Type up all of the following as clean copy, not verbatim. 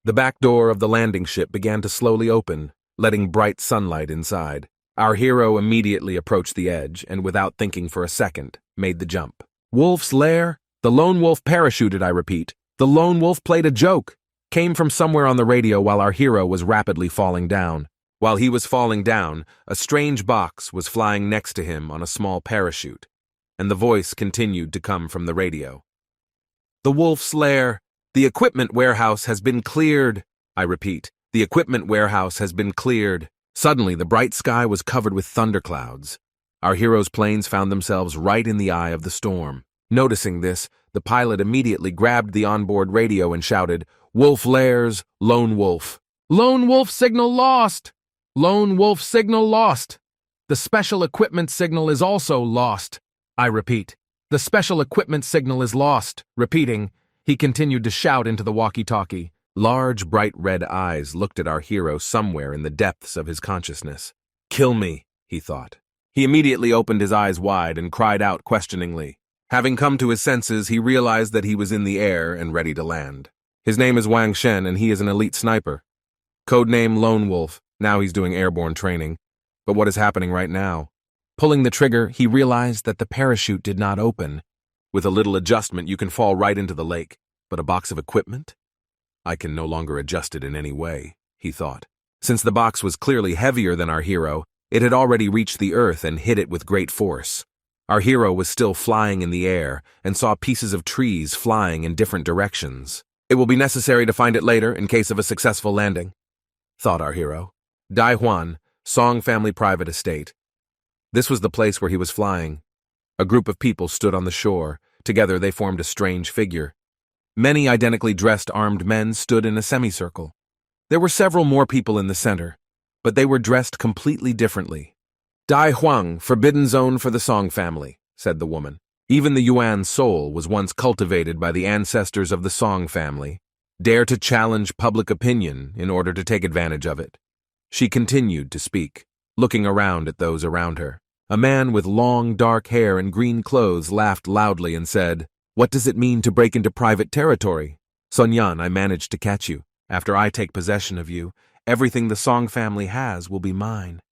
The back door of the landing ship began to slowly open, letting bright sunlight inside. Our hero immediately approached the edge and, without thinking for a second, made the jump. Wolf's lair? The lone wolf parachuted, I repeat. The lone wolf played a joke. Came from somewhere on the radio while our hero was rapidly falling down. While he was falling down, a strange box was flying next to him on a small parachute, and the voice continued to come from the radio. The wolf's lair. The equipment warehouse has been cleared. I repeat, the equipment warehouse has been cleared. Suddenly, the bright sky was covered with thunderclouds. Our hero's planes found themselves right in the eye of the storm. Noticing this, the pilot immediately grabbed the onboard radio and shouted, "Wolf lairs, lone wolf. Lone wolf signal lost! Lone wolf signal lost! The special equipment signal is also lost." I repeat, the special equipment signal is lost. Repeating, he continued to shout into the walkie-talkie. Large, bright red eyes looked at our hero somewhere in the depths of his consciousness. "Kill me," he thought. He immediately opened his eyes wide and cried out questioningly. Having come to his senses, he realized that he was in the air and ready to land. His name is Wang Shen, and he is an elite sniper. Codename Lone Wolf. Now he's doing airborne training. But what is happening right now? Pulling the trigger, he realized that the parachute did not open. With a little adjustment, you can fall right into the lake. But a box of equipment? I can no longer adjust it in any way, he thought. Since the box was clearly heavier than our hero, it had already reached the earth and hit it with great force. Our hero was still flying in the air and saw pieces of trees flying in different directions. It will be necessary to find it later in case of a successful landing, thought our hero. Dai Huan, Song Family Private Estate. This was the place where he was flying. A group of people stood on the shore. Together they formed a strange figure. Many identically dressed armed men stood in a semicircle. There were several more people in the center, but they were dressed completely differently. Dai Huang, forbidden zone for the Song family, said the woman. Even the Yuan soul was once cultivated by the ancestors of the Song family. Dare to challenge public opinion in order to take advantage of it. She continued to speak, looking around at those around her. A man with long, dark hair and green clothes laughed loudly and said, "What does it mean to break into private territory? Sun Yan, I managed to catch you. After I take possession of you, everything the Song family has will be mine."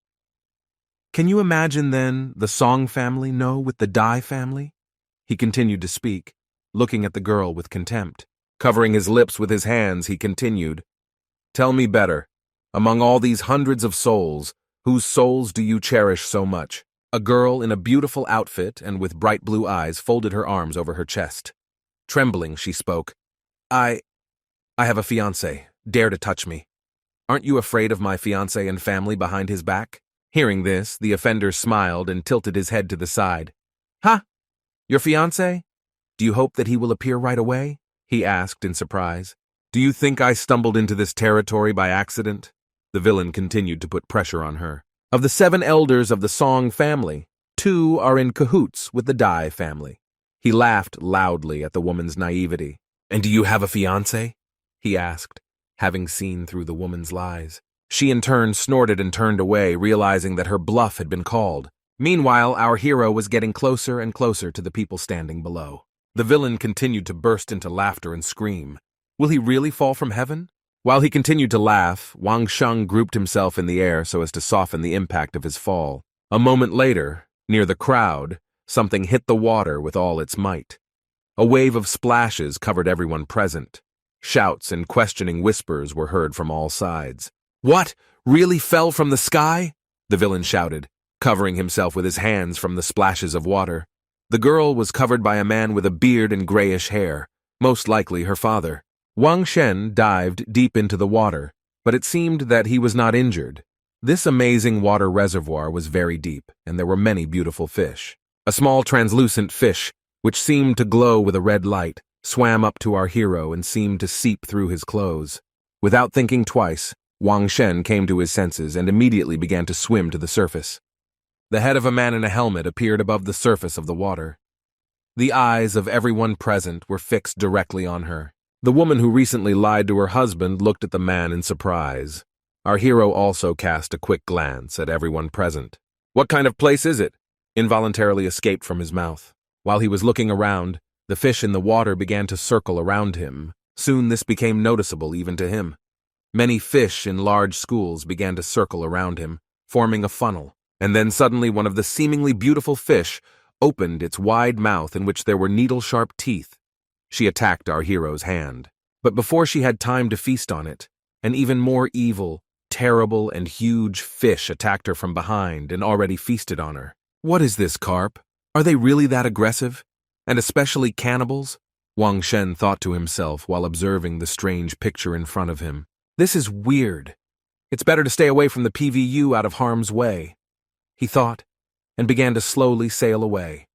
Can you imagine, then, the Song family know with the Dai family? He continued to speak, looking at the girl with contempt. Covering his lips with his hands, he continued, "Tell me better, among all these hundreds of souls, whose souls do you cherish so much?" A girl in a beautiful outfit and with bright blue eyes folded her arms over her chest. Trembling, she spoke, I have a fiancé. Dare to touch me. Aren't you afraid of my fiancé and family behind his back? Hearing this, the offender smiled and tilted his head to the side. "Huh? Your fiancé? Do you hope that he will appear right away?" he asked in surprise. "Do you think I stumbled into this territory by accident?" The villain continued to put pressure on her. "Of the 7 elders of the Song family, 2 are in cahoots with the Dai family." He laughed loudly at the woman's naivety. "And do you have a fiancé?" he asked, having seen through the woman's lies. She in turn snorted and turned away, realizing that her bluff had been called. Meanwhile, our hero was getting closer and closer to the people standing below. The villain continued to burst into laughter and scream. Will he really fall from heaven? While he continued to laugh, Wang Sheng grouped himself in the air so as to soften the impact of his fall. A moment later, near the crowd, something hit the water with all its might. A wave of splashes covered everyone present. Shouts and questioning whispers were heard from all sides. "What? Really fell from the sky?" the villain shouted, covering himself with his hands from the splashes of water. The girl was covered by a man with a beard and grayish hair, most likely her father. Wang Shen dived deep into the water, but it seemed that he was not injured. This amazing water reservoir was very deep, and there were many beautiful fish. A small translucent fish, which seemed to glow with a red light, swam up to our hero and seemed to seep through his clothes. Without thinking twice, Wang Shen came to his senses and immediately began to swim to the surface. The head of a man in a helmet appeared above the surface of the water. The eyes of everyone present were fixed directly on her. The woman who recently lied to her husband looked at the man in surprise. Our hero also cast a quick glance at everyone present. "What kind of place is it?" involuntarily escaped from his mouth. While he was looking around, the fish in the water began to circle around him. Soon this became noticeable even to him. Many fish in large schools began to circle around him, forming a funnel, and then suddenly one of the seemingly beautiful fish opened its wide mouth in which there were needle-sharp teeth. She attacked our hero's hand. But before she had time to feast on it, an even more evil, terrible, and huge fish attacked her from behind and already feasted on her. What is this, carp? Are they really that aggressive? And especially cannibals? Wang Shen thought to himself while observing the strange picture in front of him. This is weird. It's better to stay away from the PVU out of harm's way, he thought, and began to slowly sail away.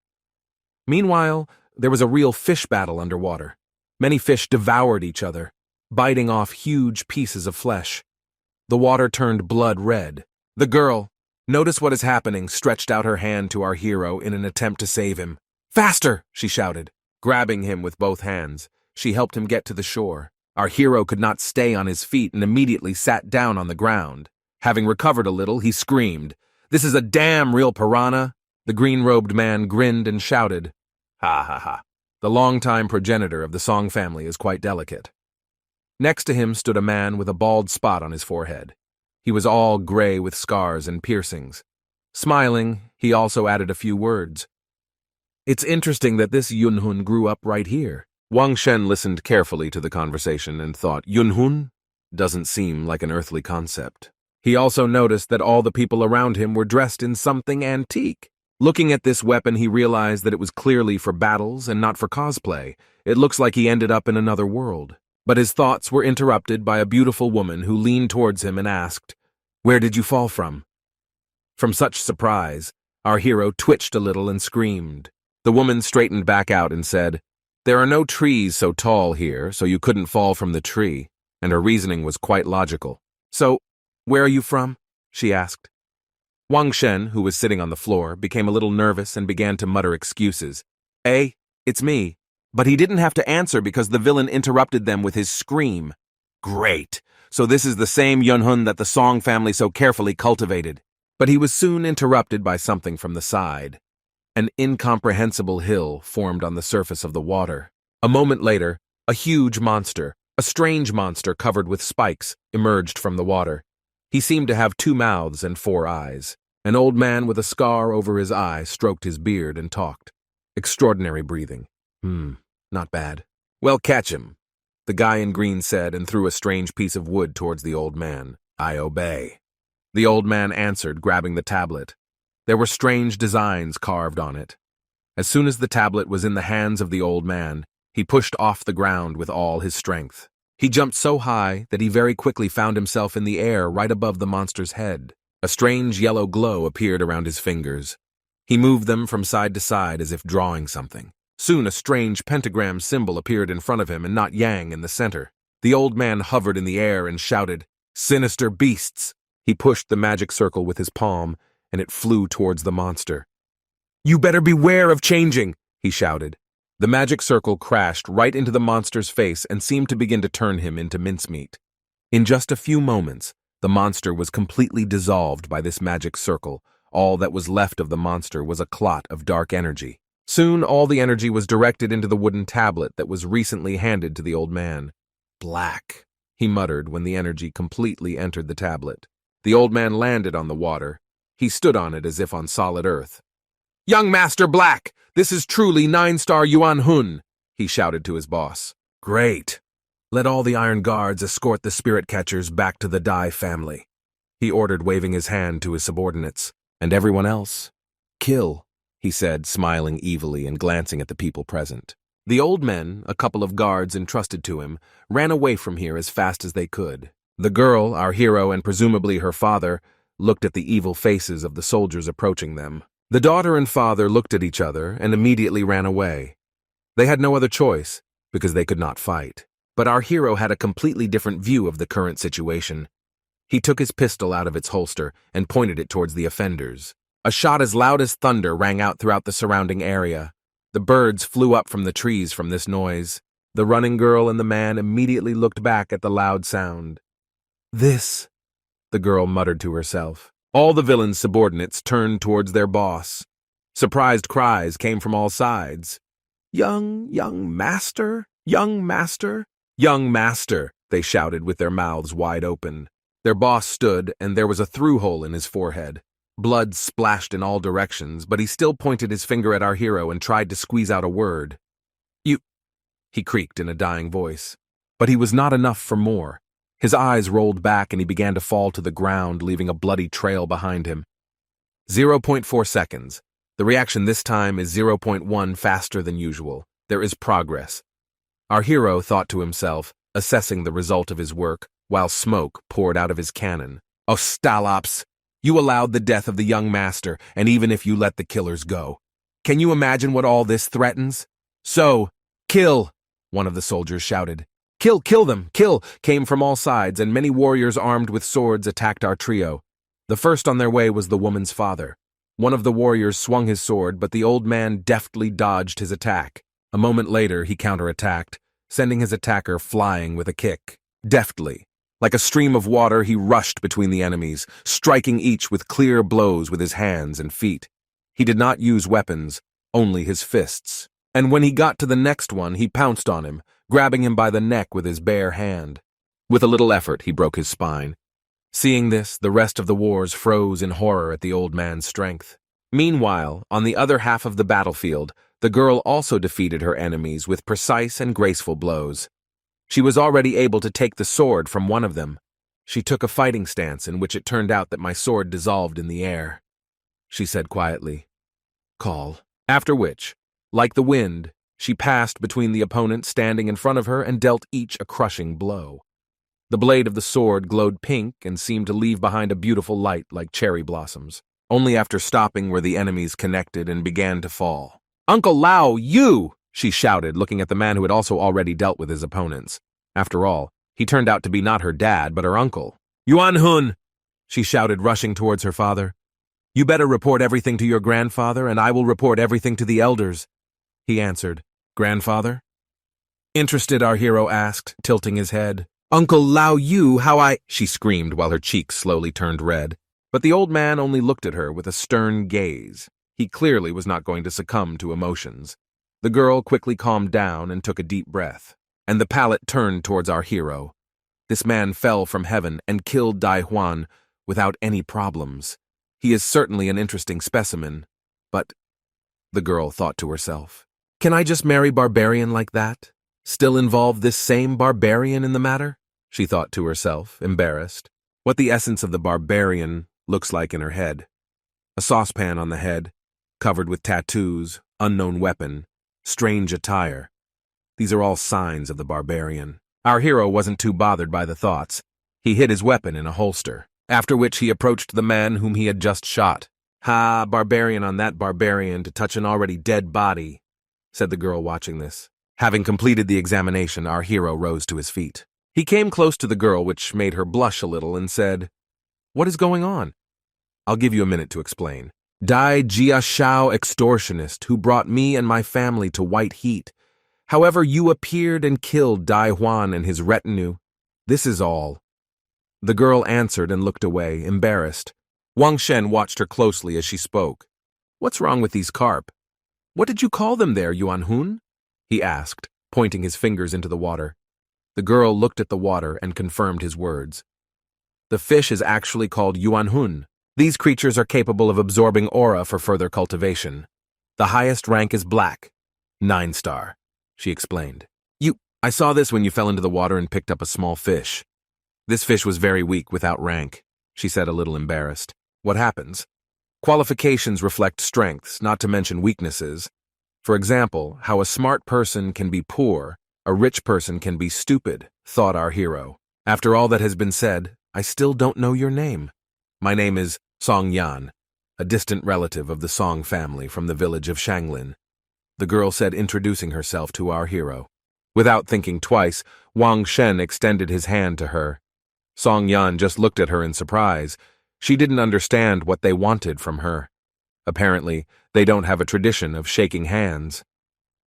Meanwhile, there was a real fish battle underwater. Many fish devoured each other, biting off huge pieces of flesh. The water turned blood red. The girl, notice what is happening, stretched out her hand to our hero in an attempt to save him. Faster, she shouted. Grabbing him with both hands, she helped him get to the shore. Our hero could not stay on his feet and immediately sat down on the ground. Having recovered a little, he screamed, "This is a damn real piranha!" The green-robed man grinned and shouted, "Ha ha ha." The longtime progenitor of the Song family is quite delicate. Next to him stood a man with a bald spot on his forehead. He was all gray with scars and piercings. Smiling, he also added a few words. "It's interesting that this Yunhun grew up right here." Wang Shen listened carefully to the conversation and thought, Yunhun? Doesn't seem like an earthly concept. He also noticed that all the people around him were dressed in something antique. Looking at this weapon, he realized that it was clearly for battles and not for cosplay. It looks like he ended up in another world. But his thoughts were interrupted by a beautiful woman who leaned towards him and asked, "Where did you fall from?" From such surprise, our hero twitched a little and screamed. The woman straightened back out and said, "There are no trees so tall here, so you couldn't fall from the tree," and her reasoning was quite logical. "So, where are you from?" she asked. Wang Shen, who was sitting on the floor, became a little nervous and began to mutter excuses. It's me." But he didn't have to answer because the villain interrupted them with his scream. "Great! So this is the same Yunhun that the Song family so carefully cultivated." But he was soon interrupted by something from the side. An incomprehensible hill formed on the surface of the water. A moment later, a huge monster, a strange monster covered with spikes, emerged from the water. He seemed to have 2 mouths and 4 eyes. An old man with a scar over his eye stroked his beard and talked. Extraordinary breathing. Not bad. "Well, catch him," the guy in green said and threw a strange piece of wood towards the old man. "I obey." The old man answered, grabbing the tablet. There were strange designs carved on it. As soon as the tablet was in the hands of the old man, he pushed off the ground with all his strength. He jumped so high that he very quickly found himself in the air right above the monster's head. A strange yellow glow appeared around his fingers. He moved them from side to side as if drawing something. Soon a strange pentagram symbol appeared in front of him and not Yang in the center. The old man hovered in the air and shouted, "Sinister beasts!" He pushed the magic circle with his palm, and it flew towards the monster. "You better beware of changing!" he shouted. The magic circle crashed right into the monster's face and seemed to begin to turn him into mincemeat. In just a few moments, the monster was completely dissolved by this magic circle. All that was left of the monster was a clot of dark energy. Soon all the energy was directed into the wooden tablet that was recently handed to the old man. "Black," he muttered when the energy completely entered the tablet. The old man landed on the water. He stood on it as if on solid earth. "Young Master Black, this is truly 9-star Yuan Hun," he shouted to his boss. "Great. Let all the Iron Guards escort the spirit catchers back to the Dai family," he ordered, waving his hand to his subordinates. "And everyone else, kill," he said, smiling evilly and glancing at the people present. The old men, a couple of guards entrusted to him, ran away from here as fast as they could. The girl, our hero and presumably her father, looked at the evil faces of the soldiers approaching them. The daughter and father looked at each other and immediately ran away. They had no other choice, because they could not fight. But our hero had a completely different view of the current situation. He took his pistol out of its holster and pointed it towards the offenders. A shot as loud as thunder rang out throughout the surrounding area. The birds flew up from the trees from this noise. The running girl and the man immediately looked back at the loud sound. "This," the girl muttered to herself. All the villain's subordinates turned towards their boss. Surprised cries came from all sides. Young master, young master, young master." they shouted with their mouths wide open. Their boss stood, and there was a through-hole in his forehead. Blood splashed in all directions, but he still pointed his finger at our hero and tried to squeeze out a word. "You," he creaked in a dying voice. But he was not enough for more. His eyes rolled back and he began to fall to the ground, leaving a bloody trail behind him. 0.4 seconds. The reaction this time is 0.1 faster than usual. There is progress. Our hero thought to himself, assessing the result of his work, while smoke poured out of his cannon. "Oh, Stalops! You allowed the death of the young master, and even if you let the killers go. Can you imagine what all this threatens? So, kill!" one of the soldiers shouted. "Kill them, kill!" came from all sides, and many warriors armed with swords attacked our trio. The first on their way was the woman's father. One of the warriors swung his sword, but the old man deftly dodged his attack. A moment later, he counterattacked, sending his attacker flying with a kick. Deftly, like a stream of water, he rushed between the enemies, striking each with clear blows with his hands and feet. He did not use weapons, only his fists. And when he got to the next one, he pounced on him, grabbing him by the neck with his bare hand. With a little effort, he broke his spine. Seeing this, the rest of the wars froze in horror at the old man's strength. Meanwhile, on the other half of the battlefield, the girl also defeated her enemies with precise and graceful blows. She was already able to take the sword from one of them. She took a fighting stance in which it turned out that my sword dissolved in the air. She said quietly, "Call." After which, like the wind, she passed between the opponents standing in front of her and dealt each a crushing blow. The blade of the sword glowed pink and seemed to leave behind a beautiful light like cherry blossoms. Only after stopping were the enemies connected and began to fall. "Uncle Lao, you!" she shouted, looking at the man who had also already dealt with his opponents. After all, he turned out to be not her dad, but her uncle. "Yuan Hun!" she shouted, rushing towards her father. "You better report everything to your grandfather, and I will report everything to the elders." He answered, "Grandfather?" Interested, our hero asked, tilting his head. "Uncle Lao Yu, she screamed while her cheeks slowly turned red. But the old man only looked at her with a stern gaze. He clearly was not going to succumb to emotions. The girl quickly calmed down and took a deep breath, and the palette turned towards our hero. This man fell from heaven and killed Dai Huan without any problems. He is certainly an interesting specimen, but, the girl thought to herself, can I just marry barbarian like that? Still involve this same barbarian in the matter? She thought to herself, embarrassed. What the essence of the barbarian looks like in her head. A saucepan on the head, covered with tattoos, unknown weapon, strange attire. These are all signs of the barbarian. Our hero wasn't too bothered by the thoughts. He hid his weapon in a holster, after which he approached the man whom he had just shot. "Ha, barbarian on that barbarian to touch an already dead body," said the girl watching this. Having completed the examination, our hero rose to his feet. He came close to the girl, which made her blush a little, and said, "What is going on?" "I'll give you a minute to explain. Dai Jia Shao extortionist who brought me and my family to white heat. However, you appeared and killed Dai Huan and his retinue. This is all." The girl answered and looked away, embarrassed. Wang Shen watched her closely as she spoke. "What's wrong with these carp? What did you call them there, Yuan Hun?" he asked, pointing his fingers into the water. The girl looked at the water and confirmed his words. The fish is actually called Yuan Hun. These creatures are capable of absorbing aura for further cultivation. The highest rank is black, 9-star, she explained. I saw this when you fell into the water and picked up a small fish. This fish was very weak without rank, she said, a little embarrassed. What happens? Qualifications reflect strengths, not to mention weaknesses. For example, how a smart person can be poor, a rich person can be stupid, thought our hero. After all that has been said, I still don't know your name. My name is Song Yan, a distant relative of the Song family from the village of Shanglin, the girl said, introducing herself to our hero. Without thinking twice, Wang Shen extended his hand to her. Song Yan just looked at her in surprise. She didn't understand what they wanted from her. Apparently, they don't have a tradition of shaking hands.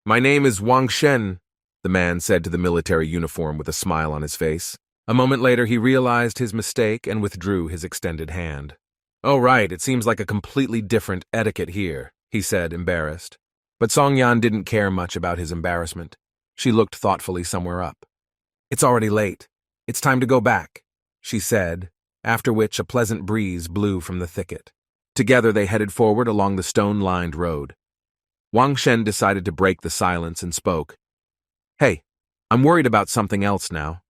My name is Wang Shen, the man said to the military uniform with a smile on his face. A moment later, he realized his mistake and withdrew his extended hand. Oh, right, it seems like a completely different etiquette here, he said, embarrassed. But Song Yan didn't care much about his embarrassment. She looked thoughtfully somewhere up. It's already late. It's time to go back, she said, after which a pleasant breeze blew from the thicket. Together they headed forward along the stone-lined road. Wang Shen decided to break the silence and spoke. Hey, I'm worried about something else now.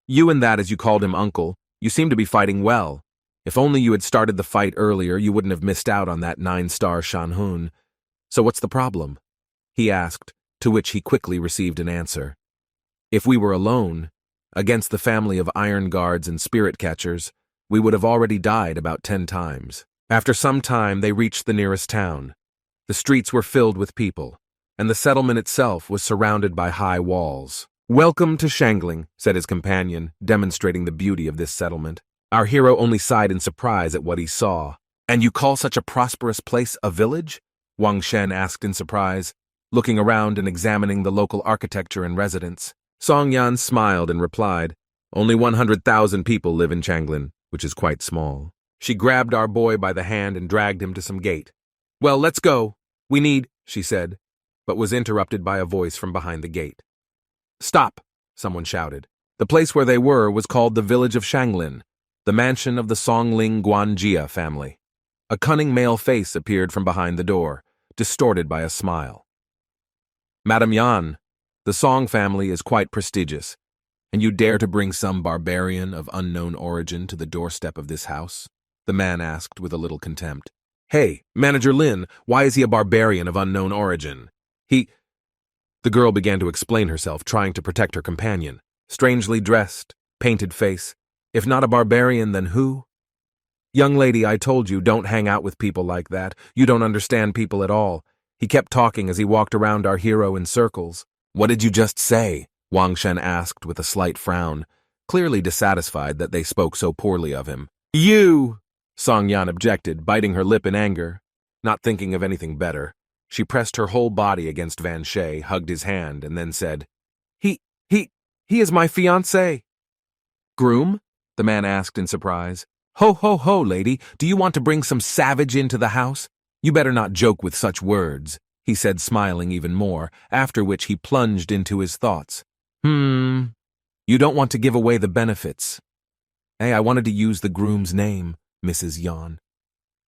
You and that, as you called him, uncle, you seem to be fighting well. If only you had started the fight earlier, you wouldn't have missed out on that 9-star Shanhun. So what's the problem? He asked, to which he quickly received an answer. If we were alone, against the family of iron guards and spirit catchers, we would have already died about 10 times. After some time, they reached the nearest town. The streets were filled with people, and the settlement itself was surrounded by high walls. Welcome to Shangling, said his companion, demonstrating the beauty of this settlement. Our hero only sighed in surprise at what he saw. And you call such a prosperous place a village? Wang Shen asked in surprise, looking around and examining the local architecture and residents. Song Yan smiled and replied, Only 100,000 people live in Changlin, which is quite small. She grabbed our boy by the hand and dragged him to some gate. Well, let's go. We need, she said, but was interrupted by a voice from behind the gate. Stop, someone shouted. The place where they were was called the village of Shanglin, the mansion of the Songling Guanjia family. A cunning male face appeared from behind the door, distorted by a smile. Madam Yan, the Song family is quite prestigious, and you dare to bring some barbarian of unknown origin to the doorstep of this house? The man asked with a little contempt. Hey, Manager Lin, why is he a barbarian of unknown origin? The girl began to explain herself, trying to protect her companion. Strangely dressed, painted face. If not a barbarian, then who? Young lady, I told you, don't hang out with people like that. You don't understand people at all. He kept talking as he walked around our hero in circles. What did you just say? Wang Shen asked with a slight frown, clearly dissatisfied that they spoke so poorly of him. You! Song Yan objected, biting her lip in anger. Not thinking of anything better, she pressed her whole body against Van Shay, hugged his hand, and then said, He is my fiancé. Groom? The man asked in surprise. Ho, ho, ho, lady, do you want to bring some savage into the house? You better not joke with such words, he said, smiling even more, after which he plunged into his thoughts. You don't want to give away the benefits. Hey, I wanted to use the groom's name, Mrs. Yan.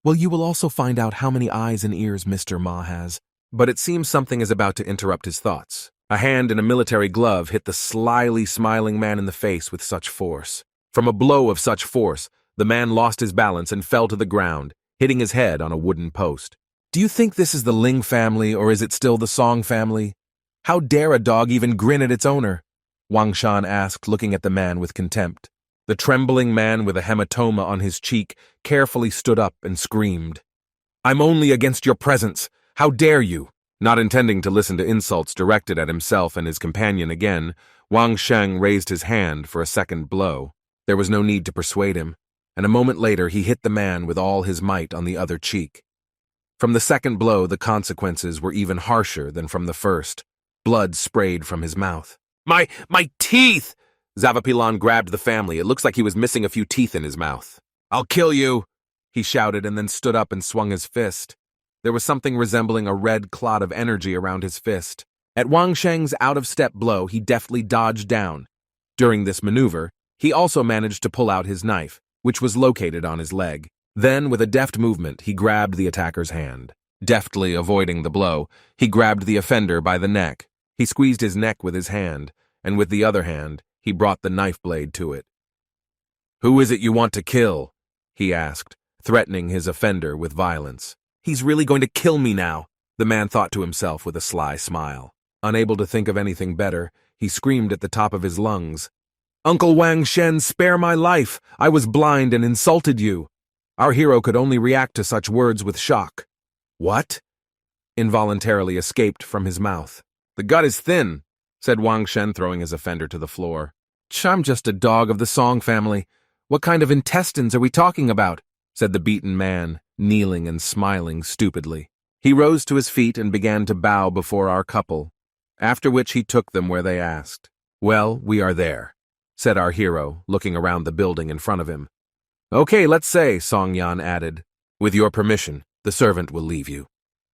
Well, you will also find out how many eyes and ears Mr. Ma has. But it seems something is about to interrupt his thoughts. A hand in a military glove hit the slyly smiling man in the face with such force. From a blow of such force, the man lost his balance and fell to the ground, hitting his head on a wooden post. Do you think this is the Ling family, or is it still the Song family? How dare a dog even grin at its owner? Wang Shan asked, looking at the man with contempt. The trembling man with a hematoma on his cheek carefully stood up and screamed. I'm only against your presence. How dare you? Not intending to listen to insults directed at himself and his companion again, Wang Sheng raised his hand for a second blow. There was no need to persuade him, and a moment later he hit the man with all his might on the other cheek. From the second blow, the consequences were even harsher than from the first. Blood sprayed from his mouth. My teeth! Zavapilan grabbed the family. It looks like he was missing a few teeth in his mouth. I'll kill you, he shouted and then stood up and swung his fist. There was something resembling a red clot of energy around his fist. At Wang Sheng's out-of-step blow, he deftly dodged down. During this maneuver, he also managed to pull out his knife, which was located on his leg. Then, with a deft movement, he grabbed the attacker's hand. Deftly avoiding the blow, he grabbed the offender by the neck. He squeezed his neck with his hand, and with the other hand, he brought the knife blade to it. Who is it you want to kill? He asked, threatening his offender with violence. He's really going to kill me now, the man thought to himself with a sly smile. Unable to think of anything better, he screamed at the top of his lungs. Uncle Wang Shen, spare my life! I was blind and insulted you. Our hero could only react to such words with shock. What? Involuntarily escaped from his mouth. The gut is thin, said Wang Shen, throwing his offender to the floor. I'm just a dog of the Song family. What kind of intestines are we talking about? Said the beaten man, kneeling and smiling stupidly. He rose to his feet and began to bow before our couple, after which he took them where they asked. Well, we are there, said our hero, looking around the building in front of him. Okay, let's say, Song Yan added. With your permission, the servant will leave you,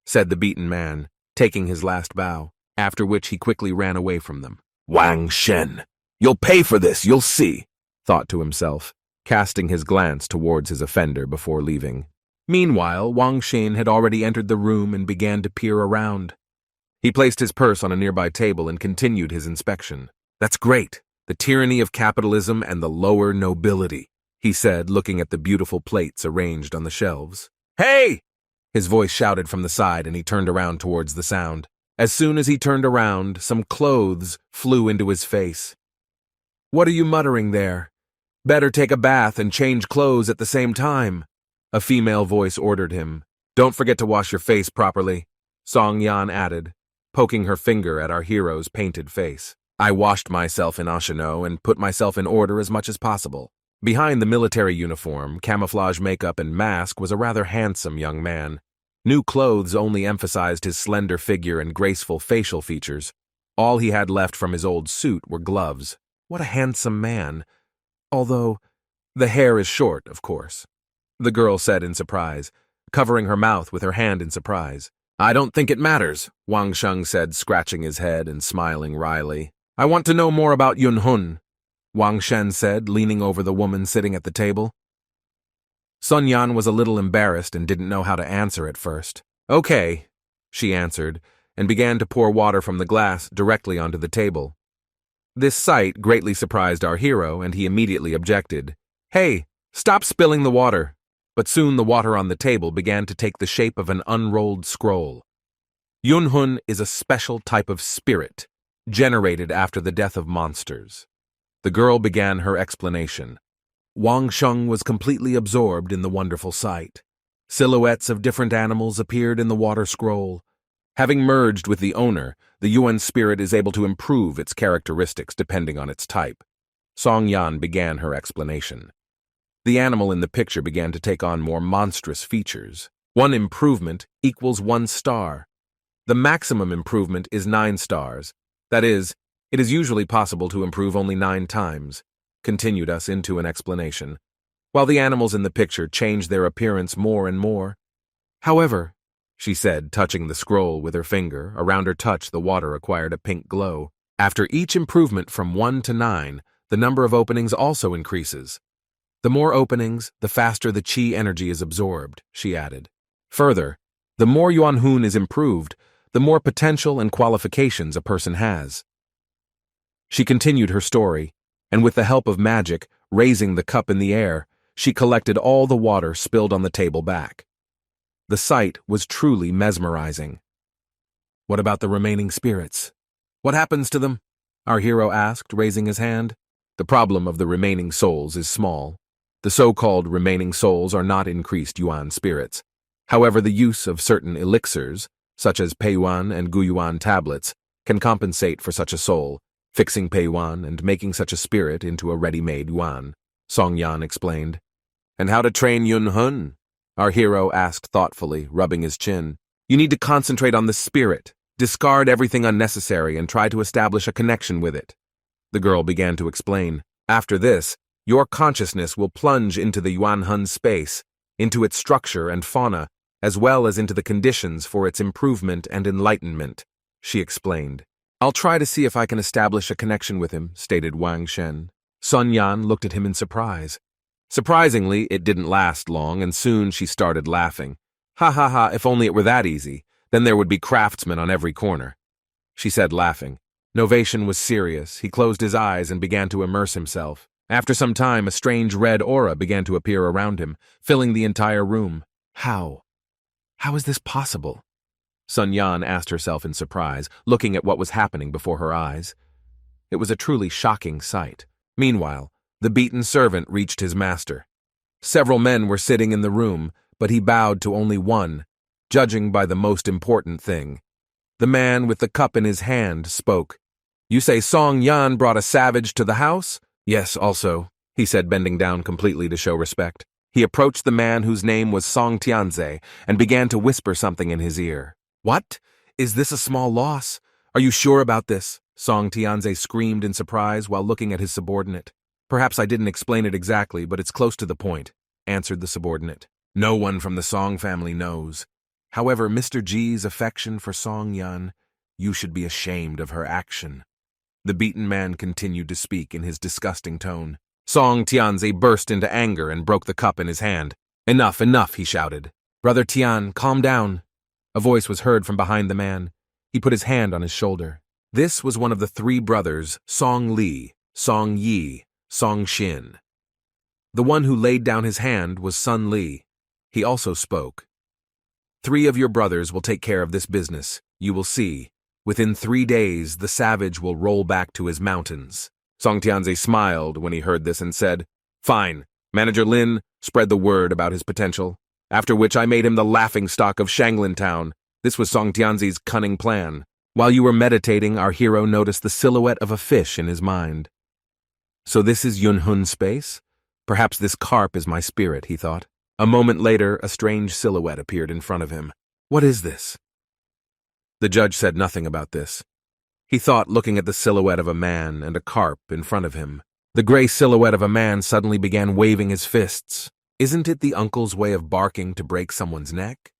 said the beaten man, taking his last bow, after which he quickly ran away from them. Wang Shen, you'll pay for this, you'll see, thought to himself, casting his glance towards his offender before leaving. Meanwhile, Wang Xin had already entered the room and began to peer around. He placed his purse on a nearby table and continued his inspection. "That's great. The tyranny of capitalism and the lower nobility," he said, looking at the beautiful plates arranged on the shelves. "Hey!" His voice shouted from the side and he turned around towards the sound. As soon as he turned around, some clothes flew into his face. "What are you muttering there? Better take a bath and change clothes at the same time," a female voice ordered him. "Don't forget to wash your face properly," Song Yan added, poking her finger at our hero's painted face. I washed myself in Ashino and put myself in order as much as possible. Behind the military uniform, camouflage makeup, and mask was a rather handsome young man. New clothes only emphasized his slender figure and graceful facial features. All he had left from his old suit were gloves. What a handsome man. Although, the hair is short, of course, the girl said in surprise, covering her mouth with her hand in surprise. "I don't think it matters," Wang Sheng said, scratching his head and smiling wryly. "I want to know more about Yun Hun," Wang Shen said, leaning over the woman sitting at the table. Sun Yan was a little embarrassed and didn't know how to answer at first. "Okay," she answered, and began to pour water from the glass directly onto the table. This sight greatly surprised our hero, and he immediately objected. "Hey, stop spilling the water." But soon the water on the table began to take the shape of an unrolled scroll. Yun Hun is a special type of spirit, generated after the death of monsters. The girl began her explanation. Wang Sheng was completely absorbed in the wonderful sight. Silhouettes of different animals appeared in the water scroll. Having merged with the owner, the Yuan spirit is able to improve its characteristics depending on its type. Song Yan began her explanation. The animal in the picture began to take on more monstrous features. 1 improvement equals 1 star. The maximum improvement is 9 stars. That is, it is usually possible to improve only 9 times, continued us into an explanation, while the animals in the picture changed their appearance more and more. "However," she said, touching the scroll with her finger, around her touch the water acquired a pink glow. "After each improvement from 1 to 9, the number of openings also increases. The more openings, the faster the chi energy is absorbed," she added. "Further, the more Yuan Hun is improved, the more potential and qualifications a person has." She continued her story, and with the help of magic, raising the cup in the air, she collected all the water spilled on the table back. The sight was truly mesmerizing. "What about the remaining spirits? What happens to them?" our hero asked, raising his hand. "The problem of the remaining souls is small. The so-called remaining souls are not increased Yuan spirits. However, the use of certain elixirs, such as Peiyuan and Guyuan tablets, can compensate for such a soul, fixing Peiyuan and making such a spirit into a ready-made Yuan," Song Yan explained. "And how to train Yun Hun?" our hero asked thoughtfully, rubbing his chin. "You need to concentrate on the spirit, discard everything unnecessary, and try to establish a connection with it," the girl began to explain. "After this, your consciousness will plunge into the Yuan Hun space, into its structure and fauna, as well as into the conditions for its improvement and enlightenment," she explained. "I'll try to see if I can establish a connection with him," stated Wang Shen. Sun Yan looked at him in surprise. Surprisingly, it didn't last long, and soon she started laughing. "Ha ha ha, if only it were that easy, then there would be craftsmen on every corner," she said, laughing. Novation was serious. He closed his eyes and began to immerse himself. After some time, a strange red aura began to appear around him, filling the entire room. How is this possible?" Sun Yan asked herself in surprise, looking at what was happening before her eyes. It was a truly shocking sight. Meanwhile, the beaten servant reached his master. Several men were sitting in the room, but he bowed to only one, judging by the most important thing. The man with the cup in his hand spoke. "You say Song Yan brought a savage to the house?" "Yes, also," he said, bending down completely to show respect. He approached the man whose name was Song Tianze and began to whisper something in his ear. "What? Is this a small loss? Are you sure about this?" Song Tianze screamed in surprise while looking at his subordinate. "Perhaps I didn't explain it exactly, but it's close to the point," answered the subordinate. "No one from the Song family knows. However, Mr. G's affection for Song Yan, you should be ashamed of her action." The beaten man continued to speak in his disgusting tone. Song Tianzi burst into anger and broke the cup in his hand. Enough, enough, he shouted. Brother Tian, calm down. A voice was heard from behind the man. He put his hand on his shoulder. This was one of the three brothers, Song Li, Song Yi, Song Xin. The one who laid down his hand was Sun Li. He also spoke. 3 of your brothers will take care of this business. You will see. Within 3 days, the savage will roll back to his mountains. Song Tianzi smiled when he heard this and said, Fine. Manager Lin spread the word about his potential, after which I made him the laughingstock of Shanglin Town. This was Song Tianzi's cunning plan. While you were meditating, our hero noticed the silhouette of a fish in his mind. So this is Yunhun space? Perhaps this carp is my spirit, he thought. A moment later, a strange silhouette appeared in front of him. What is this? The judge said nothing about this. He thought, looking at the silhouette of a man and a carp in front of him. The gray silhouette of a man suddenly began waving his fists. Isn't it the uncle's way of barking to break someone's neck?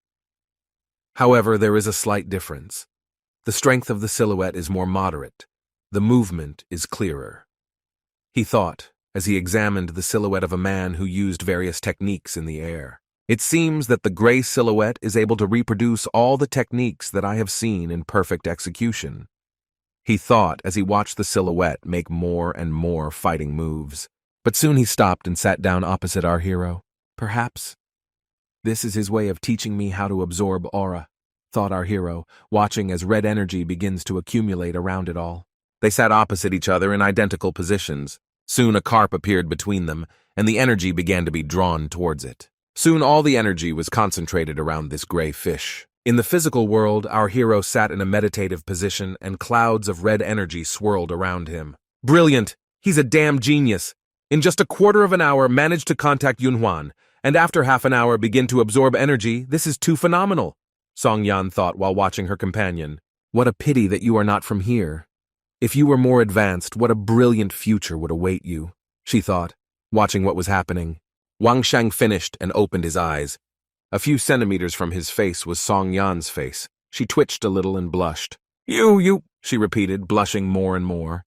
However, there is a slight difference. The strength of the silhouette is more moderate. The movement is clearer. He thought, as he examined the silhouette of a man who used various techniques in the air. It seems that the gray silhouette is able to reproduce all the techniques that I have seen in perfect execution. He thought as he watched the silhouette make more and more fighting moves. But soon he stopped and sat down opposite our hero. Perhaps this is his way of teaching me how to absorb aura, thought our hero, watching as red energy begins to accumulate around it all. They sat opposite each other in identical positions. Soon a carp appeared between them, and the energy began to be drawn towards it. Soon all the energy was concentrated around this gray fish. In the physical world, our hero sat in a meditative position, and clouds of red energy swirled around him. Brilliant! He's a damn genius! In just a quarter of an hour, managed to contact Yunhuan, and after half an hour begin to absorb energy. This is too phenomenal, Song Yan thought while watching her companion. What a pity that you are not from here. If you were more advanced, what a brilliant future would await you, she thought, watching what was happening. Wang Shang finished and opened his eyes. A few centimeters from his face was Song Yan's face. She twitched a little and blushed. You, she repeated, blushing more and more.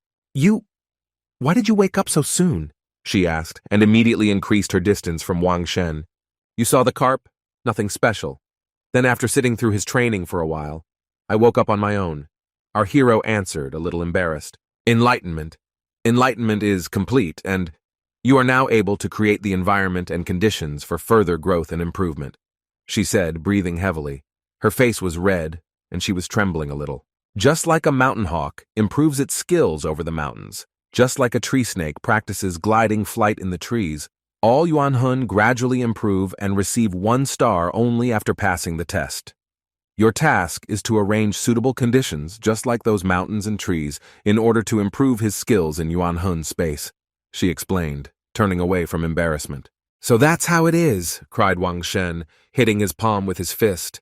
Why did you wake up so soon? She asked, and immediately increased her distance from Wang Shen. You saw the carp? Nothing special. Then after sitting through his training for a while, I woke up on my own. Our hero answered, a little embarrassed. Enlightenment. Enlightenment is complete, and you are now able to create the environment and conditions for further growth and improvement, she said, breathing heavily. Her face was red, and she was trembling a little. Just like a mountain hawk improves its skills over the mountains, just like a tree snake practices gliding flight in the trees, all Yuanhun gradually improve and receive 1 star only after passing the test. Your task is to arrange suitable conditions, just like those mountains and trees, in order to improve his skills in Yuanhun space, she explained, turning away from embarrassment. So that's how it is, cried Wang Shen, hitting his palm with his fist.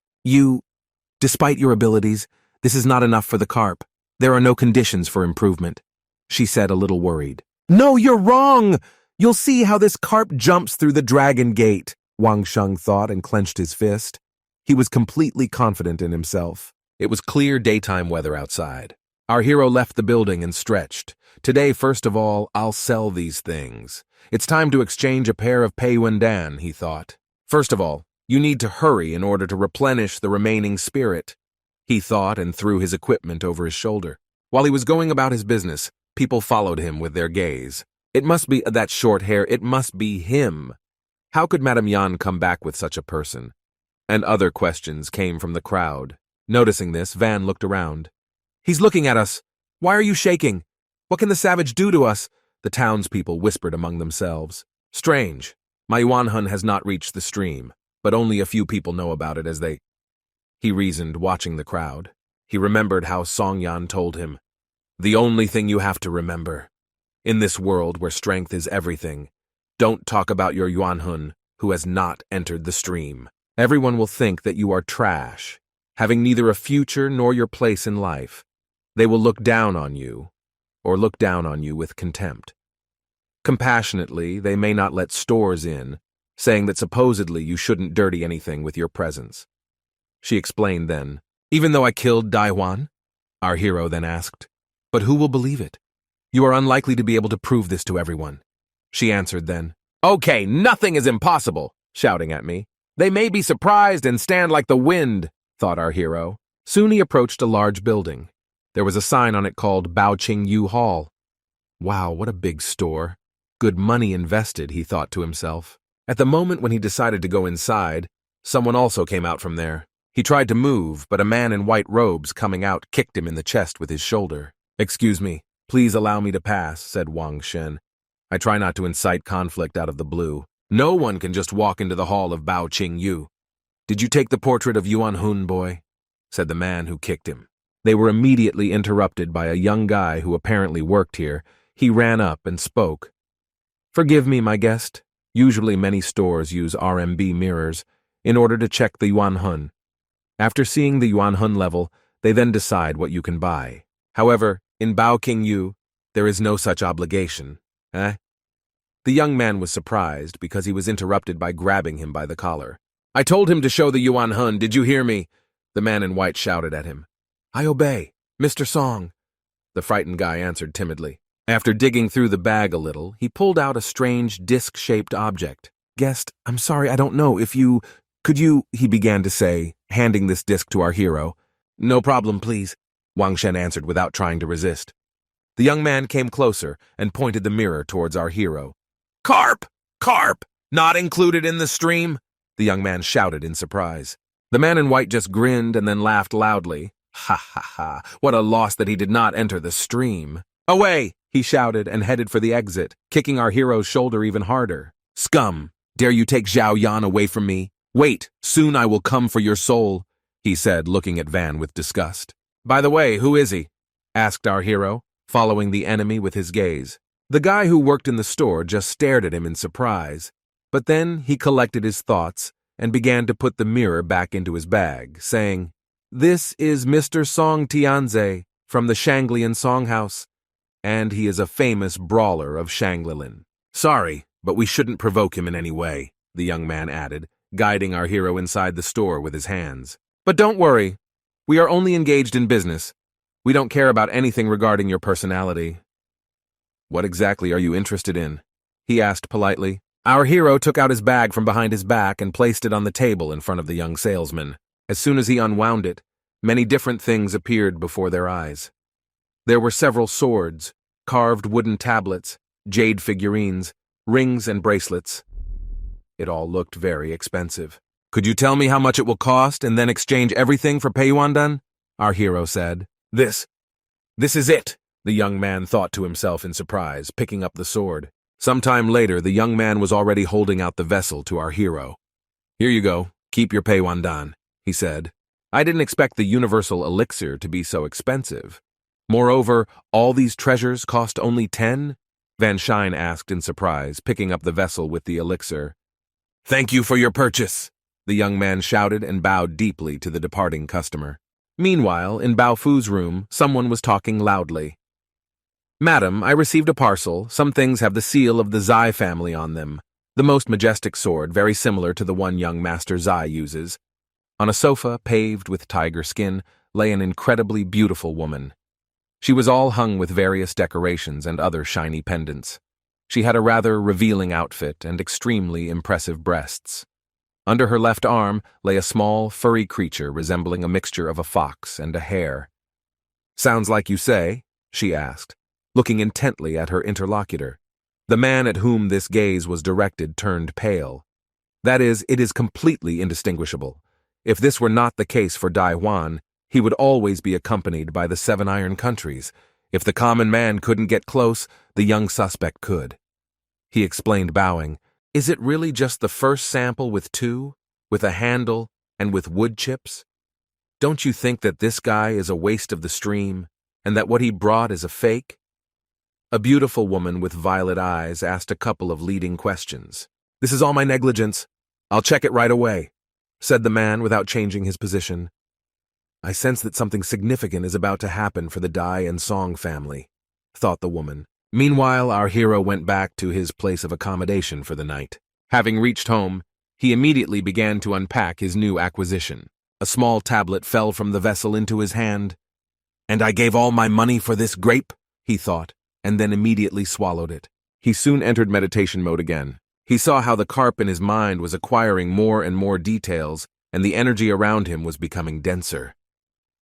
Despite your abilities, this is not enough for the carp. There are no conditions for improvement, she said, a little worried. No, you're wrong! You'll see how this carp jumps through the dragon gate, Wang Sheng thought and clenched his fist. He was completely confident in himself. It was clear daytime weather outside. Our hero left the building and stretched. Today, first of all, I'll sell these things. It's time to exchange a pair of Pei Wendan, he thought. First of all, you need to hurry in order to replenish the remaining spirit, he thought, and threw his equipment over his shoulder. While he was going about his business, people followed him with their gaze. It must be that short hair, it must be him. How could Madame Yan come back with such a person? And other questions came from the crowd. Noticing this, Van looked around. He's looking at us. Why are you shaking? What can the savage do to us? The townspeople whispered among themselves. Strange. My Yuanhun has not reached the stream, but only a few people know about it as they... He reasoned, watching the crowd. He remembered how Song Yan told him, the only thing you have to remember, in this world where strength is everything, don't talk about your Yuanhun who has not entered the stream. Everyone will think that you are trash, having neither a future nor your place in life. They will look down on you, or look down on you with contempt. Compassionately, they may not let stores in, saying that supposedly you shouldn't dirty anything with your presence. She explained then, even though I killed Daiwan? Our hero then asked, but who will believe it? You are unlikely to be able to prove this to everyone. she answered then. Okay, nothing is impossible, shouting at me. They may be surprised and stand like the wind, thought our hero. Soon he approached a large building. There was a sign on it called Baoqing Yu Hall. Wow, what a big store. Good money invested, he thought to himself. At the moment when he decided to go inside, someone also came out from there. He tried to move, but a man in white robes coming out kicked him in the chest with his shoulder. Excuse me, please allow me to pass, said Wang Shen. I try not to incite conflict out of the blue. No one can just walk into the hall of Baoqing Yu. Did you take the portrait of Yuan Hun, boy? Said the man who kicked him. They were immediately interrupted by a young guy who apparently worked here. He ran up and spoke. Forgive me, my guest. Usually many stores use RMB mirrors in order to check the Yuan Hun. After seeing the Yuan Hun level, they then decide what you can buy. However, in Baoqing Yu, there is no such obligation. The young man was surprised because he was interrupted by grabbing him by the collar. I told him to show the Yuan Hun, did you hear me? The man in white shouted at him. I obey, Mr. Song, the frightened guy answered timidly. After digging through the bag a little, he pulled out a strange disc-shaped object. Guest, I'm sorry, I don't know if you... Could you, he began to say, handing this disc to our hero. No problem, please, Wang Shen answered without trying to resist. The young man came closer and pointed the mirror towards our hero. Carp! Carp! Not included in the stream? The young man shouted in surprise. The man in white just grinned and then laughed loudly. Ha ha ha, what a loss that he did not enter the stream. Away! He shouted and headed for the exit, kicking our hero's shoulder even harder. Scum! Dare you take Zhao Yan away from me? Wait, soon I will come for your soul, he said, looking at Van with disgust. By the way, who is he? Asked our hero, following the enemy with his gaze. The guy who worked in the store just stared at him in surprise, but then he collected his thoughts and began to put the mirror back into his bag, saying, This is Mr. Song Tianze from the Shanglian Songhouse, and he is a famous brawler of Shanglilin. Sorry, but we shouldn't provoke him in any way, the young man added, guiding our hero inside the store with his hands. But don't worry, we are only engaged in business. We don't care about anything regarding your personality. What exactly are you interested in? He asked politely. Our hero took out his bag from behind his back and placed it on the table in front of the young salesman. As soon as he unwound it, many different things appeared before their eyes. There were several swords, carved wooden tablets, jade figurines, rings and bracelets. It all looked very expensive. Could you tell me how much it will cost and then exchange everything for Peiyuandan? Our hero said. This is it, the young man thought to himself in surprise, picking up the sword. Sometime later, the young man was already holding out the vessel to our hero. Here you go, keep your Peiyuandan, he said. I didn't expect the universal elixir to be so expensive. Moreover, all these treasures cost only 10? Van Shine asked in surprise, picking up the vessel with the elixir. Thank you for your purchase, the young man shouted and bowed deeply to the departing customer. Meanwhile, in Bao Fu's room, someone was talking loudly. Madam, I received a parcel. Some things have the seal of the Zai family on them. The most majestic sword, very similar to the one young Master Zai uses. On a sofa, paved with tiger skin, lay an incredibly beautiful woman. She was all hung with various decorations and other shiny pendants. She had a rather revealing outfit and extremely impressive breasts. Under her left arm lay a small, furry creature resembling a mixture of a fox and a hare. Sounds like you say, she asked, looking intently at her interlocutor. The man at whom this gaze was directed turned pale. That is, it is completely indistinguishable. If this were not the case for Dai Huan, he would always be accompanied by the 7 Iron Countries. If the common man couldn't get close, the young suspect could. He explained, bowing, Is it really just the first sample with 2, with a handle, and with wood chips? Don't you think that this guy is a waste of the stream, and that what he brought is a fake? A beautiful woman with violet eyes asked a couple of leading questions. This is all my negligence. I'll check it right away, said the man without changing his position. I sense that something significant is about to happen for the Dai and Song family, thought the woman. Meanwhile, our hero went back to his place of accommodation for the night. Having reached home, he immediately began to unpack his new acquisition. A small tablet fell from the vessel into his hand. And I gave all my money for this grape, he thought, and then immediately swallowed it. He soon entered meditation mode again. He saw how the carp in his mind was acquiring more and more details, and the energy around him was becoming denser.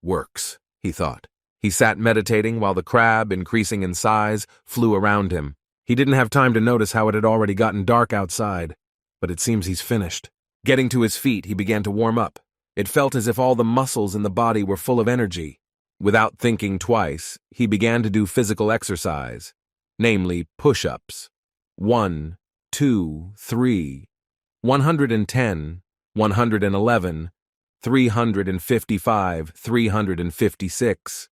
Works, he thought. He sat meditating while the crab, increasing in size, flew around him. He didn't have time to notice how it had already gotten dark outside, but it seems he's finished. Getting to his feet, he began to warm up. It felt as if all the muscles in the body were full of energy. Without thinking twice, he began to do physical exercise, namely push-ups. 1, 2, 3, 110, 111, 355, 356.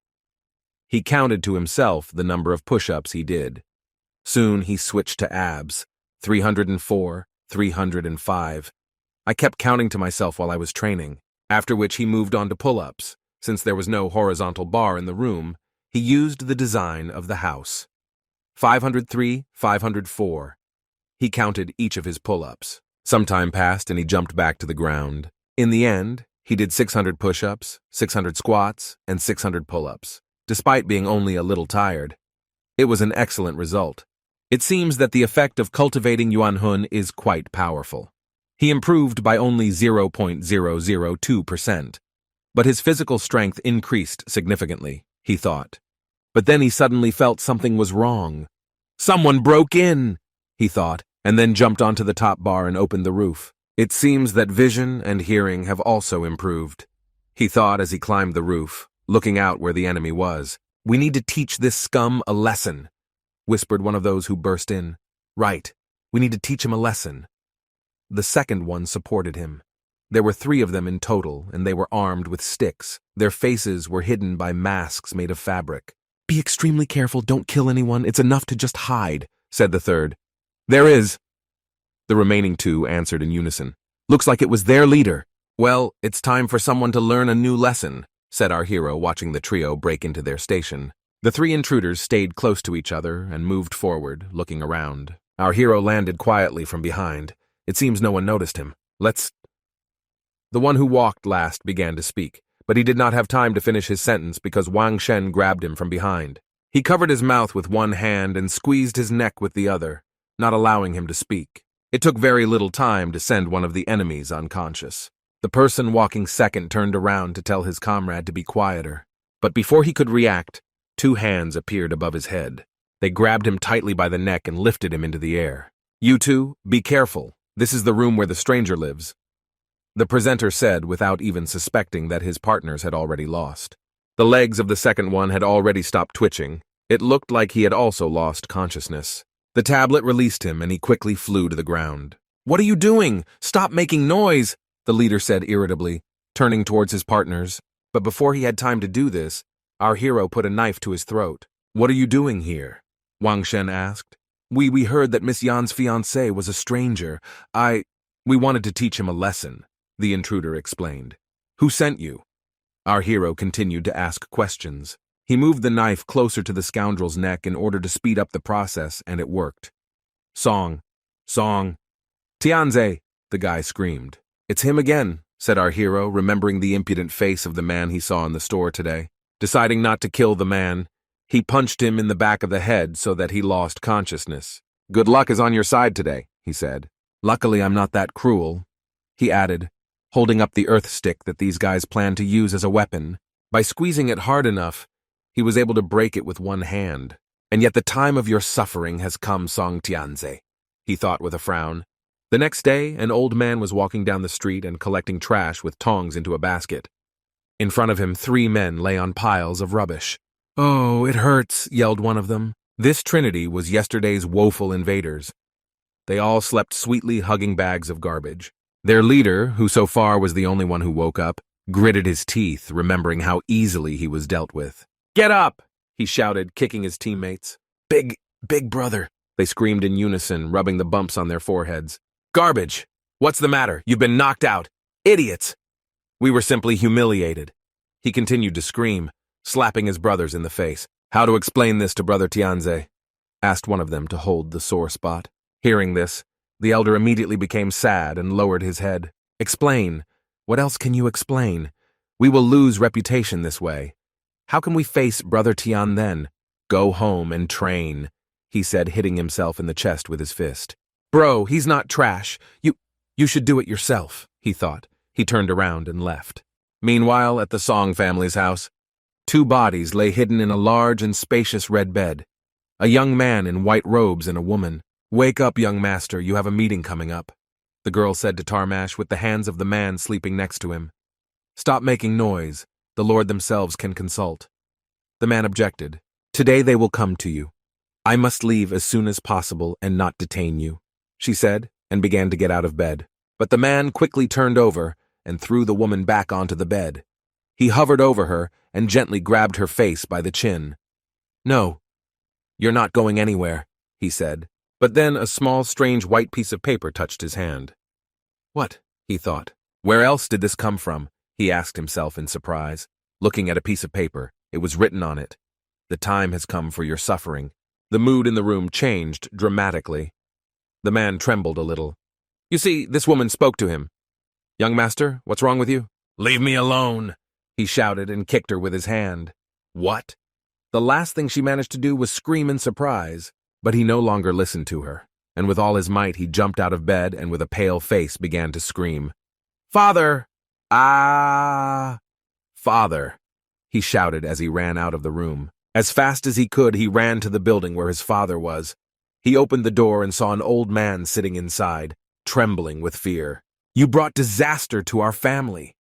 He counted to himself the number of push-ups he did. Soon he switched to abs, 304, 305. I kept counting to myself while I was training, after which he moved on to pull-ups. Since there was no horizontal bar in the room, he used the design of the house. 503, 504. He counted each of his pull-ups. Some time passed and he jumped back to the ground. In the end, he did 600 push-ups, 600 squats, and 600 pull-ups, despite being only a little tired. It was an excellent result. It seems that the effect of cultivating Yuan Hun is quite powerful. He improved by only 0.002%. But his physical strength increased significantly, he thought. But then he suddenly felt something was wrong. Someone broke in, he thought, and then jumped onto the top bar and opened the roof. It seems that vision and hearing have also improved, he thought as he climbed the roof, looking out where the enemy was. We need to teach this scum a lesson, whispered one of those who burst in. Right, we need to teach him a lesson. The second one supported him. There were 3 of them in total, and they were armed with sticks. Their faces were hidden by masks made of fabric. Be extremely careful, don't kill anyone, it's enough to just hide, said the third. There is. The remaining 2 answered in unison. Looks like it was their leader. Well, it's time for someone to learn a new lesson, said our hero, watching the trio break into their station. The 3 intruders stayed close to each other and moved forward, looking around. Our hero landed quietly from behind. It seems no one noticed him. The one who walked last began to speak, but he did not have time to finish his sentence because Wang Shen grabbed him from behind. He covered his mouth with one hand and squeezed his neck with the other, not allowing him to speak. It took very little time to send one of the enemies unconscious. The person walking second turned around to tell his comrade to be quieter. But before he could react, 2 hands appeared above his head. They grabbed him tightly by the neck and lifted him into the air. You 2, be careful. This is the room where the stranger lives, the presenter said without even suspecting that his partners had already lost. The legs of the second one had already stopped twitching. It looked like he had also lost consciousness. The tablet released him and he quickly flew to the ground. What are you doing? Stop making noise, the leader said irritably, turning towards his partners. But before he had time to do this, our hero put a knife to his throat. What are you doing here? Wang Shen asked. We heard that Miss Yan's fiancé was a stranger. We wanted to teach him a lesson, the intruder explained. Who sent you? Our hero continued to ask questions. He moved the knife closer to the scoundrel's neck in order to speed up the process, and it worked. Song. Tianze, the guy screamed. It's him again, said our hero, remembering the impudent face of the man he saw in the store today. Deciding not to kill the man, he punched him in the back of the head so that he lost consciousness. Good luck is on your side today, he said. Luckily I'm not that cruel, he added, holding up the earth stick that these guys planned to use as a weapon. By squeezing it hard enough, he was able to break it with one hand. And yet the time of your suffering has come, Song Tianze, he thought with a frown. The next day, an old man was walking down the street and collecting trash with tongs into a basket. In front of him, 3 men lay on piles of rubbish. Oh, it hurts, yelled one of them. This trinity was yesterday's woeful invaders. They all slept sweetly hugging bags of garbage. Their leader, who so far was the only one who woke up, gritted his teeth, remembering how easily he was dealt with. Get up, he shouted, kicking his teammates. Big brother, they screamed in unison, rubbing the bumps on their foreheads. Garbage! What's the matter? You've been knocked out! Idiots! We were simply humiliated. He continued to scream, slapping his brothers in the face. How to explain this to Brother Tianze? Asked one of them to hold the sore spot. Hearing this, the elder immediately became sad and lowered his head. Explain. What else can you explain? We will lose reputation this way. How can we face Brother Tian then? Go home and train. he said, hitting himself in the chest with his fist. Bro, he's not trash. You should do it yourself, he thought. He turned around and left. Meanwhile, at the Song family's house, 2 bodies lay hidden in a large and spacious red bed. A young man in white robes and a woman. Wake up, young master, you have a meeting coming up, the girl said to Tarmash with the hands of the man sleeping next to him. Stop making noise. The Lord themselves can consult. The man objected. Today they will come to you. I must leave as soon as possible and not detain you, she said, and began to get out of bed. But the man quickly turned over and threw the woman back onto the bed. He hovered over her and gently grabbed her face by the chin. No, you're not going anywhere, he said. But then a small, strange white piece of paper touched his hand. What? He thought. Where else did this come from? He asked himself in surprise. Looking at a piece of paper, it was written on it. The time has come for your suffering. The mood in the room changed dramatically. The man trembled a little. You see, this woman spoke to him. Young master, what's wrong with you? Leave me alone, he shouted and kicked her with his hand. What? The last thing she managed to do was scream in surprise, but he no longer listened to her, and with all his might he jumped out of bed and with a pale face began to scream. Father! Ah! Father! He shouted as he ran out of the room. As fast as he could, he ran to the building where his father was. He opened the door and saw an old man sitting inside, trembling with fear. You brought disaster to our family.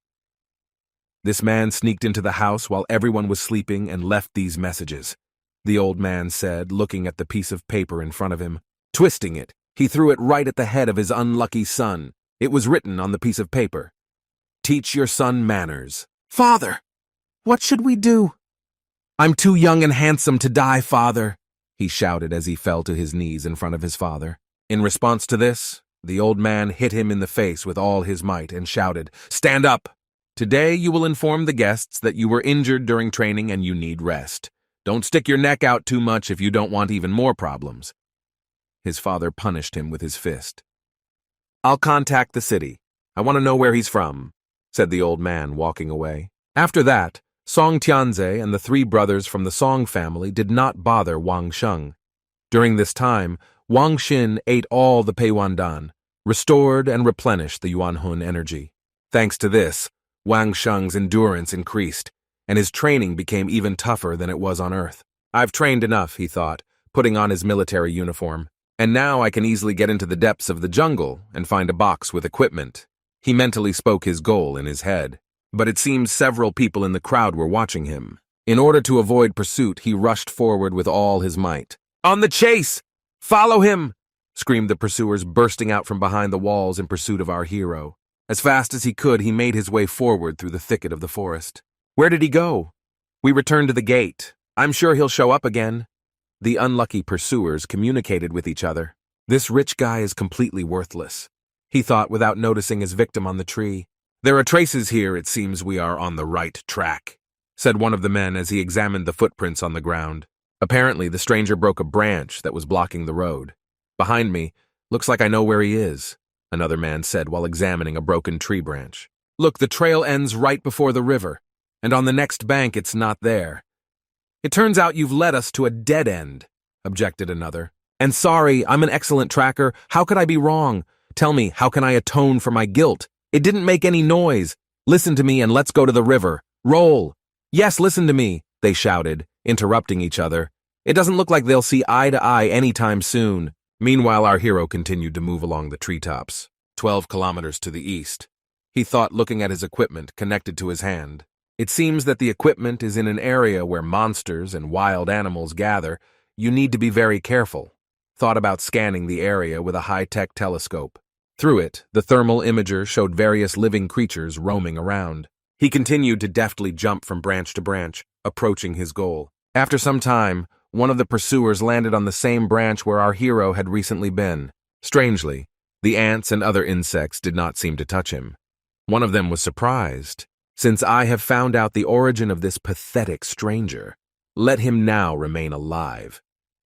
This man sneaked into the house while everyone was sleeping and left these messages, the old man said, looking at the piece of paper in front of him. Twisting it, he threw it right at the head of his unlucky son. It was written on the piece of paper. Teach your son manners. Father, what should we do? I'm too young and handsome to die, father, he shouted as he fell to his knees in front of his father. In response to this, the old man hit him in the face with all his might and shouted, Stand up! Today you will inform the guests that you were injured during training and you need rest. Don't stick your neck out too much if you don't want even more problems. His father punished him with his fist. I'll contact the city. I want to know where he's from, said the old man, walking away. After that, Song Tianze and the 3 brothers from the Song family did not bother Wang Sheng. During this time, Wang Xin ate all the Peiwandan, restored and replenished the Yuanhun energy. Thanks to this, Wang Sheng's endurance increased, and his training became even tougher than it was on Earth. I've trained enough, he thought, putting on his military uniform, and now I can easily get into the depths of the jungle and find a box with equipment. He mentally spoke his goal in his head, but it seems several people in the crowd were watching him. In order to avoid pursuit, he rushed forward with all his might. On the chase! Follow him! Screamed the pursuers, bursting out from behind the walls in pursuit of our hero. As fast as he could, he made his way forward through the thicket of the forest. Where did he go? We returned to the gate. I'm sure he'll show up again. The unlucky pursuers communicated with each other. This rich guy is completely worthless, he thought without noticing his victim on the tree. There are traces here, it seems we are on the right track, said one of the men as he examined the footprints on the ground. Apparently, the stranger broke a branch that was blocking the road. Behind me, looks like I know where he is, another man said while examining a broken tree branch. Look, the trail ends right before the river, and on the next bank it's not there. It turns out you've led us to a dead end, objected another. And sorry, I'm an excellent tracker. How could I be wrong? Tell me, how can I atone for my guilt? It didn't make any noise. Listen to me and let's go to the river. Roll. Yes, listen to me, they shouted, interrupting each other. It doesn't look like they'll see eye to eye anytime soon. Meanwhile, our hero continued to move along the treetops, 12 kilometers to the east. He thought, looking at his equipment connected to his hand. It seems that the equipment is in an area where monsters and wild animals gather. You need to be very careful. Thought about scanning the area with a high-tech telescope. Through it, the thermal imager showed various living creatures roaming around. He continued to deftly jump from branch to branch, approaching his goal. After some time, one of the pursuers landed on the same branch where our hero had recently been. Strangely, the ants and other insects did not seem to touch him. One of them was surprised. Since I have found out the origin of this pathetic stranger, let him now remain alive.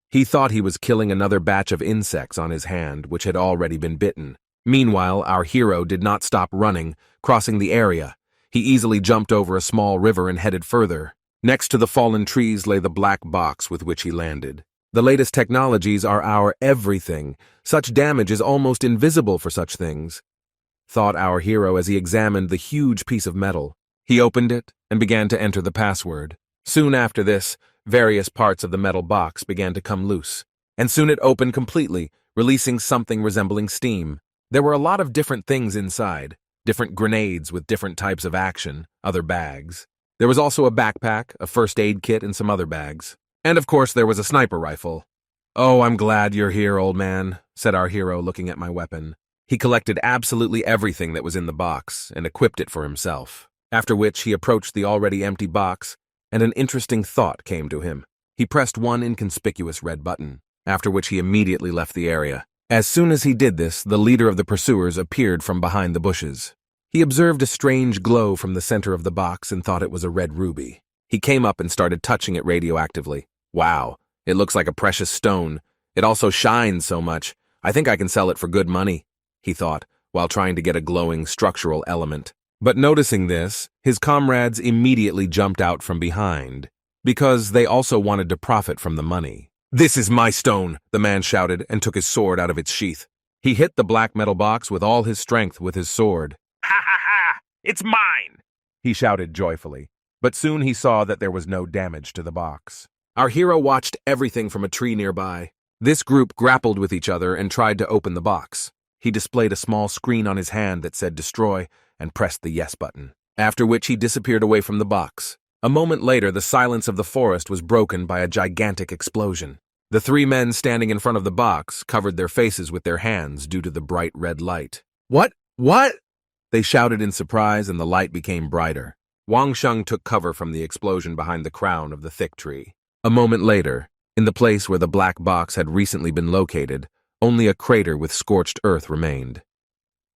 He thought he was killing another batch of insects on his hand, which had already been bitten. Meanwhile, our hero did not stop running, crossing the area. He easily jumped over a small river and headed further. Next to the fallen trees lay the black box with which he landed. The latest technologies are our everything. Such damage is almost invisible for such things, thought our hero as he examined the huge piece of metal. He opened it and began to enter the password. Soon after this, various parts of the metal box began to come loose, and soon it opened completely, releasing something resembling steam. There were a lot of different things inside, different grenades with different types of action, other bags. There was also a backpack, a first aid kit, and some other bags. And of course there was a sniper rifle. "Oh, I'm glad you're here, old man," said our hero, looking at my weapon. He collected absolutely everything that was in the box and equipped it for himself, after which he approached the already empty box, and an interesting thought came to him. He pressed one inconspicuous red button, after which he immediately left the area. As soon as he did this, the leader of the pursuers appeared from behind the bushes. He observed a strange glow from the center of the box and thought it was a red ruby. He came up and started touching it radioactively. "Wow, it looks like a precious stone. It also shines so much. I think I can sell it for good money," he thought, while trying to get a glowing structural element. But noticing this, his comrades immediately jumped out from behind, because they also wanted to profit from the money. "This is my stone," the man shouted and took his sword out of its sheath. He hit the black metal box with all his strength with his sword. "Ha ha ha! It's mine!" he shouted joyfully. But soon he saw that there was no damage to the box. Our hero watched everything from a tree nearby. This group grappled with each other and tried to open the box. He displayed a small screen on his hand that said destroy and pressed the yes button, after which he disappeared away from the box. A moment later, the silence of the forest was broken by a gigantic explosion. The three men standing in front of the box covered their faces with their hands due to the bright red light. What? They shouted in surprise, and the light became brighter. Wang Sheng took cover from the explosion behind the crown of the thick tree. A moment later, in the place where the black box had recently been located, only a crater with scorched earth remained.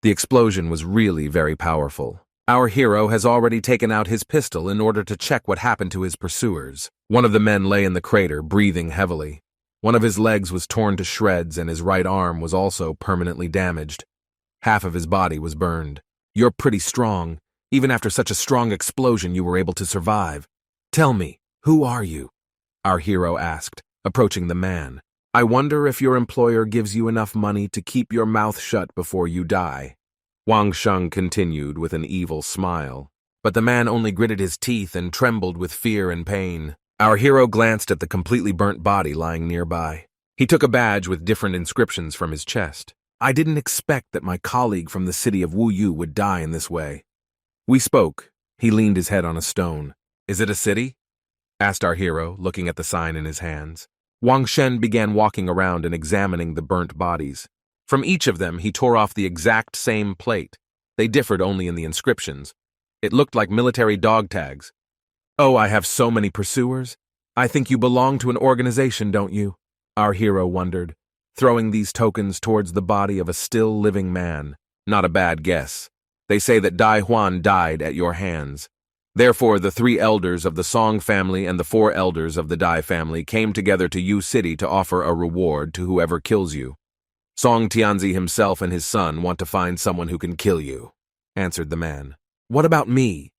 The explosion was really very powerful. Our hero has already taken out his pistol in order to check what happened to his pursuers. One of the men lay in the crater, breathing heavily. One of his legs was torn to shreds, and his right arm was also permanently damaged. Half of his body was burned. "You're pretty strong. Even after such a strong explosion, you were able to survive. Tell me, who are you?" our hero asked, approaching the man. "I wonder if your employer gives you enough money to keep your mouth shut before you die." Wang Sheng continued with an evil smile, but the man only gritted his teeth and trembled with fear and pain. Our hero glanced at the completely burnt body lying nearby. He took a badge with different inscriptions from his chest. "I didn't expect that my colleague from the city of Wu Yu would die in this way." We spoke. He leaned his head on a stone. "Is it a city?" asked our hero, looking at the sign in his hands. Wang Shen began walking around and examining the burnt bodies. From each of them, he tore off the exact same plate. They differed only in the inscriptions. It looked like military dog tags. "Oh, I have so many pursuers. I think you belong to an organization, don't you?" our hero wondered, throwing these tokens towards the body of a still living man. "Not a bad guess. They say that Dai Huan died at your hands. Therefore, the 3 elders of the Song family and the 4 elders of the Dai family came together to Yu City to offer a reward to whoever kills you. Song Tianzi himself and his son want to find someone who can kill you," answered the man. "What about me?"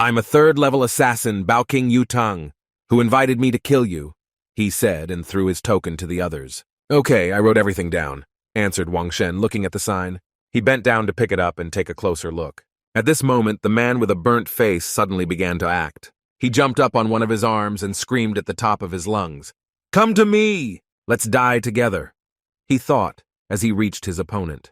"I'm a 3rd-level assassin, Bao King Yutang, who invited me to kill you," he said and threw his token to the others. "Okay, I wrote everything down," answered Wang Shen, looking at the sign. He bent down to pick it up and take a closer look. At this moment, the man with a burnt face suddenly began to act. He jumped up on one of his arms and screamed at the top of his lungs, "Come to me! Let's die together," he thought as he reached his opponent.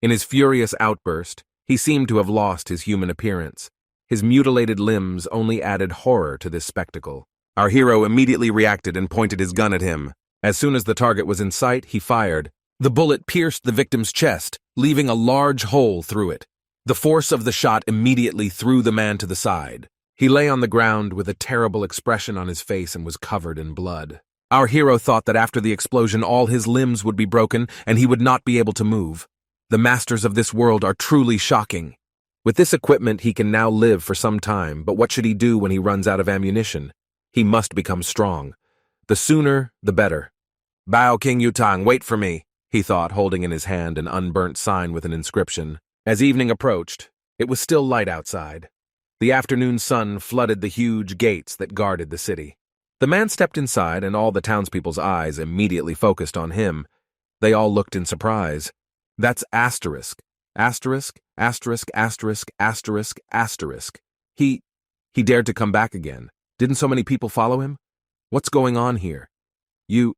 In his furious outburst, he seemed to have lost his human appearance. His mutilated limbs only added horror to this spectacle. Our hero immediately reacted and pointed his gun at him. As soon as the target was in sight, he fired. The bullet pierced the victim's chest, leaving a large hole through it. The force of the shot immediately threw the man to the side. He lay on the ground with a terrible expression on his face and was covered in blood. Our hero thought that after the explosion all his limbs would be broken and he would not be able to move. The masters of this world are truly shocking. With this equipment he can now live for some time, but what should he do when he runs out of ammunition? He must become strong. The sooner, the better. "Bao King Yutang, wait for me," he thought, holding in his hand an unburnt sign with an inscription. As evening approached, it was still light outside. The afternoon sun flooded the huge gates that guarded the city. The man stepped inside, and all the townspeople's eyes immediately focused on him. They all looked in surprise. That's asterisk. Asterisk, asterisk, asterisk, asterisk, asterisk. He dared to come back again. Didn't so many people follow him? What's going on here? You...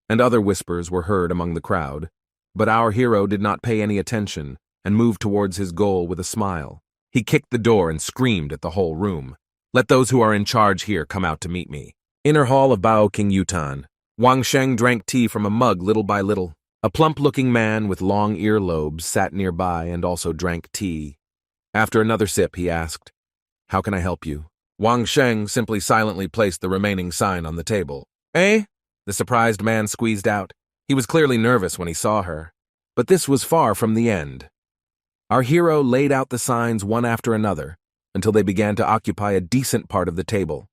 And other whispers were heard among the crowd. But our hero did not pay any attention and moved towards his goal with a smile. He kicked the door and screamed at the whole room. Let those who are in charge here come out to meet me. Inner hall of Bao King Yutan. Wang Sheng drank tea from a mug little by little. A plump-looking man with long earlobes sat nearby and also drank tea. After another sip, he asked, "How can I help you?" Wang Sheng simply silently placed the remaining sign on the table. "Eh?" The surprised man squeezed out. He was clearly nervous when he saw her. But this was far from the end. Our hero laid out the signs one after another until they began to occupy a decent part of the table.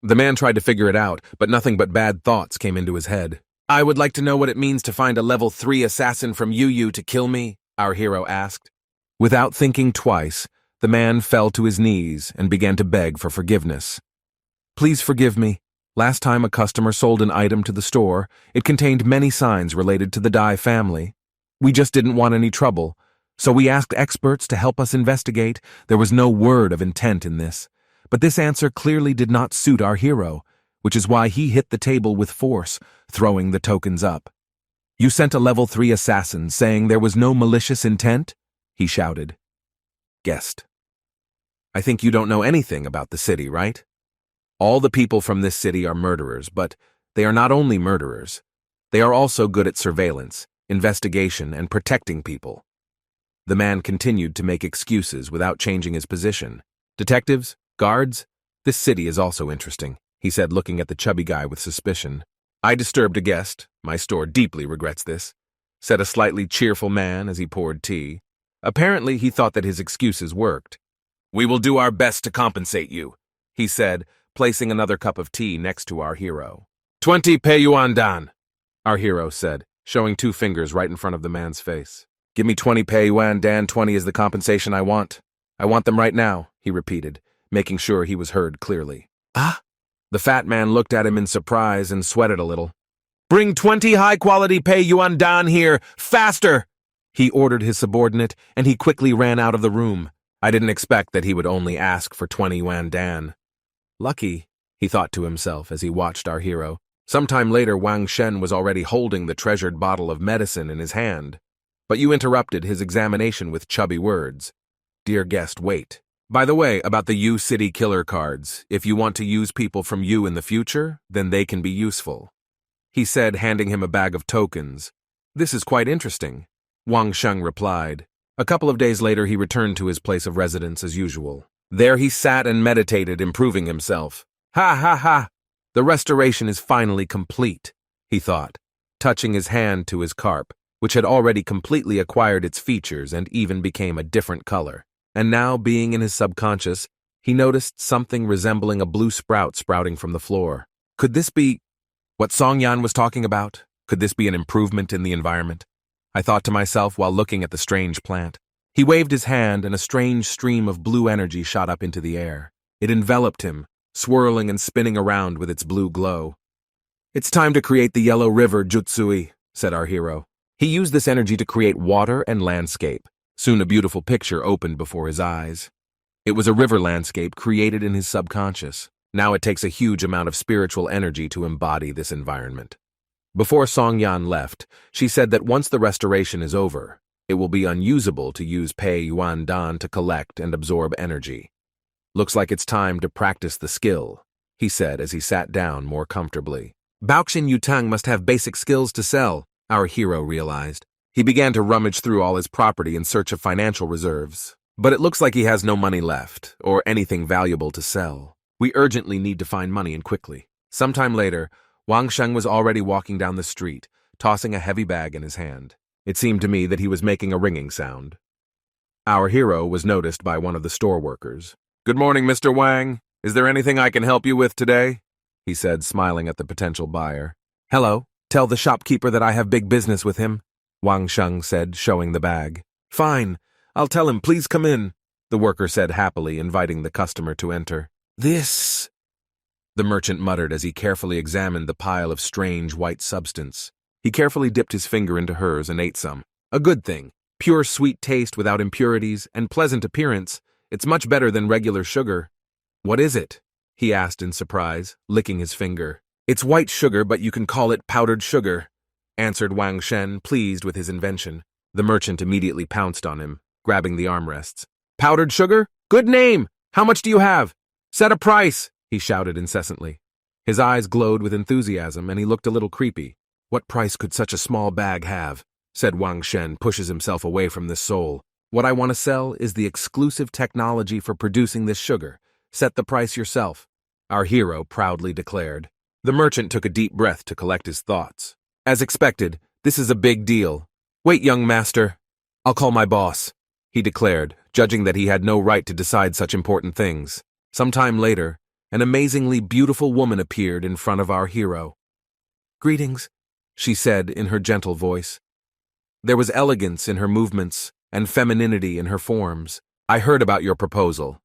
The man tried to figure it out, but nothing but bad thoughts came into his head. "I would like to know what it means to find a level 3 assassin from Yu to kill me," our hero asked. Without thinking twice, the man fell to his knees and began to beg for forgiveness. "Please forgive me. Last time a customer sold an item to the store, it contained many signs related to the Dai family. We just didn't want any trouble, so we asked experts to help us investigate. There was no word of intent in this. But this answer clearly did not suit our hero, which is why he hit the table with force, throwing the tokens up. "You sent a level 3 assassin saying there was no malicious intent?" he shouted. "Guest. I think you don't know anything about the city, right? All the people from this city are murderers, but they are not only murderers. They are also good at surveillance, investigation, and protecting people." The man continued to make excuses without changing his position. "Detectives? Guards? This city is also interesting," he said, looking at the chubby guy with suspicion. "I disturbed a guest. My store deeply regrets this," said a slightly cheerful man as he poured tea. Apparently, he thought that his excuses worked. "We will do our best to compensate you," he said, placing another cup of tea next to our hero. 20 Peiyuan Dan, our hero said, showing 2 fingers right in front of the man's face. "Give me 20 Peiyuan Dan, 20 is the compensation I want. I want them right now," he repeated, making sure he was heard clearly. "Ah?" The fat man looked at him in surprise and sweated a little. "Bring 20 high-quality Peiyuan Dan here, faster!" he ordered his subordinate, and he quickly ran out of the room. I didn't expect that he would only ask for 20 yuan Dan. Lucky, he thought to himself as he watched our hero. Sometime later, Wang Shen was already holding the treasured bottle of medicine in his hand. But you interrupted his examination with chubby words. "Dear guest, wait. By the way, about the Yu City Killer cards, if you want to use people from Yu in the future, then they can be useful," he said, handing him a bag of tokens. "This is quite interesting," Wang Sheng replied. A couple of days later, he returned to his place of residence as usual. There he sat and meditated, improving himself. "Ha ha ha! The restoration is finally complete," he thought, touching his hand to his carp, which had already completely acquired its features and even became a different color. And now, being in his subconscious, he noticed something resembling a blue sprout sprouting from the floor. Could this be what Song Yan was talking about? Could this be an improvement in the environment? I thought to myself while looking at the strange plant. He waved his hand and a strange stream of blue energy shot up into the air. It enveloped him, swirling and spinning around with its blue glow. "It's time to create the Yellow River Jutsui," said our hero. He used this energy to create water and landscape. Soon a beautiful picture opened before his eyes. It was a river landscape created in his subconscious. Now it takes a huge amount of spiritual energy to embody this environment. Before Song Yan left, she said that once the restoration is over, it will be unusable to use Pei Yuan Dan to collect and absorb energy. "Looks like it's time to practice the skill," he said as he sat down more comfortably. Baoxin Yutang must have basic skills to sell, our hero realized. He began to rummage through all his property in search of financial reserves. But it looks like he has no money left, or anything valuable to sell. We urgently need to find money and quickly. Sometime later, Wang Sheng was already walking down the street, tossing a heavy bag in his hand. It seemed to me that he was making a ringing sound. Our hero was noticed by one of the store workers. "Good morning, Mr. Wang. Is there anything I can help you with today?" he said, smiling at the potential buyer. "Hello. Tell the shopkeeper that I have big business with him," Wang Sheng said, showing the bag. "Fine. I'll tell him, please come in," the worker said happily, inviting the customer to enter. the merchant muttered as he carefully examined the pile of strange white substance. He carefully dipped his finger into hers and ate some. A good thing. Pure sweet taste without impurities and pleasant appearance. It's much better than regular sugar. What is it? He asked in surprise, licking his finger. It's white sugar, but you can call it powdered sugar, answered Wang Shen, pleased with his invention. The merchant immediately pounced on him, grabbing the armrests. Powdered sugar? Good name! How much do you have? Set a price! He shouted incessantly. His eyes glowed with enthusiasm, and he looked a little creepy. What price could such a small bag have? Said Wang Shen, pushes himself away from this soul. What I want to sell is the exclusive technology for producing this sugar. Set the price yourself, our hero proudly declared. The merchant took a deep breath to collect his thoughts. As expected, this is a big deal. Wait, young master. I'll call my boss, he declared, judging that he had no right to decide such important things. Some time later, an amazingly beautiful woman appeared in front of our hero. Greetings, she said in her gentle voice. There was elegance in her movements and femininity in her forms. I heard about your proposal,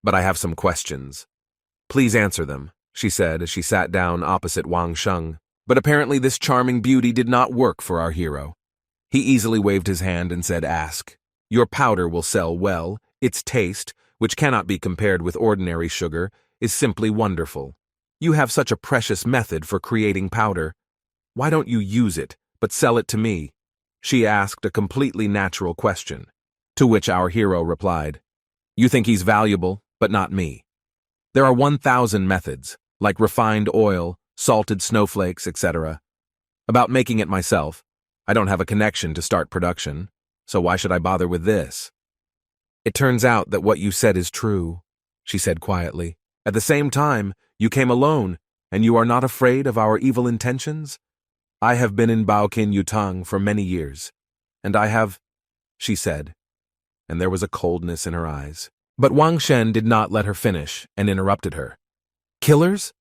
but I have some questions. Please answer them, she said as she sat down opposite Wang Sheng. But apparently this charming beauty did not work for our hero. He easily waved his hand and said, Ask. Your powder will sell well. Its taste, which cannot be compared with ordinary sugar, is simply wonderful. You have such a precious method for creating powder. Why don't you use it, but sell it to me? She asked a completely natural question, to which our hero replied, You think he's valuable, but not me. There are 1,000 methods, like refined oil, salted snowflakes, etc. About making it myself, I don't have a connection to start production, so why should I bother with this? It turns out that what you said is true, she said quietly. At the same time, you came alone, and you are not afraid of our evil intentions? I have been in Baoqin Yutang for many years, and I have, she said, and there was a coldness in her eyes. But Wang Shen did not let her finish and interrupted her. Killers?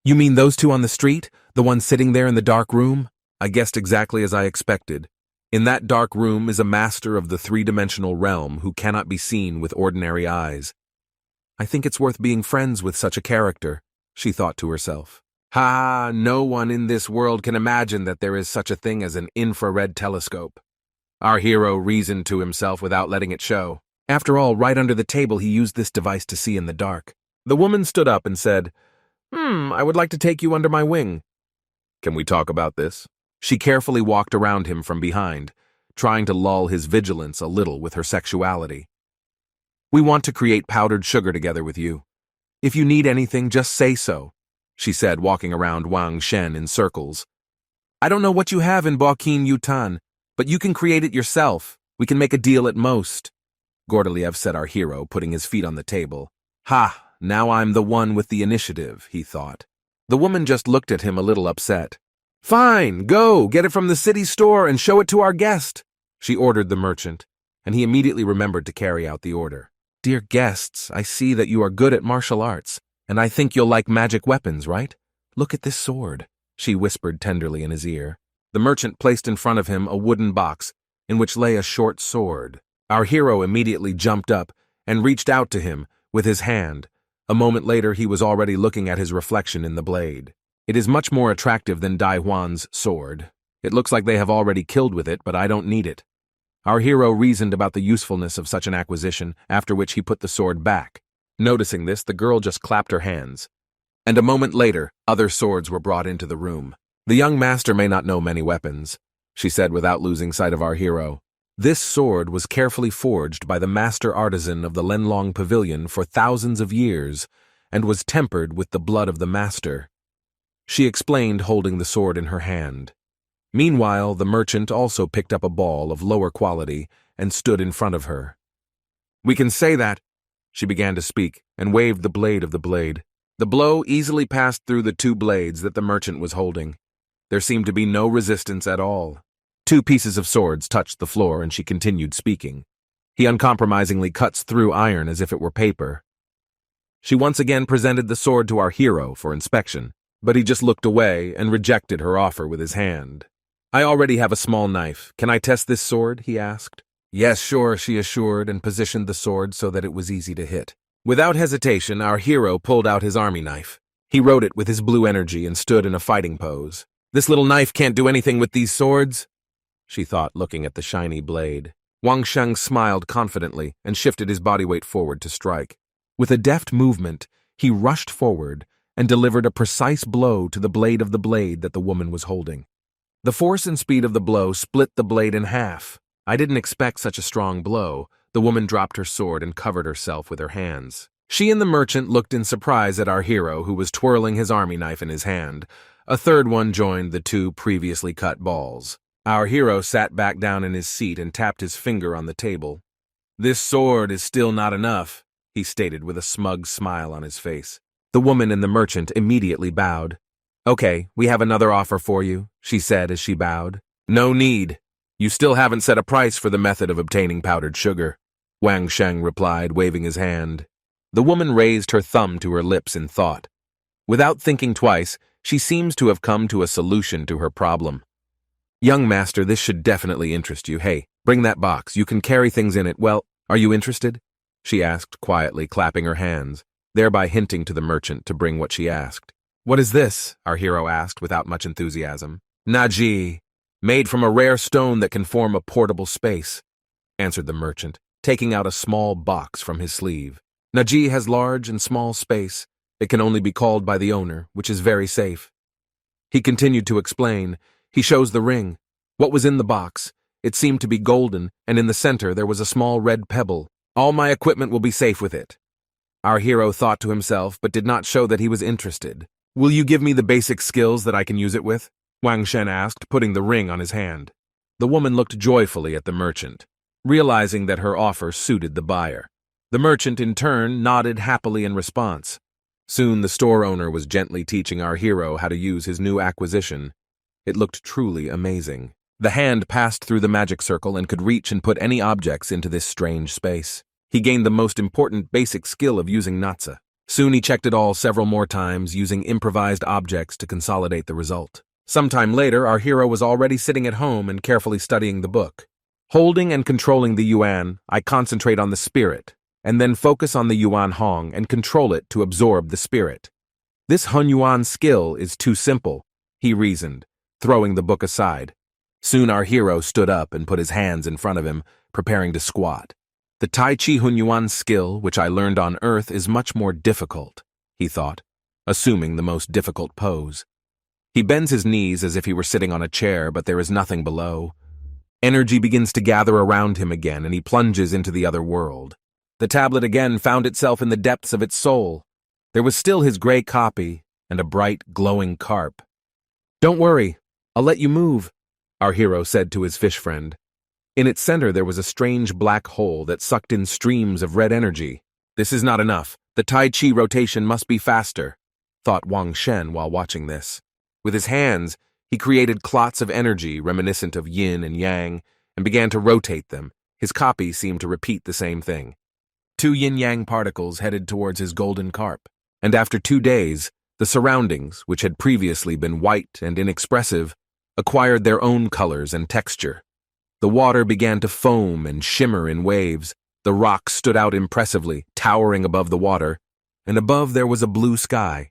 You mean those two on the street, the one sitting there in the dark room? I guessed exactly as I expected. In that dark room is a master of the three-dimensional realm who cannot be seen with ordinary eyes. I think it's worth being friends with such a character, she thought to herself. Ha! No one in this world can imagine that there is such a thing as an infrared telescope. Our hero reasoned to himself without letting it show. After all, right under the table he used this device to see in the dark. The woman stood up and said, I would like to take you under my wing. Can we talk about this? She carefully walked around him from behind, trying to lull his vigilance a little with her sexuality. We want to create powdered sugar together with you. If you need anything, just say so, she said, walking around Wang Shen in circles. I don't know what you have in Baoqin Yutan, but you can create it yourself. We can make a deal at most, Gordiliev said, our hero, putting his feet on the table. Ha! Now I'm the one with the initiative, he thought. The woman just looked at him a little upset. Fine, go, get it from the city store and show it to our guest, she ordered the merchant, and he immediately remembered to carry out the order. Dear guests, I see that you are good at martial arts, and I think you'll like magic weapons, right? Look at this sword, she whispered tenderly in his ear. The merchant placed in front of him a wooden box in which lay a short sword. Our hero immediately jumped up and reached out to him with his hand. A moment later, he was already looking at his reflection in the blade. It is much more attractive than Dai Huan's sword. It looks like they have already killed with it, but I don't need it. Our hero reasoned about the usefulness of such an acquisition, after which he put the sword back. Noticing this, the girl just clapped her hands. And a moment later, other swords were brought into the room. The young master may not know many weapons, she said without losing sight of our hero. This sword was carefully forged by the master artisan of the Lenlong Pavilion for thousands of years, and was tempered with the blood of the master. She explained, holding the sword in her hand. Meanwhile, the merchant also picked up a ball of lower quality and stood in front of her. We can say that, she began to speak, and waved the blade of the blade. The blow easily passed through the two blades that the merchant was holding. There seemed to be no resistance at all. Two pieces of swords touched the floor, and she continued speaking. He uncompromisingly cuts through iron as if it were paper. She once again presented the sword to our hero for inspection, but he just looked away and rejected her offer with his hand. I already have a small knife. Can I test this sword? He asked. Yes, sure, she assured, and positioned the sword so that it was easy to hit. Without hesitation, our hero pulled out his army knife. He wrote it with his blue energy and stood in a fighting pose. This little knife can't do anything with these swords, she thought, looking at the shiny blade. Wang Sheng smiled confidently and shifted his body weight forward to strike. With a deft movement, he rushed forward and delivered a precise blow to the blade of the blade that the woman was holding. The force and speed of the blow split the blade in half. I didn't expect such a strong blow. The woman dropped her sword and covered herself with her hands. She and the merchant looked in surprise at our hero, who was twirling his army knife in his hand. A third one joined the two previously cut balls. Our hero sat back down in his seat and tapped his finger on the table. "This sword is still not enough," he stated with a smug smile on his face. The woman and the merchant immediately bowed. "Okay, we have another offer for you," she said as she bowed. "No need. You still haven't set a price for the method of obtaining powdered sugar," Wang Sheng replied, waving his hand. The woman raised her thumb to her lips in thought. Without thinking twice, she seems to have come to a solution to her problem. "Young master, this should definitely interest you. Hey, bring that box. You can carry things in it. Well, are you interested?" she asked quietly, clapping her hands, thereby hinting to the merchant to bring what she asked. "What is this?" our hero asked without much enthusiasm. "Naji, made from a rare stone that can form a portable space," answered the merchant, taking out a small box from his sleeve. "Naji has large and small space. It can only be called by the owner, which is very safe." He continued to explain. He shows the ring. What was in the box? It seemed to be golden, and in the center there was a small red pebble. "All my equipment will be safe with it." Our hero thought to himself, but did not show that he was interested. "Will you give me the basic skills that I can use it with?" Wang Shen asked, putting the ring on his hand. The woman looked joyfully at the merchant, realizing that her offer suited the buyer. The merchant, in turn, nodded happily in response. Soon the store owner was gently teaching our hero how to use his new acquisition. It looked truly amazing. The hand passed through the magic circle and could reach and put any objects into this strange space. He gained the most important basic skill of using Natsa. Soon he checked it all several more times, using improvised objects to consolidate the result. Sometime later, our hero was already sitting at home and carefully studying the book. Holding and controlling the yuan, I concentrate on the spirit, and then focus on the yuan hong and control it to absorb the spirit. This Hunyuan skill is too simple, he reasoned, throwing the book aside. Soon our hero stood up and put his hands in front of him, preparing to squat. The Tai Chi Hunyuan skill, which I learned on Earth, is much more difficult, he thought, assuming the most difficult pose. He bends his knees as if he were sitting on a chair, but there is nothing below. Energy begins to gather around him again, and he plunges into the other world. The tablet again found itself in the depths of its soul. There was still his gray copy and a bright, glowing carp. "Don't worry, I'll let you move," our hero said to his fish friend. In its center there was a strange black hole that sucked in streams of red energy. "This is not enough. The Tai Chi rotation must be faster," thought Wang Shen while watching this. With his hands, he created clots of energy reminiscent of yin and yang and began to rotate them. His copy seemed to repeat the same thing. 2 yin-yang particles headed towards his golden carp, and after 2 days, the surroundings, which had previously been white and inexpressive, acquired their own colors and texture. The water began to foam and shimmer in waves. The rocks stood out impressively, towering above the water, and above there was a blue sky.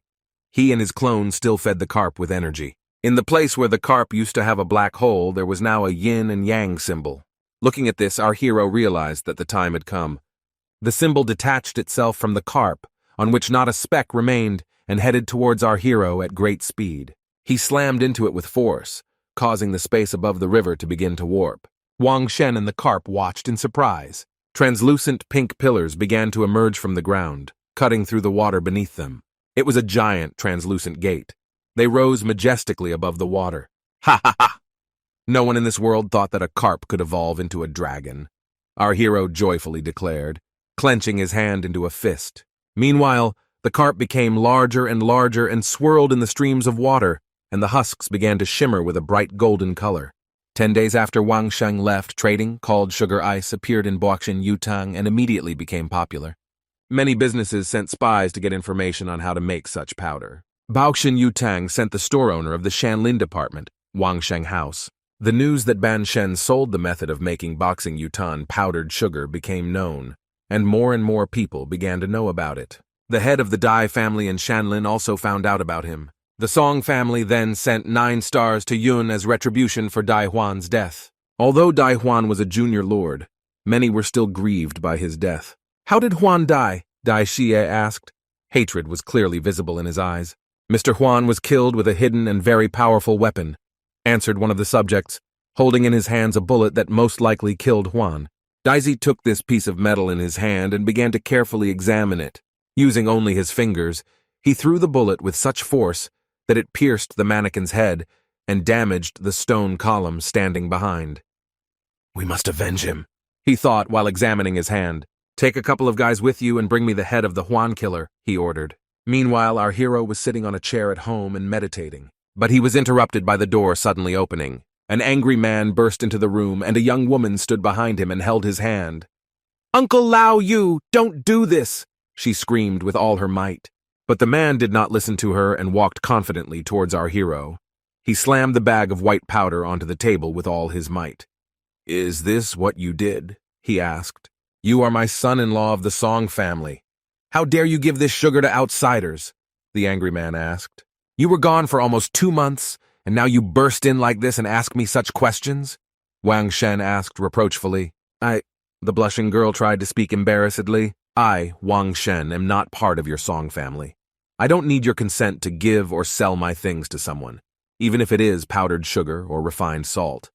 He and his clone still fed the carp with energy. In the place where the carp used to have a black hole, there was now a yin and yang symbol. Looking at this, our hero realized that the time had come. The symbol detached itself from the carp, on which not a speck remained, and headed towards our hero at great speed. He slammed into it with force, causing the space above the river to begin to warp. Wang Shen and the carp watched in surprise. Translucent pink pillars began to emerge from the ground, cutting through the water beneath them. It was a giant translucent gate. They rose majestically above the water. Ha ha ha! No one in this world thought that a carp could evolve into a dragon, our hero joyfully declared, clenching his hand into a fist. Meanwhile, the carp became larger and swirled in the streams of water, and the husks began to shimmer with a bright golden color. 10 days after Wang Sheng left, trading called Sugar Ice appeared in Baoxin Yutang and immediately became popular. Many businesses sent spies to get information on how to make such powder. Baoxin Yutang sent the store owner of the Shanlin department, Wang Sheng House. The news that Ban Shen sold the method of making Baoxin Yutan powdered sugar became known, and more people began to know about it. The head of the Dai family in Shanlin also found out about him. The Song family then sent 9 stars to Yun as retribution for Dai Huan's death. Although Dai Huan was a junior lord, many were still grieved by his death. "How did Huan die?" Dai Xie asked. Hatred was clearly visible in his eyes. "Mr. Huan was killed with a hidden and very powerful weapon," answered one of the subjects, holding in his hands a bullet that most likely killed Huan. Daisy took this piece of metal in his hand and began to carefully examine it. Using only his fingers, he threw the bullet with such force that it pierced the mannequin's head and damaged the stone column standing behind. "We must avenge him," he thought while examining his hand. "Take a couple of guys with you and bring me the head of the Huan killer," he ordered. Meanwhile, our hero was sitting on a chair at home and meditating. But he was interrupted by the door suddenly opening. An angry man burst into the room, and a young woman stood behind him and held his hand. "Uncle Lao Yu, don't do this!" she screamed with all her might. But the man did not listen to her and walked confidently towards our hero. He slammed the bag of white powder onto the table with all his might. "Is this what you did?" he asked. "You are my son-in-law of the Song family. How dare you give this sugar to outsiders?" the angry man asked. "You were gone for almost 2 months, and now you burst in like this and ask me such questions?" Wang Shen asked reproachfully. The blushing girl tried to speak embarrassedly. "I, Wang Shen, am not part of your Song family. I don't need your consent to give or sell my things to someone, even if it is powdered sugar or refined salt."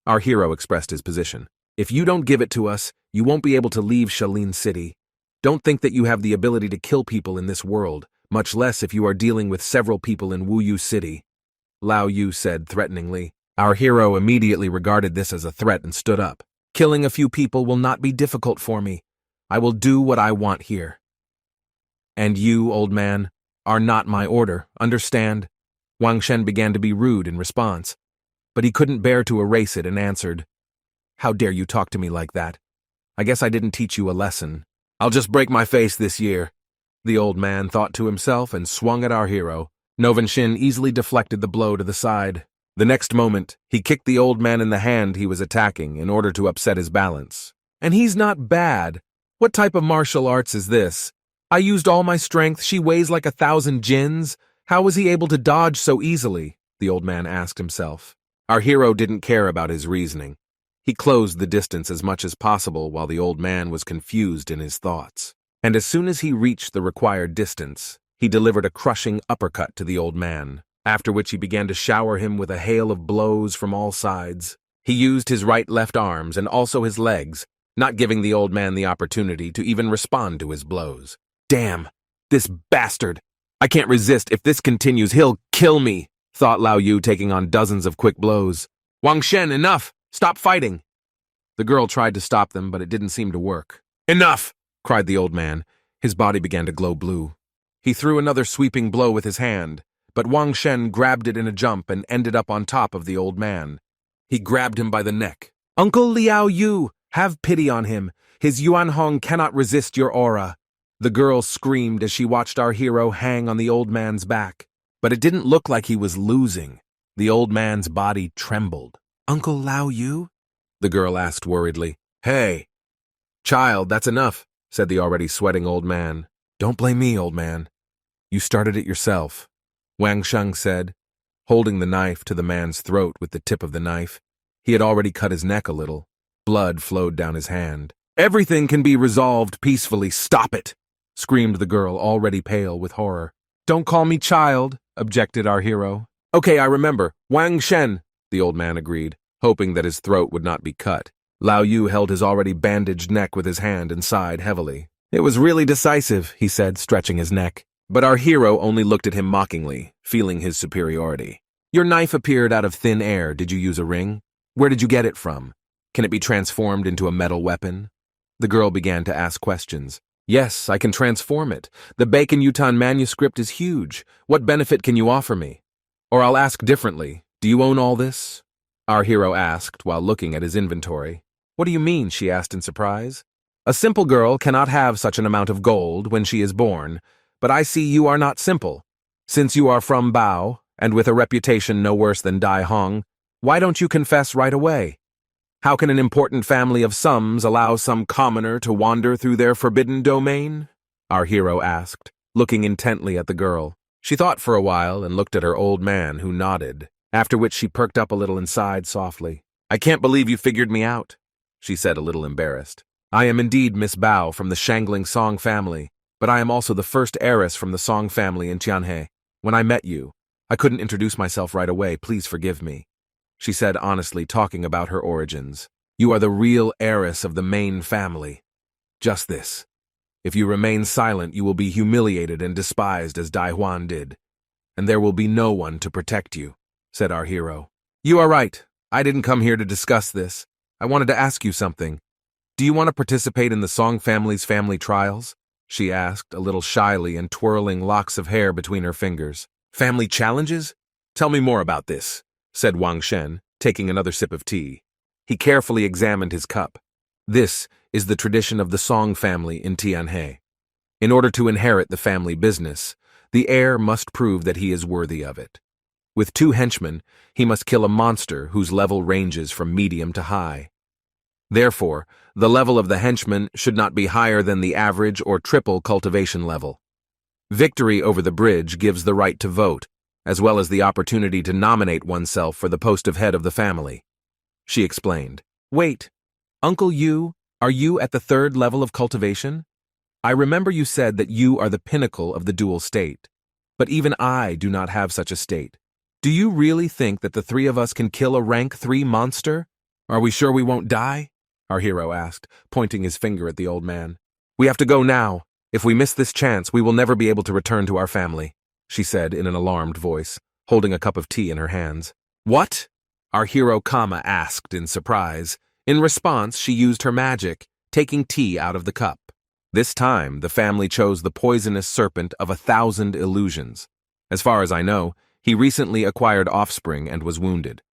Our hero expressed his position. "If you don't give it to us, you won't be able to leave Shalin City. Don't think that you have the ability to kill people in this world, much less if you are dealing with several people in Wuyu City," Lao Yu said threateningly. Our hero immediately regarded this as a threat and stood up. "Killing a few people will not be difficult for me. I will do what I want here. And you, old man, are not my order, understand?" Wang Shen began to be rude in response, but he couldn't bear to erase it and answered, "How dare you talk to me like that? I guess I didn't teach you a lesson. I'll just break my face this year," the old man thought to himself and swung at our hero. Novanshin easily deflected the blow to the side. The next moment, he kicked the old man in the hand he was attacking in order to upset his balance. "And he's not bad. What type of martial arts is this? I used all my strength. She weighs like 1,000 jins. How was he able to dodge so easily?" the old man asked himself. Our hero didn't care about his reasoning. He closed the distance as much as possible while the old man was confused in his thoughts. And as soon as he reached the required distance, he delivered a crushing uppercut to the old man, after which he began to shower him with a hail of blows from all sides. He used his right-left arms and also his legs, not giving the old man the opportunity to even respond to his blows. "Damn, this bastard! I can't resist. If this continues, he'll kill me," thought Lao Yu, taking on dozens of quick blows. "Wang Shen, enough! Stop fighting!" The girl tried to stop them, but it didn't seem to work. "Enough!" cried the old man. His body began to glow blue. He threw another sweeping blow with his hand, but Wang Shen grabbed it in a jump and ended up on top of the old man. He grabbed him by the neck. "Uncle Liao Yu, have pity on him. His Yuan Hong cannot resist your aura." The girl screamed as she watched our hero hang on the old man's back. But it didn't look like he was losing. The old man's body trembled. "Uncle Lao Yu?" the girl asked worriedly. "Hey, child, that's enough," said the already sweating old man. "Don't blame me, old man. You started it yourself," Wang Sheng said, holding the knife to the man's throat with the tip of the knife. He had already cut his neck a little. Blood flowed down his hand. "Everything can be resolved peacefully. Stop it!" screamed the girl, already pale with horror. "Don't call me child," objected our hero. "Okay, I remember. Wang Shen," the old man agreed, hoping that his throat would not be cut. Lao Yu held his already bandaged neck with his hand and sighed heavily. "It was really decisive," he said, stretching his neck. But our hero only looked at him mockingly, feeling his superiority. "Your knife appeared out of thin air. Did you use a ring? Where did you get it from? Can it be transformed into a metal weapon?" The girl began to ask questions. "Yes, I can transform it. The Bacon Yutan manuscript is huge. What benefit can you offer me? Or I'll ask differently. Do you own all this?" Our hero asked while looking at his inventory. "What do you mean?" she asked in surprise. "A simple girl cannot have such an amount of gold when she is born, but I see you are not simple. Since you are from Bao, and with a reputation no worse than Dai Hong, why don't you confess right away? How can an important family of Sums allow some commoner to wander through their forbidden domain?" our hero asked, looking intently at the girl. She thought for a while and looked at her old man, who nodded, after which she perked up a little and sighed softly. "I can't believe you figured me out," she said, a little embarrassed. "I am indeed Miss Bao from the Shangling Song family, but I am also the first heiress from the Song family in Tianhe. When I met you, I couldn't introduce myself right away, please forgive me," she said honestly, talking about her origins. "You are the real heiress of the main family. Just this. If you remain silent, you will be humiliated and despised as Dai Huan did, and there will be no one to protect you," said our hero. "You are right. I didn't come here to discuss this. I wanted to ask you something. Do you want to participate in the Song family's family trials?" she asked, a little shyly and twirling locks of hair between her fingers. "Family challenges? Tell me more about this," said Wang Shen, taking another sip of tea. He carefully examined his cup. "This is the tradition of the Song family in Tianhe. In order to inherit the family business, the heir must prove that he is worthy of it. With 2 henchmen, he must kill a monster whose level ranges from medium to high. Therefore, the level of the henchman should not be higher than the average or triple cultivation level. Victory over the bridge gives the right to vote, as well as the opportunity to nominate oneself for the post of head of the family," she explained. "Wait, Uncle Yu, are you at the 3rd level of cultivation? I remember you said that you are the pinnacle of the dual state, but even I do not have such a state. Do you really think that the 3 of us can kill a rank 3 monster? Are we sure we won't die?" our hero asked, pointing his finger at the old man. "We have to go now. If we miss this chance, we will never be able to return to our family," she said in an alarmed voice, holding a cup of tea in her hands. "What?" our hero Kama asked in surprise. In response, she used her magic, taking tea out of the cup. This time, the family chose the poisonous serpent of 1,000 illusions. As far as I know, he recently acquired offspring and was wounded.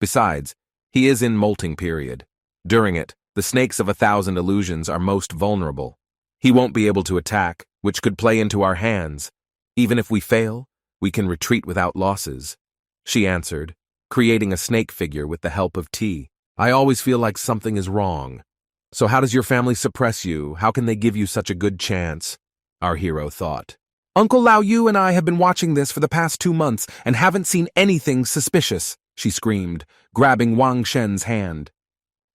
Besides, he is in molting period. During it, the snakes of 1,000 illusions are most vulnerable. He won't be able to attack, which could play into our hands. Even if we fail, we can retreat without losses," she answered, creating a snake figure with the help of tea. "I always feel like something is wrong. So how does your family suppress you? How can they give you such a good chance?" our hero thought. "Uncle Lao Yu and I have been watching this for the past 2 months and haven't seen anything suspicious," she screamed, grabbing Wang Shen's hand.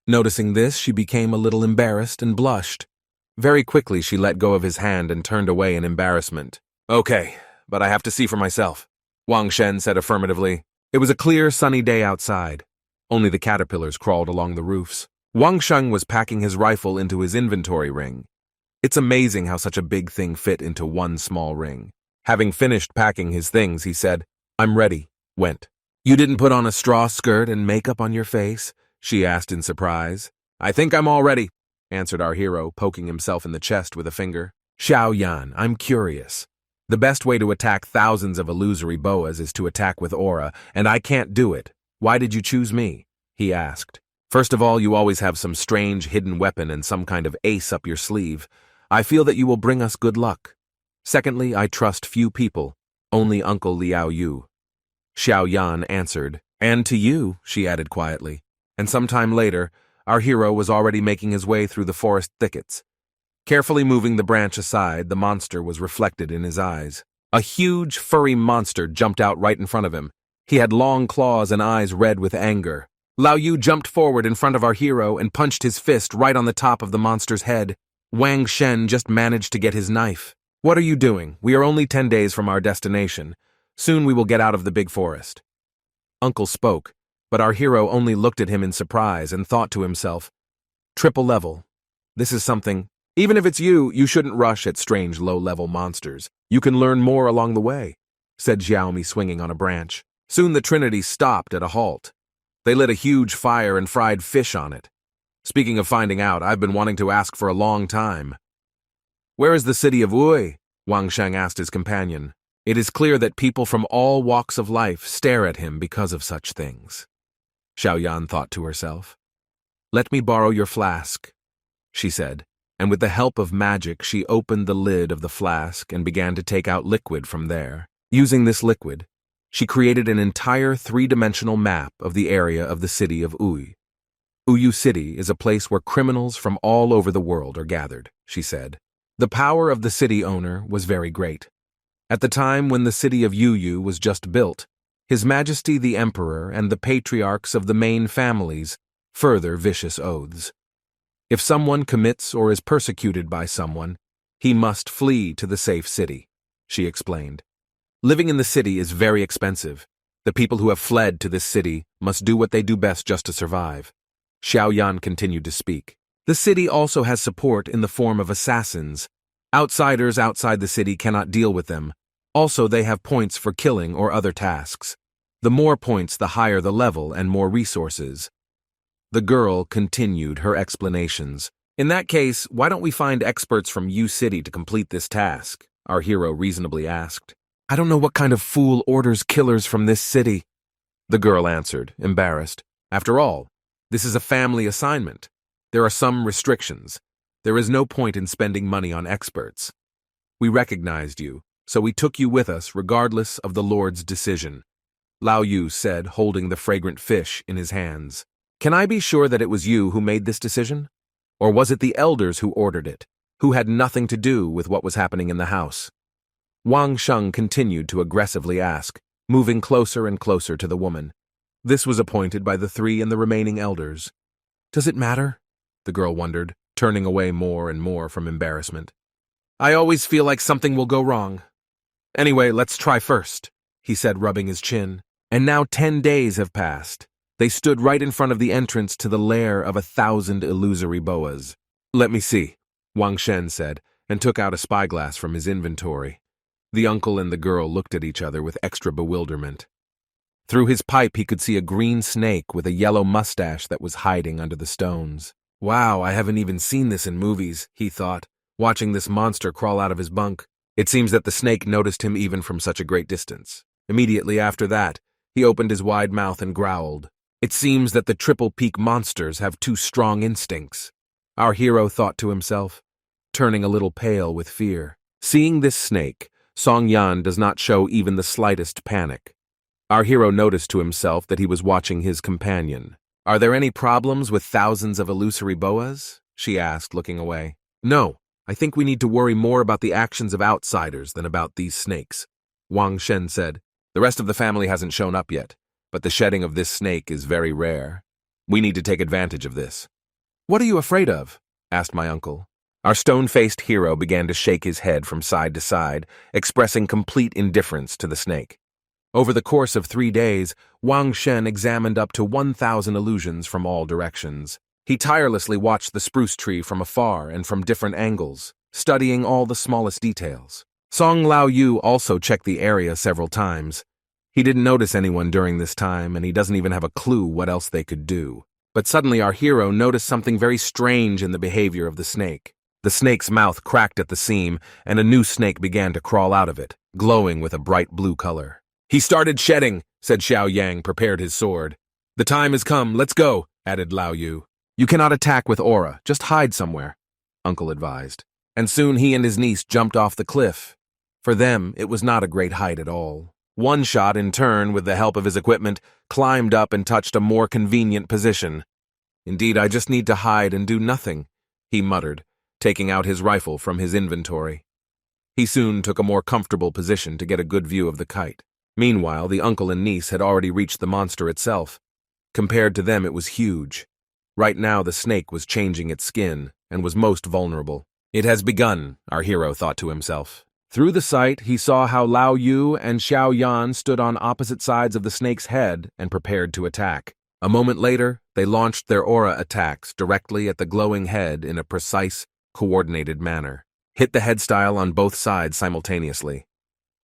Noticing this, she became a little embarrassed and blushed. Very quickly, she let go of his hand and turned away in embarrassment. "Okay, but I have to see for myself," Wang Shen said affirmatively. It was a clear, sunny day outside. Only the caterpillars crawled along the roofs. Wang Sheng was packing his rifle into his inventory ring. It's amazing how such a big thing fit into one small ring. Having finished packing his things, he said, "I'm ready." Went. "You didn't put on a straw skirt and makeup on your face?" she asked in surprise. "I think I'm all ready," answered our hero, poking himself in the chest with a finger. "Xiao Yan, I'm curious. The best way to attack thousands of illusory boas is to attack with aura, and I can't do it. Why did you choose me?" he asked. "First of all, you always have some strange hidden weapon and some kind of ace up your sleeve. I feel that you will bring us good luck. Secondly, I trust few people, only Uncle Liao Yu." Xiao Yan answered, "And to you," she added quietly. And some time later, our hero was already making his way through the forest thickets. Carefully moving the branch aside, the monster was reflected in his eyes. A huge, furry monster jumped out right in front of him. He had long claws and eyes red with anger. Lao Yu jumped forward in front of our hero and punched his fist right on the top of the monster's head. Wang Shen just managed to get his knife. "What are you doing? We are only 10 days from our destination. Soon we will get out of the big forest." Uncle spoke, but our hero only looked at him in surprise and thought to himself, "Triple level. This is something. Even if it's you, you shouldn't rush at strange low-level monsters. You can learn more along the way," said Xiaomi, swinging on a branch. Soon the Trinity stopped at a halt. They lit a huge fire and fried fish on it. "Speaking of finding out, I've been wanting to ask for a long time." "Where is the city of Wui?" Wang Sheng asked his companion. It is clear that people from all walks of life stare at him because of such things. Xiao Yan thought to herself. "Let me borrow your flask," she said, and with the help of magic she opened the lid of the flask and began to take out liquid from there. Using this liquid, she created an entire 3-dimensional map of the area of the city of Ui. Uyu City is a place where criminals from all over the world are gathered, she said. The power of the city owner was very great. At the time when the city of Yu was just built, His Majesty the Emperor and the patriarchs of the main families further vicious oaths. If someone commits or is persecuted by someone, he must flee to the safe city, she explained. Living in the city is very expensive. The people who have fled to this city must do what they do best just to survive. Xiao Yan continued to speak. The city also has support in the form of assassins. Outsiders outside the city cannot deal with them. Also, they have points for killing or other tasks. The more points, the higher the level and more resources. The girl continued her explanations. In that case, why don't we find experts from U City to complete this task? Our hero reasonably asked. I don't know what kind of fool orders killers from this city, the girl answered, embarrassed. After all, this is a family assignment. There are some restrictions. There is no point in spending money on experts. We recognized you, so we took you with us regardless of the Lord's decision, Lao Yu said, holding the fragrant fish in his hands. Can I be sure that it was you who made this decision? Or was it the elders who ordered it, who had nothing to do with what was happening in the house? Wang Sheng continued to aggressively ask, moving closer and closer to the woman. This was appointed by the three and the remaining elders. Does it matter? The girl wondered, turning away more and more from embarrassment. I always feel like something will go wrong. Anyway, let's try first, he said, rubbing his chin. And now 10 days have passed. They stood right in front of the entrance to the lair of 1,000 illusory boas. Let me see, Wang Shen said, and took out a spyglass from his inventory. The uncle and the girl looked at each other with extra bewilderment. Through his pipe he could see a green snake with a yellow mustache that was hiding under the stones. Wow, I haven't even seen this in movies, he thought, watching this monster crawl out of his bunk. It seems that the snake noticed him even from such a great distance. Immediately after that, he opened his wide mouth and growled. It seems that the Triple Peak monsters have 2 strong instincts, our hero thought to himself, turning a little pale with fear. Seeing this snake, Song Yan does not show even the slightest panic. Our hero noticed to himself that he was watching his companion. Are there any problems with thousands of illusory boas? She asked, looking away. No, I think we need to worry more about the actions of outsiders than about these snakes, Wang Shen said. The rest of the family hasn't shown up yet, but the shedding of this snake is very rare. We need to take advantage of this. What are you afraid of? Asked my uncle. Our stone-faced hero began to shake his head from side to side, expressing complete indifference to the snake. Over the course of 3 days, Wang Shen examined up to 1,000 illusions from all directions. He tirelessly watched the spruce tree from afar and from different angles, studying all the smallest details. Song Lao Yu also checked the area several times. He didn't notice anyone during this time, and he doesn't even have a clue what else they could do. But suddenly our hero noticed something very strange in the behavior of the snake. The snake's mouth cracked at the seam, and a new snake began to crawl out of it, glowing with a bright blue color. He started shedding, said Xiao Yang, prepared his sword. The time has come, let's go, added Lao Yu. You cannot attack with aura, just hide somewhere, Uncle advised. And soon he and his niece jumped off the cliff. For them, it was not a great height at all. One shot, in turn, with the help of his equipment, climbed up and touched a more convenient position. Indeed, I just need to hide and do nothing, he muttered, taking out his rifle from his inventory. He soon took a more comfortable position to get a good view of the kite. Meanwhile, the uncle and niece had already reached the monster itself. Compared to them, it was huge. Right now, the snake was changing its skin and was most vulnerable. It has begun, our hero thought to himself. Through the sight, he saw how Lao Yu and Xiao Yan stood on opposite sides of the snake's head and prepared to attack. A moment later, they launched their aura attacks directly at the glowing head in a precise, coordinated manner. Hit the head style on both sides simultaneously.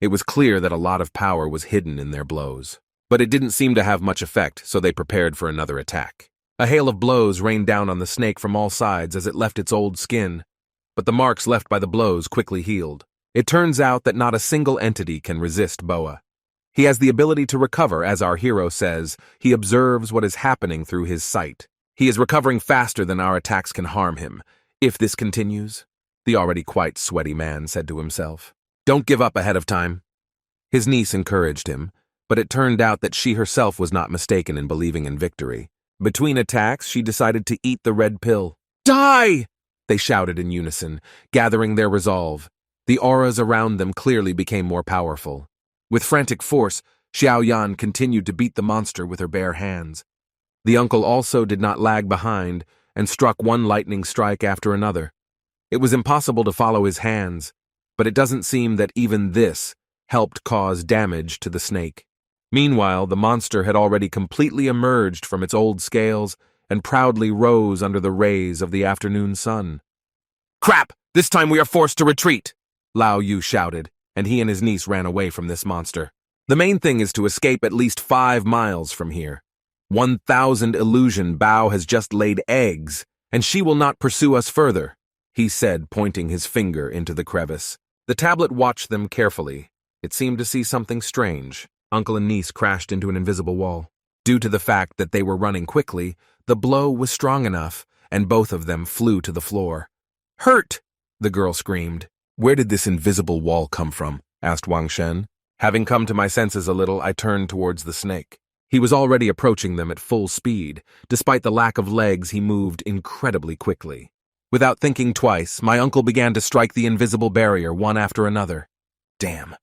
It was clear that a lot of power was hidden in their blows. But it didn't seem to have much effect, so they prepared for another attack. A hail of blows rained down on the snake from all sides as it left its old skin. But the marks left by the blows quickly healed. It turns out that not a single entity can resist Boa. He has the ability to recover, as our hero says. He observes what is happening through his sight. He is recovering faster than our attacks can harm him. If this continues, the already quite sweaty man said to himself. Don't give up ahead of time. His niece encouraged him, but it turned out that she herself was not mistaken in believing in victory. Between attacks, she decided to eat the red pill. Die! they shouted in unison, gathering their resolve. The auras around them clearly became more powerful. With frantic force, Xiaoyan continued to beat the monster with her bare hands. The uncle also did not lag behind and struck one lightning strike after another. It was impossible to follow his hands, but it doesn't seem that even this helped cause damage to the snake. Meanwhile, the monster had already completely emerged from its old scales and proudly rose under the rays of the afternoon sun. "Crap! This time we are forced to retreat!" Lao Yu shouted, and he and his niece ran away from this monster. "The main thing is to escape at least 5 miles from here. 1,000 illusion Bao has just laid eggs, and she will not pursue us further," he said, pointing his finger into the crevice. The tablet watched them carefully. It seemed to see something strange. Uncle and niece crashed into an invisible wall. Due to the fact that they were running quickly, the blow was strong enough, and both of them flew to the floor. "Hurt!" the girl screamed. "Where did this invisible wall come from?" asked Wang Shen. Having come to my senses a little, I turned towards the snake. He was already approaching them at full speed. Despite the lack of legs, he moved incredibly quickly. Without thinking twice, my uncle began to strike the invisible barrier one after another. Damn.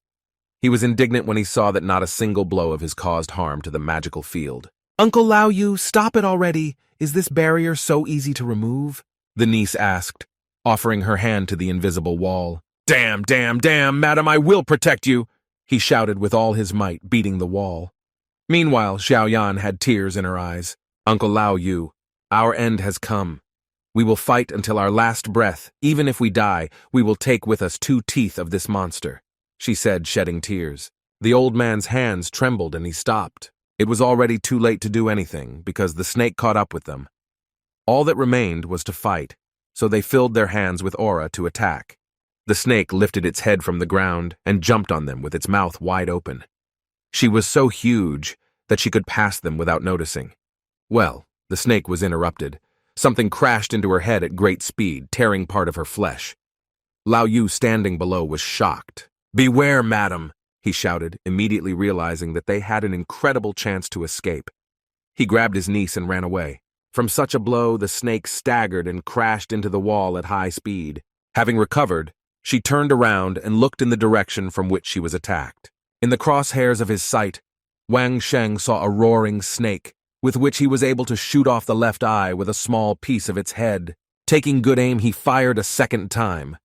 He was indignant when he saw that not a single blow of his caused harm to the magical field. "Uncle Lao Yu, stop it already! Is this barrier so easy to remove?" the niece asked, offering her hand to the invisible wall. Damn, madam, I will protect you!" he shouted with all his might, beating the wall. Meanwhile, Xiaoyan had tears in her eyes. "Uncle Lao Yu, our end has come. We will fight until our last breath. Even if we die, we will take with us 2 teeth of this monster," she said, shedding tears. The old man's hands trembled and he stopped. It was already too late to do anything, because the snake caught up with them. All that remained was to fight, so they filled their hands with aura to attack. The snake lifted its head from the ground and jumped on them with its mouth wide open. She was so huge that she could pass them without noticing. Well, the snake was interrupted. Something crashed into her head at great speed, tearing part of her flesh. Lao Yu, standing below, was shocked. "Beware, madam!" he shouted, immediately realizing that they had an incredible chance to escape. He grabbed his niece and ran away. From such a blow, the snake staggered and crashed into the wall at high speed. Having recovered, she turned around and looked in the direction from which she was attacked. In the crosshairs of his sight, Wang Sheng saw a roaring snake, with which he was able to shoot off the left eye with a small piece of its head. Taking good aim, he fired a second time.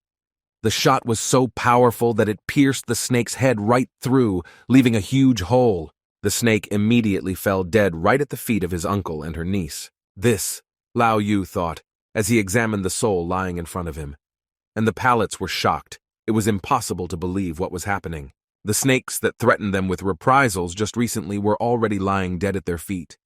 The shot was so powerful that it pierced the snake's head right through, leaving a huge hole. The snake immediately fell dead right at the feet of his uncle and her niece. This, Lao Yu thought, as he examined the soul lying in front of him. And the palates were shocked. It was impossible to believe what was happening. The snakes that threatened them with reprisals just recently were already lying dead at their feet.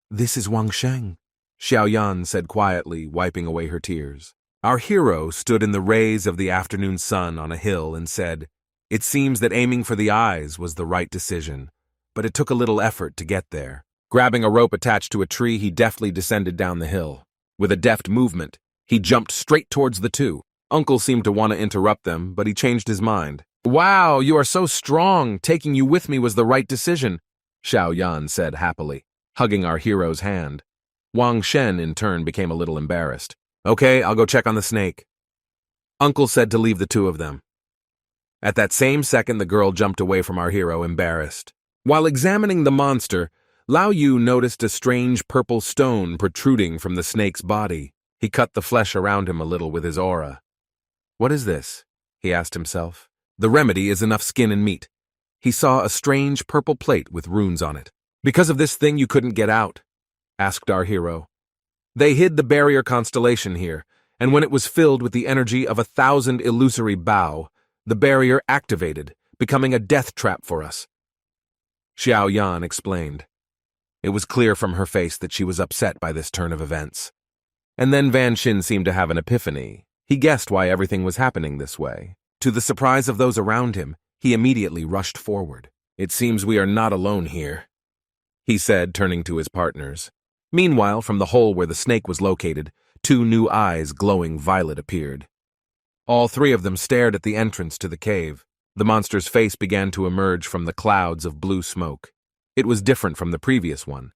"This is Wang Sheng," Xiaoyan said quietly, wiping away her tears. Our hero stood in the rays of the afternoon sun on a hill and said, "It seems that aiming for the eyes was the right decision, but it took a little effort to get there." Grabbing a rope attached to a tree, he deftly descended down the hill. With a deft movement, he jumped straight towards the two. Uncle seemed to want to interrupt them, but he changed his mind. "Wow, you are so strong. Taking you with me was the right decision," Xiaoyan said happily, hugging our hero's hand. Wang Shen, in turn, became a little embarrassed. "Okay, I'll go check on the snake." Uncle said to leave the two of them. At that same second, the girl jumped away from our hero, embarrassed. While examining the monster, Lao Yu noticed a strange purple stone protruding from the snake's body. He cut the flesh around him a little with his aura. "What is this?" he asked himself. "The remedy is enough skin and meat." He saw a strange purple plate with runes on it. "Because of this thing you couldn't get out?" asked our hero. "They hid the barrier constellation here, and when it was filled with the energy of 1,000 illusory Bao, the barrier activated, becoming a death trap for us," Xiaoyan explained. It was clear from her face that she was upset by this turn of events. And then Van Shin seemed to have an epiphany. He guessed why everything was happening this way. To the surprise of those around him, he immediately rushed forward. "It seems we are not alone here," he said, turning to his partners. Meanwhile, from the hole where the snake was located, 2 new eyes glowing violet appeared. All 3 of them stared at the entrance to the cave. The monster's face began to emerge from the clouds of blue smoke. It was different from the previous one.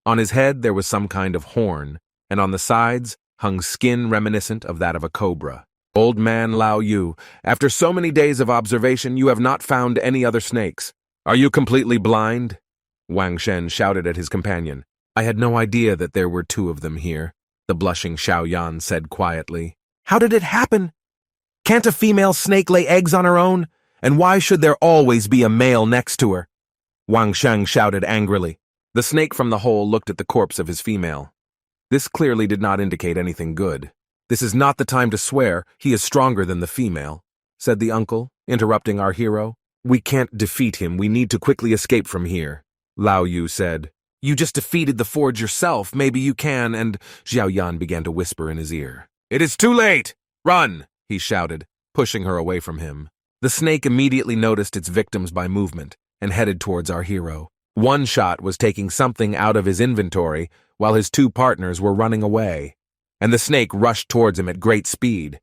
On his head there was some kind of horn, and on the sides, hung skin reminiscent of that of a cobra. Old man Lao Yu, after so many days of observation, you have not found any other snakes. Are you completely blind? Wang Shen shouted at his companion. I had no idea that there were two of them here, the blushing Xiaoyan said quietly. How did it happen? Can't a female snake lay eggs on her own? And why should there always be a male next to her? Wang Sheng shouted angrily. The snake from the hole looked at the corpse of his female. This clearly did not indicate anything good. This is not the time to swear, he is stronger than the female, said the uncle, interrupting our hero. We can't defeat him, we need to quickly escape from here, Lao Yu said. You just defeated the forge yourself, maybe you can, and Xiaoyan began to whisper in his ear. It is too late! Run! He shouted, pushing her away from him. The snake immediately noticed its victims by movement and headed towards our hero. One shot was taking something out of his inventory while his two partners were running away, and the snake rushed towards him at great speed.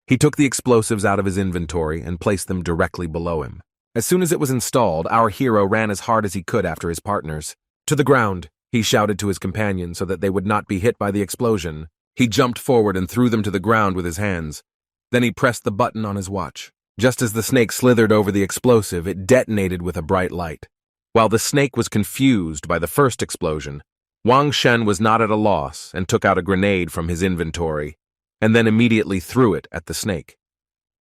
He took the explosives out of his inventory and placed them directly below him. As soon as it was installed, our hero ran as hard as he could after his partners. To the ground, he shouted to his companions so that they would not be hit by the explosion. He jumped forward and threw them to the ground with his hands. Then he pressed the button on his watch. Just as the snake slithered over the explosive, it detonated with a bright light. While the snake was confused by the first explosion, Wang Shen was not at a loss and took out a grenade from his inventory, and then immediately threw it at the snake.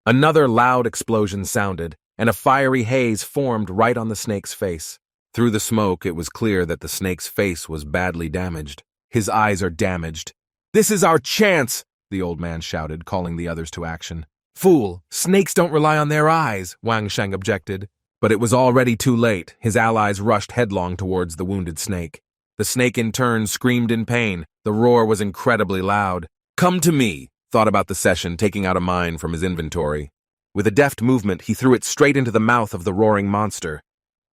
Another loud explosion sounded, and a fiery haze formed right on the snake's face. Through the smoke, it was clear that the snake's face was badly damaged. His eyes are damaged. This is our chance, the old man shouted, calling the others to action. Fool, snakes don't rely on their eyes, Wang Sheng objected. But it was already too late. His allies rushed headlong towards the wounded snake. The snake in turn screamed in pain. The roar was incredibly loud. Come to me, thought about the session, taking out a mine from his inventory. With a deft movement, he threw it straight into the mouth of the roaring monster.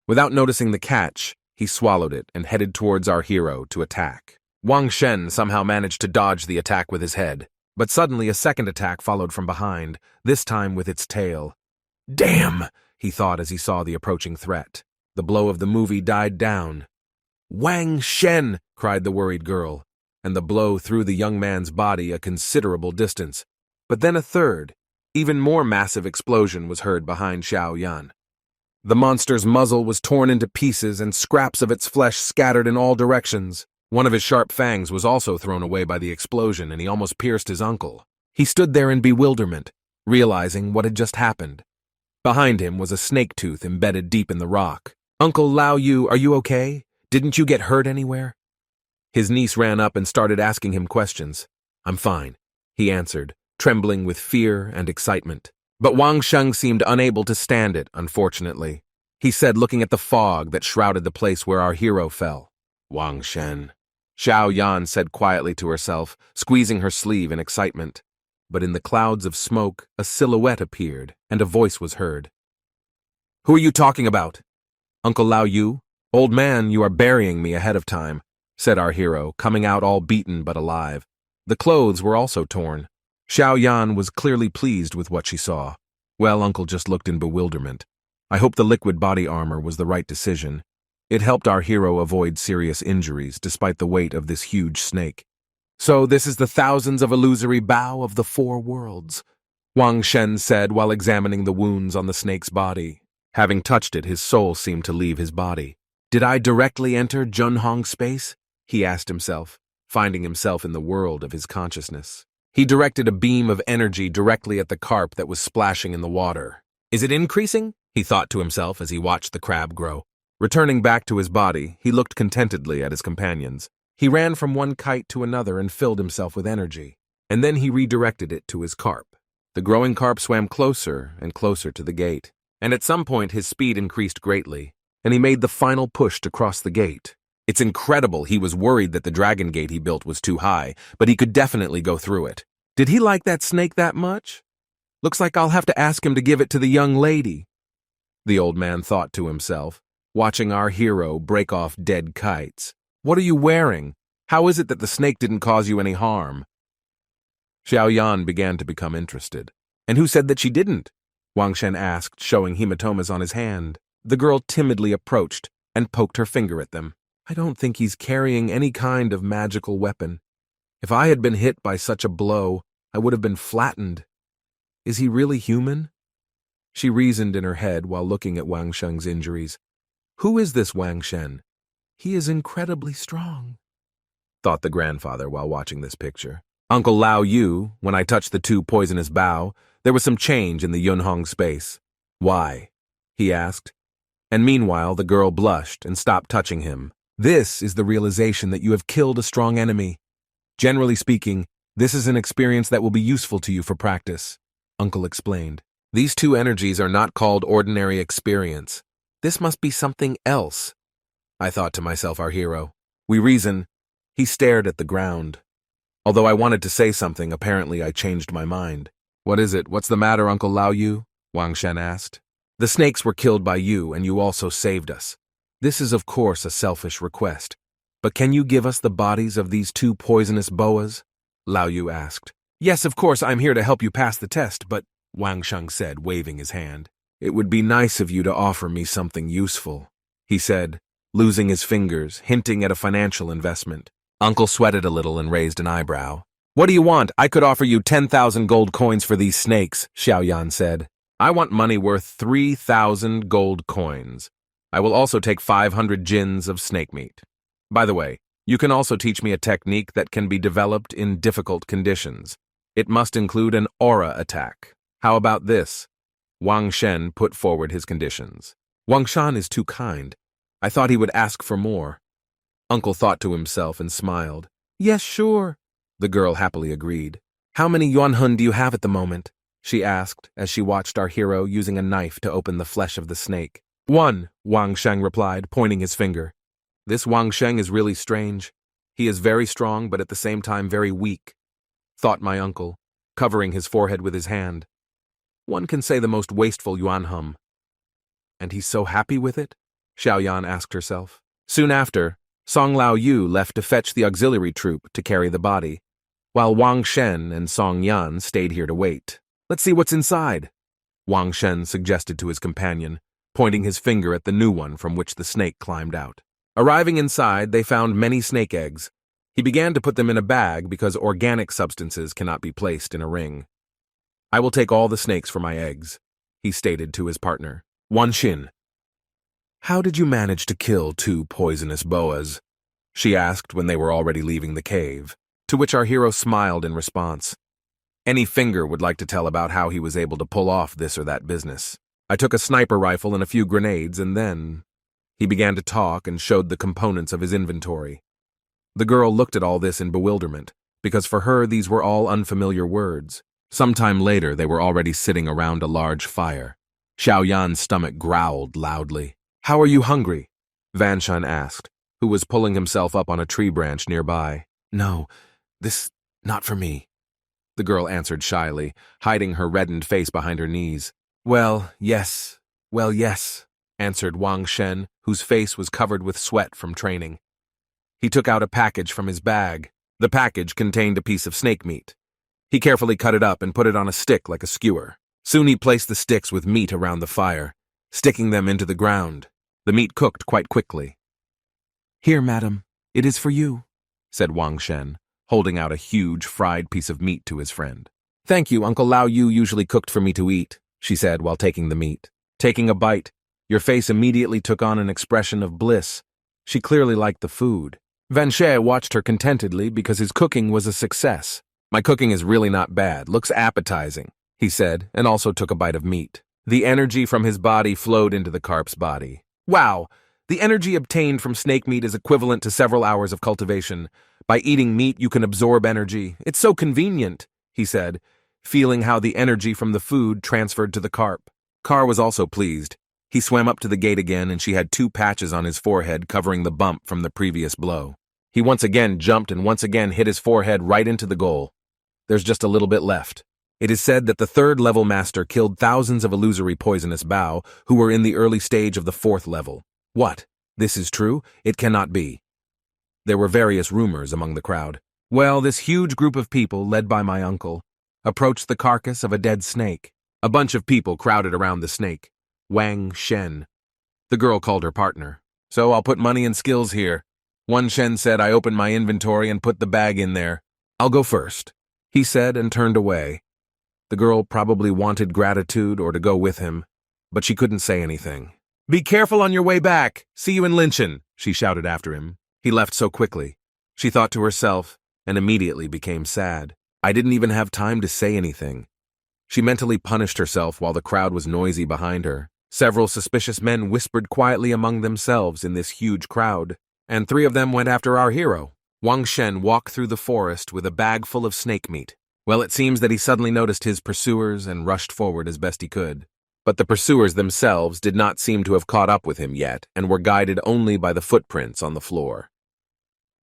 Without noticing the catch, he swallowed it and headed towards our hero to attack. Wang Shen somehow managed to dodge the attack with his head, but suddenly a second attack followed from behind, this time with its tail. Damn, he thought as he saw the approaching threat. The blow of the movie died down. Wang Shen, cried the worried girl, and the blow threw the young man's body a considerable distance. But then a third, even more massive explosion was heard behind Xiaoyan. The monster's muzzle was torn into pieces and scraps of its flesh scattered in all directions. One of his sharp fangs was also thrown away by the explosion, and he almost pierced his uncle. He stood there in bewilderment, realizing what had just happened. Behind him was a snake tooth embedded deep in the rock. Uncle Lao Yu, are you okay? Didn't you get hurt anywhere? His niece ran up and started asking him questions. I'm fine, he answered, trembling with fear and excitement. But Wang Sheng seemed unable to stand it, unfortunately. He said, looking at the fog that shrouded the place where our hero fell. Wang Shen. Xiaoyan said quietly to herself, squeezing her sleeve in excitement. But in the clouds of smoke, a silhouette appeared, and a voice was heard. Who are you talking about? Uncle Lao Yu? Old man, you are burying me ahead of time, said our hero, coming out all beaten but alive. The clothes were also torn. Xiaoyan was clearly pleased with what she saw. Well, Uncle just looked in bewilderment. I hope the liquid body armor was the right decision. It helped our hero avoid serious injuries despite the weight of this huge snake. So this is the thousands of illusory bow of the four worlds, Wang Shen said while examining the wounds on the snake's body. Having touched it, his soul seemed to leave his body. Did I directly enter Junhong space? He asked himself, finding himself in the world of his consciousness. He directed a beam of energy directly at the carp that was splashing in the water. Is it increasing? He thought to himself as he watched the crab grow. Returning back to his body, he looked contentedly at his companions. He ran from one kite to another and filled himself with energy. And then he redirected it to his carp. The growing carp swam closer and closer to the gate. And at some point his speed increased greatly, and he made the final push to cross the gate. It's incredible. He was worried that the dragon gate he built was too high, but he could definitely go through it. Did he like that snake that much? Looks like I'll have to ask him to give it to the young lady, the old man thought to himself, watching our hero break off dead kites. What are you wearing? How is it that the snake didn't cause you any harm? Xiaoyan began to become interested. And who said that she didn't? Wang Shen asked, showing hematomas on his hand. The girl timidly approached and poked her finger at them. I don't think he's carrying any kind of magical weapon. If I had been hit by such a blow, I would have been flattened. Is he really human? She reasoned in her head while looking at Wang Sheng's injuries. Who is this Wang Shen? He is incredibly strong, thought the grandfather while watching this picture. Uncle Lao Yu, when I touched the two poisonous bao, there was some change in the Yunhong space. Why? He asked. And meanwhile, the girl blushed and stopped touching him. This is the realization that you have killed a strong enemy. Generally speaking, this is an experience that will be useful to you for practice, Uncle explained. These two energies are not called ordinary experience. This must be something else, I thought to myself, our hero. We reason. He stared at the ground. Although I wanted to say something, apparently I changed my mind. What is it? What's the matter, Uncle Lao Yu? Wang Shen asked. The snakes were killed by you, and you also saved us. This is, of course, a selfish request. But can you give us the bodies of these two poisonous boas? Lao Yu asked. Yes, of course, I'm here to help you pass the test, but, Wang Sheng said, waving his hand. It would be nice of you to offer me something useful, he said, losing his fingers, hinting at a financial investment. Uncle sweated a little and raised an eyebrow. What do you want? I could offer you 10,000 gold coins for these snakes, Xiaoyan said. I want money worth 3,000 gold coins. I will also take 500 jins of snake meat. By the way, you can also teach me a technique that can be developed in difficult conditions. It must include an aura attack. How about this? Wang Shen put forward his conditions. Wang Shan is too kind. I thought he would ask for more. Uncle thought to himself and smiled. Yes, sure, the girl happily agreed. How many yuanhun do you have at the moment? She asked as she watched our hero using a knife to open the flesh of the snake. 1, Wang Sheng replied, pointing his finger. This Wang Sheng is really strange. He is very strong, but at the same time very weak, thought my uncle, covering his forehead with his hand. One can say the most wasteful yuanhum. And he's so happy with it? Xiaoyan asked herself. Soon after, Song Lao Yu left to fetch the auxiliary troop to carry the body, while Wang Shen and Song Yan stayed here to wait. Let's see what's inside, Wang Shen suggested to his companion, pointing his finger at the new one from which the snake climbed out. Arriving inside, they found many snake eggs. He began to put them in a bag because organic substances cannot be placed in a ring. I will take all the snakes for my eggs, he stated to his partner. Wan Xin. How did you manage to kill 2 poisonous boas? She asked when they were already leaving the cave, to which our hero smiled in response. Any finger would like to tell about how he was able to pull off this or that business. I took a sniper rifle and a few grenades, and then... He began to talk and showed the components of his inventory. The girl looked at all this in bewilderment, because for her these were all unfamiliar words. Sometime later they were already sitting around a large fire. Xiaoyan's stomach growled loudly. How are you hungry? Van Shan asked, who was pulling himself up on a tree branch nearby. No, this... not for me, the girl answered shyly, hiding her reddened face behind her knees. Well, yes, answered Wang Shen, whose face was covered with sweat from training. He took out a package from his bag. The package contained a piece of snake meat. He carefully cut it up and put it on a stick like a skewer. Soon he placed the sticks with meat around the fire, sticking them into the ground. The meat cooked quite quickly. Here, madam, it is for you, said Wang Shen, holding out a huge fried piece of meat to his friend. Thank you, Uncle Lao Yu usually cooked for me to eat, she said while taking the meat. Taking a bite, your face immediately took on an expression of bliss. She clearly liked the food. Van She watched her contentedly because his cooking was a success. My cooking is really not bad, looks appetizing, he said, and also took a bite of meat. The energy from his body flowed into the carp's body. Wow! The energy obtained from snake meat is equivalent to several hours of cultivation. By eating meat, you can absorb energy. It's so convenient, he said, feeling how the energy from the food transferred to the carp. Carr was also pleased. He swam up to the gate again, and she had 2 patches on his forehead covering the bump from the previous blow. He once again jumped and once again hit his forehead right into the goal. There's just a little bit left. It is said that the 3rd-level master killed thousands of illusory poisonous bao who were in the early stage of the 4th level. What? This is true? It cannot be. There were various rumors among the crowd. Well, this huge group of people, led by my uncle, approached the carcass of a dead snake. A bunch of people crowded around the snake. Wang Shen. The girl called her partner. So I'll put money and skills here. One Shen said I opened my inventory and put the bag in there. "I'll go first," he said and turned away. The girl probably wanted gratitude or to go with him, but she couldn't say anything. "Be careful on your way back. See you in Linchin," she shouted after him. He left so quickly. She thought to herself and immediately became sad. I didn't even have time to say anything. She mentally punished herself while the crowd was noisy behind her. Several suspicious men whispered quietly among themselves in this huge crowd, and 3 of them went after our hero. Wang Shen walked through the forest with a bag full of snake meat. Well, it seems that he suddenly noticed his pursuers and rushed forward as best he could. But the pursuers themselves did not seem to have caught up with him yet and were guided only by the footprints on the floor.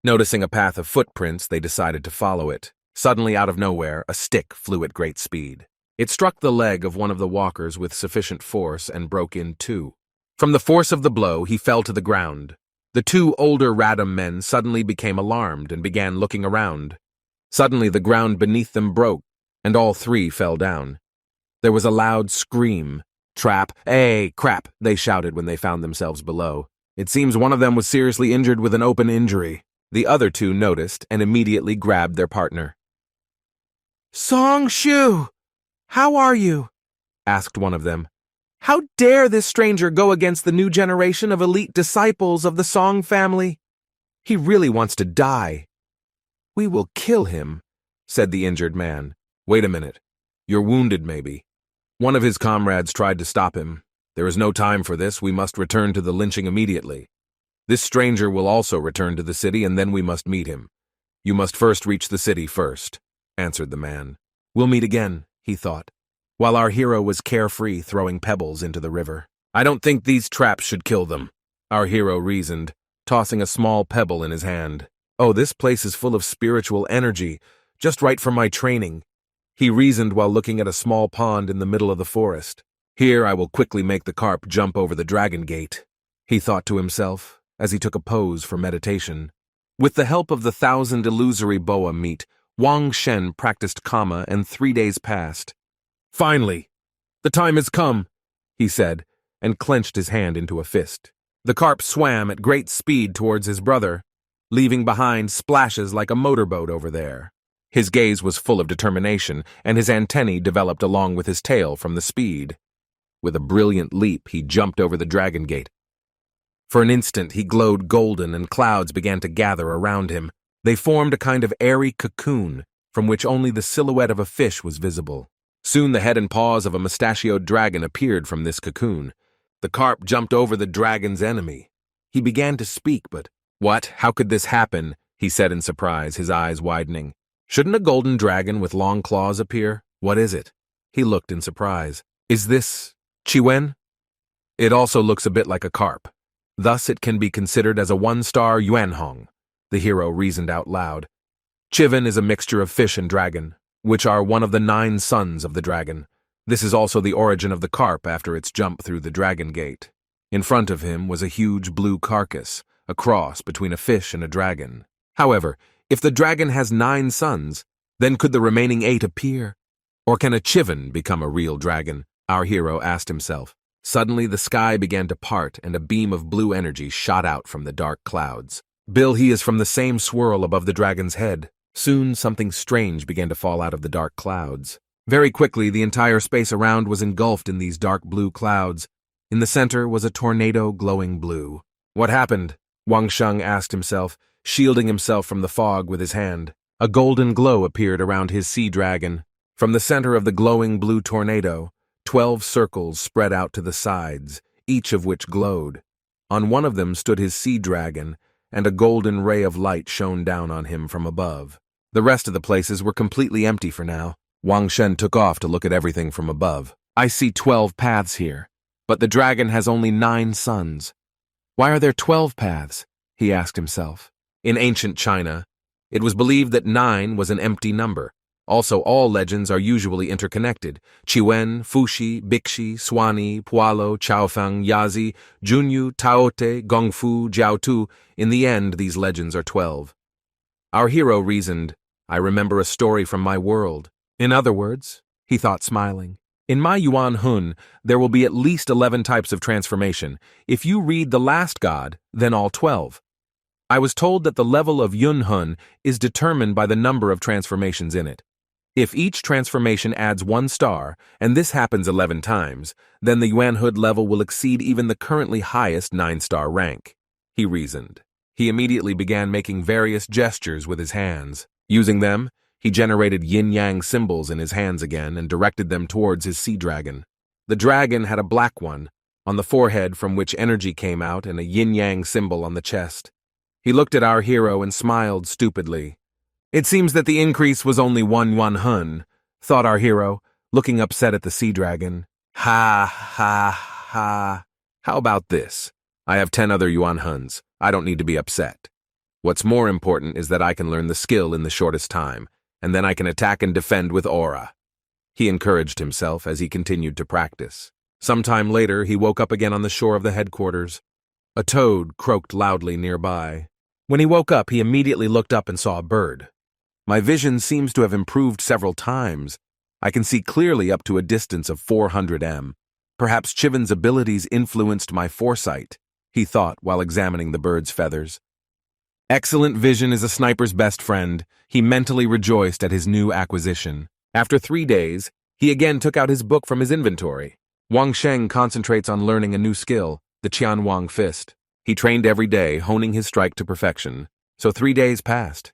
Noticing a path of footprints, they decided to follow it. Suddenly, out of nowhere, a stick flew at great speed. It struck the leg of one of the walkers with sufficient force and broke in 2. From the force of the blow, he fell to the ground. The 2 older Radom men suddenly became alarmed and began looking around. Suddenly, the ground beneath them broke, and all 3 fell down. There was a loud scream. "Trap! Hey, crap!" they shouted when they found themselves below. It seems one of them was seriously injured with an open injury. The other 2 noticed and immediately grabbed their partner. "Song Shu! How are you?" asked one of them. "How dare this stranger go against the new generation of elite disciples of the Song family? He really wants to die." "We will kill him," said the injured man. "Wait a minute. You're wounded, maybe." One of his comrades tried to stop him. "There is no time for this. We must return to the lynching immediately. This stranger will also return to the city, and then we must meet him. You must first reach the city first," answered the man. "We'll meet again," he thought, while our hero was carefree throwing pebbles into the river. "I don't think these traps should kill them," our hero reasoned, tossing a small pebble in his hand. "Oh, this place is full of spiritual energy, just right for my training," he reasoned while looking at a small pond in the middle of the forest. "Here I will quickly make the carp jump over the dragon gate," he thought to himself as he took a pose for meditation. With the help of the 1,000 illusory boa meat, Wang Shen practiced Kama, and 3 days passed. "Finally, the time has come," he said, and clenched his hand into a fist. The carp swam at great speed towards his brother, leaving behind splashes like a motorboat over there. His gaze was full of determination, and his antennae developed along with his tail from the speed. With a brilliant leap, he jumped over the dragon gate. For an instant, he glowed golden, and clouds began to gather around him. They formed a kind of airy cocoon, from which only the silhouette of a fish was visible. Soon the head and paws of a mustachioed dragon appeared from this cocoon. The carp jumped over the dragon's enemy. He began to speak, but, "What? How could this happen?" he said in surprise, his eyes widening. "Shouldn't a golden dragon with long claws appear? What is it?" He looked in surprise. "Is this Chiwen?" "It also looks a bit like a carp. Thus it can be considered as a 1-star Yuanhong," the hero reasoned out loud. "Chiwen is a mixture of fish and dragon, which are one of the 9 sons of the dragon. This is also the origin of the carp after its jump through the dragon gate." In front of him was a huge blue carcass, a cross between a fish and a dragon. However, if the dragon has 9 sons, then could the remaining 8 appear? Or can a Chiwen become a real dragon? Our hero asked himself. Suddenly the sky began to part and a beam of blue energy shot out from the dark clouds. Bill, he is from the same swirl above the dragon's head. Soon something strange began to fall out of the dark clouds. Very quickly the entire space around was engulfed in these dark blue clouds. In the center was a tornado glowing blue. "What happened?" Wang Sheng asked himself, shielding himself from the fog with his hand. A golden glow appeared around his sea dragon. From the center of the glowing blue tornado, 12 circles spread out to the sides, each of which glowed. On one of them stood his sea dragon, and a golden ray of light shone down on him from above. The rest of the places were completely empty for now. Wang Shen took off to look at everything from above. "I see 12 paths here, but the dragon has only 9 sons. Why are there 12 paths?" he asked himself. In ancient China, it was believed that 9 was an empty number. Also, all legends are usually interconnected. Chiwen, Fuxi, Bixi, Suani, Pualo, Chaofeng, Yazi, Junyu, Taote, Gongfu, Jiaotu. In the end, these legends are 12. Our hero reasoned, "I remember a story from my world. In other words," he thought smiling, "in my Yuan Hun, there will be at least 11 types of transformation. If you read the last god, then all 12. I was told that the level of Yunhun is determined by the number of transformations in it. If each transformation adds 1 star, and this happens 11 times, then the Yuanhood level will exceed even the currently highest 9-star rank, he reasoned. He immediately began making various gestures with his hands. Using them, he generated yin-yang symbols in his hands again and directed them towards his sea dragon. The dragon had a black one on the forehead from which energy came out and a yin-yang symbol on the chest. He looked at our hero and smiled stupidly. It seems that the increase was only 1 Yuanhun, thought our hero, looking upset at the sea dragon. Ha, ha, ha. How about this? I have 10 other Yuanhuns. I don't need to be upset. What's more important is that I can learn the skill in the shortest time, and then I can attack and defend with aura. He encouraged himself as he continued to practice. Some time later, he woke up again on the shore of the headquarters. A toad croaked loudly nearby. When he woke up, he immediately looked up and saw a bird. My vision seems to have improved several times. I can see clearly up to a distance of 400 m. Perhaps Chiven's abilities influenced my foresight, he thought while examining the bird's feathers. Excellent vision is a sniper's best friend. He mentally rejoiced at his new acquisition. After 3 days, he again took out his book from his inventory. Wang Sheng concentrates on learning a new skill, the Qian Wang fist. He trained every day, honing his strike to perfection. So 3 days passed.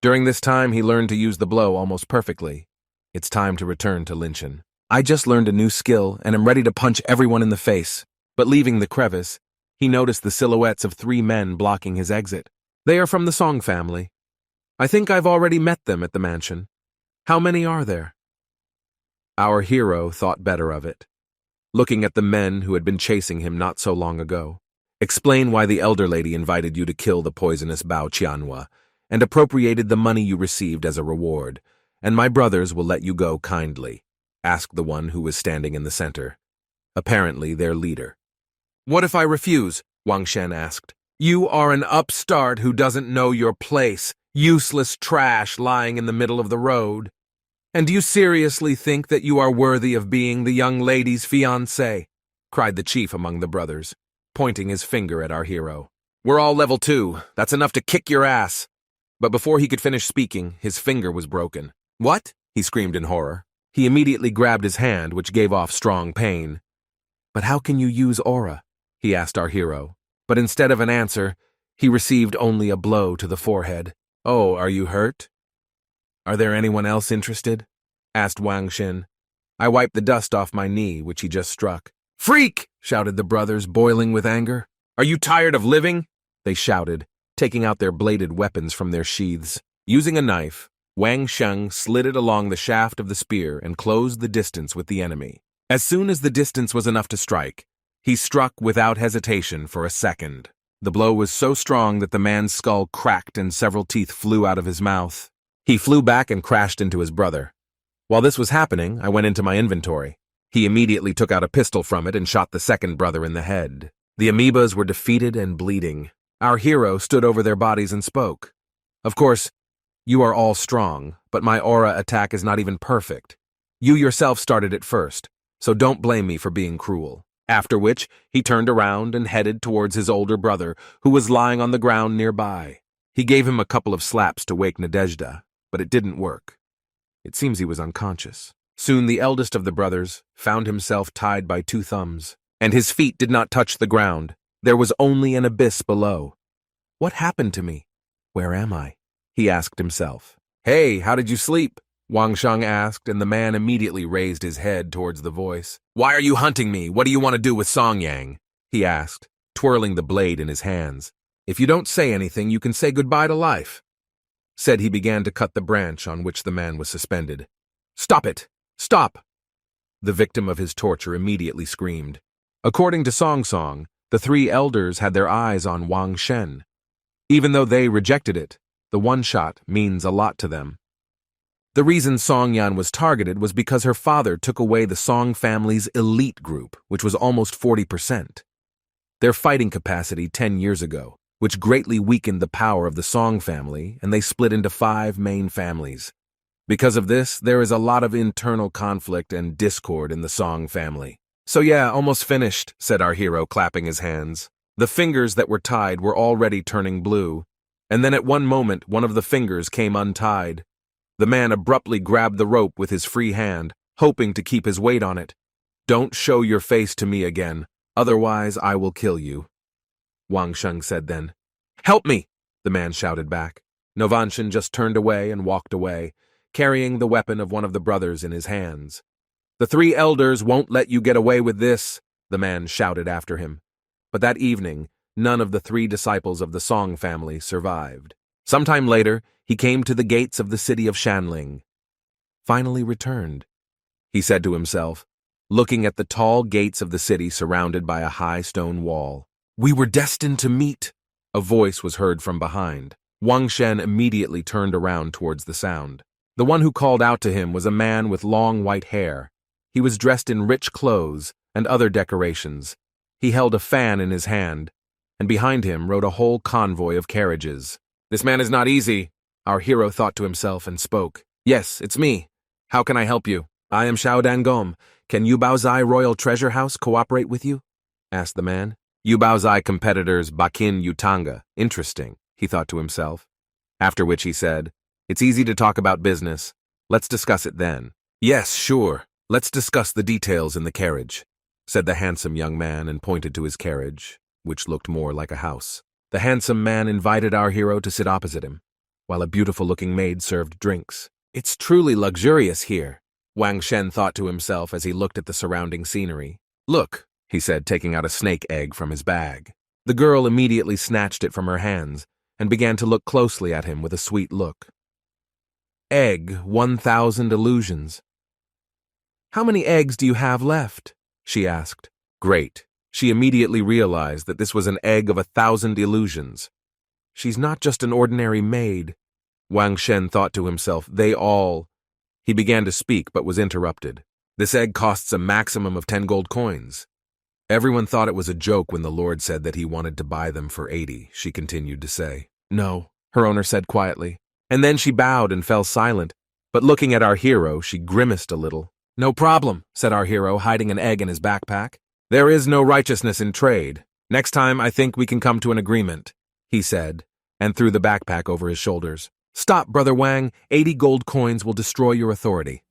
During this time, he learned to use the blow almost perfectly. It's time to return to Linshan. I just learned a new skill and am ready to punch everyone in the face. But leaving the crevice, he noticed the silhouettes of 3 men blocking his exit. They are from the Song family. I think I've already met them at the mansion. How many are there? Our hero thought better of it, looking at the men who had been chasing him not so long ago. Explain why the elder lady invited you to kill the poisonous Bao Qianhua and appropriated the money you received as a reward, and my brothers will let you go kindly, asked the one who was standing in the center, apparently their leader. What if I refuse? Wang Shen asked. You are an upstart who doesn't know your place, useless trash lying in the middle of the road. And do you seriously think that you are worthy of being the young lady's fiancé? Cried the chief among the brothers, pointing his finger at our hero. We're all level 2. That's enough to kick your ass. But before he could finish speaking, his finger was broken. What? He screamed in horror. He immediately grabbed his hand, which gave off strong pain. But how can you use aura? He asked our hero. But instead of an answer, he received only a blow to the forehead. Oh, are you hurt? Are there anyone else interested? Asked Wang Xin. I wiped the dust off my knee, which he just struck. Freak! Shouted the brothers, boiling with anger. Are you tired of living? They shouted, taking out their bladed weapons from their sheaths. Using a knife, Wang Sheng slid it along the shaft of the spear and closed the distance with the enemy. As soon as the distance was enough to strike, he struck without hesitation for a second. The blow was so strong that the man's skull cracked and several teeth flew out of his mouth. He flew back and crashed into his brother. While this was happening, I went into my inventory. He immediately took out a pistol from it and shot the second brother in the head. The amoebas were defeated and bleeding. Our hero stood over their bodies and spoke. Of course, you are all strong, but my aura attack is not even perfect. You yourself started it first, so don't blame me for being cruel. After which, he turned around and headed towards his older brother, who was lying on the ground nearby. He gave him a couple of slaps to wake Nadezhda, but it didn't work. It seems he was unconscious. Soon the eldest of the brothers found himself tied by 2 thumbs, and his feet did not touch the ground. There was only an abyss below. What happened to me? Where am I? He asked himself. Hey, how did you sleep? Wang Sheng asked, and the man immediately raised his head towards the voice. Why are you hunting me? What do you want to do with Song Yang? He asked, twirling the blade in his hands. If you don't say anything, you can say goodbye to life, said he began to cut the branch on which the man was suspended. Stop it! Stop! The victim of his torture immediately screamed. According to Song Song, the 3 elders had their eyes on Wang Shen. Even though they rejected it, the one shot means a lot to them. The reason Song Yan was targeted was because her father took away the Song family's elite group, which was almost 40%. Their fighting capacity 10 years ago, which greatly weakened the power of the Song family, and they split into 5 main families. Because of this, there is a lot of internal conflict and discord in the Song family. So yeah, almost finished, said our hero, clapping his hands. The fingers that were tied were already turning blue, and then at one moment one of the fingers came untied. The man abruptly grabbed the rope with his free hand, hoping to keep his weight on it. "Don't show your face to me again, otherwise I will kill you," Wang Sheng said then. "Help me!" the man shouted back. Novanshin just turned away and walked away, carrying the weapon of one of the brothers in his hands. "The three elders won't let you get away with this," the man shouted after him. But that evening, none of the three disciples of the Song family survived. Sometime later, he came to the gates of the city of Shanling. "Finally returned," he said to himself, looking at the tall gates of the city surrounded by a high stone wall. "We were destined to meet," a voice was heard from behind. Wang Shen immediately turned around towards the sound. The one who called out to him was a man with long white hair. He was dressed in rich clothes and other decorations. He held a fan in his hand, and behind him rode a whole convoy of carriages. "This man is not easy," our hero thought to himself and spoke. "Yes, it's me. How can I help you?" "I am Xiao Dangom. Can Yubaozai Royal Treasure House cooperate with you?" asked the man. Yubaozai competitors Bakin Yutanga. Interesting, he thought to himself. After which he said, "It's easy to talk about business. Let's discuss it then." "Yes, sure. Let's discuss the details in the carriage," said the handsome young man and pointed to his carriage, which looked more like a house. The handsome man invited our hero to sit opposite him, while a beautiful-looking maid served drinks. "It's truly luxurious here," Wang Shen thought to himself as he looked at the surrounding scenery. "Look," he said, taking out a snake egg from his bag. The girl immediately snatched it from her hands and began to look closely at him with a sweet look. "Egg, 1,000 illusions. How many eggs do you have left?" she asked. Great. She immediately realized that this was an egg of 1,000 illusions. She's not just an ordinary maid. Wang Shen thought to himself, He began to speak but was interrupted. "This egg costs a maximum of 10 gold coins. Everyone thought it was a joke when the Lord said that he wanted to buy them for 80, she continued to say. "No," her owner said quietly. And then she bowed and fell silent, but looking at our hero, she grimaced a little. "No problem," said our hero, hiding an egg in his backpack. "There is no righteousness in trade. Next time I think we can come to an agreement," he said, and threw the backpack over his shoulders. "Stop, Brother Wang. 80 gold coins will destroy your authority."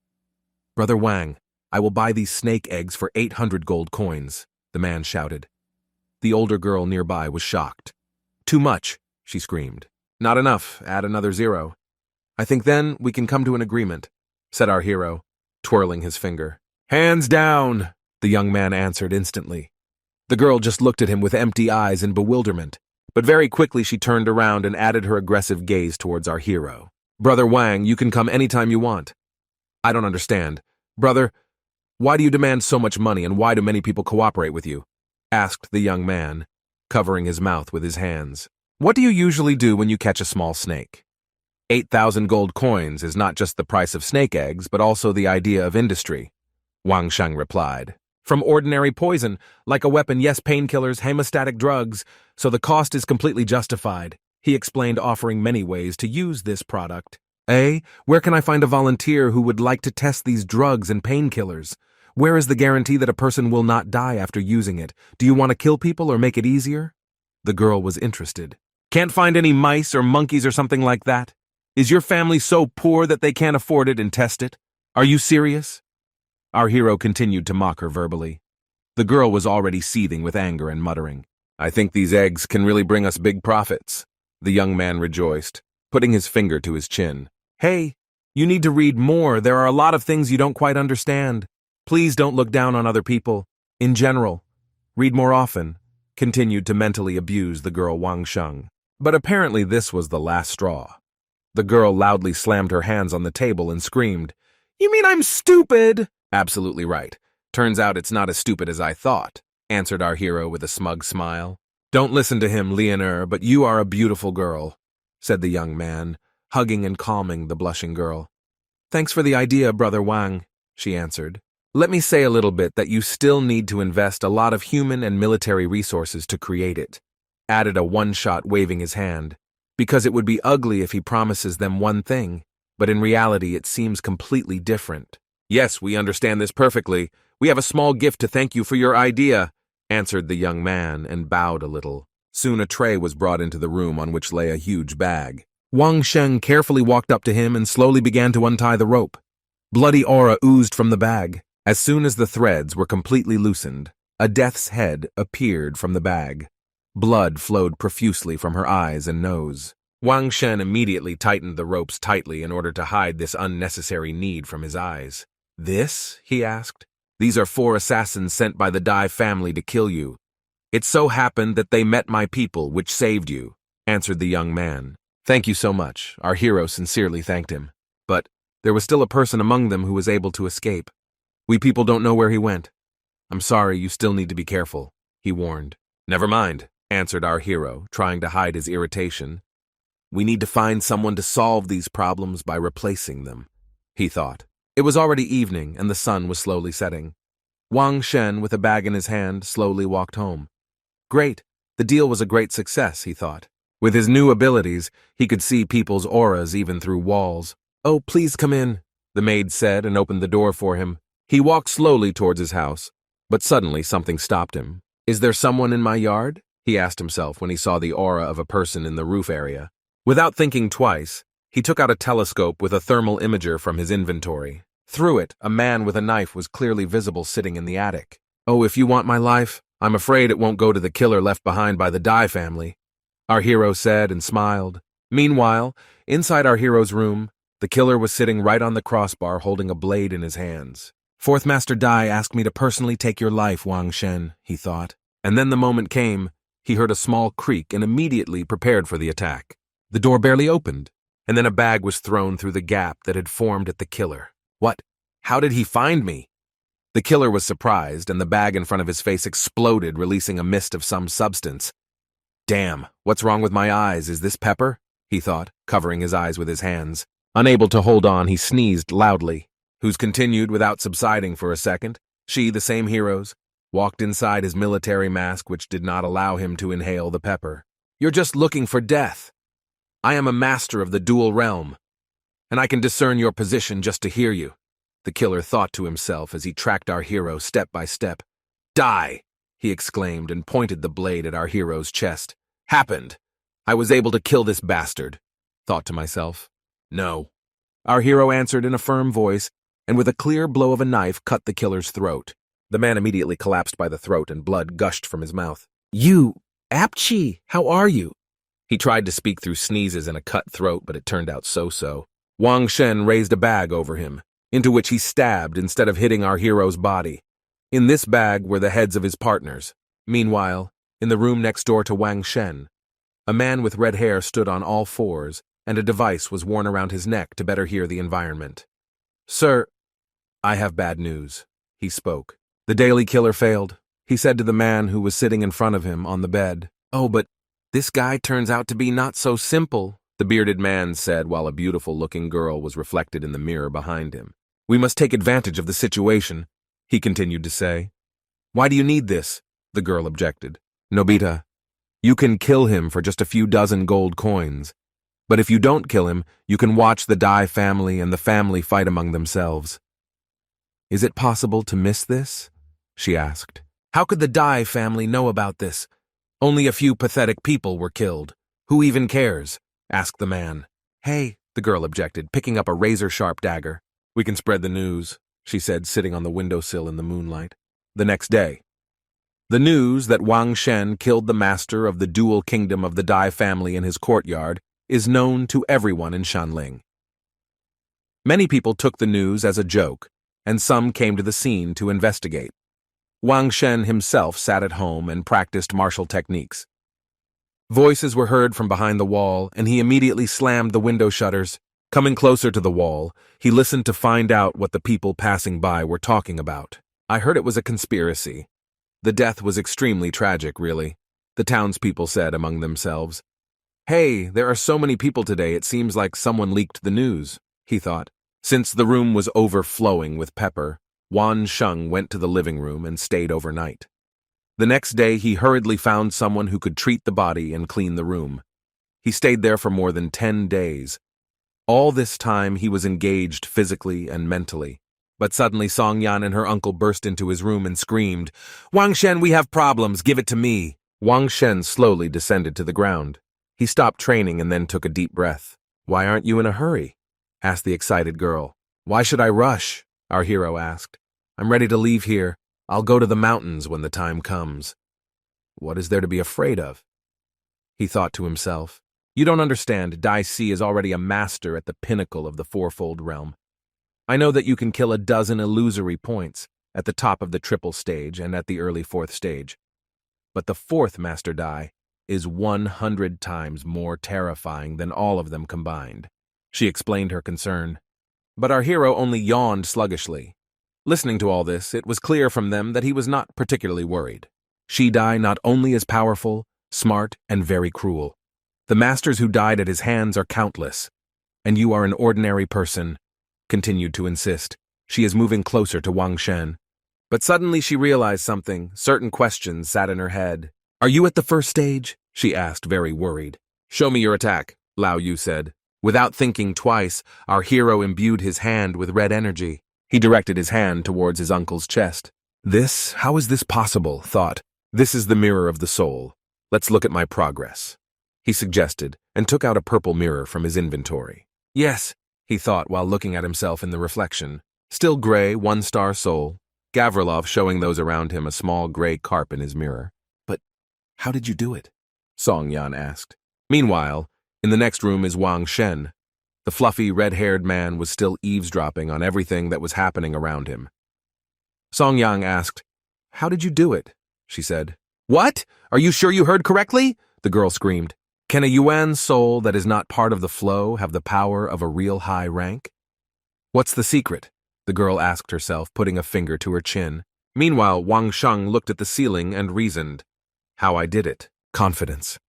"Brother Wang, I will buy these snake eggs for 800 gold coins," the man shouted. The older girl nearby was shocked. "Too much," she screamed. "Not enough. Add another 0. "I think then we can come to an agreement," said our hero, twirling his finger. "Hands down," the young man answered instantly. The girl just looked at him with empty eyes in bewilderment, but very quickly she turned around and added her aggressive gaze towards our hero. "Brother Wang, you can come anytime you want." "I don't understand. Brother, why do you demand so much money and why do many people cooperate with you?" asked the young man, covering his mouth with his hands. "What do you usually do when you catch a small snake?" 8,000 gold coins is not just the price of snake eggs, but also the idea of industry, Wang Sheng replied. "From ordinary poison, like a weapon, yes, painkillers, hemostatic drugs, so the cost is completely justified," he explained, offering many ways to use this product. Where can I find a volunteer who would like to test these drugs and painkillers? Where is the guarantee that a person will not die after using it? Do you want to kill people or make it easier?" The girl was interested. "Can't find any mice or monkeys or something like that? Is your family so poor that they can't afford it and test it? Are you serious?" Our hero continued to mock her verbally. The girl was already seething with anger and muttering. "I think these eggs can really bring us big profits," the young man rejoiced, putting his finger to his chin. "Hey, you need to read more. There are a lot of things you don't quite understand. Please don't look down on other people. In general, read more often," continued to mentally abuse the girl Wang Sheng. But apparently this was the last straw. The girl loudly slammed her hands on the table and screamed, "You mean I'm stupid?" "Absolutely right. Turns out it's not as stupid as I thought," answered our hero with a smug smile. "Don't listen to him, Leonor, but you are a beautiful girl," said the young man, hugging and calming the blushing girl. "Thanks for the idea, Brother Wang," she answered. "Let me say a little bit that you still need to invest a lot of human and military resources to create it," added a one-shot waving his hand, "because it would be ugly if he promises them one thing, but in reality it seems completely different." "Yes, we understand this perfectly. We have a small gift to thank you for your idea," answered the young man and bowed a little. Soon a tray was brought into the room on which lay a huge bag. Wang Shen carefully walked up to him and slowly began to untie the rope. Bloody aura oozed from the bag. As soon as the threads were completely loosened, a death's head appeared from the bag. Blood flowed profusely from her eyes and nose. Wang Shen immediately tightened the ropes tightly in order to hide this unnecessary need from his eyes. "This?" he asked. "These are 4 assassins sent by the Dai family to kill you. It so happened that they met my people, which saved you," answered the young man. "Thank you so much," our hero sincerely thanked him. "But there was still a person among them who was able to escape. We people don't know where he went. I'm sorry, you still need to be careful," he warned. "Never mind," answered our hero, trying to hide his irritation. "We need to find someone to solve these problems by replacing them," he thought. It was already evening and the sun was slowly setting. Wang Shen, with a bag in his hand, slowly walked home. Great, the deal was a great success, he thought. With his new abilities, he could see people's auras even through walls. "Oh, please come in," the maid said and opened the door for him. He walked slowly towards his house, but suddenly something stopped him. "Is there someone in my yard?" he asked himself when he saw the aura of a person in the roof area. Without thinking twice, he took out a telescope with a thermal imager from his inventory. Through it, a man with a knife was clearly visible sitting in the attic. "Oh, if you want my life, I'm afraid it won't go to the killer left behind by the Dai family," our hero said and smiled. Meanwhile, inside our hero's room, the killer was sitting right on the crossbar holding a blade in his hands. "Fourth Master Dai asked me to personally take your life, Wang Shen," he thought. And then the moment came. He heard a small creak and immediately prepared for the attack. The door barely opened, and then a bag was thrown through the gap that had formed at the killer. "What? How did he find me?" The killer was surprised, and the bag in front of his face exploded, releasing a mist of some substance. "Damn, what's wrong with my eyes? Is this pepper?" he thought, covering his eyes with his hands. Unable to hold on, he sneezed loudly. Who's continued without subsiding for a second. She, the same heroes, walked inside his military mask, which did not allow him to inhale the pepper. "You're just looking for death. I am a master of the dual realm, and I can discern your position just to hear you," the killer thought to himself as he tracked our hero step by step. "Die!" he exclaimed and pointed the blade at our hero's chest. "Happened. I was able to kill this bastard," thought to myself. "No." Our hero answered in a firm voice, and with a clear blow of a knife cut the killer's throat. The man immediately collapsed by the throat and blood gushed from his mouth. "You, Apchi, how are you?" He tried to speak through sneezes and a cut throat, but it turned out so-so. Wang Shen raised a bag over him, into which he stabbed instead of hitting our hero's body. In this bag were the heads of his partners. Meanwhile, in the room next door to Wang Shen, a man with red hair stood on all fours, and a device was worn around his neck to better hear the environment. "Sir, I have bad news," he spoke. "The daily killer failed," he said to the man who was sitting in front of him on the bed. "Oh, but this guy turns out to be not so simple," the bearded man said while a beautiful-looking girl was reflected in the mirror behind him. "We must take advantage of the situation," he continued to say. "Why do you need this?" the girl objected. "Nobita, you can kill him for just a few dozen gold coins. But if you don't kill him, you can watch the Dai family and the family fight among themselves." "Is it possible to miss this?" she asked. "How could the Dai family know about this? Only a few pathetic people were killed. Who even cares?" asked the man. "Hey," the girl objected, picking up a razor-sharp dagger. "We can spread the news," she said, sitting on the windowsill in the moonlight. The next day, the news that Wang Shen killed the master of the dual kingdom of the Dai family in his courtyard is known to everyone in Shanling. Many people took the news as a joke, and some came to the scene to investigate. Wang Shen himself sat at home and practiced martial techniques. Voices were heard from behind the wall, and he immediately slammed the window shutters. Coming closer to the wall, he listened to find out what the people passing by were talking about. "I heard it was a conspiracy. The death was extremely tragic, really," the townspeople said among themselves. "Hey, there are so many people today, it seems like someone leaked the news," he thought. Since the room was overflowing with pepper, Wan Sheng went to the living room and stayed overnight. The next day, he hurriedly found someone who could treat the body and clean the room. He stayed there for more than 10 days. All this time, he was engaged physically and mentally. But suddenly Song Yan and her uncle burst into his room and screamed, "Wang Shen, we have problems, give it to me." Wang Shen slowly descended to the ground. He stopped training and then took a deep breath. "Why aren't you in a hurry?" asked the excited girl. "Why should I rush?" our hero asked. "I'm ready to leave here. I'll go to the mountains when the time comes." "What is there to be afraid of?" he thought to himself. "You don't understand, Dai Si is already a master at the pinnacle of the fourfold realm. I know that you can kill a dozen illusory points at the top of the triple stage and at the early fourth stage. But the fourth Master Dai is 100 times more terrifying than all of them combined." She explained her concern. But our hero only yawned sluggishly. Listening to all this, it was clear from them that he was not particularly worried. Shi Dai not only is powerful, smart, and very cruel. The masters who died at his hands are countless. And you are an ordinary person, continued to insist. She is moving closer to Wang Shen. But suddenly she realized something. Certain questions sat in her head. "Are you at the first stage?" she asked, very worried. "Show me your attack," Lao Yu said. Without thinking twice, our hero imbued his hand with red energy. He directed his hand towards his uncle's chest. How is this possible? Thought. This is the mirror of the soul. Let's look at my progress, he suggested, and took out a purple mirror from his inventory. Yes, he thought while looking at himself in the reflection. Still gray, 1-star soul. Gavrilov showing those around him a small gray carp in his mirror. But how did you do it? Song Yan asked. Meanwhile, in the next room is Wang Shen. The fluffy, red-haired man was still eavesdropping on everything that was happening around him. Song Yang asked, "How did you do it?" she said. "What? Are you sure you heard correctly?" the girl screamed. "Can a Yuan soul that is not part of the flow have the power of a real high rank?" "What's the secret?" the girl asked herself, putting a finger to her chin. Meanwhile, Wang Sheng looked at the ceiling and reasoned. "How I did it. Confidence.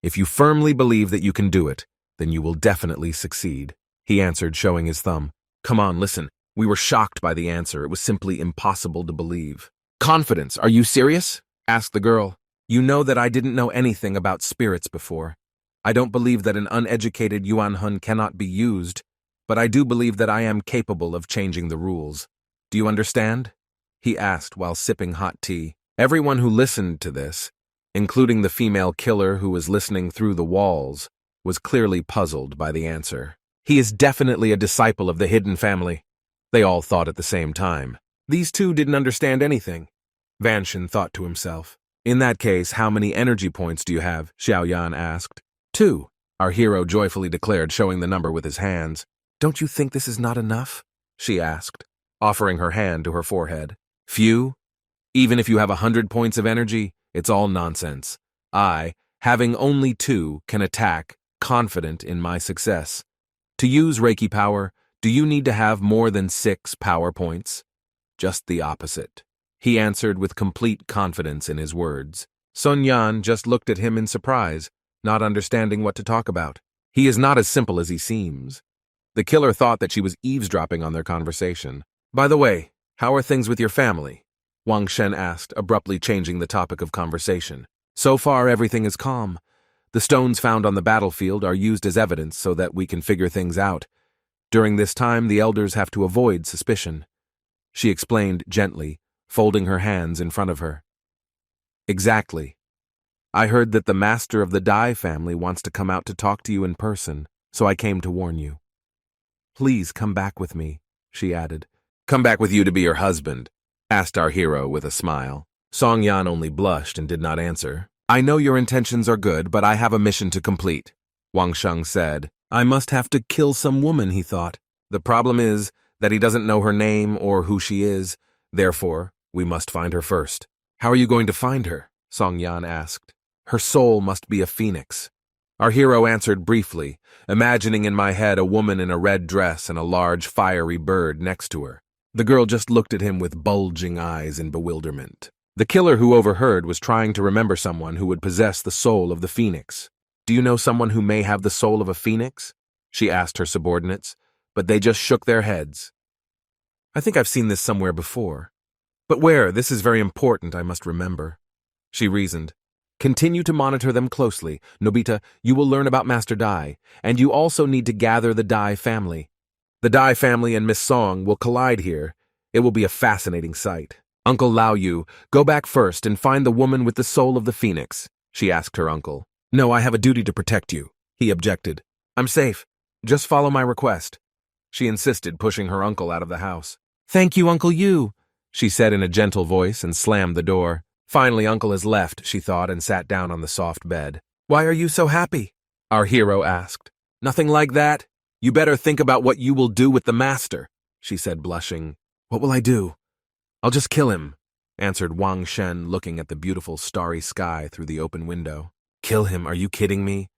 If you firmly believe that you can do it, then you will definitely succeed," he answered, showing his thumb. "Come on, listen. We were shocked by the answer. It was simply impossible to believe." "Confidence? Are you serious?" asked the girl. "You know that I didn't know anything about spirits before. I don't believe that an uneducated Yuan Hun cannot be used, but I do believe that I am capable of changing the rules. Do you understand?" he asked while sipping hot tea. Everyone who listened to this, including the female killer who was listening through the walls, was clearly puzzled by the answer. "He is definitely a disciple of the hidden family," they all thought at the same time. These two didn't understand anything. Vanshin thought to himself. "In that case, how many energy points do you have?" Xiaoyan asked. 2, our hero joyfully declared, showing the number with his hands. "Don't you think this is not enough?" she asked, offering her hand to her forehead. "Few? Even if you have 100 points of energy, it's all nonsense. I, having only 2, can attack, confident in my success. To use Reiki power, do you need to have more than 6 power points?" "Just the opposite," he answered with complete confidence in his words. Sun Yan just looked at him in surprise, not understanding what to talk about. He is not as simple as he seems. The killer thought that she was eavesdropping on their conversation. "By the way, how are things with your family?" Wang Shen asked, abruptly changing the topic of conversation. "So far, everything is calm. The stones found on the battlefield are used as evidence so that we can figure things out. During this time, the elders have to avoid suspicion," she explained gently, folding her hands in front of her. "Exactly. I heard that the master of the Dai family wants to come out to talk to you in person, so I came to warn you. Please come back with me," she added. "Come back with you to be your husband?" asked our hero with a smile. Song Yan only blushed and did not answer. "I know your intentions are good, but I have a mission to complete," Wang Sheng said. "I must have to kill some woman," he thought. "The problem is that he doesn't know her name or who she is. Therefore, we must find her first." "How are you going to find her?" Song Yan asked. "Her soul must be a phoenix." Our hero answered briefly, imagining in my head a woman in a red dress and a large fiery bird next to her. The girl just looked at him with bulging eyes in bewilderment. The killer who overheard was trying to remember someone who would possess the soul of the phoenix. "Do you know someone who may have the soul of a phoenix?" she asked her subordinates, but they just shook their heads. "I think I've seen this somewhere before. But where? This is very important, I must remember," she reasoned. "Continue to monitor them closely. Nobita, you will learn about Master Dai, and you also need to gather the Dai family. The Dai family and Miss Song will collide here, It will be a fascinating sight. Uncle Lao Yu, go back first and find the woman with the soul of the phoenix, she asked her uncle. No, I have a duty to protect you, he objected. I'm safe. Just follow my request. She insisted, pushing her uncle out of the house. Thank you, Uncle Yu, she said in a gentle voice and slammed the door. Finally, Uncle has left, she thought, and sat down on the soft bed. Why are you so happy? Our hero asked. Nothing like that. You better think about what you will do with the master, she said, blushing. What will I do? I'll just kill him, answered Wang Shen, looking at the beautiful starry sky through the open window. Kill him? Are you kidding me?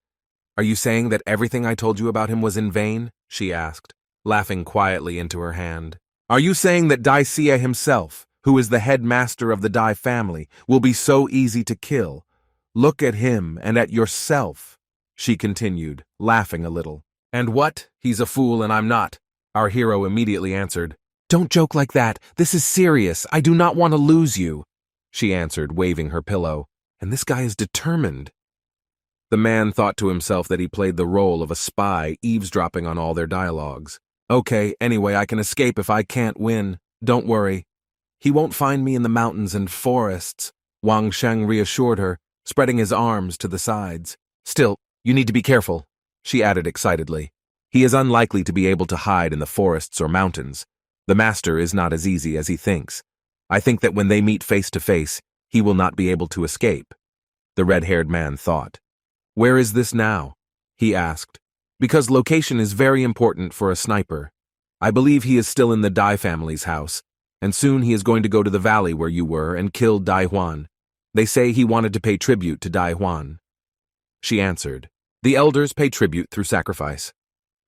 Are you saying that everything I told you about him was in vain? She asked, laughing quietly into her hand. Are you saying that Dai Xie himself, who is the headmaster of the Dai family, will be so easy to kill? Look at him and at yourself, she continued, laughing a little. And what? He's a fool and I'm not, our hero immediately answered. Don't joke like that. This is serious. I do not want to lose you, she answered, waving her pillow. And this guy is determined. The man thought to himself that he played the role of a spy, eavesdropping on all their dialogues. Okay, anyway, I can escape if I can't win. Don't worry. He won't find me in the mountains and forests, Wang Sheng reassured her, spreading his arms to the sides. Still, you need to be careful, she added excitedly. He is unlikely to be able to hide in the forests or mountains. The master is not as easy as he thinks. I think that when they meet face to face, he will not be able to escape, the red-haired man thought. Where is this now? He asked. Because location is very important for a sniper. I believe he is still in the Dai family's house, and soon he is going to go to the valley where you were and kill Dai Huan. They say he wanted to pay tribute to Dai Huan. She answered. The elders pay tribute through sacrifice.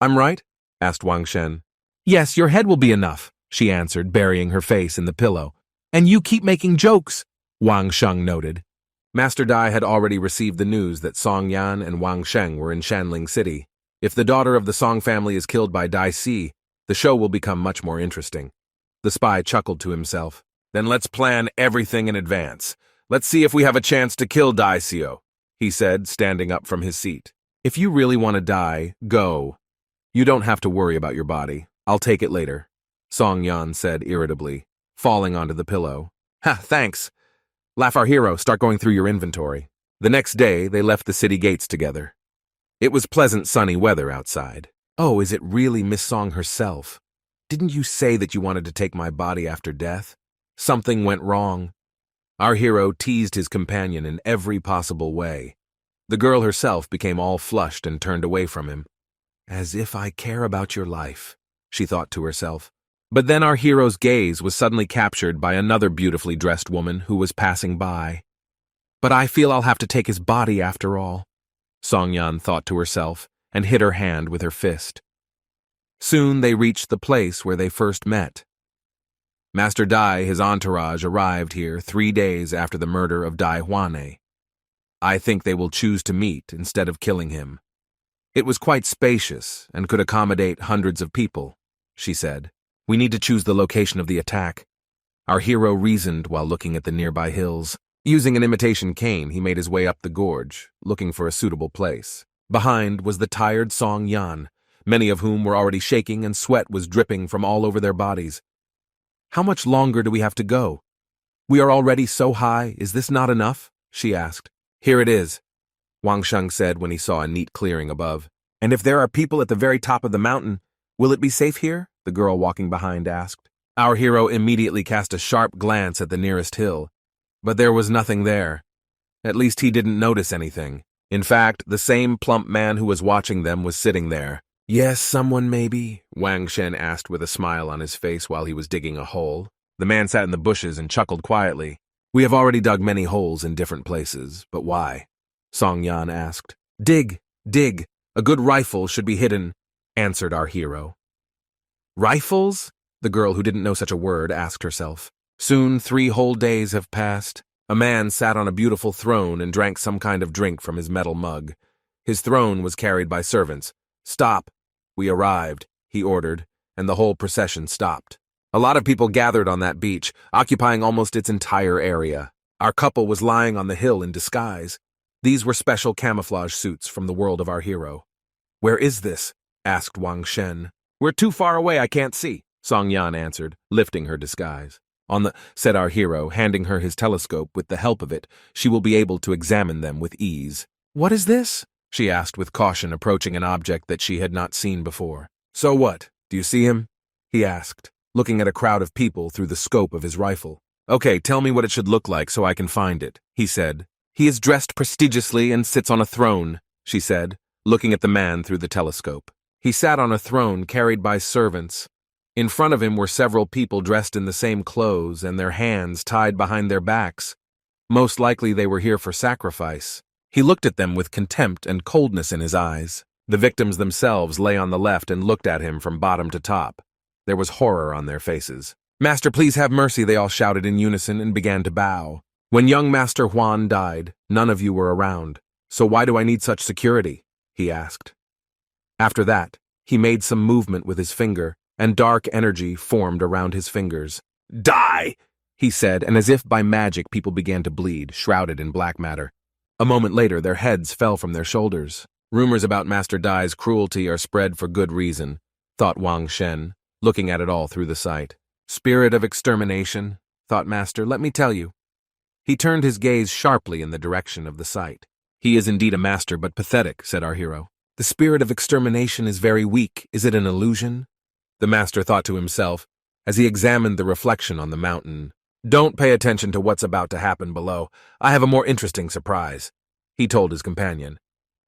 I'm right? Asked Wang Shen. Yes, your head will be enough, she answered, burying her face in the pillow. And you keep making jokes, Wang Sheng noted. Master Dai had already received the news that Song Yan and Wang Sheng were in Shanling City. If the daughter of the Song family is killed by Dai Si, the show will become much more interesting. The spy chuckled to himself. Then let's plan everything in advance. Let's see if we have a chance to kill Dai Sio, he said, standing up from his seat. If you really want to die, go. You don't have to worry about your body. I'll take it later, Song Yan said irritably, falling onto the pillow. Ha, thanks. Laugh our hero, start going through your inventory. The next day, they left the city gates together. It was pleasant sunny weather outside. Oh, is it really Miss Song herself? Didn't you say that you wanted to take my body after death? Something went wrong. Our hero teased his companion in every possible way. The girl herself became all flushed and turned away from him. As if I care about your life, she thought to herself. But then our hero's gaze was suddenly captured by another beautifully dressed woman who was passing by. But I feel I'll have to take his body after all, Song Yan thought to herself, and hit her hand with her fist. Soon they reached the place where they first met. Master Dai, his entourage, arrived here 3 days after the murder of Dai Huane. I think they will choose to meet instead of killing him. It was quite spacious and could accommodate hundreds of people, she said. We need to choose the location of the attack. Our hero reasoned while looking at the nearby hills. Using an imitation cane, he made his way up the gorge, looking for a suitable place. Behind was the tired Song Yan, many of whom were already shaking and sweat was dripping from all over their bodies. How much longer do we have to go? We are already so high, is this not enough? She asked. Here it is, Wang Sheng said when he saw a neat clearing above. And if there are people at the very top of the mountain, will it be safe here? The girl walking behind asked. Our hero immediately cast a sharp glance at the nearest hill, but there was nothing there. At least he didn't notice anything. In fact, the same plump man who was watching them was sitting there. Yes, someone maybe, Wang Shen asked with a smile on his face while he was digging a hole. The man sat in the bushes and chuckled quietly. We have already dug many holes in different places, but why? Song Yan asked. Dig, dig. A good rifle should be hidden, answered our hero. Rifles? The girl who didn't know such a word asked herself. Soon 3 whole days have passed. A man sat on a beautiful throne and drank some kind of drink from his metal mug. His throne was carried by servants. Stop. We arrived, he ordered, and the whole procession stopped. A lot of people gathered on that beach, occupying almost its entire area. Our couple was lying on the hill in disguise. These were special camouflage suits from the world of our hero. Where is this? Asked Wang Shen. We're too far away, I can't see, Song Yan answered, lifting her disguise. Said our hero, handing her his telescope. With the help of it, she will be able to examine them with ease. What is this? She asked with caution, approaching an object that she had not seen before. So what? Do you see him? He asked, looking at a crowd of people through the scope of his rifle. Okay, tell me what it should look like so I can find it, he said. He is dressed prestigiously and sits on a throne, she said, looking at the man through the telescope. He sat on a throne carried by servants. In front of him were several people dressed in the same clothes and their hands tied behind their backs. Most likely they were here for sacrifice. He looked at them with contempt and coldness in his eyes. The victims themselves lay on the left and looked at him from bottom to top. There was horror on their faces. Master, please have mercy, they all shouted in unison and began to bow. When young Master Huan died, none of you were around. So why do I need such security? He asked. After that, he made some movement with his finger, and dark energy formed around his fingers. Die! He said, and as if by magic people began to bleed, shrouded in black matter. A moment later, their heads fell from their shoulders. Rumors about Master Dai's cruelty are spread for good reason, thought Wang Shen, looking at it all through the sight. Spirit of extermination, thought Master, let me tell you. He turned his gaze sharply in the direction of the sight. He is indeed a master, but pathetic, said our hero. The spirit of extermination is very weak. Is it an illusion? The master thought to himself as he examined the reflection on the mountain. Don't pay attention to what's about to happen below. I have a more interesting surprise, he told his companion.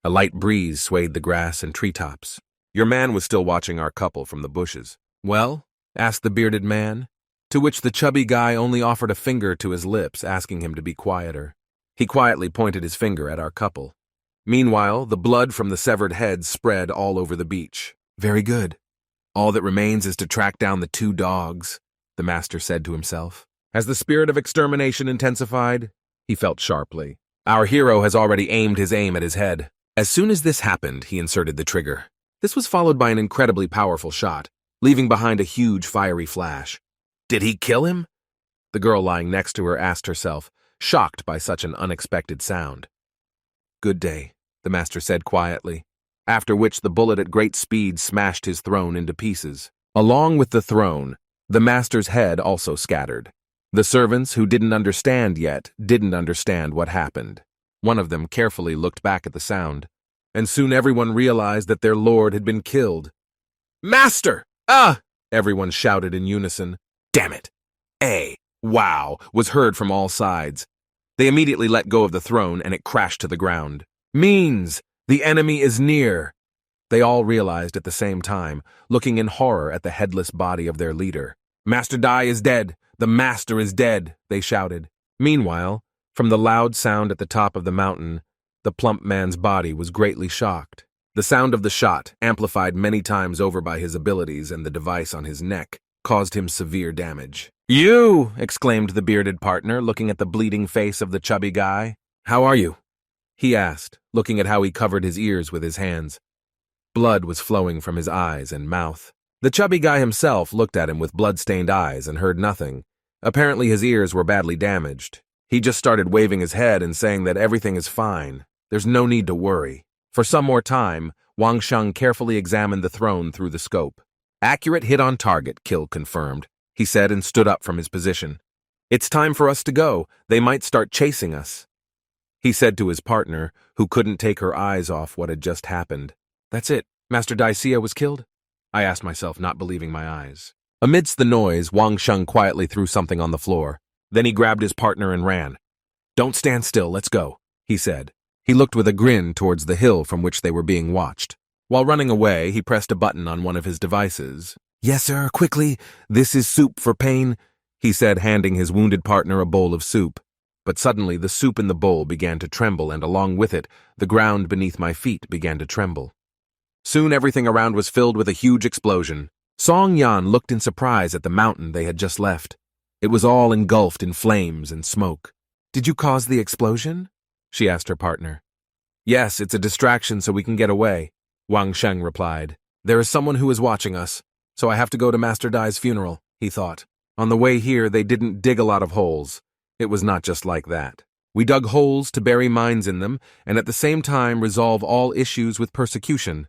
A light breeze swayed the grass and treetops. Your man was still watching our couple from the bushes. Well? Asked the bearded man, to which the chubby guy only offered a finger to his lips, asking him to be quieter. He quietly pointed his finger at our couple. Meanwhile, the blood from the severed heads spread all over the beach. Very good. All that remains is to track down the 2 dogs, the master said to himself. As the spirit of extermination intensified, he felt sharply. Our hero has already aimed his aim at his head. As soon as this happened, he inserted the trigger. This was followed by an incredibly powerful shot, leaving behind a huge fiery flash. Did he kill him? The girl lying next to her asked herself, shocked by such an unexpected sound. Good day, the master said quietly, after which the bullet at great speed smashed his throne into pieces. Along with the throne, the master's head also scattered. The servants, who didn't understand yet, didn't understand what happened. One of them carefully looked back at the sound, and soon everyone realized that their lord had been killed. Master! Ah! Everyone shouted in unison. Damn it! Wow! Was heard from all sides. They immediately let go of the throne and it crashed to the ground. Means! The enemy is near! They all realized at the same time, looking in horror at the headless body of their leader. Master Dai is dead! The master is dead! They shouted. Meanwhile, from the loud sound at the top of the mountain, the plump man's body was greatly shocked. The sound of the shot, amplified many times over by his abilities and the device on his neck, caused him severe damage. You! Exclaimed the bearded partner, looking at the bleeding face of the chubby guy. How are you? He asked, looking at how he covered his ears with his hands. Blood was flowing from his eyes and mouth. The chubby guy himself looked at him with blood-stained eyes and heard nothing. Apparently his ears were badly damaged. He just started waving his head and saying that everything is fine. There's no need to worry. For some more time, Wang Sheng carefully examined the throne through the scope. Accurate hit on target, Kill confirmed, he said and stood up from his position. It's time for us to go. They might start chasing us. He said to his partner, who couldn't take her eyes off what had just happened. That's it. Master Daixia was killed? I asked myself, not believing my eyes. Amidst the noise, Wang Sheng quietly threw something on the floor. Then he grabbed his partner and ran. Don't stand still, let's go, he said. He looked with a grin towards the hill from which they were being watched. While running away, he pressed a button on one of his devices. Yes, sir, quickly. This is soup for pain, he said, handing his wounded partner a bowl of soup. But suddenly the soup in the bowl began to tremble, and along with it, the ground beneath my feet began to tremble. Soon everything around was filled with a huge explosion. Song Yan looked in surprise at the mountain they had just left. It was all engulfed in flames and smoke. Did you cause the explosion? She asked her partner. Yes, it's a distraction so we can get away, Wang Sheng replied. There is someone who is watching us, so I have to go to Master Dai's funeral, he thought. On the way here, they didn't dig a lot of holes. It was not just like that. We dug holes to bury mines in them, and at the same time resolve all issues with persecution.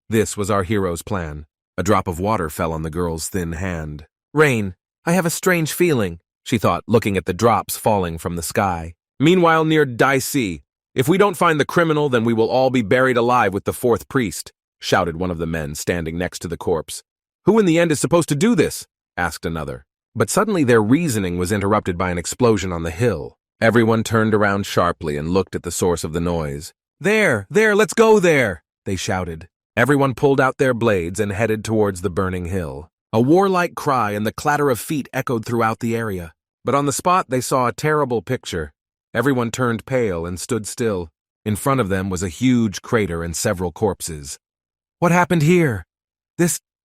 This was our hero's plan. A drop of water fell on the girl's thin hand. Rain, I have a strange feeling, she thought, looking at the drops falling from the sky. Meanwhile, near Daisy, if we don't find the criminal, then we will all be buried alive with the fourth priest, shouted one of the men standing next to the corpse. Who in the end is supposed to do this? Asked another. But suddenly their reasoning was interrupted by an explosion on the hill. Everyone turned around sharply and looked at the source of the noise. There, let's go there, they shouted. Everyone pulled out their blades and headed towards the burning hill. A warlike cry and the clatter of feet echoed throughout the area. But on the spot they saw a terrible picture. Everyone turned pale and stood still. In front of them was a huge crater and several corpses. What happened here?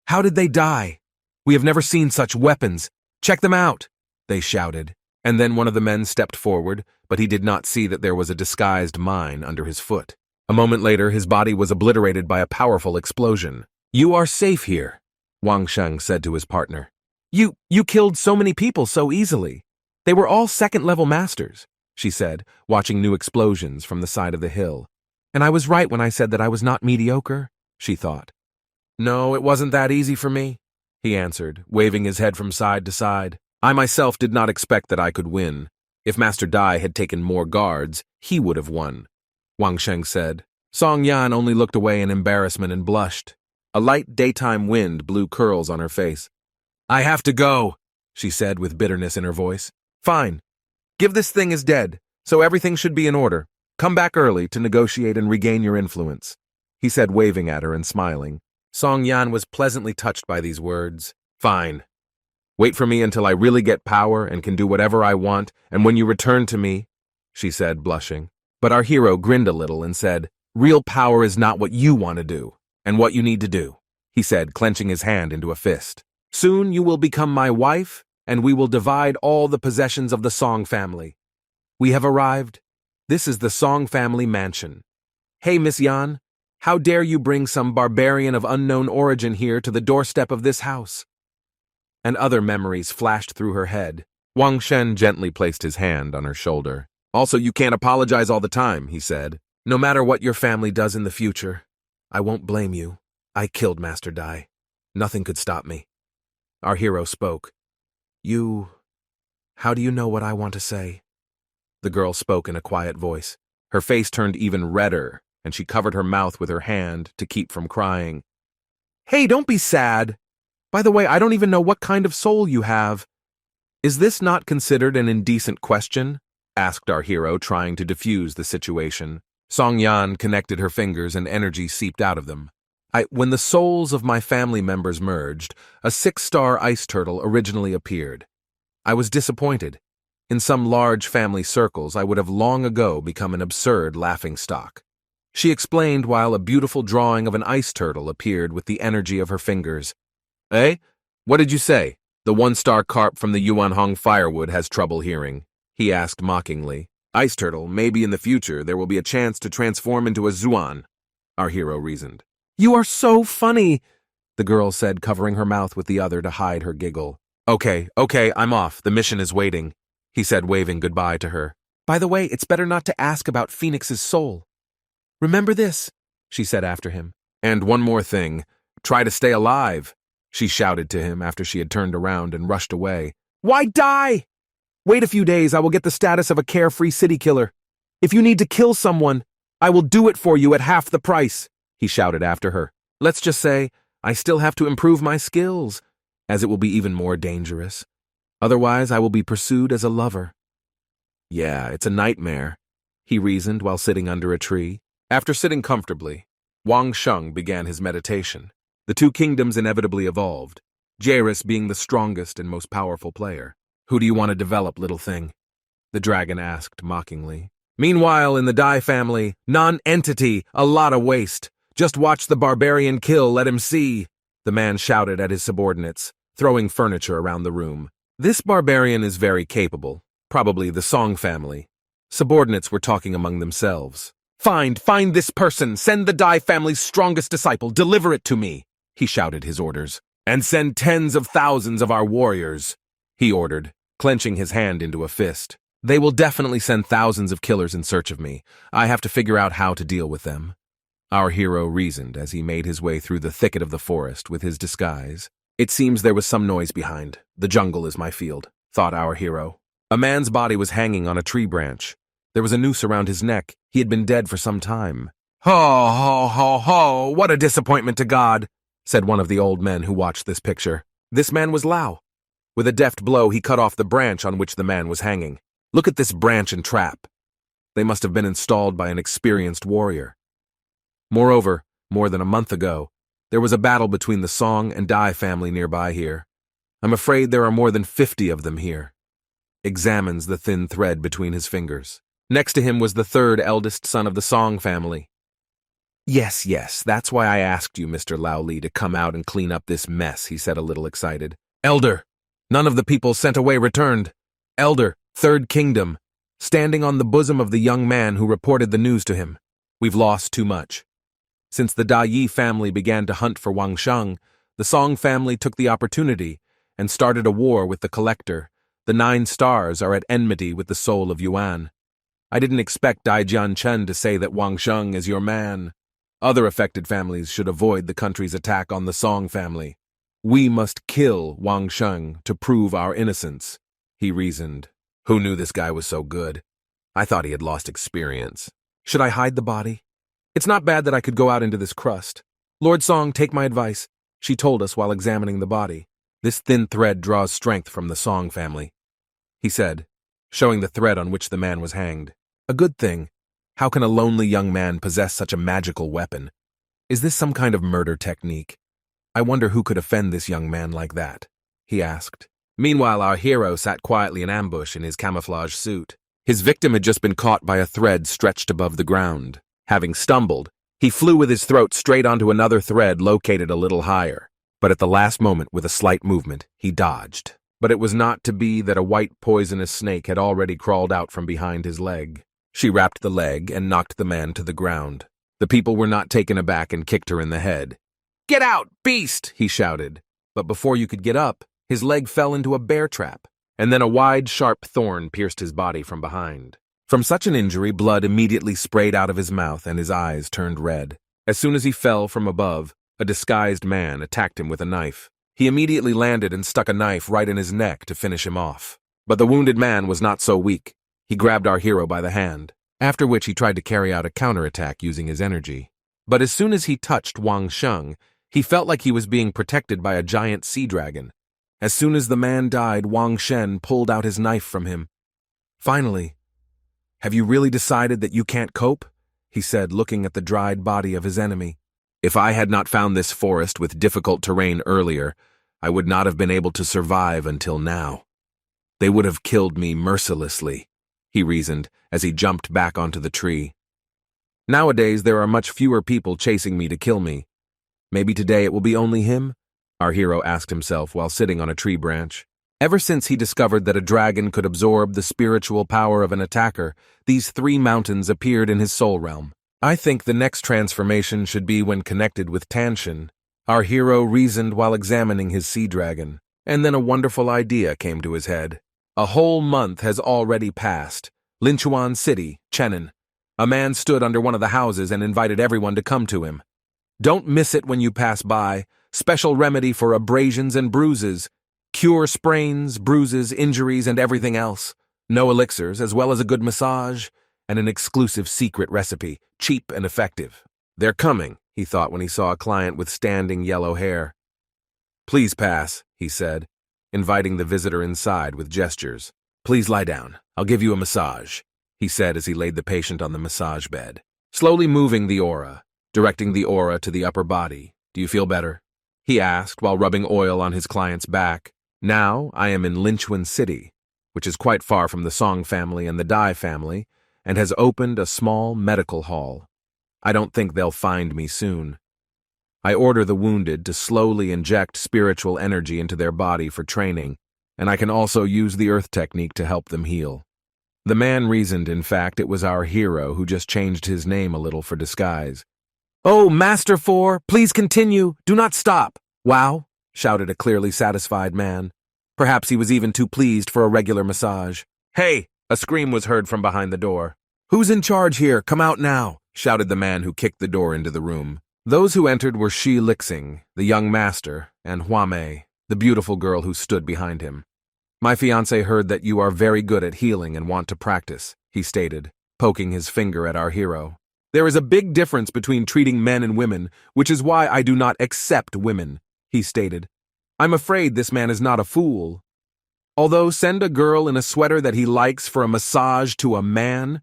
How did they die? We have never seen such weapons. Check them out, they shouted. And then one of the men stepped forward, but he did not see that there was a disguised mine under his foot. A moment later, his body was obliterated by a powerful explosion. You are safe here, Wang Sheng said to his partner. You killed so many people so easily. They were all second-level masters, she said, watching new explosions from the side of the hill. And I was right when I said that I was not mediocre, she thought. No, it wasn't that easy for me, he answered, waving his head from side to side. I myself did not expect that I could win. If Master Dai had taken more guards, he would have won, Wang Sheng said. Song Yan only looked away in embarrassment and blushed. A light daytime wind blew curls on her face. I have to go, she said with bitterness in her voice. Fine. Give this thing as dead, so everything should be in order. Come back early to negotiate and regain your influence, he said, waving at her and smiling. Song Yan was pleasantly touched by these words. Fine. Wait for me until I really get power and can do whatever I want, and when you return to me, she said, blushing. But our hero grinned a little and said, real power is not what you want to do, and what you need to do, he said, clenching his hand into a fist. Soon you will become my wife, and we will divide all the possessions of the Song family. We have arrived. This is the Song family mansion. Hey, Miss Yan, how dare you bring some barbarian of unknown origin here to the doorstep of this house? And other memories flashed through her head. Wang Shen gently placed his hand on her shoulder. Also, you can't apologize all the time, he said. No matter what your family does in the future, I won't blame you. I killed Master Dai. Nothing could stop me. Our hero spoke. How do you know what I want to say? The girl spoke in a quiet voice. Her face turned even redder, and she covered her mouth with her hand to keep from crying. Hey, don't be sad. By the way, I don't even know what kind of soul you have. Is this not considered an indecent question? Asked our hero, trying to defuse the situation. Song Yan connected her fingers and energy seeped out of them. When the souls of my family members merged, a 6-star ice turtle originally appeared. I was disappointed. In some large family circles, I would have long ago become an absurd laughingstock. She explained while a beautiful drawing of an ice turtle appeared with the energy of her fingers. Eh? What did you say? The 1-star carp from the Yuanhong firewood has trouble hearing, he asked mockingly. Ice turtle, maybe in the future there will be a chance to transform into a Zuan, our hero reasoned. You are so funny, the girl said, covering her mouth with the other to hide her giggle. Okay, I'm off. The mission is waiting, he said, waving goodbye to her. By the way, it's better not to ask about Phoenix's soul. Remember this, she said after him. And one more thing. Try to stay alive, she shouted to him after she had turned around and rushed away. Why die? Wait a few days, I will get the status of a carefree city killer. If you need to kill someone, I will do it for you at half the price, he shouted after her. Let's just say, I still have to improve my skills, as it will be even more dangerous. Otherwise, I will be pursued as a lover. Yeah, it's a nightmare, he reasoned while sitting under a tree. After sitting comfortably, Wang Sheng began his meditation. The two kingdoms inevitably evolved, Jairus being the strongest and most powerful player. Who do you want to develop, little thing? The dragon asked mockingly. Meanwhile, in the Dai family, non-entity, a lot of waste. Just watch the barbarian kill, let him see, the man shouted at his subordinates, throwing furniture around the room. This barbarian is very capable, probably the Song family. Subordinates were talking among themselves. Find this person, send the Dai family's strongest disciple, deliver it to me, he shouted his orders. And send tens of thousands of our warriors, he ordered, clenching his hand into a fist. They will definitely send thousands of killers in search of me. I have to figure out how to deal with them. our hero reasoned as he made his way through the thicket of the forest with his disguise. It seems there was some noise behind. The jungle is my field, thought our hero. A man's body was hanging on a tree branch. There was a noose around his neck. He had been dead for some time. Ho, ho, ho, ho, what a disappointment to God, said one of the old men who watched this picture. This man was Lao. With a deft blow, he cut off the branch on which the man was hanging. Look at this branch and trap. They must have been installed by an experienced warrior. Moreover, more than a month ago, there was a battle between the Song and Dai family nearby here. I'm afraid there are more than 50 of them here. Examines the thin thread between his fingers. Next to him was the third eldest son of the Song family. Yes, that's why I asked you, Mr. Lao Li, to come out and clean up this mess, he said, a little excited. Elder, none of the people sent away returned. Elder, Third Kingdom, standing on the bosom of the young man who reported the news to him. We've lost too much. Since the Da Yi family began to hunt for Wang Sheng, the Song family took the opportunity and started a war with the Collector. The 9 stars are at enmity with the soul of Yuan. I didn't expect Dai Jian Chen to say that Wang Sheng is your man. Other affected families should avoid the country's attack on the Song family. We must kill Wang Sheng to prove our innocence, he reasoned. Who knew this guy was so good? I thought he had lost experience. Should I hide the body? It's not bad that I could go out into this crust. Lord Song, take my advice, she told us while examining the body. This thin thread draws strength from the Song family, he said, showing the thread on which the man was hanged. A good thing. How can a lonely young man possess such a magical weapon? Is this some kind of murder technique? I wonder who could offend this young man like that, he asked. Meanwhile, our hero sat quietly in ambush in his camouflage suit. His victim had just been caught by a thread stretched above the ground. Having stumbled, he flew with his throat straight onto another thread located a little higher. But at the last moment, with a slight movement, he dodged. But it was not to be that a white poisonous snake had already crawled out from behind his leg. She wrapped the leg and knocked the man to the ground. The people were not taken aback and kicked her in the head. Get out, beast, he shouted. But before you could get up, his leg fell into a bear trap, and then a wide, sharp thorn pierced his body from behind. From such an injury, blood immediately sprayed out of his mouth and his eyes turned red. As soon as he fell from above, a disguised man attacked him with a knife. He immediately landed and stuck a knife right in his neck to finish him off. But the wounded man was not so weak. He grabbed our hero by the hand, after which he tried to carry out a counterattack using his energy. But as soon as he touched Wang Sheng, he felt like he was being protected by a giant sea dragon. As soon as the man died, Wang Shen pulled out his knife from him. Finally, have you really decided that you can't cope? He said, looking at the dried body of his enemy. If I had not found this forest with difficult terrain earlier, I would not have been able to survive until now. They would have killed me mercilessly, he reasoned as he jumped back onto the tree. Nowadays, there are much fewer people chasing me to kill me. Maybe today it will be only him? Our hero asked himself while sitting on a tree branch. Ever since he discovered that a dragon could absorb the spiritual power of an attacker, these 3 mountains appeared in his soul realm. I think the next transformation should be when connected with Tanshin. Our hero reasoned while examining his sea dragon, and then a wonderful idea came to his head. A whole month has already passed. Linchuan City, Chenin. A man stood under one of the houses and invited everyone to come to him. Don't miss it when you pass by. Special remedy for abrasions and bruises. Cure sprains, bruises, injuries, and everything else. No elixirs, as well as a good massage, and an exclusive secret recipe, cheap and effective. They're coming, he thought when he saw a client with standing yellow hair. Please pass, he said, inviting the visitor inside with gestures. Please lie down. I'll give you a massage, he said as he laid the patient on the massage bed. Slowly moving the aura, directing the aura to the upper body. Do you feel better? He asked while rubbing oil on his client's back. Now I am in Linchuan City, which is quite far from the Song family and the Dai family, and has opened a small medical hall. I don't think they'll find me soon. I order the wounded to slowly inject spiritual energy into their body for training, and I can also use the earth technique to help them heal. The man reasoned, in fact, it was our hero who just changed his name a little for disguise. Oh, Master 4, please continue. Do not stop. Wow, shouted a clearly satisfied man. Perhaps he was even too pleased for a regular massage. Hey, a scream was heard from behind the door. Who's in charge here? Come out now. shouted the man who kicked the door into the room. Those who entered were Shi Lixing, the young master, and Hua Mei, the beautiful girl who stood behind him. My fiancé heard that you are very good at healing and want to practice, he stated, poking his finger at our hero. There is a big difference between treating men and women, which is why I do not accept women, he stated. I'm afraid this man is not a fool. Although send a girl in a sweater that he likes for a massage to a man?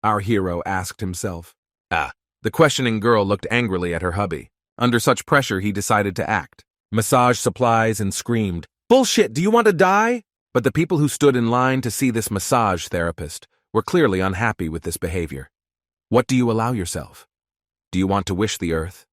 Our hero asked himself. The questioning girl looked angrily at her hubby. Under such pressure, he decided to act. Massage supplies and screamed, "Bullshit, do you want to die?" But the people who stood in line to see this massage therapist were clearly unhappy with this behavior. What do you allow yourself? Do you want to wish the earth?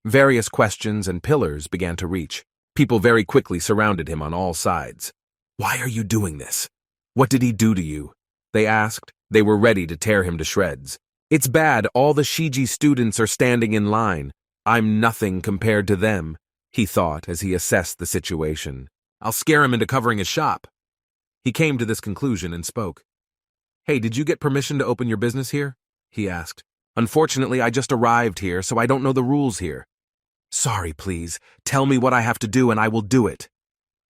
Various questions and pillars began to reach. People very quickly surrounded him on all sides. Why are you doing this? What did he do to you? They asked. They were ready to tear him to shreds. It's bad, all the Shiji students are standing in line. I'm nothing compared to them, he thought as he assessed the situation. I'll scare him into covering his shop. He came to this conclusion and spoke. Hey, did you get permission to open your business here? He asked. Unfortunately, I just arrived here, so I don't know the rules here. Sorry, please. Tell me what I have to do and I will do it.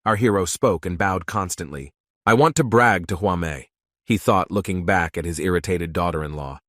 Our hero spoke and bowed constantly. I want to brag to Hua Mei, he thought, looking back at his irritated daughter-in-law.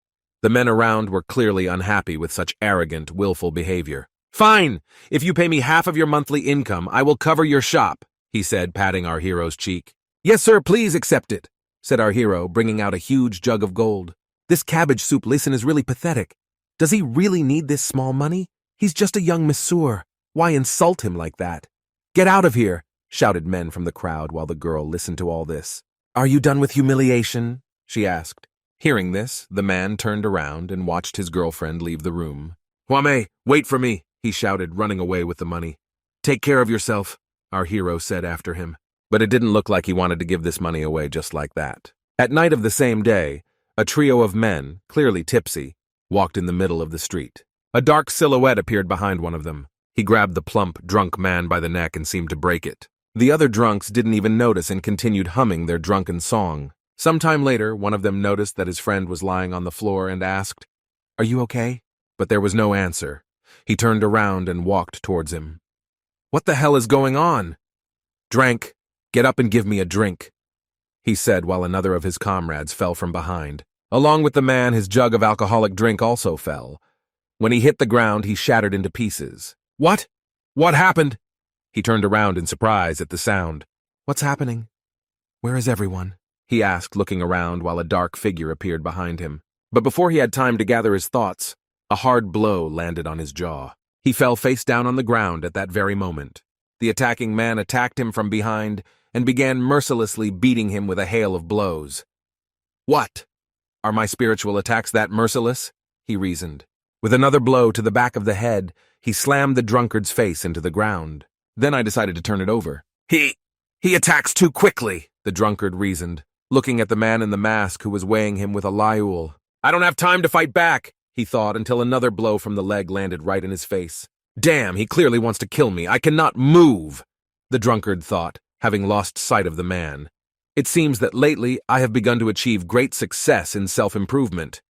The men around were clearly unhappy with such arrogant, willful behavior. Fine! If you pay me half of your monthly income, I will cover your shop, he said, patting our hero's cheek. Yes, sir, please accept it, said our hero, bringing out a huge jug of gold. This cabbage soup listen is really pathetic. Does he really need this small money? He's just a young masseur. Why insult him like that? Get out of here, shouted men from the crowd while the girl listened to all this. Are you done with humiliation? She asked. Hearing this, the man turned around and watched his girlfriend leave the room. Hua Mei, wait for me, he shouted, running away with the money. Take care of yourself, our hero said after him. But it didn't look like he wanted to give this money away just like that. At night of the same day, a trio of men, clearly tipsy, walked in the middle of the street. A dark silhouette appeared behind one of them. He grabbed the plump, drunk man by the neck and seemed to break it. The other drunks didn't even notice and continued humming their drunken song. Sometime later, one of them noticed that his friend was lying on the floor and asked, Are you okay? But there was no answer. He turned around and walked towards him. What the hell is going on? Drank. Get up and give me a drink, he said while another of his comrades fell from behind. Along with the man, his jug of alcoholic drink also fell. When he hit the ground, he shattered into pieces. What? What happened? He turned around in surprise at the sound. What's happening? Where is everyone? He asked, looking around while a dark figure appeared behind him. But before he had time to gather his thoughts, a hard blow landed on his jaw. He fell face down on the ground at that very moment. The attacking man attacked him from behind and began mercilessly beating him with a hail of blows. What? Are my spiritual attacks that merciless? He reasoned. With another blow to the back of the head, he slammed the drunkard's face into the ground. Then I decided to turn it over. He attacks too quickly, the drunkard reasoned, looking at the man in the mask who was weighing him with a liul. I don't have time to fight back, he thought, until another blow from the leg landed right in his face. Damn, he clearly wants to kill me. I cannot move, the drunkard thought, having lost sight of the man. It seems that lately I have begun to achieve great success in self-improvement.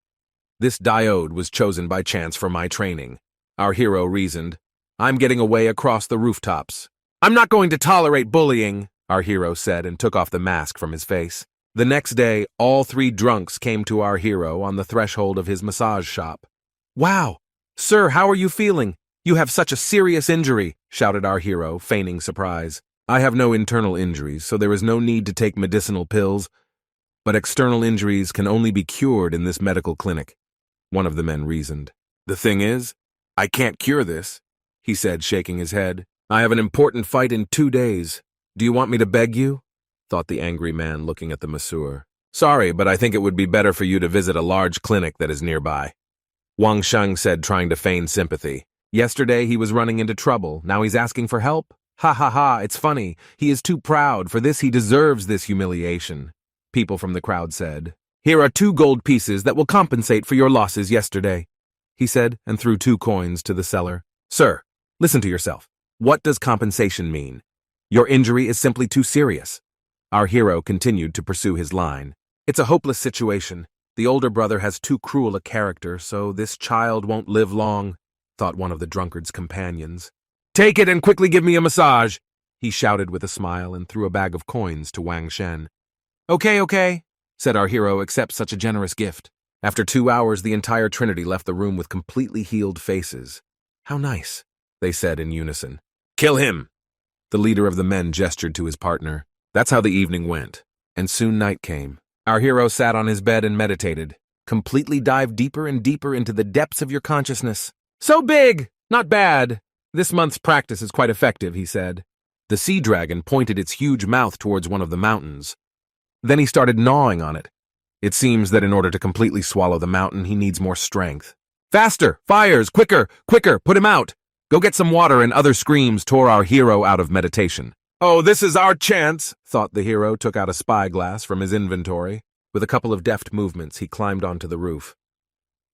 This diode was chosen by chance for my training. Our hero reasoned. I'm getting away across the rooftops. I'm not going to tolerate bullying, our hero said and took off the mask from his face. The next day, all three drunks came to our hero on the threshold of his massage shop. Wow! Sir, how are you feeling? You have such a serious injury, shouted our hero, feigning surprise. I have no internal injuries, so there is no need to take medicinal pills, but external injuries can only be cured in this medical clinic, one of the men reasoned. The thing is, I can't cure this, he said, shaking his head. I have an important fight in 2 days. Do you want me to beg you? Thought the angry man, looking at the masseur. Sorry, but I think it would be better for you to visit a large clinic that is nearby, Wang Sheng said, trying to feign sympathy. Yesterday he was running into trouble, now he's asking for help? Ha ha ha, it's funny. He is too proud. For this he deserves this humiliation, people from the crowd said. Here are 2 gold pieces that will compensate for your losses yesterday, he said, and threw 2 coins to the seller. Sir, listen to yourself. What does compensation mean? Your injury is simply too serious. Our hero continued to pursue his line. It's a hopeless situation. The older brother has too cruel a character, so this child won't live long, thought one of the drunkard's companions. Take it and quickly give me a massage, he shouted with a smile and threw a bag of coins to Wang Shen. Okay, said our hero, accept such a generous gift. After 2 hours, the entire trinity left the room with completely healed faces. How nice, they said in unison. Kill him! The leader of the men gestured to his partner. That's how the evening went, and soon night came. Our hero sat on his bed and meditated. Completely dive deeper and deeper into the depths of your consciousness. So big! Not bad. This month's practice is quite effective, he said. The sea dragon pointed its huge mouth towards one of the mountains. Then he started gnawing on it. It seems that in order to completely swallow the mountain, he needs more strength. Faster! Fires! Quicker! Quicker! Put him out! Go get some water, and other screams tore our hero out of meditation. Oh, this is our chance, thought the hero, took out a spyglass from his inventory. With a couple of deft movements, he climbed onto the roof.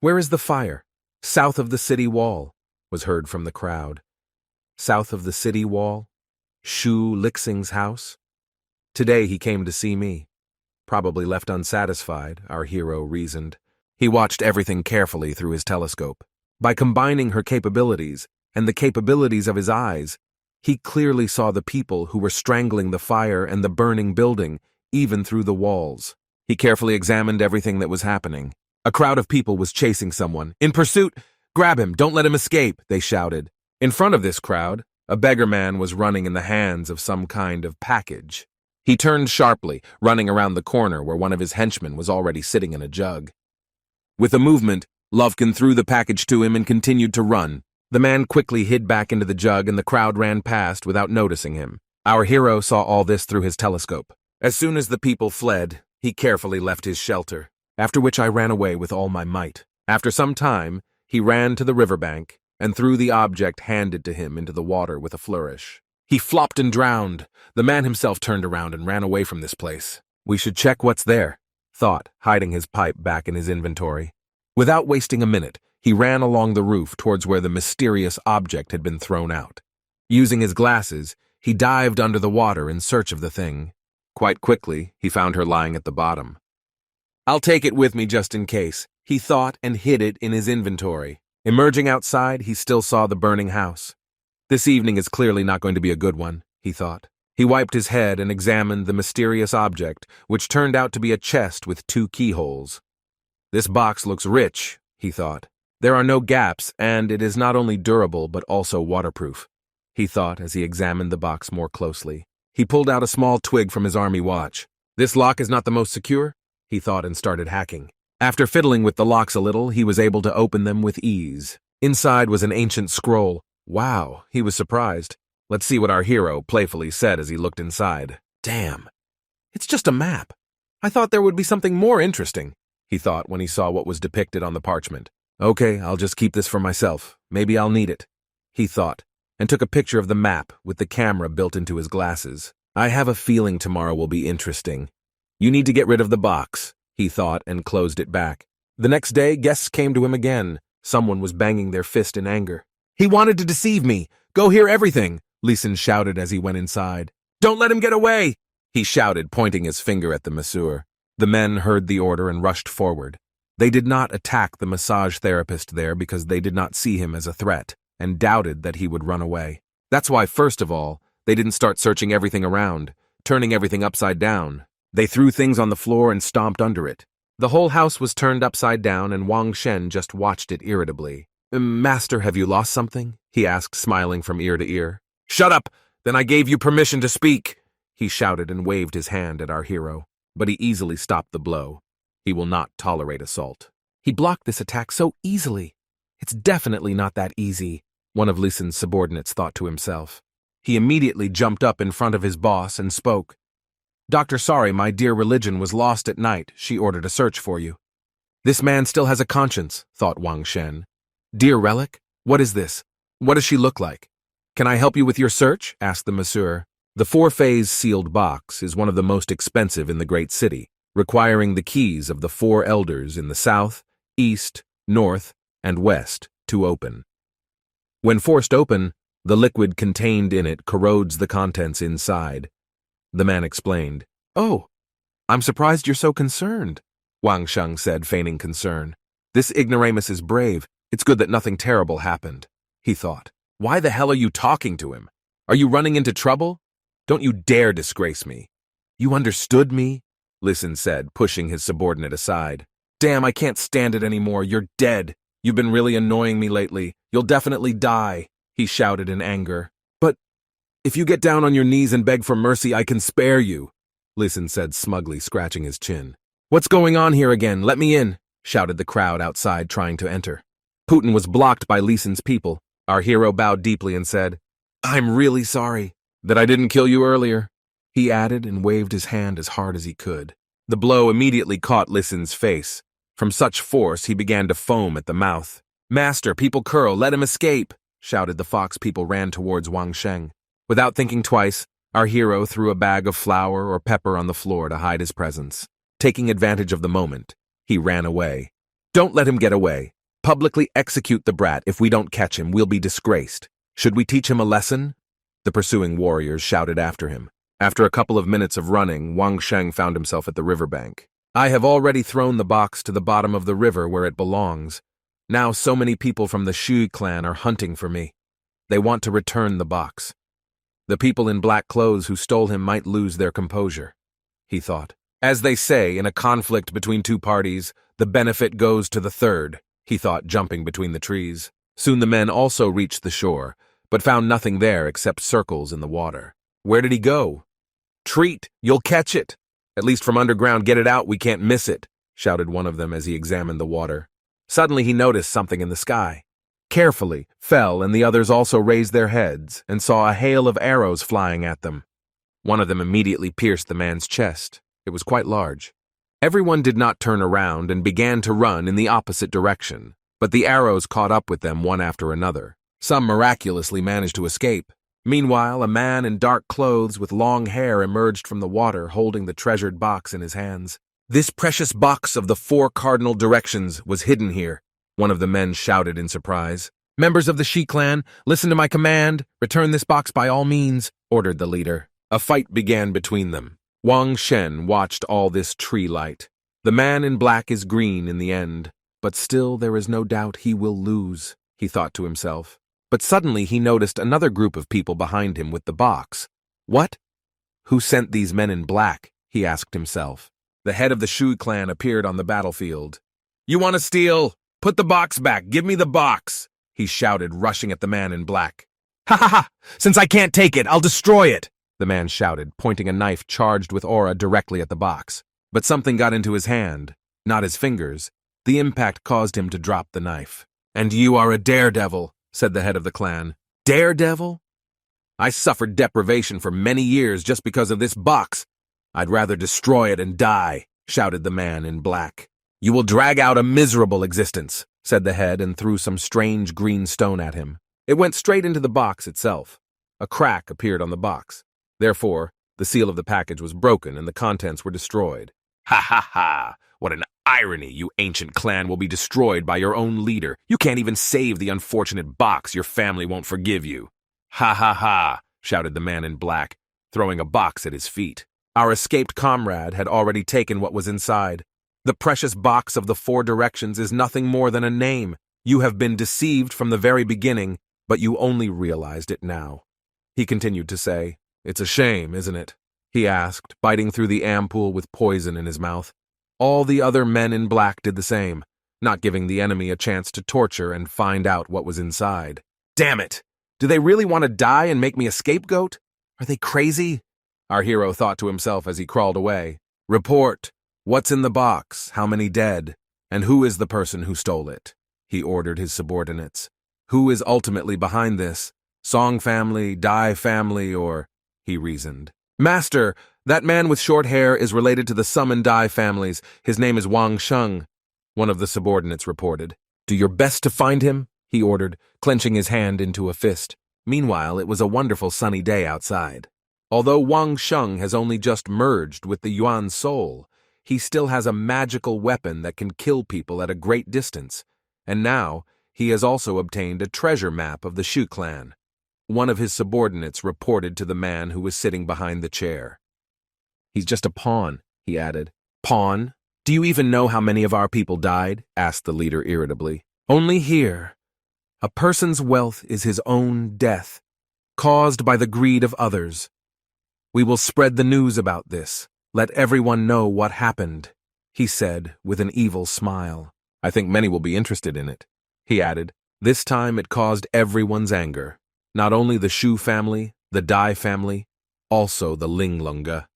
Where is the fire? South of the city wall, was heard from the crowd. South of the city wall? Shu Lixing's house? Today he came to see me. Probably left unsatisfied, our hero reasoned. He watched everything carefully through his telescope. By combining her capabilities and the capabilities of his eyes, he clearly saw the people who were strangling the fire and the burning building, even through the walls. He carefully examined everything that was happening. A crowd of people was chasing someone. In pursuit! Grab him! Don't let him escape! They shouted. In front of this crowd, a beggar man was running in the hands of some kind of package. He turned sharply, running around the corner where one of his henchmen was already sitting in a jug. With a movement, Lovkin threw the package to him and continued to run. The man quickly hid back into the jug and the crowd ran past without noticing him. Our hero saw all this through his telescope. As soon as the people fled, he carefully left his shelter, after which I ran away with all my might. After some time, he ran to the riverbank and threw the object handed to him into the water with a flourish. He flopped and drowned. The man himself turned around and ran away from this place. We should check what's there, thought, hiding his pipe back in his inventory. Without wasting a minute, he ran along the roof towards where the mysterious object had been thrown out. Using his glasses, he dived under the water in search of the thing. Quite quickly, he found her lying at the bottom. I'll take it with me just in case, he thought, and hid it in his inventory. Emerging outside, he still saw the burning house. This evening is clearly not going to be a good one, he thought. He wiped his head and examined the mysterious object, which turned out to be a chest with 2 keyholes. This box looks rich, he thought. There are no gaps, and it is not only durable but also waterproof, he thought as he examined the box more closely. He pulled out a small twig from his army watch. This lock is not the most secure, he thought, and started hacking. After fiddling with the locks a little, he was able to open them with ease. Inside was an ancient scroll. Wow, he was surprised. Let's see what our hero playfully said as he looked inside. Damn, it's just a map. I thought there would be something more interesting, he thought when he saw what was depicted on the parchment. Okay, I'll just keep this for myself. Maybe I'll need it, he thought, and took a picture of the map with the camera built into his glasses. I have a feeling tomorrow will be interesting. You need to get rid of the box, he thought, and closed it back. The next day, guests came to him again. Someone was banging their fist in anger. He wanted to deceive me. Go hear everything, Leeson shouted as he went inside. Don't let him get away, he shouted, pointing his finger at the masseur. The men heard the order and rushed forward. They did not attack the massage therapist there because they did not see him as a threat and doubted that he would run away. That's why, first of all, they didn't start searching everything around, turning everything upside down. They threw things on the floor and stomped under it. The whole house was turned upside down and Wang Shen just watched it irritably. Master, have you lost something? He asked, smiling from ear to ear. Shut up! Then I gave you permission to speak, he shouted and waved his hand at our hero. But he easily stopped the blow. He will not tolerate assault. He blocked this attack so easily. It's definitely not that easy, one of Leeson's subordinates thought to himself. He immediately jumped up in front of his boss and spoke. Dr. Sorry, my dear religion was lost at night. She ordered a search for you. This man still has a conscience, thought Wang Shen. Dear relic, what is this? What does she look like? Can I help you with your search? Asked the masseur. The 4-phase sealed box is one of the most expensive in the great city, requiring the keys of the 4 elders in the south, east, north, and west to open. When forced open, the liquid contained in it corrodes the contents inside. The man explained. Oh, I'm surprised you're so concerned. Wang Sheng said, feigning concern. This ignoramus is brave. It's good that nothing terrible happened, he thought. Why the hell are you talking to him? Are you running into trouble? Don't you dare disgrace me. You understood me? Listen said, pushing his subordinate aside. Damn, I can't stand it anymore. You're dead. You've been really annoying me lately. You'll definitely die, he shouted in anger. But if you get down on your knees and beg for mercy, I can spare you, Listen said smugly, scratching his chin. What's going on here again? Let me in, shouted the crowd outside, trying to enter. Putin was blocked by Lisan's people. Our hero bowed deeply and said, I'm really sorry that I didn't kill you earlier, he added and waved his hand as hard as he could. The blow immediately caught Lisan's face. From such force, he began to foam at the mouth. Master, people curl, let him escape, shouted the fox. People ran towards Wang Sheng. Without thinking twice, our hero threw a bag of flour or pepper on the floor to hide his presence. Taking advantage of the moment, he ran away. Don't let him get away. Publicly execute the brat. If we don't catch him, we'll be disgraced. Should we teach him a lesson? The pursuing warriors shouted after him. After a couple of minutes of running, Wang Sheng found himself at the riverbank. I have already thrown the box to the bottom of the river where it belongs. Now so many people from the Shui clan are hunting for me. They want to return the box. The people in black clothes who stole him might lose their composure, he thought. As they say, in a conflict between two parties, the benefit goes to the third, he thought, jumping between the trees. Soon the men also reached the shore, but found nothing there except circles in the water. Where did he go? Treat, you'll catch it. At least from underground, get it out, we can't miss it, shouted one of them as he examined the water. Suddenly he noticed something in the sky. Carefully, fell, and the others also raised their heads and saw a hail of arrows flying at them. One of them immediately pierced the man's chest. It was quite large. Everyone did not turn around and began to run in the opposite direction, but the arrows caught up with them one after another. Some miraculously managed to escape. Meanwhile, a man in dark clothes with long hair emerged from the water, holding the treasured box in his hands. This precious box of the 4 cardinal directions was hidden here, one of the men shouted in surprise. Members of the Shi clan, listen to my command. Return this box by all means, ordered the leader. A fight began between them. Wang Shen watched all this tree light. The man in black is green in the end, but still there is no doubt he will lose, he thought to himself. But suddenly he noticed another group of people behind him with the box. What? Who sent these men in black? He asked himself. The head of the Shui clan appeared on the battlefield. You want to steal? Put the box back. Give me the box, he shouted, rushing at the man in black. Ha ha ha! Since I can't take it, I'll destroy it, the man shouted, pointing a knife charged with aura directly at the box. But something got into his hand, not his fingers. The impact caused him to drop the knife. And you are a daredevil, said the head of the clan. Daredevil? I suffered deprivation for many years just because of this box. I'd rather destroy it and die, shouted the man in black. You will drag out a miserable existence, said the head and threw some strange green stone at him. It went straight into the box itself. A crack appeared on the box. Therefore, the seal of the package was broken and the contents were destroyed. Ha ha ha! What an irony! You ancient clan will be destroyed by your own leader. You can't even save the unfortunate box. Your family won't forgive you. Ha ha ha! Shouted the man in black, throwing a box at his feet. Our escaped comrade had already taken what was inside. The precious box of the 4 directions is nothing more than a name. You have been deceived from the very beginning, but you only realized it now. He continued to say, It's a shame, isn't it? He asked, biting through the ampoule with poison in his mouth. All the other men in black did the same, not giving the enemy a chance to torture and find out what was inside. Damn it! Do they really want to die and make me a scapegoat? Are they crazy? Our hero thought to himself as he crawled away. Report. What's in the box? How many dead? And who is the person who stole it? He ordered his subordinates. Who is ultimately behind this? Song family, Dai family, or... He reasoned. Master, that man with short hair is related to the Sum and Dai families. His name is Wang Sheng, one of the subordinates reported. Do your best to find him, he ordered, clenching his hand into a fist. Meanwhile, it was a wonderful sunny day outside. Although Wang Sheng has only just merged with the Yuan soul, he still has a magical weapon that can kill people at a great distance, and now he has also obtained a treasure map of the Shu clan. One of his subordinates reported to the man who was sitting behind the chair. He's just a pawn, he added. Pawn? Do you even know how many of our people died? Asked the leader irritably. Only here. A person's wealth is his own death, caused by the greed of others. We will spread the news about this. Let everyone know what happened, he said with an evil smile. I think many will be interested in it, he added. This time it caused everyone's anger. Not only the Shu family, the Dai family, also the Linglunga.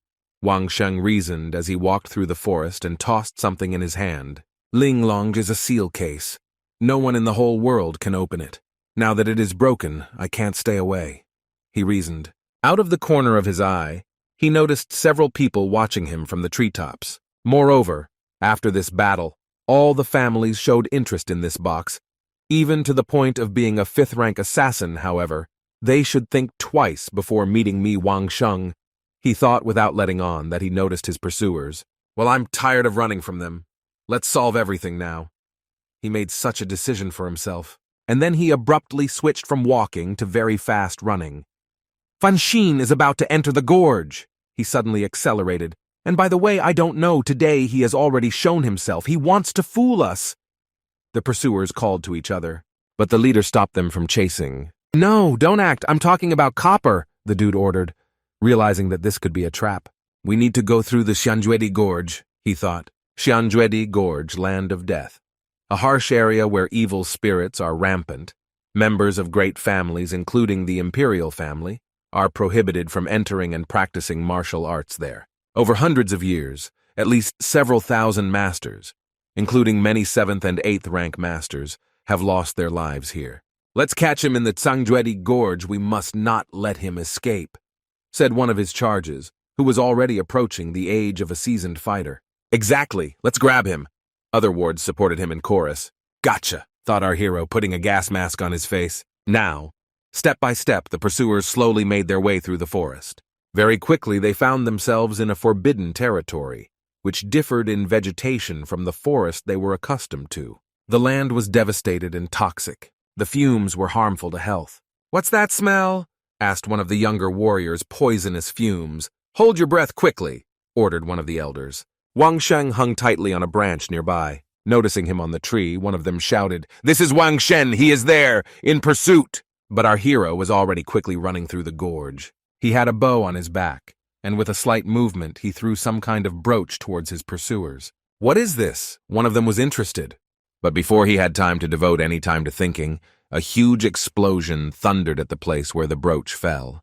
Wang Sheng reasoned as he walked through the forest and tossed something in his hand. Linglong is a seal case. No one in the whole world can open it. Now that it is broken, I can't stay away, he reasoned. Out of the corner of his eye, he noticed several people watching him from the treetops. Moreover, after this battle, all the families showed interest in this box. Even to the point of being a fifth-rank assassin, however, they should think twice before meeting me, Wang Sheng. He thought without letting on that he noticed his pursuers. Well, I'm tired of running from them. Let's solve everything now. He made such a decision for himself, and then he abruptly switched from walking to very fast running. Fan Xin is about to enter the gorge. He suddenly accelerated. And by the way, I don't know, today he has already shown himself. He wants to fool us. The pursuers called to each other, but the leader stopped them from chasing. No, don't act. I'm talking about copper, the dude ordered, realizing that this could be a trap. We need to go through the Xianjuedi Gorge, he thought. Xianjuedi Gorge, land of death. A harsh area where evil spirits are rampant. Members of great families, including the imperial family, are prohibited from entering and practicing martial arts there. Over hundreds of years, at least several thousand masters, including many 7th and 8th rank masters, have lost their lives here. Let's catch him in the Xianjuedi Gorge. We must not let him escape, said one of his charges, who was already approaching the age of a seasoned fighter. Exactly, let's grab him. Other wards supported him in chorus. Gotcha, thought our hero, putting a gas mask on his face. Now, step by step, the pursuers slowly made their way through the forest. Very quickly, they found themselves in a forbidden territory, which differed in vegetation from the forest they were accustomed to. The land was devastated and toxic. The fumes were harmful to health. What's that smell? Asked one of the younger warriors. Poisonous fumes. Hold your breath quickly, ordered one of the elders. Wang Sheng hung tightly on a branch nearby. Noticing him on the tree, one of them shouted, This is Wang Shen, he is there, in pursuit! But our hero was already quickly running through the gorge. He had a bow on his back, and with a slight movement he threw some kind of brooch towards his pursuers. What is this? One of them was interested. But before he had time to devote any time to thinking, a huge explosion thundered at the place where the brooch fell.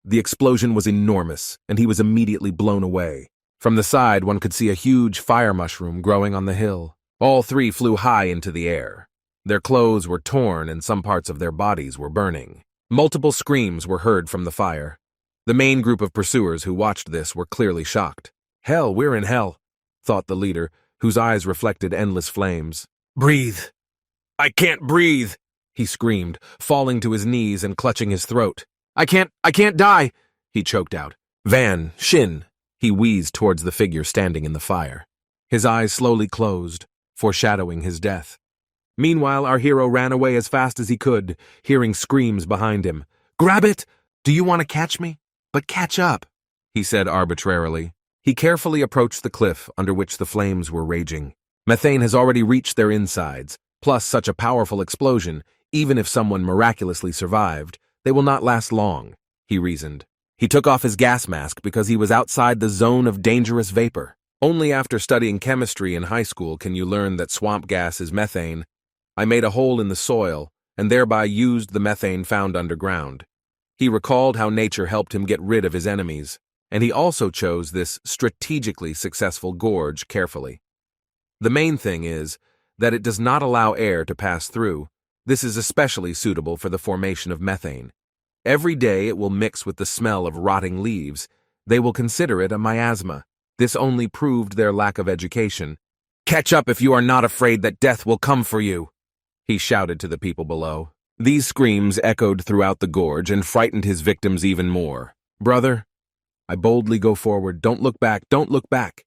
The explosion was enormous, and he was immediately blown away. From the side, one could see a huge fire mushroom growing on the hill. All three flew high into the air. Their clothes were torn and some parts of their bodies were burning. Multiple screams were heard from the fire. The main group of pursuers who watched this were clearly shocked. Hell, we're in hell, thought the leader, whose eyes reflected endless flames. Breathe! I can't breathe! He screamed, falling to his knees and clutching his throat. I can't die! He choked out. Van, Shin! He wheezed towards the figure standing in the fire. His eyes slowly closed, foreshadowing his death. Meanwhile, our hero ran away as fast as he could, hearing screams behind him. Grab it! Do you want to catch me? But catch up, he said arbitrarily. He carefully approached the cliff under which the flames were raging. Methane has already reached their insides, plus such a powerful explosion, even if someone miraculously survived, they will not last long, he reasoned. He took off his gas mask because he was outside the zone of dangerous vapor. Only after studying chemistry in high school can you learn that swamp gas is methane. I made a hole in the soil and thereby used the methane found underground. He recalled how nature helped him get rid of his enemies, and he also chose this strategically successful gorge carefully. The main thing is that it does not allow air to pass through. This is especially suitable for the formation of methane. Every day it will mix with the smell of rotting leaves. They will consider it a miasma. This only proved their lack of education. Catch up if you are not afraid that death will come for you, he shouted to the people below. These screams echoed throughout the gorge and frightened his victims even more. Brother, I boldly go forward. Don't look back, don't look back.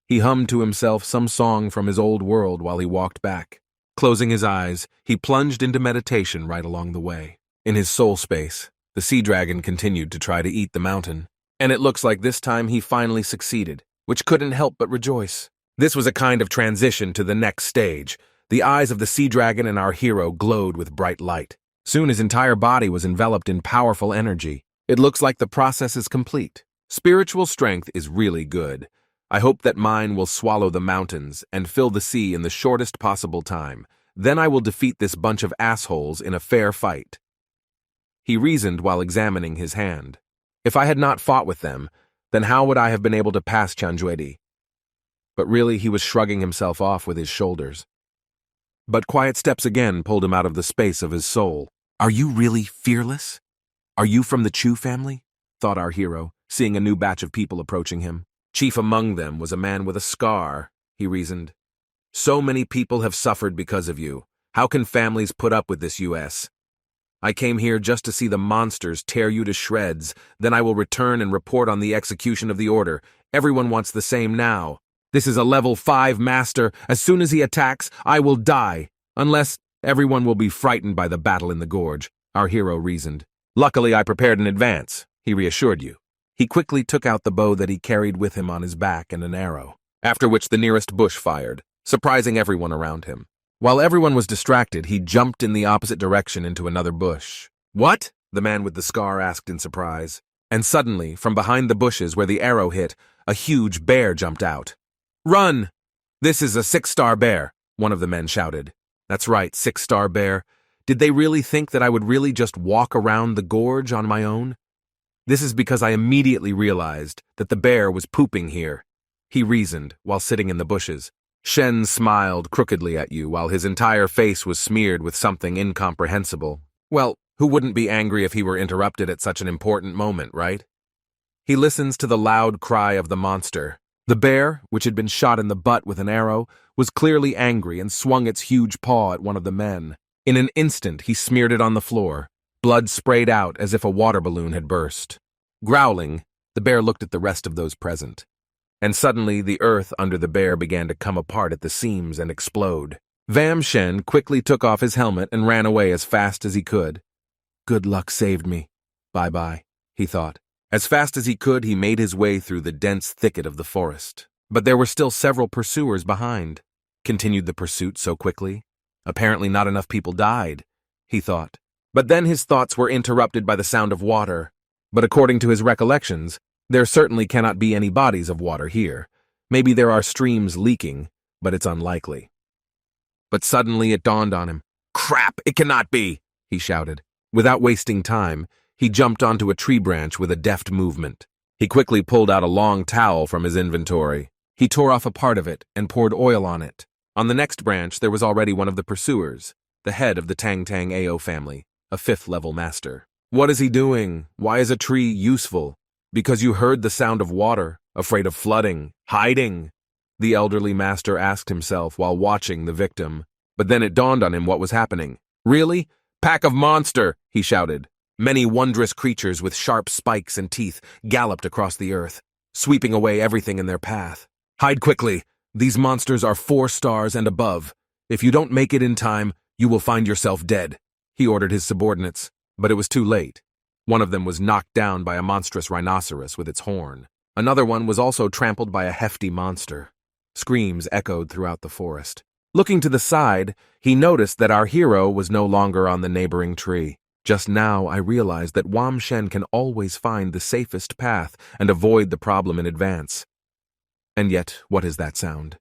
He hummed to himself some song from his old world while he walked back. Closing his eyes, he plunged into meditation right along the way. In his soul space, the sea dragon continued to try to eat the mountain, and it looks like this time he finally succeeded, which couldn't help but rejoice. This was a kind of transition to the next stage. The eyes of the sea dragon and our hero glowed with bright light. Soon his entire body was enveloped in powerful energy. It looks like the process is complete. Spiritual strength is really good. I hope that mine will swallow the mountains and fill the sea in the shortest possible time. Then I will defeat this bunch of assholes in a fair fight. He reasoned while examining his hand. If I had not fought with them, then how would I have been able to pass Chanjuedi? But really, he was shrugging himself off with his shoulders. But quiet steps again pulled him out of the space of his soul. Are you really fearless? Are you from the Chu family? Thought our hero, seeing a new batch of people approaching him. Chief among them was a man with a scar, he reasoned. So many people have suffered because of you. How can families put up with this, US? I came here just to see the monsters tear you to shreds. Then I will return and report on the execution of the order. Everyone wants the same now. This is a level 5 master. As soon as he attacks, I will die. Unless everyone will be frightened by the battle in the gorge, our hero reasoned. Luckily, I prepared in advance, he reassured you. He quickly took out the bow that he carried with him on his back and an arrow, after which the nearest bush fired, surprising everyone around him. While everyone was distracted, he jumped in the opposite direction into another bush. What? The man with the scar asked in surprise. And suddenly, from behind the bushes where the arrow hit, a huge bear jumped out. Run! This is a 6-star bear, one of the men shouted. That's right, 6-star bear. Did they really think that I would really just walk around the gorge on my own? This is because I immediately realized that the bear was pooping here, he reasoned while sitting in the bushes. Shen smiled crookedly at you while his entire face was smeared with something incomprehensible. Well, who wouldn't be angry if he were interrupted at such an important moment, right? He listens to the loud cry of the monster. The bear, which had been shot in the butt with an arrow, was clearly angry and swung its huge paw at one of the men. In an instant, he smeared it on the floor. Blood sprayed out as if a water balloon had burst. Growling, the bear looked at the rest of those present. And suddenly, the earth under the bear began to come apart at the seams and explode. Vam Shen quickly took off his helmet and ran away as fast as he could. Good luck saved me. Bye-bye, he thought. As fast as he could, he made his way through the dense thicket of the forest. But there were still several pursuers behind. Continued the pursuit so quickly? Apparently not enough people died, he thought. But then his thoughts were interrupted by the sound of water. But according to his recollections, there certainly cannot be any bodies of water here. Maybe there are streams leaking, but it's unlikely. But suddenly it dawned on him. Crap, it cannot be, he shouted. Without wasting time, he jumped onto a tree branch with a deft movement. He quickly pulled out a long towel from his inventory. He tore off a part of it and poured oil on it. On the next branch, there was already one of the pursuers, the head of the Tang Tang Ao family, a 5th-level master. What is he doing? Why is a tree useful? Because you heard the sound of water, afraid of flooding, hiding, the elderly master asked himself while watching the victim. But then it dawned on him what was happening. Really? Pack of monster, he shouted. Many wondrous creatures with sharp spikes and teeth galloped across the earth, sweeping away everything in their path. Hide quickly. These monsters are 4 stars and above. If you don't make it in time, you will find yourself dead, he ordered his subordinates. But it was too late. One of them was knocked down by a monstrous rhinoceros with its horn. Another one was also trampled by a hefty monster. Screams echoed throughout the forest. Looking to the side, he noticed that our hero was no longer on the neighboring tree. Just now, I realized that Wam Shen can always find the safest path and avoid the problem in advance. And yet, what is that sound?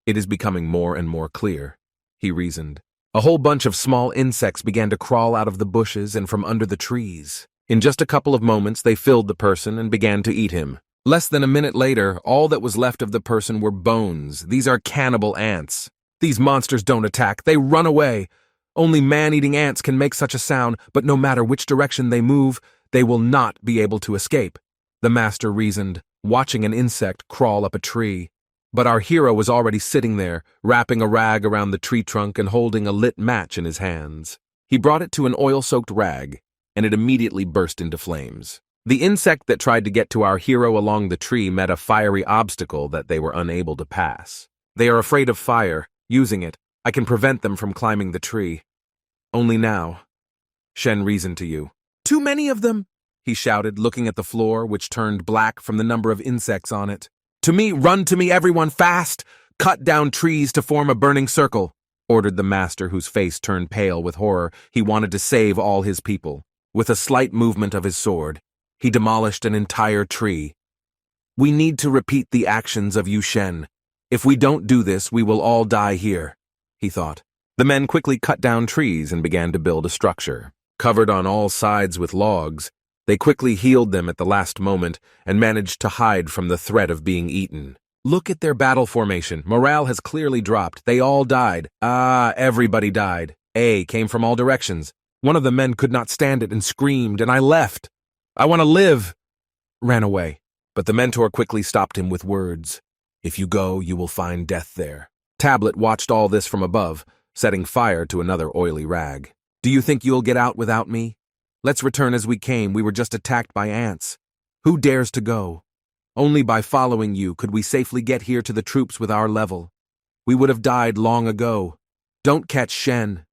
It is becoming more and more clear, he reasoned. A whole bunch of small insects began to crawl out of the bushes and from under the trees. In just a couple of moments, they filled the person and began to eat him. Less than a minute later, all that was left of the person were bones. These are cannibal ants. These monsters don't attack, they run away. Only man-eating ants can make such a sound, but no matter which direction they move, they will not be able to escape, the master reasoned, watching an insect crawl up a tree. But our hero was already sitting there, wrapping a rag around the tree trunk and holding a lit match in his hands. He brought it to an oil-soaked rag, and it immediately burst into flames. The insect that tried to get to our hero along the tree met a fiery obstacle that they were unable to pass. They are afraid of fire. Using it, I can prevent them from climbing the tree. Only now, Shen reasoned to you. Too many of them, he shouted, looking at the floor, which turned black from the number of insects on it. To me, run to me, everyone, fast! Cut down trees to form a burning circle, ordered the master, whose face turned pale with horror. He wanted to save all his people. With a slight movement of his sword, he demolished an entire tree. We need to repeat the actions of Yu Shen. If we don't do this, we will all die here, he thought. The men quickly cut down trees and began to build a structure. Covered on all sides with logs, they quickly healed them at the last moment and managed to hide from the threat of being eaten. Look at their battle formation. Morale has clearly dropped. They all died. Everybody died. A came from all directions. One of the men could not stand it and screamed, and I left. I want to live. Ran away. But the mentor quickly stopped him with words. If you go, you will find death there. Tablet watched all this from above, setting fire to another oily rag. Do you think you'll get out without me? Let's return as we came. We were just attacked by ants. Who dares to go? Only by following you could we safely get here to the troops with our level. We would have died long ago. Don't catch Shen.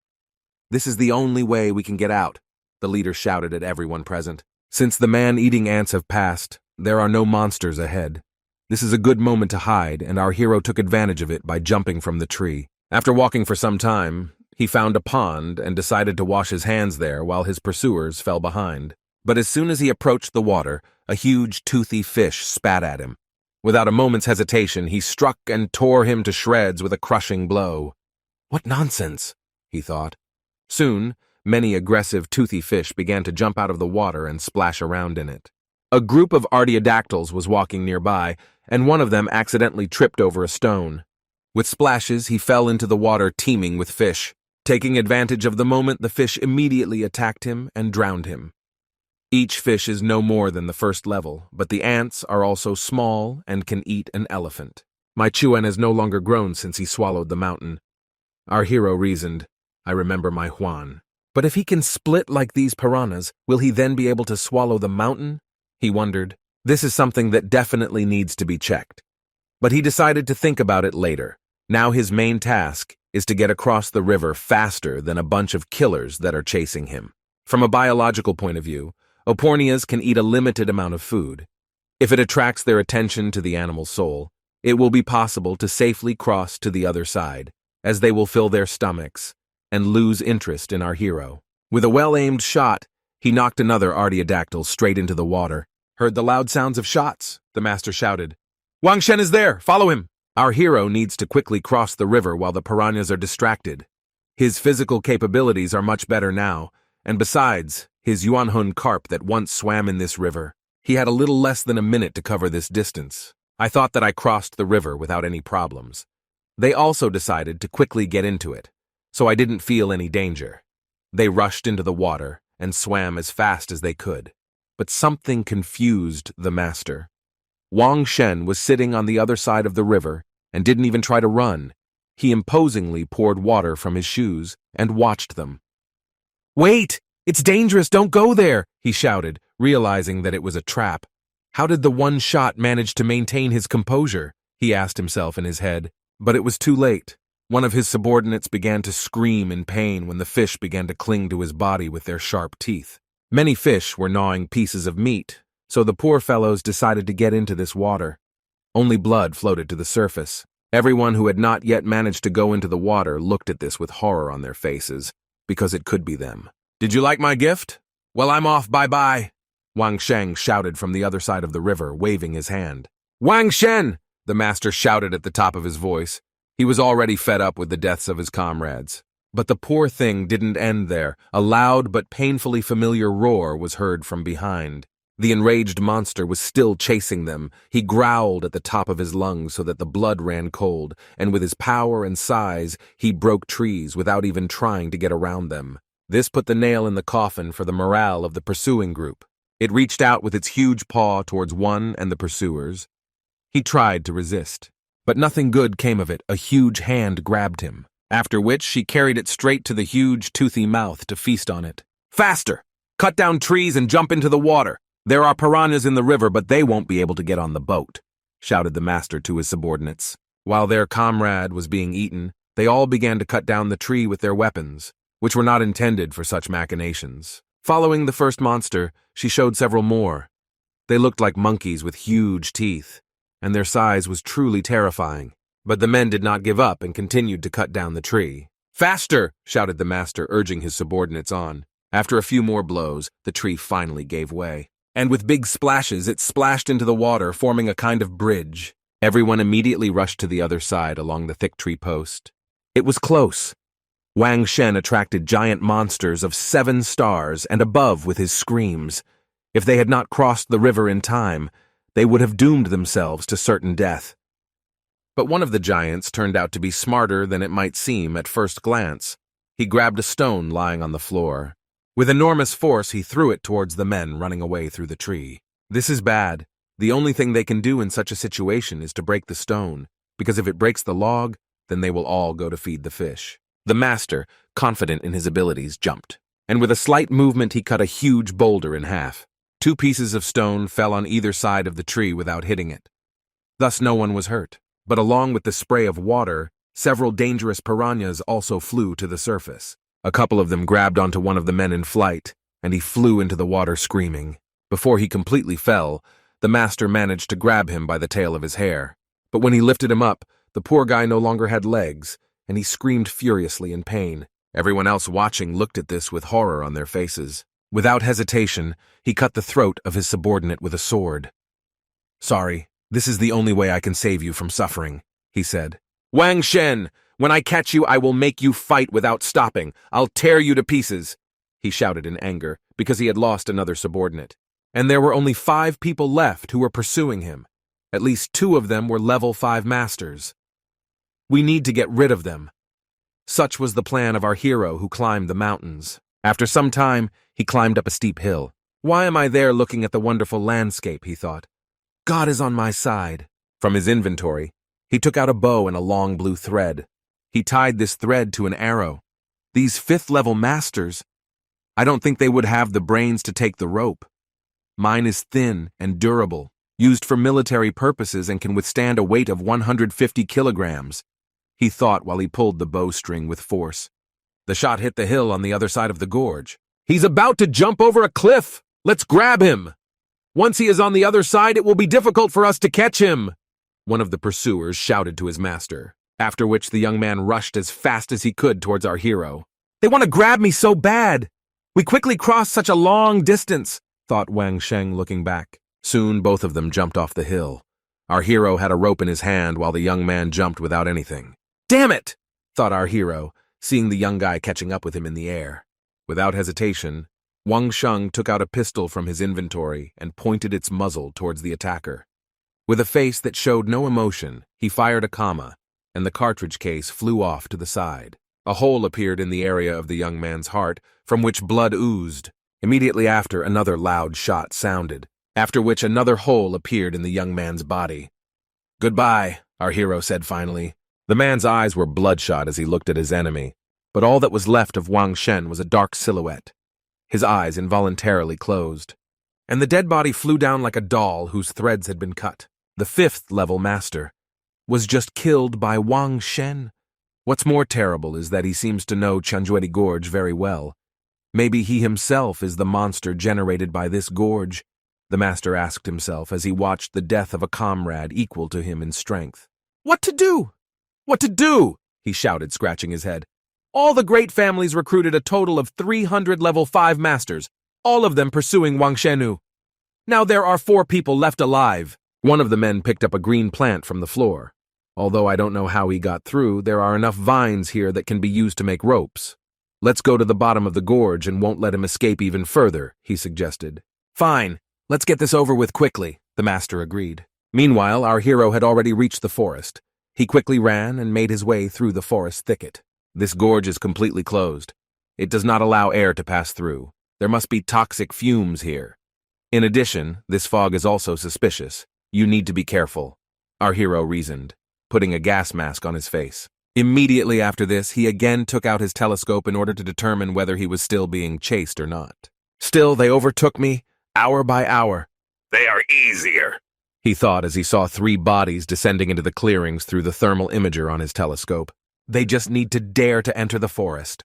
This is the only way we can get out, the leader shouted at everyone present. Since the man-eating ants have passed, there are no monsters ahead. This is a good moment to hide, and our hero took advantage of it by jumping from the tree. After walking for some time, he found a pond and decided to wash his hands there while his pursuers fell behind. But as soon as he approached the water, a huge, toothy fish spat at him. Without a moment's hesitation, he struck and tore him to shreds with a crushing blow. What nonsense, he thought. Soon, many aggressive, toothy fish began to jump out of the water and splash around in it. A group of artiodactyls was walking nearby, and one of them accidentally tripped over a stone. With splashes, he fell into the water teeming with fish. Taking advantage of the moment, the fish immediately attacked him and drowned him. Each fish is no more than the first level, but the ants are also small and can eat an elephant. My Chuan has no longer grown since he swallowed the mountain. Our hero reasoned, I remember my Huan. But if he can split like these piranhas, will he then be able to swallow the mountain? He wondered. This is something that definitely needs to be checked. But he decided to think about it later. Now his main task is to get across the river faster than a bunch of killers that are chasing him. From a biological point of view, Opornias can eat a limited amount of food. If it attracts their attention to the animal soul, it will be possible to safely cross to the other side, as they will fill their stomachs and lose interest in our hero. With a well-aimed shot, he knocked another artiodactyl straight into the water. Heard the loud sounds of shots, the master shouted. Wang Shen is there! Follow him! Our hero needs to quickly cross the river while the piranhas are distracted. His physical capabilities are much better now, and besides, his Yuanhun carp that once swam in this river, he had a little less than a minute to cover this distance. I thought that I crossed the river without any problems. They also decided to quickly get into it, so I didn't feel any danger. They rushed into the water and swam as fast as they could. But something confused the master. Wang Shen was sitting on the other side of the river and didn't even try to run. He imposingly poured water from his shoes and watched them. Wait! It's dangerous! Don't go there! He shouted, realizing that it was a trap. How did the one shot manage to maintain his composure? He asked himself in his head. But it was too late. One of his subordinates began to scream in pain when the fish began to cling to his body with their sharp teeth. Many fish were gnawing pieces of meat, so the poor fellows decided to get into this water. Only blood floated to the surface. Everyone who had not yet managed to go into the water looked at this with horror on their faces, because it could be them. Did you like my gift? Well, I'm off, bye-bye. Wang Sheng shouted from the other side of the river, waving his hand. Wang Shen! The master shouted at the top of his voice. He was already fed up with the deaths of his comrades. But the poor thing didn't end there. A loud but painfully familiar roar was heard from behind. The enraged monster was still chasing them. He growled at the top of his lungs so that the blood ran cold, and with his power and size, he broke trees without even trying to get around them. This put the nail in the coffin for the morale of the pursuing group. It reached out with its huge paw towards one and the pursuers. He tried to resist, but nothing good came of it. A huge hand grabbed him, after which she carried it straight to the huge, toothy mouth to feast on it. Faster! Cut down trees and jump into the water! There are piranhas in the river, but they won't be able to get on the boat, shouted the master to his subordinates. While their comrade was being eaten, they all began to cut down the tree with their weapons, which were not intended for such machinations. Following the first monster, she showed several more. They looked like monkeys with huge teeth, and their size was truly terrifying. But the men did not give up and continued to cut down the tree. "Faster!" shouted the master, urging his subordinates on. After a few more blows, the tree finally gave way. And with big splashes, it splashed into the water, forming a kind of bridge. Everyone immediately rushed to the other side along the thick tree post. It was close. Wang Shen attracted giant monsters of 7 stars and above with his screams. If they had not crossed the river in time, they would have doomed themselves to certain death. But one of the giants turned out to be smarter than it might seem at first glance. He grabbed a stone lying on the floor. With enormous force, he threw it towards the men running away through the tree. This is bad. The only thing they can do in such a situation is to break the stone, because if it breaks the log, then they will all go to feed the fish. The master, confident in his abilities, jumped, and with a slight movement he cut a huge boulder in half. 2 pieces of stone fell on either side of the tree without hitting it. Thus no one was hurt, but along with the spray of water, several dangerous piranhas also flew to the surface. A couple of them grabbed onto one of the men in flight, and he flew into the water screaming. Before he completely fell, the master managed to grab him by the tail of his hair. But when he lifted him up, the poor guy no longer had legs, and he screamed furiously in pain. Everyone else watching looked at this with horror on their faces. Without hesitation, he cut the throat of his subordinate with a sword. "Sorry, this is the only way I can save you from suffering," he said. "Wang Shen, when I catch you, I will make you fight without stopping. I'll tear you to pieces," he shouted in anger, because he had lost another subordinate. And there were only 5 people left who were pursuing him. At least 2 of them were level 5 masters. We need to get rid of them. Such was the plan of our hero who climbed the mountains. After some time, he climbed up a steep hill. "Why am I there looking at the wonderful landscape?" he thought. "God is on my side." From his inventory, he took out a bow and a long blue thread. He tied this thread to an arrow. These 5th-level masters, I don't think they would have the brains to take the rope. Mine is thin and durable, used for military purposes and can withstand a weight of 150 kilograms, he thought while he pulled the bowstring with force. The shot hit the hill on the other side of the gorge. "He's about to jump over a cliff! Let's grab him! Once he is on the other side, it will be difficult for us to catch him!" One of the pursuers shouted to his master, after which the young man rushed as fast as he could towards our hero. "They want to grab me so bad! We quickly crossed such a long distance," thought Wang Sheng looking back. Soon both of them jumped off the hill. Our hero had a rope in his hand while the young man jumped without anything. "Damn it!" thought our hero, seeing the young guy catching up with him in the air. Without hesitation, Wang Sheng took out a pistol from his inventory and pointed its muzzle towards the attacker. With a face that showed no emotion, he fired a comma, and the cartridge case flew off to the side. A hole appeared in the area of the young man's heart, from which blood oozed. Immediately after, another loud shot sounded, after which another hole appeared in the young man's body. "Goodbye," our hero said finally. The man's eyes were bloodshot as he looked at his enemy, but all that was left of Wang Shen was a dark silhouette. His eyes involuntarily closed, and the dead body flew down like a doll whose threads had been cut. The 5th-level master was just killed by Wang Shen. What's more terrible is that he seems to know Chanjuedi Gorge very well. Maybe he himself is the monster generated by this gorge, the master asked himself as he watched the death of a comrade equal to him in strength. "What to do? What to do?" he shouted, scratching his head. "All the great families recruited a total of 300 level 5 masters, all of them pursuing Wang Shenu. Now there are 4 people left alive." One of the men picked up a green plant from the floor. "Although I don't know how he got through, there are enough vines here that can be used to make ropes. Let's go to the bottom of the gorge and won't let him escape even further," he suggested. "Fine, let's get this over with quickly," the master agreed. Meanwhile, our hero had already reached the forest. He quickly ran and made his way through the forest thicket. This gorge is completely closed. It does not allow air to pass through. There must be toxic fumes here. In addition, this fog is also suspicious. You need to be careful, our hero reasoned, putting a gas mask on his face. Immediately after this, he again took out his telescope in order to determine whether he was still being chased or not. Still, they overtook me, hour by hour. "They are easier," he thought as he saw 3 bodies descending into the clearings through the thermal imager on his telescope. They just need to dare to enter the forest.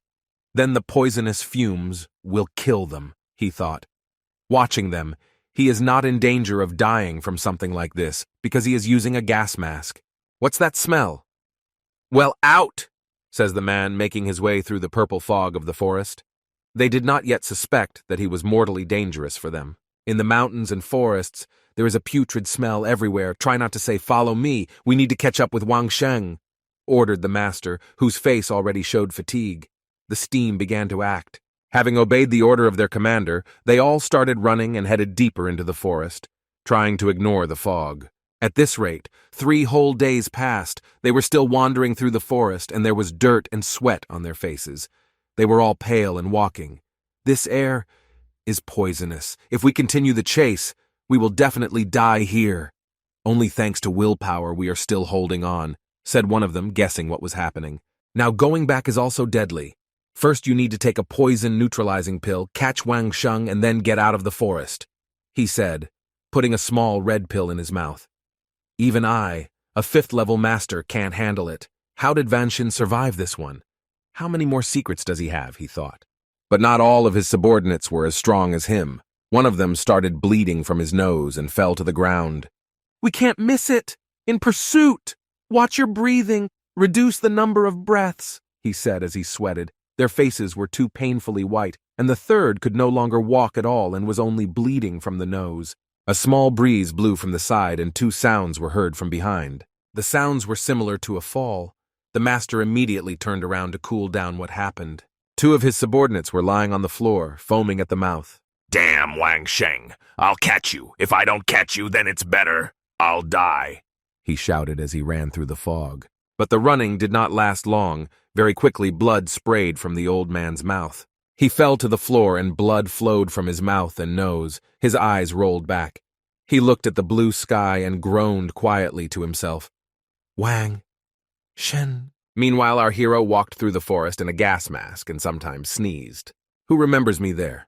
Then the poisonous fumes will kill them, he thought. Watching them, he is not in danger of dying from something like this because he is using a gas mask. What's that smell? Well, out, says the man, making his way through the purple fog of the forest. They did not yet suspect that he was mortally dangerous for them. In the mountains and forests, there is a putrid smell everywhere. Try not to say, "Follow me, we need to catch up with Wang Sheng," ordered the master, whose face already showed fatigue. The steam began to act. Having obeyed the order of their commander, they all started running and headed deeper into the forest, trying to ignore the fog. At this rate, 3 whole days passed. They were still wandering through the forest, and there was dirt and sweat on their faces. They were all pale and walking. This air is poisonous. If we continue the chase, we will definitely die here. Only thanks to willpower we are still holding on, said one of them, guessing what was happening. Now going back is also deadly. First you need to take a poison-neutralizing pill, catch Wang Sheng, and then get out of the forest, he said, putting a small red pill in his mouth. Even I, a 5th-level master, can't handle it. How did Van Shin survive this one? How many more secrets does he have, he thought. But not all of his subordinates were as strong as him. One of them started bleeding from his nose and fell to the ground. "We can't miss it! In pursuit! Watch your breathing! Reduce the number of breaths," he said as he sweated. Their faces were too painfully white, and the third could no longer walk at all and was only bleeding from the nose. A small breeze blew from the side and 2 sounds were heard from behind. The sounds were similar to a fall. The master immediately turned around to cool down what happened. 2 of his subordinates were lying on the floor, foaming at the mouth. "Damn, Wang Sheng! I'll catch you. If I don't catch you, then it's better. I'll die," he shouted as he ran through the fog. But the running did not last long. Very quickly, blood sprayed from the old man's mouth. He fell to the floor and blood flowed from his mouth and nose. His eyes rolled back. He looked at the blue sky and groaned quietly to himself. Wang Shen. Meanwhile, our hero walked through the forest in a gas mask and sometimes sneezed. Who remembers me there?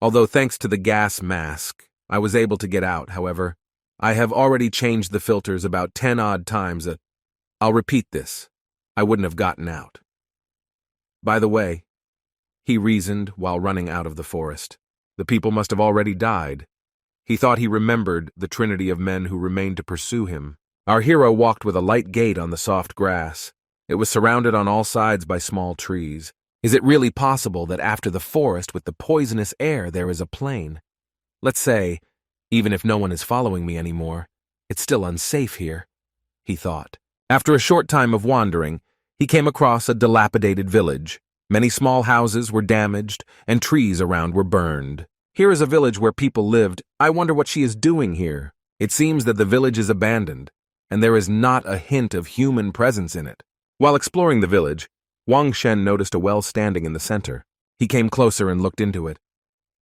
Although thanks to the gas mask, I was able to get out, however, I have already changed the filters about 10 odd times. I'll repeat this. I wouldn't have gotten out. By the way, he reasoned while running out of the forest, the people must have already died. He thought he remembered the trinity of men who remained to pursue him. Our hero walked with a light gait on the soft grass. It was surrounded on all sides by small trees. Is it really possible that after the forest with the poisonous air there is a plain? Let's say, even if no one is following me anymore, it's still unsafe here, he thought. After a short time of wandering, he came across a dilapidated village. Many small houses were damaged, and trees around were burned. Here is a village where people lived. I wonder what she is doing here. It seems that the village is abandoned, and there is not a hint of human presence in it. While exploring the village, Wang Shen noticed a well standing in the center. He came closer and looked into it.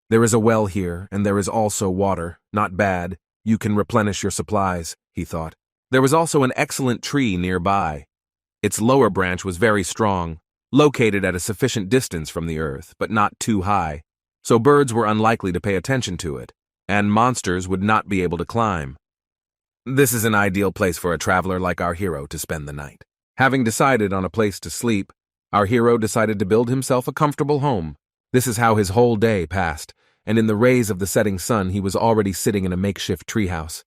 There is a well here, and there is also water. Not bad. You can replenish your supplies, he thought. There was also an excellent tree nearby. Its lower branch was very strong, located at a sufficient distance from the earth, but not too high, so birds were unlikely to pay attention to it, and monsters would not be able to climb. This is an ideal place for a traveler like our hero to spend the night. Having decided on a place to sleep, our hero decided to build himself a comfortable home. This is how his whole day passed, and in the rays of the setting sun he was already sitting in a makeshift treehouse.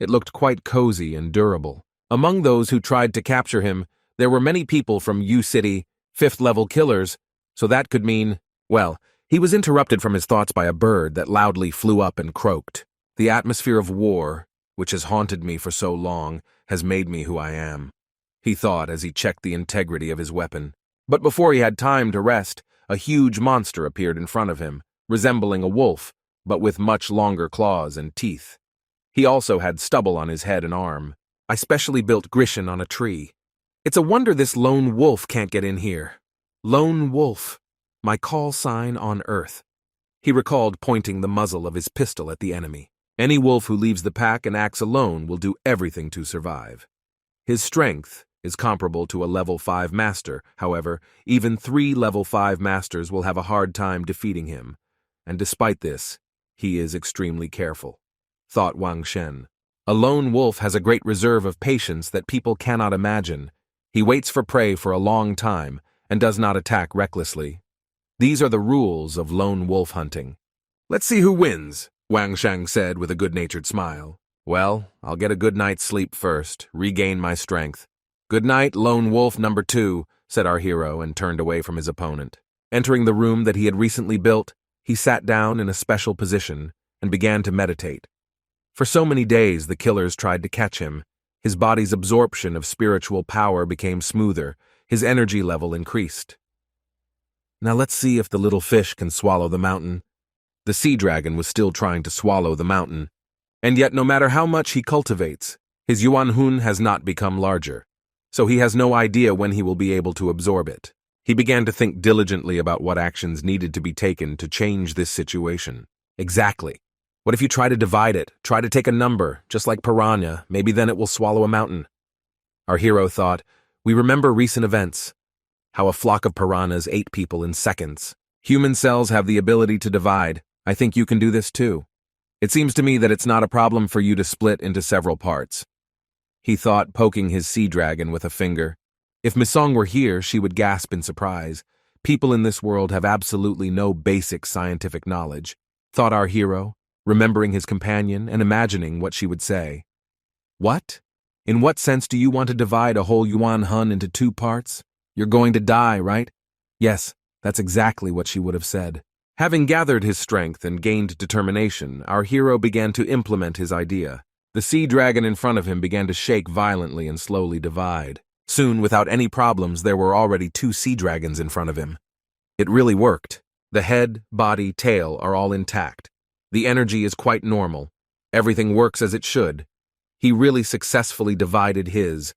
It looked quite cozy and durable. Among those who tried to capture him, there were many people from U-City, 5th-level killers, so that could mean, well, he was interrupted from his thoughts by a bird that loudly flew up and croaked. The atmosphere of war, which has haunted me for so long, has made me who I am, he thought as he checked the integrity of his weapon. But before he had time to rest, a huge monster appeared in front of him, resembling a wolf, but with much longer claws and teeth. He also had stubble on his head and arm. I specially built Grishin on a tree. It's a wonder this lone wolf can't get in here. Lone wolf, my call sign on Earth. He recalled pointing the muzzle of his pistol at the enemy. Any wolf who leaves the pack and acts alone will do everything to survive. His strength is comparable to a level 5 master. However, even 3 level 5 masters will have a hard time defeating him. And despite this, he is extremely careful, thought Wang Shen. A lone wolf has a great reserve of patience that people cannot imagine. He waits for prey for a long time and does not attack recklessly. These are the rules of lone wolf hunting. Let's see who wins, Wang Sheng said with a good-natured smile. Well, I'll get a good night's sleep first, regain my strength. "Good night, lone wolf number 2, said our hero and turned away from his opponent. Entering the room that he had recently built, he sat down in a special position and began to meditate. For so many days the killers tried to catch him. His body's absorption of spiritual power became smoother, his energy level increased. Now let's see if the little fish can swallow the mountain. The sea dragon was still trying to swallow the mountain. And yet no matter how much he cultivates, his Yuanhun has not become larger, so he has no idea when he will be able to absorb it. He began to think diligently about what actions needed to be taken to change this situation. Exactly. What if you try to divide it, try to take a number, just like piranha, maybe then it will swallow a mountain? Our hero thought, we remember recent events, how a flock of piranhas ate people in seconds. Human cells have the ability to divide. I think you can do this too. It seems to me that it's not a problem for you to split into several parts. He thought, poking his sea dragon with a finger. If Misong were here, she would gasp in surprise. People in this world have absolutely no basic scientific knowledge, thought our hero, remembering his companion and imagining what she would say. What? In what sense do you want to divide a whole Yuan Hun into 2 parts? You're going to die, right? Yes, that's exactly what she would have said. Having gathered his strength and gained determination, our hero began to implement his idea. The sea dragon in front of him began to shake violently and slowly divide. Soon, without any problems, there were already 2 sea dragons in front of him. It really worked. The head, body, tail are all intact. The energy is quite normal. Everything works as it should. He really successfully divided his.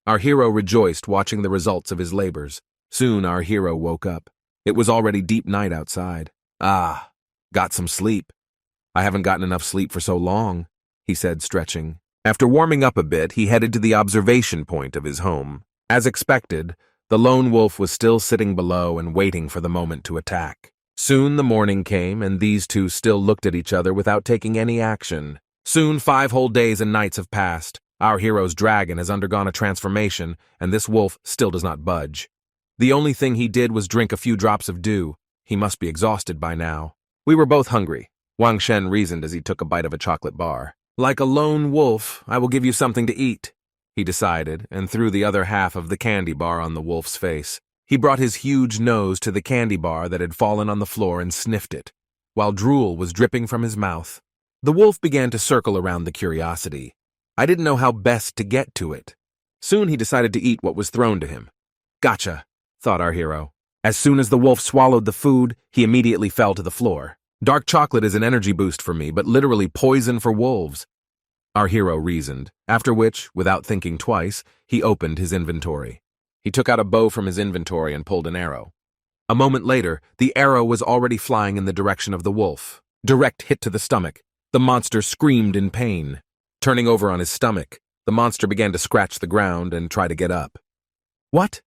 Our hero rejoiced watching the results of his labors. Soon our hero woke up. It was already deep night outside. Ah, got some sleep. I haven't gotten enough sleep for so long, he said, stretching. After warming up a bit, he headed to the observation point of his home. As expected, the lone wolf was still sitting below and waiting for the moment to attack. Soon the morning came, and these two still looked at each other without taking any action. Soon 5 whole days and nights have passed. Our hero's dragon has undergone a transformation, and this wolf still does not budge. The only thing he did was drink a few drops of dew. He must be exhausted by now. We were both hungry, Wang Shen reasoned as he took a bite of a chocolate bar. Like a lone wolf, I will give you something to eat, he decided, and threw the other half of the candy bar on the wolf's face. He brought his huge nose to the candy bar that had fallen on the floor and sniffed it, while drool was dripping from his mouth. The wolf began to circle around the curiosity. I didn't know how best to get to it. Soon he decided to eat what was thrown to him. Gotcha, thought our hero. As soon as the wolf swallowed the food, he immediately fell to the floor. Dark chocolate is an energy boost for me, but literally poison for wolves, our hero reasoned, after which, without thinking twice, he opened his inventory. He took out a bow from his inventory and pulled an arrow. A moment later, the arrow was already flying in the direction of the wolf. Direct hit to the stomach. The monster screamed in pain. Turning over on his stomach, the monster began to scratch the ground and try to get up. What?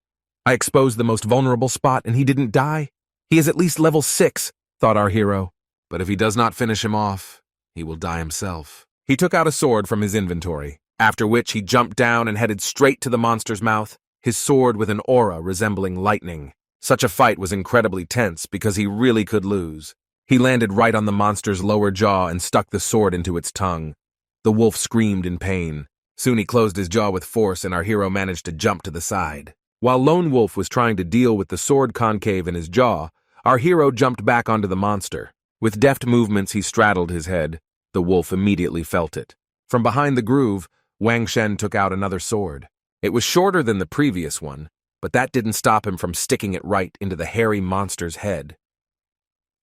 I exposed the most vulnerable spot and he didn't die? He is at least level 6, thought our hero. But if he does not finish him off, he will die himself. He took out a sword from his inventory, after which he jumped down and headed straight to the monster's mouth, his sword with an aura resembling lightning. Such a fight was incredibly tense because he really could lose. He landed right on the monster's lower jaw and stuck the sword into its tongue. The wolf screamed in pain. Soon he closed his jaw with force and our hero managed to jump to the side. While Lone Wolf was trying to deal with the sword concave in his jaw, our hero jumped back onto the monster. With deft movements he straddled his head. The wolf immediately felt it. From behind the groove, Wang Shen took out another sword. It was shorter than the previous one, but that didn't stop him from sticking it right into the hairy monster's head.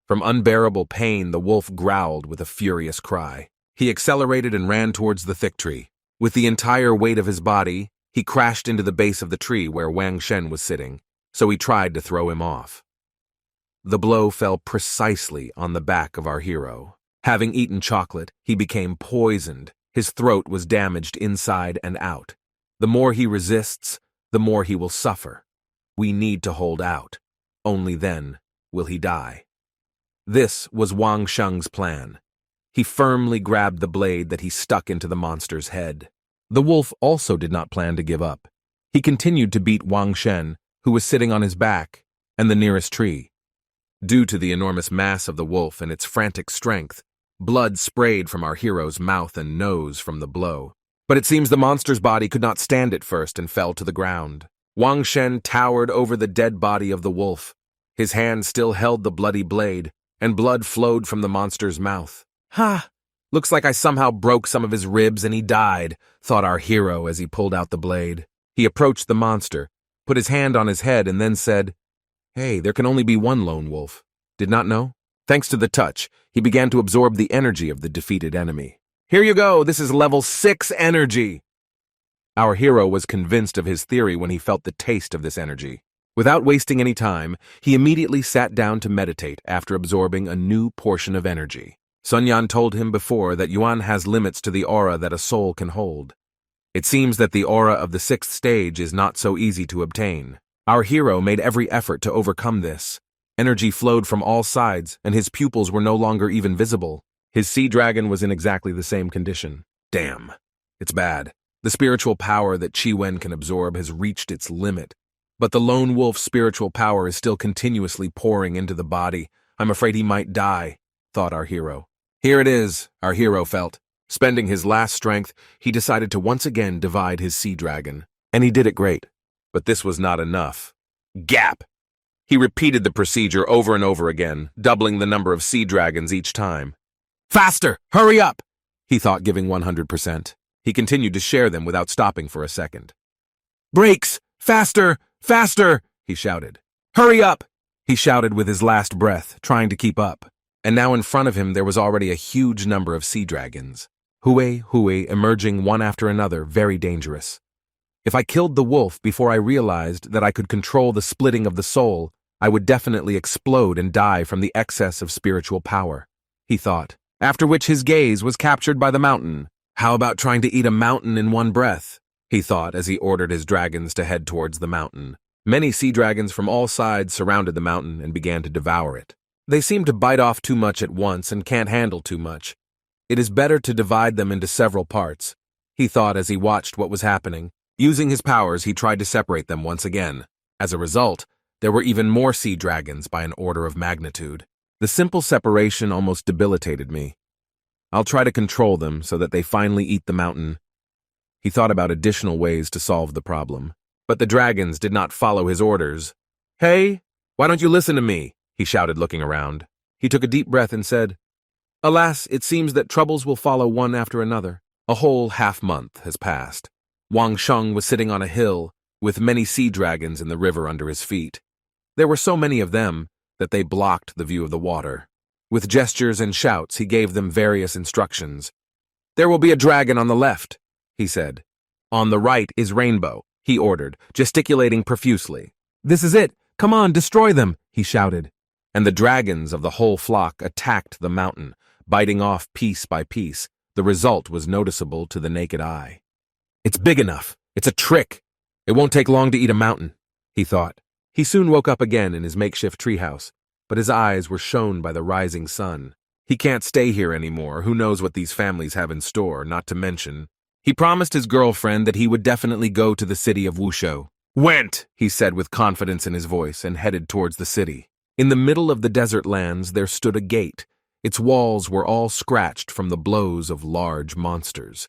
From unbearable pain, the wolf growled with a furious cry. He accelerated and ran towards the thick tree. With the entire weight of his body, he crashed into the base of the tree where Wang Shen was sitting, so he tried to throw him off. The blow fell precisely on the back of our hero. Having eaten chocolate, he became poisoned. His throat was damaged inside and out. The more he resists, the more he will suffer. We need to hold out. Only then will he die. This was Wang Sheng's plan. He firmly grabbed the blade that he stuck into the monster's head. The wolf also did not plan to give up. He continued to beat Wang Shen, who was sitting on his back, and the nearest tree. Due to the enormous mass of the wolf and its frantic strength, blood sprayed from our hero's mouth and nose from the blow. But it seems the monster's body could not stand it first and fell to the ground. Wang Shen towered over the dead body of the wolf. His hand still held the bloody blade, and blood flowed from the monster's mouth. "Ha! Looks like I somehow broke some of his ribs and he died," thought our hero as he pulled out the blade. He approached the monster, put his hand on his head, and then said, "Hey, there can only be one lone wolf. Did not know?" Thanks to the touch, he began to absorb the energy of the defeated enemy. "Here you go, this is level 6 energy." Our hero was convinced of his theory when he felt the taste of this energy. Without wasting any time, he immediately sat down to meditate after absorbing a new portion of energy. Sun Yan told him before that Yuan has limits to the aura that a soul can hold. It seems that the aura of the 6th stage is not so easy to obtain. Our hero made every effort to overcome this. Energy flowed from all sides, and his pupils were no longer even visible. His sea dragon was in exactly the same condition. Damn. It's bad. The spiritual power that Qi Wen can absorb has reached its limit. But the lone wolf's spiritual power is still continuously pouring into the body. I'm afraid he might die, thought our hero. Here it is, our hero felt. Spending his last strength, he decided to once again divide his sea dragon. And he did it great. But this was not enough. Gap! He repeated the procedure over and over again, doubling the number of sea dragons each time. Faster! Hurry up! He thought, giving 100%. He continued to share them without stopping for a second. Brakes! Faster! Faster! He shouted. Hurry up! He shouted with his last breath, trying to keep up. And now in front of him there was already a huge number of sea dragons. Hui, emerging one after another, very dangerous. If I killed the wolf before I realized that I could control the splitting of the soul, I would definitely explode and die from the excess of spiritual power, he thought, after which his gaze was captured by the mountain. How about trying to eat a mountain in one breath? He thought as he ordered his dragons to head towards the mountain. Many sea dragons from all sides surrounded the mountain and began to devour it. They seem to bite off too much at once and can't handle too much. It is better to divide them into several parts, he thought as he watched what was happening. Using his powers, he tried to separate them once again. As a result, there were even more sea dragons by an order of magnitude. The simple separation almost debilitated me. I'll try to control them so that they finally eat the mountain. He thought about additional ways to solve the problem. But the dragons did not follow his orders. Hey, why don't you listen to me? He shouted, looking around. He took a deep breath and said, Alas, it seems that troubles will follow one after another. A whole half-month has passed. Wang Sheng was sitting on a hill, with many sea dragons in the river under his feet. There were so many of them that they blocked the view of the water. With gestures and shouts, he gave them various instructions. There will be a dragon on the left, he said. On the right is Rainbow, he ordered, gesticulating profusely. This is it. Come on, destroy them, he shouted. And the dragons of the whole flock attacked the mountain, biting off piece by piece. The result was noticeable to the naked eye. It's big enough. It's a trick. It won't take long to eat a mountain, he thought. He soon woke up again in his makeshift treehouse, but his eyes were shone by the rising sun. He can't stay here anymore. Who knows what these families have in store, not to mention. He promised his girlfriend that he would definitely go to the city of Wushou. Went, he said with confidence in his voice, and headed towards the city. In the middle of the desert lands there stood a gate. Its walls were all scratched from the blows of large monsters.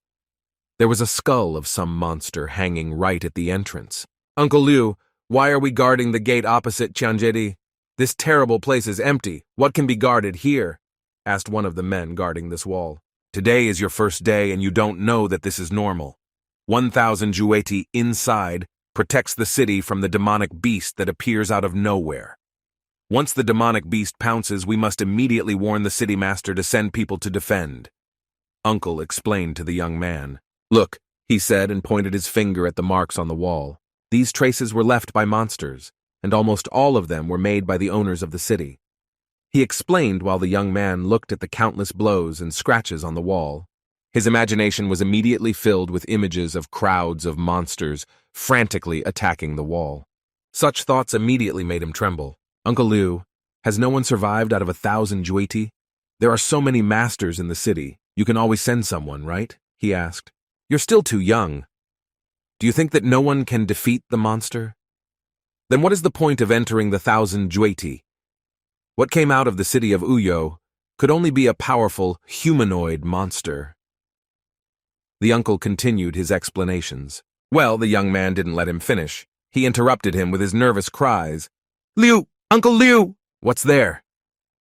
There was a skull of some monster hanging right at the entrance. Uncle Liu, why are we guarding the gate opposite Qianjieди? This terrible place is empty. What can be guarded here? Asked one of the men guarding this wall. Today is your first day and you don't know that this is normal. 1,000 Jueti inside protects the city from the demonic beast that appears out of nowhere. Once the demonic beast pounces, we must immediately warn the city master to send people to defend. Uncle explained to the young man. Look, he said and pointed his finger at the marks on the wall. These traces were left by monsters, and almost all of them were made by the owners of the city. He explained while the young man looked at the countless blows and scratches on the wall. His imagination was immediately filled with images of crowds of monsters frantically attacking the wall. Such thoughts immediately made him tremble. Uncle Liu, has no one survived out of 1,000 Jueti? There are so many masters in the city. You can always send someone, right? He asked. You're still too young. Do you think that no one can defeat the monster? Then what is the point of entering the 1,000 Jueti? What came out of the city of Uyou could only be a powerful humanoid monster. The uncle continued his explanations. Well, the young man didn't let him finish. He interrupted him with his nervous cries. "Liu! Uncle Liu!" "What's there?"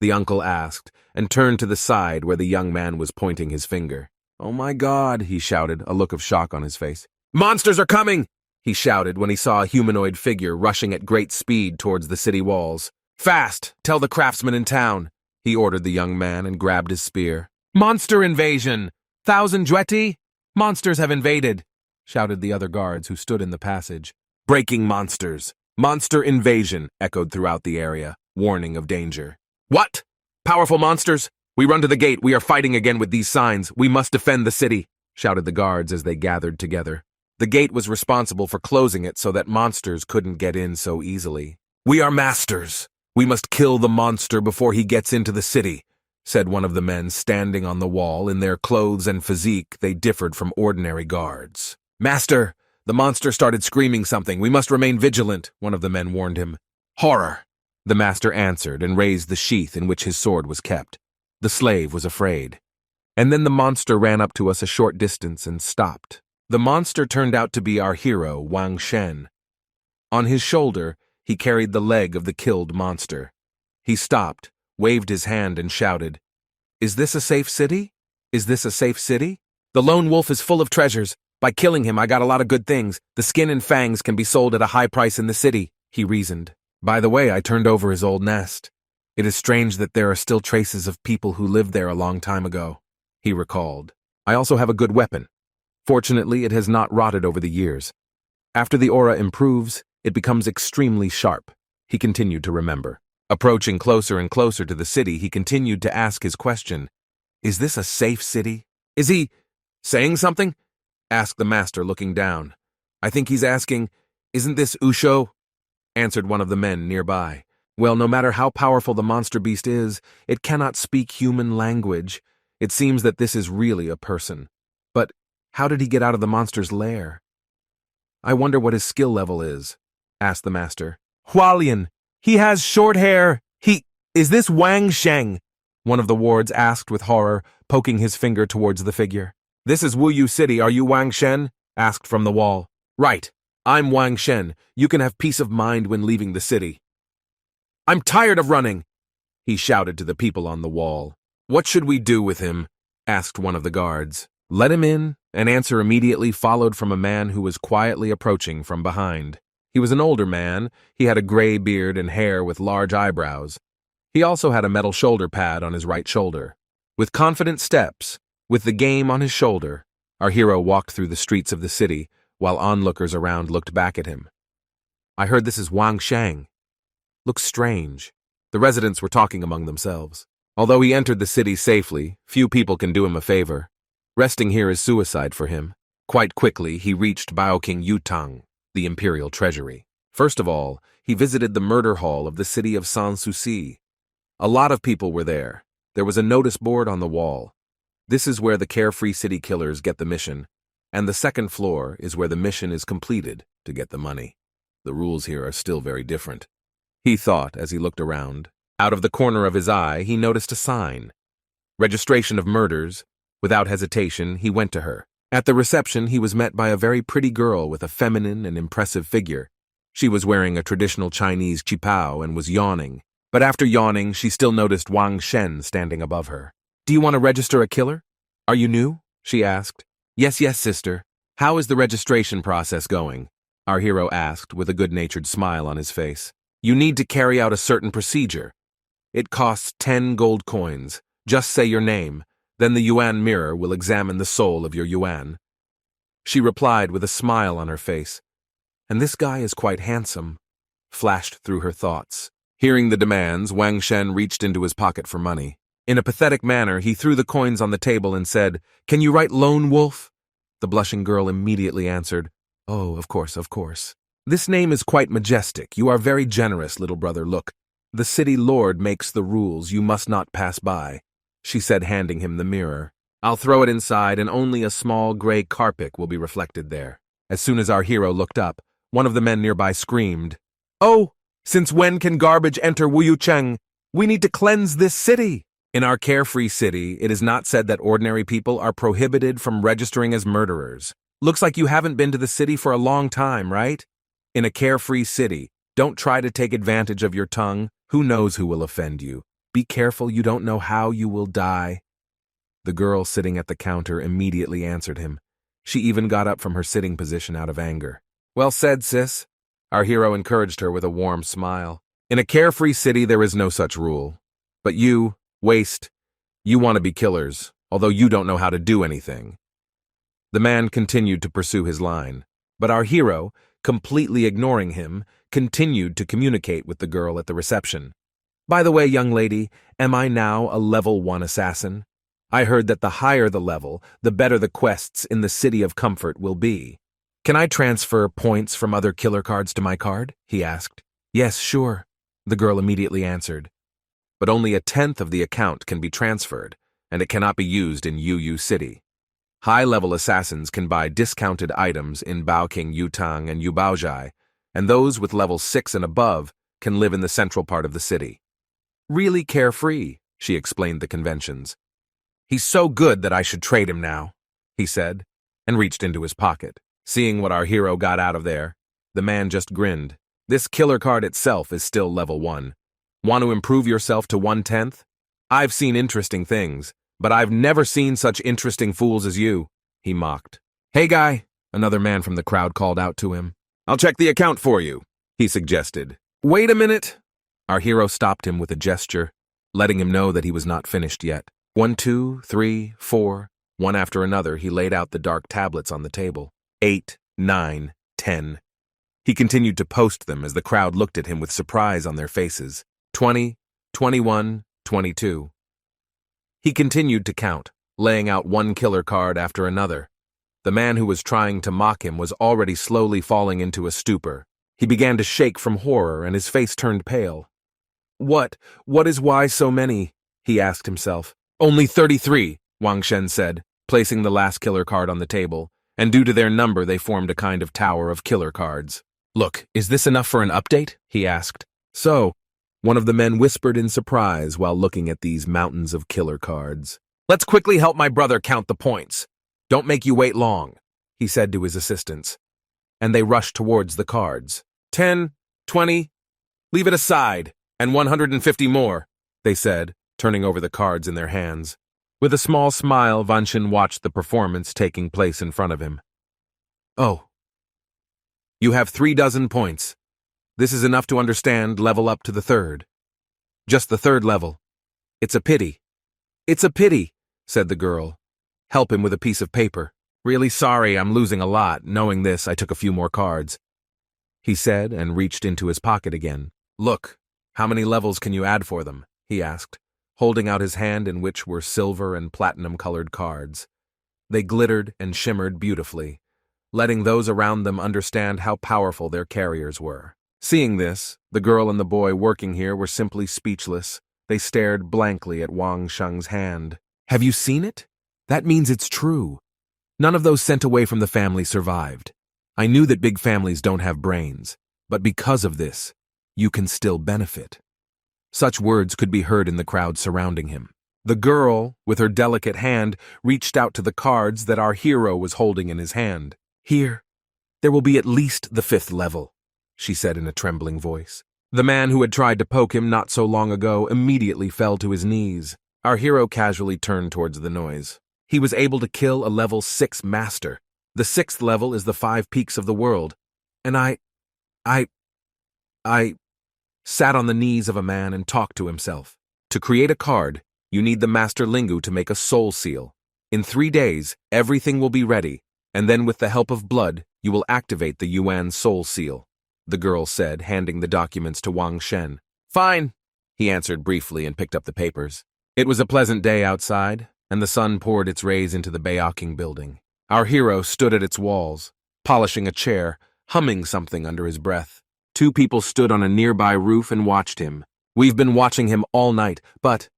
the uncle asked, and turned to the side where the young man was pointing his finger. "Oh my God," he shouted, a look of shock on his face. "Monsters are coming!" he shouted when he saw a humanoid figure rushing at great speed towards the city walls. "Fast! Tell the craftsman in town!" he ordered the young man and grabbed his spear. "Monster invasion! 1,000 duetti! Monsters have invaded!" shouted the other guards who stood in the passage. "Breaking monsters! Monster invasion!" echoed throughout the area, warning of danger. "What? Powerful monsters? We run to the gate. We are fighting again with these signs. We must defend the city," shouted the guards as they gathered together. The gate was responsible for closing it so that monsters couldn't get in so easily. "We are masters. We must kill the monster before he gets into the city," said one of the men standing on the wall. In their clothes and physique, they differed from ordinary guards. "Master, the monster started screaming something. We must remain vigilant," one of the men warned him. "Horror," the master answered and raised the sheath in which his sword was kept. The slave was afraid. And then the monster ran up to us a short distance and stopped. The monster turned out to be our hero, Wang Shen. On his shoulder, he carried the leg of the killed monster. He stopped, waved his hand, and shouted, "Is this a safe city? Is this a safe city? The lone wolf is full of treasures. By killing him, I got a lot of good things. The skin and fangs can be sold at a high price in the city," he reasoned. "By the way, I turned over his old nest. It is strange that there are still traces of people who lived there a long time ago," he recalled. "I also have a good weapon. Fortunately, it has not rotted over the years. After the aura improves, it becomes extremely sharp," he continued to remember. Approaching closer and closer to the city, he continued to ask his question. "Is this a safe city? Is he saying something?" asked the master, looking down. "I think he's asking, isn't this Usho?" answered one of the men nearby. "Well, no matter how powerful the monster beast is, it cannot speak human language. It seems that this is really a person. But how did he get out of the monster's lair? I wonder what his skill level is," asked the master. "Hualien, he has short hair. Is this Wang Sheng?" one of the wards asked with horror, poking his finger towards the figure. "This is Wuyu City. Are you Wang Shen?" asked from the wall. "Right. I'm Wang Shen. You can have peace of mind when leaving the city." "I'm tired of running," he shouted to the people on the wall. "What should we do with him?" asked one of the guards. "Let him in," an answer immediately followed from a man who was quietly approaching from behind. He was an older man. He had a gray beard and hair with large eyebrows. He also had a metal shoulder pad on his right shoulder. With confident steps, with the game on his shoulder, our hero walked through the streets of the city, while onlookers around looked back at him. "I heard this is Wang Shang. Looks strange." The residents were talking among themselves. Although he entered the city safely, few people can do him a favor. Resting here is suicide for him. Quite quickly, he reached Baoking Yutang, the imperial treasury. First of all, he visited the murder hall of the city of Sanssouci. A lot of people were there. There was a notice board on the wall. This is where the carefree city killers get the mission, and the second floor is where the mission is completed to get the money. The rules here are still very different, he thought as he looked around. Out of the corner of his eye, he noticed a sign. Registration of murders. Without hesitation, he went to her. At the reception, he was met by a very pretty girl with a feminine and impressive figure. She was wearing a traditional Chinese qipao and was yawning. But after yawning, she still noticed Wang Shen standing above her. "Do you want to register a killer? Are you new?" she asked. Yes, sister. How is the registration process going?" our hero asked with a good-natured smile on his face. "You need to carry out a certain procedure. It costs 10 gold coins. Just say your name. Then the yuan mirror will examine the soul of your yuan." She replied with a smile on her face. "And this guy is quite handsome," flashed through her thoughts. Hearing the demands, Wang Shen reached into his pocket for money. In a pathetic manner, he threw the coins on the table and said, "Can you write Lone Wolf?" The blushing girl immediately answered, "Oh, of course, of course. This name is quite majestic. You are very generous, little brother. Look, the city lord makes the rules. You must not pass by," she said, handing him the mirror. "I'll throw it inside, and only a small gray carpet will be reflected there." As soon as our hero looked up, one of the men nearby screamed, "Oh, since when can garbage enter Wuyucheng? We need to cleanse this city." In our carefree city, it is not said that ordinary people are prohibited from registering as murderers. Looks like you haven't been to the city for a long time, right? In a carefree city, don't try to take advantage of your tongue. Who knows who will offend you? Be careful, you don't know how you will die. The girl sitting at the counter immediately answered him. She even got up from her sitting position out of anger. Well said, sis. Our hero encouraged her with a warm smile. In a carefree city, there is no such rule. But you, Waste, you want to be killers, although you don't know how to do anything. The man continued to pursue his line, but our hero, completely ignoring him, continued to communicate with the girl at the reception. By the way, young lady, am I now a level 1 assassin? I heard that the higher the level, the better the quests in the City of Comfort will be. Can I transfer points from other killer cards to my card? He asked. Yes, sure, the girl immediately answered. But only 1/10 of the account can be transferred, and it cannot be used in UU City. High-level assassins can buy discounted items in Baoking Yutang and Yubaojai, and those with level 6 and above can live in the central part of the city. Really carefree, she explained the conventions. He's so good that I should trade him now, he said, and reached into his pocket. Seeing what our hero got out of there, the man just grinned. This killer card itself is still level 1. Want to improve yourself to 1/10? I've seen interesting things, but I've never seen such interesting fools as you, he mocked. Hey guy, another man from the crowd called out to him. I'll check the account for you, he suggested. Wait a minute. Our hero stopped him with a gesture, letting him know that he was not finished yet. 1, 2, 3, 4, one after another he laid out the dark tablets on the table. 8, 9, 10. He continued to post them as the crowd looked at him with surprise on their faces. 20, 21, 22. He continued to count, laying out one killer card after another. The man who was trying to mock him was already slowly falling into a stupor. He began to shake from horror and his face turned pale. What is why so many? He asked himself. Only 33, Wang Shen said, placing the last killer card on the table, and due to their number they formed a kind of tower of killer cards. Look, is this enough for an update? He asked. So, one of the men whispered in surprise while looking at these mountains of killer cards. Let's quickly help my brother count the points. Don't make you wait long, he said to his assistants. And they rushed towards the cards. 10, 20, leave it aside, and 150 more, they said, turning over the cards in their hands. With a small smile, Vanshin watched the performance taking place in front of him. Oh. You have 36 points. This is enough to understand level up to the 3rd. Just the 3rd level. It's a pity. It's a pity, said the girl. Help him with a piece of paper. Really sorry, I'm losing a lot. Knowing this, I took a few more cards. He said and reached into his pocket again. Look, how many levels can you add for them? He asked, holding out his hand in which were silver and platinum-colored cards. They glittered and shimmered beautifully, letting those around them understand how powerful their carriers were. Seeing this, the girl and the boy working here were simply speechless. They stared blankly at Wang Sheng's hand. Have you seen it? That means it's true. None of those sent away from the family survived. I knew that big families don't have brains, but because of this, you can still benefit. Such words could be heard in the crowd surrounding him. The girl, with her delicate hand, reached out to the cards that our hero was holding in his hand. Here, there will be at least the 5th level, she said in a trembling voice. The man who had tried to poke him not so long ago immediately fell to his knees. Our hero casually turned towards the noise. He was able to kill a level 6 master. The 6th level is the 5 peaks of the world. And I sat on the knees of a man and talked to himself. To create a card, you need the Master Lingu to make a soul seal. In 3 days, everything will be ready, and then with the help of blood, you will activate the Yuan soul seal, the girl said, handing the documents to Wang Shen. Fine, he answered briefly and picked up the papers. It was a pleasant day outside, and the sun poured its rays into the Baoking building. Our hero stood at its walls, polishing a chair, humming something under his breath. 2 people stood on a nearby roof and watched him. We've been watching him all night, but...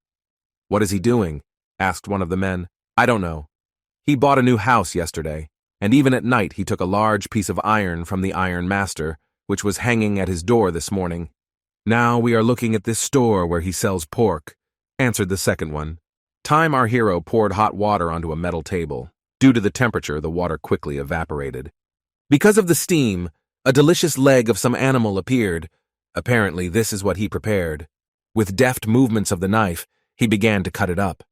What is he doing? Asked one of the men. I don't know. He bought a new house yesterday, and even at night he took a large piece of iron from the Iron Master, which was hanging at his door this morning. Now we are looking at this store where he sells pork. answered the second one. Time our hero poured hot water onto a metal table. Due to the temperature, the water quickly evaporated. Because of the steam, a delicious leg of some animal appeared. Apparently, this is what he prepared. With deft movements of the knife, he began to cut it up.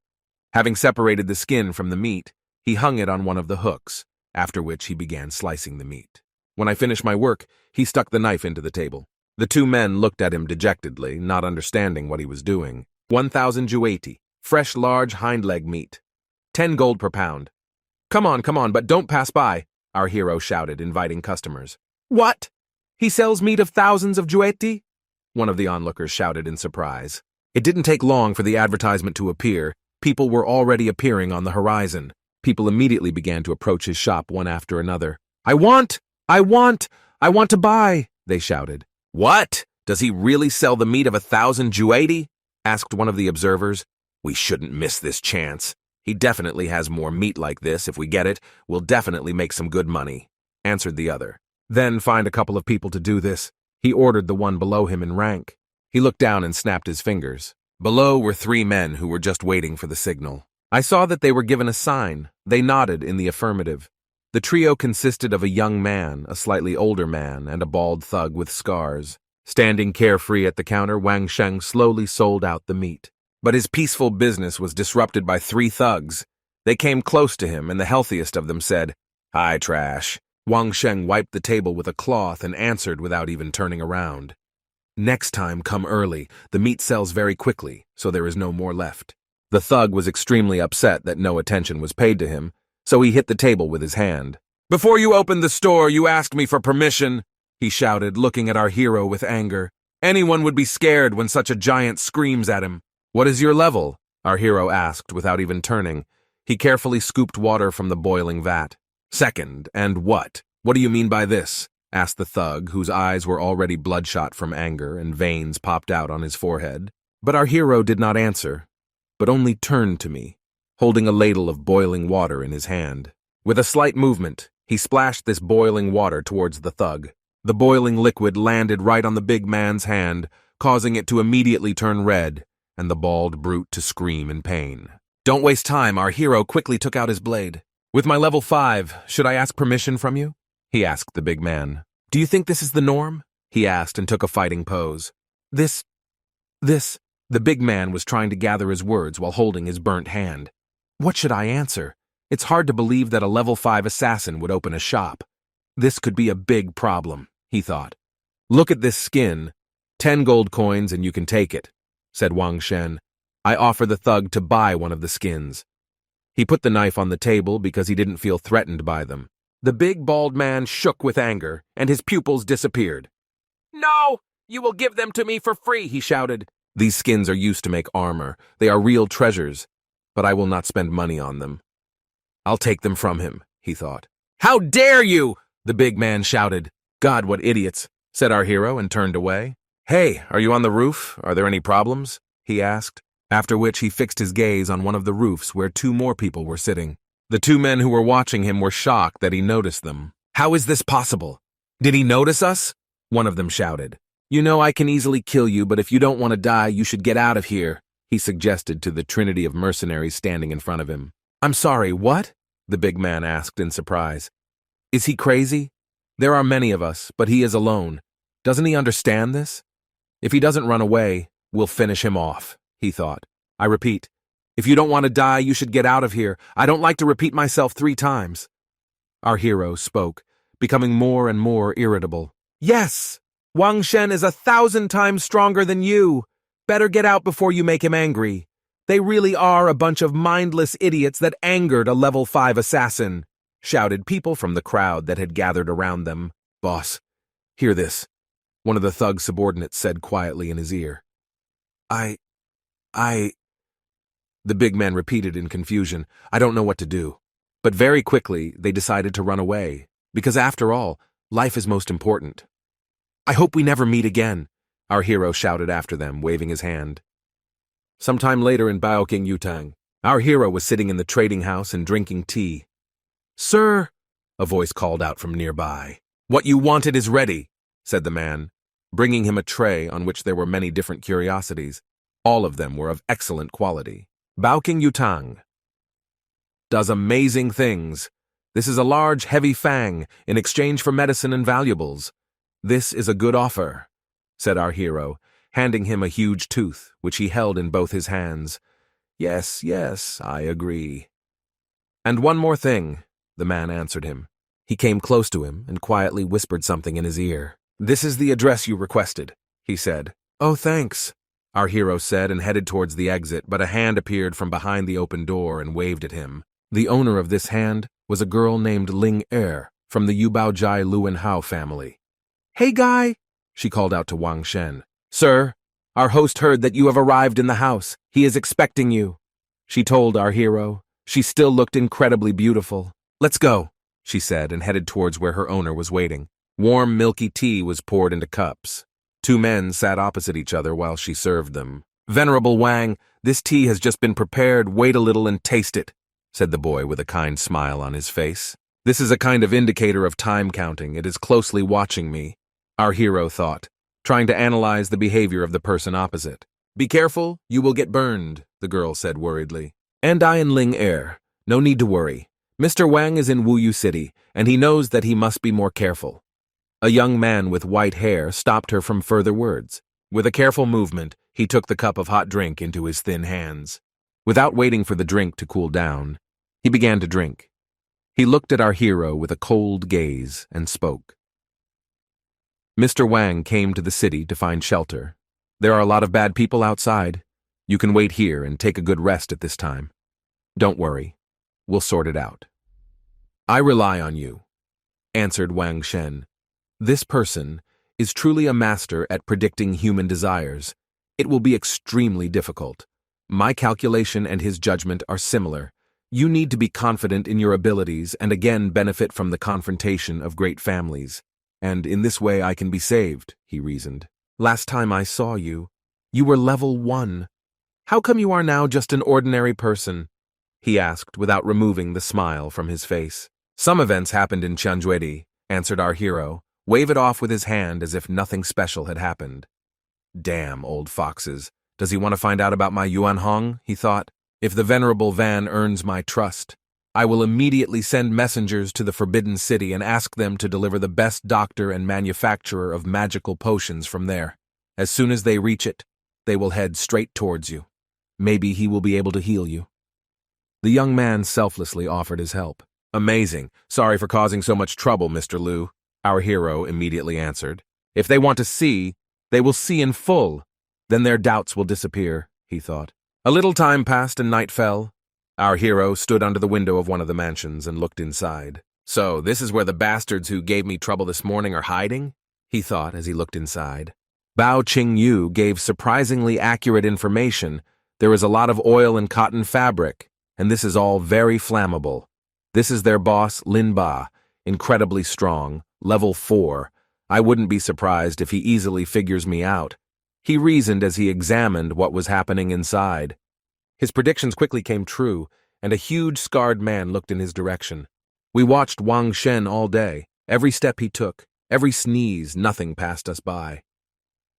Having separated the skin from the meat, he hung it on one of the hooks, after which he began slicing the meat. When I finished my work, he stuck the knife into the table. The two men looked at him dejectedly, not understanding what he was doing. 1,000 jueti, fresh large hind leg meat. 10 gold per pound. Come on, but don't pass by, our hero shouted, inviting customers. What? He sells meat of thousands of jueti? One of the onlookers shouted in surprise. It didn't take long for the advertisement to appear. People were already appearing on the horizon. People immediately began to approach his shop one after another. I want to buy, they shouted. What? Does he really sell the meat of 1,000 jueti? Asked one of the observers. We shouldn't miss this chance. He definitely has more meat like this. If we get it, we'll definitely make some good money, answered the other. Then find a couple of people to do this. He ordered the one below him in rank. He looked down and snapped his fingers. Below were 3 men who were just waiting for the signal. I saw that they were given a sign. They nodded in the affirmative. The trio consisted of a young man, a slightly older man, and a bald thug with scars. Standing carefree at the counter, Wang Sheng slowly sold out the meat. But his peaceful business was disrupted by 3 thugs. They came close to him, and the healthiest of them said, Hi, trash. Wang Sheng wiped the table with a cloth and answered without even turning around. Next time, come early. The meat sells very quickly, so there is no more left. The thug was extremely upset that no attention was paid to him, so he hit the table with his hand. Before you opened the store, you asked me for permission, he shouted, looking at our hero with anger. Anyone would be scared when such a giant screams at him. What is your level? Our hero asked without even turning. He carefully scooped water from the boiling vat. Second, and what? What do you mean by this? Asked the thug, whose eyes were already bloodshot from anger and veins popped out on his forehead. But our hero did not answer, but only turned to me, holding a ladle of boiling water in his hand. With a slight movement, he splashed this boiling water towards the thug. The boiling liquid landed right on the big man's hand, causing it to immediately turn red, and the bald brute to scream in pain. Don't waste time, our hero quickly took out his blade. With my level 5, should I ask permission from you? He asked the big man. Do you think this is the norm? He asked and took a fighting pose. This. The big man was trying to gather his words while holding his burnt hand. What should I answer? It's hard to believe that a level 5 assassin would open a shop. This could be a big problem, he thought. Look at this skin. 10 gold coins and you can take it, said Wang Shen. I offer the thug to buy one of the skins. He put the knife on the table because he didn't feel threatened by them. The big bald man shook with anger, and his pupils disappeared. No! You will give them to me for free, he shouted. These skins are used to make armor. They are real treasures, but I will not spend money on them. I'll take them from him, he thought. How dare you! The big man shouted. God, what idiots, said our hero and turned away. Hey, are you on the roof? Are there any problems? He asked, after which he fixed his gaze on one of the roofs where 2 more people were sitting. The 2 men who were watching him were shocked that he noticed them. How is this possible? Did he notice us? One of them shouted. You know I can easily kill you, but if you don't want to die, you should get out of here, he suggested to the trinity of mercenaries standing in front of him. I'm sorry, what? The big man asked in surprise. Is he crazy? There are many of us, but he is alone. Doesn't he understand this? If he doesn't run away, we'll finish him off, he thought. I repeat, if you don't want to die, you should get out of here. I don't like to repeat myself 3 times. Our hero spoke, becoming more and more irritable. Yes! Wang Shen is 1,000 times stronger than you. Better get out before you make him angry. They really are a bunch of mindless idiots that angered a level 5 assassin, shouted people from the crowd that had gathered around them. Boss, hear this, one of the thug's subordinates said quietly in his ear. The big man repeated in confusion, I don't know what to do. But very quickly, they decided to run away, because after all, life is most important. I hope we never meet again, our hero shouted after them, waving his hand. Sometime later in Baoking Yutang, our hero was sitting in the trading house and drinking tea. Sir, a voice called out from nearby. What you wanted is ready, said the man, bringing him a tray on which there were many different curiosities. All of them were of excellent quality. Baoking Yutang does amazing things. This is a large, heavy fang in exchange for medicine and valuables. This is a good offer, said our hero, handing him a huge tooth, which he held in both his hands. Yes, yes, I agree. And one more thing, the man answered him. He came close to him and quietly whispered something in his ear. This is the address you requested, he said. Oh, thanks, our hero said and headed towards the exit, but a hand appeared from behind the open door and waved at him. The owner of this hand was a girl named Ling Er from the Yubaojai Luanhao family. Hey, guy, she called out to Wang Shen. Sir, our host heard that you have arrived in the house. He is expecting you, she told our hero. She still looked incredibly beautiful. Let's go, she said and headed towards where her owner was waiting. Warm, milky tea was poured into cups. Two men sat opposite each other while she served them. Venerable Wang, this tea has just been prepared. Wait a little and taste it, said the boy with a kind smile on his face. This is a kind of indicator of time counting. It is closely watching me, our hero thought, trying to analyze the behavior of the person opposite. Be careful, you will get burned, the girl said worriedly. And I and Ling Er. No need to worry. Mr. Wang is in Wuyu City, and he knows that he must be more careful. A young man with white hair stopped her from further words. With a careful movement, he took the cup of hot drink into his thin hands. Without waiting for the drink to cool down, he began to drink. He looked at our hero with a cold gaze and spoke. Mr. Wang came to the city to find shelter. There are a lot of bad people outside. You can wait here and take a good rest at this time. Don't worry. We'll sort it out. I rely on you, answered Wang Shen. This person is truly a master at predicting human desires. It will be extremely difficult. My calculation and his judgment are similar. You need to be confident in your abilities and again benefit from the confrontation of great families. And in this way I can be saved, he reasoned. Last time I saw you, you were level 1. How come you are now just an ordinary person? He asked without removing the smile from his face. Some events happened in Tianjuedi, answered our hero, wave it off with his hand as if nothing special had happened. Damn old foxes. Does he want to find out about my Yuan Hong? He thought. If the venerable Van earns my trust, I will immediately send messengers to the Forbidden City and ask them to deliver the best doctor and manufacturer of magical potions from there. As soon as they reach it, they will head straight towards you. Maybe he will be able to heal you. The young man selflessly offered his help. Amazing. Sorry for causing so much trouble, Mr. Liu, our hero immediately answered. If they want to see, they will see in full. Then their doubts will disappear, he thought. A little time passed and night fell. Our hero stood under the window of one of the mansions and looked inside. So, this is where the bastards who gave me trouble this morning are hiding? He thought as he looked inside. Bao Qingyu gave surprisingly accurate information. There is a lot of oil and cotton fabric, and this is all very flammable. This is their boss, Lin Ba, incredibly strong, level 4. I wouldn't be surprised if he easily figures me out. He reasoned as he examined what was happening inside. His predictions quickly came true, and a huge scarred man looked in his direction. We watched Wang Shen all day. Every step he took, every sneeze, nothing passed us by.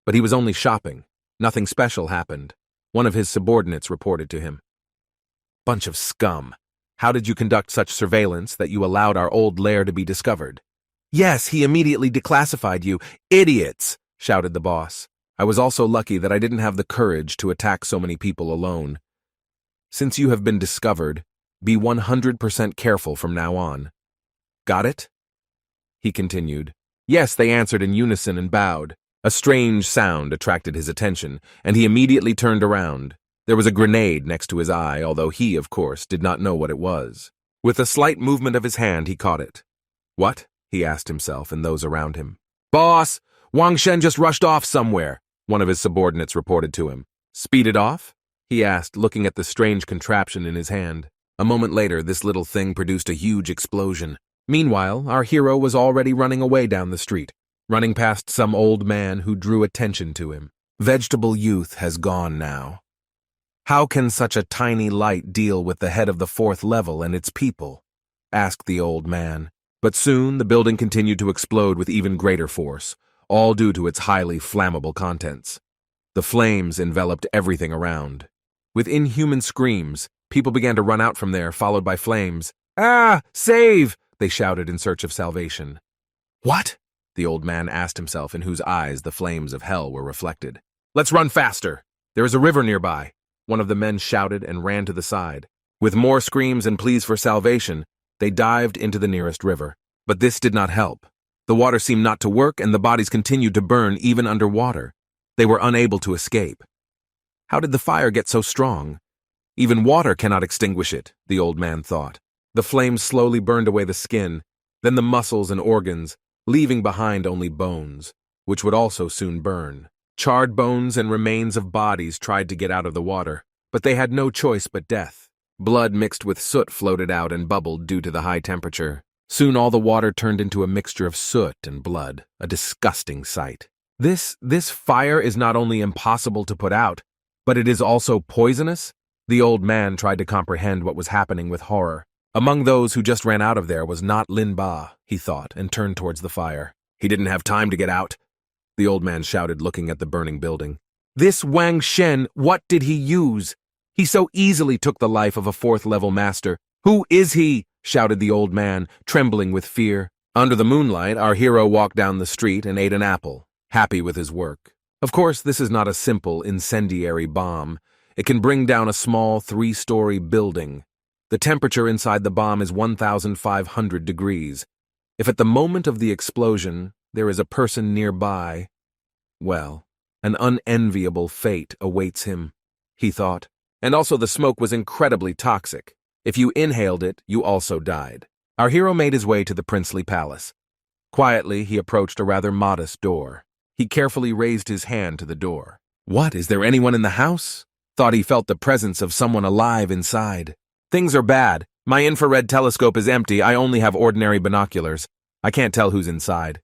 But he was only shopping. Nothing special happened. One of his subordinates reported to him. Bunch of scum. How did you conduct such surveillance that you allowed our old lair to be discovered? Yes, he immediately declassified you. Idiots, shouted the boss. I was also lucky that I didn't have the courage to attack so many people alone. Since you have been discovered, be 100% careful from now on. Got it? He continued. Yes, they answered in unison and bowed. A strange sound attracted his attention, and he immediately turned around. There was a grenade next to his eye, although he, of course, did not know what it was. With a slight movement of his hand, he caught it. What? He asked himself and those around him. Boss, Wang Shen just rushed off somewhere, one of his subordinates reported to him. Speeded off? He asked, looking at the strange contraption in his hand. A moment later, this little thing produced a huge explosion. Meanwhile, our hero was already running away down the street, running past some old man who drew attention to him. Vegetable youth has gone now. How can such a tiny light deal with the head of the 4th level and its people? Asked the old man. But soon the building continued to explode with even greater force, all due to its highly flammable contents. The flames enveloped everything around. With inhuman screams, people began to run out from there, followed by flames. "Ah! Save!" they shouted in search of salvation. "What?" the old man asked himself, in whose eyes the flames of hell were reflected. "Let's run faster! There is a river nearby," one of the men shouted and ran to the side. With more screams and pleas for salvation, they dived into the nearest river. But this did not help. The water seemed not to work, and the bodies continued to burn even underwater. They were unable to escape. How did the fire get so strong? Even water cannot extinguish it, the old man thought. The flames slowly burned away the skin, then the muscles and organs, leaving behind only bones, which would also soon burn. Charred bones and remains of bodies tried to get out of the water, but they had no choice but death. Blood mixed with soot floated out and bubbled due to the high temperature. Soon all the water turned into a mixture of soot and blood, a disgusting sight. This fire is not only impossible to put out, but it is also poisonous? The old man tried to comprehend what was happening with horror. Among those who just ran out of there was not Lin Ba, he thought, and turned towards the fire. He didn't have time to get out, the old man shouted, looking at the burning building. This Wang Shen, what did he use? He so easily took the life of a fourth-level master. Who is he? Shouted the old man, trembling with fear. Under the moonlight, our hero walked down the street and ate an apple, happy with his work. Of course, this is not a simple incendiary bomb. It can bring down a small 3-story building. The temperature inside the bomb is 1,500 degrees. If at the moment of the explosion there is a person nearby, well, an unenviable fate awaits him, he thought. And also the smoke was incredibly toxic. If you inhaled it, you also died. Our hero made his way to the princely palace. Quietly, he approached a rather modest door. He carefully raised his hand to the door. What, is there anyone in the house? Thought he felt the presence of someone alive inside. Things are bad. My infrared telescope is empty. I only have ordinary binoculars. I can't tell who's inside.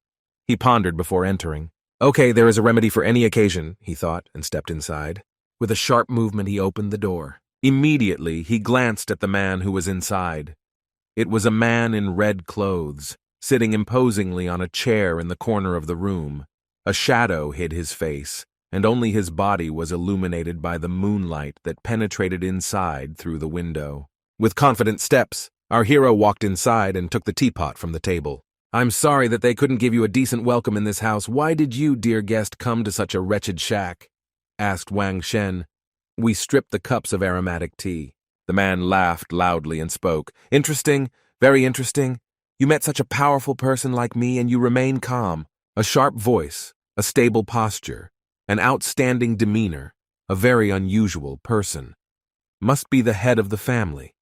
He pondered before entering. Okay, there is a remedy for any occasion, he thought, and stepped inside. With a sharp movement, he opened the door. Immediately, he glanced at the man who was inside. It was a man in red clothes, sitting imposingly on a chair in the corner of the room. A shadow hid his face, and only his body was illuminated by the moonlight that penetrated inside through the window. With confident steps, our hero walked inside and took the teapot from the table. I'm sorry that they couldn't give you a decent welcome in this house. Why did you, dear guest, come to such a wretched shack? Asked Wang Shen. We stripped the cups of aromatic tea. The man laughed loudly and spoke. Interesting, very interesting. You met such a powerful person like me and you remain calm. A sharp voice, a stable posture, an outstanding demeanor, a very unusual person. Must be the head of the family.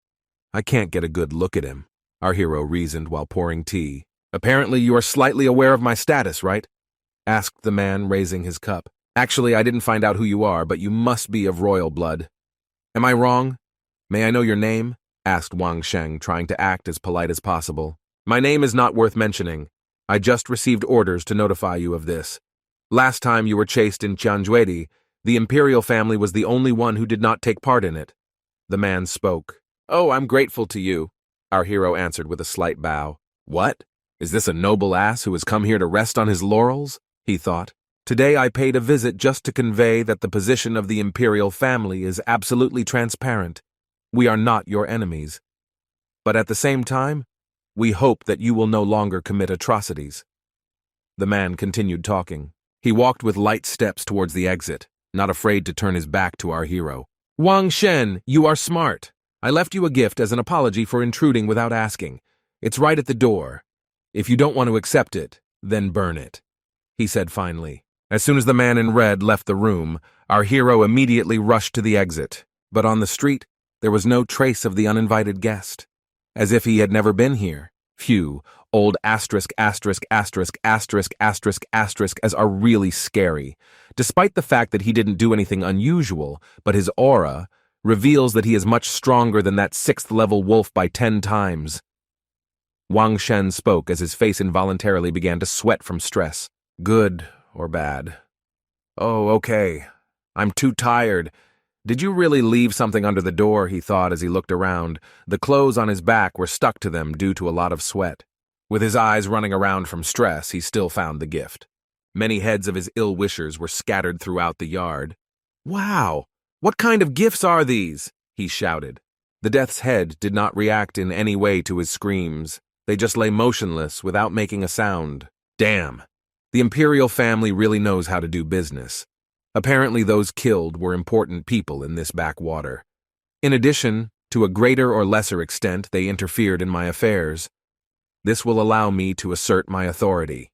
I can't get a good look at him, our hero reasoned while pouring tea. Apparently you are slightly aware of my status, right? Asked the man, raising his cup. Actually, I didn't find out who you are, but you must be of royal blood. Am I wrong? May I know your name? Asked Wang Sheng, trying to act as polite as possible. My name is not worth mentioning. I just received orders to notify you of this. Last time you were chased in Tianjuedi, the imperial family was the only one who did not take part in it. The man spoke. Oh, I'm grateful to you, our hero answered with a slight bow. What? Is this a noble ass who has come here to rest on his laurels? He thought. Today I paid a visit just to convey that the position of the imperial family is absolutely transparent. We are not your enemies. But at the same time, we hope that you will no longer commit atrocities. The man continued talking. He walked with light steps towards the exit, not afraid to turn his back to our hero. Wang Shen, you are smart. I left you a gift as an apology for intruding without asking. It's right at the door. If you don't want to accept it, then burn it, he said finally. As soon as the man in red left the room, our hero immediately rushed to the exit. But on the street, there was no trace of the uninvited guest. As if he had never been here. Phew, old asterisk as are really scary. Despite the fact that he didn't do anything unusual, but his aura reveals that he is much stronger than that 6th-level wolf by 10 times. Wang Shen spoke as his face involuntarily began to sweat from stress. Good or bad? Oh, okay. I'm too tired. Did you really leave something under the door, he thought as he looked around. The clothes on his back were stuck to them due to a lot of sweat. With his eyes running around from stress, he still found the gift. Many heads of his ill-wishers were scattered throughout the yard. "Wow! What kind of gifts are these?" he shouted. The death's head did not react in any way to his screams. They just lay motionless without making a sound. Damn! The imperial family really knows how to do business. Apparently those killed were important people in this backwater. In addition, to a greater or lesser extent, they interfered in my affairs. This will allow me to assert my authority,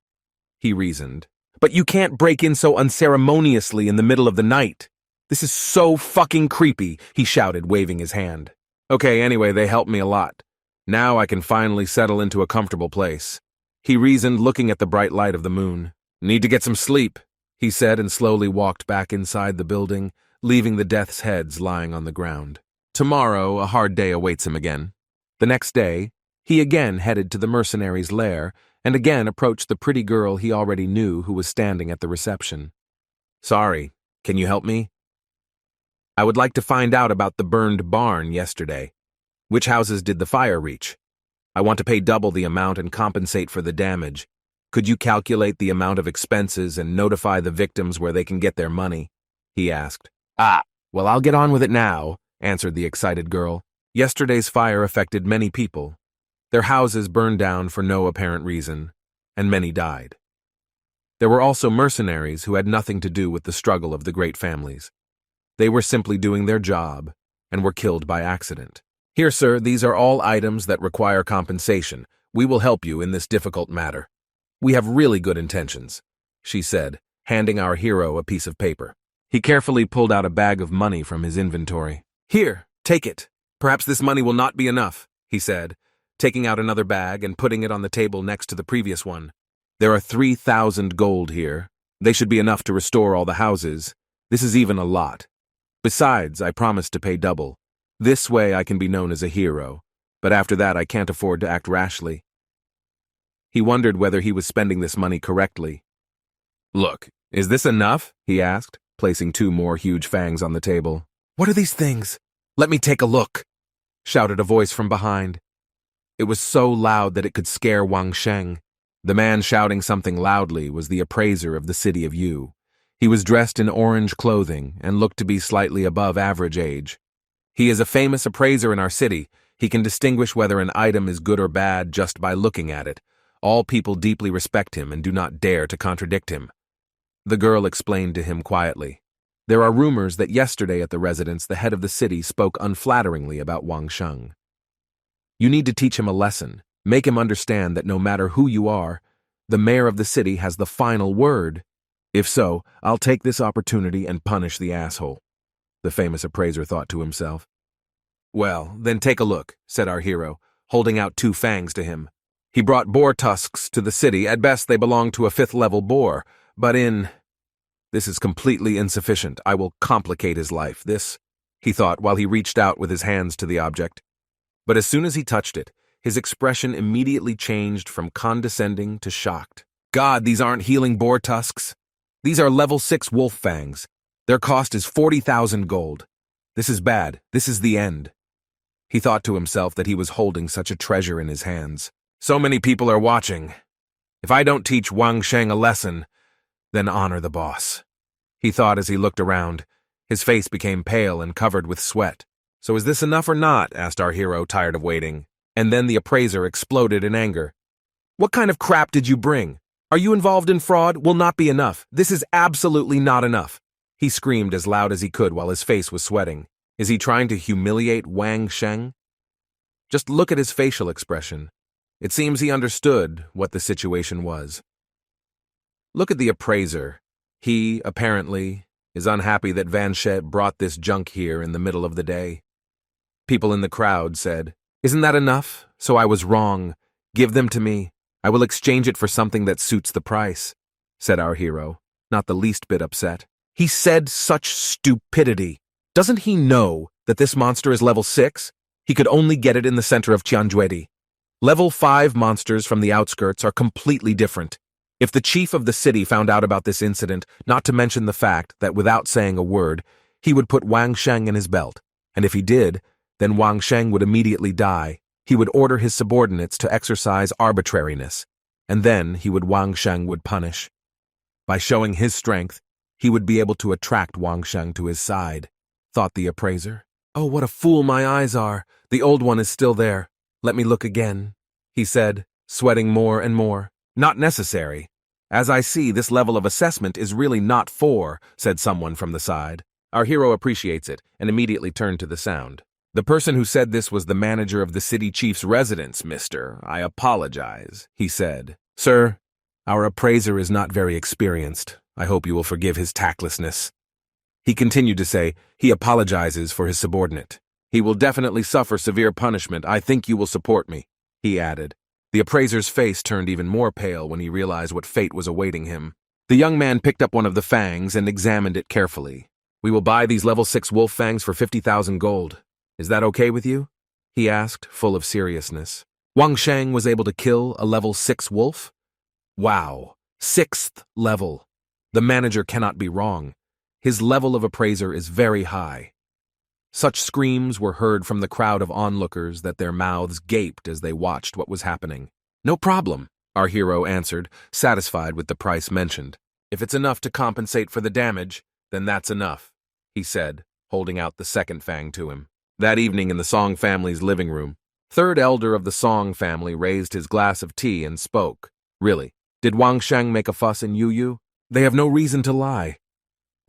he reasoned. But you can't break in so unceremoniously in the middle of the night. This is so fucking creepy, he shouted, waving his hand. Okay, anyway, they helped me a lot. Now I can finally settle into a comfortable place. He reasoned, looking at the bright light of the moon. Need to get some sleep, he said, and slowly walked back inside the building, leaving the death's heads lying on the ground. Tomorrow, a hard day awaits him again. The next day, he again headed to the mercenary's lair and again approached the pretty girl he already knew who was standing at the reception. Sorry, can you help me? I would like to find out about the burned barn yesterday. Which houses did the fire reach? I want to pay double the amount and compensate for the damage. Could you calculate the amount of expenses and notify the victims where they can get their money? He asked. Well, I'll get on with it now, answered the excited girl. Yesterday's fire affected many people. Their houses burned down for no apparent reason, and many died. There were also mercenaries who had nothing to do with the struggle of the great families. They were simply doing their job and were killed by accident. Here, sir, these are all items that require compensation. We will help you in this difficult matter. We have really good intentions, she said, handing our hero a piece of paper. He carefully pulled out a bag of money from his inventory. Here, take it. Perhaps this money will not be enough, he said, taking out another bag and putting it on the table next to the previous one. There are 3,000 gold here. They should be enough to restore all the houses. This is even a lot. Besides, I promised to pay double. This way I can be known as a hero, but after that I can't afford to act rashly. He wondered whether he was spending this money correctly. Look, is this enough? He asked, placing 2 more huge fangs on the table. What are these things? Let me take a look, shouted a voice from behind. It was so loud that it could scare Wang Sheng. The man shouting something loudly was the appraiser of the city of Yu. He was dressed in orange clothing and looked to be slightly above average age. He is a famous appraiser in our city. He can distinguish whether an item is good or bad just by looking at it. All people deeply respect him and do not dare to contradict him. The girl explained to him quietly. There are rumors that yesterday at the residence the head of the city spoke unflatteringly about Wang Sheng. You need to teach him a lesson. Make him understand that no matter who you are, the mayor of the city has the final word. If so, I'll take this opportunity and punish the asshole, the famous appraiser thought to himself. Well, then take a look, said our hero, holding out 2 fangs to him. He brought boar tusks to the city. At best, they belong to a 5th-level boar, but This is completely insufficient. I will complicate his life. This, he thought while he reached out with his hands to the object. But as soon as he touched it, his expression immediately changed from condescending to shocked. God, these aren't healing boar tusks. These are level 6 wolf fangs. Their cost is 40,000 gold. This is bad. This is the end. He thought to himself that he was holding such a treasure in his hands. So many people are watching. If I don't teach Wang Sheng a lesson, then honor the boss. He thought as he looked around. His face became pale and covered with sweat. So is this enough or not? Asked our hero, tired of waiting. And then the appraiser exploded in anger. What kind of crap did you bring? Are you involved in fraud? Will not be enough. This is absolutely not enough. He screamed as loud as he could while his face was sweating. Is he trying to humiliate Wang Sheng? Just look at his facial expression. It seems he understood what the situation was. Look at the appraiser. He, apparently, is unhappy that Van Shet brought this junk here in the middle of the day. People in the crowd said, Isn't that enough? So I was wrong. Give them to me. I will exchange it for something that suits the price, said our hero, not the least bit upset. He said such stupidity. Doesn't he know that this monster is level 6? He could only get it in the center of Tianjuedi. Level 5 monsters from the outskirts are completely different. If the chief of the city found out about this incident, not to mention the fact that without saying a word, he would put Wang Sheng in his belt, and if he did, then Wang Sheng would immediately die. He would order his subordinates to exercise arbitrariness, and then Wang Sheng would punish. By showing his strength, he would be able to attract Wang Sheng to his side, thought the appraiser. Oh, what a fool my eyes are! The old one is still there. Let me look again, he said, sweating more and more. Not necessary. As I see, this level of assessment is really not for, said someone from the side. Our hero appreciates it and immediately turned to the sound. The person who said this was the manager of the city chief's residence, mister. I apologize, he said. Sir, our appraiser is not very experienced. I hope you will forgive his tactlessness. He continued to say, he apologizes for his subordinate. He will definitely suffer severe punishment. I think you will support me, he added. The appraiser's face turned even more pale when he realized what fate was awaiting him. The young man picked up one of the fangs and examined it carefully. We will buy these level 6 wolf fangs for 50,000 gold. Is that okay with you? He asked, full of seriousness. Wang Sheng was able to kill a level 6 wolf? Wow, 6th level. The manager cannot be wrong. His level of appraiser is very high. Such screams were heard from the crowd of onlookers that their mouths gaped as they watched what was happening. No problem, our hero answered, satisfied with the price mentioned. If it's enough to compensate for the damage, then that's enough, he said, holding out the second fang to him. That evening in the Song family's living room, third elder of the Song family raised his glass of tea and spoke. Really, did Wang Sheng make a fuss in Yu? They have no reason to lie.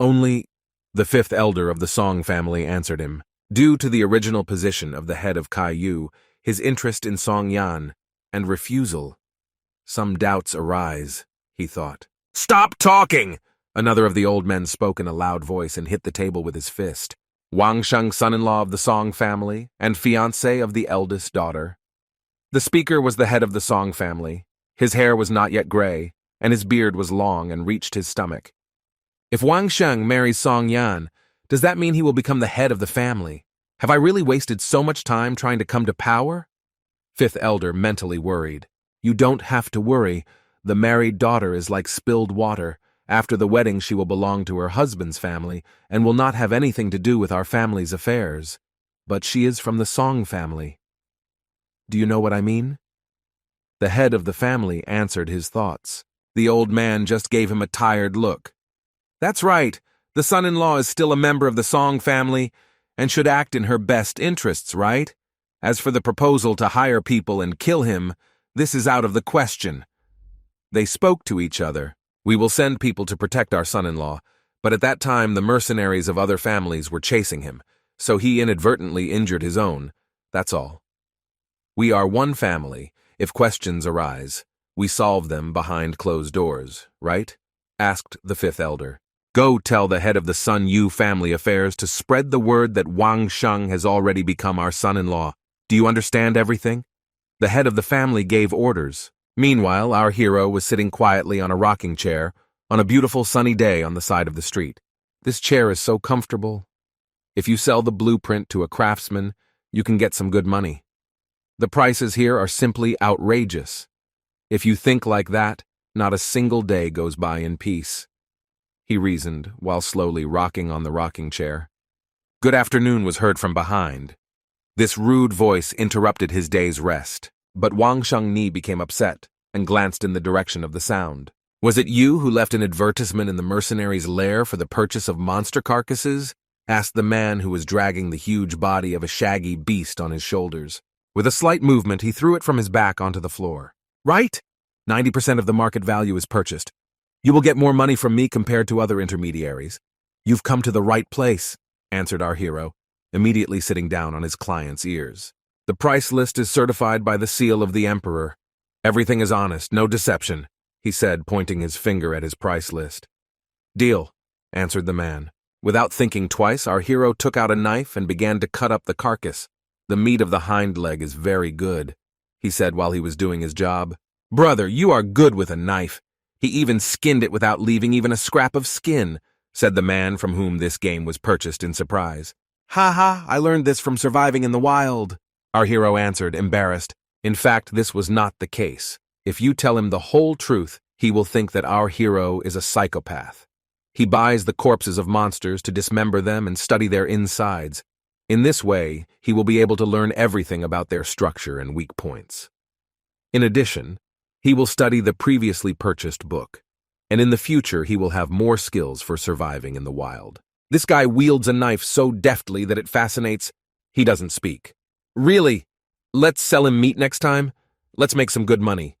Only, the fifth elder of the Song family answered him. Due to the original position of the head of Kai Yu, his interest in Song Yan, and refusal, some doubts arise, he thought. Stop talking! Another of the old men spoke in a loud voice and hit the table with his fist. Wang Sheng, son-in-law of the Song family, and fiancé of the eldest daughter. The speaker was the head of the Song family. His hair was not yet gray, and his beard was long and reached his stomach. If Wang Sheng marries Song Yan, does that mean he will become the head of the family? Have I really wasted so much time trying to come to power? Fifth elder mentally worried. You don't have to worry. The married daughter is like spilled water. After the wedding, she will belong to her husband's family and will not have anything to do with our family's affairs. But she is from the Song family. Do you know what I mean? The head of the family answered his thoughts. The old man just gave him a tired look. That's right. The son-in-law is still a member of the Song family and should act in her best interests, right? As for the proposal to hire people and kill him, this is out of the question. They spoke to each other. We will send people to protect our son-in-law, but at that time the mercenaries of other families were chasing him, so he inadvertently injured his own. That's all. We are one family. If questions arise, we solve them behind closed doors, right? Asked the fifth elder. Go tell the head of the Sun Yu family affairs to spread the word that Wang Sheng has already become our son-in-law. Do you understand everything? The head of the family gave orders. Meanwhile, our hero was sitting quietly on a rocking chair on a beautiful sunny day on the side of the street. This chair is so comfortable. If you sell the blueprint to a craftsman, you can get some good money. The prices here are simply outrageous. If you think like that, not a single day goes by in peace, he reasoned while slowly rocking on the rocking chair. Good afternoon was heard from behind. This rude voice interrupted his day's rest. But Wang Shengni became upset and glanced in the direction of the sound. Was it you who left an advertisement in the mercenaries' lair for the purchase of monster carcasses? Asked the man who was dragging the huge body of a shaggy beast on his shoulders. With a slight movement, he threw it from his back onto the floor. Right? 90% of the market value is purchased. You will get more money from me compared to other intermediaries. You've come to the right place, answered our hero, immediately sitting down on his client's ears. The price list is certified by the seal of the emperor. Everything is honest, no deception, he said, pointing his finger at his price list. Deal, answered the man. Without thinking twice, our hero took out a knife and began to cut up the carcass. The meat of the hind leg is very good, he said while he was doing his job. Brother, you are good with a knife. He even skinned it without leaving even a scrap of skin, said the man from whom this game was purchased in surprise. Ha ha, I learned this from surviving in the wild. Our hero answered, embarrassed. In fact, this was not the case. If you tell him the whole truth, he will think that our hero is a psychopath. He buys the corpses of monsters to dismember them and study their insides. In this way, he will be able to learn everything about their structure and weak points. In addition, he will study the previously purchased book. and in the future he will have more skills for surviving in the wild. This guy wields a knife so deftly that it fascinates. He doesn't speak. Really? Let's sell him meat next time? Let's make some good money.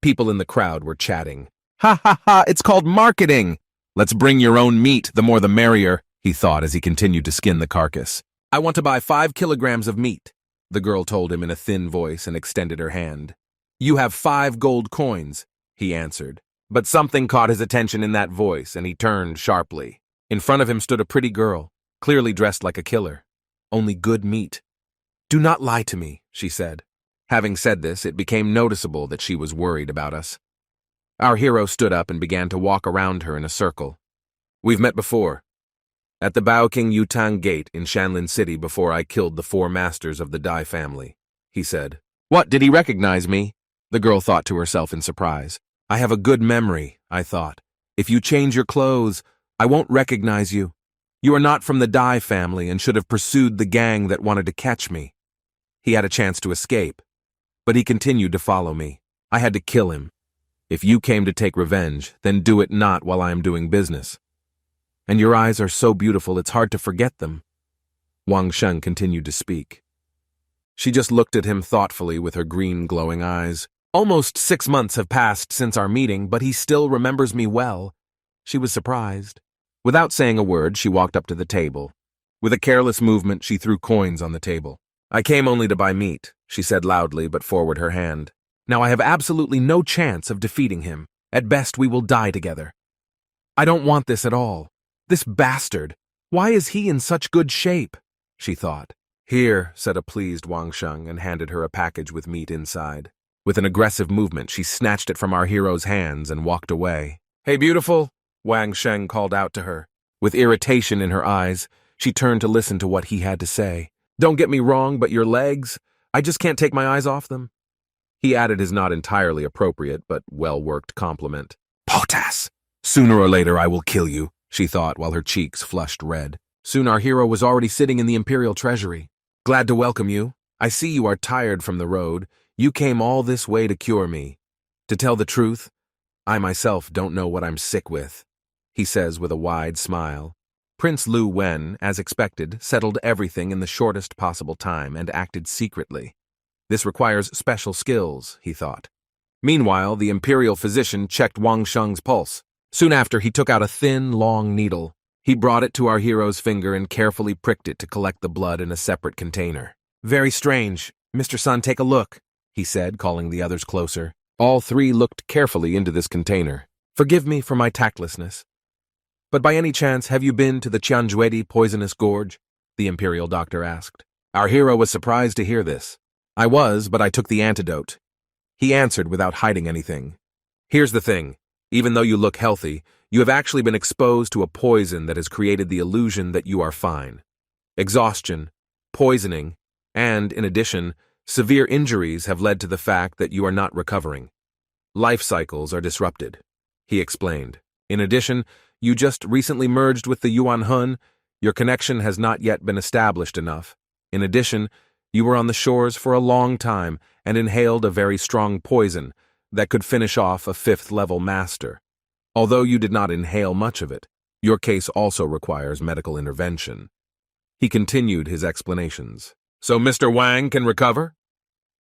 People in the crowd were chatting. Ha ha ha, it's called marketing! Let's bring your own meat, the more the merrier, he thought as he continued to skin the carcass. I want to buy 5 kilograms of meat, the girl told him in a thin voice and extended her hand. You have 5 gold coins, he answered. But something caught his attention in that voice, and he turned sharply. In front of him stood a pretty girl, clearly dressed like a killer. Only good meat. Do not lie to me, she said. Having said this, it became noticeable that she was worried about us. Our hero stood up and began to walk around her in a circle. We've met before. At the Baoking Yutang Gate in Shanlin City before I killed the 4 masters of the Dai family, he said. What, did he recognize me? The girl thought to herself in surprise. I have a good memory, I thought. If you change your clothes, I won't recognize you. You are not from the Dai family and should have pursued the gang that wanted to catch me. He had a chance to escape, but he continued to follow me. I had to kill him. If you came to take revenge, then do it not while I am doing business. And your eyes are so beautiful it's hard to forget them. Wang Sheng continued to speak. She just looked at him thoughtfully with her green glowing eyes. Almost 6 months have passed since our meeting, but he still remembers me well. She was surprised. Without saying a word, she walked up to the table. With a careless movement, she threw coins on the table. I came only to buy meat, she said loudly, but forward her hand. Now I have absolutely no chance of defeating him. At best, we will die together. I don't want this at all. This bastard. Why is he in such good shape? She thought. Here, said a pleased Wang Sheng and handed her a package with meat inside. With an aggressive movement, she snatched it from our hero's hands and walked away. Hey, beautiful, Wang Sheng called out to her. With irritation in her eyes, she turned to listen to what he had to say. Don't get me wrong, but your legs, I just can't take my eyes off them. He added his not entirely appropriate but well-worked compliment. Potas! Sooner or later I will kill you, she thought while her cheeks flushed red. Soon our hero was already sitting in the Imperial Treasury. Glad to welcome you. I see you are tired from the road. You came all this way to cure me. To tell the truth, I myself don't know what I'm sick with, he says with a wide smile. Prince Lu Wen, as expected, settled everything in the shortest possible time and acted secretly. This requires special skills, he thought. Meanwhile, the imperial physician checked Wang Sheng's pulse. Soon after, he took out a thin, long needle. He brought it to our hero's finger and carefully pricked it to collect the blood in a separate container. Very strange. Mr. Sun, take a look, he said, calling the others closer. All 3 looked carefully into this container. Forgive me for my tactlessness. But by any chance, have you been to the Qianjuedi poisonous gorge? The imperial doctor asked. Our hero was surprised to hear this. I was, but I took the antidote. He answered without hiding anything. Here's the thing. Even though you look healthy, you have actually been exposed to a poison that has created the illusion that you are fine. Exhaustion, poisoning, and, in addition, severe injuries have led to the fact that you are not recovering. Life cycles are disrupted, he explained. In addition, you just recently merged with the Yuan Hun. Your connection has not yet been established enough. In addition, you were on the shores for a long time and inhaled a very strong poison that could finish off a 5th-level master. Although you did not inhale much of it, your case also requires medical intervention. He continued his explanations. So Mr. Wang can recover?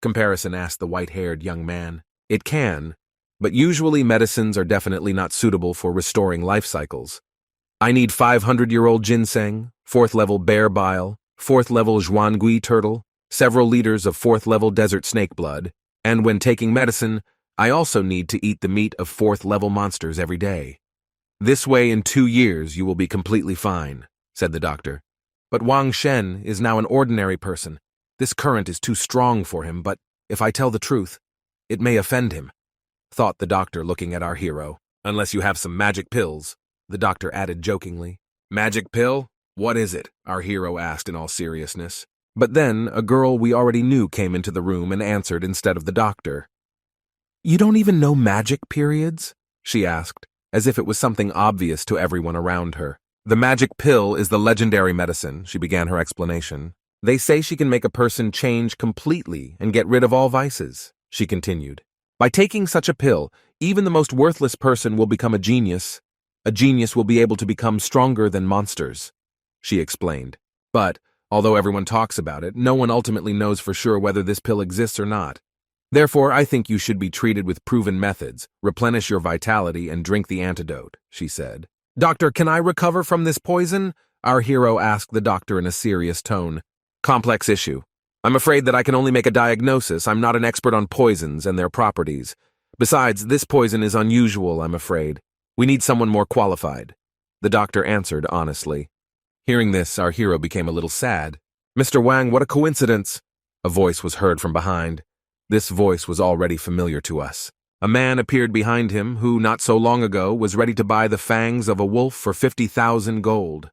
Comparison asked the white-haired young man. It can, but usually medicines are definitely not suitable for restoring life cycles. I need 500-year-old ginseng, 4th-level bear bile, 4th-level zhuangui turtle, several liters of 4th-level desert snake blood, and when taking medicine, I also need to eat the meat of 4th-level monsters every day. This way in 2 years you will be completely fine, said the doctor. But Wang Shen is now an ordinary person. This current is too strong for him, but if I tell the truth, it may offend him, thought the doctor looking at our hero. Unless you have some magic pills, the doctor added jokingly. Magic pill? What is it? Our hero asked in all seriousness. But then a girl we already knew came into the room and answered instead of the doctor. You don't even know magic periods? She asked, as if it was something obvious to everyone around her. The magic pill is the legendary medicine, she began her explanation. They say she can make a person change completely and get rid of all vices, she continued. By taking such a pill, even the most worthless person will become a genius. A genius will be able to become stronger than monsters, she explained. But, although everyone talks about it, no one ultimately knows for sure whether this pill exists or not. Therefore, I think you should be treated with proven methods, replenish your vitality, and drink the antidote, she said. Doctor, can I recover from this poison? Our hero asked the doctor in a serious tone. Complex issue. I'm afraid that I can only make a diagnosis. I'm not an expert on poisons and their properties. Besides, this poison is unusual, I'm afraid. We need someone more qualified. The doctor answered honestly. Hearing this, our hero became a little sad. Mr. Wang, what a coincidence! A voice was heard from behind. This voice was already familiar to us. A man appeared behind him who, not so long ago, was ready to buy the fangs of a wolf for 50,000 gold.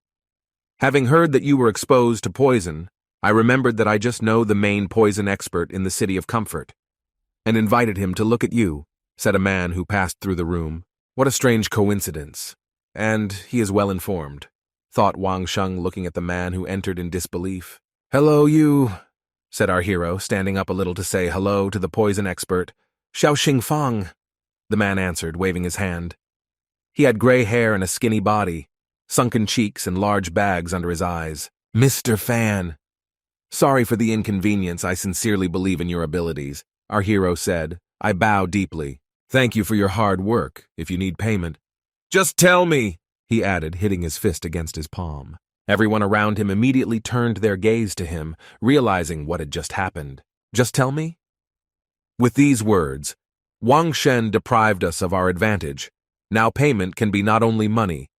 Having heard that you were exposed to poison, I remembered that I just know the main poison expert in the City of Comfort, and invited him to look at you, said a man who passed through the room. What a strange coincidence. And he is well informed, thought Wang Sheng, looking at the man who entered in disbelief. Hello, you, said our hero, standing up a little to say hello to the poison expert. Xiao Xingfang, the man answered, waving his hand. He had gray hair and a skinny body, sunken cheeks and large bags under his eyes. Mr. Fan. Sorry for the inconvenience. I sincerely believe in your abilities, our hero said. I bow deeply. Thank you for your hard work, if you need payment. Just tell me, he added, hitting his fist against his palm. Everyone around him immediately turned their gaze to him, realizing what had just happened. Just tell me? With these words, Wang Shen deprived us of our advantage. Now payment can be not only money.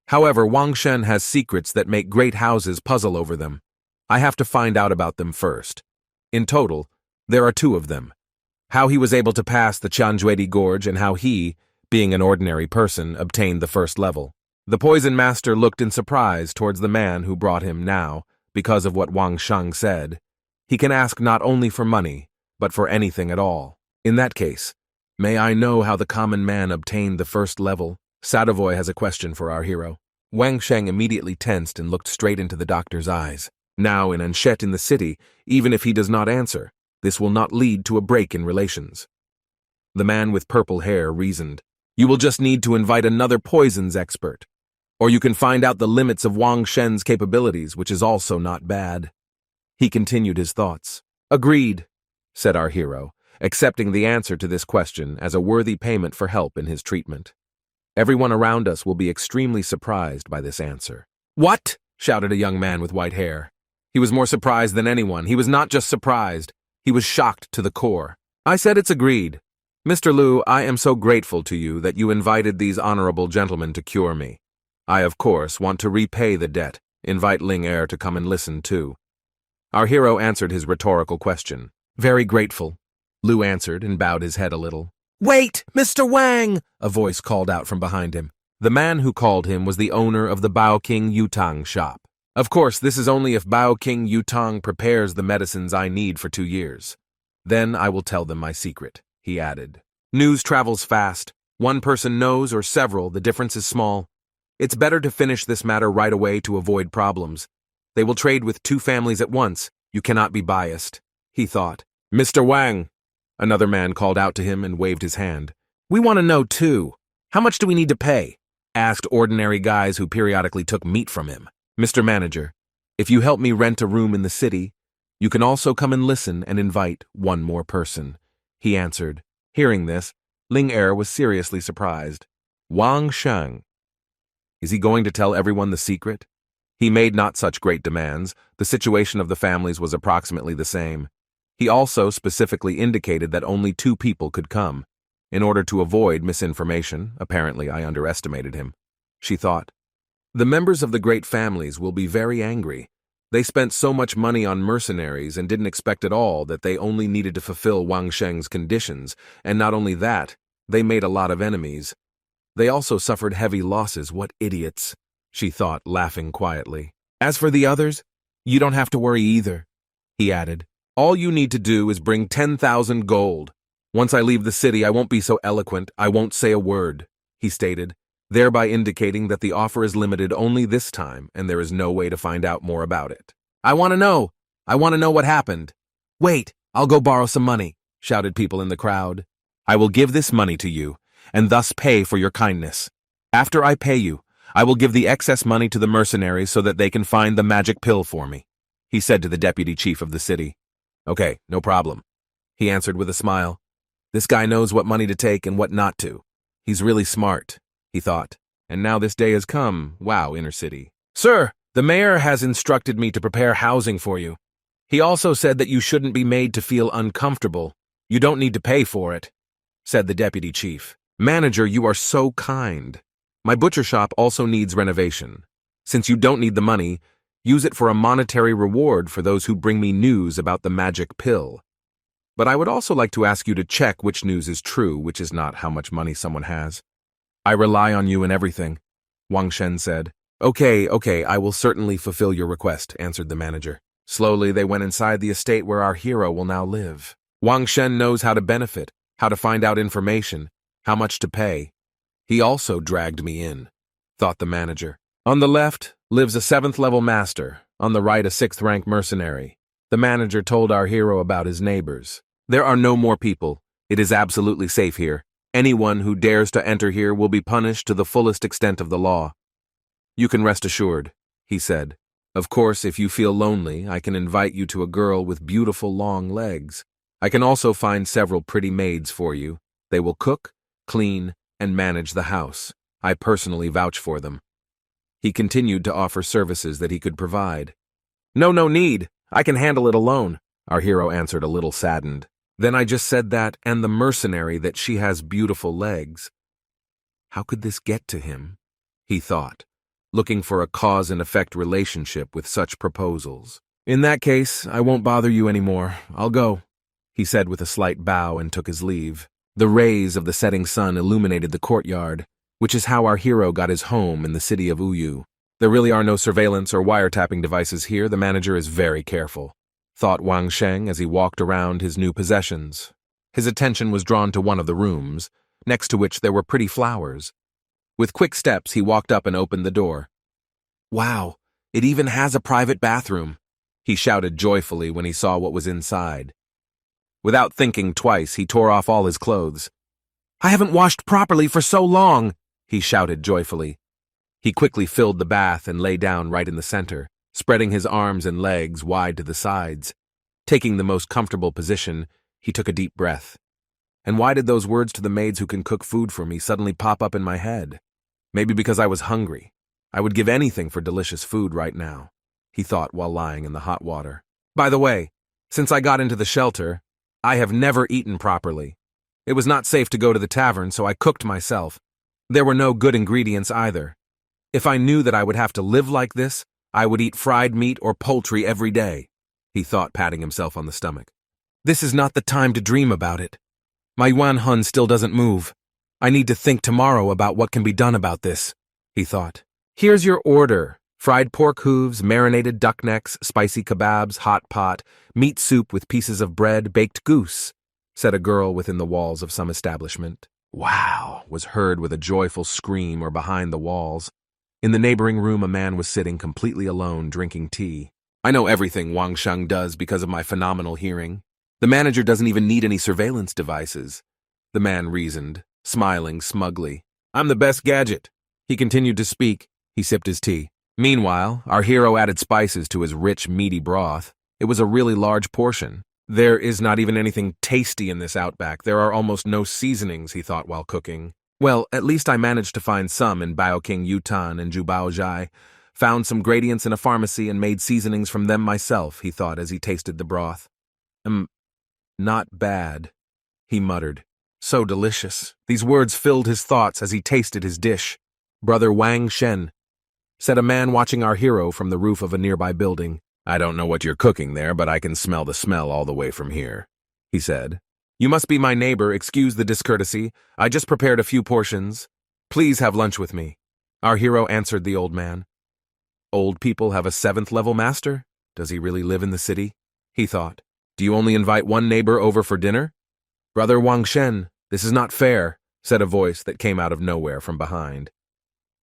However, Wang Shen has secrets that make great houses puzzle over them. I have to find out about them first. In total, there are 2 of them. How he was able to pass the Chanjuedi Gorge and how he, being an ordinary person, obtained the first level. The poison master looked in surprise towards the man who brought him now, because of what Wang Sheng said. He can ask not only for money, but for anything at all. In that case, may I know how the common man obtained the first level? Sadavoy has a question for our hero. Wang Sheng immediately tensed and looked straight into the doctor's eyes. Now in Anshet in the city, even if he does not answer, this will not lead to a break in relations. The man with purple hair reasoned. You will just need to invite another poisons expert. Or you can find out the limits of Wang Shen's capabilities, which is also not bad. He continued his thoughts. Agreed, said our hero, accepting the answer to this question as a worthy payment for help in his treatment. Everyone around us will be extremely surprised by this answer. What? Shouted a young man with white hair. He was more surprised than anyone. He was not just surprised. He was shocked to the core. I said it's agreed. Mr. Liu, I am so grateful to you that you invited these honorable gentlemen to cure me. I, of course, want to repay the debt. Invite Ling Er to come and listen, too. Our hero answered his rhetorical question. Very grateful, Liu answered and bowed his head a little. Wait, Mr. Wang! A voice called out from behind him. The man who called him was the owner of the Bao King Yutang shop. Of course, this is only if Bao King Yutang prepares the medicines I need for 2 years. Then I will tell them my secret, he added. News travels fast. One person knows or several, the difference is small. It's better to finish this matter right away to avoid problems. They will trade with 2 families at once. You cannot be biased, he thought. Mr. Wang, another man called out to him and waved his hand. We want to know, too. How much do we need to pay? Asked ordinary guys who periodically took meat from him. Mr. Manager, if you help me rent a room in the city, you can also come and listen and invite 1 more person, he answered. Hearing this, Ling Er was seriously surprised. Wang Sheng. Is he going to tell everyone the secret? He made not such great demands. The situation of the families was approximately the same. He also specifically indicated that only 2 people could come. In order to avoid misinformation, apparently I underestimated him, she thought. The members of the great families will be very angry. They spent so much money on mercenaries and didn't expect at all that they only needed to fulfill Wang Sheng's conditions, and not only that, they made a lot of enemies. They also suffered heavy losses. What idiots, she thought, laughing quietly. As for the others, you don't have to worry either, he added. All you need to do is bring 10,000 gold. Once I leave the city, I won't be so eloquent. I won't say a word, he stated, thereby indicating that the offer is limited only this time and there is no way to find out more about it. I want to know. I want to know what happened. Wait, I'll go borrow some money, shouted people in the crowd. I will give this money to you, and thus pay for your kindness. After I pay you, I will give the excess money to the mercenaries so that they can find the magic pill for me," he said to the deputy chief of the city. "Okay, no problem," he answered with a smile. "This guy knows what money to take and what not to. He's really smart," he thought. And now this day has come. Wow, inner city. "Sir, the mayor has instructed me to prepare housing for you. He also said that you shouldn't be made to feel uncomfortable. You don't need to pay for it," said the deputy chief. "Manager, you are so kind. My butcher shop also needs renovation. Since you don't need the money, use it for a monetary reward for those who bring me news about the magic pill. But I would also like to ask you to check which news is true, which is not how much money someone has. I rely on you in everything," Wang Shen said. Okay, I will certainly fulfill your request," answered the manager. Slowly, they went inside the estate where our hero will now live. Wang Shen knows how to benefit, how to find out information, how much to pay. He also dragged me in, thought the manager. On the left lives a 7th-level master, on the right a 6th-rank mercenary. The manager told our hero about his neighbors. "There are no more people. It is absolutely safe here. Anyone who dares to enter here will be punished to the fullest extent of the law. You can rest assured," he said. "Of course, if you feel lonely, I can invite you to a girl with beautiful long legs. I can also find several pretty maids for you. They will cook, clean, and manage the house. I personally vouch for them." He continued to offer services that he could provide. No need. I can handle it alone," our hero answered, a little saddened. "Then I just said that, and the mercenary that she has beautiful legs. How could this get to him?" he thought, looking for a cause-and-effect relationship with such proposals. "In that case, I won't bother you anymore. I'll go," he said with a slight bow and took his leave. The rays of the setting sun illuminated the courtyard, which is how our hero got his home in the city of Uyu. There really are no surveillance or wiretapping devices here. The manager is very careful, thought Wang Sheng as he walked around his new possessions. His attention was drawn to one of the rooms, next to which there were pretty flowers. With quick steps, he walked up and opened the door. "Wow, it even has a private bathroom," he shouted joyfully when he saw what was inside. Without thinking twice, he tore off all his clothes. "I haven't washed properly for so long," he shouted joyfully. He quickly filled the bath and lay down right in the center, spreading his arms and legs wide to the sides. Taking the most comfortable position, he took a deep breath. And why did those words to the maids who can cook food for me suddenly pop up in my head? Maybe because I was hungry. I would give anything for delicious food right now, he thought while lying in the hot water. By the way, since I got into the shelter, I have never eaten properly. It was not safe to go to the tavern, so I cooked myself. There were no good ingredients either. If I knew that I would have to live like this, I would eat fried meat or poultry every day, he thought, patting himself on the stomach. This is not the time to dream about it. My Yuan Hun still doesn't move. I need to think tomorrow about what can be done about this, he thought. Here's your order. Fried pork hooves, marinated duck necks, spicy kebabs, hot pot, meat soup with pieces of bread, baked goose, said a girl within the walls of some establishment. Wow, was heard with a joyful scream or behind the walls. In the neighboring room, a man was sitting completely alone, drinking tea. I know everything Wang Sheng does because of my phenomenal hearing. The manager doesn't even need any surveillance devices, the man reasoned, smiling smugly. I'm the best gadget. He continued to speak. He sipped his tea. Meanwhile, our hero added spices to his rich, meaty broth. It was a really large portion. There is not even anything tasty in this outback. There are almost no seasonings, he thought while cooking. Well, at least I managed to find some in Baoking Yutan and Jubaozhai. Found some gradients in a pharmacy and made seasonings from them myself, he thought as he tasted the broth. Not bad, he muttered. So delicious. These words filled his thoughts as he tasted his dish. Brother Wang Shen, said a man watching our hero from the roof of a nearby building. I don't know what you're cooking there, but I can smell the smell all the way from here, he said. You must be my neighbor, excuse the discourtesy. I just prepared a few portions. Please have lunch with me. Our hero answered the old man. Old people have a 7th-level master? Does he really live in the city? He thought. Do you only invite one neighbor over for dinner? Brother Wang Shen, this is not fair, said a voice that came out of nowhere from behind.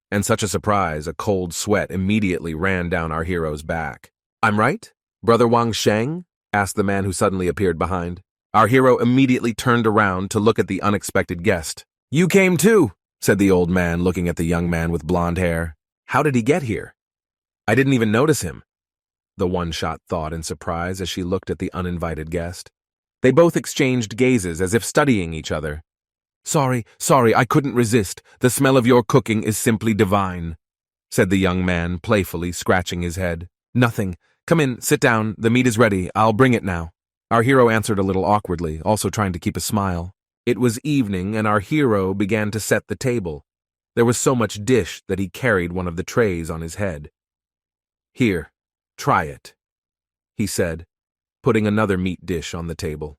And such a surprise, a cold sweat immediately ran down our hero's back. I'm right? Brother Wang Sheng? Asked the man who suddenly appeared behind. Our hero immediately turned around to look at the unexpected guest. "You came too," said the old man, looking at the young man with blonde hair. "How did he get here? I didn't even notice him," the one-shot thought in surprise as she looked at the uninvited guest. They both exchanged gazes as if studying each other. Sorry, I couldn't resist. The smell of your cooking is simply divine," said the young man, playfully scratching his head. "Nothing. Come in, sit down. The meat is ready. I'll bring it now." Our hero answered a little awkwardly, also trying to keep a smile. It was evening, and our hero began to set the table. There was so much dish that he carried one of the trays on his head. "Here, try it," he said, putting another meat dish on the table.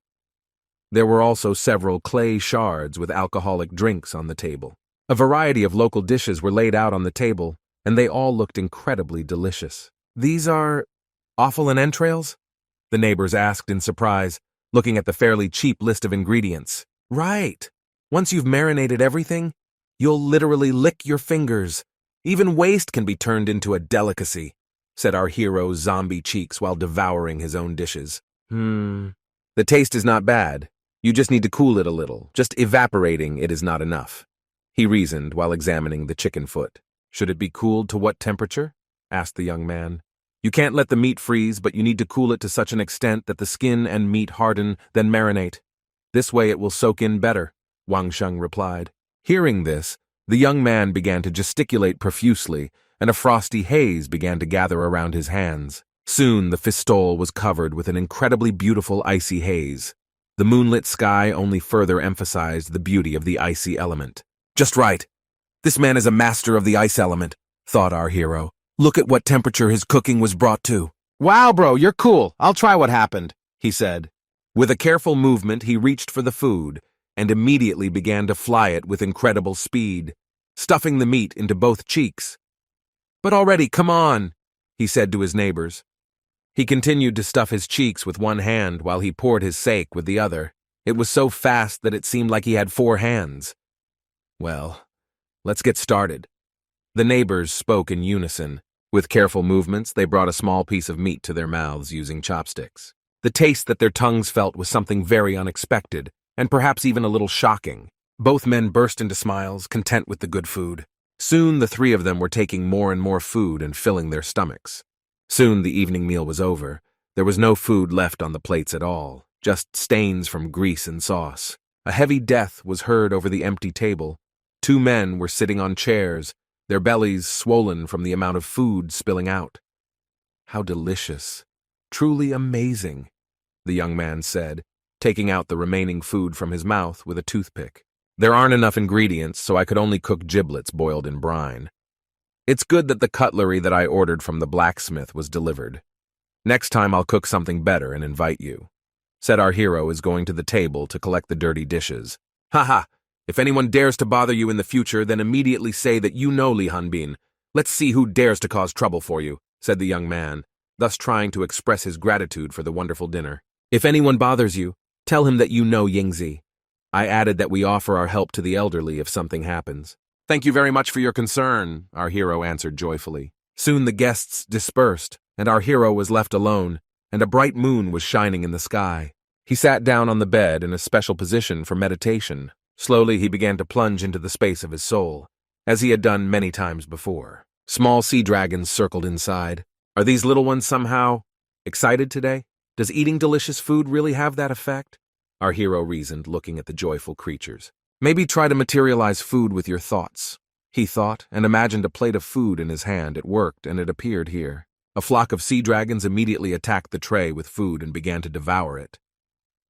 There were also several clay shards with alcoholic drinks on the table. A variety of local dishes were laid out on the table, and they all looked incredibly delicious. "These are offal and entrails?" the neighbors asked in surprise, looking at the fairly cheap list of ingredients. "Right. Once you've marinated everything, you'll literally lick your fingers. Even waste can be turned into a delicacy," said our hero's zombie cheeks while devouring his own dishes. The taste is not bad. You just need to cool it a little. Just evaporating it is not enough," he reasoned while examining the chicken foot. "Should it be cooled to what temperature?" asked the young man. "You can't let the meat freeze, but you need to cool it to such an extent that the skin and meat harden, then marinate. This way it will soak in better," Wang Sheng replied. Hearing this, the young man began to gesticulate profusely, and a frosty haze began to gather around his hands. Soon the fistole was covered with an incredibly beautiful icy haze. The moonlit sky only further emphasized the beauty of the icy element. "Just right. This man is a master of the ice element," thought our hero. "Look at what temperature his cooking was brought to." "Wow, bro, you're cool. I'll try what happened," he said. With a careful movement, he reached for the food and immediately began to fly it with incredible speed, stuffing the meat into both cheeks. "But already, come on," he said to his neighbors. He continued to stuff his cheeks with one hand while he poured his sake with the other. It was so fast that it seemed like he had 4 hands. "Well, let's get started." The neighbors spoke in unison. With careful movements, they brought a small piece of meat to their mouths using chopsticks. The taste that their tongues felt was something very unexpected, and perhaps even a little shocking. Both men burst into smiles, content with the good food. Soon the 3 of them were taking more and more food and filling their stomachs. Soon the evening meal was over. There was no food left on the plates at all, just stains from grease and sauce. A heavy death was heard over the empty table. 2 men were sitting on chairs, their bellies swollen from the amount of food spilling out. "How delicious. Truly amazing," the young man said, taking out the remaining food from his mouth with a toothpick. "There aren't enough ingredients, so I could only cook giblets boiled in brine. It's good that the cutlery that I ordered from the blacksmith was delivered. Next time I'll cook something better and invite you," said our hero as going to the table to collect the dirty dishes. "Haha, if anyone dares to bother you in the future, then immediately say that you know Li Hanbin. Let's see who dares to cause trouble for you," said the young man, thus trying to express his gratitude for the wonderful dinner. "If anyone bothers you, tell him that you know Yingzi. I added that we offer our help to the elderly if something happens." "Thank you very much for your concern," our hero answered joyfully. Soon the guests dispersed, and our hero was left alone, and a bright moon was shining in the sky. He sat down on the bed in a special position for meditation. Slowly he began to plunge into the space of his soul, as he had done many times before. Small sea dragons circled inside. Are these little ones somehow excited today? Does eating delicious food really have that effect? Our hero reasoned, looking at the joyful creatures. Maybe try to materialize food with your thoughts, he thought, and imagined a plate of food in his hand. It worked, and it appeared here. A flock of sea dragons immediately attacked the tray with food and began to devour it.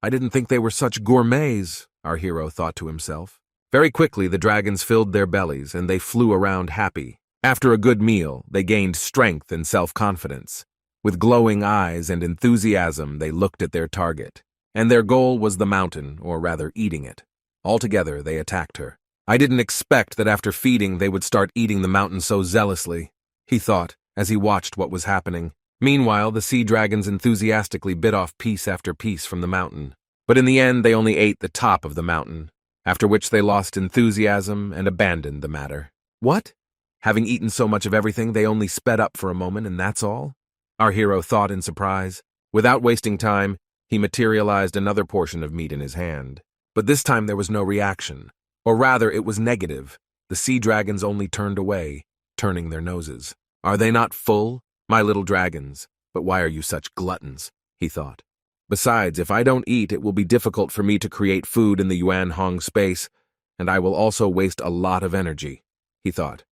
I didn't think they were such gourmets, our hero thought to himself. Very quickly the dragons filled their bellies, and they flew around happy. After a good meal, they gained strength and self-confidence. With glowing eyes and enthusiasm, they looked at their target. And their goal was the mountain, or rather eating it. Altogether, they attacked her. I didn't expect that after feeding they would start eating the mountain so zealously, he thought, as he watched what was happening. Meanwhile, the sea dragons enthusiastically bit off piece after piece from the mountain. But in the end, they only ate the top of the mountain, after which they lost enthusiasm and abandoned the matter. What? Having eaten so much of everything, they only sped up for a moment, and that's all? Our hero thought in surprise. Without wasting time, He materialized another portion of meat in his hand. But this time there was no reaction. Or rather, it was negative. The sea dragons only turned away, turning their noses. Are they not full, my little dragons? But why are you such gluttons? He thought. Besides, if I don't eat, it will be difficult for me to create food in the Yuan Hong space, and I will also waste a lot of energy, he thought.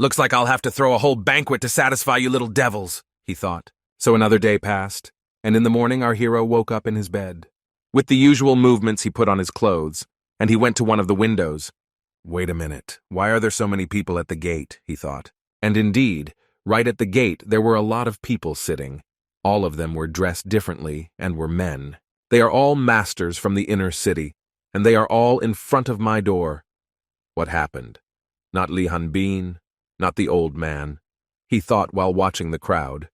Looks like I'll have to throw a whole banquet to satisfy you little devils, he thought. So another day passed, and in the morning our hero woke up in his bed. With the usual movements, he put on his clothes, and he went to one of the windows. Wait a minute, why are there so many people at the gate, he thought. And indeed, right at the gate there were a lot of people sitting. All of them were dressed differently and were men. They are all masters from the inner city, and they are all in front of my door. What happened? Not Li Hanbin, not the old man, he thought while watching the crowd.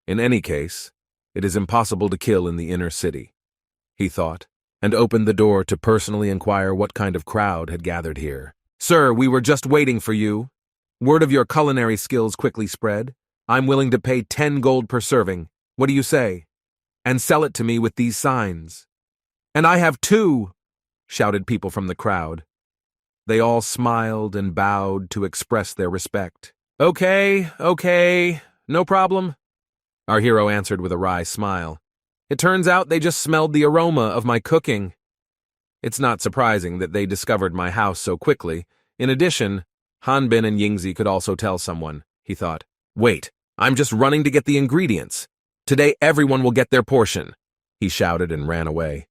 In any case, it is impossible to kill in the inner city, he thought, and opened the door to personally inquire what kind of crowd had gathered here. Sir, we were just waiting for you. Word of your culinary skills quickly spread. I'm willing to pay 10 gold per serving. What do you say? And sell it to me with these signs. And I have 2, shouted people from the crowd. They all smiled and bowed to express their respect. Okay, no problem, our hero answered with a wry smile. It turns out they just smelled the aroma of my cooking. It's not surprising that they discovered my house so quickly. In addition, Hanbin and Yingzi could also tell someone, he thought. Wait, I'm just running to get the ingredients. Today everyone will get their portion, he shouted and ran away.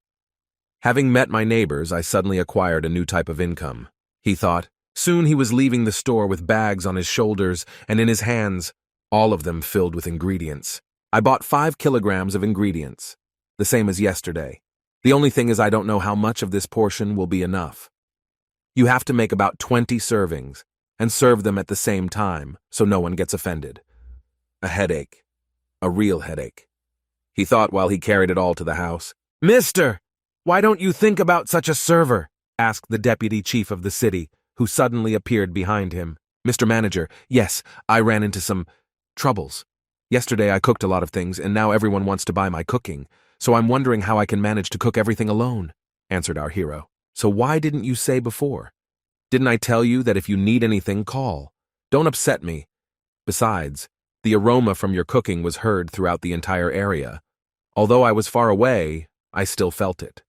Having met my neighbors, I suddenly acquired a new type of income, he thought. Soon he was leaving the store with bags on his shoulders and in his hands, all of them filled with ingredients. I bought 5 kilograms of ingredients, the same as yesterday. The only thing is I don't know how much of this portion will be enough. You have to make about 20 servings and serve them at the same time so no one gets offended. A headache. A real headache, he thought while he carried it all to the house. Mister, why don't you think about such a server? Asked the deputy chief of the city, who suddenly appeared behind him. Mr. Manager, yes, I ran into some troubles. Yesterday I cooked a lot of things, and now everyone wants to buy my cooking, so I'm wondering how I can manage to cook everything alone, answered our hero. So why didn't you say before? Didn't I tell you that if you need anything, call? Don't upset me. Besides, the aroma from your cooking was heard throughout the entire area. Although I was far away, I still felt it.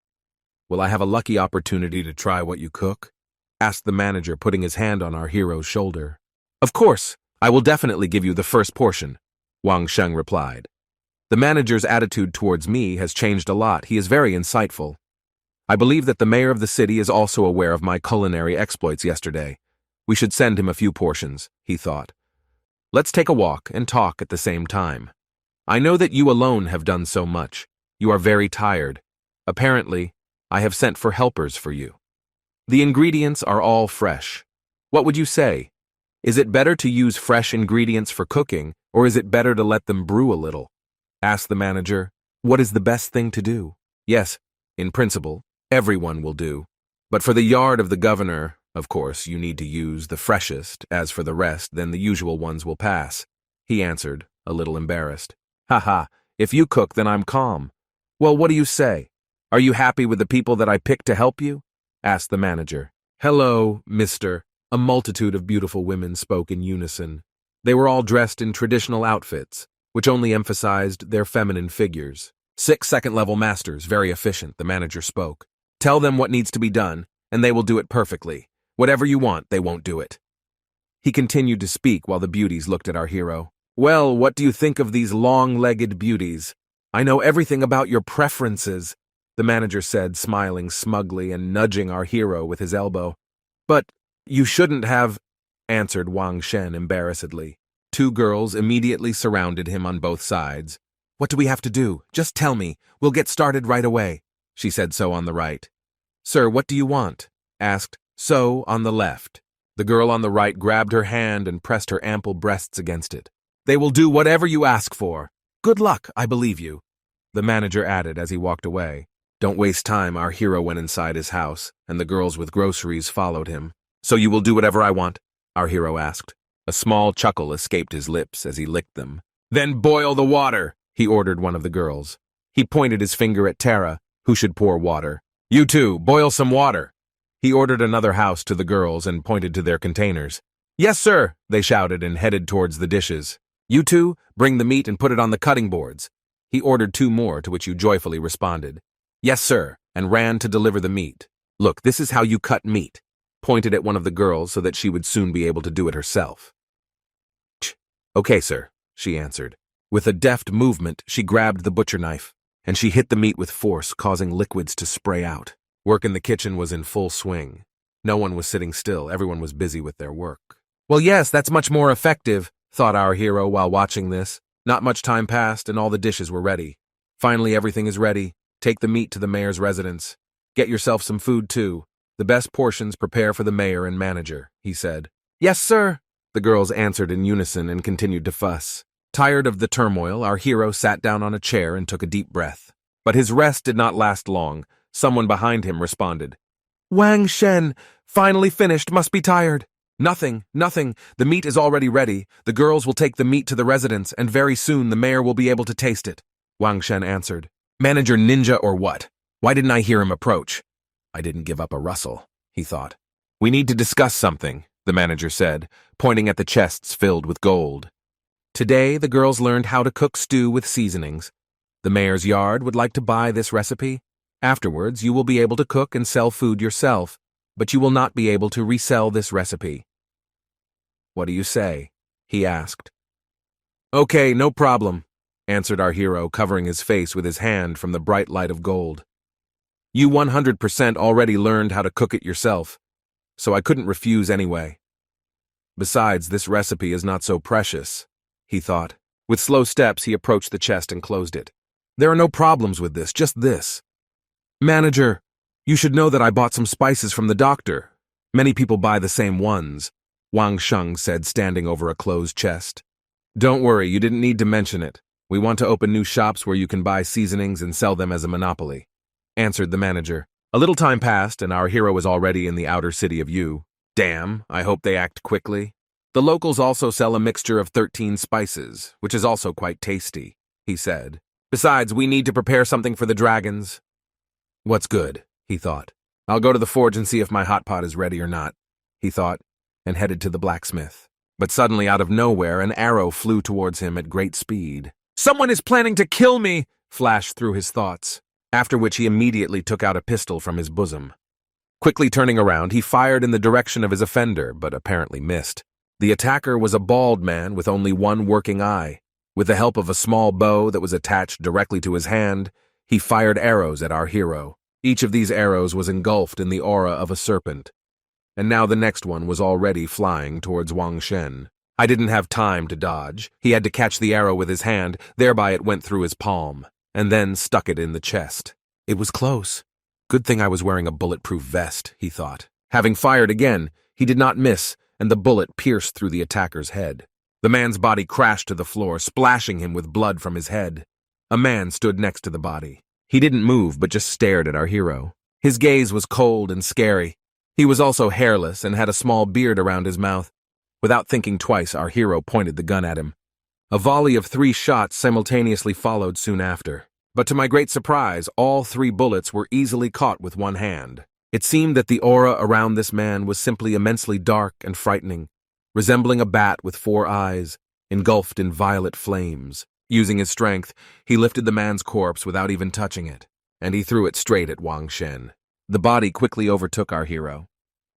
Will I have a lucky opportunity to try what you cook? Asked the manager, putting his hand on our hero's shoulder. Of course, I will definitely give you the first portion, Wang Sheng replied. The manager's attitude towards me has changed a lot. He is very insightful. I believe that the mayor of the city is also aware of my culinary exploits yesterday. We should send him a few portions, he thought. Let's take a walk and talk at the same time. I know that you alone have done so much. You are very tired. Apparently, I have sent for helpers for you. The ingredients are all fresh. What would you say? Is it better to use fresh ingredients for cooking, or is it better to let them brew a little? Asked the manager. What is the best thing to do? Yes, in principle, everyone will do. But for the yard of the governor, of course, you need to use the freshest. As for the rest, then the usual ones will pass, he answered, a little embarrassed. Haha, if you cook, then I'm calm. Well, what do you say? Are you happy with the people that I picked to help you? Asked the manager. Hello, mister. A multitude of beautiful women spoke in unison. They were all dressed in traditional outfits, which only emphasized their feminine figures. 6 second-level masters, very efficient, the manager spoke. Tell them what needs to be done, and they will do it perfectly. Whatever you want, they won't do it. He continued to speak while the beauties looked at our hero. Well, what do you think of these long-legged beauties? I know everything about your preferences, the manager said, smiling smugly and nudging our hero with his elbow. But you shouldn't have, answered Wang Shen embarrassedly. 2 girls immediately surrounded him on both sides. What do we have to do? Just tell me. We'll get started right away, she said so on the right. Sir, what do you want? Asked So on the left. The girl on the right grabbed her hand and pressed her ample breasts against it. They will do whatever you ask for. Good luck, I believe you, the manager added as he walked away. Don't waste time, our hero went inside his house, and the girls with groceries followed him. So you will do whatever I want? Our hero asked. A small chuckle escaped his lips as he licked them. Then boil the water, he ordered one of the girls. He pointed his finger at Tara, who should pour water. You two, boil some water. He ordered another house to the girls and pointed to their containers. Yes, sir, they shouted and headed towards the dishes. You two, bring the meat and put it on the cutting boards. He ordered 2 more, to which you joyfully responded. Yes, sir, and ran to deliver the meat. Look, this is how you cut meat. Pointed at one of the girls so that she would soon be able to do it herself. Okay, sir, she answered. With a deft movement, she grabbed the butcher knife, and she hit the meat with force, causing liquids to spray out. Work in the kitchen was in full swing. No one was sitting still, everyone was busy with their work. Well, yes, that's much more effective, thought our hero while watching this. Not much time passed, and all the dishes were ready. Finally, everything is ready. Take the meat to the mayor's residence. Get yourself some food, too. The best portions prepare for the mayor and manager, he said. Yes, sir, the girls answered in unison and continued to fuss. Tired of the turmoil, our hero sat down on a chair and took a deep breath. But his rest did not last long. Someone behind him responded. Wang Shen, finally finished, must be tired. Nothing. The meat is already ready. The girls will take the meat to the residence, and very soon the mayor will be able to taste it, Wang Shen answered. Manager ninja or what? Why didn't I hear him approach? I didn't give up a rustle, he thought. We need to discuss something, the manager said, pointing at the chests filled with gold. Today, the girls learned how to cook stew with seasonings. The mayor's yard would like to buy this recipe. Afterwards, you will be able to cook and sell food yourself, but you will not be able to resell this recipe. What do you say? He asked. Okay, no problem, answered our hero, covering his face with his hand from the bright light of gold. You 100% already learned how to cook it yourself, so I couldn't refuse anyway. Besides, this recipe is not so precious, he thought. With slow steps, he approached the chest and closed it. There are no problems with this, just this. Manager, you should know that I bought some spices from the doctor. Many people buy the same ones, Wang Sheng said, standing over a closed chest. Don't worry, you didn't need to mention it. We want to open new shops where you can buy seasonings and sell them as a monopoly, answered the manager. A little time passed, and our hero was already in the outer city of Yu. Damn, I hope they act quickly. The locals also sell a mixture of 13 spices, which is also quite tasty, he said. Besides, we need to prepare something for the dragons. What's good, he thought. I'll go to the forge and see if my hot pot is ready or not, he thought, and headed to the blacksmith. But suddenly, out of nowhere, an arrow flew towards him at great speed. Someone is planning to kill me, flashed through his thoughts, after which he immediately took out a pistol from his bosom. Quickly turning around, he fired in the direction of his offender, but apparently missed. The attacker was a bald man with only one working eye. With the help of a small bow that was attached directly to his hand, he fired arrows at our hero. Each of these arrows was engulfed in the aura of a serpent. And now the next one was already flying towards Wang Shen. I didn't have time to dodge. He had to catch the arrow with his hand, thereby it went through his palm, and then stuck it in the chest. It was close. Good thing I was wearing a bulletproof vest, he thought. Having fired again, he did not miss, and the bullet pierced through the attacker's head. The man's body crashed to the floor, splashing him with blood from his head. A man stood next to the body. He didn't move, but just stared at our hero. His gaze was cold and scary. He was also hairless and had a small beard around his mouth. Without thinking twice, our hero pointed the gun at him. A volley of 3 shots simultaneously followed soon after. But to my great surprise, all 3 bullets were easily caught with one hand. It seemed that the aura around this man was simply immensely dark and frightening, resembling a bat with 4 eyes, engulfed in violet flames. Using his strength, he lifted the man's corpse without even touching it, and he threw it straight at Wang Shen. The body quickly overtook our hero,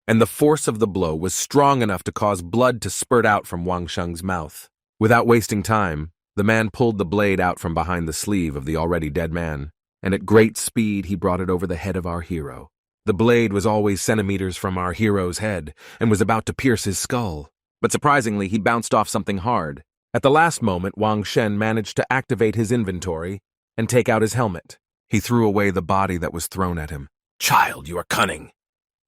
and the force of the blow was strong enough to cause blood to spurt out from Wang Sheng's mouth. Without wasting time, the man pulled the blade out from behind the sleeve of the already dead man, and at great speed he brought it over the head of our hero. The blade was always centimeters from our hero's head, and was about to pierce his skull. But surprisingly, he bounced off something hard. At the last moment, Wang Shen managed to activate his inventory and take out his helmet. He threw away the body that was thrown at him. "Child, you are cunning,"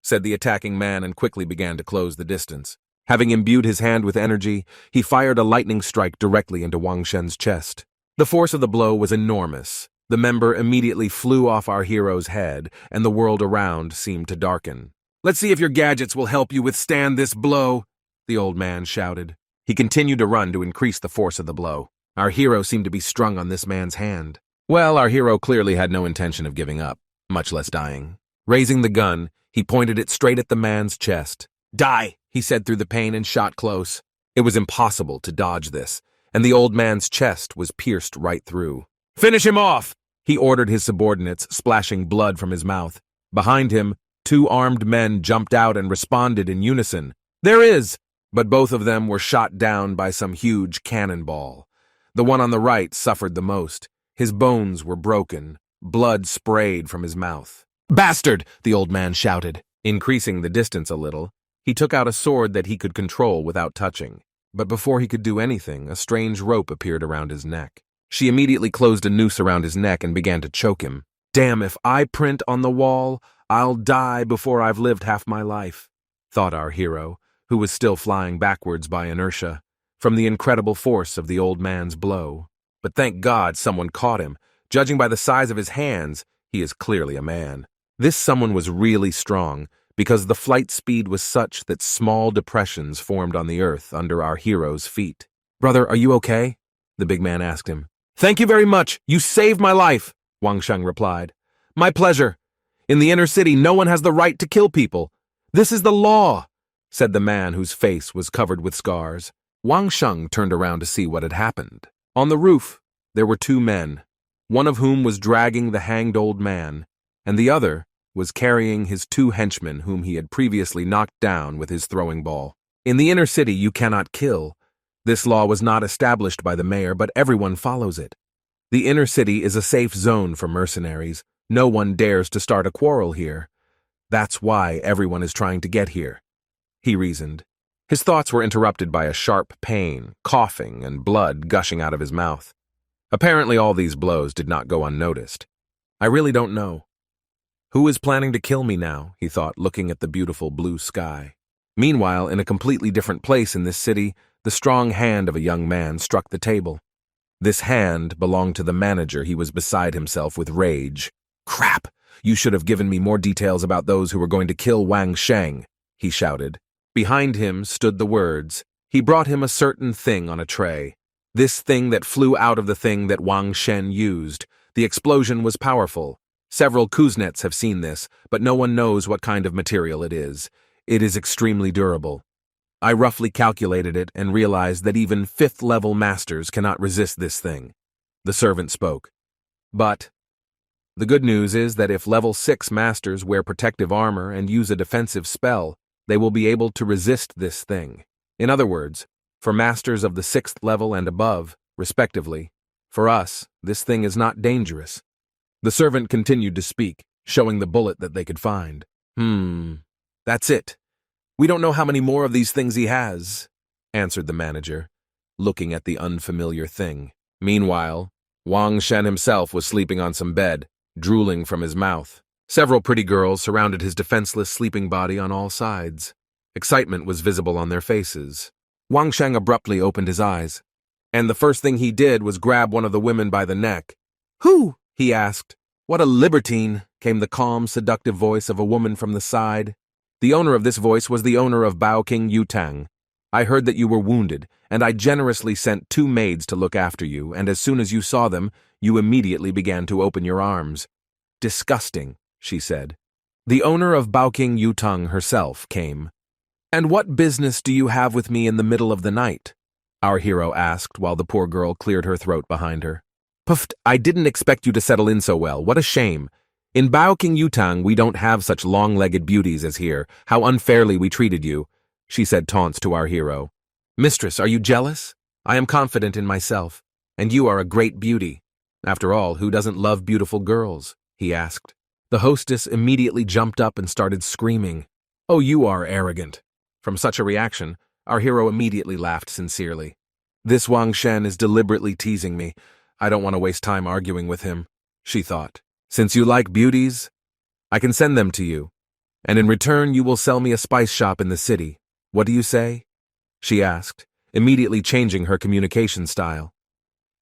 said the attacking man, and quickly began to close the distance. Having imbued his hand with energy, he fired a lightning strike directly into Wang Shen's chest. The force of the blow was enormous. The member immediately flew off our hero's head, and the world around seemed to darken. "Let's see if your gadgets will help you withstand this blow," the old man shouted. He continued to run to increase the force of the blow. Our hero seemed to be strung on this man's hand. Well, our hero clearly had no intention of giving up, much less dying. Raising the gun, he pointed it straight at the man's chest. "Die," he said through the pain and shot close. It was impossible to dodge this, and the old man's chest was pierced right through. "Finish him off!" he ordered his subordinates, splashing blood from his mouth. Behind him, 2 armed men jumped out and responded in unison. "There is!" But both of them were shot down by some huge cannonball. The one on the right suffered the most. His bones were broken. Blood sprayed from his mouth. "Bastard!" the old man shouted. Increasing the distance a little, he took out a sword that he could control without touching. But before he could do anything, a strange rope appeared around his neck. She immediately closed a noose around his neck and began to choke him. "Damn, if I print on the wall, I'll die before I've lived half my life," thought our hero, who was still flying backwards by inertia, from the incredible force of the old man's blow. But thank God someone caught him. Judging by the size of his hands, he is clearly a man. This someone was really strong, because the flight speed was such that small depressions formed on the earth under our hero's feet. "Brother, are you okay?" the big man asked him. "Thank you very much. You saved my life," Wang Sheng replied. "My pleasure. In the inner city, no one has the right to kill people. This is the law," said the man whose face was covered with scars. Wang Sheng turned around to see what had happened. On the roof, there were 2 men, one of whom was dragging the hanged old man, and the other was carrying his 2 henchmen whom he had previously knocked down with his throwing ball. In the inner city, you cannot kill. This law was not established by the mayor, but everyone follows it. The inner city is a safe zone for mercenaries. No one dares to start a quarrel here. That's why everyone is trying to get here, he reasoned. His thoughts were interrupted by a sharp pain, coughing, and blood gushing out of his mouth. Apparently all these blows did not go unnoticed. I really don't know. Who is planning to kill me now, he thought, looking at the beautiful blue sky. Meanwhile, in a completely different place in this city, the strong hand of a young man struck the table. This hand belonged to the manager. He was beside himself with rage. "Crap! You should have given me more details about those who were going to kill Wang Sheng," he shouted. Behind him stood the words. He brought him a certain thing on a tray. This thing that flew out of the thing that Wang Shen used. The explosion was powerful. Several Kuznets have seen this, but no one knows what kind of material it is. It is extremely durable. I roughly calculated it and realized that even 5th-level masters cannot resist this thing. The servant spoke. But the good news is that if level 6 masters wear protective armor and use a defensive spell, they will be able to resist this thing. In other words, for masters of the 6th level and above, respectively, for us, this thing is not dangerous. The servant continued to speak, showing the bullet that they could find. That's it. We don't know how many more of these things he has, answered the manager, looking at the unfamiliar thing. Meanwhile, Wang Shen himself was sleeping on some bed, drooling from his mouth. Several pretty girls surrounded his defenseless sleeping body on all sides. Excitement was visible on their faces. Wang Sheng abruptly opened his eyes, and the first thing he did was grab one of the women by the neck. "Who?" he asked. "What a libertine," came the calm, seductive voice of a woman from the side. The owner of this voice was the owner of Bao King Yutang. "I heard that you were wounded, and I generously sent 2 maids to look after you, and as soon as you saw them, you immediately began to open your arms." "Disgusting," she said. The owner of Bao King Yutang herself came. "And what business do you have with me in the middle of the night?" our hero asked while the poor girl cleared her throat behind her. "Puffed, I didn't expect you to settle in so well. What a shame. In Bao King Yutang, we don't have such long-legged beauties as here. How unfairly we treated you," she said taunts to our hero. "Mistress, are you jealous? I am confident in myself, and you are a great beauty. After all, who doesn't love beautiful girls?" he asked. The hostess immediately jumped up and started screaming. "Oh, you are arrogant." From such a reaction, our hero immediately laughed sincerely. "This Wang Shen is deliberately teasing me. I don't want to waste time arguing with him," she thought. "Since you like beauties, I can send them to you, and in return you will sell me a spice shop in the city. What do you say?" she asked, immediately changing her communication style.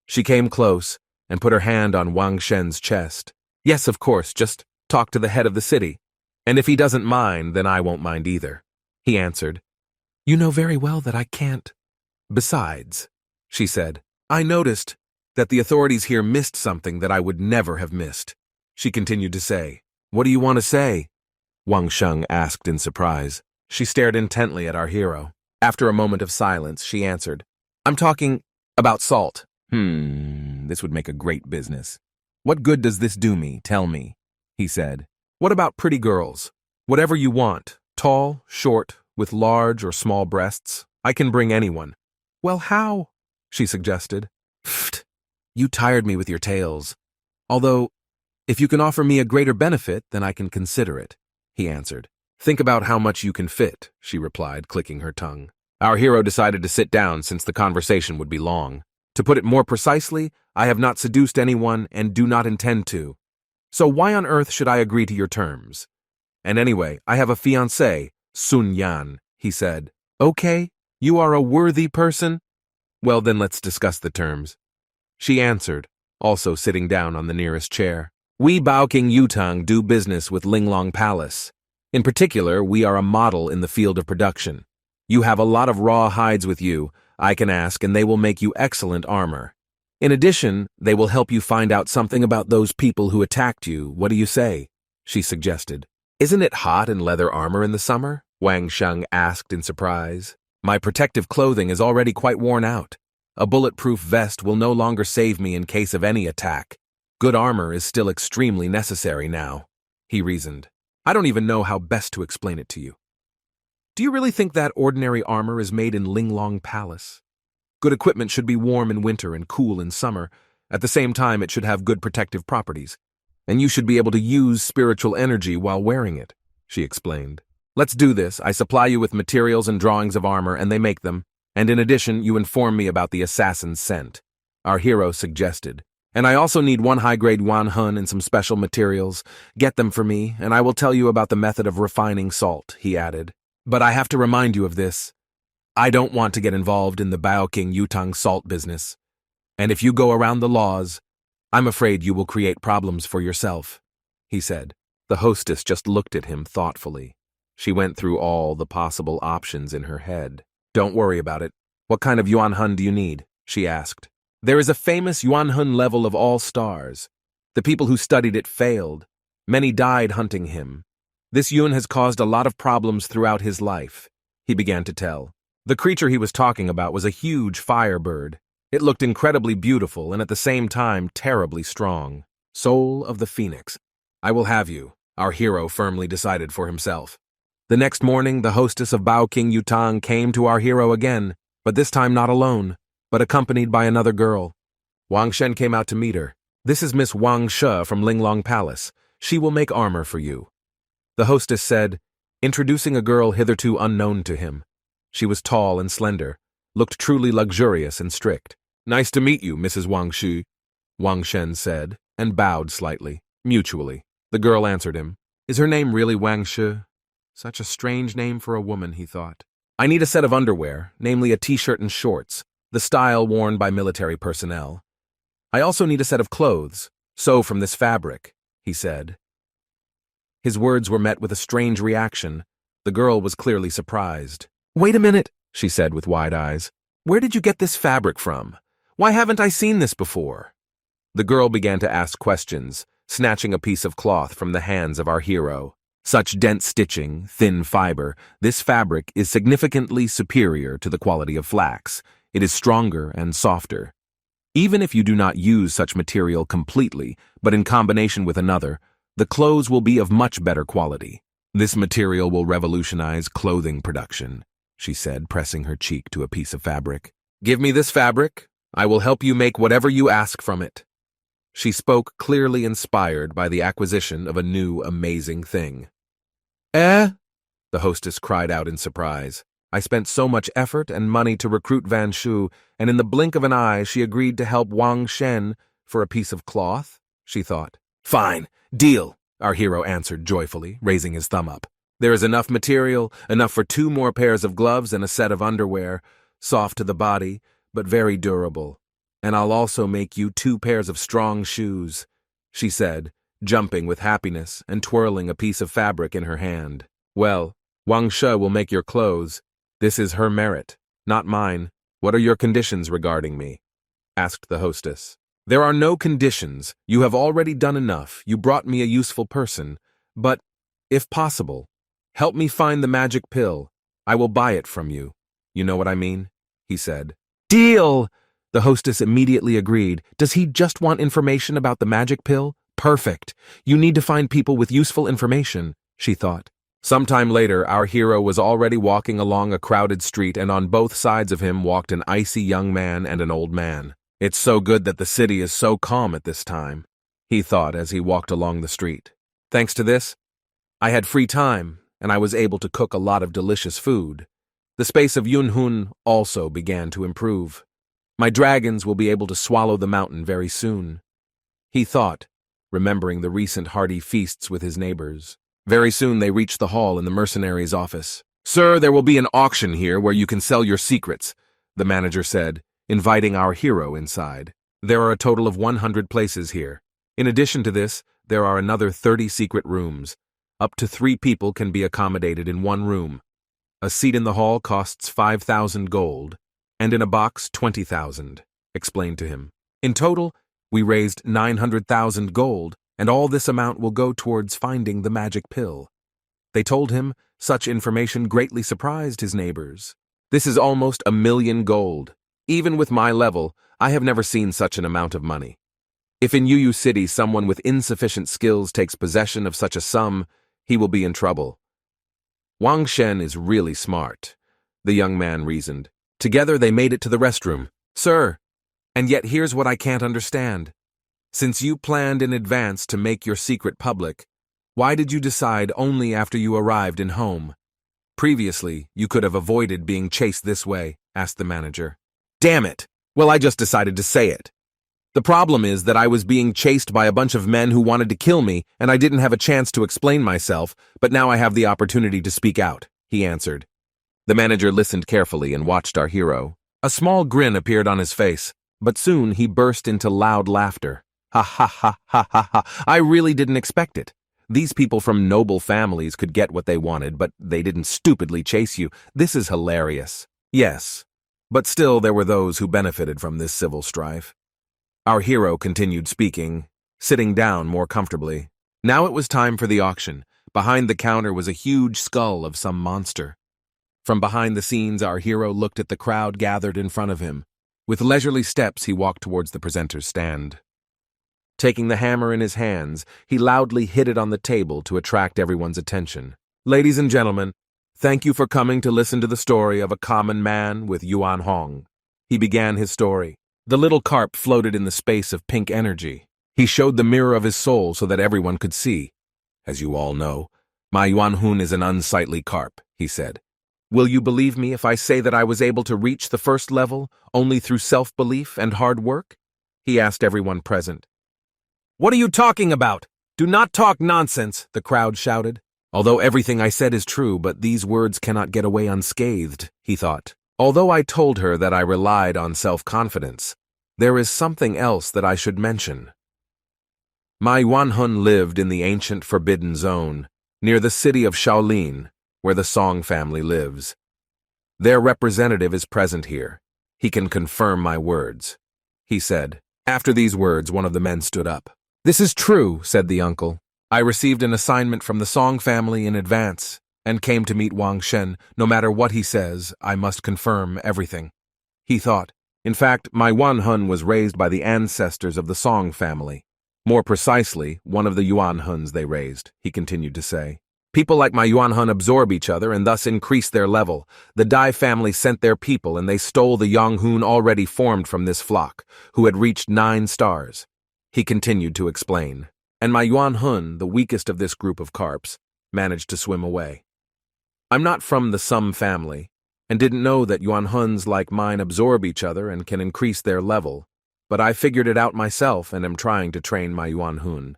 She came close and put her hand on Wang Shen's chest. "Yes, of course, just talk to the head of the city. And if he doesn't mind, then I won't mind either," he answered. "You know very well that I can't." "Besides," she said, "I noticed that the authorities here missed something that I would never have missed. She continued to say, "What do you want to say?" Wang Sheng asked in surprise. She stared intently at our hero. After a moment of silence, she answered, "I'm talking about salt." This would make a great business. "What good does this do me, tell me?" he said. "What about pretty girls? Whatever you want, tall, short, with large or small breasts, I can bring anyone." "Well, how?" she suggested. "Pfft, you tired me with your tales. Although, if you can offer me a greater benefit, then I can consider it," he answered. "Think about how much you can fit," she replied, clicking her tongue. Our hero decided to sit down since the conversation would be long. "To put it more precisely, I have not seduced anyone and do not intend to. So why on earth should I agree to your terms? And anyway, I have a fiancée, Sun Yan," he said. "Okay, you are a worthy person? Well, then let's discuss the terms." She answered, also sitting down on the nearest chair. "We Baoking Yutang do business with Linglong Palace. In particular, we are a model in the field of production. You have a lot of raw hides with you, I can ask, and they will make you excellent armor. In addition, they will help you find out something about those people who attacked you. What do you say?" she suggested. "Isn't it hot in leather armor in the summer?" Wang Sheng asked in surprise. "My protective clothing is already quite worn out. A bulletproof vest will no longer save me in case of any attack. Good armor is still extremely necessary now," he reasoned. "I don't even know how best to explain it to you. Do you really think that ordinary armor is made in Linglong Palace? Good equipment should be warm in winter and cool in summer. At the same time, it should have good protective properties. And you should be able to use spiritual energy while wearing it," she explained. "Let's do this. I supply you with materials and drawings of armor, and they make them. And in addition, you inform me about the assassin's scent," our hero suggested. "And I also need one high-grade Yuan Hun and some special materials. Get them for me, and I will tell you about the method of refining salt," he added. "But I have to remind you of this. I don't want to get involved in the Baoking Yutang salt business. And if you go around the laws, I'm afraid you will create problems for yourself," he said. The hostess just looked at him thoughtfully. She went through all the possible options in her head. "Don't worry about it. What kind of Yuan Hun do you need?" she asked. "There is a famous Yuan Hun level of all stars. The people who studied it failed. Many died hunting him. This Yun has caused a lot of problems throughout his life," he began to tell. The creature he was talking about was a huge firebird. It looked incredibly beautiful and at the same time terribly strong. Soul of the Phoenix. "I will have you," our hero firmly decided for himself. The next morning, the hostess of Baoking Yutang came to our hero again, but this time not alone, but accompanied by another girl. Wang Shen came out to meet her. "This is Miss Wang She from Linglong Palace. She will make armor for you," the hostess said, introducing a girl hitherto unknown to him. She was tall and slender, looked truly luxurious and strict. "Nice to meet you, Mrs. Wang Shi," Wang Shen said, and bowed slightly, mutually. The girl answered him. Is her name really Wang Shi? Such a strange name for a woman, he thought. "I need a set of underwear, namely a t-shirt and shorts, the style worn by military personnel. I also need a set of clothes, sew from this fabric," he said. His words were met with a strange reaction. The girl was clearly surprised. "Wait a minute," she said with wide eyes. "Where did you get this fabric from? Why haven't I seen this before?" The girl began to ask questions, snatching a piece of cloth from the hands of our hero. "Such dense stitching, thin fiber, this fabric is significantly superior to the quality of flax. It is stronger and softer. Even if you do not use such material completely, but in combination with another, the clothes will be of much better quality. This material will revolutionize clothing production," she said, pressing her cheek to a piece of fabric. "Give me this fabric. I will help you make whatever you ask from it." She spoke clearly inspired by the acquisition of a new amazing thing. "Eh?" the hostess cried out in surprise. "I spent so much effort and money to recruit Van Shu, and in the blink of an eye she agreed to help Wang Shen for a piece of cloth?" she thought. "Fine, deal," our hero answered joyfully, raising his thumb up. "There is enough material, enough for 2 more pairs of gloves and a set of underwear, soft to the body, but very durable. And I'll also make you 2 pairs of strong shoes," she said, jumping with happiness and twirling a piece of fabric in her hand. "Well, Wang She will make your clothes. This is her merit, not mine. What are your conditions regarding me?" asked the hostess. There are no conditions. You have already done enough. You brought me a useful person. But, if possible, help me find the magic pill. I will buy it from you. You know what I mean? He said. Deal! The hostess immediately agreed. Does he just want information about the magic pill? Perfect. You need to find people with useful information, she thought. Sometime later, our hero was already walking along a crowded street, and on both sides of him walked an icy young man and an old man. It's so good that the city is so calm at this time, he thought as he walked along the street. Thanks to this, I had free time, and I was able to cook a lot of delicious food. The space of Yunhun also began to improve. My dragons will be able to swallow the mountain very soon, he thought, remembering the recent hearty feasts with his neighbors. Very soon they reached the hall in the mercenaries' office. Sir, there will be an auction here where you can sell your secrets, the manager said, inviting our hero inside. There are a total of 100 places here. In addition to this, there are another 30 secret rooms. Up to 3 people can be accommodated in one room. A seat in the hall costs 5,000 gold, and in a box 20,000, explained to him. In total, we raised 900,000 gold, and all this amount will go towards finding the magic pill. They told him such information greatly surprised his neighbors. This is almost 1,000,000 gold. Even with my level, I have never seen such an amount of money. If in Yu City someone with insufficient skills takes possession of such a sum, he will be in trouble. Wang Shen is really smart, the young man reasoned. Together they made it to the restroom. Sir, and yet here's what I can't understand. Since you planned in advance to make your secret public, why did you decide only after you arrived in home? Previously, you could have avoided being chased this way, asked the manager. Damn it! Well, I just decided to say it. The problem is that I was being chased by a bunch of men who wanted to kill me, and I didn't have a chance to explain myself, but now I have the opportunity to speak out, he answered. The manager listened carefully and watched our hero. A small grin appeared on his face, but soon he burst into loud laughter. Ha ha ha ha ha ha, I really didn't expect it. These people from noble families could get what they wanted, but they didn't stupidly chase you. This is hilarious. Yes, but still there were those who benefited from this civil strife. Our hero continued speaking, sitting down more comfortably. Now it was time for the auction. Behind the counter was a huge skull of some monster. From behind the scenes, our hero looked at the crowd gathered in front of him. With leisurely steps, he walked towards the presenter's stand. Taking the hammer in his hands, he loudly hit it on the table to attract everyone's attention. Ladies and gentlemen, thank you for coming to listen to the story of a common man with Yuan Hong. He began his story. The little carp floated in the space of pink energy. He showed the mirror of his soul so that everyone could see. As you all know, my Yuan Hun is an unsightly carp, he said. Will you believe me if I say that I was able to reach the first level only through self-belief and hard work? He asked everyone present. What are you talking about? Do not talk nonsense, the crowd shouted. Although everything I said is true, but these words cannot get away unscathed, he thought. Although I told her that I relied on self-confidence, there is something else that I should mention. My Yuan Hun lived in the ancient Forbidden Zone, near the city of Shaolin, where the Song family lives. Their representative is present here. He can confirm my words, he said. After these words, one of the men stood up. This is true, said the uncle. I received an assignment from the Song family in advance and came to meet Wang Shen. No matter what he says, I must confirm everything. He thought. In fact, my Yuan Hun was raised by the ancestors of the Song family. More precisely, one of the Yuan Huns they raised, he continued to say. People like my Yuan Hun absorb each other and thus increase their level. The Dai family sent their people and they stole the Yang Hun already formed from this flock, who had reached 9 stars. He continued to explain. And my Yuan Hun, the weakest of this group of carps, managed to swim away. I'm not from the Sum family, and didn't know that Yuan Huns like mine absorb each other and can increase their level, but I figured it out myself and am trying to train my Yuan Hun.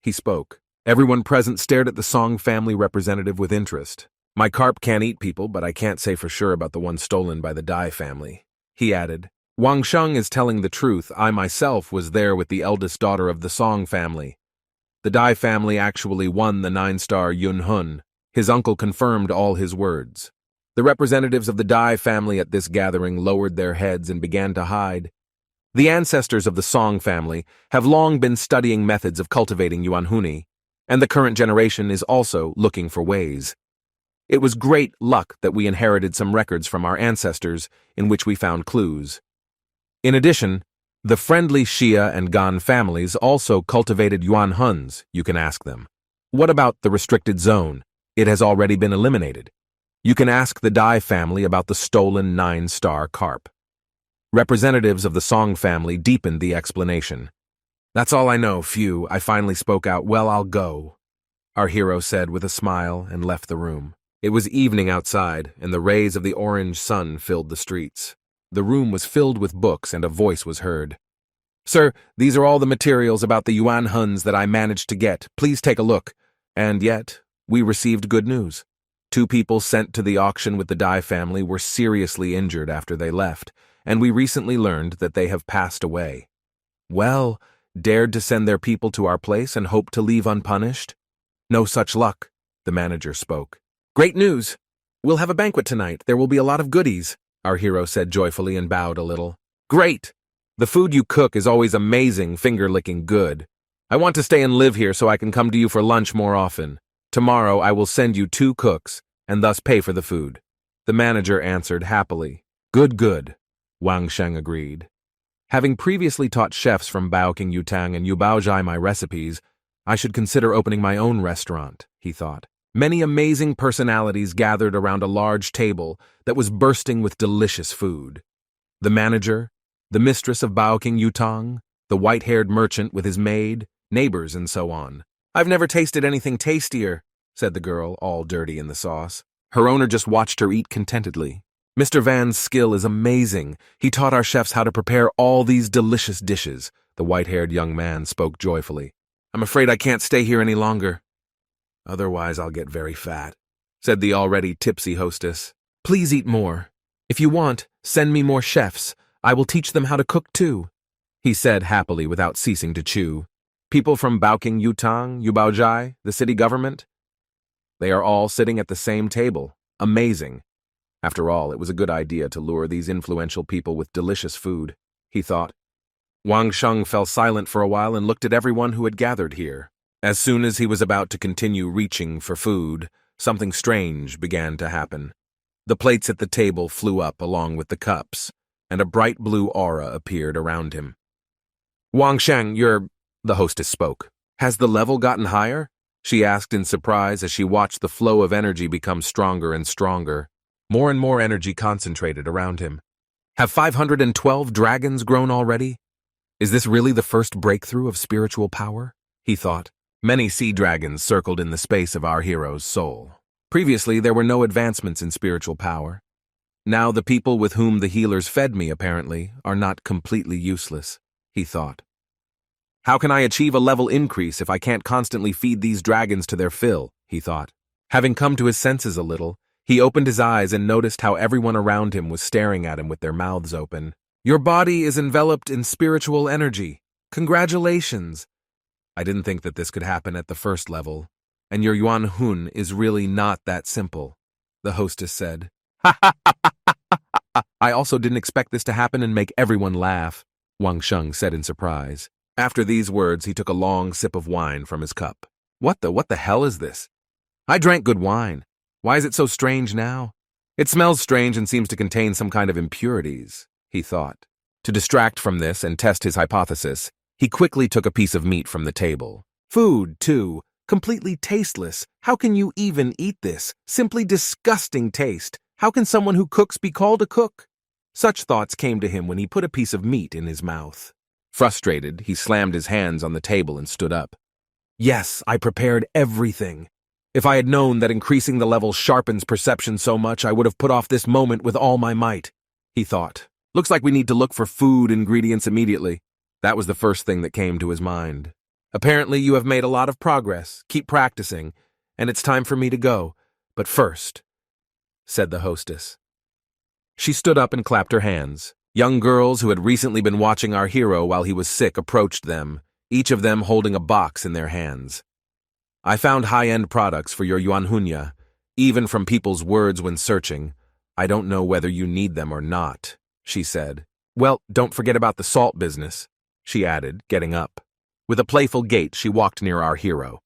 He spoke. Everyone present stared at the Song family representative with interest. My carp can't eat people, but I can't say for sure about the one stolen by the Dai family. He added, Wang Sheng is telling the truth. I myself was there with the eldest daughter of the Song family. The Dai family actually won the 9-star Yun Hun. His uncle confirmed all his words. The representatives of the Dai family at this gathering lowered their heads and began to hide. The ancestors of the Song family have long been studying methods of cultivating yuanhuni, and the current generation is also looking for ways. It was great luck that we inherited some records from our ancestors in which we found clues. In addition, the friendly Xia and Gan families also cultivated yuan huns, you can ask them. What about the restricted zone? It has already been eliminated. You can ask the Dai family about the stolen 9-star carp. Representatives of the Song family deepened the explanation. That's all I know, phew, I finally spoke out. Well, I'll go, our hero said with a smile and left the room. It was evening outside, and the rays of the orange sun filled the streets. The room was filled with books, and a voice was heard. Sir, these are all the materials about the yuan huns that I managed to get. Please take a look. And yet, we received good news. 2 people sent to the auction with the Dai family were seriously injured after they left, and we recently learned that they have passed away. Well, dared to send their people to our place and hope to leave unpunished? No such luck, the manager spoke. Great news! We'll have a banquet tonight. There will be a lot of goodies, our hero said joyfully and bowed a little. Great! The food you cook is always amazing, finger-licking good. I want to stay and live here so I can come to you for lunch more often. Tomorrow I will send you 2 cooks, and thus pay for the food. The manager answered happily. Good, Wang Sheng agreed. Having previously taught chefs from Baoking Yutang and Yubaozhai my recipes, I should consider opening my own restaurant, he thought. Many amazing personalities gathered around a large table that was bursting with delicious food. The manager, the mistress of Baoking Yutang, the white-haired merchant with his maid, neighbors, and so on. I've never tasted anything tastier, said the girl, all dirty in the sauce. Her owner just watched her eat contentedly. Mr. Van's skill is amazing. He taught our chefs how to prepare all these delicious dishes, the white-haired young man spoke joyfully. I'm afraid I can't stay here any longer. Otherwise I'll get very fat, said the already tipsy hostess. Please eat more. If you want, send me more chefs. I will teach them how to cook too, he said happily without ceasing to chew. People from Baoking Yutang, Yubaozhai, the city government? They are all sitting at the same table. Amazing. After all, it was a good idea to lure these influential people with delicious food, he thought. Wang Sheng fell silent for a while and looked at everyone who had gathered here. As soon as he was about to continue reaching for food, something strange began to happen. The plates at the table flew up along with the cups, and a bright blue aura appeared around him. Wang Sheng, the hostess spoke. Has the level gotten higher? She asked in surprise as she watched the flow of energy become stronger and stronger. More and more energy concentrated around him. Have 512 dragons grown already? Is this really the first breakthrough of spiritual power? He thought. Many sea dragons circled in the space of our hero's soul. Previously, there were no advancements in spiritual power. Now the people with whom the healers fed me, apparently, are not completely useless, he thought. How can I achieve a level increase if I can't constantly feed these dragons to their fill, he thought. Having come to his senses a little, he opened his eyes and noticed how everyone around him was staring at him with their mouths open. Your body is enveloped in spiritual energy. Congratulations! I didn't think that this could happen at the first level, and your yuan hun is really not that simple, the hostess said. I also didn't expect this to happen and make everyone laugh, Wang Sheng said in surprise. After these words, he took a long sip of wine from his cup. What the hell is this? I drank good wine. Why is it so strange now? It smells strange and seems to contain some kind of impurities, he thought. To distract from this and test his hypothesis, he quickly took a piece of meat from the table. Food, too. Completely tasteless. How can you even eat this? Simply disgusting taste. How can someone who cooks be called a cook? Such thoughts came to him when he put a piece of meat in his mouth. Frustrated, he slammed his hands on the table and stood up. Yes, I prepared everything. If I had known that increasing the level sharpens perception so much, I would have put off this moment with all my might, he thought. Looks like we need to look for food ingredients immediately. That was the first thing that came to his mind. Apparently you have made a lot of progress. Keep practicing, and it's time for me to go. But first, said the hostess. She stood up and clapped her hands. Young girls who had recently been watching our hero while he was sick approached them, each of them holding a box in their hands. I found high-end products for your yuanhunya, even from people's words when searching. I don't know whether you need them or not, she said. Well, don't forget about the salt business, she added, getting up. With a playful gait, she walked near our hero.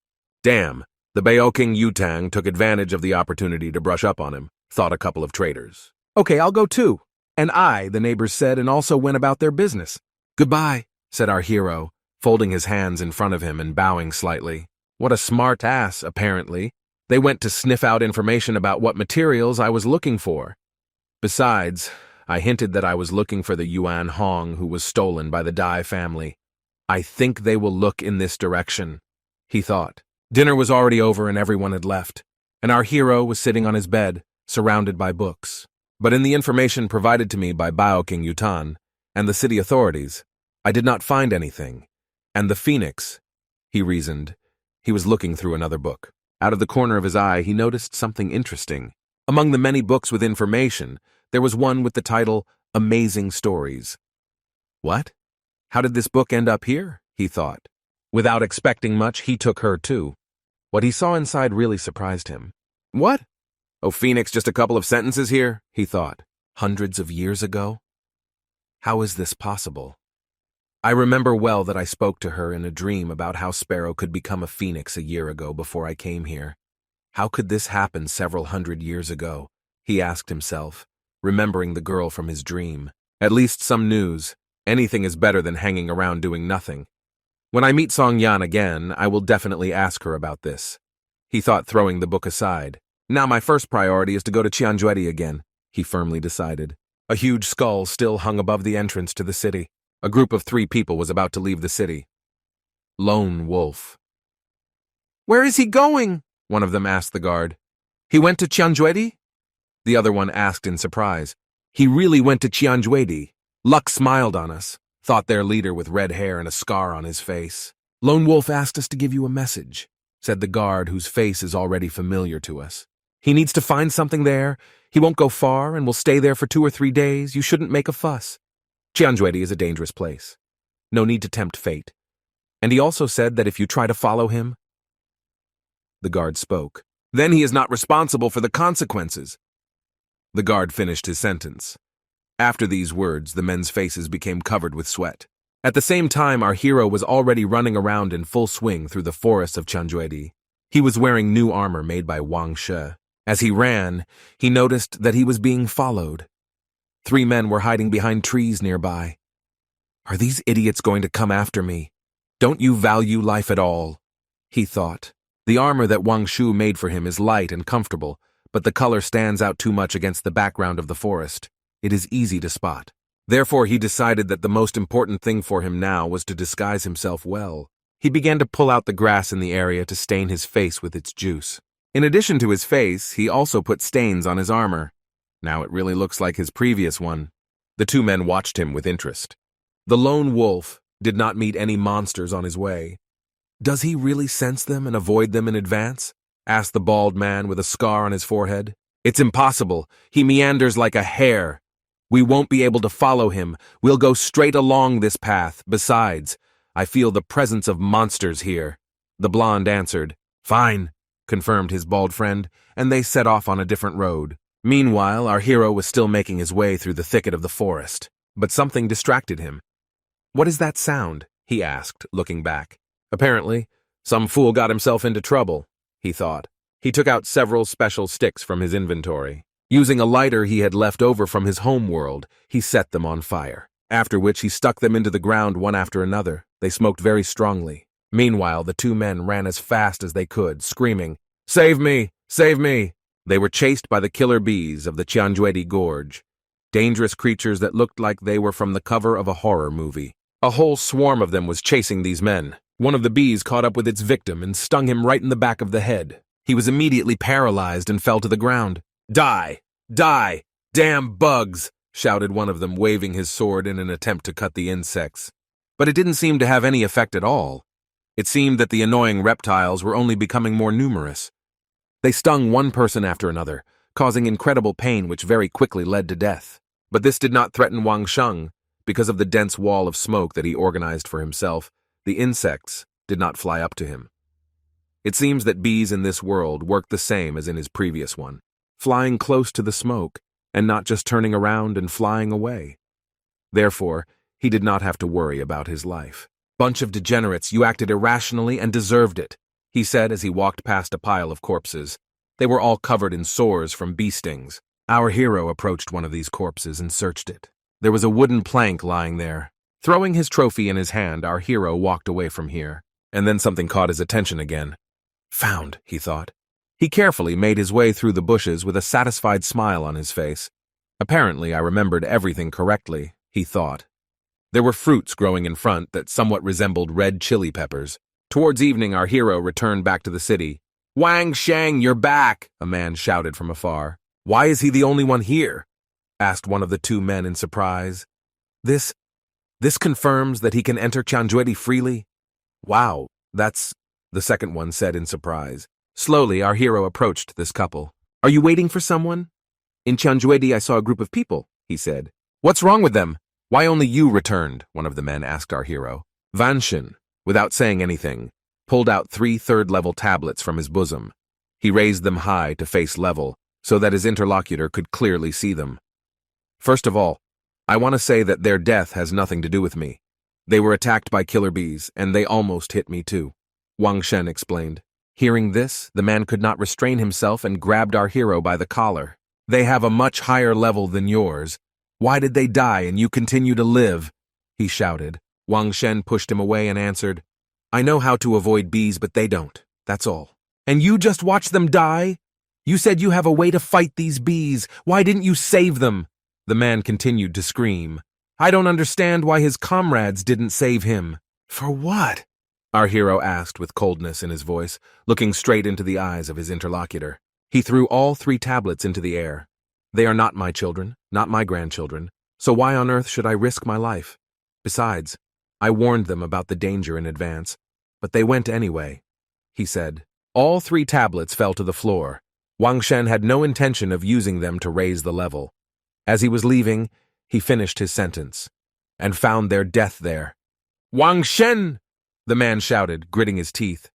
Damn, the Baoking Yutang took advantage of the opportunity to brush up on him, thought a couple of traders. Okay, I'll go too. And I, the neighbors said, and also went about their business. Goodbye, said our hero, folding his hands in front of him and bowing slightly. What a smart ass, apparently. They went to sniff out information about what materials I was looking for. Besides, I hinted that I was looking for the Yuan Hong who was stolen by the Dai family. I think they will look in this direction, he thought. Dinner was already over and everyone had left, and our hero was sitting on his bed, surrounded by books. But in the information provided to me by Baoking Yutan and the city authorities, I did not find anything. And the Phoenix, he reasoned. He was looking through another book. Out of the corner of his eye, he noticed something interesting. Among the many books with information, there was one with the title, Amazing Stories. What? How did this book end up here? He thought. Without expecting much, he took her too. What he saw inside really surprised him. What? Oh, Phoenix, just a couple of sentences here, he thought. Hundreds of years ago? How is this possible? I remember well that I spoke to her in a dream about how Sparrow could become a phoenix a year ago before I came here. How could this happen several hundred years ago? He asked himself, remembering the girl from his dream. At least some news. Anything is better than hanging around doing nothing. When I meet Song Yan again, I will definitely ask her about this. He thought, throwing the book aside. Now my first priority is to go to Qianjuedi again, he firmly decided. A huge skull still hung above the entrance to the city. A group of 3 people was about to leave the city. Lone Wolf. Where is he going? One of them asked the guard. He went to Qianjuedi? The other one asked in surprise. He really went to Qianjuedi. Luck smiled on us, thought their leader with red hair and a scar on his face. Lone Wolf asked us to give you a message, said the guard whose face is already familiar to us. He needs to find something there. He won't go far and will stay there for 2 or 3 days. You shouldn't make a fuss. Qianjuedi is a dangerous place. No need to tempt fate. And he also said that if you try to follow him... The guard spoke. Then he is not responsible for the consequences. The guard finished his sentence. After these words, the men's faces became covered with sweat. At the same time, our hero was already running around in full swing through the forests of Qianjuedi. He was wearing new armor made by Wang She. As he ran, he noticed that he was being followed. 3 men were hiding behind trees nearby. Are these idiots going to come after me? Don't you value life at all? He thought. The armor that Wang Shu made for him is light and comfortable, but the color stands out too much against the background of the forest. It is easy to spot. Therefore, he decided that the most important thing for him now was to disguise himself well. He began to pull out the grass in the area to stain his face with its juice. In addition to his face, he also put stains on his armor. Now it really looks like his previous one. The 2 men watched him with interest. The lone wolf did not meet any monsters on his way. Does he really sense them and avoid them in advance? Asked the bald man with a scar on his forehead. It's impossible. He meanders like a hare. We won't be able to follow him. We'll go straight along this path. Besides, I feel the presence of monsters here. The blonde answered. Fine, confirmed his bald friend, and they set off on a different road. Meanwhile, our hero was still making his way through the thicket of the forest, but something distracted him. What is that sound? He asked, looking back. Apparently, some fool got himself into trouble, he thought. He took out several special sticks from his inventory. Using a lighter he had left over from his home world, he set them on fire, after which he stuck them into the ground one after another. They smoked very strongly. Meanwhile, the 2 men ran as fast as they could, screaming, Save me! Save me! They were chased by the killer bees of the Qianjuedi Gorge, dangerous creatures that looked like they were from the cover of a horror movie. A whole swarm of them was chasing these men. One of the bees caught up with its victim and stung him right in the back of the head. He was immediately paralyzed and fell to the ground. Die! Die! Damn bugs! Shouted one of them, waving his sword in an attempt to cut the insects. But it didn't seem to have any effect at all. It seemed that the annoying reptiles were only becoming more numerous. They stung one person after another, causing incredible pain which very quickly led to death. But this did not threaten Wang Sheng. Because of the dense wall of smoke that he organized for himself, the insects did not fly up to him. It seems that bees in this world work the same as in his previous one, flying close to the smoke and not just turning around and flying away. Therefore, he did not have to worry about his life. "Bunch of degenerates, you acted irrationally and deserved it," he said as he walked past a pile of corpses. They were all covered in sores from bee stings. Our hero approached one of these corpses and searched it. There was a wooden plank lying there. Throwing his trophy in his hand, our hero walked away from here. And then something caught his attention again. "Found," he thought. He carefully made his way through the bushes with a satisfied smile on his face. Apparently, I remembered everything correctly, he thought. There were fruits growing in front that somewhat resembled red chili peppers. Towards evening, our hero returned back to the city. "Wang Sheng, you're back!" a man shouted from afar. "Why is he the only one here?" asked one of the two men in surprise. This confirms that he can enter Tianjuedi freely?" "Wow, that's," the second one said in surprise. Slowly, our hero approached this couple. "Are you waiting for someone?" "In Tianjuedi I saw a group of people," he said. "What's wrong with them? Why only you returned?" one of the men asked our hero. Vanshin, without saying anything, pulled out 3 third-level tablets from his bosom. He raised them high to face level, so that his interlocutor could clearly see them. "First of all, I want to say that their death has nothing to do with me. They were attacked by killer bees, and they almost hit me too," Wang Shen explained. Hearing this, the man could not restrain himself and grabbed our hero by the collar. "They have a much higher level than yours. Why did they die and you continue to live?" he shouted. Wang Shen pushed him away and answered, "I know how to avoid bees, but they don't. That's all." "And you just watch them die? You said you have a way to fight these bees. Why didn't you save them?" The man continued to scream. I don't understand why his comrades didn't save him. "For what?" our hero asked with coldness in his voice, looking straight into the eyes of his interlocutor. He threw all 3 tablets into the air. "They are not my children, not my grandchildren, so why on earth should I risk my life? Besides, I warned them about the danger in advance, but they went anyway," he said. All 3 tablets fell to the floor. Wang Shen had no intention of using them to raise the level. As he was leaving, he finished his sentence, "and found their death there." "Wang Shen!" the man shouted, gritting his teeth.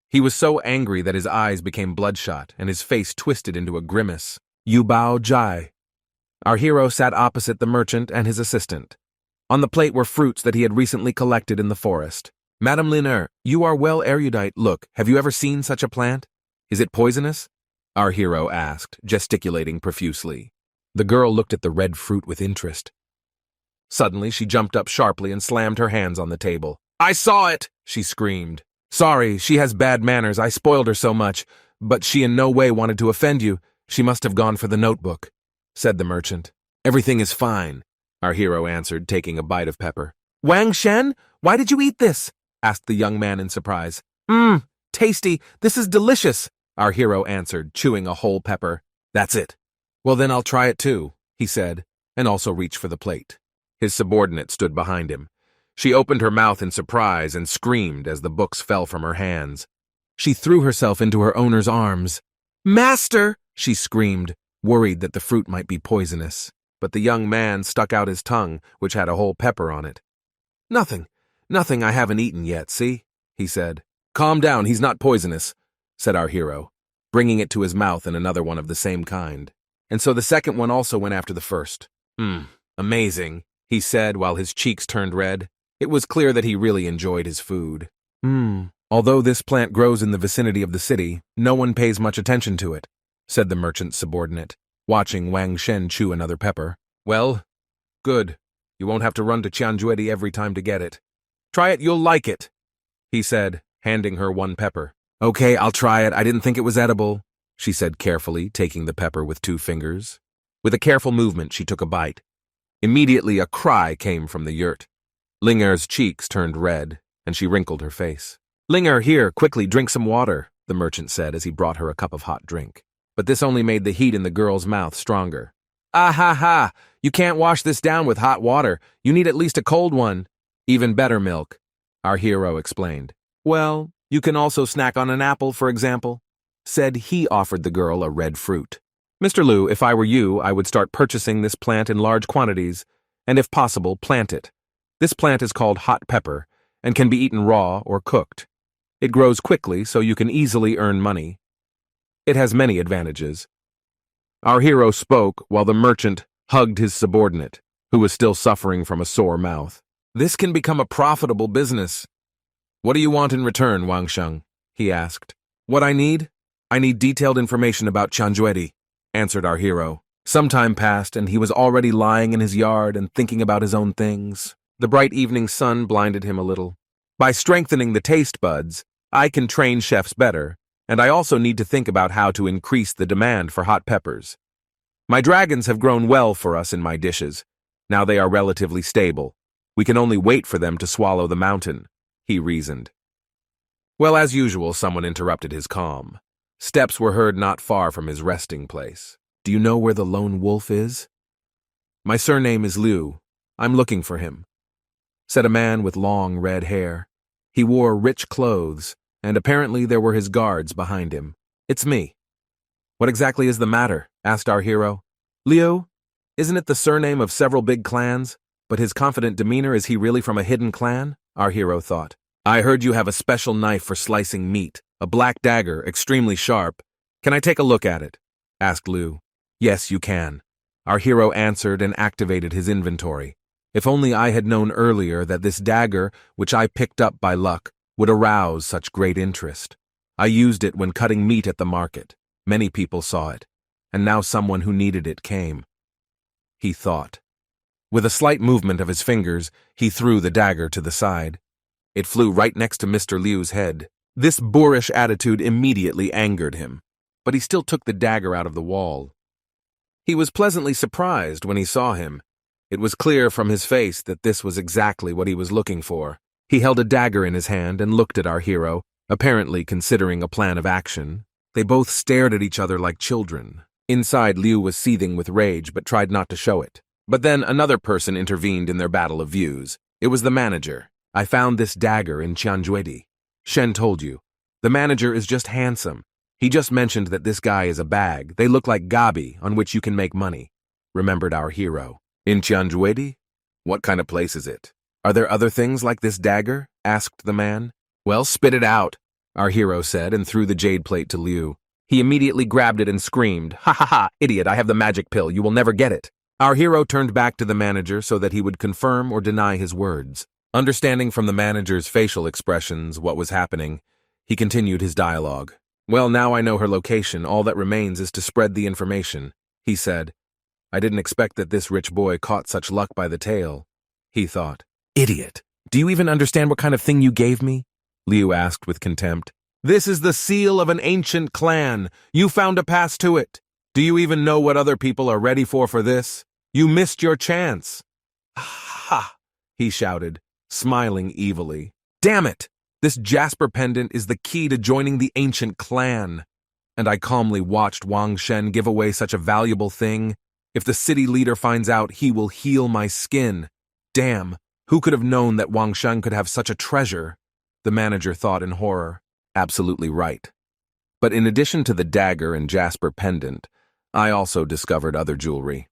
He was so angry that his eyes became bloodshot and his face twisted into a grimace. "Yu Bao Jai." Our hero sat opposite the merchant and his assistant. On the plate were fruits that he had recently collected in the forest. "Madame Liner, you are well erudite. Look, have you ever seen such a plant? Is it poisonous?" our hero asked, gesticulating profusely. The girl looked at the red fruit with interest. Suddenly, she jumped up sharply and slammed her hands on the table. "I saw it!" she screamed. "Sorry, she has bad manners. I spoiled her so much, but she in no way wanted to offend you. She must have gone for the notebook," said the merchant. "Everything is fine," our hero answered, taking a bite of pepper. "Wang Shen, why did you eat this?" asked the young man in surprise. Tasty. This is delicious," our hero answered, chewing a whole pepper. "That's it. Well, then I'll try it too," he said, and also reached for the plate. His subordinate stood behind him. She opened her mouth in surprise and screamed as the books fell from her hands. She threw herself into her owner's arms. "Master!" she screamed, worried that the fruit might be poisonous. But the young man stuck out his tongue, which had a whole pepper on it. Nothing I haven't eaten yet, see?" he said. "Calm down, he's not poisonous," said our hero, bringing it to his mouth and another one of the same kind. And so the second one also went after the first. Amazing," he said while his cheeks turned red. It was clear that he really enjoyed his food. Although this plant grows in the vicinity of the city, no one pays much attention to it," said the merchant's subordinate, watching Wang Shen chew another pepper. "Well, good. You won't have to run to Tianjuedi every time to get it. Try it, you'll like it," he said, handing her 1 pepper. "Okay, I'll try it. I didn't think it was edible," she said carefully, taking the pepper with 2 fingers. With a careful movement, she took a bite. Immediately, a cry came from the yurt. Linger's cheeks turned red, and she wrinkled her face. "Linger, here, quickly, drink some water," the merchant said as he brought her a cup of hot drink. But this only made the heat in the girl's mouth stronger. "Ah ha ha! You can't wash this down with hot water. You need at least a cold one." "Even better milk," our hero explained. "Well, you can also snack on an apple, for example," said he offered the girl a red fruit. "Mr. Liu, if I were you, I would start purchasing this plant in large quantities, and if possible, plant it. This plant is called hot pepper, and can be eaten raw or cooked. It grows quickly, so you can easily earn money. It has many advantages." Our hero spoke while the merchant hugged his subordinate. who was still suffering from a sore mouth. This can become a profitable business. What do you want in return, Wang Sheng? He asked. What I need? I need detailed information about Chanjuedi, answered our hero. Some time passed, and he was already lying in his yard and thinking about his own things. The bright evening sun blinded him a little. By strengthening the taste buds, I can train chefs better, and I also need to think about how to increase the demand for hot peppers. My dragons have grown well for us in my dishes. Now they are relatively stable. We can only wait for them to swallow the mountain, he reasoned. Well, as usual, someone interrupted his calm. Steps were heard not far from his resting place. Do you know where the lone wolf is? My surname is Liu. I'm looking for him, said a man with long red hair. He wore rich clothes, and apparently there were his guards behind him. It's me. What exactly is the matter? Asked our hero. Liu? Isn't it the surname of several big clans? But his confident demeanor, is he really from a hidden clan? Our hero thought. I heard you have a special knife for slicing meat, a black dagger, extremely sharp. Can I take a look at it? Asked Liu. Yes, you can. Our hero answered and activated his inventory. If only I had known earlier that this dagger, which I picked up by luck, would arouse such great interest. I used it when cutting meat at the market. Many people saw it, and now someone who needed it came. He thought. With a slight movement of his fingers, he threw the dagger to the side. It flew right next to Mr. Liu's head. This boorish attitude immediately angered him, but he still took the dagger out of the wall. He was pleasantly surprised when he saw him. It was clear from his face that this was exactly what he was looking for. He held a dagger in his hand and looked at our hero, apparently considering a plan of action. They both stared at each other like children. Inside, Liu was seething with rage but tried not to show it. But then another person intervened in their battle of views. It was the manager. I found this dagger in Chanjuedi. Shen told you. The manager is just handsome. He just mentioned that this guy is a bag. They look like gabi on which you can make money, remembered our hero. In Chanjuedi? What kind of place is it? Are there other things like this dagger? Asked the man. Well, spit it out, our hero said and threw the jade plate to Liu. He immediately grabbed it and screamed, Ha ha ha, idiot, I have the magic pill, you will never get it. Our hero turned back to the manager so that he would confirm or deny his words. Understanding from the manager's facial expressions what was happening, he continued his dialogue. Well, now I know her location, all that remains is to spread the information, he said. I didn't expect that this rich boy caught such luck by the tail, he thought. Idiot, do you even understand what kind of thing you gave me? Liu asked with contempt. This is the seal of an ancient clan. You found a pass to it. Do you even know what other people are ready for this? You missed your chance. Ha! He shouted, smiling evilly. Damn it! This Jasper pendant is the key to joining the ancient clan. And I calmly watched Wang Shen give away such a valuable thing. If the city leader finds out, he will heal my skin. Damn, who could have known that Wang Shen could have such a treasure? The manager thought in horror. Absolutely right. But in addition to the dagger and Jasper pendant, I also discovered other jewelry.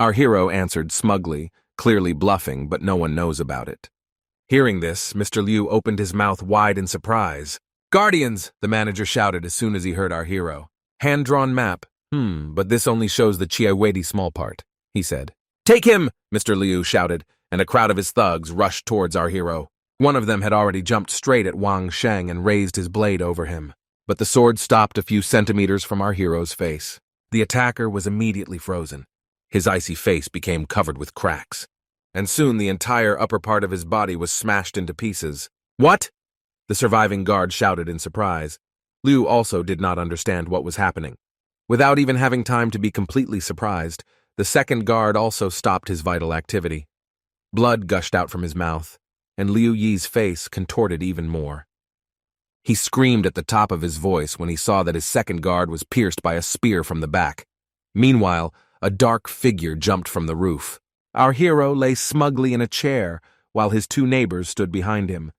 Our hero answered smugly, clearly bluffing, but no one knows about it. Hearing this, Mr. Liu opened his mouth wide in surprise. Guardians, the manager shouted as soon as he heard our hero. Hand-drawn map. But this only shows the Chiawedi small part, he said. Take him, Mr. Liu shouted, and a crowd of his thugs rushed towards our hero. One of them had already jumped straight at Wang Sheng and raised his blade over him. But the sword stopped a few centimeters from our hero's face. The attacker was immediately frozen. His icy face became covered with cracks. And soon the entire upper part of his body was smashed into pieces. What? The surviving guard shouted in surprise. Liu also did not understand what was happening. Without even having time to be completely surprised, the second guard also stopped his vital activity. Blood gushed out from his mouth, and Liu Yi's face contorted even more. He screamed at the top of his voice when he saw that his second guard was pierced by a spear from the back. Meanwhile, a dark figure jumped from the roof. Our hero lay smugly in a chair, while his two neighbors stood behind him.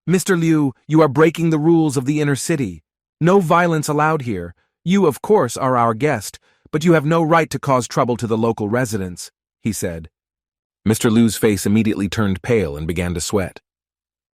Mr. Liu, you are breaking the rules of the inner city. No violence allowed here. You, of course, are our guest, but you have no right to cause trouble to the local residents, he said. Mr. Liu's face immediately turned pale and began to sweat.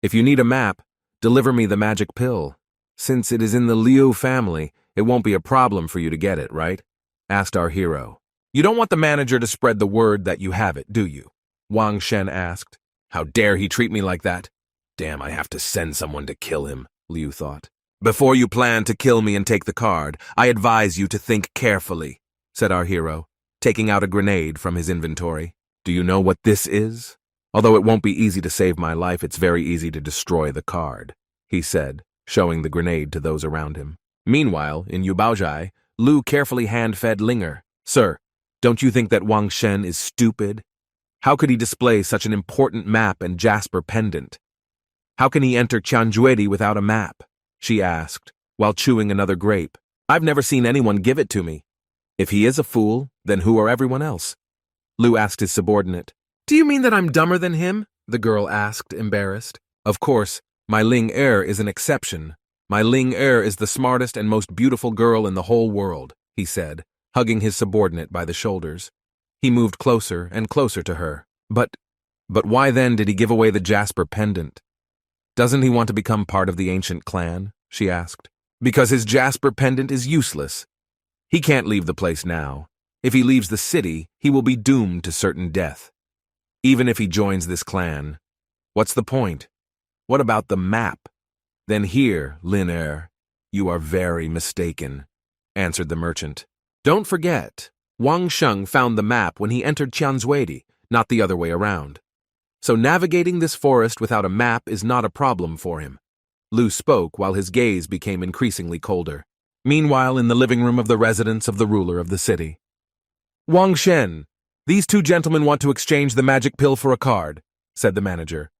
If you need a map, deliver me the magic pill. Since it is in the Liu family, it won't be a problem for you to get it, right? Asked our hero. You don't want the manager to spread the word that you have it, do you? Wang Shen asked. How dare he treat me like that? Damn, I have to send someone to kill him, Liu thought. Before you plan to kill me and take the card, I advise you to think carefully, said our hero, taking out a grenade from his inventory. Do you know what this is? Although it won't be easy to save my life, it's very easy to destroy the card, he said, showing the grenade to those around him. Meanwhile, in Yubaozhai, Lu carefully hand-fed Linger. Sir, don't you think that Wang Shen is stupid? How could he display such an important map and jasper pendant? How can he enter Tianjuedi without a map? She asked, while chewing another grape. I've never seen anyone give it to me. If he is a fool, then who are everyone else? Lu asked his subordinate. Do you mean that I'm dumber than him? The girl asked, embarrassed. Of course, my Ling Er is an exception. My Ling Er is the smartest and most beautiful girl in the whole world, he said, hugging his subordinate by the shoulders. He moved closer and closer to her. But why then did he give away the jasper pendant? Doesn't he want to become part of the ancient clan? She asked. Because his jasper pendant is useless. He can't leave the place now. If he leaves the city, he will be doomed to certain death. Even if he joins this clan, what's the point? What about the map? Then here, Lin Er, you are very mistaken, answered the merchant. Don't forget, Wang Sheng found the map when he entered Tianjuedi, not the other way around. So navigating this forest without a map is not a problem for him. Lu spoke while his gaze became increasingly colder. Meanwhile, in the living room of the residence of the ruler of the city. Wang Shen, these two gentlemen want to exchange the magic pill for a card, said the manager.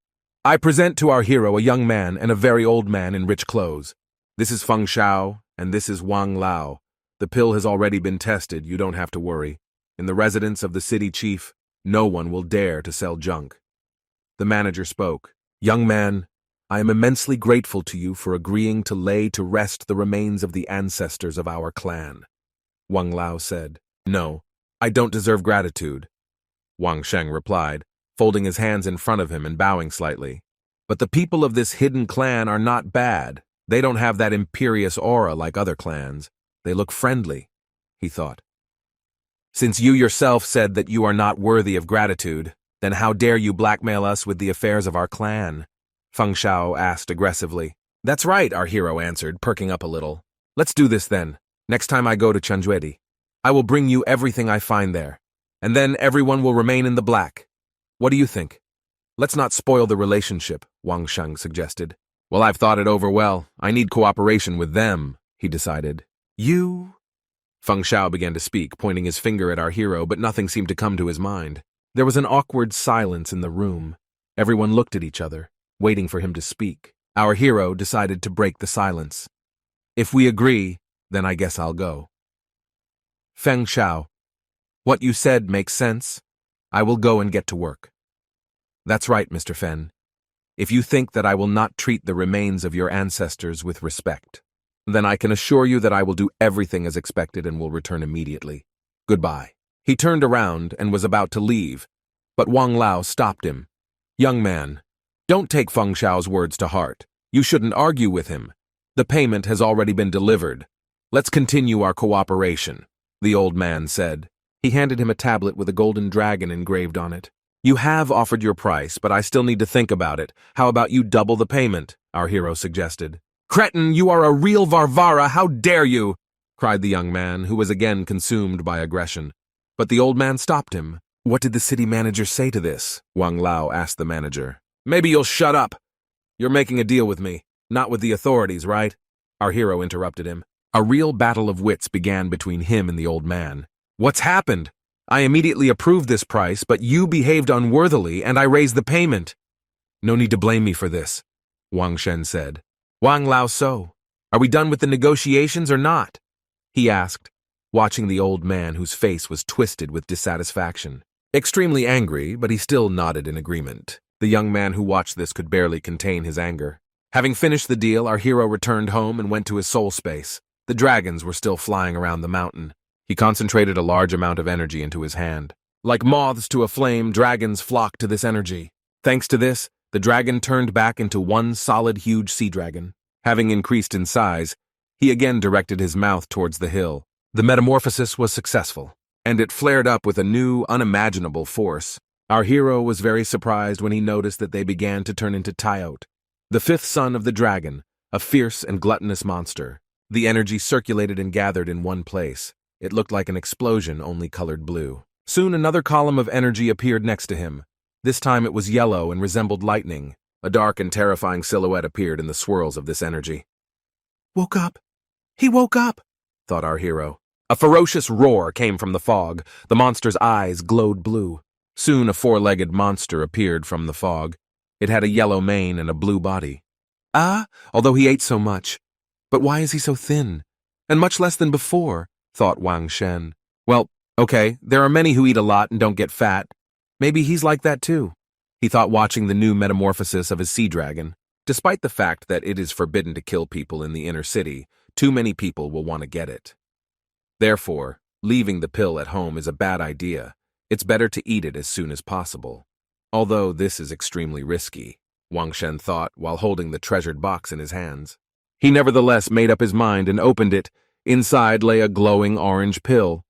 I present to our hero a young man and a very old man in rich clothes. This is Feng Shao, and this is Wang Lao. The pill has already been tested, you don't have to worry. In the residence of the city chief, no one will dare to sell junk. The manager spoke. Young man, I am immensely grateful to you for agreeing to lay to rest the remains of the ancestors of our clan. Wang Lao said. No, I don't deserve gratitude, Wang Sheng replied, folding his hands in front of him and bowing slightly. But the people of this hidden clan are not bad. They don't have that imperious aura like other clans. They look friendly, he thought. Since you yourself said that you are not worthy of gratitude, then how dare you blackmail us with the affairs of our clan? Feng Shao asked aggressively. That's right, our hero answered, perking up a little. Let's do this then. Next time I go to Tianjuedi, I will bring you everything I find there, and then everyone will remain in the black. What do you think? Let's not spoil the relationship, Wang Sheng suggested. Well, I've thought it over well. I need cooperation with them, he decided. You? Feng Shao began to speak, pointing his finger at our hero, but nothing seemed to come to his mind. There was an awkward silence in the room. Everyone looked at each other, waiting for him to speak. Our hero decided to break the silence. If we agree, then I guess I'll go. Feng Shao, what you said makes sense. I will go and get to work. That's right, Mr. Fen. If you think that I will not treat the remains of your ancestors with respect, then I can assure you that I will do everything as expected and will return immediately. Goodbye. He turned around and was about to leave, but Wang Lao stopped him. Young man, don't take Feng Shao's words to heart. You shouldn't argue with him. The payment has already been delivered. Let's continue our cooperation, the old man said. He handed him a tablet with a golden dragon engraved on it. You have offered your price, but I still need to think about it. How about you double the payment? Our hero suggested. Cretin, you are a real Varvara, how dare you? Cried the young man, who was again consumed by aggression. But the old man stopped him. What did the city manager say to this? Wang Lao asked the manager. Maybe you'll shut up. You're making a deal with me, not with the authorities, right? Our hero interrupted him. A real battle of wits began between him and the old man. What's happened? I immediately approved this price, but you behaved unworthily and I raised the payment. No need to blame me for this, Wang Shen said. Wang Lao So, are we done with the negotiations or not? He asked, watching the old man whose face was twisted with dissatisfaction. Extremely angry, but he still nodded in agreement. The young man who watched this could barely contain his anger. Having finished the deal, our hero returned home and went to his soul space. The dragons were still flying around the mountain. He concentrated a large amount of energy into his hand. Like moths to a flame, dragons flocked to this energy. Thanks to this, the dragon turned back into one solid huge sea dragon. Having increased in size, he again directed his mouth towards the hill. The metamorphosis was successful. and it flared up with a new, unimaginable force. Our hero was very surprised when he noticed that they began to turn into Tyote, the fifth son of the dragon, a fierce and gluttonous monster. The energy circulated and gathered in one place. It looked like an explosion, only colored blue. Soon another column of energy appeared next to him. This time it was yellow and resembled lightning. A dark and terrifying silhouette appeared in the swirls of this energy. "Woke up! He woke up!" thought our hero. A ferocious roar came from the fog. The monster's eyes glowed blue. Soon a four-legged monster appeared from the fog. It had a yellow mane and a blue body. Although he ate so much. But why is he so thin? And much less than before, thought Wang Shen. Well, okay, there are many who eat a lot and don't get fat. Maybe he's like that too, he thought, watching the new metamorphosis of his sea dragon. Despite the fact that it is forbidden to kill people in the inner city, too many people will want to get it. Therefore, leaving the pill at home is a bad idea. It's better to eat it as soon as possible. Although this is extremely risky, Wang Shen thought while holding the treasured box in his hands. He nevertheless made up his mind and opened it. Inside lay a glowing orange pill.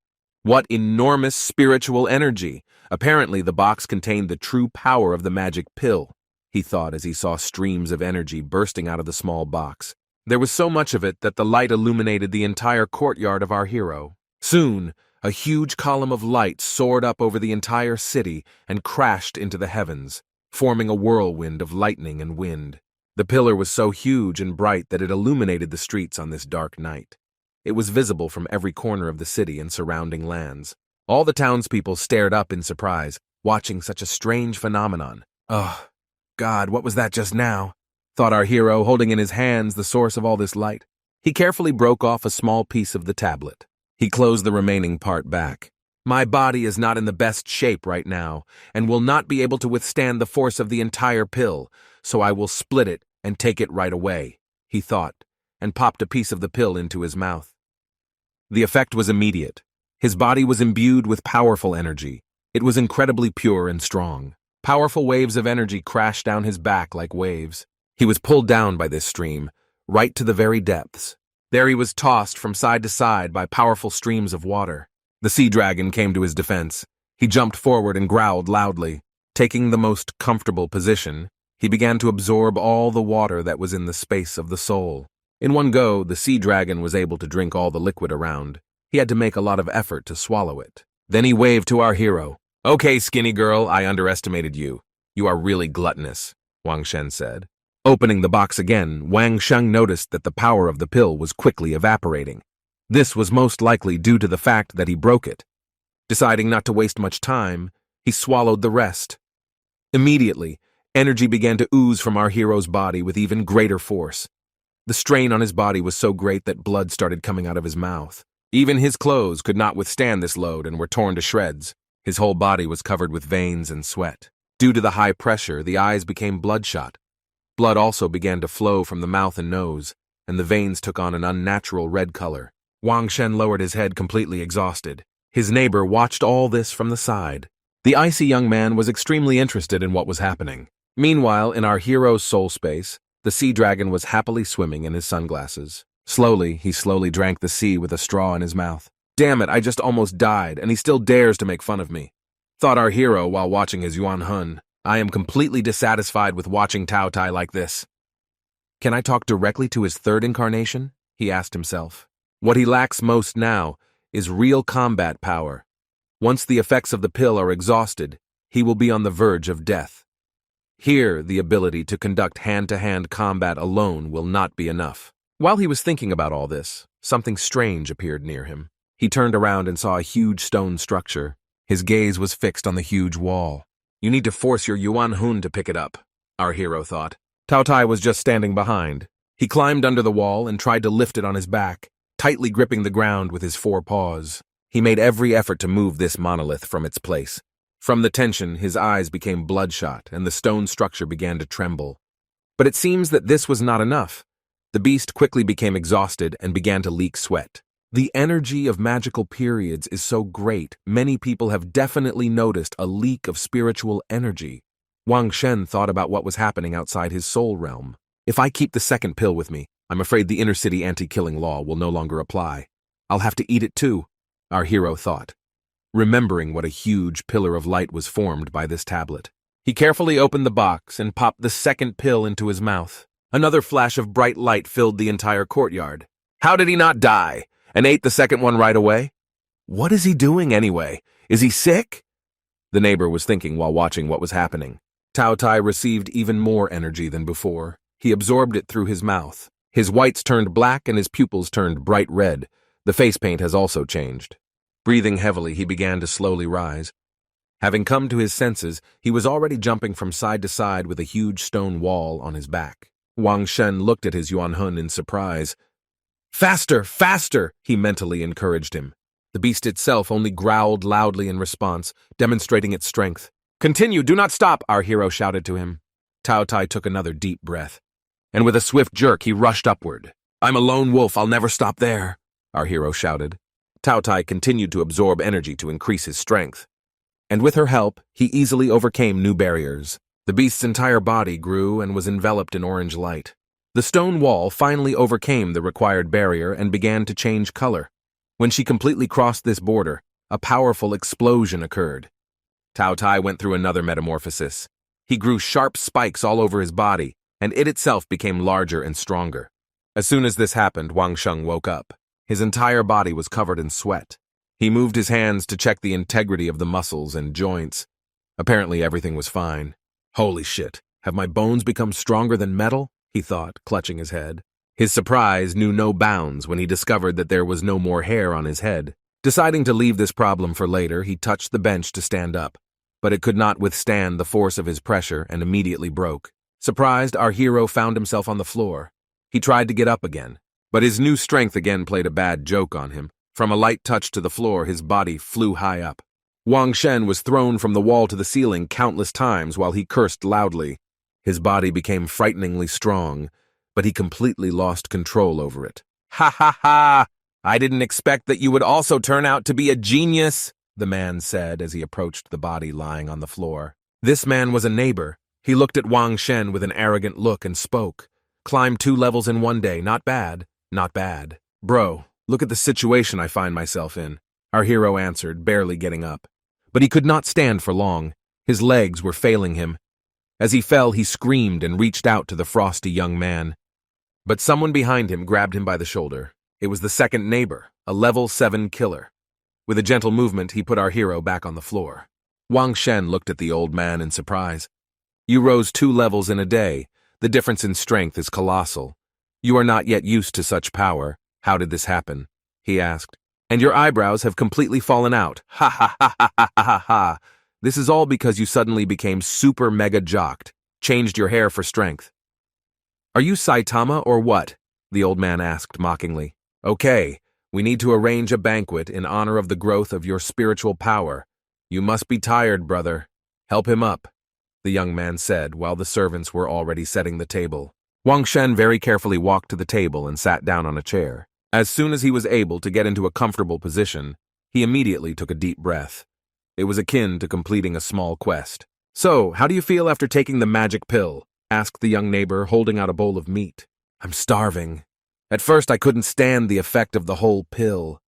What enormous spiritual energy! Apparently the box contained the true power of the magic pill, he thought as he saw streams of energy bursting out of the small box. There was so much of it that the light illuminated the entire courtyard of our hero. Soon, a huge column of light soared up over the entire city and crashed into the heavens, forming a whirlwind of lightning and wind. The pillar was so huge and bright that it illuminated the streets on this dark night. It was visible from every corner of the city and surrounding lands. All the townspeople stared up in surprise, watching such a strange phenomenon. Oh, God, what was that just now? Thought our hero, holding in his hands the source of all this light. He carefully broke off a small piece of the tablet. He closed the remaining part back. My body is not in the best shape right now, and will not be able to withstand the force of the entire pill, so I will split it and take it right away, he thought, and popped a piece of the pill into his mouth. The effect was immediate. His body was imbued with powerful energy. It was incredibly pure and strong. Powerful waves of energy crashed down his back like waves. He was pulled down by this stream, right to the very depths. There he was tossed from side to side by powerful streams of water. The sea dragon came to his defense. He jumped forward and growled loudly. Taking the most comfortable position, he began to absorb all the water that was in the space of the soul. In one go, the sea dragon was able to drink all the liquid around. He had to make a lot of effort to swallow it. Then he waved to our hero. "Okay, skinny girl, I underestimated you. You are really gluttonous," Wang Shen said. Opening the box again, Wang Sheng noticed that the power of the pill was quickly evaporating. This was most likely due to the fact that he broke it. Deciding not to waste much time, he swallowed the rest. Immediately, energy began to ooze from our hero's body with even greater force. The strain on his body was so great that blood started coming out of his mouth. Even his clothes could not withstand this load and were torn to shreds. His whole body was covered with veins and sweat. Due to the high pressure, the eyes became bloodshot. Blood also began to flow from the mouth and nose, and the veins took on an unnatural red color. Wang Shen lowered his head, completely exhausted. His neighbor watched all this from the side. The icy young man was extremely interested in what was happening. Meanwhile, in our hero's soul space, the sea dragon was happily swimming in his sunglasses. He slowly drank the sea with a straw in his mouth. Damn it, I just almost died, and he still dares to make fun of me, thought our hero while watching his Yuan Hun. I am completely dissatisfied with watching Tao Tai like this. Can I talk directly to his third incarnation? He asked himself. What he lacks most now is real combat power. Once the effects of the pill are exhausted, he will be on the verge of death. Here, the ability to conduct hand-to-hand combat alone will not be enough. While he was thinking about all this, something strange appeared near him. He turned around and saw a huge stone structure. His gaze was fixed on the huge wall. You need to force your Yuan Hun to pick it up, our hero thought. Tao Tai was just standing behind. He climbed under the wall and tried to lift it on his back, tightly gripping the ground with his 4 paws. He made every effort to move this monolith from its place. From the tension, his eyes became bloodshot and the stone structure began to tremble. But it seems that this was not enough. The beast quickly became exhausted and began to leak sweat. The energy of magical periods is so great, many people have definitely noticed a leak of spiritual energy. Wang Shen thought about what was happening outside his soul realm. If I keep the second pill with me, I'm afraid the inner city anti-killing law will no longer apply. I'll have to eat it too, our hero thought. remembering what a huge pillar of light was formed by this tablet. He carefully opened the box and popped the second pill into his mouth. Another flash of bright light filled the entire courtyard. How did he not die, and ate the second one right away? What is he doing anyway? Is he sick? The neighbor was thinking while watching what was happening. Tao Tai received even more energy than before. He absorbed it through his mouth. His whites turned black and his pupils turned bright red. The face paint has also changed. Breathing heavily, he began to slowly rise. Having come to his senses, he was already jumping from side to side with a huge stone wall on his back. Wang Shen looked at his Yuan Hun in surprise. "Faster, faster!" he mentally encouraged him. The beast itself only growled loudly in response, demonstrating its strength. "Continue, do not stop," our hero shouted to him. Tao Tai took another deep breath, and with a swift jerk he rushed upward. "I'm a lone wolf, I'll never stop there," our hero shouted. Tao Tai continued to absorb energy to increase his strength, and with her help, he easily overcame new barriers. The beast's entire body grew and was enveloped in orange light. The stone wall finally overcame the required barrier and began to change color. When she completely crossed this border, a powerful explosion occurred. Tao Tai went through another metamorphosis. He grew sharp spikes all over his body, and it itself became larger and stronger. As soon as this happened, Wang Sheng woke up. His entire body was covered in sweat. He moved his hands to check the integrity of the muscles and joints. Apparently everything was fine. Holy shit, have my bones become stronger than metal? He thought, clutching his head. His surprise knew no bounds when he discovered that there was no more hair on his head. Deciding to leave this problem for later, he touched the bench to stand up, but it could not withstand the force of his pressure and immediately broke. Surprised, our hero found himself on the floor. He tried to get up again, but his new strength again played a bad joke on him. From a light touch to the floor, his body flew high up. Wang Shen was thrown from the wall to the ceiling countless times while he cursed loudly. His body became frighteningly strong, but he completely lost control over it. "Ha ha ha! I didn't expect that you would also turn out to be a genius," the man said as he approached the body lying on the floor. This man was a neighbor. He looked at Wang Shen with an arrogant look and spoke. "Climbed 2 levels in 1 day, not bad, not bad. Bro, look at the situation I find myself in," our hero answered, barely getting up. But he could not stand for long. His legs were failing him. As he fell, he screamed and reached out to the frosty young man. But someone behind him grabbed him by the shoulder. It was the second neighbor, a level 7 killer. With a gentle movement, he put our hero back on the floor. Wang Shen looked at the old man in surprise. "You rose 2 levels in a day. The difference in strength is colossal. You are not yet used to such power. How did this happen?" he asked. "And your eyebrows have completely fallen out. Ha ha ha ha ha ha ha. This is all because you suddenly became super mega jocked, changed your hair for strength." "Are you Saitama or what?" the old man asked mockingly. "Okay, we need to arrange a banquet in honor of the growth of your spiritual power. You must be tired, brother. Help him up," the young man said while the servants were already setting the table. Wang Shen very carefully walked to the table and sat down on a chair. As soon as he was able to get into a comfortable position, he immediately took a deep breath. It was akin to completing a small quest. "So, how do you feel after taking the magic pill?" asked the young neighbor, holding out a bowl of meat. "I'm starving. At first I couldn't stand the effect of the whole pill,"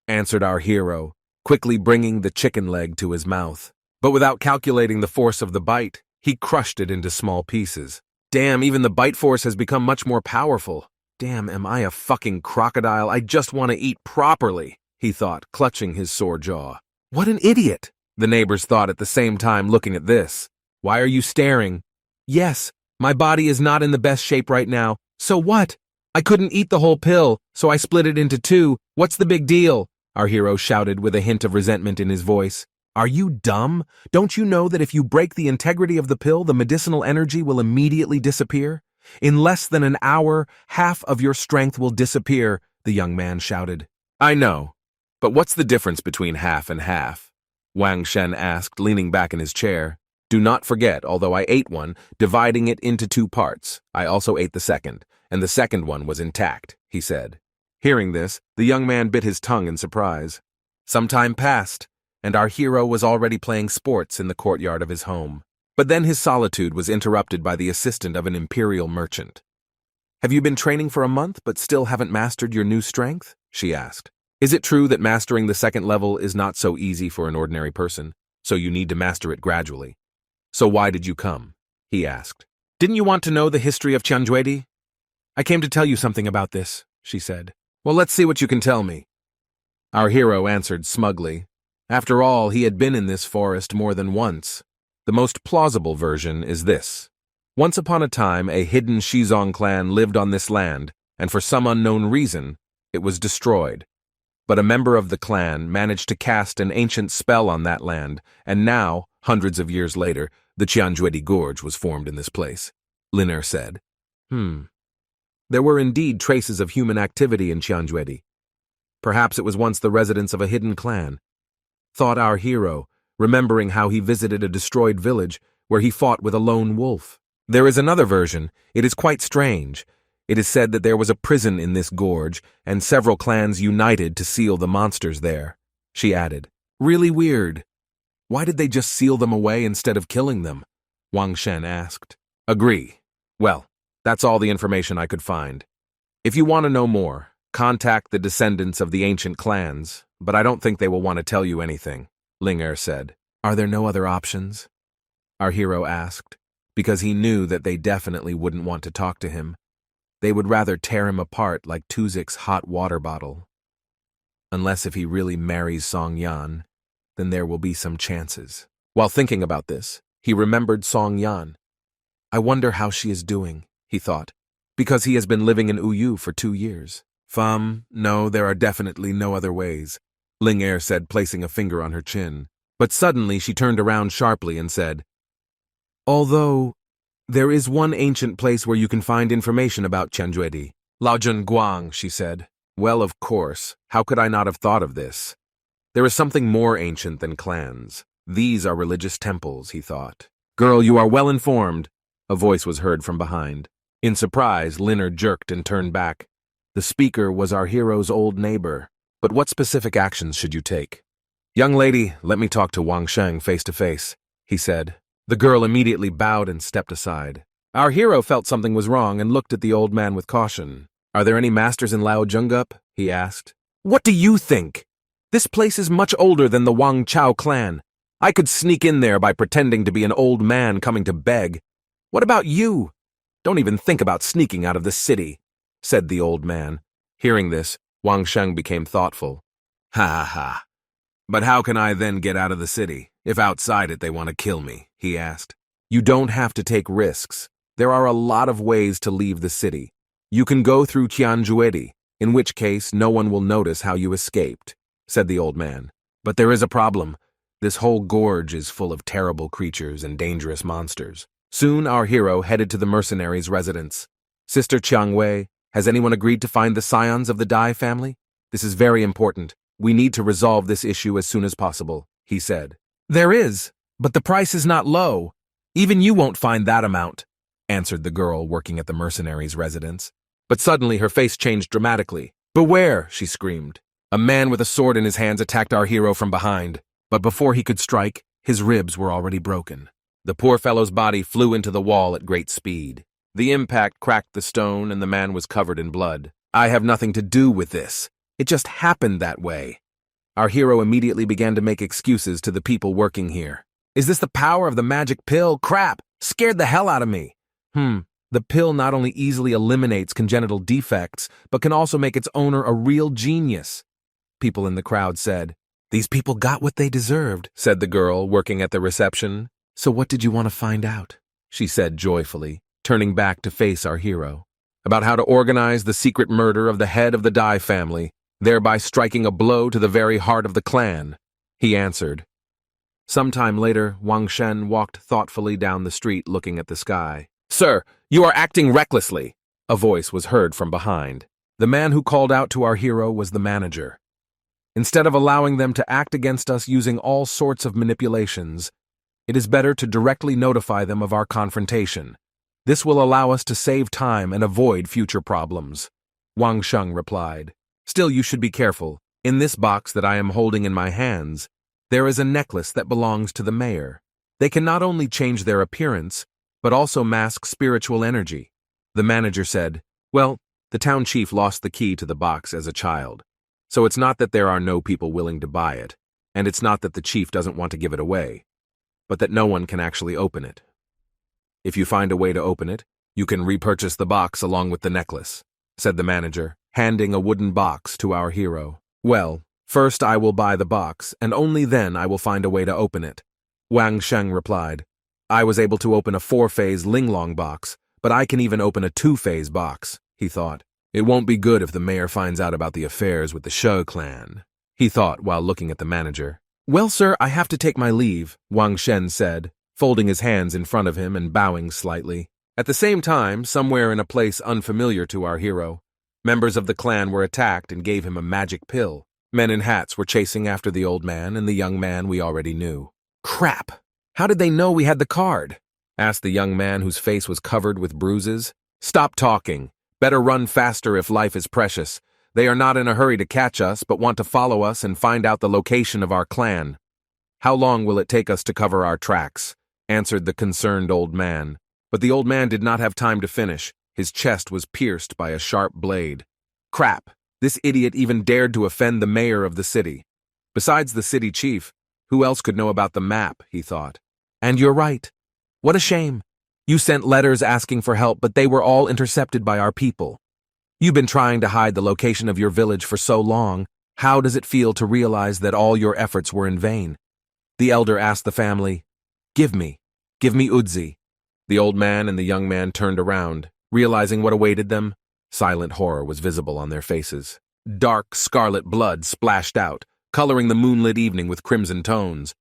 answered our hero, quickly bringing the chicken leg to his mouth. But without calculating the force of the bite, he crushed it into small pieces. "Damn, even the bite force has become much more powerful. Damn, am I a fucking crocodile? I just want to eat properly," he thought, clutching his sore jaw. "What an idiot," the neighbors thought at the same time looking at this. "Why are you staring?" "Yes, my body is not in the best shape right now. So what? I couldn't eat the whole pill, so I split it into 2. What's the big deal?" our hero shouted with a hint of resentment in his voice. "Are you dumb? Don't you know that if you break the integrity of the pill, the medicinal energy will immediately disappear? In less than an hour, half of your strength will disappear," the young man shouted. "I know, but what's the difference between half and half?" Wang Shen asked, leaning back in his chair. "Do not forget, although I ate one, dividing it into 2 parts, I also ate the second, and the second one was intact," he said. Hearing this, the young man bit his tongue in surprise. Some time passed, and our hero was already playing sports in the courtyard of his home. But then his solitude was interrupted by the assistant of an imperial merchant. "Have you been training for a month but still haven't mastered your new strength?" she asked. Is it true that mastering the second level is not so easy for an ordinary person, so you need to master it gradually? So why did you come? He asked. Didn't you want to know the history of Tianjuedi? I came to tell you something about this, she said. Well, let's see what you can tell me. Our hero answered smugly. After all, he had been in this forest more than once. The most plausible version is this. Once upon a time, a hidden Shizong clan lived on this land, and for some unknown reason, it was destroyed. But a member of the clan managed to cast an ancient spell on that land, and now, hundreds of years later, the Tianjuedi Gorge was formed in this place, Liner said. There were indeed traces of human activity in Tianjuedi. Perhaps it was once the residence of a hidden clan, thought our hero, remembering how he visited a destroyed village where he fought with a lone wolf. There is another version. It is quite strange. It is said that there was a prison in this gorge, and several clans united to seal the monsters there, she added. Really weird. Why did they just seal them away instead of killing them? Wang Shen asked. Agree. Well, that's all the information I could find. If you want to know more, contact the descendants of the ancient clans, but I don't think they will want to tell you anything, Liner said. Are there no other options? Our hero asked, because he knew that they definitely wouldn't want to talk to him. They would rather tear him apart like Tuzik's hot water bottle. Unless if he really marries Song Yan, then there will be some chances. While thinking about this, he remembered Song Yan. I wonder how she is doing, he thought, because he has been living in Uyu for 2 years. No, there are definitely no other ways, Liner said, placing a finger on her chin. But suddenly she turned around sharply and said, although, there is one ancient place where you can find information about Tianjuedi. Laojun Guang, she said. Well, of course, how could I not have thought of this? There is something more ancient than clans. These are religious temples, he thought. Girl, you are well informed, a voice was heard from behind. In surprise, Liner jerked and turned back. The speaker was our hero's old neighbor. But what specific actions should you take? Young lady, let me talk to Wang Sheng face to face, he said. The girl immediately bowed and stepped aside. Our hero felt something was wrong and looked at the old man with caution. Are there any masters in Laojungup? He asked. What do you think? This place is much older than the Wang Chao clan. I could sneak in there by pretending to be an old man coming to beg. What about you? Don't even think about sneaking out of the city, said the old man. Hearing this, Wang Sheng became thoughtful. Ha ha ha. But how can I then get out of the city, if outside it they want to kill me? He asked. You don't have to take risks. There are a lot of ways to leave the city. You can go through Tianjuedi, in which case no one will notice how you escaped, said the old man. But there is a problem. This whole gorge is full of terrible creatures and dangerous monsters. Soon our hero headed to the mercenaries' residence. Sister Chiangwei, has anyone agreed to find the scions of the Dai family? This is very important. We need to resolve this issue as soon as possible, he said. There is, but the price is not low. Even you won't find that amount, answered the girl working at the mercenaries' residence. But suddenly her face changed dramatically. Beware, she screamed. A man with a sword in his hands attacked our hero from behind, but before he could strike, his ribs were already broken. The poor fellow's body flew into the wall at great speed. The impact cracked the stone and the man was covered in blood. I have nothing to do with this. It just happened that way. Our hero immediately began to make excuses to the people working here. Is this the power of the magic pill? Crap! Scared the hell out of me. The pill not only easily eliminates congenital defects, but can also make its owner a real genius. People in the crowd said. These people got what they deserved, said the girl working at the reception. So what did you want to find out? She said joyfully, turning back to face our hero. About how to organize the secret murder of the head of the Dai family, thereby striking a blow to the very heart of the clan, he answered. Sometime later, Wang Shen walked thoughtfully down the street looking at the sky. Sir, you are acting recklessly, a voice was heard from behind. The man who called out to our hero was the manager. Instead of allowing them to act against us using all sorts of manipulations, it is better to directly notify them of our confrontation. This will allow us to save time and avoid future problems. Wang Sheng replied. Still, you should be careful. In this box that I am holding in my hands, there is a necklace that belongs to the mayor. They can not only change their appearance, but also mask spiritual energy. The manager said, well, the town chief lost the key to the box as a child, So it's not that there are no people willing to buy it, and it's not that the chief doesn't want to give it away, but that no one can actually open it. If you find a way to open it, you can repurchase the box along with the necklace, said the manager, handing a wooden box to our hero. Well, first I will buy the box, and only then I will find a way to open it, Wang Sheng replied. I was able to open a 4-phase Linglong box, but I can even open a 2-phase box, he thought. It won't be good if the mayor finds out about the affairs with the Shou clan, he thought while looking at the manager. Well, sir, I have to take my leave, Wang Shen said, folding his hands in front of him and bowing slightly. At the same time, somewhere in a place unfamiliar to our hero, members of the clan were attacked and gave him a magic pill. Men in hats were chasing after the old man and the young man we already knew. Crap! How did they know we had the card? Asked the young man whose face was covered with bruises. Stop talking. Better run faster if life is precious. They are not in a hurry to catch us, but want to follow us and find out the location of our clan. How long will it take us to cover our tracks? Answered the concerned old man. But the old man did not have time to finish. His chest was pierced by a sharp blade. Crap! This idiot even dared to offend the mayor of the city. Besides the city chief, who else could know about the map, he thought. And you're right. What a shame. You sent letters asking for help, but they were all intercepted by our people. You've been trying to hide the location of your village for so long. How does it feel to realize that all your efforts were in vain? The elder asked the family, Give me Udzi. The old man and the young man turned around, realizing what awaited them. Silent horror was visible on their faces. Dark scarlet blood splashed out, coloring the moonlit evening with crimson tones.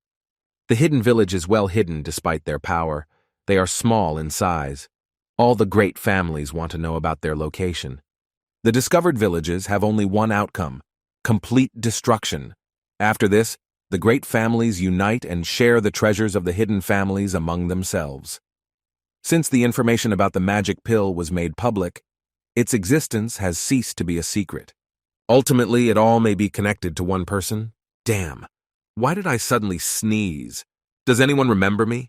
The hidden village is well hidden despite their power. They are small in size. All the great families want to know about their location. The discovered villages have only one outcome: complete destruction. After this, the great families unite and share the treasures of the hidden families among themselves. Since the information about the magic pill was made public, its existence has ceased to be a secret. Ultimately, it all may be connected to one person. Damn, why did I suddenly sneeze? Does anyone remember me?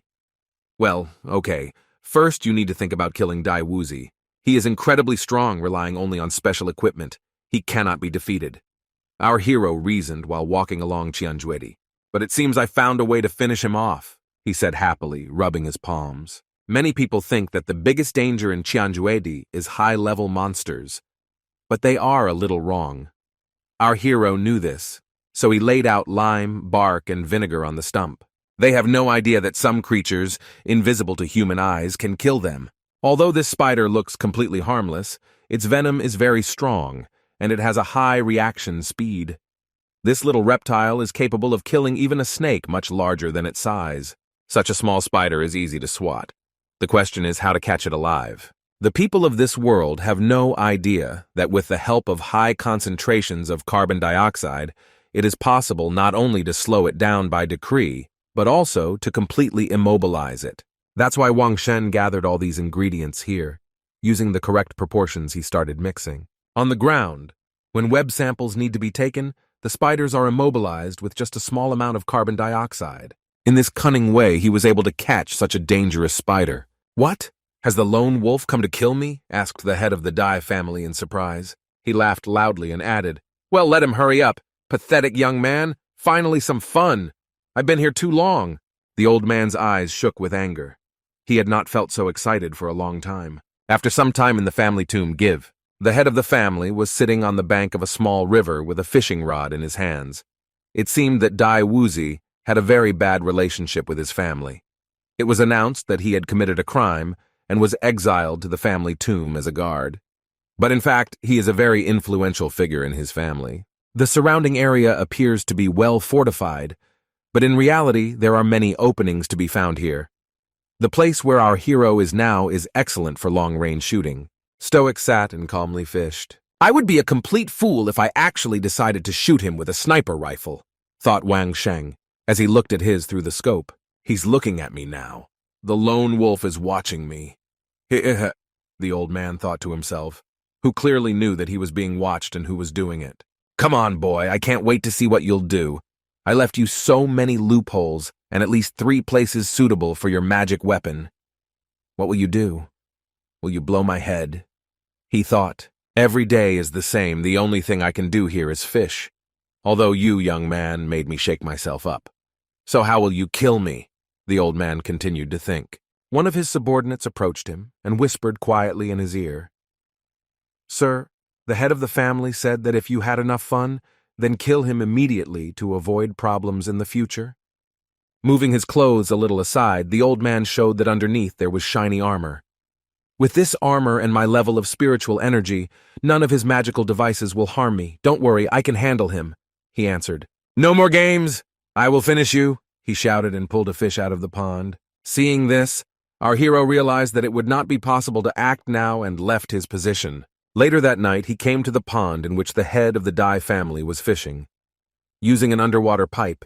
Well, okay. First, you need to think about killing Dai Wuzi. He is incredibly strong, relying only on special equipment. He cannot be defeated. Our hero reasoned while walking along Qianjuedi. But it seems I found a way to finish him off, he said happily, rubbing his palms. Many people think that the biggest danger in Qianjuedi is high-level monsters. But they are a little wrong. Our hero knew this, so he laid out lime, bark, and vinegar on the stump. They have no idea that some creatures, invisible to human eyes, can kill them. Although this spider looks completely harmless, its venom is very strong, and it has a high reaction speed. This little reptile is capable of killing even a snake much larger than its size. Such a small spider is easy to swat. The question is how to catch it alive. The people of this world have no idea that with the help of high concentrations of carbon dioxide, it is possible not only to slow it down by decree, but also to completely immobilize it. That's why Wang Shen gathered all these ingredients here. Using the correct proportions, he started mixing. On the ground, when web samples need to be taken, the spiders are immobilized with just a small amount of carbon dioxide. In this cunning way, he was able to catch such a dangerous spider. What? Has the lone wolf come to kill me? Asked the head of the Dai family in surprise. He laughed loudly and added, Well, let him hurry up. Pathetic young man. Finally some fun. I've been here too long. The old man's eyes shook with anger. He had not felt so excited for a long time. After some time in the family tomb, the head of the family was sitting on the bank of a small river with a fishing rod in his hands. It seemed that Dai Wuzi had a very bad relationship with his family. It was announced that he had committed a crime and was exiled to the family tomb as a guard. But in fact, he is a very influential figure in his family. The surrounding area appears to be well fortified, but in reality, there are many openings to be found here. The place where our hero is now is excellent for long-range shooting. Stoic sat and calmly fished. I would be a complete fool if I actually decided to shoot him with a sniper rifle, thought Wang Sheng, as he looked at his through the scope. He's looking at me now. The lone wolf is watching me. The old man thought to himself, who clearly knew that he was being watched and who was doing it. Come on, boy, I can't wait to see what you'll do. I left you so many loopholes and at least 3 places suitable for your magic weapon. What will you do? Will you blow my head? He thought, every day is the same. The only thing I can do here is fish. although you, young man, made me shake myself up. So how will you kill me? The old man continued to think. One of his subordinates approached him and whispered quietly in his ear. Sir, the head of the family said that if you had enough fun, then kill him immediately to avoid problems in the future. Moving his clothes a little aside, the old man showed that underneath there was shiny armor. With this armor and my level of spiritual energy, none of his magical devices will harm me. Don't worry, I can handle him, he answered. No more games! I will finish you, he shouted and pulled a fish out of the pond. Seeing this, our hero realized that it would not be possible to act now and left his position. Later that night, he came to the pond in which the head of the Dai family was fishing. Using an underwater pipe,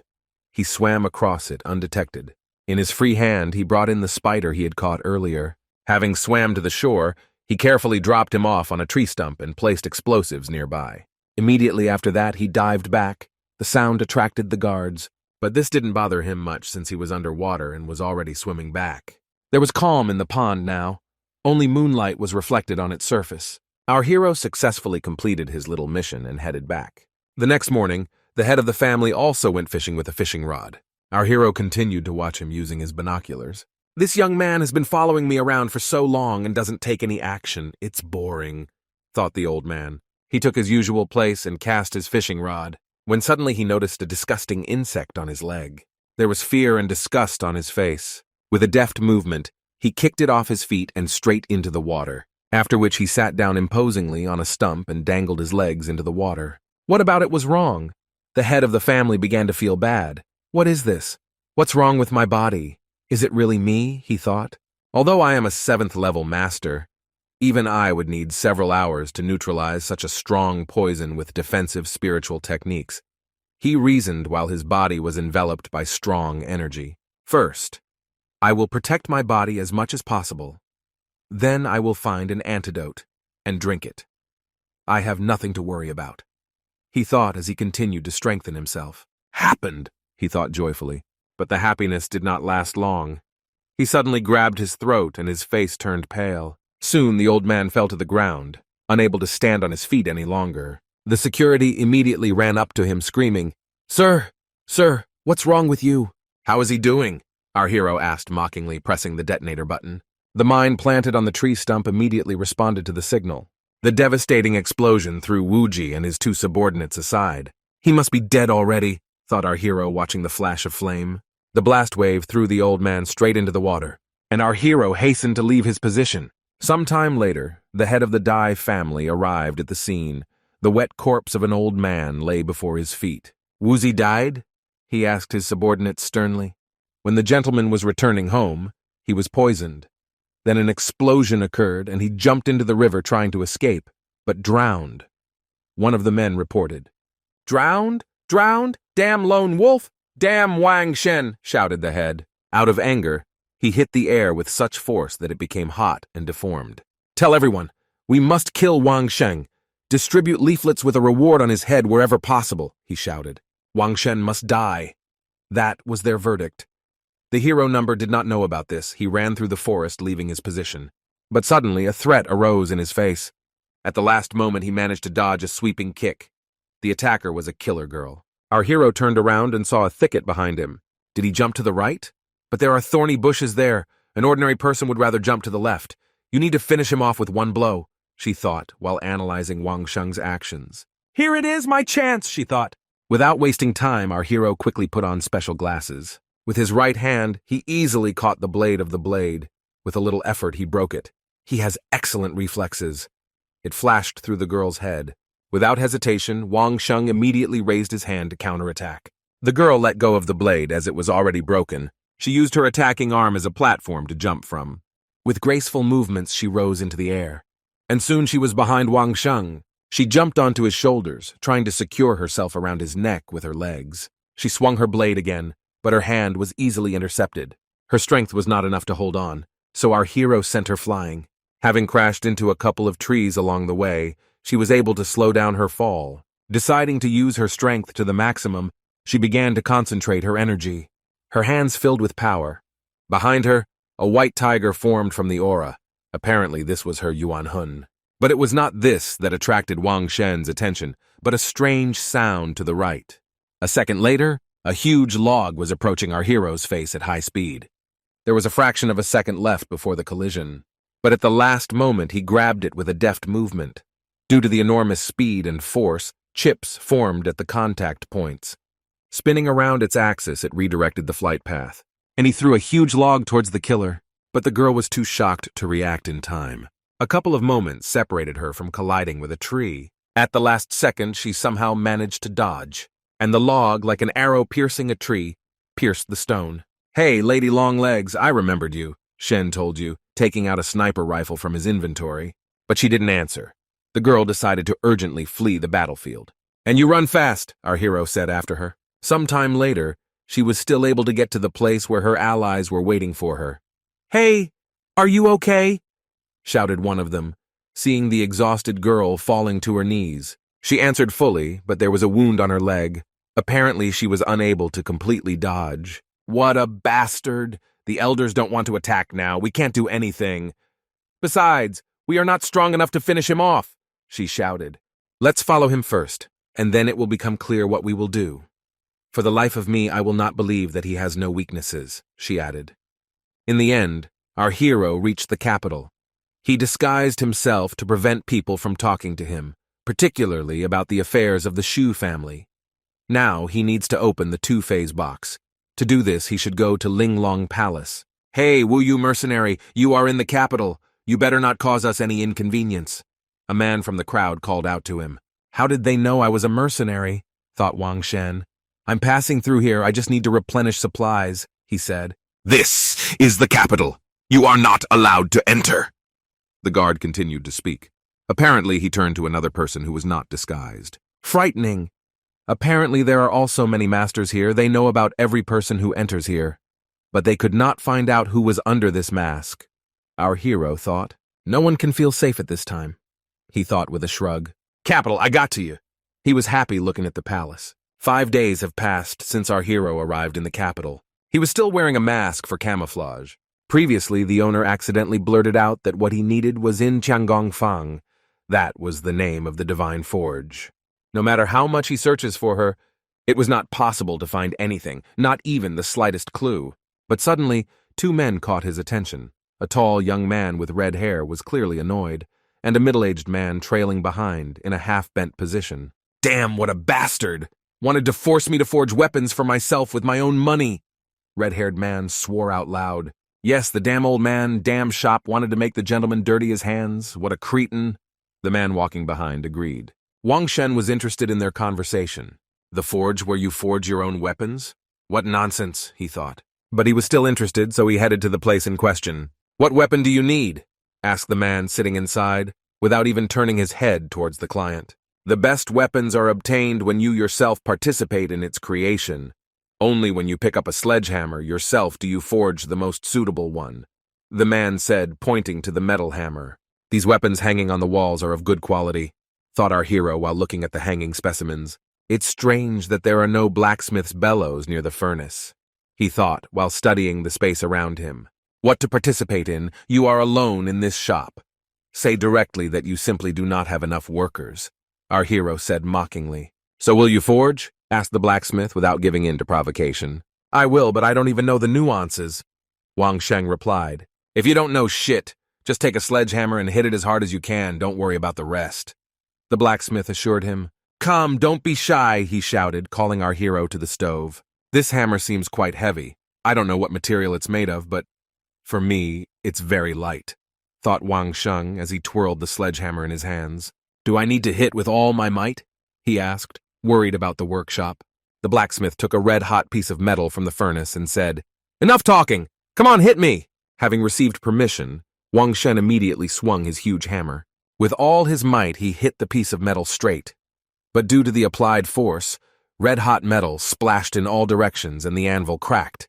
he swam across it undetected. In his free hand, he brought in the spider he had caught earlier. Having swam to the shore, he carefully dropped him off on a tree stump and placed explosives nearby. Immediately after that, he dived back. The sound attracted the guards, but this didn't bother him much since he was underwater and was already swimming back. There was calm in the pond now. Only moonlight was reflected on its surface. Our hero successfully completed his little mission and headed back. The next morning, the head of the family also went fishing with a fishing rod. Our hero continued to watch him using his binoculars. This young man has been following me around for so long and doesn't take any action. It's boring, thought the old man. He took his usual place and cast his fishing rod, when suddenly he noticed a disgusting insect on his leg. There was fear and disgust on his face. With a deft movement, he kicked it off his feet and straight into the water, after which he sat down imposingly on a stump and dangled his legs into the water. What about it was wrong? The head of the family began to feel bad. What is this? What's wrong with my body? Is it really me? He thought. Although I am a 7th-level master, even I would need several hours to neutralize such a strong poison with defensive spiritual techniques. He reasoned while his body was enveloped by strong energy. First, I will protect my body as much as possible. Then I will find an antidote and drink it. I have nothing to worry about, he thought as he continued to strengthen himself. Happened, he thought joyfully, but the happiness did not last long. He suddenly grabbed his throat and his face turned pale. Soon the old man fell to the ground, unable to stand on his feet any longer. The security immediately ran up to him screaming, Sir, what's wrong with you? How is he doing? Our hero asked mockingly, pressing the detonator button. The mine planted on the tree stump immediately responded to the signal. The devastating explosion threw Wuji and his 2 subordinates aside. He must be dead already, thought our hero watching the flash of flame. The blast wave threw the old man straight into the water, and our hero hastened to leave his position. Some time later, the head of the Dai family arrived at the scene. The wet corpse of an old man lay before his feet. Wuzi died? He asked his subordinates sternly. When the gentleman was returning home, he was poisoned. Then an explosion occurred, and he jumped into the river trying to escape, but drowned. One of the men reported. Drowned? Drowned? Damn lone wolf! Damn Wang Shen! Shouted the head. Out of anger, he hit the air with such force that it became hot and deformed. Tell everyone, we must kill Wang Sheng. Distribute leaflets with a reward on his head wherever possible, he shouted. Wang Shen must die. That was their verdict. The hero number did not know about this. He ran through the forest, leaving his position. But suddenly a threat arose in his face. At the last moment, he managed to dodge a sweeping kick. The attacker was a killer girl. Our hero turned around and saw a thicket behind him. Did he jump to the right? But there are thorny bushes there. An ordinary person would rather jump to the left. You need to finish him off with one blow, she thought, while analyzing Wang Sheng's actions. Here it is, my chance, she thought. Without wasting time, our hero quickly put on special glasses. With his right hand, he easily caught the blade of the blade. With a little effort, he broke it. He has excellent reflexes. It flashed through the girl's head. Without hesitation, Wang Sheng immediately raised his hand to counterattack. The girl let go of the blade as it was already broken. She used her attacking arm as a platform to jump from. With graceful movements, she rose into the air. And soon she was behind Wang Sheng. She jumped onto his shoulders, trying to secure herself around his neck with her legs. She swung her blade again, but her hand was easily intercepted. Her strength was not enough to hold on, so our hero sent her flying. Having crashed into a couple of trees along the way, she was able to slow down her fall. Deciding to use her strength to the maximum, she began to concentrate her energy. Her hands filled with power. Behind her, a white tiger formed from the aura. Apparently this was her Yuan Hun. But it was not this that attracted Wang Shen's attention, but a strange sound to the right. A second later, a huge log was approaching our hero's face at high speed. There was a fraction of a second left before the collision, but at the last moment he grabbed it with a deft movement. Due to the enormous speed and force, chips formed at the contact points. Spinning around its axis, it redirected the flight path, and he threw a huge log towards the killer, but the girl was too shocked to react in time. A couple of moments separated her from colliding with a tree. At the last second, she somehow managed to dodge, and the log, like an arrow piercing a tree, pierced the stone. "Hey, Lady Longlegs, I remembered you," Shen told you, taking out a sniper rifle from his inventory. But she didn't answer. The girl decided to urgently flee the battlefield. "And you run fast," our hero said after her. Sometime later, she was still able to get to the place where her allies were waiting for her. "Hey, are you okay?" shouted one of them, seeing the exhausted girl falling to her knees. She answered fully, but there was a wound on her leg. Apparently, she was unable to completely dodge. "What a bastard! The elders don't want to attack now. We can't do anything. Besides, we are not strong enough to finish him off," she shouted. "Let's follow him first, and then it will become clear what we will do. For the life of me, I will not believe that he has no weaknesses," she added. In the end, our hero reached the capital. He disguised himself to prevent people from talking to him, particularly about the affairs of the Shu family. Now he needs to open the two-phase box. To do this, he should go to Linglong Palace. "Hey, Wu Yu mercenary, you are in the capital. You better not cause us any inconvenience." A man from the crowd called out to him. "How did they know I was a mercenary?" thought Wang Shen. "I'm passing through here, I just need to replenish supplies," he said. This is the capital. You are not allowed to enter." The guard continued to speak. Apparently, he turned to another person who was not disguised. "Frightening. Apparently there are also many masters here. They know about every person who enters here. But they could not find out who was under this mask." Our hero thought. "No one can feel safe at this time," he thought with a shrug. "Capital, I got to you." He was happy looking at the palace. 5 days have passed since our hero arrived in the capital. He was still wearing a mask for camouflage. Previously, the owner accidentally blurted out that what he needed was in Tiangong Fang. That was the name of the divine forge. No matter how much he searches for her, it was not possible to find anything, not even the slightest clue. But suddenly, 2 men caught his attention. A tall young man with red hair was clearly annoyed, and a middle-aged man trailing behind in a half-bent position. "Damn, what a bastard! Wanted to force me to forge weapons for myself with my own money!" Red-haired man swore out loud. "Yes, the damn old man, damn shop wanted to make the gentleman dirty his hands. What a cretin!" The man walking behind agreed. Wang Shen was interested in their conversation. "The forge where you forge your own weapons? What nonsense," he thought. But he was still interested, so he headed to the place in question. "What weapon do you need?" asked the man sitting inside, without even turning his head towards the client. "The best weapons are obtained when you yourself participate in its creation. Only when you pick up a sledgehammer yourself do you forge the most suitable one," the man said, pointing to the metal hammer. "These weapons hanging on the walls are of good quality," thought our hero while looking at the hanging specimens. "It's strange that there are no blacksmith's bellows near the furnace," he thought while studying the space around him. "What to participate in, you are alone in this shop. Say directly that you simply do not have enough workers," our hero said mockingly. "So will you forge?" asked the blacksmith without giving in to provocation. "I will, but I don't even know the nuances," Wang Sheng replied. "If you don't know shit, just take a sledgehammer and hit it as hard as you can. Don't worry about the rest," the blacksmith assured him. "Come, don't be shy," he shouted, calling our hero to the stove. "This hammer seems quite heavy. I don't know what material it's made of, but for me, it's very light," thought Wang Sheng as he twirled the sledgehammer in his hands. "Do I need to hit with all my might?" he asked, worried about the workshop. The blacksmith took a red-hot piece of metal from the furnace and said, "Enough talking! Come on, hit me!" Having received permission, Wang Shen immediately swung his huge hammer. With all his might, he hit the piece of metal straight. But due to the applied force, red-hot metal splashed in all directions and the anvil cracked.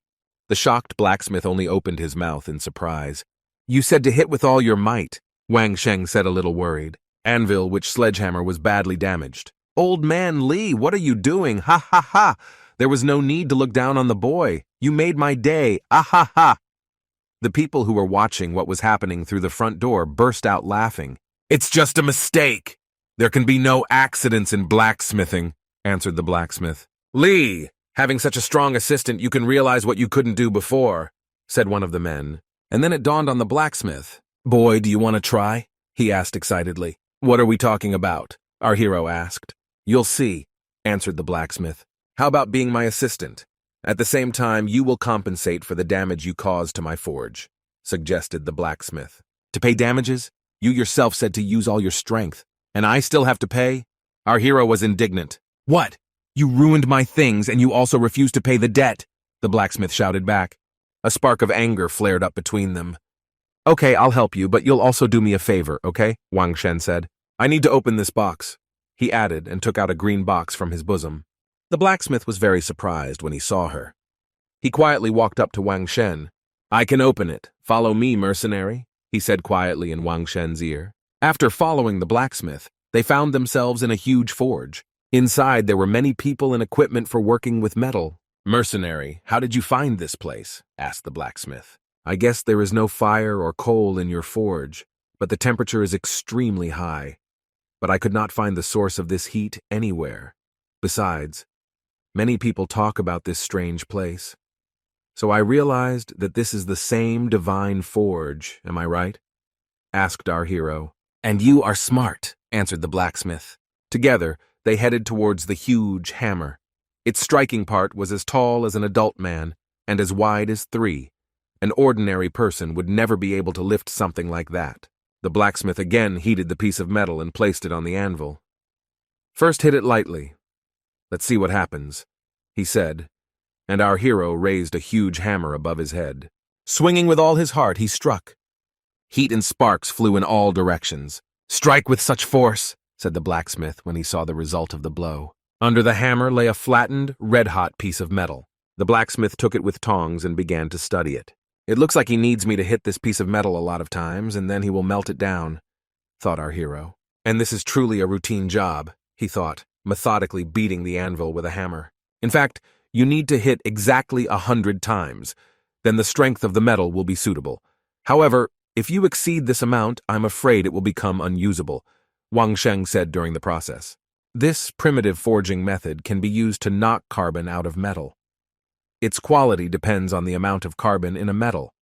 The shocked blacksmith only opened his mouth in surprise. "You said to hit with all your might," Wang Sheng said a little worried. Anvil, which sledgehammer was badly damaged. "Old man Li, what are you doing? Ha ha ha! There was no need to look down on the boy. You made my day. Ah ha ha!" The people who were watching what was happening through the front door burst out laughing. "It's just a mistake," There can be no accidents in blacksmithing, answered the blacksmith. Lee, having such a strong assistant, you can realize what you couldn't do before, said one of the men. And then it dawned on the blacksmith. Boy, do you want to try? He asked excitedly. What are we talking about? Our hero asked. You'll see, answered the blacksmith. How about being my assistant? At the same time, you will compensate for the damage you caused to my forge, suggested the blacksmith. To pay damages? You yourself said to use all your strength. And I still have to pay? Our hero was indignant. What? You ruined my things and you also refused to pay the debt, the blacksmith shouted back. A spark of anger flared up between them. Okay, I'll help you, but you'll also do me a favor, okay? Wang Shen said. I need to open this box, he added and took out a green box from his bosom. The blacksmith was very surprised when he saw her. He quietly walked up to Wang Shen. I can open it. Follow me, mercenary, he said quietly in Wang Shen's ear. After following the blacksmith, they found themselves in a huge forge. Inside, there were many people and equipment for working with metal. Mercenary, how did you find this place? Asked the blacksmith. I guess there is no fire or coal in your forge, but the temperature is extremely high. But I could not find the source of this heat anywhere. Besides, many people talk about this strange place. So I realized that this is the same divine forge, am I right? Asked our hero. And you are smart, answered the blacksmith. Together, they headed towards the huge hammer. Its striking part was as tall as an adult man and as wide as 3. An ordinary person would never be able to lift something like that. The blacksmith again heated the piece of metal and placed it on the anvil. First hit it lightly. Let's see what happens, he said, and our hero raised a huge hammer above his head. Swinging with all his heart, he struck. Heat and sparks flew in all directions. Strike with such force, said the blacksmith when he saw the result of the blow. Under the hammer lay a flattened, red-hot piece of metal. The blacksmith took it with tongs and began to study it. It looks like he needs me to hit this piece of metal a lot of times, and then he will melt it down, thought our hero. And this is truly a routine job, he thought, methodically beating the anvil with a hammer. In fact, you need to hit exactly 100 times. Then the strength of the metal will be suitable. However, if you exceed this amount, I'm afraid it will become unusable, Wang Sheng said during the process. This primitive forging method can be used to knock carbon out of metal. Its quality depends on the amount of carbon in a metal.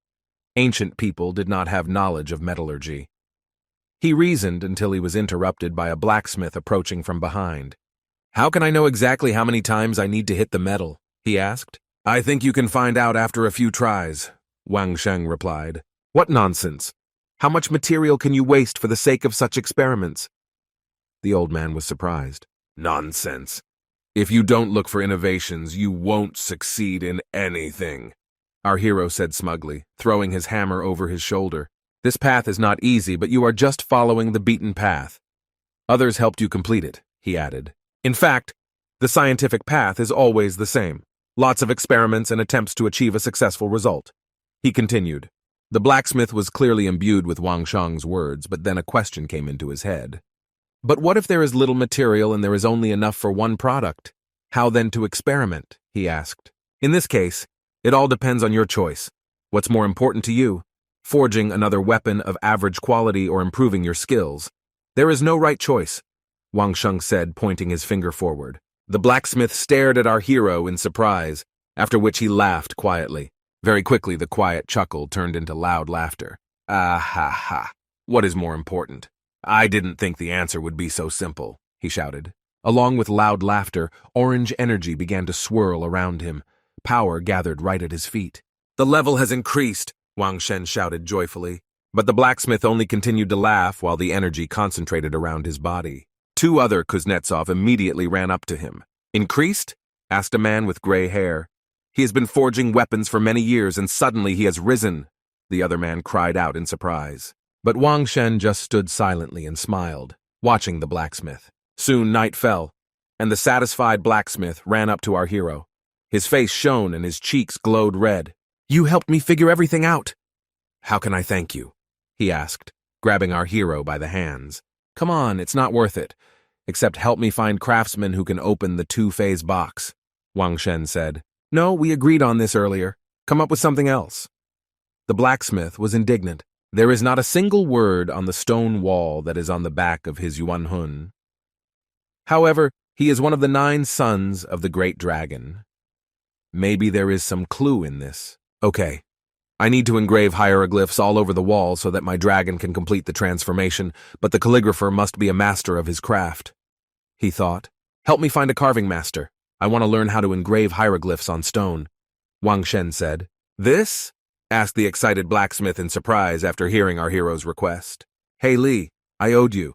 Ancient people did not have knowledge of metallurgy. He reasoned until he was interrupted by a blacksmith approaching from behind. How can I know exactly how many times I need to hit the metal? He asked. I think you can find out after a few tries, Wang Sheng replied. What nonsense! How much material can you waste for the sake of such experiments? The old man was surprised. Nonsense. If you don't look for innovations, you won't succeed in anything, our hero said smugly, throwing his hammer over his shoulder. This path is not easy, but you are just following the beaten path. Others helped you complete it, he added. In fact, the scientific path is always the same. Lots of experiments and attempts to achieve a successful result. He continued. The blacksmith was clearly imbued with Wang Sheng's words, but then a question came into his head. But what if there is little material and there is only enough for one product? How then to experiment? He asked. In this case, it all depends on your choice. What's more important to you? Forging another weapon of average quality or improving your skills? There is no right choice, Wang Sheng said, pointing his finger forward. The blacksmith stared at our hero in surprise, after which he laughed quietly. Very quickly, the quiet chuckle turned into loud laughter. Ah ha ha. What is more important? I didn't think the answer would be so simple, he shouted. Along with loud laughter, orange energy began to swirl around him. Power gathered right at his feet. The level has increased, Wang Shen shouted joyfully. But the blacksmith only continued to laugh while the energy concentrated around his body. 2 other Kuznetsov immediately ran up to him. Increased? Asked a man with gray hair. He has been forging weapons for many years and suddenly he has risen, the other man cried out in surprise. But Wang Shen just stood silently and smiled, watching the blacksmith. Soon night fell, and the satisfied blacksmith ran up to our hero. His face shone and his cheeks glowed red. You helped me figure everything out. How can I thank you? He asked, grabbing our hero by the hands. Come on, it's not worth it. Except help me find craftsmen who can open the 2-phase box, Wang Shen said. No, we agreed on this earlier. Come up with something else. The blacksmith was indignant. There is not a single word on the stone wall that is on the back of his Yuanhun, However, he is one of the 9 sons of the great dragon. Maybe there is some clue in this. Okay. I need to engrave hieroglyphs all over the wall so that my dragon can complete the transformation, but the calligrapher must be a master of his craft. He thought. Help me find a carving master. I want to learn how to engrave hieroglyphs on stone. Wang Shen said. This? Asked the excited blacksmith in surprise after hearing our hero's request. Hey Li, I owed you.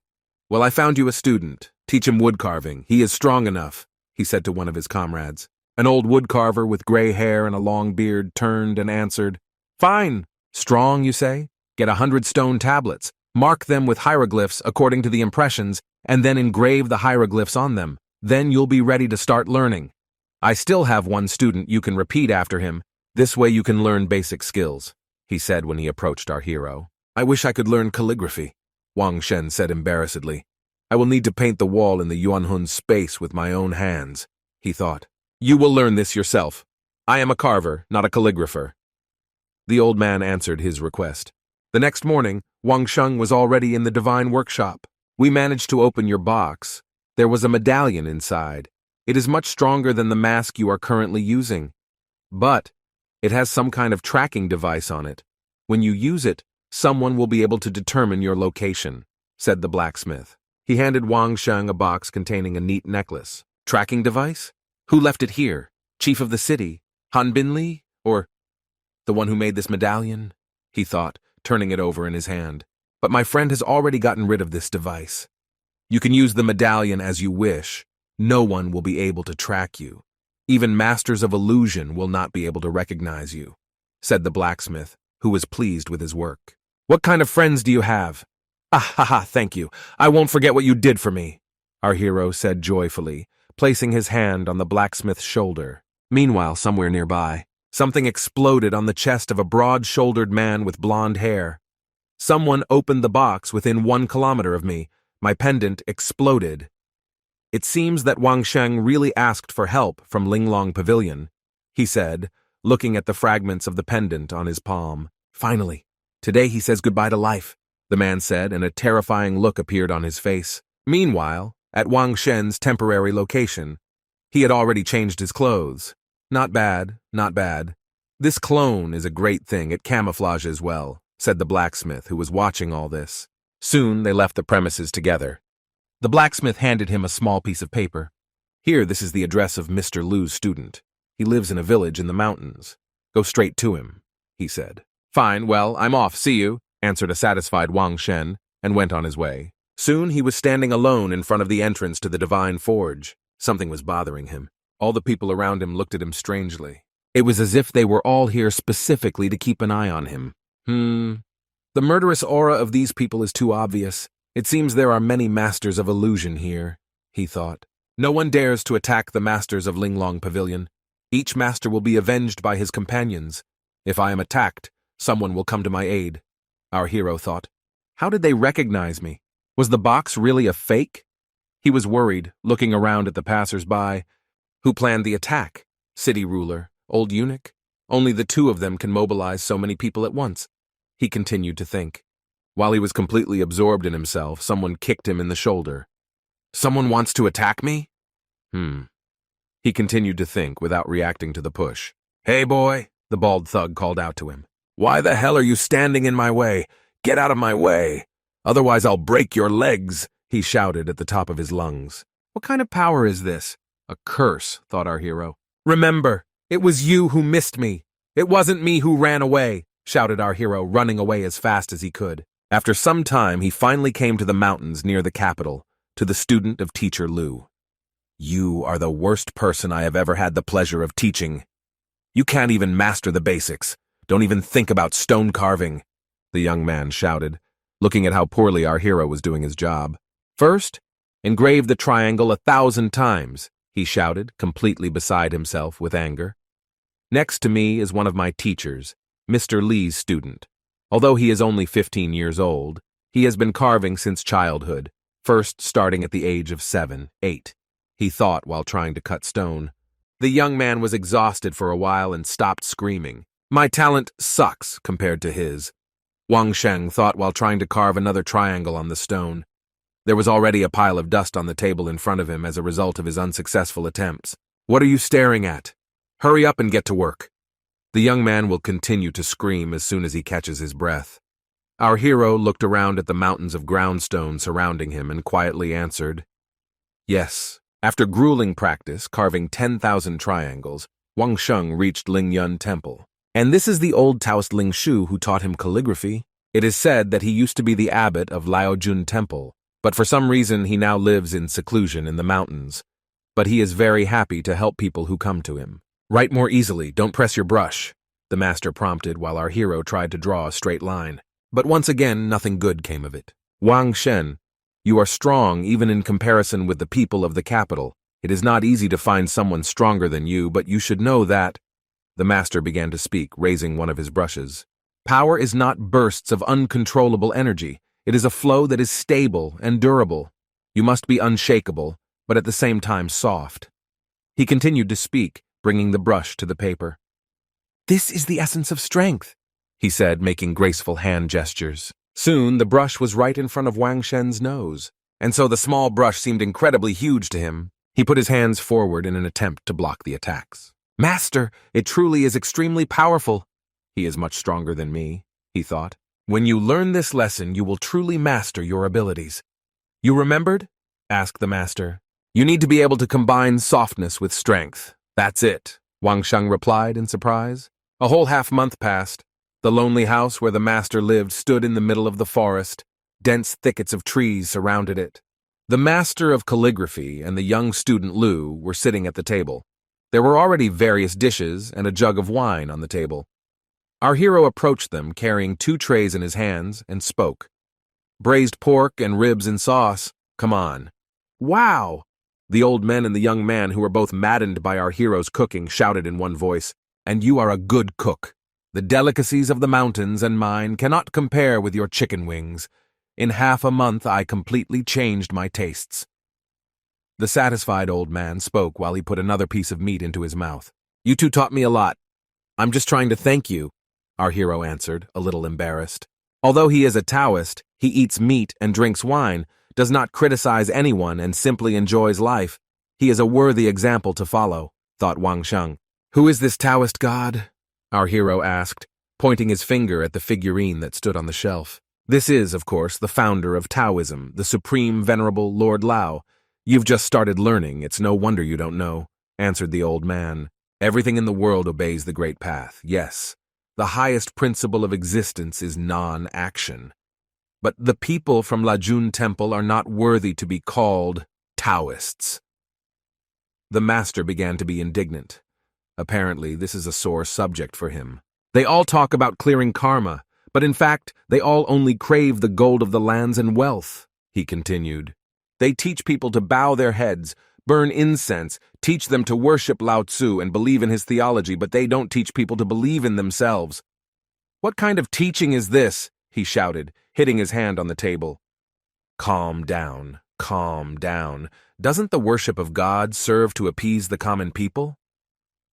Well, I found you a student. Teach him wood carving. He is strong enough, he said to one of his comrades. An old woodcarver with gray hair and a long beard turned and answered, Fine. Strong, you say? Get 100 stone tablets, mark them with hieroglyphs according to the impressions, and then engrave the hieroglyphs on them. Then you'll be ready to start learning. I still have one student you can repeat after him. This way you can learn basic skills, he said when he approached our hero. I wish I could learn calligraphy, Wang Shen said embarrassedly. I will need to paint the wall in the Yuanhun space with my own hands, he thought. You will learn this yourself. I am a carver, not a calligrapher. The old man answered his request. The next morning, Wang Sheng was already in the divine workshop. We managed to open your box. There was a medallion inside. It is much stronger than the mask you are currently using. But it has some kind of tracking device on it. When you use it, someone will be able to determine your location, said the blacksmith. He handed Wang Sheng a box containing a neat necklace. Tracking device? Who left it here? Chief of the city? Han Binli? Or the one who made this medallion? He thought, turning it over in his hand. But my friend has already gotten rid of this device. You can use the medallion as you wish. No one will be able to track you. Even masters of illusion will not be able to recognize you, said the blacksmith, who was pleased with his work. What kind of friends do you have? Ah ha ha, thank you. I won't forget what you did for me, our hero said joyfully, placing his hand on the blacksmith's shoulder. Meanwhile, somewhere nearby, something exploded on the chest of a broad-shouldered man with blonde hair. Someone opened the box within 1 kilometer of me. My pendant exploded. It seems that Wang Sheng really asked for help from Linglong Pavilion, he said, looking at the fragments of the pendant on his palm. Finally, today he says goodbye to life, the man said, and a terrifying look appeared on his face. Meanwhile, at Wang Shen's temporary location, he had already changed his clothes. Not bad, not bad. This clone is a great thing. It camouflages well, said the blacksmith, who was watching all this. Soon they left the premises together. The blacksmith handed him a small piece of paper. Here, this is the address of Mr. Lu's student. He lives in a village in the mountains. Go straight to him, he said. Fine, well, I'm off, see you, answered a satisfied Wang Shen, and went on his way. Soon he was standing alone in front of the entrance to the divine forge. Something was bothering him. All the people around him looked at him strangely. It was as if they were all here specifically to keep an eye on him. The murderous aura of these people is too obvious. It seems there are many masters of illusion here, he thought. No one dares to attack the masters of Linglong Pavilion. Each master will be avenged by his companions. If I am attacked, someone will come to my aid, our hero thought. How did they recognize me? Was the box really a fake? He was worried, looking around at the passers-by. Who planned the attack? City ruler, old eunuch? Only the 2 of them can mobilize so many people at once. He continued to think. While he was completely absorbed in himself, someone kicked him in the shoulder. Someone wants to attack me? He continued to think without reacting to the push. Hey boy, the bald thug called out to him. Why the hell are you standing in my way? Get out of my way. Otherwise I'll break your legs, he shouted at the top of his lungs. What kind of power is this? A curse, thought our hero. Remember, it was you who missed me. It wasn't me who ran away, shouted our hero, running away as fast as he could. After some time, he finally came to the mountains near the capital, to the student of Teacher Lu. You are the worst person I have ever had the pleasure of teaching. You can't even master the basics. Don't even think about stone carving, the young man shouted, looking at how poorly our hero was doing his job. First, engrave the triangle 1,000 times, he shouted, completely beside himself with anger. Next to me is one of my teachers, Mr. Li's student. Although he is only 15 years old, he has been carving since childhood, first starting at the age of 7, 8. He thought while trying to cut stone. The young man was exhausted for a while and stopped screaming. My talent sucks compared to his. Wang Sheng thought while trying to carve another triangle on the stone. There was already a pile of dust on the table in front of him as a result of his unsuccessful attempts. "What are you staring at? Hurry up and get to work." The young man will continue to scream as soon as he catches his breath. Our hero looked around at the mountains of groundstone surrounding him and quietly answered, "Yes." After grueling practice, carving 10,000 triangles, Wang Sheng reached Lingyun Temple. And this is the old Taoist Ling Shu who taught him calligraphy. It is said that he used to be the abbot of Laojun Temple, but for some reason he now lives in seclusion in the mountains. But he is very happy to help people who come to him. "Write more easily, don't press your brush," the master prompted while our hero tried to draw a straight line. But once again, nothing good came of it. "Wang Shen, you are strong even in comparison with the people of the capital. It is not easy to find someone stronger than you, but you should know that—" The master began to speak, raising one of his brushes. "Power is not bursts of uncontrollable energy. It is a flow that is stable and durable. You must be unshakable, but at the same time soft." He continued to speak, bringing the brush to the paper. "This is the essence of strength," he said, making graceful hand gestures. Soon, the brush was right in front of Wang Shen's nose, and so the small brush seemed incredibly huge to him. He put his hands forward in an attempt to block the attacks. "Master, it truly is extremely powerful." "He is much stronger than me," he thought. "When you learn this lesson, you will truly master your abilities." "You remembered?" asked the master. "You need to be able to combine softness with strength. That's it," Wang Sheng replied in surprise. A whole half-month passed. The lonely house where the master lived stood in the middle of the forest. Dense thickets of trees surrounded it. The master of calligraphy and the young student Lu were sitting at the table. There were already various dishes and a jug of wine on the table. Our hero approached them, carrying 2 trays in his hands, and spoke. "Braised pork and ribs in sauce. Come on." "Wow!" The old men and the young man, who were both maddened by our hero's cooking, shouted in one voice. "And you are a good cook. The delicacies of the mountains and mine cannot compare with your chicken wings. In half a month I completely changed my tastes." The satisfied old man spoke while he put another piece of meat into his mouth. "You two taught me a lot. I'm just trying to thank you," our hero answered, a little embarrassed. Although he is a Taoist, he eats meat and drinks wine, does not criticize anyone, and simply enjoys life. He is a worthy example to follow, thought Wang Sheng. "Who is this Taoist god?" our hero asked, pointing his finger at the figurine that stood on the shelf. "This is, of course, the founder of Taoism, the Supreme Venerable Lord Lao. You've just started learning, it's no wonder you don't know," answered the old man. "Everything in the world obeys the Great Path, yes. The highest principle of existence is non-action. But the people from Laojun Temple are not worthy to be called Taoists." The master began to be indignant. Apparently, this is a sore subject for him. "They all talk about clearing karma, but in fact, they all only crave the gold of the lands and wealth," he continued. "They teach people to bow their heads, burn incense, teach them to worship Lao Tzu and believe in his theology, but they don't teach people to believe in themselves." "What kind of teaching is this?" he shouted, hitting his hand on the table. "Calm down, calm down. Doesn't the worship of God serve to appease the common people?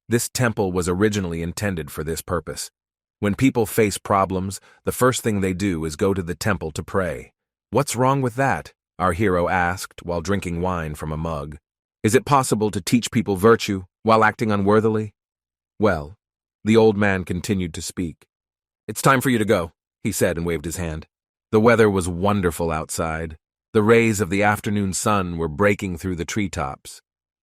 This temple was originally intended for this purpose. When people face problems, the first thing they do is go to the temple to pray. What's wrong with that?" our hero asked while drinking wine from a mug. "Is it possible to teach people virtue while acting unworthily?" "Well," the old man continued to speak. "It's time for you to go," he said and waved his hand. The weather was wonderful outside. The rays of the afternoon sun were breaking through the treetops.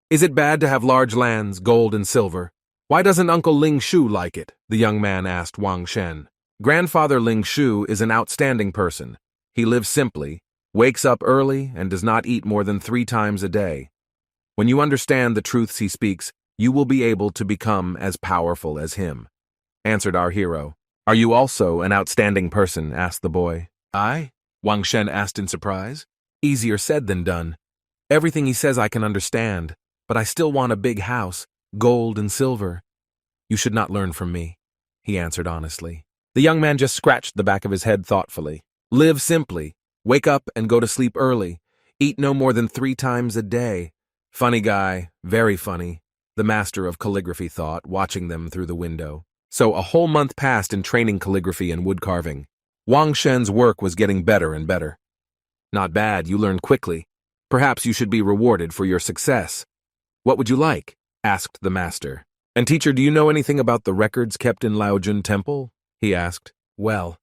"Is it bad to have large lands, gold and silver? Why doesn't Uncle Ling Shu like it?" the young man asked Wang Shen. "Grandfather Ling Shu is an outstanding person. He lives simply, wakes up early, and does not eat more than 3 times a day. When you understand the truths he speaks, you will be able to become as powerful as him," answered our hero. "Are you also an outstanding person?" asked the boy. "I?" Wang Shen asked in surprise. "Easier said than done. Everything he says I can understand, but I still want a big house, gold and silver." "You should not learn from me," he answered honestly. The young man just scratched the back of his head thoughtfully. "Live simply. Wake up and go to sleep early. Eat no more than 3 times a day. Funny guy, very funny," the master of calligraphy thought, watching them through the window. So a whole month passed in training calligraphy and wood carving. Wang Shen's work was getting better and better. Not bad, you learn quickly. Perhaps you should be rewarded for your success. What would you like? Asked the master. And teacher, do you know anything about the records kept in Laojun Temple? He asked. Well,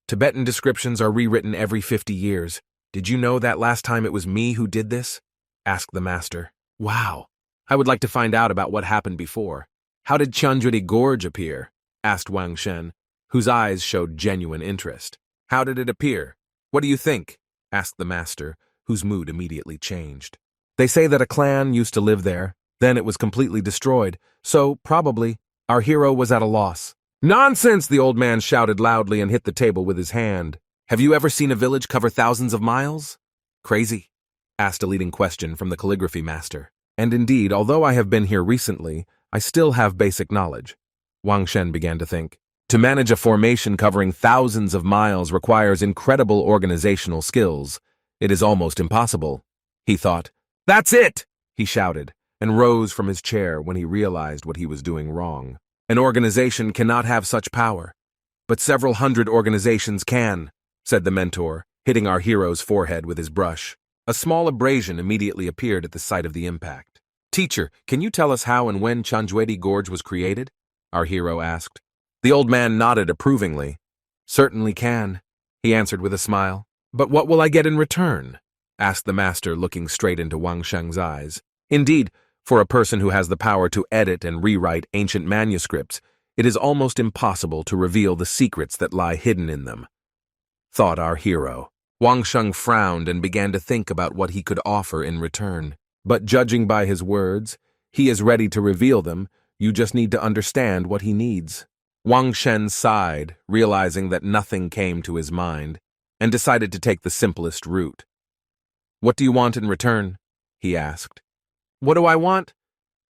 Tibetan descriptions are rewritten every 50 years. Did you know that last time it was me who did this? Asked the master. Wow. I would like to find out about what happened before. How did Chanjudi Gorge appear? Asked Wang Shen, whose eyes showed genuine interest. How did it appear? What do you think? Asked the master, whose mood immediately changed. They say that a clan used to live there, then it was completely destroyed, so probably our hero was at a loss. Nonsense, the old man shouted loudly and hit the table with his hand. Have you ever seen a village cover thousands of miles? Crazy? Asked a leading question from the calligraphy master. And indeed, although I have been here recently, I still have basic knowledge. Wang Shen began to think. To manage a formation covering thousands of miles requires incredible organizational skills. It is almost impossible, he thought. That's it, he shouted, and rose from his chair when he realized what he was doing wrong. An organization cannot have such power. But several hundred organizations can, said the mentor, hitting our hero's forehead with his brush. A small abrasion immediately appeared at the site of the impact. Teacher, can you tell us how and when Chanjwedi Gorge was created? Our hero asked. The old man nodded approvingly. Certainly can, he answered with a smile. But what will I get in return? Asked the master, looking straight into Wang Sheng's eyes. Indeed, for a person who has the power to edit and rewrite ancient manuscripts, it is almost impossible to reveal the secrets that lie hidden in them, thought our hero. Wang Sheng frowned and began to think about what he could offer in return. But judging by his words, he is ready to reveal them. You just need to understand what he needs. Wang Shen sighed, realizing that nothing came to his mind, and decided to take the simplest route. What do you want in return? He asked. What do I want?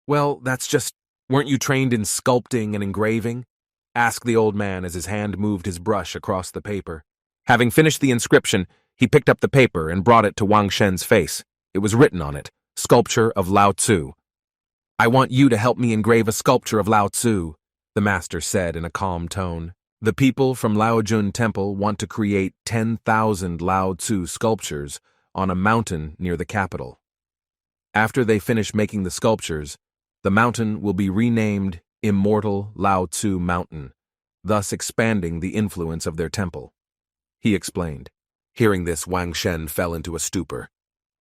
Well, that's just, weren't you trained in sculpting and engraving? Asked the old man as his hand moved his brush across the paper. Having finished the inscription, he picked up the paper and brought it to Wang Shen's face. It was written on it, Sculpture of Lao Tzu. I want you to help me engrave a sculpture of Lao Tzu, the master said in a calm tone. The people from Laojun Temple want to create 10,000 Lao Tzu sculptures on a mountain near the capital. After they finish making the sculptures, the mountain will be renamed Immortal Lao Tzu Mountain, thus expanding the influence of their temple. He explained. Hearing this, Wang Shen fell into a stupor.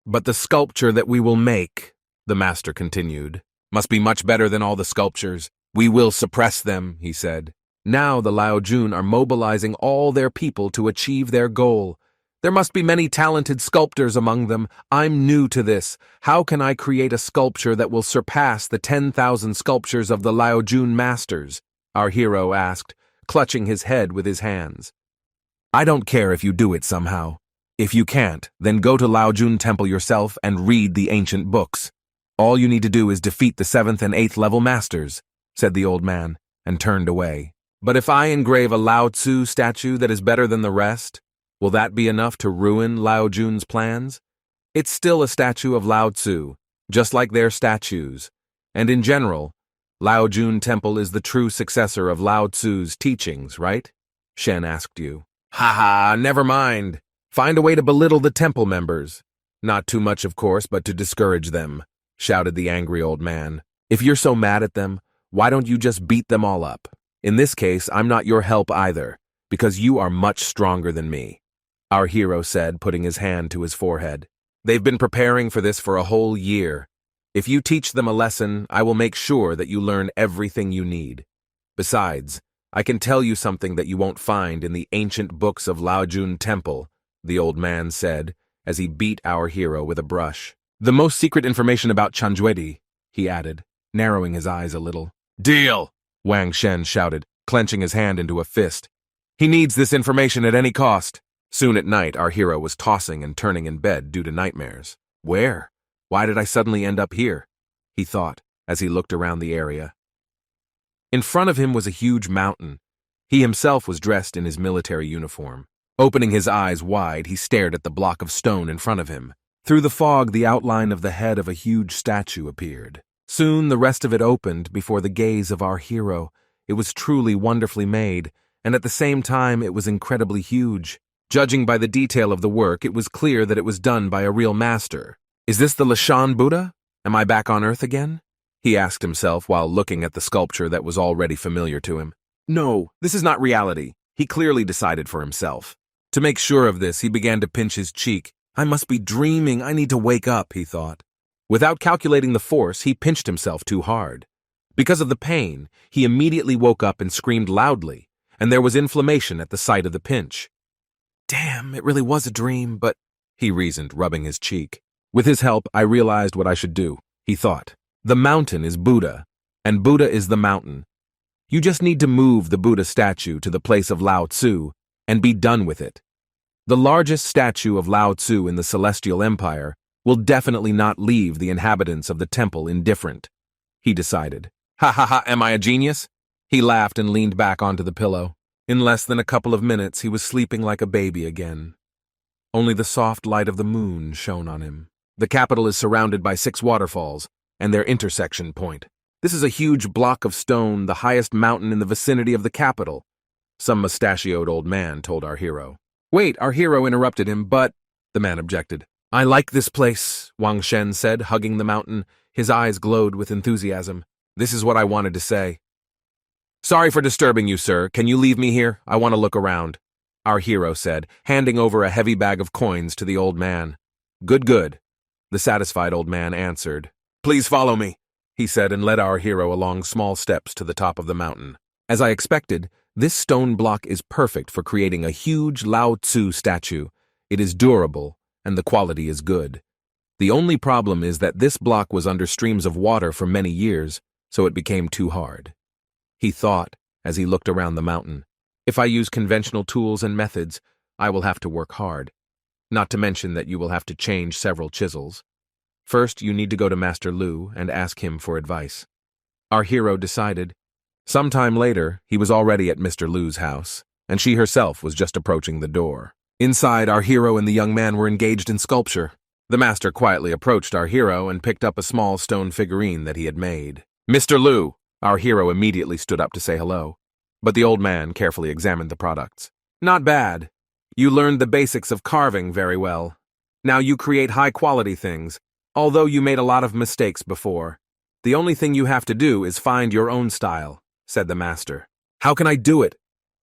But the sculpture that we will make, the master continued, must be much better than all the sculptures. We will suppress them, he said. Now the Laojun are mobilizing all their people to achieve their goal. There must be many talented sculptors among them. I'm new to this. How can I create a sculpture that will surpass the 10,000 sculptures of the Laojun masters? Our hero asked, clutching his head with his hands. I don't care if you do it somehow. If you can't, then go to Laojun Temple yourself and read the ancient books. All you need to do is defeat the 7th and 8th level masters, said the old man, and turned away. But if I engrave a Lao Tzu statue that is better than the rest, will that be enough to ruin Laojun's plans? It's still a statue of Lao Tzu, just like their statues. And in general, Laojun Temple is the true successor of Lao Tzu's teachings, right? Shen asked you. Ha ha, never mind. Find a way to belittle the temple members. Not too much, of course, but to discourage them, shouted the angry old man. If you're so mad at them, why don't you just beat them all up? In this case, I'm not your help either, because you are much stronger than me, our hero said, putting his hand to his forehead. They've been preparing for this for a whole year. If you teach them a lesson, I will make sure that you learn everything you need. Besides, I can tell you something that you won't find in the ancient books of Laojun Temple, the old man said, as he beat our hero with a brush. The most secret information about Chanjwedi, he added, narrowing his eyes a little. Deal! Wang Shen shouted, clenching his hand into a fist. He needs this information at any cost. Soon at night, our hero was tossing and turning in bed due to nightmares. Where? Why did I suddenly end up here? He thought, as he looked around the area. In front of him was a huge mountain. He himself was dressed in his military uniform. Opening his eyes wide, he stared at the block of stone in front of him. Through the fog, the outline of the head of a huge statue appeared. Soon the rest of it opened before the gaze of our hero. It was truly wonderfully made, and at the same time it was incredibly huge. Judging by the detail of the work, it was clear that it was done by a real master. Is this the Lashan Buddha? Am I back on Earth again? He asked himself while looking at the sculpture that was already familiar to him. No, this is not reality. He clearly decided for himself. To make sure of this, he began to pinch his cheek. I must be dreaming. I need to wake up, he thought. Without calculating the force, he pinched himself too hard. Because of the pain, he immediately woke up and screamed loudly, and there was inflammation at the site of the pinch. Damn, it really was a dream, but, he reasoned, rubbing his cheek. With his help, I realized what I should do, he thought. The mountain is Buddha, and Buddha is the mountain. You just need to move the Buddha statue to the place of Lao Tzu and be done with it. The largest statue of Lao Tzu in the Celestial Empire will definitely not leave the inhabitants of the temple indifferent, he decided. Ha ha ha, am I a genius? He laughed and leaned back onto the pillow. In less than a couple of minutes, he was sleeping like a baby again. Only the soft light of the moon shone on him. The capital is surrounded by 6 waterfalls, and their intersection point. This is a huge block of stone, the highest mountain in the vicinity of the capital, some mustachioed old man told our hero. Wait, our hero interrupted him, but, the man objected. I like this place, Wang Shen said, hugging the mountain. His eyes glowed with enthusiasm. This is what I wanted to say. Sorry for disturbing you, sir. Can you leave me here? I want to look around, our hero said, handing over a heavy bag of coins to the old man. Good, the satisfied old man answered. Please follow me, he said, and led our hero along small steps to the top of the mountain. As I expected, this stone block is perfect for creating a huge Lao Tzu statue. It is durable, and the quality is good. The only problem is that this block was under streams of water for many years, so it became too hard. He thought, as he looked around the mountain, if I use conventional tools and methods, I will have to work hard. Not to mention that you will have to change several chisels. First, you need to go to Master Lu and ask him for advice. Our hero decided. Sometime later, he was already at Mr. Lu's house, and she herself was just approaching the door. Inside, our hero and the young man were engaged in sculpture. The master quietly approached our hero and picked up a small stone figurine that he had made. Mr. Lu! Our hero immediately stood up to say hello, but the old man carefully examined the products. Not bad. You learned the basics of carving very well. Now you create high-quality things, although you made a lot of mistakes before. The only thing you have to do is find your own style, said the master. How can I do it?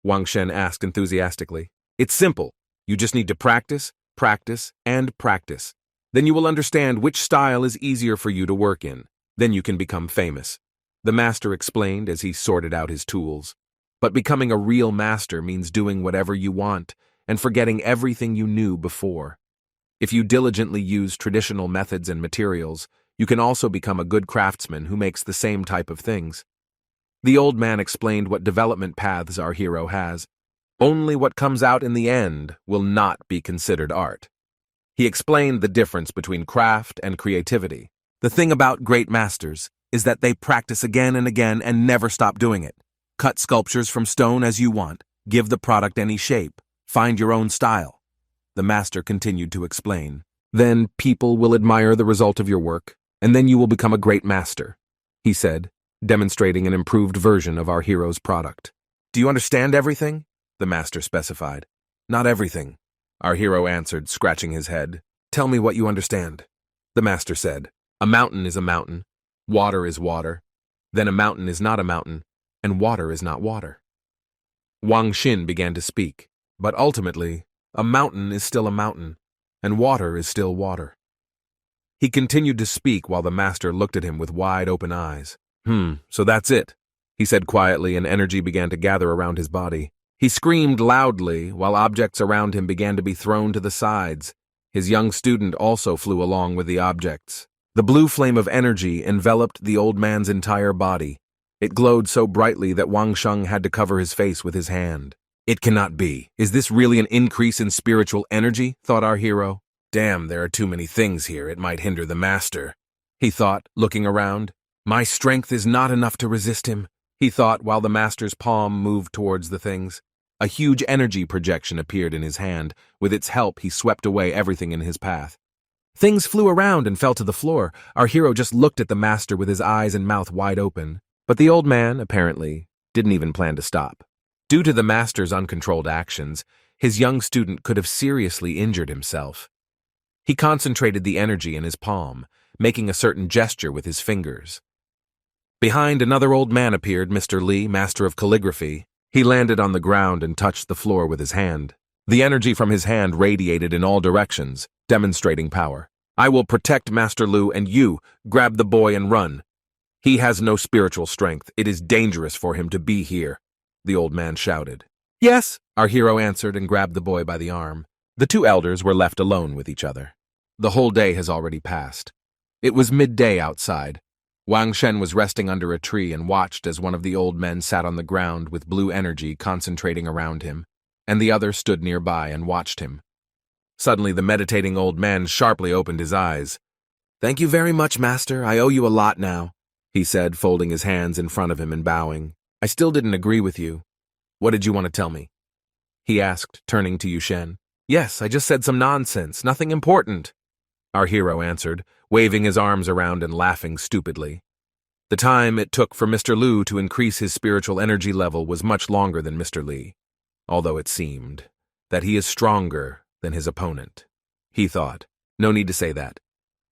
Wang Shen asked enthusiastically. It's simple. You just need to practice, practice, and practice. Then you will understand which style is easier for you to work in. Then you can become famous. The master explained as he sorted out his tools. But becoming a real master means doing whatever you want and forgetting everything you knew before. If you diligently use traditional methods and materials, you can also become a good craftsman who makes the same type of things. The old man explained what development paths our hero has. Only what comes out in the end will not be considered art. He explained the difference between craft and creativity. The thing about great masters is that they practice again and again and never stop doing it. Cut sculptures from stone as you want, give the product any shape, find your own style. The master continued to explain. Then people will admire the result of your work, and then you will become a great master, he said, demonstrating an improved version of our hero's product. Do you understand everything? The master specified. Not everything, our hero answered, scratching his head. Tell me what you understand. The master said. A mountain is a mountain. Water is water. Then a mountain is not a mountain, and water is not water. Wang Xin began to speak, but ultimately, a mountain is still a mountain, and water is still water. He continued to speak while the master looked at him with wide-open eyes. So that's it, he said quietly, and energy began to gather around his body. He screamed loudly while objects around him began to be thrown to the sides. His young student also flew along with the objects. The blue flame of energy enveloped the old man's entire body. It glowed so brightly that Wang Sheng had to cover his face with his hand. It cannot be. Is this really an increase in spiritual energy? Thought our hero. Damn, there are too many things here. It might hinder the master, he thought, looking around. My strength is not enough to resist him, he thought while the master's palm moved towards the things. A huge energy projection appeared in his hand. With its help, he swept away everything in his path. Things flew around and fell to the floor. Our hero just looked at the master with his eyes and mouth wide open. But the old man, apparently, didn't even plan to stop. Due to the master's uncontrolled actions, his young student could have seriously injured himself. He concentrated the energy in his palm, making a certain gesture with his fingers. Behind, another old man appeared, Mr. Lee, master of calligraphy. He landed on the ground and touched the floor with his hand. The energy from his hand radiated in all directions, demonstrating power. I will protect Master Lu, and you, grab the boy and run. He has no spiritual strength. It is dangerous for him to be here, the old man shouted. Yes, our hero answered and grabbed the boy by the arm. The two elders were left alone with each other. The whole day has already passed. It was midday outside. Wang Shen was resting under a tree and watched as one of the old men sat on the ground with blue energy concentrating around him, and the other stood nearby and watched him. Suddenly, the meditating old man sharply opened his eyes. Thank you very much, master. I owe you a lot now, he said, folding his hands in front of him and bowing. I still didn't agree with you. What did you want to tell me? He asked, turning to Yushen. Yes, I just said some nonsense, nothing important, our hero answered, waving his arms around and laughing stupidly. The time it took for Mr. Lu to increase his spiritual energy level was much longer than Mr. Lee, although it seemed that he is stronger than his opponent. He thought, no need to say that.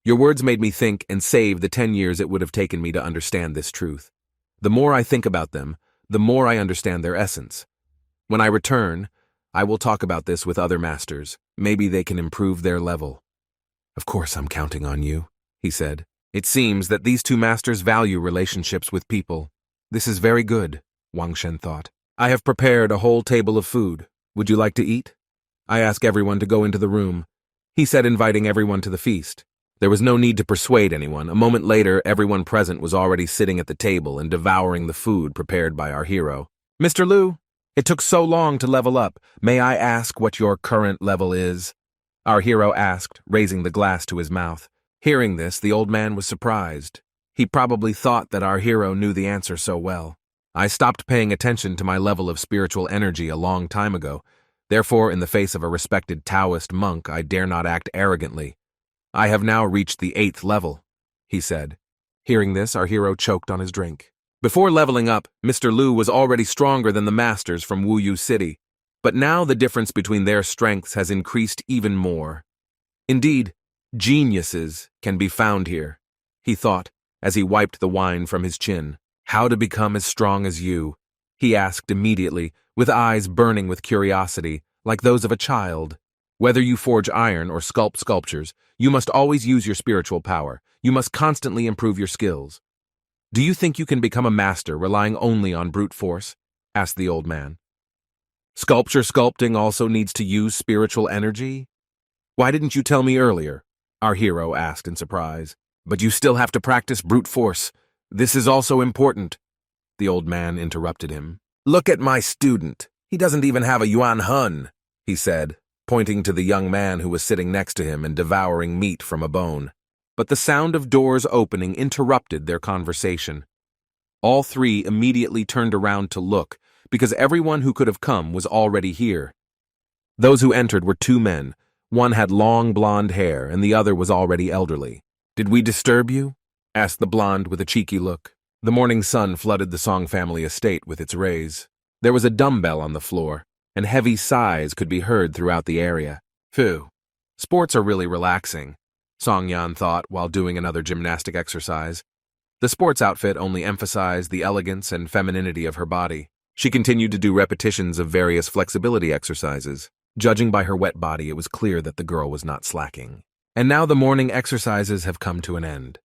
Your words made me think and save the 10 years it would have taken me to understand this truth. The more I think about them, the more I understand their essence. When I return, I will talk about this with other masters. Maybe they can improve their level. Of course I'm counting on you, he said. It seems that these two masters value relationships with people. This is very good, Wang Shen thought. I have prepared a whole table of food. Would you like to eat? I ask everyone to go into the room, he said, inviting everyone to the feast. There was no need to persuade anyone. A moment later, everyone present was already sitting at the table and devouring the food prepared by our hero. Mr. Lu, it took so long to level up. May I ask what your current level is? Our hero asked, raising the glass to his mouth. Hearing this, the old man was surprised. He probably thought that our hero knew the answer so well. I stopped paying attention to my level of spiritual energy a long time ago. Therefore, in the face of a respected Taoist monk, I dare not act arrogantly. I have now reached the 8th level, he said. Hearing this, our hero choked on his drink. Before leveling up, Mr. Lu was already stronger than the masters from Wuyu City. But now the difference between their strengths has increased even more. Indeed, geniuses can be found here, he thought, as he wiped the wine from his chin. How to become as strong as you? He asked immediately, with eyes burning with curiosity, like those of a child. Whether you forge iron or sculpt sculptures, you must always use your spiritual power. You must constantly improve your skills. Do you think you can become a master relying only on brute force? Asked the old man. Sculpture sculpting also needs to use spiritual energy? Why didn't you tell me earlier? Our hero asked in surprise. But you still have to practice brute force. This is also important. The old man interrupted him. Look at my student. He doesn't even have a Yuan Hun, he said, pointing to the young man who was sitting next to him and devouring meat from a bone. But the sound of doors opening interrupted their conversation. All three immediately turned around to look, because everyone who could have come was already here. Those who entered were two men. One had long blonde hair, and the other was already elderly. Did we disturb you? Asked the blonde with a cheeky look. The morning sun flooded the Song family estate with its rays. There was a dumbbell on the floor, and heavy sighs could be heard throughout the area. Phew. Sports are really relaxing, Song Yan thought while doing another gymnastic exercise. The sports outfit only emphasized the elegance and femininity of her body. She continued to do repetitions of various flexibility exercises. Judging by her wet body, it was clear that the girl was not slacking. And now the morning exercises have come to an end.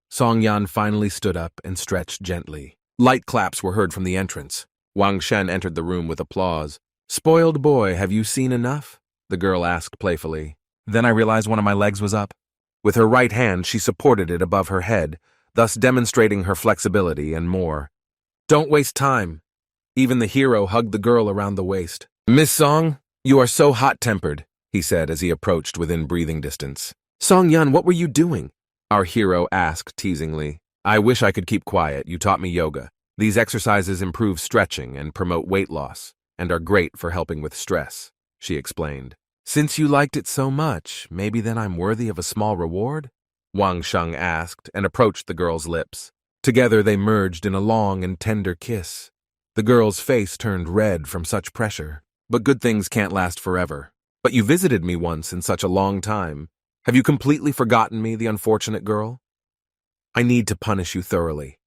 Song Yan finally stood up and stretched gently. Light claps were heard from the entrance. Wang Shen entered the room with applause. Spoiled boy, have you seen enough? The girl asked playfully. Then I realized one of my legs was up. With her right hand, she supported it above her head, thus demonstrating her flexibility and more. Don't waste time. Even the hero hugged the girl around the waist. Miss Song, you are so hot-tempered, he said as he approached within breathing distance. Song Yan, what were you doing? Our hero asked teasingly. I wish I could keep quiet. You taught me yoga. These exercises improve stretching and promote weight loss, and are great for helping with stress, she explained. Since you liked it so much, maybe then I'm worthy of a small reward? Wang Sheng asked and approached the girl's lips. Together they merged in a long and tender kiss. The girl's face turned red from such pressure. But good things can't last forever. But you visited me once in such a long time. Have you completely forgotten me, the unfortunate girl? I need to punish you thoroughly,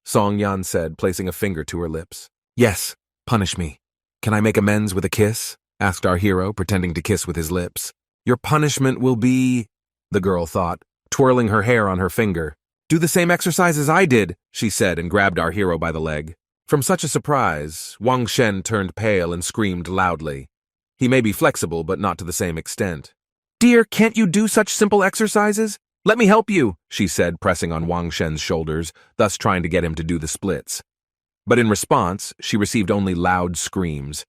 Song Yan said, placing a finger to her lips. Yes, punish me. Can I make amends with a kiss? Asked our hero, pretending to kiss with his lips. Your punishment will be, the girl thought, twirling her hair on her finger. Do the same exercise as I did, she said, and grabbed our hero by the leg. From such a surprise, Wang Shen turned pale and screamed loudly. He may be flexible, but not to the same extent. Dear, can't you do such simple exercises? Let me help you, she said, pressing on Wang Shen's shoulders, thus trying to get him to do the splits. But in response, she received only loud screams.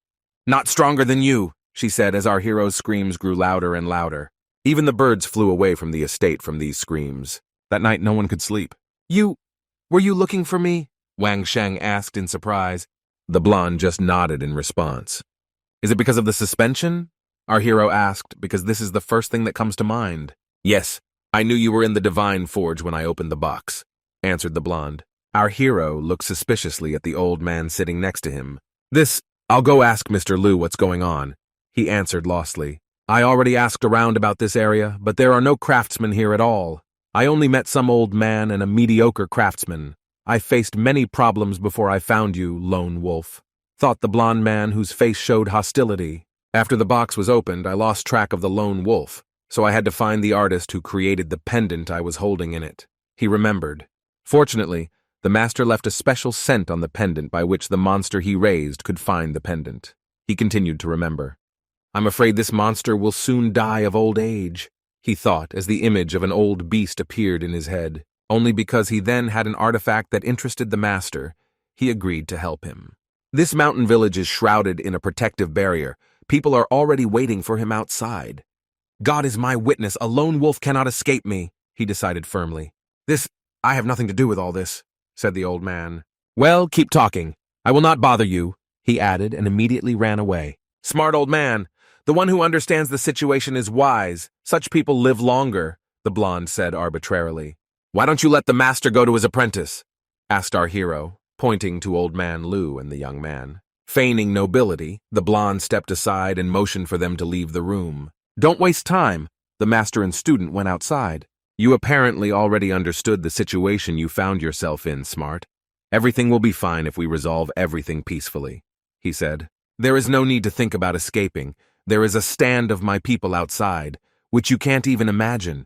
Not stronger than you, she said as our hero's screams grew louder and louder. Even the birds flew away from the estate from these screams. That night no one could sleep. Were you looking for me? Wang Sheng asked in surprise. The blonde just nodded in response. Is it because of the suspension? Our hero asked, because this is the first thing that comes to mind. Yes, I knew you were in the Divine Forge when I opened the box, answered the blonde. Our hero looked suspiciously at the old man sitting next to him. I'll go ask Mr. Liu what's going on, he answered lostly. I already asked around about this area, but there are no craftsmen here at all. I only met some old man and a mediocre craftsman. I faced many problems before I found you, lone wolf, thought the blonde man whose face showed hostility. After the box was opened, I lost track of the lone wolf, so I had to find the artist who created the pendant I was holding in it. He remembered. Fortunately, the master left a special scent on the pendant by which the monster he raised could find the pendant. He continued to remember. I'm afraid this monster will soon die of old age, he thought as the image of an old beast appeared in his head. Only because he then had an artifact that interested the master, he agreed to help him. This mountain village is shrouded in a protective barrier. People are already waiting for him outside. God is my witness, a lone wolf cannot escape me, he decided firmly. I have nothing to do with all this, said the old man. Well, keep talking. I will not bother you, he added, and immediately ran away. Smart old man. The one who understands the situation is wise. Such people live longer, the blonde said arbitrarily. Why don't you let the master go to his apprentice? Asked our hero, pointing to old man Liu and the young man. Feigning nobility, the blonde stepped aside and motioned for them to leave the room. Don't waste time. The master and student went outside. You apparently already understood the situation you found yourself in, Smart. Everything will be fine if we resolve everything peacefully, he said. There is no need to think about escaping. There is a stand of my people outside, which you can't even imagine.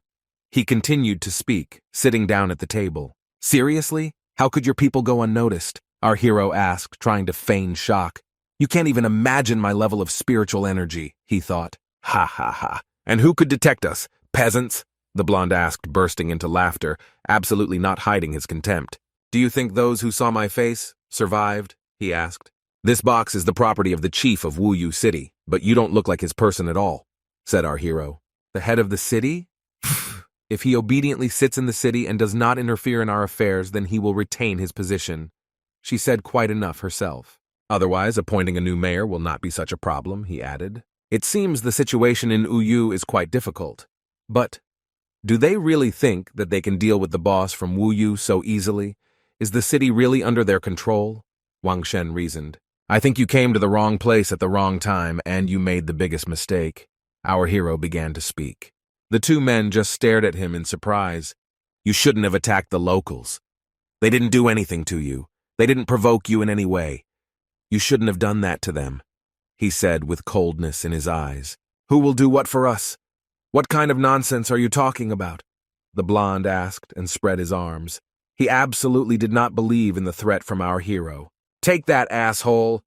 He continued to speak, sitting down at the table. Seriously? How could your people go unnoticed? Our hero asked, trying to feign shock. You can't even imagine my level of spiritual energy, he thought. Ha ha ha. And who could detect us? Peasants? The blonde asked, bursting into laughter, absolutely not hiding his contempt. Do you think those who saw my face survived? He asked. This box is the property of the chief of Wuyu City, but you don't look like his person at all, said our hero. The head of the city? If he obediently sits in the city and does not interfere in our affairs, then he will retain his position. She said quite enough herself. Otherwise, appointing a new mayor will not be such a problem, he added. It seems the situation in Wuyu is quite difficult. But do they really think that they can deal with the boss from Wuyu so easily? Is the city really under their control? Wang Shen reasoned. I think you came to the wrong place at the wrong time, and you made the biggest mistake. Our hero began to speak. The two men just stared at him in surprise. You shouldn't have attacked the locals. They didn't do anything to you. They didn't provoke you in any way. You shouldn't have done that to them, he said with coldness in his eyes. Who will do what for us? What kind of nonsense are you talking about? The blonde asked and spread his arms. He absolutely did not believe in the threat from our hero. Take that, asshole!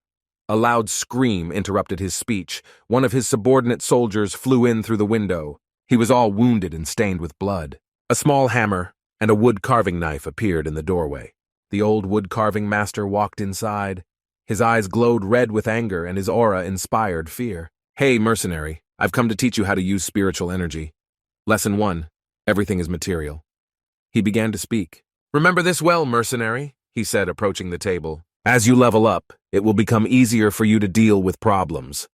A loud scream interrupted his speech. One of his subordinate soldiers flew in through the window. He was all wounded and stained with blood. A small hammer and a wood carving knife appeared in the doorway. The old wood carving master walked inside. His eyes glowed red with anger and his aura inspired fear. Hey, mercenary, I've come to teach you how to use spiritual energy. Lesson 1. Everything is material. He began to speak. Remember this well, mercenary, he said, approaching the table. As you level up, it will become easier for you to deal with problems.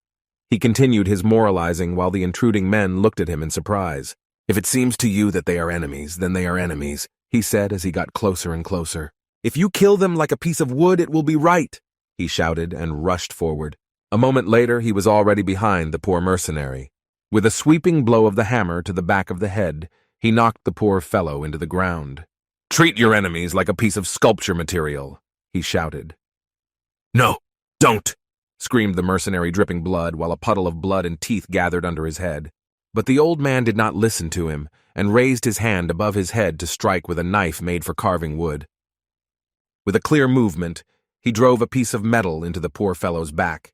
He continued his moralizing while the intruding men looked at him in surprise. If it seems to you that they are enemies, then they are enemies, he said as he got closer and closer. If you kill them like a piece of wood, it will be right, he shouted and rushed forward. A moment later, he was already behind the poor mercenary. With a sweeping blow of the hammer to the back of the head, he knocked the poor fellow into the ground. "Treat your enemies like a piece of sculpture material," he shouted. "No, don't!" screamed the mercenary, dripping blood, while a puddle of blood and teeth gathered under his head. But the old man did not listen to him, and raised his hand above his head to strike with a knife made for carving wood. With a clear movement, he drove a piece of metal into the poor fellow's back.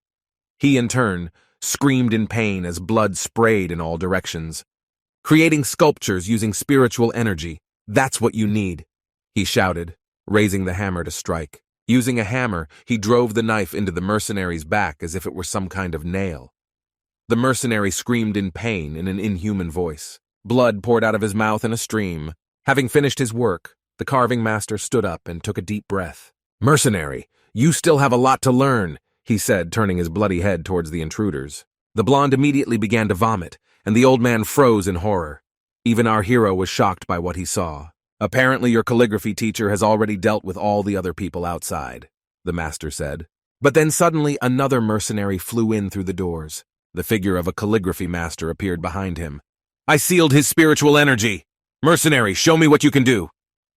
He, in turn, screamed in pain as blood sprayed in all directions. "Creating sculptures using spiritual energy, that's what you need," he shouted, raising the hammer to strike. Using a hammer, he drove the knife into the mercenary's back as if it were some kind of nail. The mercenary screamed in pain in an inhuman voice. Blood poured out of his mouth in a stream. Having finished his work, the carving master stood up and took a deep breath. "Mercenary, you still have a lot to learn," he said, turning his bloody head towards the intruders. The blonde immediately began to vomit, and the old man froze in horror. Even our hero was shocked by what he saw. "Apparently your calligraphy teacher has already dealt with all the other people outside," the master said. But then suddenly another mercenary flew in through the doors. The figure of a calligraphy master appeared behind him. "I sealed his spiritual energy. Mercenary, show me what you can do,"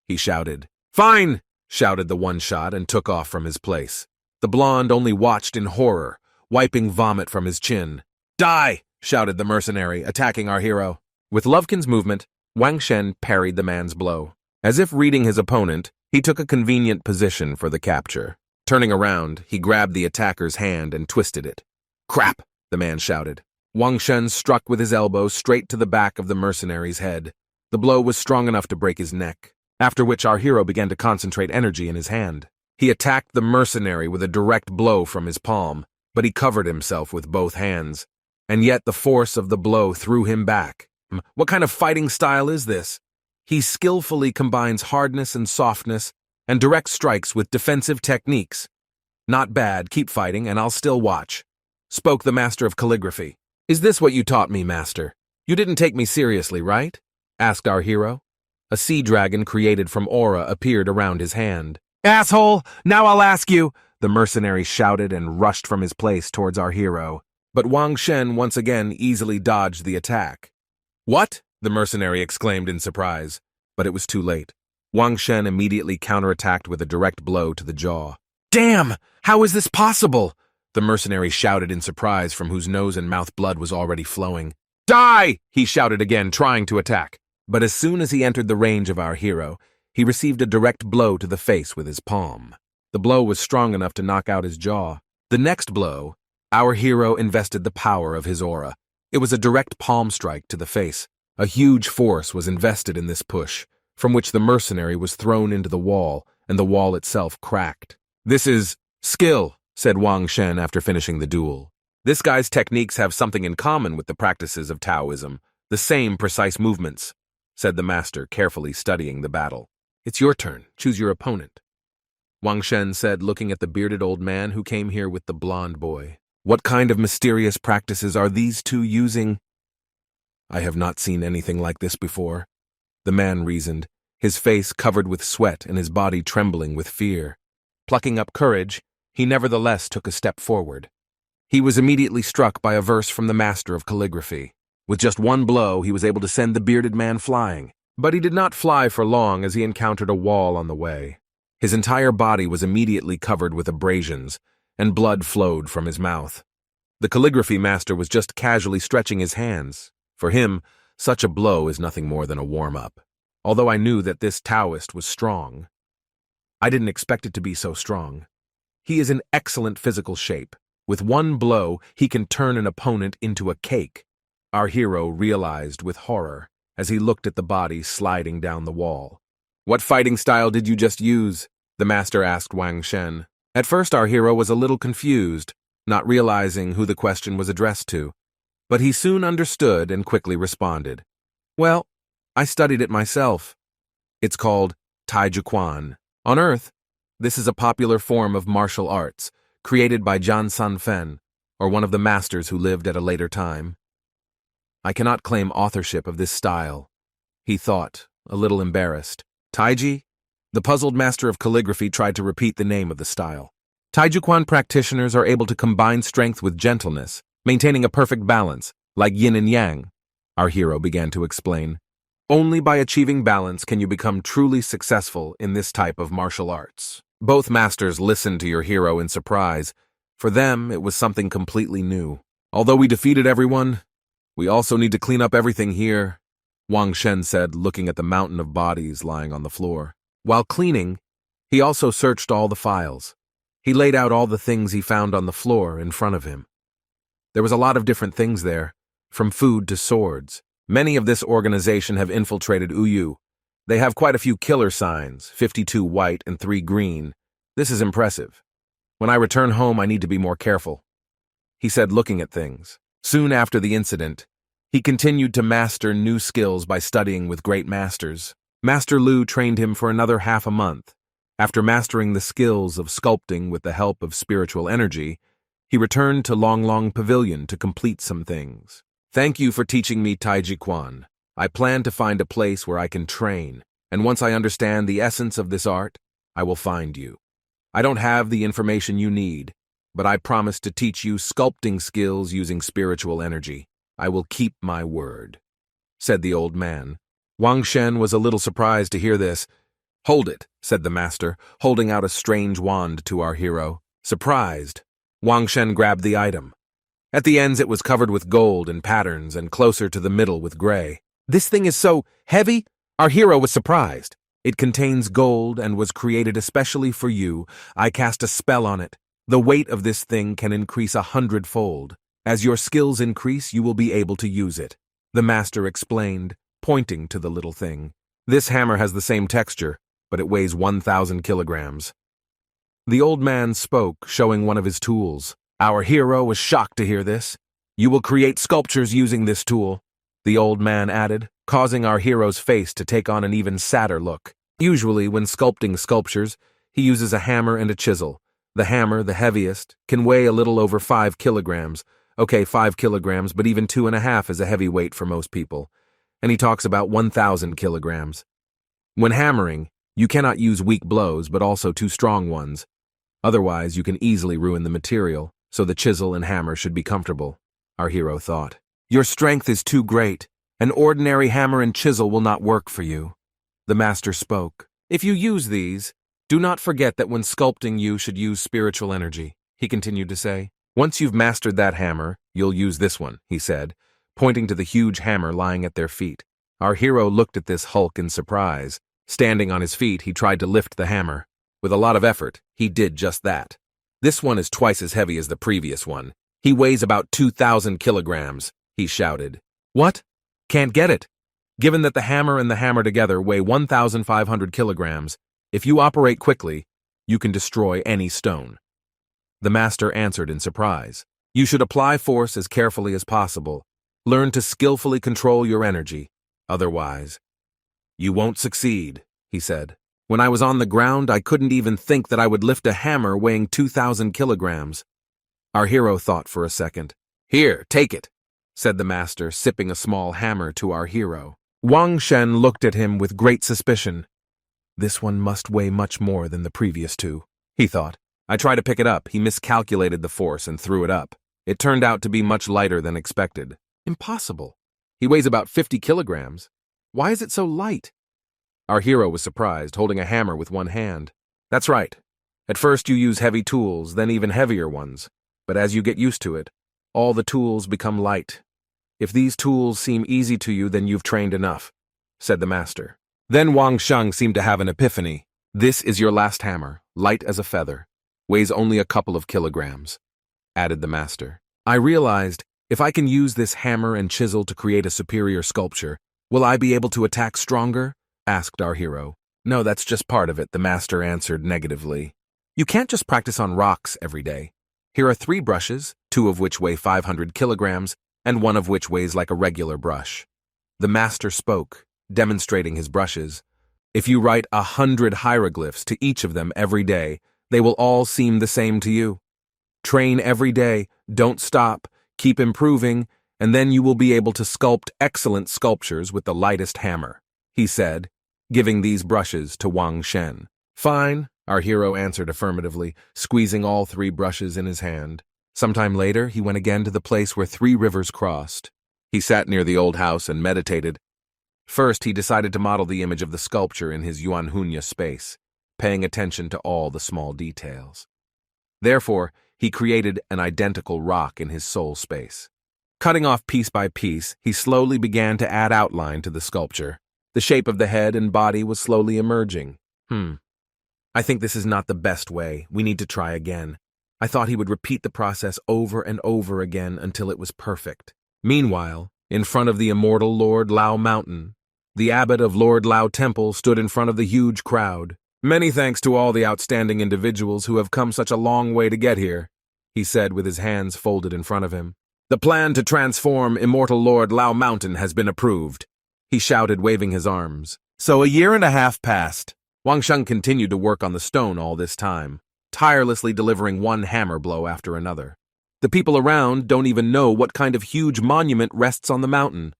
he shouted. "Fine," shouted the one-shot and took off from his place. The blonde only watched in horror, wiping vomit from his chin. "Die!" shouted the mercenary, attacking our hero. With Lovekin's movement, Wang Shen parried the man's blow. As if reading his opponent, he took a convenient position for the capture. Turning around, he grabbed the attacker's hand and twisted it. "Crap!" the man shouted. Wang Shen struck with his elbow straight to the back of the mercenary's head. The blow was strong enough to break his neck, after which our hero began to concentrate energy in his hand. He attacked the mercenary with a direct blow from his palm, but he covered himself with both hands. And yet the force of the blow threw him back. What kind of fighting style is this? He skillfully combines hardness and softness and direct strikes with defensive techniques. "Not bad, keep fighting and I'll still watch," spoke the master of calligraphy. "Is this what you taught me, master? You didn't take me seriously, right?" asked our hero. A sea dragon created from aura appeared around his hand. "Asshole! Now I'll ask you!" the mercenary shouted and rushed from his place towards our hero. But Wang Shen once again easily dodged the attack. "What?" the mercenary exclaimed in surprise, but it was too late. Wang Shen immediately counterattacked with a direct blow to the jaw. "Damn! How is this possible?" the mercenary shouted in surprise, from whose nose and mouth blood was already flowing. "Die!" he shouted again, trying to attack. But as soon as he entered the range of our hero, he received a direct blow to the face with his palm. The blow was strong enough to knock out his jaw. The next blow, our hero invested the power of his aura. It was a direct palm strike to the face. A huge force was invested in this push, from which the mercenary was thrown into the wall, and the wall itself cracked. "This is skill," said Wang Shen after finishing the duel. "This guy's techniques have something in common with the practices of Taoism, the same precise movements," said the master, carefully studying the battle. "It's your turn. Choose your opponent," Wang Shen said, looking at the bearded old man who came here with the blonde boy. "What kind of mysterious practices are these two using?" "I have not seen anything like this before," the man reasoned, his face covered with sweat and his body trembling with fear. Plucking up courage, he nevertheless took a step forward. He was immediately struck by a verse from the master of calligraphy. With just one blow, he was able to send the bearded man flying. But he did not fly for long, as he encountered a wall on the way. His entire body was immediately covered with abrasions, and blood flowed from his mouth. The calligraphy master was just casually stretching his hands. For him, such a blow is nothing more than a warm-up. Although I knew that this Taoist was strong, I didn't expect it to be so strong. He is in excellent physical shape. With one blow, he can turn an opponent into a cake. Our hero realized with horror as he looked at the body sliding down the wall. "What fighting style did you just use?" the master asked Wang Shen. At first our hero was a little confused, not realizing who the question was addressed to. But he soon understood and quickly responded. "Well, I studied it myself. It's called Tai Ju Quan. On Earth, this is a popular form of martial arts, created by Zhan Sanfen, or one of the masters who lived at a later time. I cannot claim authorship of this style," he thought, a little embarrassed. "Taiji?" The puzzled master of calligraphy tried to repeat the name of the style. Taijuquan practitioners are able to combine strength with gentleness, maintaining a perfect balance, like yin and yang, our hero began to explain. Only by achieving balance can you become truly successful in this type of martial arts. Both masters listened to your hero in surprise. For them, it was something completely new. Although we defeated everyone, we also need to clean up everything here, Wang Shen said, looking at the mountain of bodies lying on the floor. While cleaning, he also searched all the files. He laid out all the things he found on the floor in front of him. There was a lot of different things there, from food to swords. Many of this organization have infiltrated Uyu. They have quite a few killer signs, 52 white and 3 green. This is impressive. When I return home, I need to be more careful, he said, looking at things. Soon after the incident, he continued to master new skills by studying with great masters. Master Lu trained him for another half a month. After mastering the skills of sculpting with the help of spiritual energy, he returned to Longlong Pavilion to complete some things. Thank you for teaching me Taijiquan. I plan to find a place where I can train, and once I understand the essence of this art, I will find you. I don't have the information you need, but I promise to teach you sculpting skills using spiritual energy. I will keep my word, said the old man. Wang Shen was a little surprised to hear this. Hold it, said the master, holding out a strange wand to our hero. Surprised, Wang Shen grabbed the item. At the ends it was covered with gold and patterns, and closer to the middle with gray. This thing is so heavy? Our hero was surprised. It contains gold and was created especially for you. I cast a spell on it. The weight of this thing can increase 100-fold. As your skills increase, you will be able to use it, the master explained, pointing to the little thing. This hammer has the same texture, but it weighs 1,000 kilograms. The old man spoke, showing one of his tools. Our hero was shocked to hear this. You will create sculptures using this tool, the old man added, causing our hero's face to take on an even sadder look. Usually, when sculpting sculptures, he uses a hammer and a chisel. The hammer, the heaviest, can weigh a little over 5 kilograms. Okay, 5 kilograms, but even 2.5 is a heavy weight for most people. And he talks about 1,000 kilograms. When hammering, you cannot use weak blows, but also too strong ones. Otherwise, you can easily ruin the material, so the chisel and hammer should be comfortable, our hero thought. Your strength is too great. An ordinary hammer and chisel will not work for you, the master spoke. If you use these, do not forget that when sculpting you should use spiritual energy, he continued to say. Once you've mastered that hammer, you'll use this one, he said, pointing to the huge hammer lying at their feet. Our hero looked at this hulk in surprise. Standing on his feet, he tried to lift the hammer. With a lot of effort, he did just that. This one is twice as heavy as the previous one. He weighs about 2,000 kilograms, he shouted. What? Can't get it. Given that the hammer and the hammer together weigh 1,500 kilograms, if you operate quickly, you can destroy any stone. The master answered in surprise. You should apply force as carefully as possible. Learn to skillfully control your energy. Otherwise, you won't succeed, he said. When I was on the ground, I couldn't even think that I would lift a hammer weighing 2,000 kilograms. Our hero thought for a second. Here, take it, said the master, sipping a small hammer to our hero. Wang Shen looked at him with great suspicion. This one must weigh much more than the previous two, he thought. I tried to pick it up. He miscalculated the force and threw it up. It turned out to be much lighter than expected. Impossible. He weighs about 50 kilograms. Why is it so light? Our hero was surprised, holding a hammer with one hand. That's right. At first you use heavy tools, then even heavier ones. But as you get used to it, all the tools become light. If these tools seem easy to you, then you've trained enough, said the master. Then Wang Sheng seemed to have an epiphany. This is your last hammer, light as a feather, weighs only a couple of kilograms, added the master. I realized, if I can use this hammer and chisel to create a superior sculpture, will I be able to attack stronger? Asked our hero. No, that's just part of it, the master answered negatively. You can't just practice on rocks every day. Here are 3 brushes, 2 of which weigh 500 kilograms, and 1 of which weighs like a regular brush. The master spoke, demonstrating his brushes. If you write 100 hieroglyphs to each of them every day, they will all seem the same to you. Train every day, don't stop, keep improving, and then you will be able to sculpt excellent sculptures with the lightest hammer, he said, giving these brushes to Wang Shen. Fine, Our hero answered affirmatively, squeezing all 3 brushes in his hand. Sometime later, he went again to the place where 3 rivers crossed. He sat near the old house and meditated. First, he decided to model the image of the sculpture in his Yuanhunya space, paying attention to all the small details. Therefore, he created an identical rock in his soul space. Cutting off piece by piece, he slowly began to add outline to the sculpture. The shape of the head and body was slowly emerging. I think this is not the best way. We need to try again. I thought he would repeat the process over and over again until it was perfect. Meanwhile, in front of the immortal Lord Lao Mountain, the abbot of Lord Lao Temple stood in front of the huge crowd. "Many thanks to all the outstanding individuals who have come such a long way to get here," he said with his hands folded in front of him. "The plan to transform immortal Lord Lao Mountain has been approved," he shouted, waving his arms. So 1.5 years passed. Wang Sheng continued to work on the stone all this time, tirelessly delivering one hammer blow after another. The people around don't even know what kind of huge monument rests on the mountain.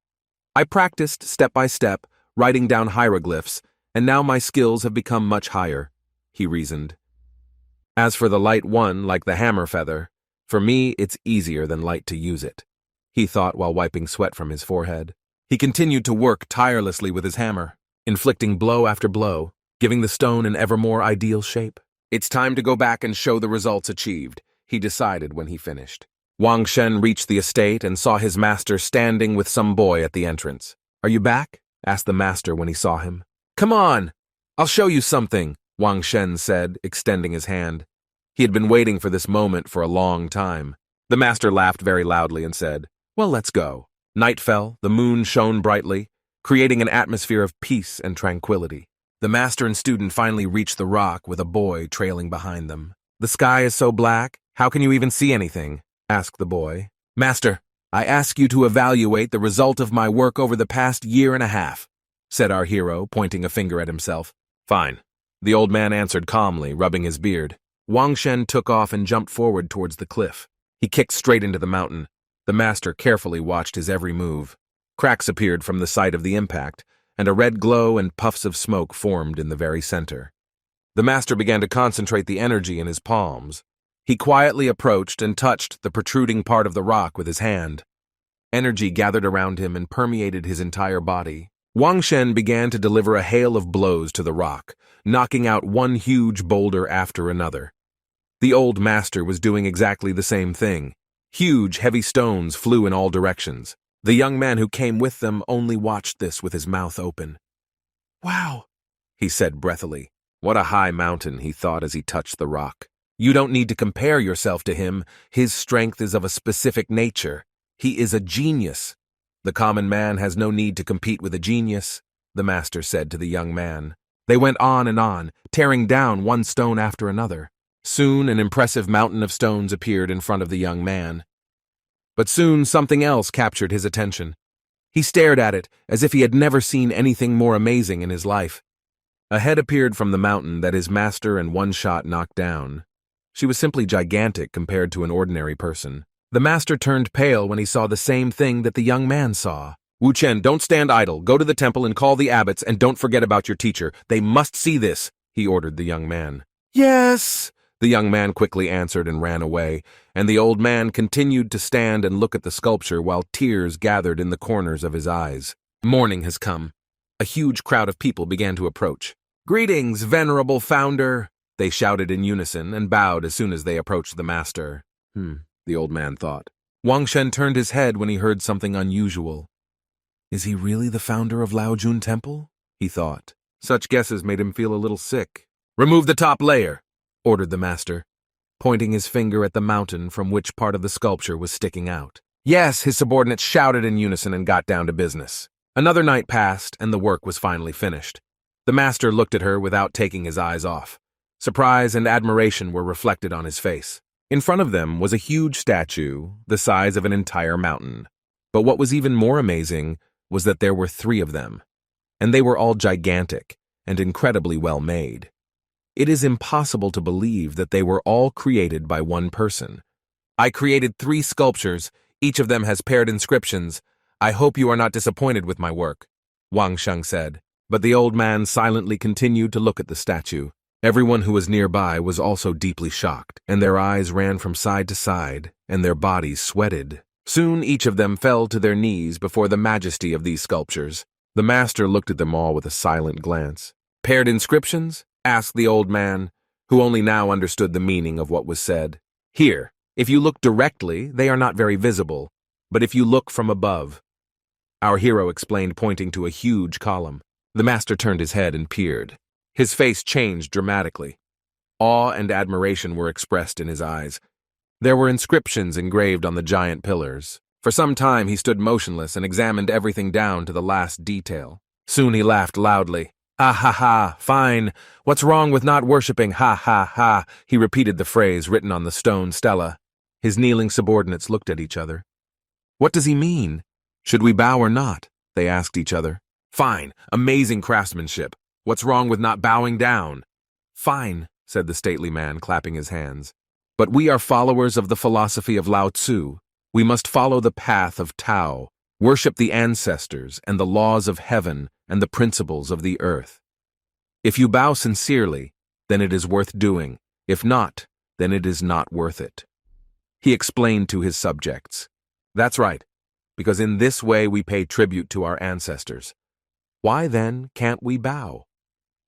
I practiced step by step, writing down hieroglyphs, and now my skills have become much higher, he reasoned. As for the light one, like the hammer feather, for me it's easier than light to use it, he thought while wiping sweat from his forehead. He continued to work tirelessly with his hammer, inflicting blow after blow, giving the stone an ever more ideal shape. It's time to go back and show the results achieved, he decided when he finished. Wang Shen reached the estate and saw his master standing with some boy at the entrance. "Are you back?" asked the master when he saw him. "Come on, I'll show you something," Wang Shen said, extending his hand. He had been waiting for this moment for a long time. The master laughed very loudly and said, "Well, let's go." Night fell, the moon shone brightly, creating an atmosphere of peace and tranquility. The master and student finally reached the rock with a boy trailing behind them. "The sky is so black, how can you even see anything?" asked the boy. "Master, I ask you to evaluate the result of my work over the past 1.5 years, said our hero, pointing a finger at himself. "Fine," the old man answered calmly, rubbing his beard. Wang Shen took off and jumped forward towards the cliff. He kicked straight into the mountain. The master carefully watched his every move. Cracks appeared from the site of the impact, and a red glow and puffs of smoke formed in the very center. The master began to concentrate the energy in his palms. He quietly approached and touched the protruding part of the rock with his hand. Energy gathered around him and permeated his entire body. Wang Shen began to deliver a hail of blows to the rock, knocking out one huge boulder after another. The old master was doing exactly the same thing. Huge, heavy stones flew in all directions. The young man who came with them only watched this with his mouth open. "Wow," he said breathily. What a high mountain, he thought as he touched the rock. You don't need to compare yourself to him. His strength is of a specific nature. He is a genius. The common man has no need to compete with a genius, the master said to the young man. They went on and on, tearing down one stone after another. Soon an impressive mountain of stones appeared in front of the young man. But soon something else captured his attention. He stared at it as if he had never seen anything more amazing in his life. A head appeared from the mountain that his master in one shot knocked down. She was simply gigantic compared to an ordinary person. The master turned pale when he saw the same thing that the young man saw. "Wu Chen, don't stand idle. Go to the temple and call the abbots, and don't forget about your teacher. They must see this," he ordered the young man. "Yes," the young man quickly answered and ran away, and the old man continued to stand and look at the sculpture while tears gathered in the corners of his eyes. Morning has come. A huge crowd of people began to approach. "Greetings, venerable founder," they shouted in unison and bowed as soon as they approached the master. The old man thought. Wang Shen turned his head when he heard something unusual. Is he really the founder of Lao Jun Temple? He thought. Such guesses made him feel a little sick. "Remove the top layer," ordered the master, pointing his finger at the mountain from which part of the sculpture was sticking out. Yes, his subordinates shouted in unison and got down to business. Another night passed, and the work was finally finished. The master looked at her without taking his eyes off. Surprise and admiration were reflected on his face. In front of them was a huge statue, the size of an entire mountain. But what was even more amazing was that there were 3 of them, and they were all gigantic and incredibly well made. It is impossible to believe that they were all created by one person. I created 3 sculptures, each of them has paired inscriptions. I hope you are not disappointed with my work, Wang Sheng said. But the old man silently continued to look at the statue. Everyone who was nearby was also deeply shocked, and their eyes ran from side to side, and their bodies sweated. Soon each of them fell to their knees before the majesty of these sculptures. The master looked at them all with a silent glance. "Paired inscriptions?" asked the old man, who only now understood the meaning of what was said. "Here, if you look directly, they are not very visible, but if you look from above." Our hero explained, pointing to a huge column. The master turned his head and peered. His face changed dramatically. Awe and admiration were expressed in his eyes. There were inscriptions engraved on the giant pillars. For some time he stood motionless and examined everything down to the last detail. Soon he laughed loudly. "Ah ha ha, fine. What's wrong with not worshipping? Ha ha ha." He repeated the phrase written on the stone stela. His kneeling subordinates looked at each other. "What does he mean? Should we bow or not?" they asked each other. "Fine, amazing craftsmanship. What's wrong with not bowing down?" "Fine," said the stately man, clapping his hands. "But we are followers of the philosophy of Lao Tzu. We must follow the path of Tao, worship the ancestors and the laws of heaven and the principles of the earth. If you bow sincerely, then it is worth doing. If not, then it is not worth it." He explained to his subjects. "That's right, because in this way we pay tribute to our ancestors. Why then can't we bow?"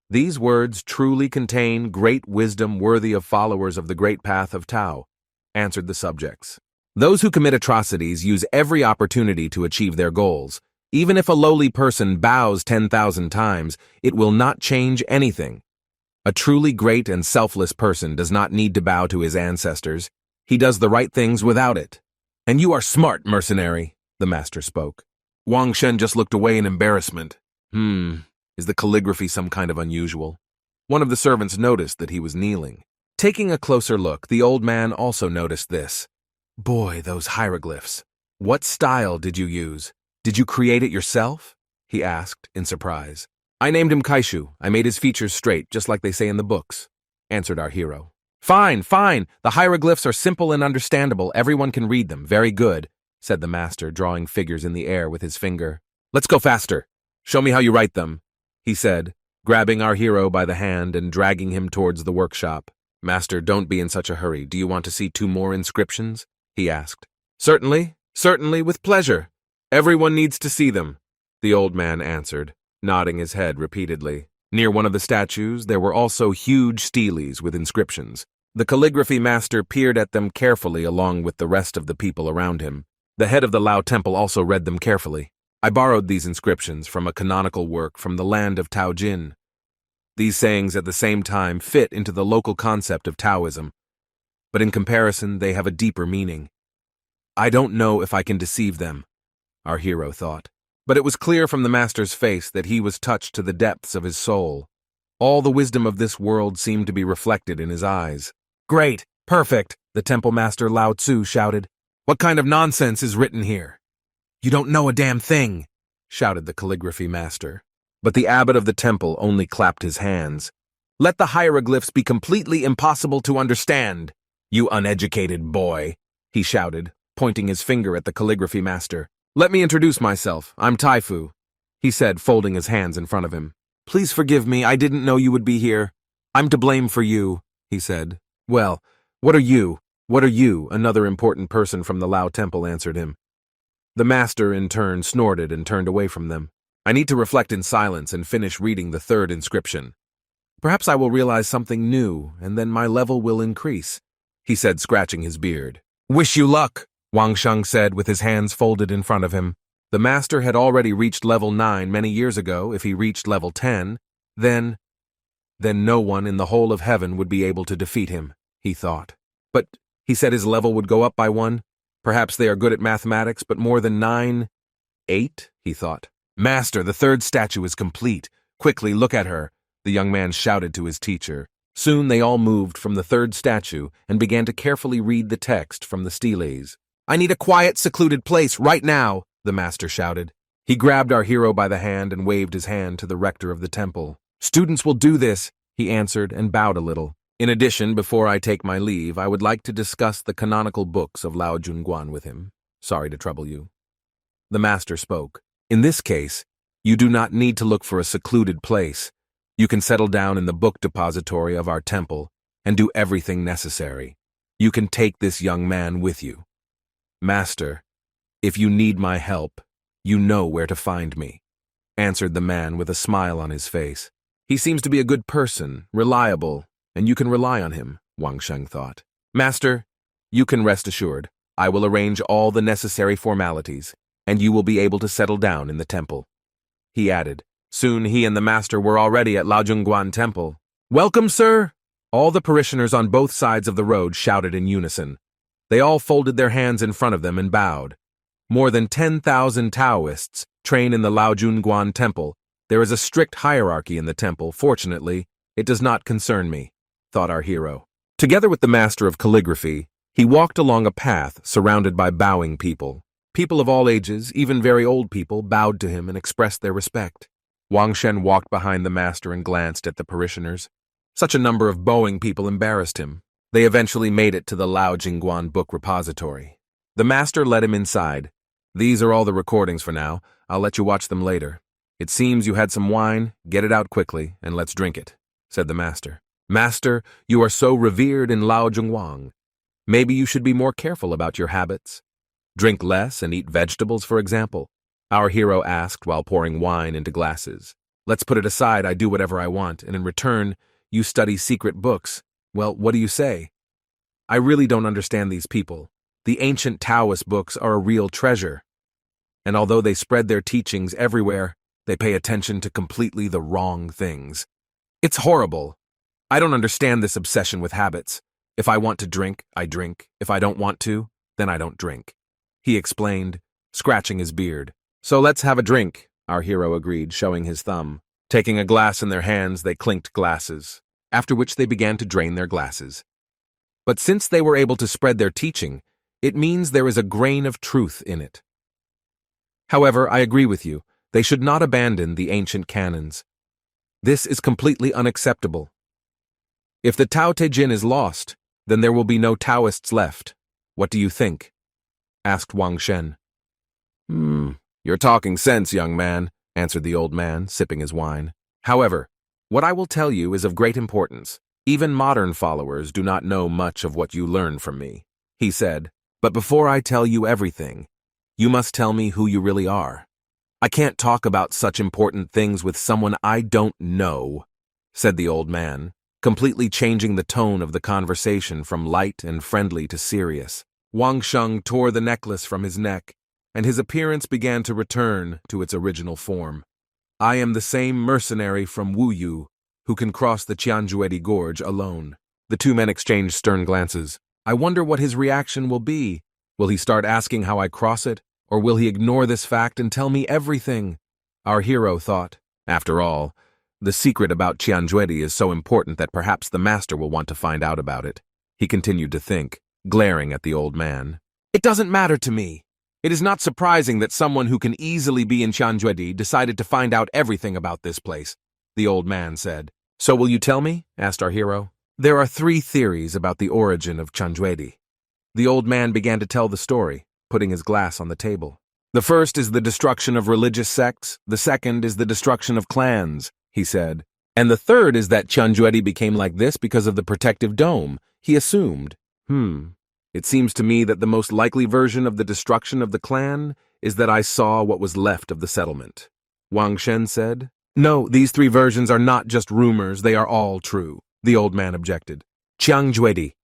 These words truly contain great wisdom worthy of followers of the great path of Tao, answered the subjects. Those who commit atrocities use every opportunity to achieve their goals. Even if a lowly person bows 10,000 times, it will not change anything. A truly great and selfless person does not need to bow to his ancestors. He does the right things without it. "And you are smart, mercenary," the master spoke. Wang Shen just looked away in embarrassment. Is the calligraphy some kind of unusual? One of the servants noticed that he was kneeling. Taking a closer look, the old man also noticed this. "Boy, those hieroglyphs. What style did you use? Did you create it yourself?" he asked in surprise. "I named him Kaishu. I made his features straight, just like they say in the books," answered our hero. Fine. The hieroglyphs are simple and understandable. Everyone can read them. Very good," said the master, drawing figures in the air with his finger. "Let's go faster. Show me how you write them," he said, grabbing our hero by the hand and dragging him towards the workshop. "Master, don't be in such a hurry. Do you want to see 2 more inscriptions?" he asked. Certainly, with pleasure. Everyone needs to see them," the old man answered, nodding his head repeatedly. Near one of the statues, there were also huge steles with inscriptions. The calligraphy master peered at them carefully along with the rest of the people around him. The head of the Lao temple also read them carefully. "I borrowed these inscriptions from a canonical work from the land of Taojin. These sayings at the same time fit into the local concept of Taoism, but in comparison they have a deeper meaning. I don't know if I can deceive them," our hero thought. But it was clear from the master's face that he was touched to the depths of his soul. All the wisdom of this world seemed to be reflected in his eyes. "Great! Perfect!" the temple master Lao Tzu shouted. "What kind of nonsense is written here?" "You don't know a damn thing," shouted the calligraphy master. But the abbot of the temple only clapped his hands. "Let the hieroglyphs be completely impossible to understand, you uneducated boy," he shouted, pointing his finger at the calligraphy master. "Let me introduce myself. I'm Taifu," he said, folding his hands in front of him. "Please forgive me. I didn't know you would be here. I'm to blame for you," he said. "Well, what are you? What are you?" another important person from the Lao temple answered him. The master, in turn, snorted and turned away from them. "I need to reflect in silence and finish reading the 3rd inscription. Perhaps I will realize something new, and then my level will increase," he said, scratching his beard. "Wish you luck," Wang Sheng said with his hands folded in front of him. The master had already reached level 9 many years ago. If he reached level 10, then no one in the whole of heaven would be able to defeat him, he thought. But he said his level would go up by 1. Perhaps they are good at mathematics, but more than 9? 8, he thought. "Master, the 3rd statue is complete. Quickly, look at her," the young man shouted to his teacher. Soon they all moved from the 3rd statue and began to carefully read the text from the steles. "I need a quiet, secluded place right now," the master shouted. He grabbed our hero by the hand and waved his hand to the rector of the temple. "Students will do this," he answered and bowed a little. "In addition, before I take my leave, I would like to discuss the canonical books of Lao Junguan with him. Sorry to trouble you." The master spoke. "In this case, you do not need to look for a secluded place. You can settle down in the book depository of our temple and do everything necessary. You can take this young man with you. Master, if you need my help, you know where to find me," answered the man with a smile on his face. He seems to be a good person, reliable, and you can rely on him, Wang Sheng thought. Master, you can rest assured. I will arrange all the necessary formalities, and you will be able to settle down in the temple. He added. Soon he and the master were already at Laojungguan Temple. "Welcome, sir!" All the parishioners on both sides of the road shouted in unison. They all folded their hands in front of them and bowed. More than 10,000 Taoists train in the Laojungguan Temple. There is a strict hierarchy in the temple. Fortunately, it does not concern me, thought our hero. Together with the master of calligraphy, he walked along a path surrounded by bowing people. People of all ages, even very old people, bowed to him and expressed their respect. Wang Shen walked behind the master and glanced at the parishioners. Such a number of bowing people embarrassed him. They eventually made it to the Laojungguan book repository. The master led him inside. "These are all the recordings for now. I'll let you watch them later. It seems you had some wine. Get it out quickly, and let's drink it," said the master. "Master, you are so revered in Laojungguan. Maybe you should be more careful about your habits. Drink less and eat vegetables, for example," our hero asked while pouring wine into glasses. "Let's put it aside. I do whatever I want, and in return, you study secret books. Well, what do you say? I really don't understand these people. The ancient Taoist books are a real treasure. And although they spread their teachings everywhere, they pay attention to completely the wrong things. It's horrible. I don't understand this obsession with habits. If I want to drink, I drink. If I don't want to, then I don't drink," he explained, scratching his beard. "So let's have a drink," our hero agreed, showing his thumb. Taking a glass in their hands, they clinked glasses, after which they began to drain their glasses. But since they were able to spread their teaching, it means there is a grain of truth in it. However, I agree with you. They should not abandon the ancient canons. This is completely unacceptable. If the Tao Te Ching is lost, then there will be no Taoists left. What do you think?" asked Wang Shen. You're talking sense, young man," answered the old man, sipping his wine. "However, what I will tell you is of great importance. Even modern followers do not know much of what you learn from me," he said. "But before I tell you everything, you must tell me who you really are. I can't talk about such important things with someone I don't know," said the old man, completely changing the tone of the conversation from light and friendly to serious. Wang Sheng tore the necklace from his neck, and his appearance began to return to its original form. "I am the same mercenary from Wu Yu who can cross the Qianjuedi Gorge alone." The two men exchanged stern glances. I wonder what his reaction will be. Will he start asking how I cross it, or will he ignore this fact and tell me everything? Our hero thought. After all, the secret about Qianjuedi is so important that perhaps the master will want to find out about it. He continued to think, glaring at the old man. "It doesn't matter to me. It is not surprising that someone who can easily be in Qianjuedi decided to find out everything about this place," the old man said. "So will you tell me?" asked our hero. "There are 3 theories about the origin of Qianjuedi." The old man began to tell the story, putting his glass on the table. "The first is the destruction of religious sects, the second is the destruction of clans," he said. "And the third is that Qianjuedi became like this because of the protective dome, he assumed. It seems to me that the most likely version of the destruction of the clan is that I saw what was left of the settlement," Wang Shen said. "No, these 3 versions are not just rumors, they are all true," the old man objected. "Qianjuedi.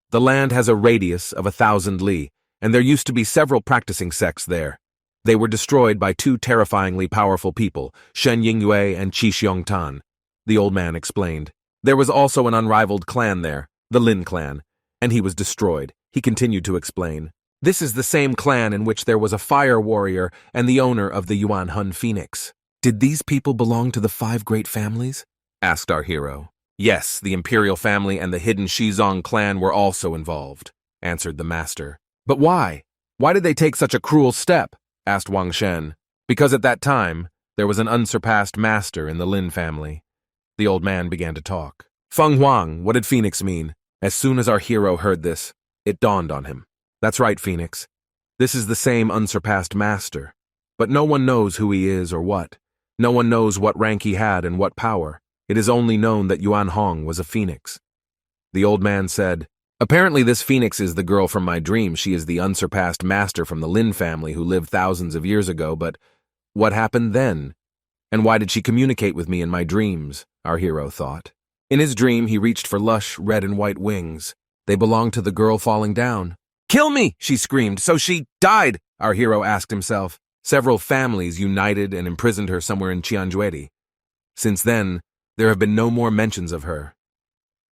The land has a radius of 1,000 li, and there used to be several practicing sects there. They were destroyed by 2 terrifyingly powerful people, Shen Yingyue and Qi Xiongtan," the old man explained. "There was also an unrivaled clan there, the Lin clan, and he was destroyed," he continued to explain. "This is the same clan in which there was a fire warrior and the owner of the Yuan Hun Phoenix." "Did these people belong to the 5 great families?" asked our hero. "Yes, the imperial family and the hidden Shizong clan were also involved," answered the master. "But why? Why did they take such a cruel step?" asked Wang Shen. "Because at that time, there was an unsurpassed master in the Lin family." The old man began to talk. "Feng Huang, what did Phoenix mean?" As soon as our hero heard this, it dawned on him. "That's right, Phoenix. This is the same unsurpassed master. But no one knows who he is or what. No one knows what rank he had and what power. It is only known that Yuan Hong was a phoenix. The old man said, "Apparently this phoenix is the girl from my dream. She is the unsurpassed master from the Lin family who lived thousands of years ago, but what happened then? And why did she communicate with me in my dreams?" our hero thought. In his dream, he reached for lush red and white wings. They belonged to the girl falling down. "Kill me!" she screamed. "So she died?" our hero asked himself. Several families united and imprisoned her somewhere in Tianjuedi. Since then, there have been no more mentions of her.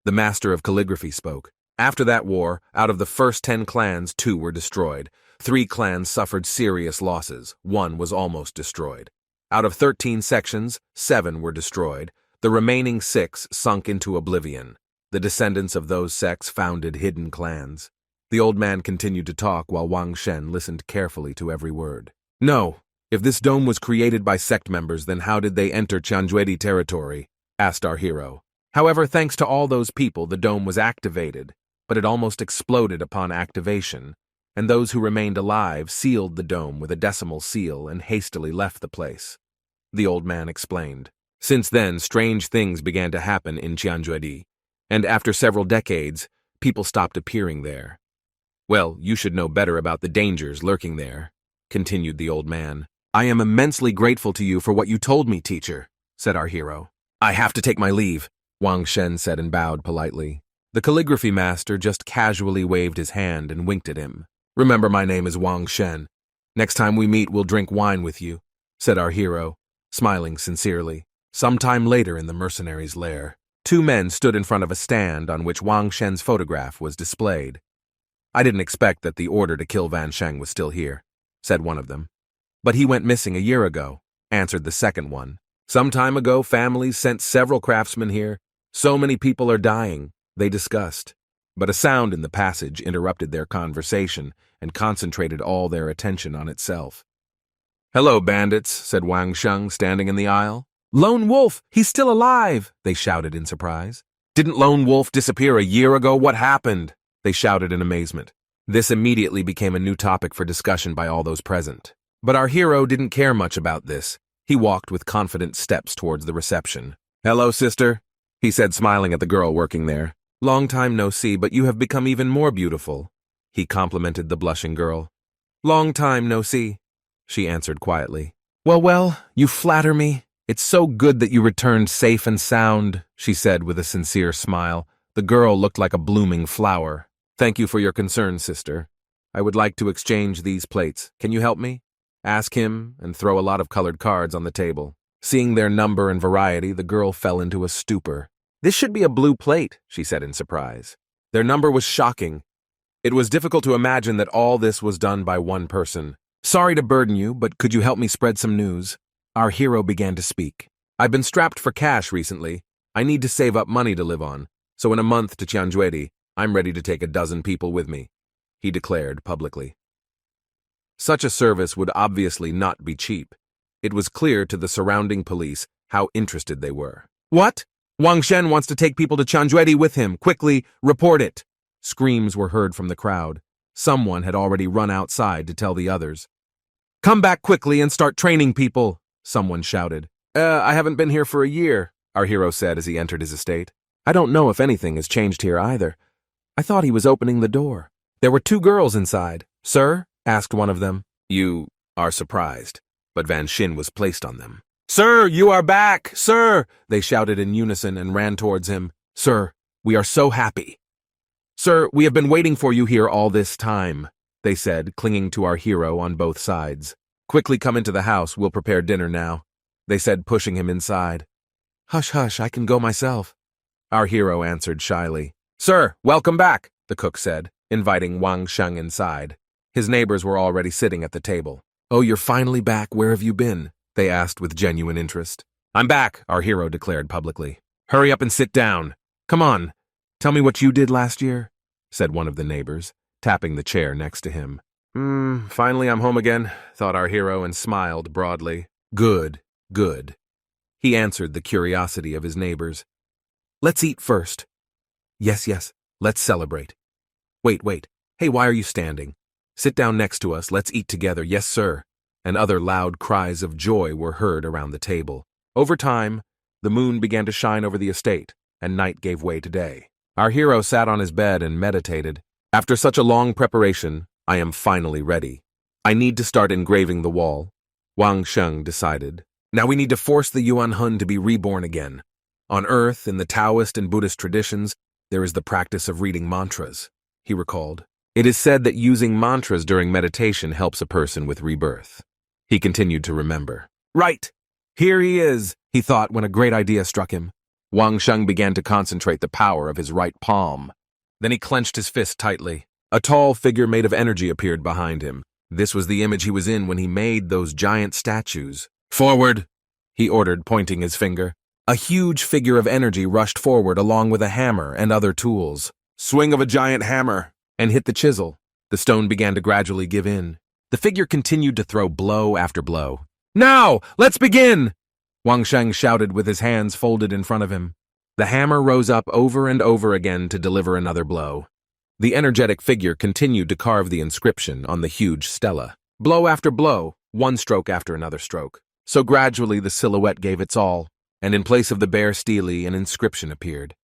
The master of calligraphy spoke. After that war, out of the first 10 clans, 2 were destroyed. 3 clans suffered serious losses. 1 was almost destroyed. Out of 13 sections, 7 were destroyed. The remaining 6 sunk into oblivion. The descendants of those sects founded hidden clans. The old man continued to talk while Wang Shen listened carefully to every word. "No, if this dome was created by sect members, then how did they enter Tianjuedi territory?" asked our hero. However, thanks to all those people, the dome was activated, but it almost exploded upon activation, and those who remained alive sealed the dome with a decimal seal and hastily left the place. The old man explained. Since then, strange things began to happen in Tianjuedi, and after several decades, people stopped appearing there. "Well, you should know better about the dangers lurking there," continued the old man. "I am immensely grateful to you for what you told me, teacher," said our hero. "I have to take my leave," Wang Shen said and bowed politely. The calligraphy master just casually waved his hand and winked at him. "Remember, my name is Wang Shen. Next time we meet, we'll drink wine with you," said our hero, smiling sincerely. Sometime later in the mercenary's lair, 2 men stood in front of a stand on which Wang Shen's photograph was displayed. "I didn't expect that the order to kill Van Sheng was still here," said one of them. "But he went missing a year ago," answered the second one. "Some time ago, families sent several craftsmen here. So many people are dying," they discussed. But a sound in the passage interrupted their conversation and concentrated all their attention on itself. "Hello, bandits," said Wang Sheng, standing in the aisle. "Lone Wolf! He's still alive!" they shouted in surprise. "Didn't Lone Wolf disappear a year ago? What happened?" they shouted in amazement. This immediately became a new topic for discussion by all those present. But our hero didn't care much about this. He walked with confident steps towards the reception. "Hello, sister," he said, smiling at the girl working there. "Long time no see, but you have become even more beautiful," he complimented the blushing girl. "Long time no see," she answered quietly. Well, you flatter me. It's so good that you returned safe and sound," she said with a sincere smile. The girl looked like a blooming flower. "Thank you for your concern, sister. I would like to exchange these plates. Can you help me?" Ask him, and throw a lot of colored cards on the table. Seeing their number and variety, the girl fell into a stupor. "This should be a blue plate," she said in surprise. Their number was shocking. It was difficult to imagine that all this was done by one person. "Sorry to burden you, but could you help me spread some news?" Our hero began to speak. "I've been strapped for cash recently. I need to save up money to live on, so in a month to Tianjuedi, I'm ready to take a dozen people with me," he declared publicly. Such a service would obviously not be cheap. It was clear to the surrounding police how interested they were. "What? Wang Shen wants to take people to Tianjuedi with him. Quickly, report it!" Screams were heard from the crowd. Someone had already run outside to tell the others. "Come back quickly and start training people," someone shouted. I haven't been here for a year," our hero said as he entered his estate. "I don't know if anything has changed here either. I thought he was opening the door. There were 2 girls inside." "Sir?" asked one of them. "You are surprised, but Van Shin was placed on them." "Sir, you are back! Sir!" they shouted in unison and ran towards him. "Sir, we are so happy." "Sir, we have been waiting for you here all this time," they said, clinging to our hero on both sides. "Quickly come into the house, we'll prepare dinner now," they said, pushing him inside. "Hush, hush, I can go myself," our hero answered shyly. "Sir, welcome back," the cook said, inviting Wang Sheng inside. His neighbors were already sitting at the table. "Oh, you're finally back. Where have you been?" they asked with genuine interest. "I'm back," our hero declared publicly. "Hurry up and sit down. Come on, tell me what you did last year," said one of the neighbors, tapping the chair next to him. Finally I'm home again," thought our hero and smiled broadly. Good, good. He answered the curiosity of his neighbors. "Let's eat first." Yes, let's celebrate." Wait. Hey, why are you standing? Sit down next to us, let's eat together." "Yes, sir." and other loud cries of joy were heard around the table. Over time, the moon began to shine over the estate, and night gave way to day. Our hero sat on his bed and meditated. After such a long preparation, I am finally ready. I need to start engraving the wall, Wang Sheng decided. Now we need to force the Yuan Hun to be reborn again. On Earth, in the Taoist and Buddhist traditions, there is the practice of reading mantras, he recalled. It is said that using mantras during meditation helps a person with rebirth. He continued to remember. Right! Here he is, he thought when a great idea struck him. Wang Sheng began to concentrate the power of his right palm. Then he clenched his fist tightly. A tall figure made of energy appeared behind him. This was the image he was in when he made those giant statues. Forward, he ordered, pointing his finger. A huge figure of energy rushed forward along with a hammer and other tools. Swing of a giant hammer, and hit the chisel. The stone began to gradually give in. The figure continued to throw blow after blow. Now, let's begin! Wang Sheng shouted with his hands folded in front of him. The hammer rose up over and over again to deliver another blow. The energetic figure continued to carve the inscription on the huge stela. Blow after blow, one stroke after another stroke. So gradually the silhouette gave its all, and in place of the bare stele, an inscription appeared.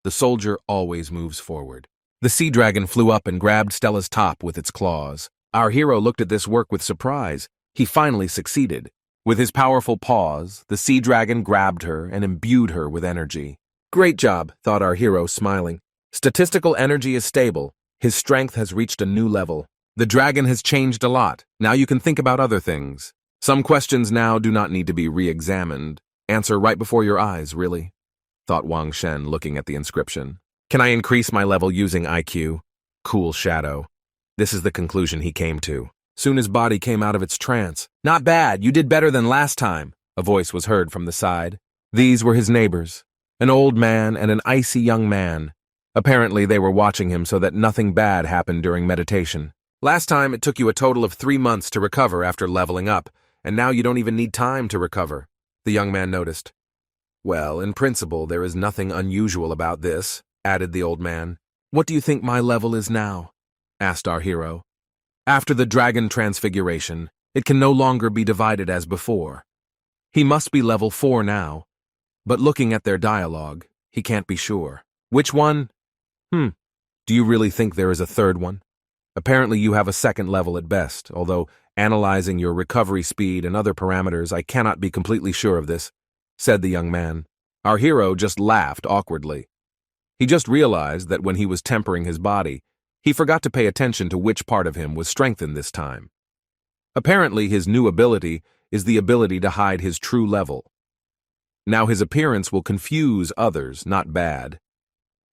The soldier always moves forward. The sea dragon flew up and grabbed Stella's top with its claws. Our hero looked at this work with surprise. He finally succeeded. With his powerful paws, the sea dragon grabbed her and imbued her with energy. Great job, thought our hero, smiling. Statistical energy is stable. His strength has reached a new level. The dragon has changed a lot. Now you can think about other things. Some questions now do not need to be re-examined. Answer right before your eyes, really, thought Wang Shen, looking at the inscription. Can I increase my level using IQ? Cool shadow. This is the conclusion he came to. Soon his body came out of its trance. Not bad, you did better than last time, a voice was heard from the side. These were his neighbors, an old man and an icy young man. Apparently they were watching him so that nothing bad happened during meditation. Last time it took you a total of 3 months to recover after leveling up, and now you don't even need time to recover, the young man noticed. Well, in principle, there is nothing unusual about this, added the old man. What do you think my level is now? Asked our hero. After the dragon transfiguration, it can no longer be divided as before. He must be level 4 now, but looking at their dialogue, he can't be sure. Which one? Do you really think there is a third one? Apparently you have a second level at best, although analyzing your recovery speed and other parameters, I cannot be completely sure of this, said the young man. Our hero just laughed awkwardly. He just realized that when he was tempering his body, he forgot to pay attention to which part of him was strengthened this time. Apparently his new ability is the ability to hide his true level. Now his appearance will confuse others, not bad.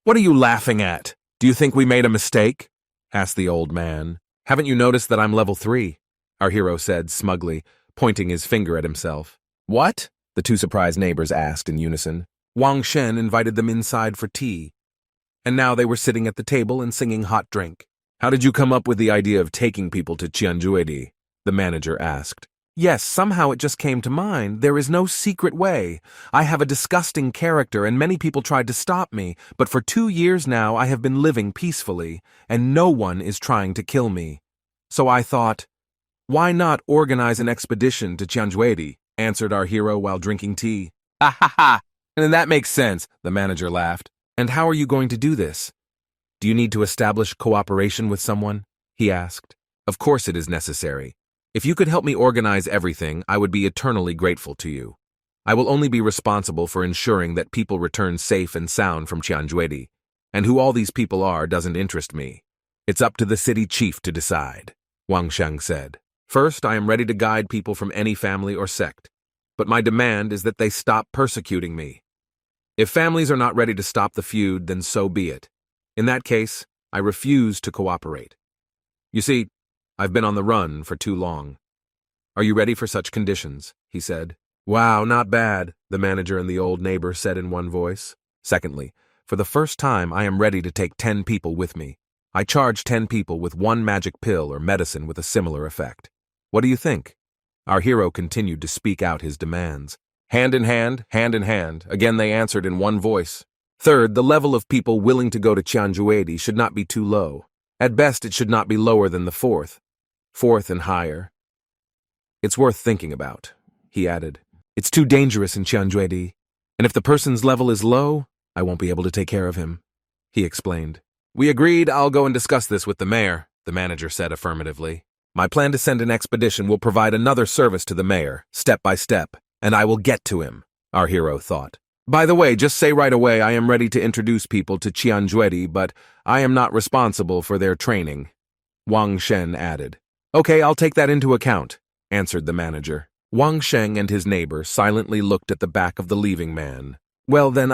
What are you laughing at? Do you think we made a mistake? Asked the old man. Haven't you noticed that I'm level 3? Our hero said smugly, pointing his finger at himself. What? The two surprised neighbors asked in unison. Wang Shen invited them inside for tea, and now they were sitting at the table and singing hot drink. How did you come up with the idea of taking people to Qianjuedi? The manager asked. Yes, somehow it just came to mind. There is no secret way. I have a disgusting character and many people tried to stop me, but for 2 years now I have been living peacefully, and no one is trying to kill me. So I thought, why not organize an expedition to Qianjuedi? Answered our hero while drinking tea. Ha ha ha! And that makes sense, the manager laughed. And how are you going to do this? Do you need to establish cooperation with someone? He asked. Of course it is necessary. If you could help me organize everything, I would be eternally grateful to you. I will only be responsible for ensuring that people return safe and sound from Qianjuedi, and who all these people are doesn't interest me. It's up to the city chief to decide, Wang Sheng said. First, I am ready to guide people from any family or sect, but my demand is that they stop persecuting me. If families are not ready to stop the feud, then so be it. In that case, I refuse to cooperate. You see, I've been on the run for too long. Are you ready for such conditions? He said. Wow, not bad, the manager and the old neighbor said in one voice. Secondly, for the first time I am ready to take 10 people with me. I charge 10 people with 1 magic pill or medicine with a similar effect. What do you think? Our hero continued to speak out his demands. Hand in hand, hand in hand. Again they answered in one voice. Third, the level of people willing to go to Qianjuedi should not be too low. At best, it should not be lower than the 4th. 4th and higher. It's worth thinking about, he added. It's too dangerous in Tianjuedi, and if the person's level is low, I won't be able to take care of him, he explained. We agreed I'll go and discuss this with the mayor, the manager said affirmatively. My plan to send an expedition will provide another service to the mayor, step by step, and I will get to him, our hero thought. By the way, just say right away I am ready to introduce people to Tianjuedi, but I am not responsible for their training, Wang Shen added. Okay, I'll take that into account, answered the manager. Wang Sheng and his neighbor silently looked at the back of the leaving man. Well, then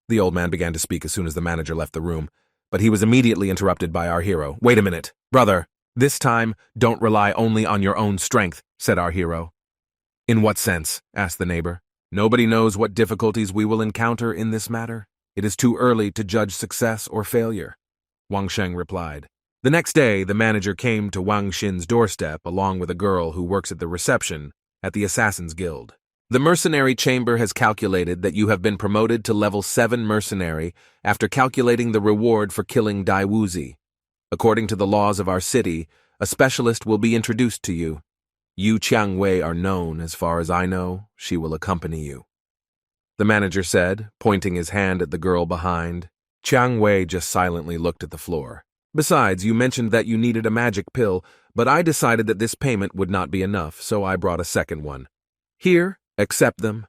The old man began to speak as soon as the manager left the room, but he was immediately interrupted by our hero. Wait a minute, brother. This time, don't rely only on your own strength, said our hero. In what sense? Asked the neighbor. Nobody knows what difficulties we will encounter in this matter. It is too early to judge success or failure, Wang Sheng replied. The next day, the manager came to Wang Xin's doorstep along with a girl who works at the reception at the Assassin's Guild. The mercenary chamber has calculated that you have been promoted to level 7 mercenary after calculating the reward for killing Dai Wuzi. According to the laws of our city, a specialist will be introduced to you. You Qiangwei are known, as far as I know. She will accompany you, the manager said, pointing his hand at the girl behind. Qiangwei just silently looked at the floor. Besides, you mentioned that you needed a magic pill, but I decided that this payment would not be enough, so I brought a second one. Here, accept them,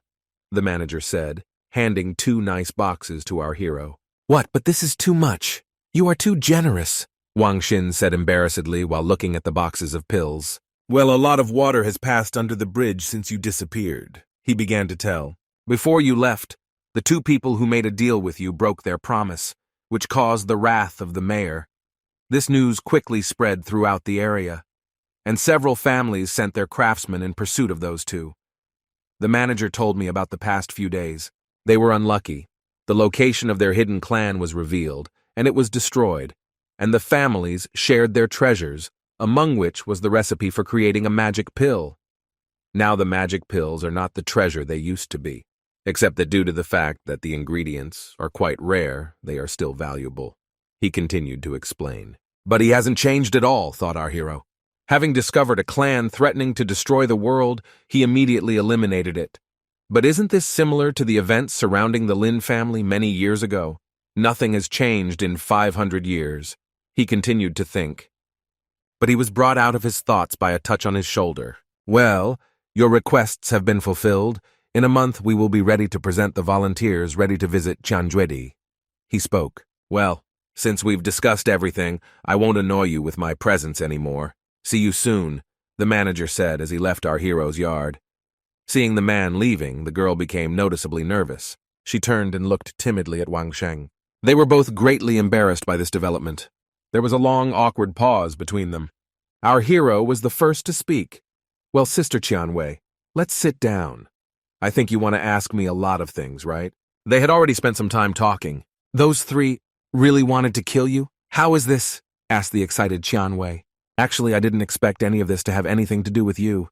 the manager said, handing 2 nice boxes to our hero. What, but this is too much. You are too generous, Wang Xin said embarrassedly while looking at the boxes of pills. Well, a lot of water has passed under the bridge since you disappeared, he began to tell. Before you left, the 2 people who made a deal with you broke their promise, which caused the wrath of the mayor. This news quickly spread throughout the area, and several families sent their craftsmen in pursuit of those 2. The manager told me about the past few days. They were unlucky. The location of their hidden clan was revealed, and it was destroyed, and the families shared their treasures, among which was the recipe for creating a magic pill. Now the magic pills are not the treasure they used to be, except that due to the fact that the ingredients are quite rare, they are still valuable, he continued to explain. But he hasn't changed at all, thought our hero. Having discovered a clan threatening to destroy the world, he immediately eliminated it. But isn't this similar to the events surrounding the Lin family many years ago? Nothing has changed in 500 years, he continued to think. But he was brought out of his thoughts by a touch on his shoulder. Well, your requests have been fulfilled. In a month we will be ready to present the volunteers ready to visit Tianjuedi. He spoke. Well, since we've discussed everything, I won't annoy you with my presence anymore. See you soon, the manager said as he left our hero's yard. Seeing the man leaving, the girl became noticeably nervous. She turned and looked timidly at Wang Sheng. They were both greatly embarrassed by this development. There was a long, awkward pause between them. Our hero was the first to speak. Well, Sister Qianwei, let's sit down. I think you want to ask me a lot of things, right? They had already spent some time talking. Those 3 really wanted to kill you? How is this? Asked the excited Qianwei. Actually, I didn't expect any of this to have anything to do with you.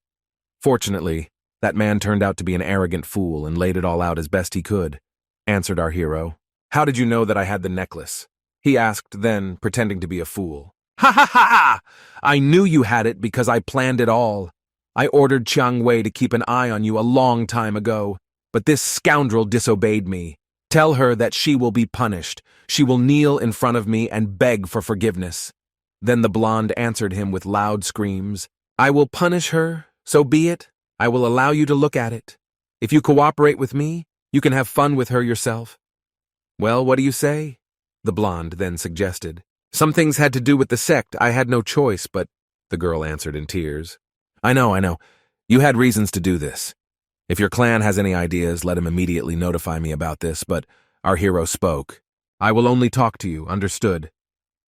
Fortunately, that man turned out to be an arrogant fool and laid it all out as best he could, answered our hero. How did you know that I had the necklace? He asked then, pretending to be a fool. Ha ha ha! I knew you had it because I planned it all. I ordered Chiang Wei to keep an eye on you a long time ago, but this scoundrel disobeyed me. Tell her that she will be punished. She will kneel in front of me and beg for forgiveness. Then the blonde answered him with loud screams. I will punish her, so be it. I will allow you to look at it. If you cooperate with me, you can have fun with her yourself. Well, what do you say? The blonde then suggested. Some things had to do with the sect. I had no choice, but the girl answered in tears. I know. You had reasons to do this. If your clan has any ideas, let him immediately notify me about this, but our hero spoke. I will only talk to you, understood?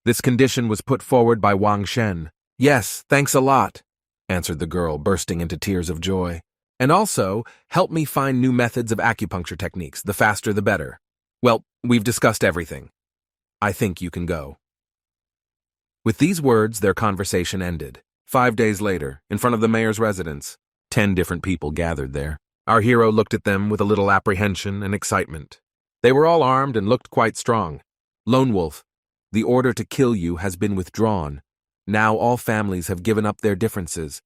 This condition was put forward by Wang Shen. Yes, thanks a lot, answered the girl, bursting into tears of joy. And also, help me find new methods of acupuncture techniques. The faster the better. Well, we've discussed everything. I think you can go. With these words, their conversation ended. 5 days later, in front of the mayor's residence, 10 different people gathered there. Our hero looked at them with a little apprehension and excitement. They were all armed and looked quite strong. Lone Wolf, the order to kill you has been withdrawn. Now all families have given up their differences.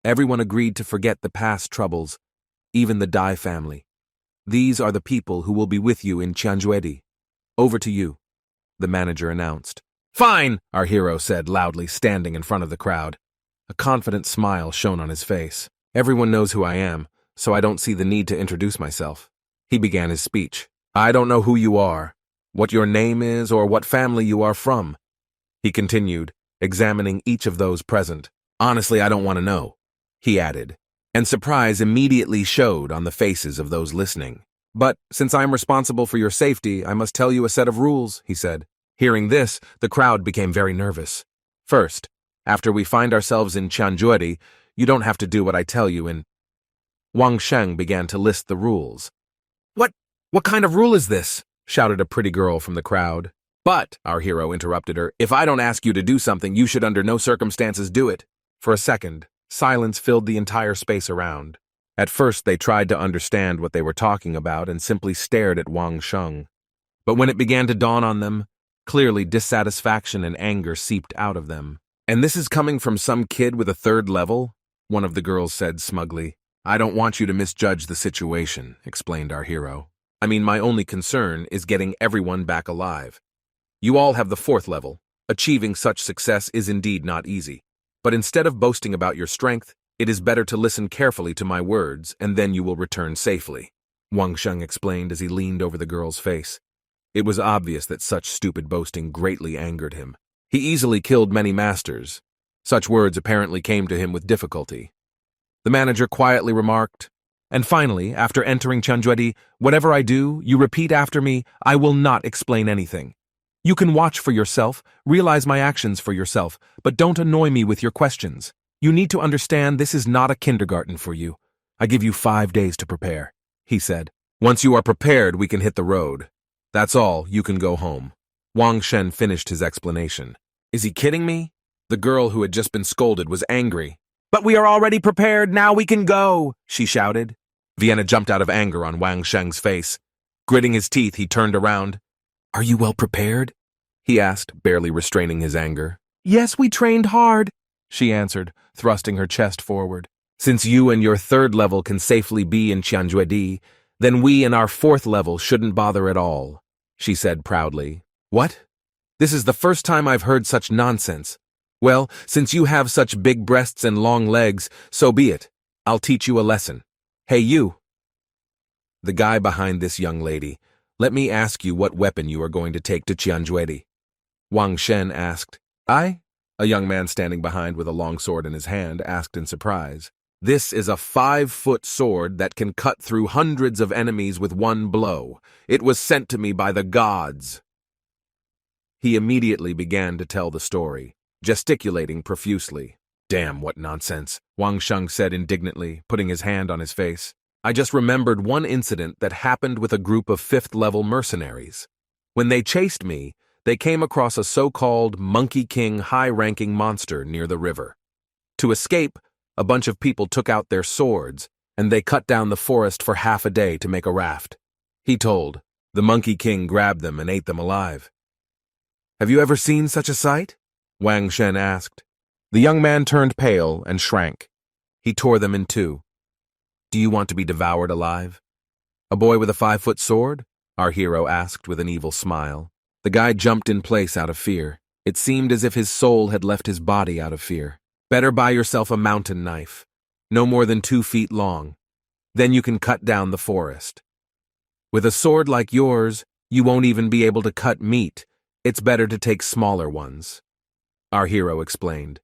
Everyone agreed to forget the past troubles, even the Dai family. These are the people who will be with you in Tianjuedi. Over to you, the manager announced. Fine, our hero said loudly, standing in front of the crowd. A confident smile shone on his face. Everyone knows who I am, so I don't see the need to introduce myself. He began his speech. I don't know who you are, what your name is, or what family you are from. He continued, examining each of those present. Honestly, I don't want to know, he added, and surprise immediately showed on the faces of those listening. But since I am responsible for your safety, I must tell you a set of rules, he said. Hearing this, the crowd became very nervous. First, after we find ourselves in Tianjuedi, you don't have to do what I tell you in... Wang Sheng began to list the rules. What kind of rule is this? Shouted a pretty girl from the crowd. But, our hero interrupted her, if I don't ask you to do something, you should under no circumstances do it. For a second, silence filled the entire space around. At first, they tried to understand what they were talking about and simply stared at Wang Sheng. But when it began to dawn on them, clearly dissatisfaction and anger seeped out of them. And this is coming from some kid with a 3rd level? One of the girls said smugly. I don't want you to misjudge the situation, explained our hero. I mean, my only concern is getting everyone back alive. You all have the 4th level. Achieving such success is indeed not easy. But instead of boasting about your strength, it is better to listen carefully to my words, and then you will return safely, Wang Sheng explained as he leaned over the girl's face. It was obvious that such stupid boasting greatly angered him. He easily killed many masters. Such words apparently came to him with difficulty. The manager quietly remarked, and finally, after entering Tianjuedi, whatever I do, you repeat after me, I will not explain anything. You can watch for yourself, realize my actions for yourself, but don't annoy me with your questions. You need to understand this is not a kindergarten for you. I give you 5 days to prepare, he said. Once you are prepared, we can hit the road. That's all, you can go home. Wang Shen finished his explanation. Is he kidding me? The girl who had just been scolded was angry. But we are already prepared, now we can go, she shouted. Vienna jumped out of anger on Wang Sheng's face. Gritting his teeth, he turned around. Are you well prepared? He asked, barely restraining his anger. Yes, we trained hard, she answered, thrusting her chest forward. Since you and your 3rd level can safely be in Tianjuedi, then we in our 4th level shouldn't bother at all, she said proudly. What? This is the first time I've heard such nonsense. Well, since you have such big breasts and long legs, so be it. I'll teach you a lesson. Hey, you. The guy behind this young lady, let me ask you what weapon you are going to take to Tianjuedi. Wang Shen asked. I? A young man standing behind with a long sword in his hand asked in surprise. This is a 5-foot sword that can cut through hundreds of enemies with one blow. It was sent to me by the gods. He immediately began to tell the story, gesticulating profusely. Damn, what nonsense, Wang Sheng said indignantly, putting his hand on his face. I just remembered one incident that happened with a group of 5th-level mercenaries. When they chased me, they came across a so-called Monkey King high-ranking monster near the river. To escape, a bunch of people took out their swords, and they cut down the forest for half a day to make a raft. He told. The Monkey King grabbed them and ate them alive. Have you ever seen such a sight? Wang Shen asked. The young man turned pale and shrank. He tore them in 2. Do you want to be devoured alive? A boy with a 5-foot sword? Our hero asked with an evil smile. The guy jumped in place out of fear. It seemed as if his soul had left his body out of fear. Better buy yourself a mountain knife, no more than 2 feet long. Then you can cut down the forest. With a sword like yours, you won't even be able to cut meat. It's better to take smaller ones. Our hero explained,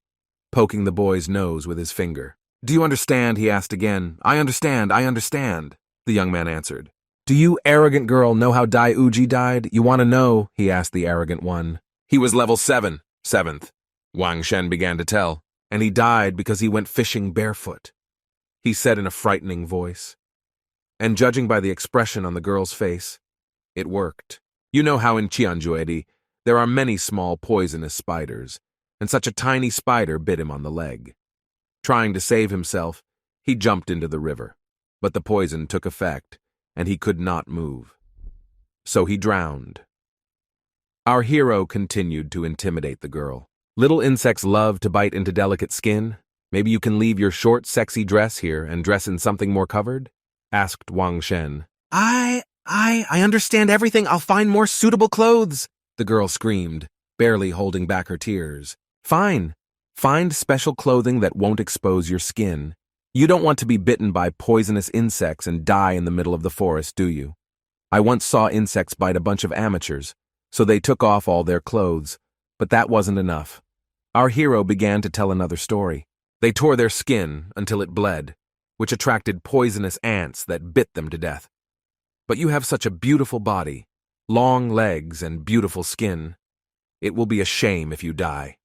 poking the boy's nose with his finger. Do you understand? He asked again. I understand, the young man answered. Do you, arrogant girl, know how Dai Uji died? You want to know? He asked the arrogant one. He was level 7, 7th. Wang Shen began to tell. And he died because he went fishing barefoot, he said in a frightening voice. And judging by the expression on the girl's face, it worked. You know how in Tianjuedi, there are many small poisonous spiders, and such a tiny spider bit him on the leg. Trying to save himself, he jumped into the river, but the poison took effect, and he could not move. So he drowned. Our hero continued to intimidate the girl. Little insects love to bite into delicate skin. Maybe you can leave your short, sexy dress here and dress in something more covered? Asked Wang Shen. I understand everything. I'll find more suitable clothes, the girl screamed, barely holding back her tears. Fine. Find special clothing that won't expose your skin. You don't want to be bitten by poisonous insects and die in the middle of the forest, do you? I once saw insects bite a bunch of amateurs, so they took off all their clothes, but that wasn't enough. Our hero began to tell another story. They tore their skin until it bled, which attracted poisonous ants that bit them to death. But you have such a beautiful body, long legs and beautiful skin. It will be a shame if you die.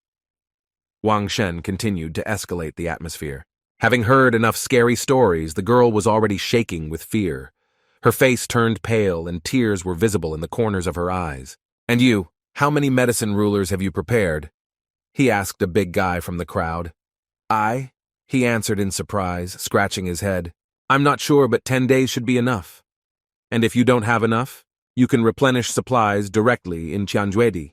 Wang Shen continued to escalate the atmosphere. Having heard enough scary stories, the girl was already shaking with fear. Her face turned pale and tears were visible in the corners of her eyes. And you, how many medicine rulers have you prepared? He asked a big guy from the crowd. He answered in surprise, scratching his head. I'm not sure, but 10 days should be enough. And if you don't have enough, you can replenish supplies directly in Tianjuedi.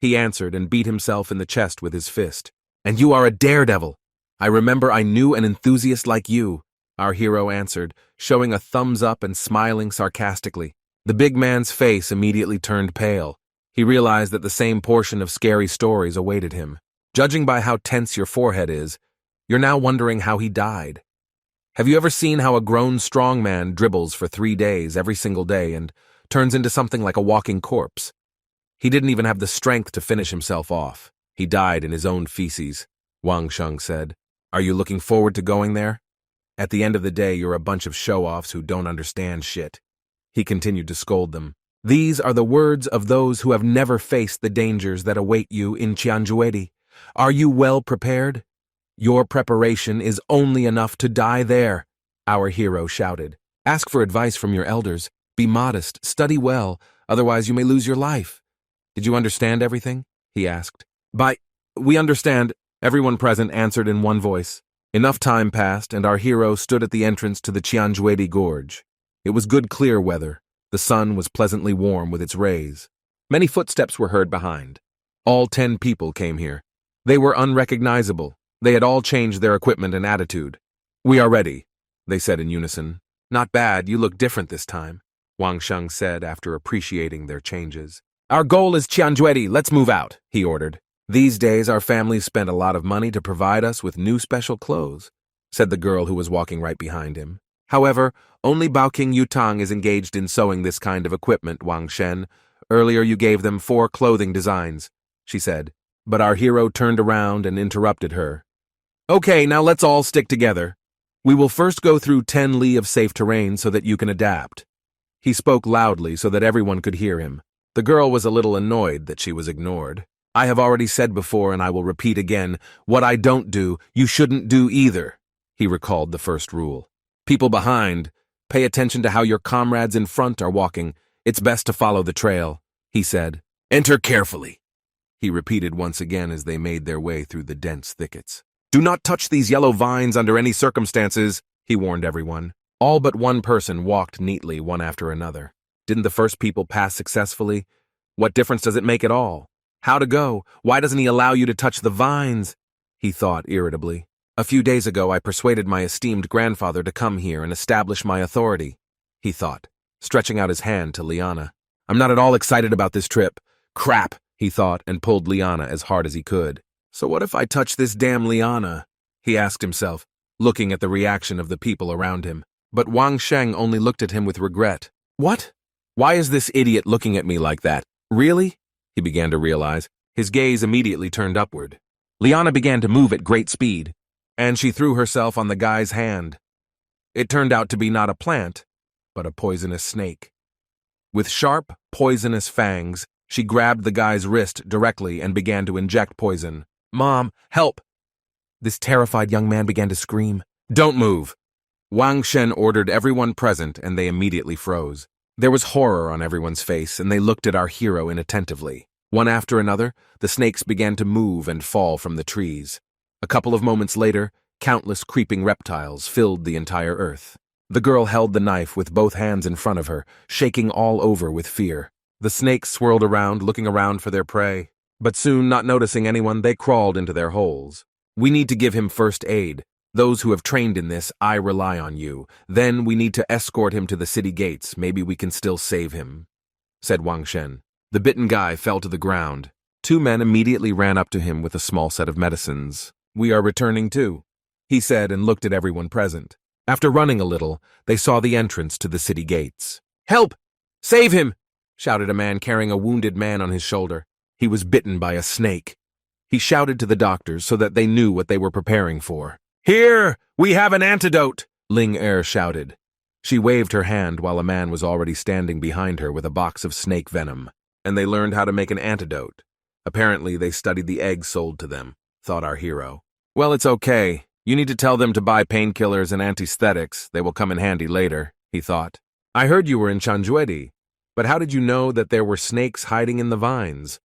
He answered and beat himself in the chest with his fist. And you are a daredevil. I remember I knew an enthusiast like you, our hero answered, showing a thumbs up and smiling sarcastically. The big man's face immediately turned pale. He realized that the same portion of scary stories awaited him. Judging by how tense your forehead is, you're now wondering how he died. Have you ever seen how a grown strong man dribbles for 3 days every single day and turns into something like a walking corpse? He didn't even have the strength to finish himself off. He died in his own feces, Wang Sheng said. Are you looking forward to going there? At the end of the day, you're a bunch of show-offs who don't understand shit. He continued to scold them. These are the words of those who have never faced the dangers that await you in Tianjuedi. Are you well prepared? Your preparation is only enough to die there, our hero shouted. Ask for advice from your elders. Be modest, study well, otherwise you may lose your life. Did you understand everything? He asked. We understand, everyone present answered in one voice. Enough time passed, and our hero stood at the entrance to the Tianjuedi Gorge. It was good clear weather. The sun was pleasantly warm with its rays. Many footsteps were heard behind. All 10 people came here. They were unrecognizable. They had all changed their equipment and attitude. We are ready, they said in unison. Not bad, you look different this time, Wang Sheng said after appreciating their changes. Our goal is Tianjuedi, let's move out, he ordered. These days our families spend a lot of money to provide us with new special clothes, said the girl who was walking right behind him. However, only Baoking Yutang is engaged in sewing this kind of equipment, Wang Shen. Earlier you gave them 4 clothing designs, she said. But our hero turned around and interrupted her. Okay, now let's all stick together. We will first go through 10 li of safe terrain so that you can adapt. He spoke loudly so that everyone could hear him. The girl was a little annoyed that she was ignored. I have already said before, and I will repeat again, what I don't do, you shouldn't do either, he recalled the first rule. People behind, pay attention to how your comrades in front are walking. It's best to follow the trail, he said. Enter carefully, he repeated once again as they made their way through the dense thickets. Do not touch these yellow vines under any circumstances, he warned everyone. All but one person walked neatly one after another. Didn't the first people pass successfully? What difference does it make at all? How to go? Why doesn't he allow you to touch the vines? He thought irritably. A few days ago I persuaded my esteemed grandfather to come here and establish my authority, he thought, stretching out his hand to Liana. I'm not at all excited about this trip. Crap, he thought, and pulled Liana as hard as he could. So what if I touch this damn Liana? He asked himself, looking at the reaction of the people around him. But Wang Sheng only looked at him with regret. What? Why is this idiot looking at me like that? Really? He began to realize. His gaze immediately turned upward. Liana began to move at great speed, and she threw herself on the guy's hand. It turned out to be not a plant, but a poisonous snake. With sharp, poisonous fangs, she grabbed the guy's wrist directly and began to inject poison. Mom, help! This terrified young man began to scream. Don't move! Wang Shen ordered everyone present, and they immediately froze. There was horror on everyone's face, and they looked at our hero inattentively. One after another, the snakes began to move and fall from the trees. A couple of moments later, countless creeping reptiles filled the entire earth. The girl held the knife with both hands in front of her, shaking all over with fear. The snakes swirled around, looking around for their prey. But soon, not noticing anyone, they crawled into their holes. We need to give him first aid. Those who have trained in this, I rely on you. Then we need to escort him to the city gates. Maybe we can still save him," said Wang Shen. The bitten guy fell to the ground. Two men immediately ran up to him with a small set of medicines. "We are returning too," he said and looked at everyone present. After running a little, they saw the entrance to the city gates. "Help! Save him!" shouted a man carrying a wounded man on his shoulder. He was bitten by a snake. He shouted to the doctors so that they knew what they were preparing for. "Here, we have an antidote," Ling Er shouted. She waved her hand while a man was already standing behind her with a box of snake venom. And they learned how to make an antidote. Apparently, they studied the eggs sold to them, thought our hero. "Well, it's okay. You need to tell them to buy painkillers and anesthetics. They will come in handy later," he thought. "I heard you were in Chanjuedi, but how did you know that there were snakes hiding in the vines?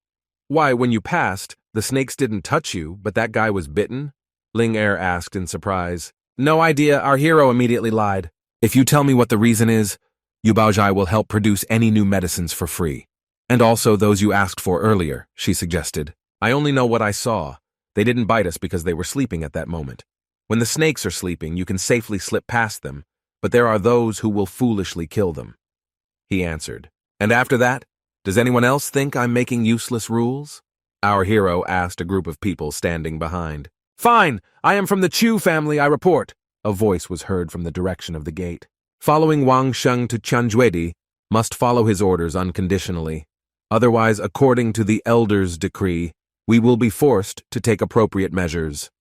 Why, when you passed, the snakes didn't touch you, but that guy was bitten?" Ling Er asked in surprise. "No idea. Our hero immediately lied. If you tell me what the reason is, Yu Baozhai will help produce any new medicines for free. And also those you asked for earlier," she suggested. "I only know what I saw. They didn't bite us because they were sleeping at that moment. When the snakes are sleeping, you can safely slip past them, but there are those who will foolishly kill them," he answered. "And after that, does anyone else think I'm making useless rules?" Our hero asked a group of people standing behind. "Fine, I am from the Chu family, I report," a voice was heard from the direction of the gate. "Following Wang Sheng to Chanjuedi must follow his orders unconditionally. Otherwise, according to the Elder's decree, we will be forced to take appropriate measures."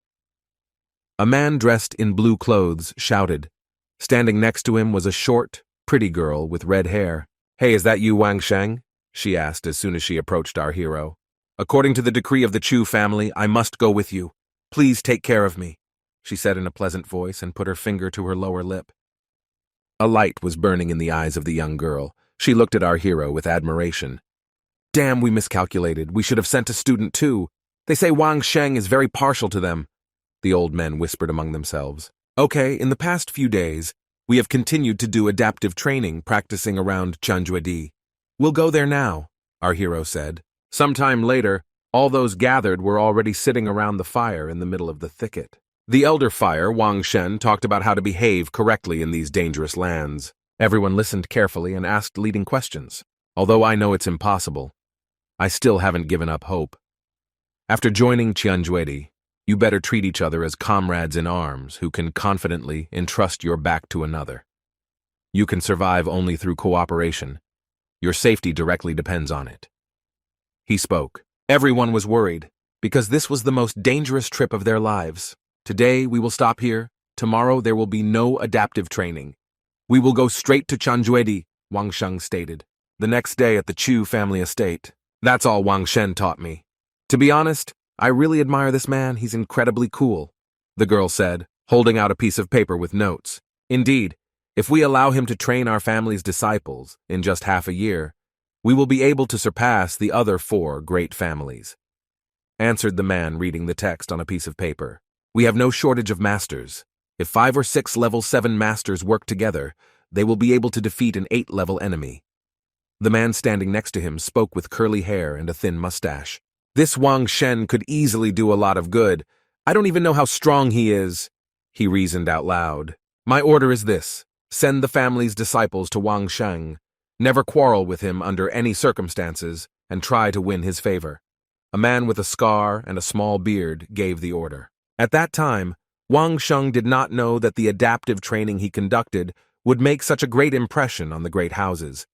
A man dressed in blue clothes shouted. Standing next to him was a short, pretty girl with red hair. "Hey, is that you, Wang Sheng?" she asked as soon as she approached our hero. "According to the decree of the Chu family, I must go with you. Please take care of me," she said in a pleasant voice and put her finger to her lower lip. A light was burning in the eyes of the young girl. She looked at our hero with admiration. "Damn, we miscalculated. We should have sent a student too. They say Wang Sheng is very partial to them," the old men whispered among themselves. "Okay, in the past few days, we have continued to do adaptive training, practicing around Chanjuedi. We'll go there now," our hero said. Sometime later, all those gathered were already sitting around the fire in the middle of the thicket. The elder fire, Wang Shen, talked about how to behave correctly in these dangerous lands. Everyone listened carefully and asked leading questions. Although I know it's impossible, I still haven't given up hope. After joining Chanjuedi, you better treat each other as comrades in arms who can confidently entrust your back to another. You can survive only through cooperation. Your safety directly depends on it. He spoke. Everyone was worried, because this was the most dangerous trip of their lives. "Today we will stop here. Tomorrow there will be no adaptive training. We will go straight to Chanjuedi," Wang Sheng stated. "The next day at the Chu family estate. That's all Wang Shen taught me. To be honest, I really admire this man. He's incredibly cool," the girl said, holding out a piece of paper with notes. "Indeed, if we allow him to train our family's disciples in just half a year, we will be able to surpass the other 4 great families," answered the man reading the text on a piece of paper. "We have no shortage of masters. If 5 or 6 level 7 masters work together, they will be able to defeat an 8-level enemy." The man standing next to him spoke with curly hair and a thin mustache. "This Wang Shen could easily do a lot of good. I don't even know how strong he is," he reasoned out loud. "My order is this: send the family's disciples to Wang Sheng. Never quarrel with him under any circumstances, and try to win his favor." A man with a scar and a small beard gave the order. At that time, Wang Sheng did not know that the adaptive training he conducted would make such a great impression on the great houses.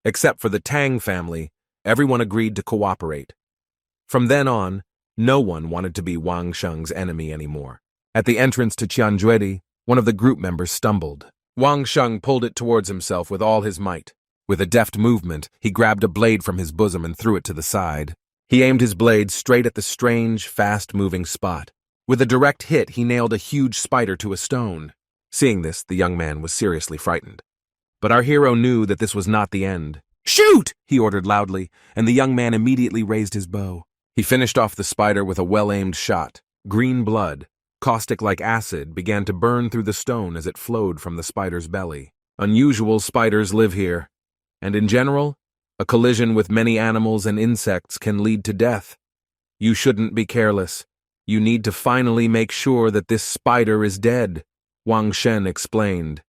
Except for the Tang family, everyone agreed to cooperate. From then on, no one wanted to be Wang Sheng's enemy anymore. At the entrance to Chanjuedi, one of the group members stumbled. Wang Sheng pulled it towards himself with all his might. With a deft movement, he grabbed a blade from his bosom and threw it to the side. He aimed his blade straight at the strange, fast-moving spot. With a direct hit, he nailed a huge spider to a stone. Seeing this, the young man was seriously frightened. But our hero knew that this was not the end. "Shoot!" he ordered loudly, and the young man immediately raised his bow. He finished off the spider with a well-aimed shot. Green blood, caustic like acid, began to burn through the stone as it flowed from the spider's belly. Unusual spiders live here, and in general, a collision with many animals and insects can lead to death. You shouldn't be careless. You need to finally make sure that this spider is dead, Wang Shen explained,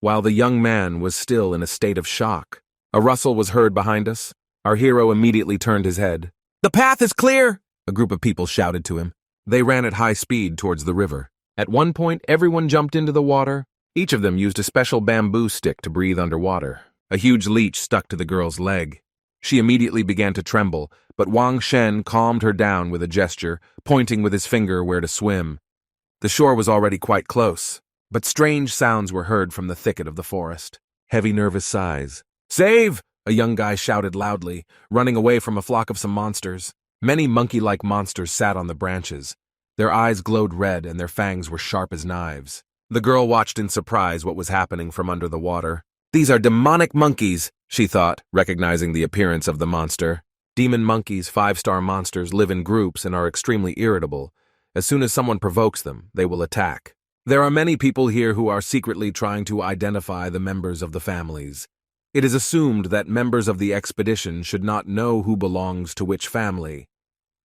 while the young man was still in a state of shock. A rustle was heard behind us. Our hero immediately turned his head. "The path is clear!" a group of people shouted to him. They ran at high speed towards the river. At one point, everyone jumped into the water. Each of them used a special bamboo stick to breathe underwater. A huge leech stuck to the girl's leg. She immediately began to tremble, but Wang Shen calmed her down with a gesture, pointing with his finger where to swim. The shore was already quite close, but strange sounds were heard from the thicket of the forest. Heavy, nervous sighs. "Save!" a young guy shouted loudly, running away from a flock of some monsters. Many monkey-like monsters sat on the branches. Their eyes glowed red and their fangs were sharp as knives. The girl watched in surprise what was happening from under the water. "These are demonic monkeys," she thought, recognizing the appearance of the monster. Demon monkeys, 5-star monsters, live in groups and are extremely irritable. As soon as someone provokes them, they will attack. There are many people here who are secretly trying to identify the members of the families. It is assumed that members of the expedition should not know who belongs to which family.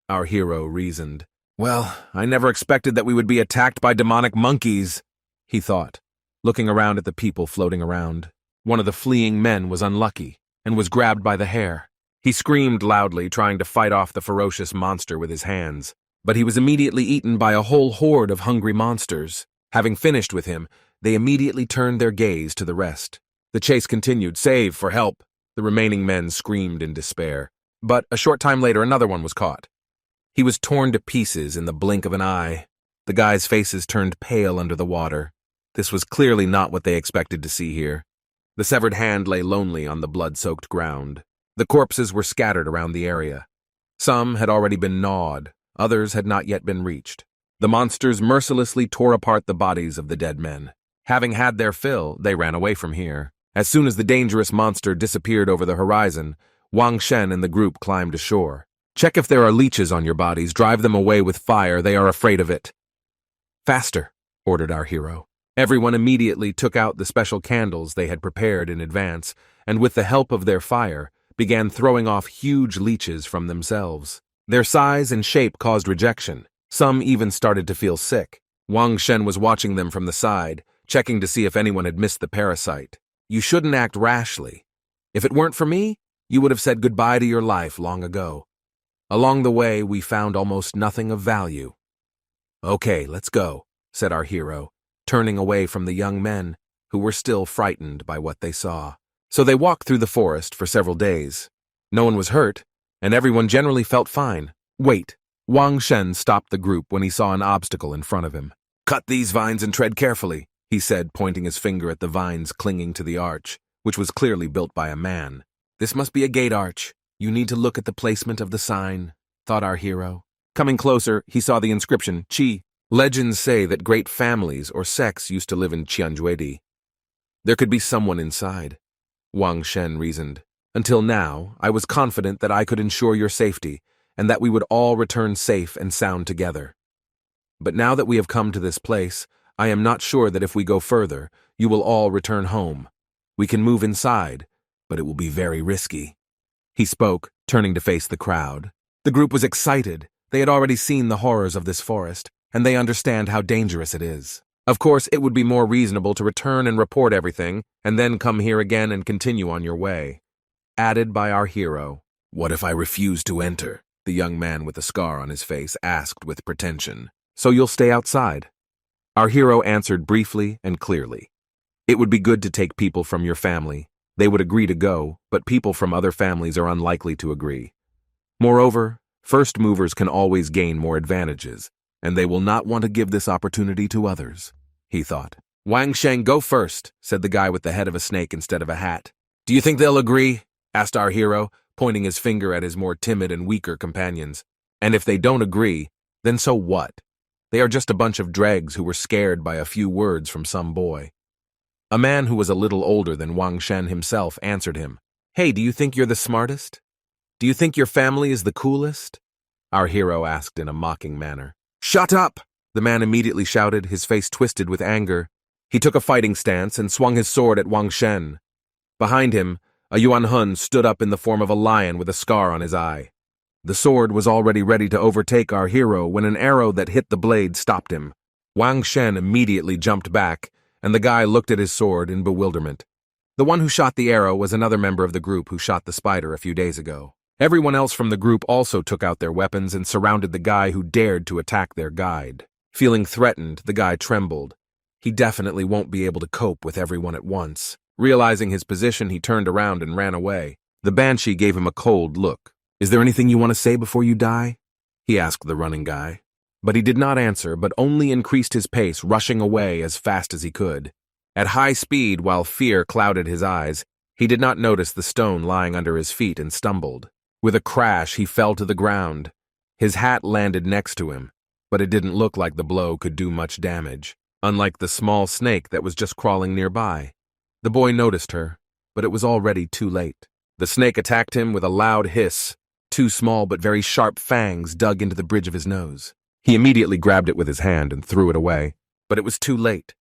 Our hero reasoned. "Well, I never expected that we would be attacked by demonic monkeys," he thought, looking around at the people floating around. One of the fleeing men was unlucky and was grabbed by the hair. He screamed loudly, trying to fight off the ferocious monster with his hands, but he was immediately eaten by a whole horde of hungry monsters. Having finished with him, they immediately turned their gaze to the rest. The chase continued. "Save! For help!" The remaining men screamed in despair. But a short time later, another one was caught. He was torn to pieces in the blink of an eye. The guys' faces turned pale under the water. This was clearly not what they expected to see here. The severed hand lay lonely on the blood-soaked ground. The corpses were scattered around the area. Some had already been gnawed, others had not yet been reached. The monsters mercilessly tore apart the bodies of the dead men. Having had their fill, they ran away from here. As soon as the dangerous monster disappeared over the horizon, Wang Shen and the group climbed ashore. "Check if there are leeches on your bodies. Drive them away with fire. They are afraid of it." "Faster," ordered our hero. Everyone immediately took out the special candles they had prepared in advance, and with the help of their fire, began throwing off huge leeches from themselves. Their size and shape caused rejection. Some even started to feel sick. Wang Shen was watching them from the side, checking to see if anyone had missed the parasite. "You shouldn't act rashly. If it weren't for me, you would have said goodbye to your life long ago. Along the way, we found almost nothing of value." "Okay, let's go," said our hero, turning away from the young men, who were still frightened by what they saw. So they walked through the forest for several days. No one was hurt, and everyone generally felt fine. "Wait." Wang Shen stopped the group when he saw an obstacle in front of him. "Cut these vines and tread carefully," he said, pointing his finger at the vines clinging to the arch, which was clearly built by a man. "This must be a gate arch. You need to look at the placement of the sign," thought our hero. Coming closer, he saw the inscription, Qi. Legends say that great families or sects used to live in Qianjuedi. There could be someone inside, Wang Shen reasoned. Until now, I was confident that I could ensure your safety, and that we would all return safe and sound together. But now that we have come to this place, I am not sure that if we go further, you will all return home. We can move inside, but it will be very risky. He spoke, turning to face the crowd. The group was excited. They had already seen the horrors of this forest, and they understand how dangerous it is. Of course, it would be more reasonable to return and report everything, and then come here again and continue on your way. Added by our hero. "What if I refuse to enter?" the young man with the scar on his face asked with pretension. "So you'll stay outside?" Our hero answered briefly and clearly. "It would be good to take people from your family. They would agree to go, but people from other families are unlikely to agree. Moreover, first movers can always gain more advantages, and they will not want to give this opportunity to others," he thought. "Wang Shen, go first," said the guy with the head of a snake instead of a hat. "Do you think they'll agree?" asked our hero, pointing his finger at his more timid and weaker companions. "And if they don't agree, then so what? They are just a bunch of dregs who were scared by a few words from some boy." A man who was a little older than Wang Shen himself answered him. "Hey, do you think you're the smartest? Do you think your family is the coolest?" Our hero asked in a mocking manner. "Shut up!" the man immediately shouted, his face twisted with anger. He took a fighting stance and swung his sword at Wang Shen. Behind him, a Yuan Hun stood up in the form of a lion with a scar on his eye. The sword was already ready to overtake our hero when an arrow that hit the blade stopped him. Wang Shen immediately jumped back, and the guy looked at his sword in bewilderment. The one who shot the arrow was another member of the group who shot the spider a few days ago. Everyone else from the group also took out their weapons and surrounded the guy who dared to attack their guide. Feeling threatened, the guy trembled. He definitely won't be able to cope with everyone at once. Realizing his position, he turned around and ran away. The Banshee gave him a cold look. "Is there anything you want to say before you die?" he asked the running guy. But he did not answer, but only increased his pace, rushing away as fast as he could. At high speed, while fear clouded his eyes, he did not notice the stone lying under his feet and stumbled. With a crash, he fell to the ground. His hat landed next to him, but it didn't look like the blow could do much damage, unlike the small snake that was just crawling nearby. The boy noticed her, but it was already too late. The snake attacked him with a loud hiss. Two small but very sharp fangs dug into the bridge of his nose. He immediately grabbed it with his hand and threw it away, but it was too late.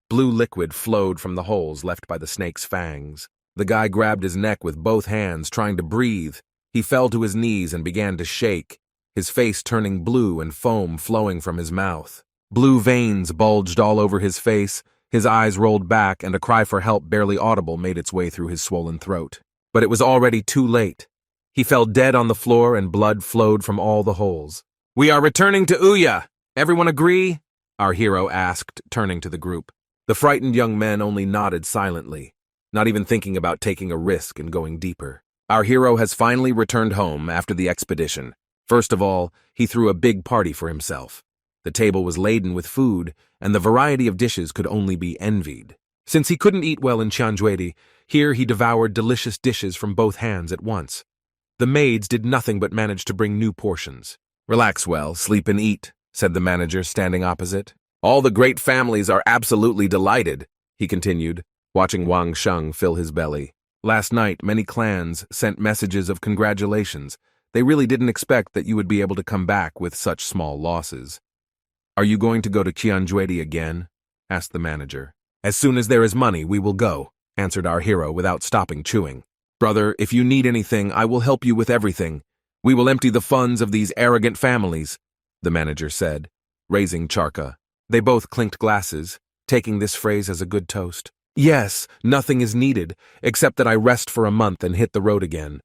Blue liquid flowed from the holes left by the snake's fangs. The guy grabbed his neck with both hands, trying to breathe. He fell to his knees and began to shake, his face turning blue and foam flowing from his mouth. Blue veins bulged all over his face, his eyes rolled back, and a cry for help barely audible made its way through his swollen throat. But it was already too late. He fell dead on the floor and blood flowed from all the holes. "We are returning to Ouya. Everyone agree?" our hero asked, turning to the group. The frightened young men only nodded silently, not even thinking about taking a risk and going deeper. Our hero has finally returned home after the expedition. First of all, he threw a big party for himself. The table was laden with food, and the variety of dishes could only be envied. Since he couldn't eat well in Tianjuedi, here he devoured delicious dishes from both hands at once. The maids did nothing but manage to bring new portions. "Relax well, sleep and eat," said the manager, standing opposite. "All the great families are absolutely delighted," he continued, watching Wang Sheng fill his belly. "Last night, many clans sent messages of congratulations. They really didn't expect that you would be able to come back with such small losses." "Are you going to go to Tianjuedi again?" asked the manager. "As soon as there is money, we will go," answered our hero without stopping chewing. "Brother, if you need anything, I will help you with everything. We will empty the funds of these arrogant families," the manager said, raising charka. They both clinked glasses, taking this phrase as a good toast. "Yes, nothing is needed, except that I rest for a month and hit the road again.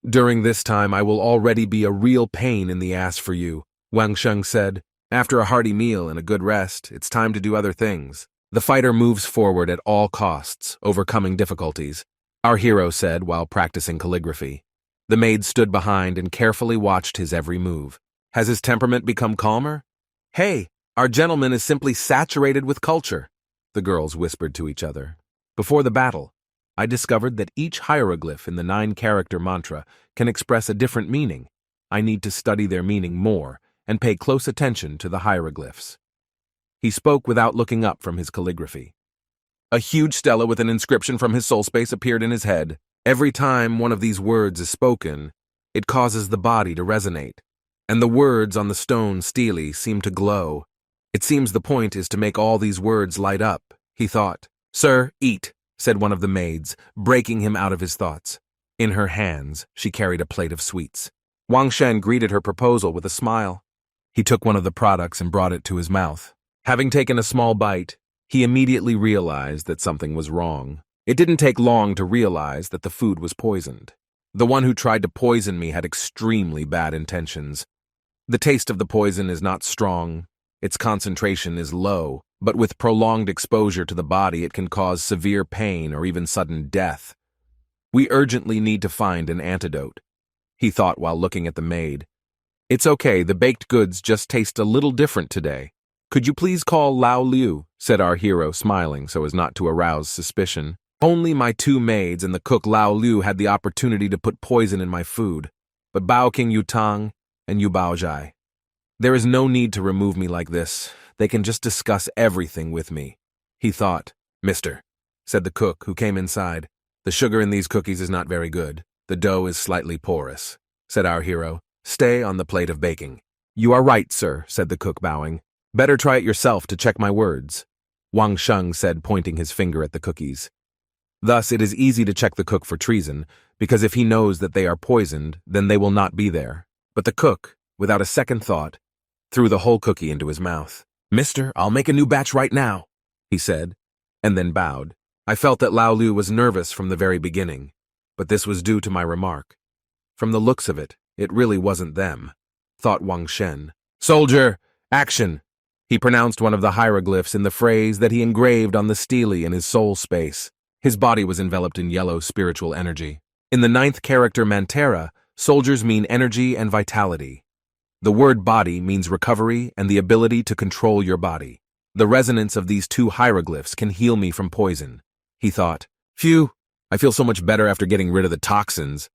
During this time, I will already be a real pain in the ass for you," Wang Sheng said. "After a hearty meal and a good rest, it's time to do other things." The fighter moves forward at all costs, overcoming difficulties, our hero said while practicing calligraphy. The maid stood behind and carefully watched his every move. Has his temperament become calmer? "Hey, our gentleman is simply saturated with culture," the girls whispered to each other. Before the battle, I discovered that each hieroglyph in the 9-character mantra can express a different meaning. I need to study their meaning more and pay close attention to the hieroglyphs. He spoke without looking up from his calligraphy. A huge stela with an inscription from his soul space appeared in his head. Every time one of these words is spoken, it causes the body to resonate, and the words on the stone stele seem to glow. It seems the point is to make all these words light up, he thought. "Sir, eat," said one of the maids, breaking him out of his thoughts. In her hands, she carried a plate of sweets. Wang Shen greeted her proposal with a smile. He took one of the products and brought it to his mouth. Having taken a small bite, he immediately realized that something was wrong. It didn't take long to realize that the food was poisoned. The one who tried to poison me had extremely bad intentions. The taste of the poison is not strong, its concentration is low, but with prolonged exposure to the body it can cause severe pain or even sudden death. We urgently need to find an antidote, he thought while looking at the maid. It's okay, the baked goods just taste a little different today. Could you please call Lao Liu, said our hero, smiling so as not to arouse suspicion. Only my 2 maids and the cook Lao Liu had the opportunity to put poison in my food, but Bao King Yu Tang and Yu Bao Jai. There is no need to remove me like this. They can just discuss everything with me, he thought. Mister, said the cook who came inside, the sugar in these cookies is not very good. The dough is slightly porous, said our hero. Stay on the plate of baking. You are right, sir, said the cook, bowing. Better try it yourself to check my words, Wang Sheng said, pointing his finger at the cookies. Thus, it is easy to check the cook for treason, because if he knows that they are poisoned, then they will not be there. But the cook, without a second thought, threw the whole cookie into his mouth. "Mister, I'll make a new batch right now," he said, and then bowed. I felt that Lao Lu was nervous from the very beginning, but this was due to my remark. From the looks of it, it really wasn't them, thought Wang Shen. "Soldier, action!" He pronounced one of the hieroglyphs in the phrase that he engraved on the stele in his soul space. His body was enveloped in yellow spiritual energy. In the 9th character Mantera, soldiers mean energy and vitality. The word body means recovery and the ability to control your body. The resonance of these two hieroglyphs can heal me from poison. He thought, "Phew, I feel so much better after getting rid of the toxins."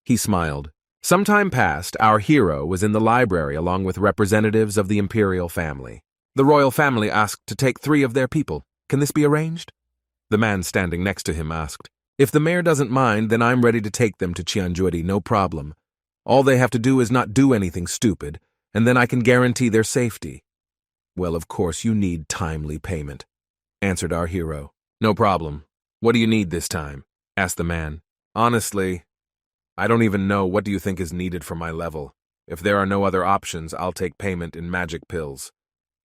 He smiled. Some time passed, our hero was in the library along with representatives of the imperial family. The royal family asked to take 3 of their people. "Can this be arranged?" The man standing next to him asked. "If the mayor doesn't mind, then I'm ready to take them to Qianjuedi, no problem. All they have to do is not do anything stupid, and then I can guarantee their safety." "Well, of course you need timely payment," answered our hero. "No problem. What do you need this time?" asked the man. "Honestly, I don't even know what do you think is needed for my level. If there are no other options, I'll take payment in magic pills,"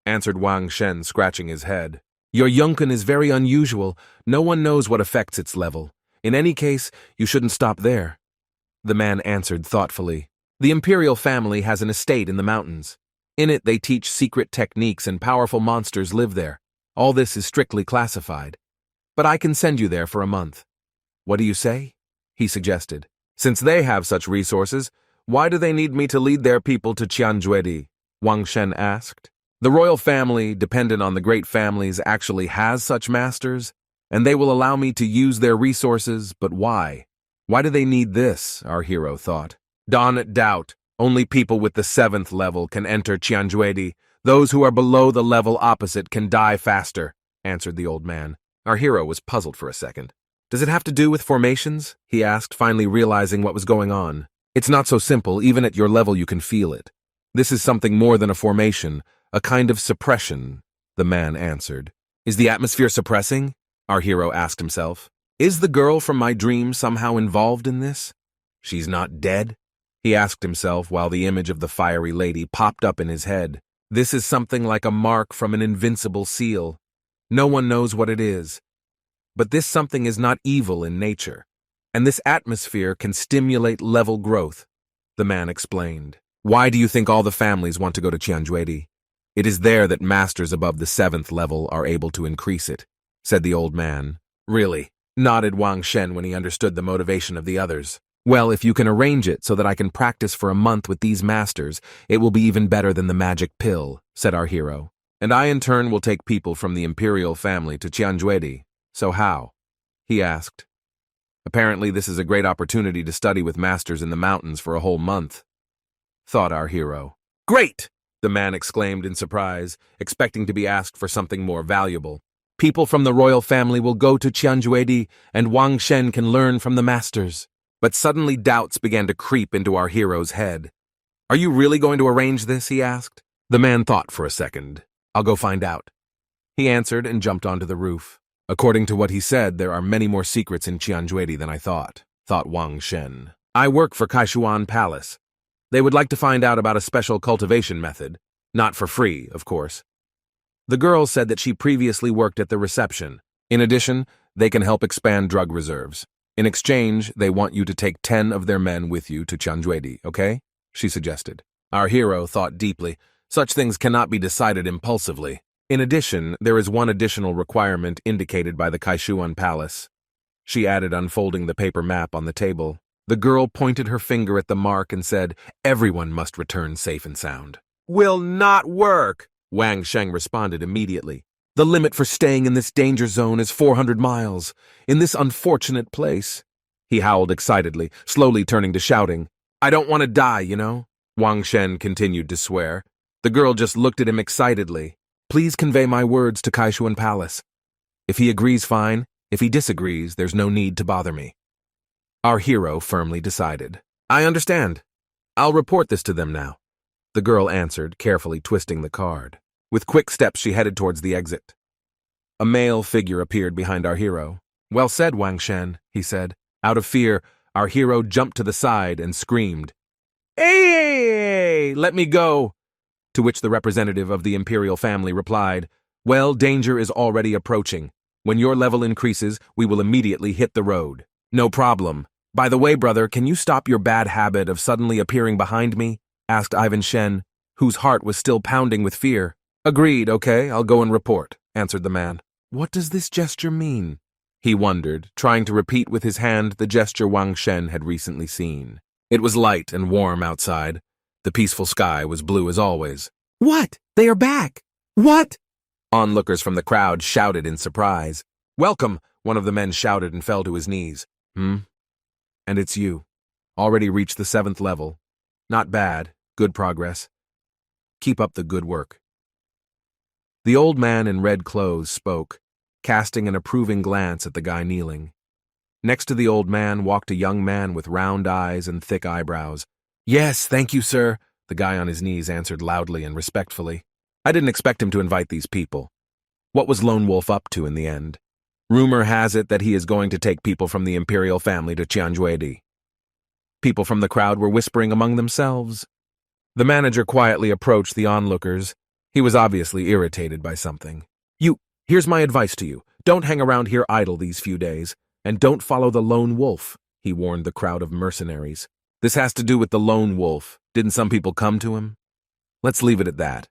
answered Wang Shen, scratching his head. "Your yunkin is very unusual. No one knows what affects its level. In any case, you shouldn't stop there." The man answered thoughtfully. "The imperial family has an estate in the mountains. In it, they teach secret techniques and powerful monsters live there. All this is strictly classified. But I can send you there for a month." "What do you say?" he suggested. "Since they have such resources, why do they need me to lead their people to Qianjuedi?" Wang Shen asked. "The royal family, dependent on the great families, actually has such masters, and they will allow me to use their resources, but why? Why do they need this?" our hero thought. "Don't doubt. Only people with the 7th level can enter Qianjuedi. Those who are below the level opposite can die faster," answered the old man. Our hero was puzzled for a second. "Does it have to do with formations?" he asked, finally realizing what was going on. "It's not so simple. Even at your level you can feel it. This is something more than a formation, a kind of suppression," the man answered. "Is the atmosphere suppressing?" our hero asked himself. "Is the girl from my dream somehow involved in this? She's not dead?" he asked himself while the image of the fiery lady popped up in his head. This is something like a mark from an invincible seal. No one knows what it is. But this something is not evil in nature, and this atmosphere can stimulate level growth, the man explained. "Why do you think all the families want to go to Qianjuedi? It is there that masters above the 7th level are able to increase it," said the old man. "Really?" nodded Wang Shen when he understood the motivation of the others. "Well, if you can arrange it so that I can practice for a month with these masters, it will be even better than the magic pill," said our hero. "And I in turn will take people from the imperial family to Qianjuedi. So how?" he asked. "Apparently this is a great opportunity to study with masters in the mountains for a whole month," thought our hero. "Great!" the man exclaimed in surprise, expecting to be asked for something more valuable. "People from the royal family will go to Qianjuedi, and Wang Shen can learn from the masters." But suddenly doubts began to creep into our hero's head. "Are you really going to arrange this?" he asked. The man thought for a second. "I'll go find out," he answered and jumped onto the roof. "According to what he said, there are many more secrets in Qianjuedi than I thought Wang Shen. "I work for Kaishuan Palace. They would like to find out about a special cultivation method. Not for free, of course." The girl said that she previously worked at the reception. In addition, they can help expand drug reserves. In exchange, they want you to take 10 of their men with you to Qianjuedi, okay? she suggested. Our hero thought deeply. Such things cannot be decided impulsively. In addition, there is one additional requirement indicated by the Kaishuan Palace, she added, unfolding the paper map on the table. The girl pointed her finger at the mark and said, "Everyone must return safe and sound." "Will not work," Wang Sheng responded immediately. "The limit for staying in this danger zone is 400 miles, in this unfortunate place." He howled excitedly, slowly turning to shouting, "I don't want to die, you know?" Wang Shen continued to swear. The girl just looked at him excitedly. "Please convey my words to Kaishuan Palace. If he agrees, fine. If he disagrees, there's no need to bother me." Our hero firmly decided. "I understand. I'll report this to them now," the girl answered, carefully twisting the card. With quick steps, she headed towards the exit. A male figure appeared behind our hero. "Well said, Wang Shen," he said. Out of fear, our hero jumped to the side and screamed, "Hey!" let me go. To which the representative of the imperial family replied, well, danger is already approaching. When your level increases, we will immediately hit the road. No problem. By the way, brother, can you stop your bad habit of suddenly appearing behind me? Asked Ivan Shen, whose heart was still pounding with fear. Agreed, okay, I'll go and report, answered the man. What does this gesture mean? He wondered, trying to repeat with his hand the gesture Wang Shen had recently seen. It was light and warm outside. The peaceful sky was blue as always. What? They are back! What? Onlookers from the crowd shouted in surprise. Welcome, one of the men shouted and fell to his knees. And it's you. Already reached the 7th level. Not bad. Good progress. Keep up the good work. The old man in red clothes spoke, casting an approving glance at the guy kneeling. Next to the old man walked a young man with round eyes and thick eyebrows. Yes, thank you, sir, the guy on his knees answered loudly and respectfully. I didn't expect him to invite these people. What was Lone Wolf up to in the end? Rumor has it that he is going to take people from the imperial family to Tianjuedi. People from the crowd were whispering among themselves. The manager quietly approached the onlookers. He was obviously irritated by something. Here's my advice to you. Don't hang around here idle these few days, and don't follow the Lone Wolf, he warned the crowd of mercenaries. This has to do with the Lone Wolf. Didn't some people come to him? Let's leave it at that.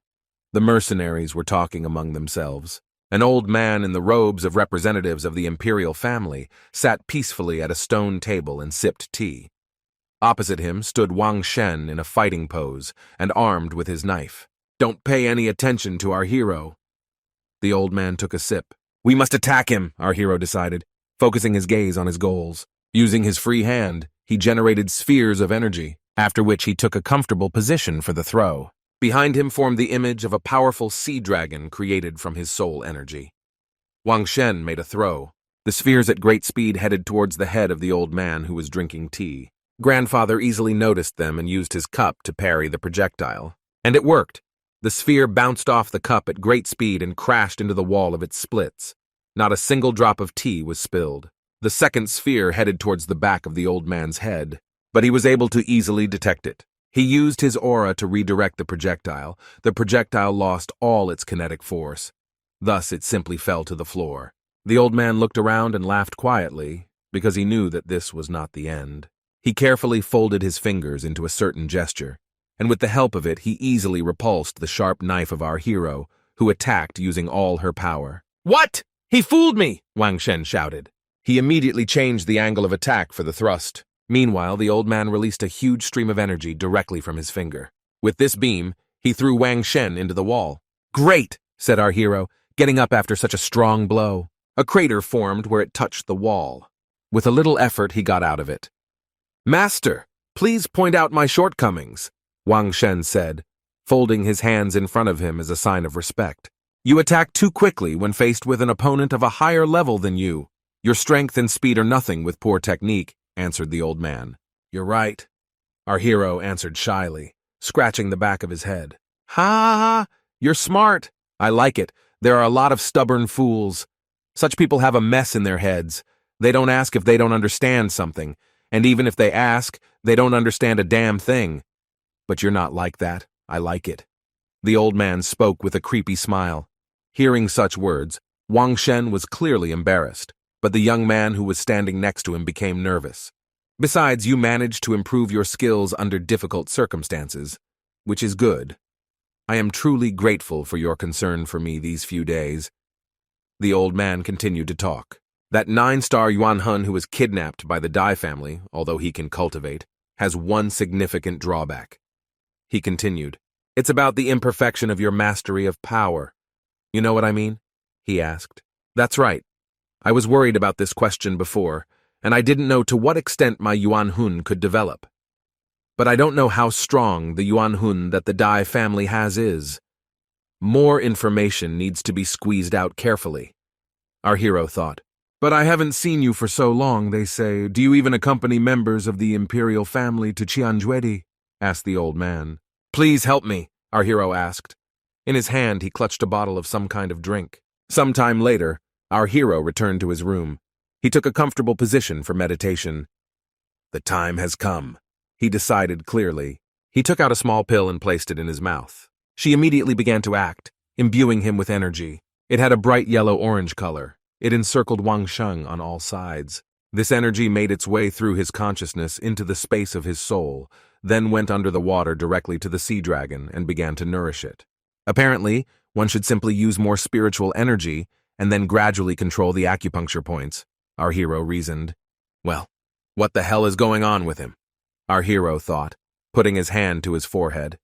The mercenaries were talking among themselves. An old man in the robes of representatives of the imperial family sat peacefully at a stone table and sipped tea. Opposite him stood Wang Shen in a fighting pose and armed with his knife. Don't pay any attention to our hero. The old man took a sip. We must attack him, our hero decided, focusing his gaze on his goals. Using his free hand, he generated spheres of energy, after which he took a comfortable position for the throw. Behind him formed the image of a powerful sea dragon created from his soul energy. Wang Shen made a throw. The spheres at great speed headed towards the head of the old man who was drinking tea. Grandfather easily noticed them and used his cup to parry the projectile. And it worked. The sphere bounced off the cup at great speed and crashed into the wall of its splits. Not a single drop of tea was spilled. The second sphere headed towards the back of the old man's head, but he was able to easily detect it. He used his aura to redirect the projectile. The projectile lost all its kinetic force. Thus, it simply fell to the floor. The old man looked around and laughed quietly, because he knew that this was not the end. He carefully folded his fingers into a certain gesture, and with the help of it, he easily repulsed the sharp knife of our hero, who attacked using all her power. What? He fooled me! Wang Shen shouted. He immediately changed the angle of attack for the thrust. Meanwhile, the old man released a huge stream of energy directly from his finger. With this beam, he threw Wang Shen into the wall. Great, said our hero, getting up after such a strong blow. A crater formed where it touched the wall. With a little effort, he got out of it. Master, please point out my shortcomings, Wang Shen said, folding his hands in front of him as a sign of respect. You attack too quickly when faced with an opponent of a higher level than you. Your strength and speed are nothing with poor technique, answered the old man. You're right, our hero answered shyly, scratching the back of his head. Ha ha ha, you're smart. I like it. There are a lot of stubborn fools. Such people have a mess in their heads. They don't ask if they don't understand something, and even if they ask, they don't understand a damn thing. But you're not like that. I like it. The old man spoke with a creepy smile. Hearing such words, Wang Shen was clearly embarrassed, but the young man who was standing next to him became nervous. Besides, you managed to improve your skills under difficult circumstances, which is good. I am truly grateful for your concern for me these few days. The old man continued to talk. That 9-star Yuan Hun who was kidnapped by the Dai family, although he can cultivate, has one significant drawback. He continued, It's about the imperfection of your mastery of power. You know what I mean? He asked. That's right. I was worried about this question before, and I didn't know to what extent my Yuan Hun could develop. But I don't know how strong the Yuan Hun that the Dai family has is. More information needs to be squeezed out carefully, our hero thought. But I haven't seen you for so long, they say. Do you even accompany members of the imperial family to Tianjuedi? Asked the old man. Please help me, our hero asked. In his hand, he clutched a bottle of some kind of drink. Some time later, our hero returned to his room. He took a comfortable position for meditation. The time has come, he decided clearly. He took out a small pill and placed it in his mouth. She immediately began to act, imbuing him with energy. It had a bright yellow-orange color. It encircled Wang Sheng on all sides. This energy made its way through his consciousness into the space of his soul, then went under the water directly to the sea dragon and began to nourish it. Apparently, one should simply use more spiritual energy and then gradually control the acupuncture points, our hero reasoned. Well, what the hell is going on with him? Our hero thought, putting his hand to his forehead.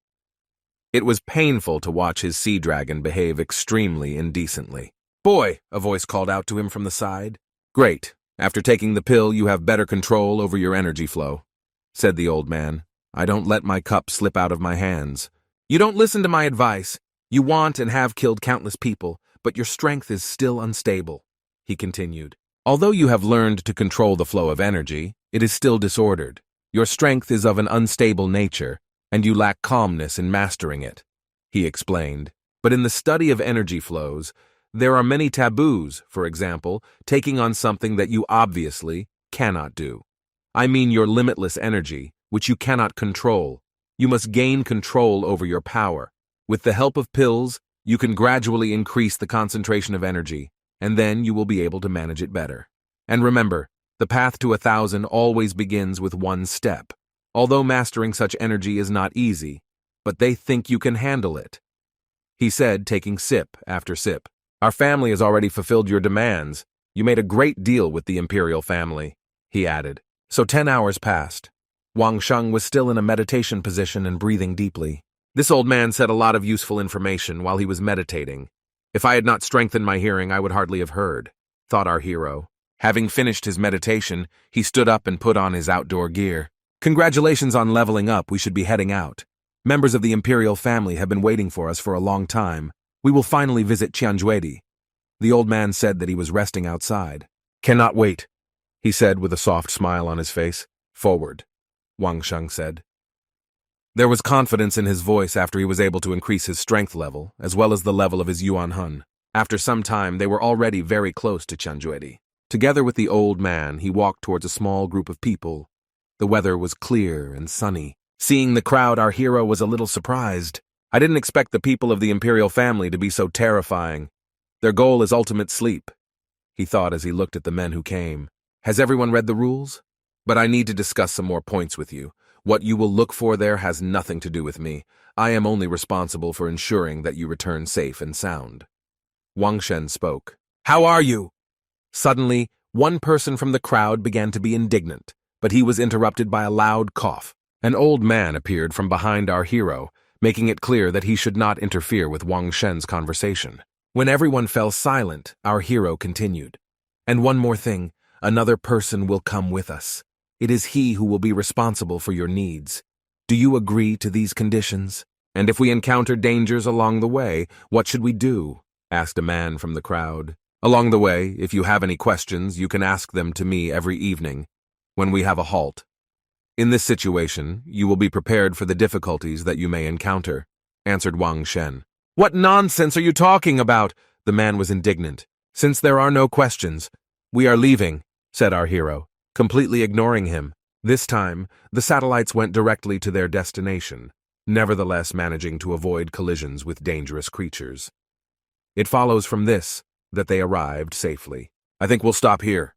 It was painful to watch his sea dragon behave extremely indecently. "Boy," a voice called out to him from the side. "Great. After taking the pill, you have better control over your energy flow," said the old man. "I don't let my cup slip out of my hands. You don't listen to my advice. You want and have killed countless people, but your strength is still unstable," he continued. "Although you have learned to control the flow of energy, it is still disordered. Your strength is of an unstable nature, and you lack calmness in mastering it," he explained. "But in the study of energy flows, there are many taboos, for example, taking on something that you obviously cannot do. I mean your limitless energy, which you cannot control. You must gain control over your power. With the help of pills, you can gradually increase the concentration of energy, and then you will be able to manage it better. And remember, the path to 1,000 always begins with one step. Although mastering such energy is not easy, but they think you can handle it," he said, taking sip after sip. "Our family has already fulfilled your demands. You made a great deal with the imperial family," he added. So 10 hours passed. Wang Sheng was still in a meditation position and breathing deeply. This old man said a lot of useful information while he was meditating. If I had not strengthened my hearing, I would hardly have heard, thought our hero. Having finished his meditation, he stood up and put on his outdoor gear. "Congratulations on leveling up. We should be heading out. Members of the imperial family have been waiting for us for a long time. We will finally visit Tianjuedi." The old man said that he was resting outside. "Cannot wait," he said with a soft smile on his face. "Forward," Wang Sheng said. There was confidence in his voice after he was able to increase his strength level, as well as the level of his Yuan Hun. After some time, they were already very close to Tianjuedi. Together with the old man, he walked towards a small group of people. The weather was clear and sunny. Seeing the crowd, our hero was a little surprised. "I didn't expect the people of the imperial family to be so terrifying. Their goal is ultimate sleep," he thought as he looked at the men who came. "Has everyone read the rules? But I need to discuss some more points with you. What you will look for there has nothing to do with me. I am only responsible for ensuring that you return safe and sound." Wang Shen spoke. "How are you?" Suddenly, one person from the crowd began to be indignant, but he was interrupted by a loud cough. An old man appeared from behind our hero, making it clear that he should not interfere with Wang Shen's conversation. When everyone fell silent, our hero continued. "And one more thing, another person will come with us. It is he who will be responsible for your needs. Do you agree to these conditions? And if we encounter dangers along the way, what should we do?" asked a man from the crowd. "Along the way, if you have any questions, you can ask them to me every evening, when we have a halt. In this situation, you will be prepared for the difficulties that you may encounter," answered Wang Shen. "What nonsense are you talking about?" The man was indignant. "Since there are no questions, we are leaving," said our hero, completely ignoring him. This time, the satellites went directly to their destination, nevertheless managing to avoid collisions with dangerous creatures. It follows from this that they arrived safely. "I think we'll stop here,"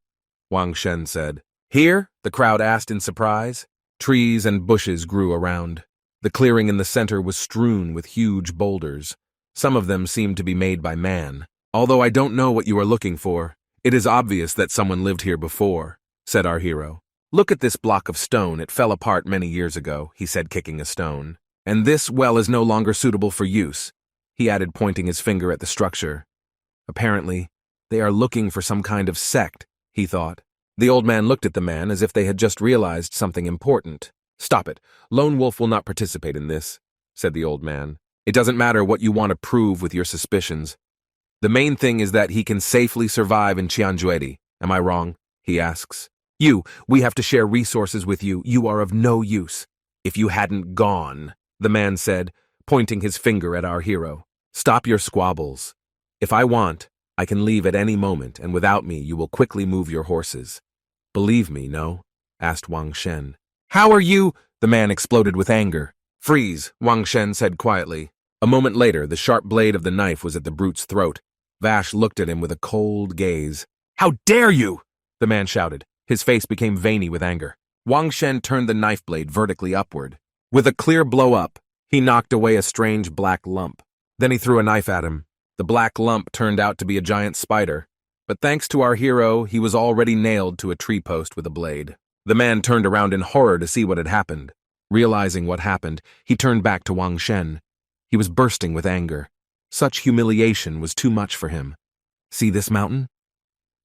Wang Shen said. "Here?" the crowd asked in surprise. Trees and bushes grew around. The clearing in the center was strewn with huge boulders. Some of them seemed to be made by man. "Although I don't know what you are looking for, it is obvious that someone lived here before," said our hero. "Look at this block of stone. It fell apart many years ago," he said, kicking a stone. "And this well is no longer suitable for use," he added, pointing his finger at the structure. "Apparently, they are looking for some kind of sect," he thought. The old man looked at the man as if they had just realized something important. "Stop it. Lone Wolf will not participate in this," said the old man. "It doesn't matter what you want to prove with your suspicions. The main thing is that he can safely survive in Tianjuedi. Am I wrong?" he asks. We have to share resources with you. You are of no use." "If you hadn't gone," the man said, pointing his finger at our hero. "Stop your squabbles. If I want, I can leave at any moment, and without me you will quickly move your horses." "Believe me, no?" asked Wang Shen. "How are you?" The man exploded with anger. Freeze, Wang Shen said quietly. A moment later, the sharp blade of the knife was at the brute's throat. Vash looked at him with a cold gaze. "How dare you!" the man shouted. His face became veiny with anger. Wang Shen turned the knife blade vertically upward. With a clear blow up, he knocked away a strange black lump. Then he threw a knife at him. The black lump turned out to be a giant spider, but thanks to our hero, he was already nailed to a tree post with a blade. The man turned around in horror to see what had happened. Realizing what happened, he turned back to Wang Shen. He was bursting with anger. Such humiliation was too much for him. "See this mountain?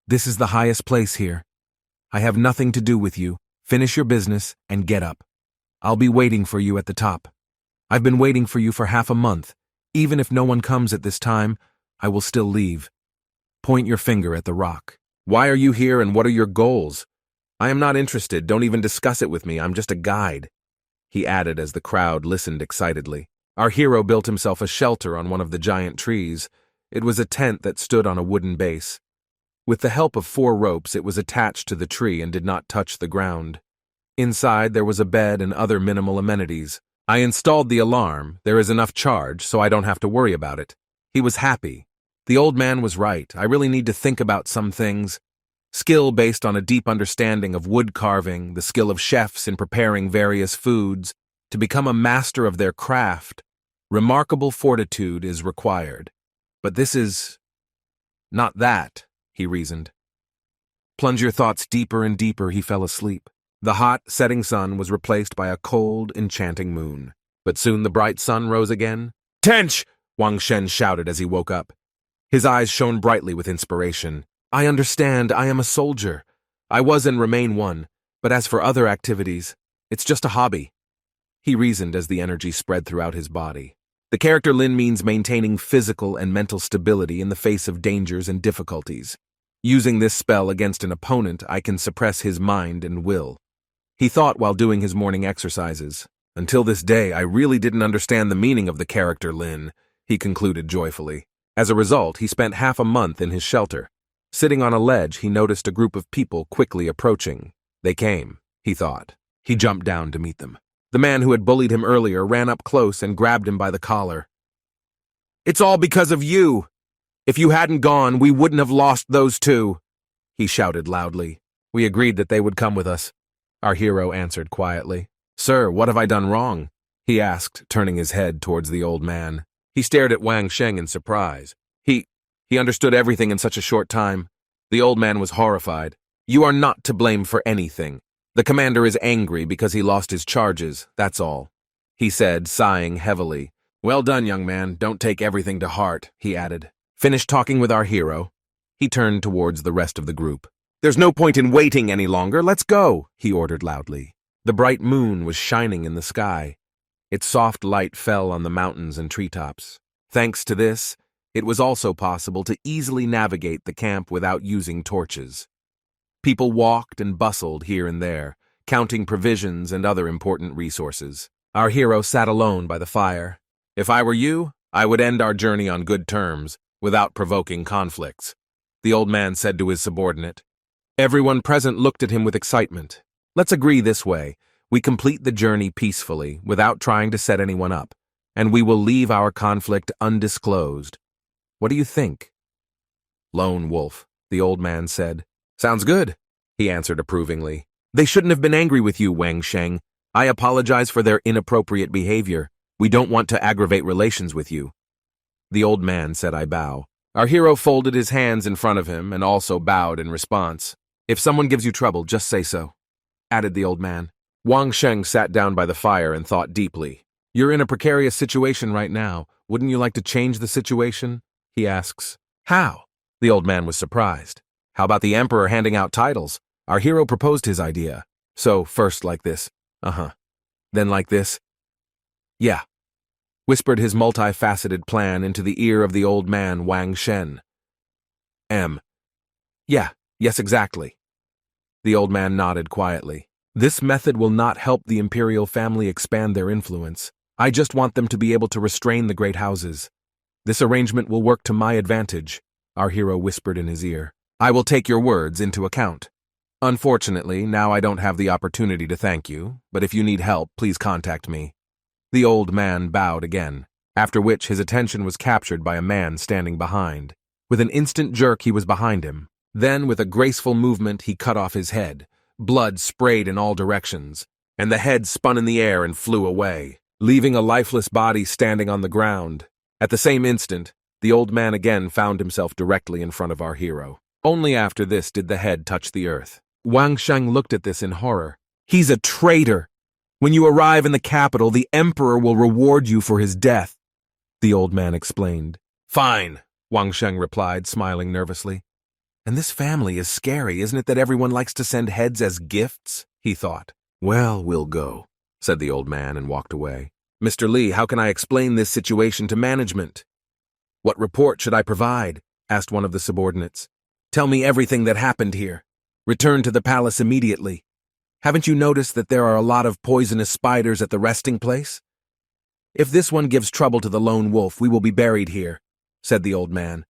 This is the highest place here. I have nothing to do with you. Finish your business and get up. I'll be waiting for you at the top. I've been waiting for you for half a month. Even if no one comes at this time, I will still leave. Point your finger at the rock. Why are you here and what are your goals? I am not interested. Don't even discuss it with me. I'm just a guide," he added as the crowd listened excitedly. Our hero built himself a shelter on one of the giant trees. It was a tent that stood on a wooden base. With the help of 4 ropes, it was attached to the tree and did not touch the ground. Inside, there was a bed and other minimal amenities. I installed the alarm. There is enough charge, so I don't have to worry about it. He was happy. The old man was right. I really need to think about some things. Skill based on a deep understanding of wood carving, the skill of chefs in preparing various foods. To become a master of their craft, remarkable fortitude is required. But this is not that, he reasoned. Plunge your thoughts deeper and deeper, he fell asleep. The hot, setting sun was replaced by a cold, enchanting moon. But soon the bright sun rose again. "Tench!" Wang Shen shouted as he woke up. His eyes shone brightly with inspiration. "I understand. I am a soldier. I was and remain one. But as for other activities, it's just a hobby," he reasoned as the energy spread throughout his body. The character Lin means maintaining physical and mental stability in the face of dangers and difficulties. Using this spell against an opponent, I can suppress his mind and will. He thought while doing his morning exercises. Until this day, I really didn't understand the meaning of the character Lin, he concluded joyfully. As a result, he spent half a month in his shelter. Sitting on a ledge, he noticed a group of people quickly approaching. They came, he thought. He jumped down to meet them. The man who had bullied him earlier ran up close and grabbed him by the collar. "It's all because of you! If you hadn't gone, we wouldn't have lost those 2, he shouted loudly. "We agreed that they would come with us," our hero answered quietly. "Sir, what have I done wrong?" he asked, turning his head towards the old man. He stared at Wang Sheng in surprise. He understood everything in such a short time. The old man was horrified. "You are not to blame for anything. The commander is angry because he lost his charges, that's all," he said, sighing heavily. "Well done, young man. Don't take everything to heart," he added. Finished talking with our hero, he turned towards the rest of the group. "There's no point in waiting any longer. Let's go," he ordered loudly. The bright moon was shining in the sky. Its soft light fell on the mountains and treetops. Thanks to this, it was also possible to easily navigate the camp without using torches. People walked and bustled here and there, counting provisions and other important resources. Our hero sat alone by the fire. "If I were you, I would end our journey on good terms, without provoking conflicts," the old man said to his subordinate. Everyone present looked at him with excitement. "Let's agree this way. We complete the journey peacefully, without trying to set anyone up, and we will leave our conflict undisclosed. What do you think?" "Lone wolf," the old man said. "Sounds good," he answered approvingly. "They shouldn't have been angry with you, Wang Sheng. I apologize for their inappropriate behavior. We don't want to aggravate relations with you." The old man said, "I bow." Our hero folded his hands in front of him and also bowed in response. "If someone gives you trouble, just say so," added the old man. Wang Sheng sat down by the fire and thought deeply. "You're in a precarious situation right now. Wouldn't you like to change the situation?" he asks. "How?" The old man was surprised. "How about the emperor handing out titles? Our hero proposed his idea. So, first like this. Then like this. Yeah," whispered his multifaceted plan into the ear of the old man Wang Shen. Yeah, yes, exactly." The old man nodded quietly. "This method will not help the imperial family expand their influence. I just want them to be able to restrain the great houses. This arrangement will work to my advantage," our hero whispered in his ear. "I will take your words into account. Unfortunately, now I don't have the opportunity to thank you, but if you need help, please contact me." The old man bowed again, after which his attention was captured by a man standing behind. With an instant jerk, he was behind him. Then, with a graceful movement, he cut off his head. Blood sprayed in all directions, and the head spun in the air and flew away, leaving a lifeless body standing on the ground. At the same instant, the old man again found himself directly in front of our hero. Only after this did the head touch the earth. Wang Sheng looked at this in horror. He's a traitor! When you arrive in the capital, the emperor will reward you for his death, the old man explained. Fine, Wang Sheng replied, smiling nervously. And this family is scary, isn't it that everyone likes to send heads as gifts? He thought. Well, we'll go, said the old man and walked away. Mr. Li, how can I explain this situation to management? What report should I provide? Asked one of the subordinates. Tell me everything that happened here. Return to the palace immediately. Haven't you noticed that there are a lot of poisonous spiders at the resting place? If this one gives trouble to the lone wolf, we will be buried here, said the old man.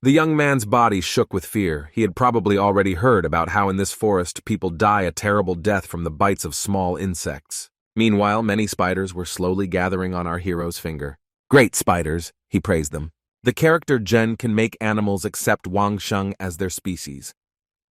The young man's body shook with fear. He had probably already heard about how in this forest people die a terrible death from the bites of small insects. Meanwhile, many spiders were slowly gathering on our hero's finger. Great spiders, he praised them. The character Zhen can make animals accept Wang Sheng as their species.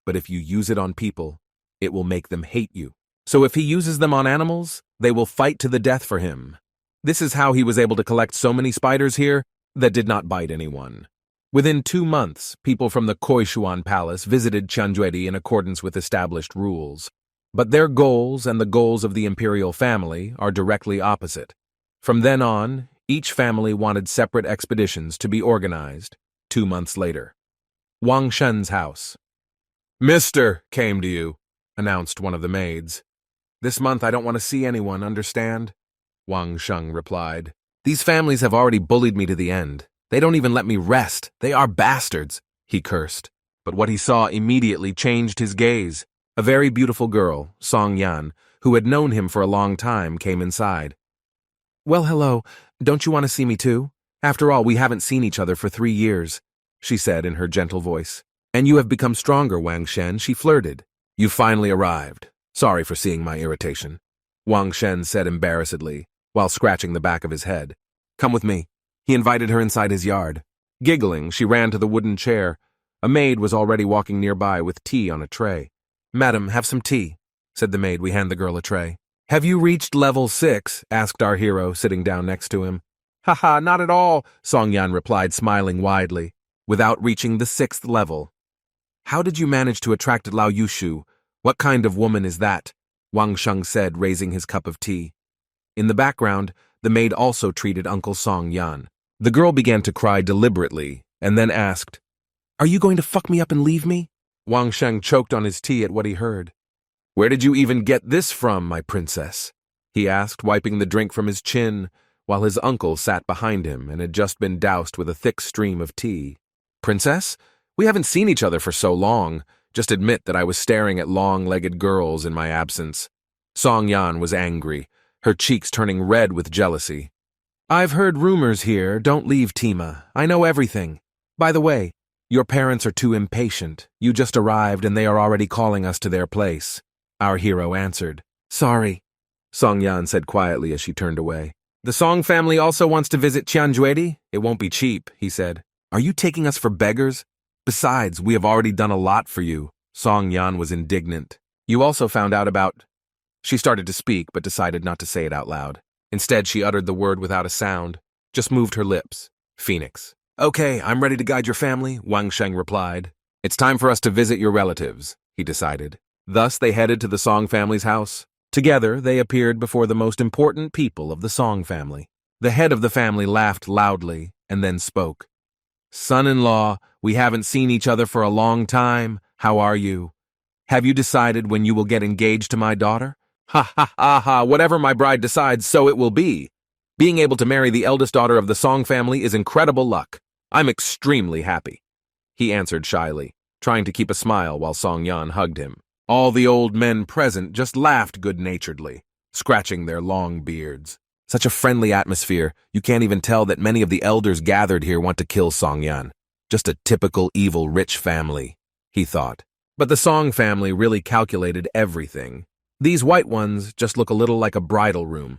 But if you use it on people, it will make them hate you. So if he uses them on animals, they will fight to the death for him. This is how he was able to collect so many spiders here that did not bite anyone. Within 2 months, people from the Koishuan Palace visited Tianjuedi in accordance with established rules. But their goals and the goals of the imperial family are directly opposite. From then on, each family wanted separate expeditions to be organized. 2 months later. Wang Shen's house. Mister came to you, announced one of the maids. This month I don't want to see anyone, understand? Wang Sheng replied. These families have already bullied me to the end. They don't even let me rest. They are bastards, he cursed. But what he saw immediately changed his gaze. A very beautiful girl, Song Yan, who had known him for a long time, came inside. Well, hello. Don't you want to see me too? After all, we haven't seen each other for 3 years, she said in her gentle voice. And you have become stronger, Wang Shen, she flirted. You finally arrived. Sorry for seeing my irritation, Wang Shen said embarrassedly, while scratching the back of his head. Come with me. He invited her inside his yard. Giggling, she ran to the wooden chair. A maid was already walking nearby with tea on a tray. Madam, have some tea, said the maid. We hand the girl a tray. Have you reached level 6? Asked our hero, sitting down next to him. Ha, not at all, Song Yan replied, smiling widely. Without reaching the 6th level. How did you manage to attract Lao Yushu? What kind of woman is that? Wang Sheng said, raising his cup of tea. In the background, the maid also treated Uncle Song Yan. The girl began to cry deliberately, and then asked, Are you going to fuck me up and leave me? Wang Sheng choked on his tea at what he heard. Where did you even get this from, my princess? He asked, wiping the drink from his chin, while his uncle sat behind him and had just been doused with a thick stream of tea. Princess? We haven't seen each other for so long. Just admit that I was staring at long-legged girls in my absence. Song Yan was angry, her cheeks turning red with jealousy. I've heard rumors here. Don't leave, Tima. I know everything. By the way, your parents are too impatient. You just arrived and they are already calling us to their place. Our hero answered. Sorry, Song Yan said quietly as she turned away. The Song family also wants to visit Tianjuedi. It won't be cheap, he said. Are you taking us for beggars? Besides, we have already done a lot for you. Song Yan was indignant. You also found out about... She started to speak, but decided not to say it out loud. Instead, she uttered the word without a sound, just moved her lips. Phoenix. Okay, I'm ready to guide your family, Wang Sheng replied. It's time for us to visit your relatives, he decided. Thus, they headed to the Song family's house. Together, they appeared before the most important people of the Song family. The head of the family laughed loudly and then spoke. Son-in-law, we haven't seen each other for a long time. How are you? Have you decided when you will get engaged to my daughter? Ha, whatever my bride decides, so it will be. Being able to marry the eldest daughter of the Song family is incredible luck. I'm extremely happy, he answered shyly, trying to keep a smile while Song Yan hugged him. All the old men present just laughed good-naturedly, scratching their long beards. Such a friendly atmosphere, you can't even tell that many of the elders gathered here want to kill Song Yan. Just a typical evil rich family, he thought. But the Song family really calculated everything. These white ones just look a little like a bridal room.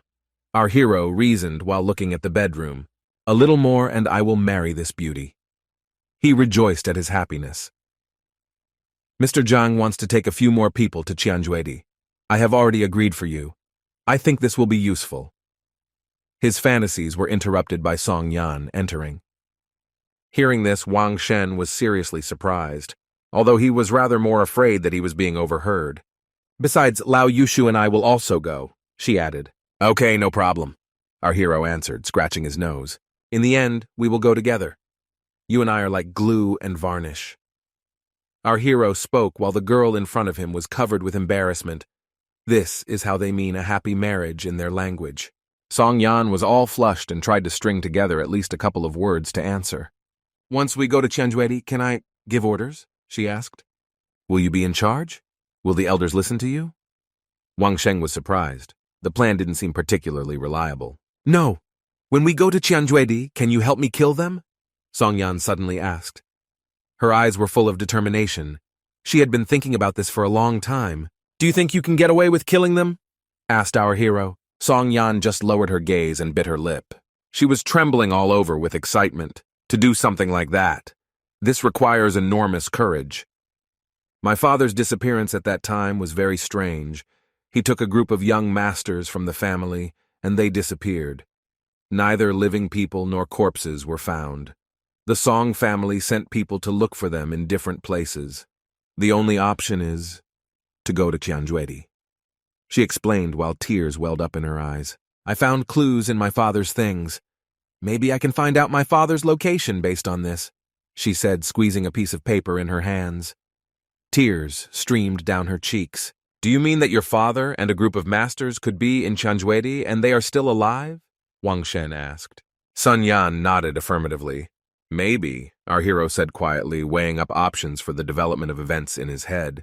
Our hero reasoned while looking at the bedroom. A little more and I will marry this beauty. He rejoiced at his happiness. Mr. Zhang wants to take a few more people to Qianjuedi. I have already agreed for you. I think this will be useful. His fantasies were interrupted by Song Yan entering. Hearing this, Wang Shen was seriously surprised, although he was rather more afraid that he was being overheard. Besides, Lao Yushu and I will also go, she added. Okay, no problem, our hero answered, scratching his nose. In the end, we will go together. You and I are like glue and varnish. Our hero spoke while the girl in front of him was covered with embarrassment. This is how they mean a happy marriage in their language. Song Yan was all flushed and tried to string together at least a couple of words to answer. Once we go to Qianjuedi, can I give orders? She asked. Will you be in charge? Will the elders listen to you? Wang Sheng was surprised. The plan didn't seem particularly reliable. No. When we go to Qianjuedi, can you help me kill them? Song Yan suddenly asked. Her eyes were full of determination. She had been thinking about this for a long time. Do you think you can get away with killing them? Asked our hero. Song Yan just lowered her gaze and bit her lip. She was trembling all over with excitement. To do something like that. This requires enormous courage. My father's disappearance at that time was very strange. He took a group of young masters from the family, and they disappeared. Neither living people nor corpses were found. The Song family sent people to look for them in different places. The only option is to go to Qianjuedi. She explained while tears welled up in her eyes. I found clues in my father's things. Maybe I can find out my father's location based on this, she said, squeezing a piece of paper in her hands. Tears streamed down her cheeks. Do you mean that your father and a group of masters could be in Qianjuedi and they are still alive? Wang Shen asked. Sun Yan nodded affirmatively. Maybe, our hero said quietly, weighing up options for the development of events in his head.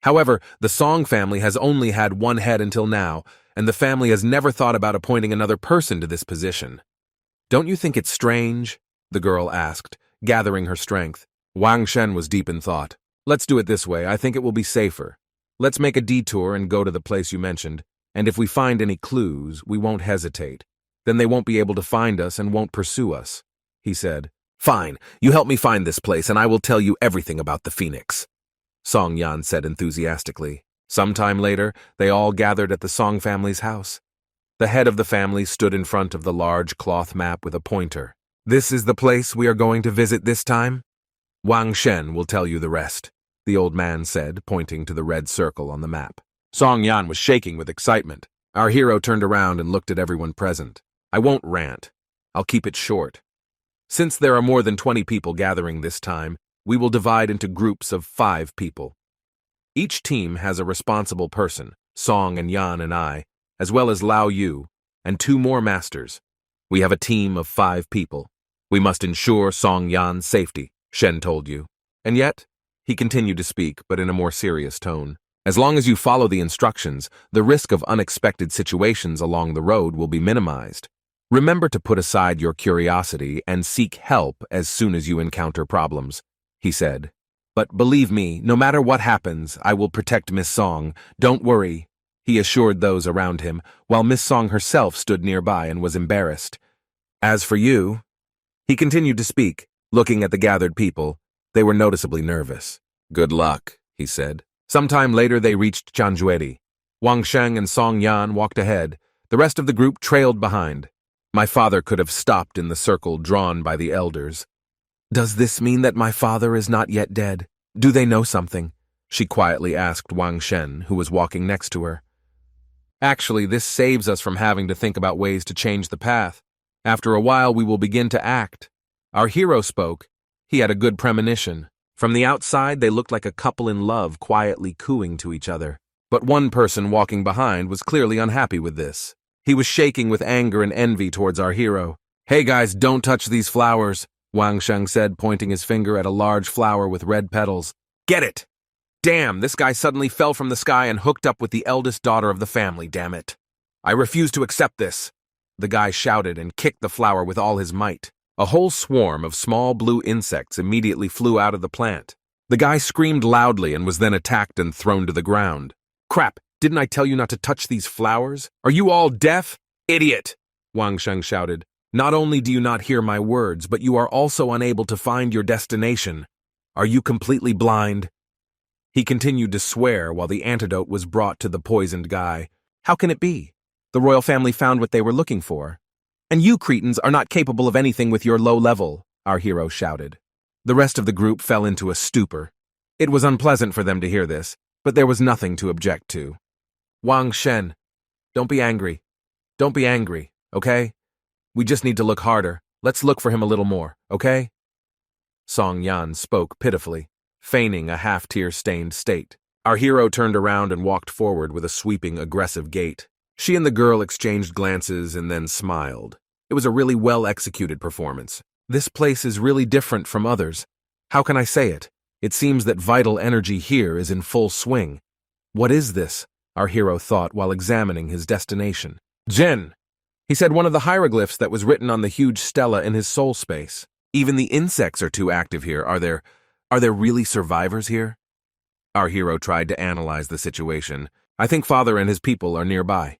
However, the Song family has only had one head until now, and the family has never thought about appointing another person to this position. Don't you think it's strange? The girl asked, gathering her strength. Wang Shen was deep in thought. Let's do it this way. I think it will be safer. Let's make a detour and go to the place you mentioned, and if we find any clues, we won't hesitate. Then they won't be able to find us and won't pursue us, he said. Fine, you help me find this place and I will tell you everything about the Phoenix, Song Yan said enthusiastically. Sometime later, they all gathered at the Song family's house. The head of the family stood in front of the large cloth map with a pointer. This is the place we are going to visit this time? Wang Shen will tell you the rest, the old man said, pointing to the red circle on the map. Song Yan was shaking with excitement. Our hero turned around and looked at everyone present. I won't rant. I'll keep it short. Since there are more than 20 people gathering this time, we will divide into groups of 5 people. Each team has a responsible person, Song and Yan and I, as well as Lao Yu, and 2 more masters. We have a team of 5 people. We must ensure Song Yan's safety, Shen told you. And yet, he continued to speak, but in a more serious tone. As long as you follow the instructions, the risk of unexpected situations along the road will be minimized. Remember to put aside your curiosity and seek help as soon as you encounter problems, he said. But believe me, no matter what happens, I will protect Miss Song. Don't worry, he assured those around him, while Miss Song herself stood nearby and was embarrassed. As for you, he continued to speak, looking at the gathered people. They were noticeably nervous. Good luck, he said. Sometime later they reached Qianjuedi. Wang Sheng and Song Yan walked ahead. The rest of the group trailed behind. My father could have stopped in the circle drawn by the elders. Does this mean that my father is not yet dead? Do they know something? She quietly asked Wang Shen, who was walking next to her. Actually, this saves us from having to think about ways to change the path. After a while, we will begin to act. Our hero spoke. He had a good premonition. From the outside, they looked like a couple in love quietly cooing to each other. But one person walking behind was clearly unhappy with this. He was shaking with anger and envy towards our hero. Hey guys, don't touch these flowers, Wang Sheng said, pointing his finger at a large flower with red petals. Get it! Damn, this guy suddenly fell from the sky and hooked up with the eldest daughter of the family, damn it. I refuse to accept this, the guy shouted and kicked the flower with all his might. A whole swarm of small blue insects immediately flew out of the plant. The guy screamed loudly and was then attacked and thrown to the ground. Crap, didn't I tell you not to touch these flowers? Are you all deaf? Idiot! Wang Sheng shouted. Not only do you not hear my words, but you are also unable to find your destination. Are you completely blind? He continued to swear while the antidote was brought to the poisoned guy. How can it be? The royal family found what they were looking for. And you cretins are not capable of anything with your low level, our hero shouted. The rest of the group fell into a stupor. It was unpleasant for them to hear this, but there was nothing to object to. Wang Shen, don't be angry. Don't be angry, okay? We just need to look harder. Let's look for him a little more, okay? Song Yan spoke pitifully, feigning a half-tear-stained state. Our hero turned around and walked forward with a sweeping, aggressive gait. She and the girl exchanged glances and then smiled. It was a really well-executed performance. This place is really different from others. How can I say it? It seems that vital energy here is in full swing. What is this? Our hero thought while examining his destination. Jin! He said one of the hieroglyphs that was written on the huge stela in his soul space. Even the insects are too active here. Are there really survivors here? Our hero tried to analyze the situation. I think father and his people are nearby.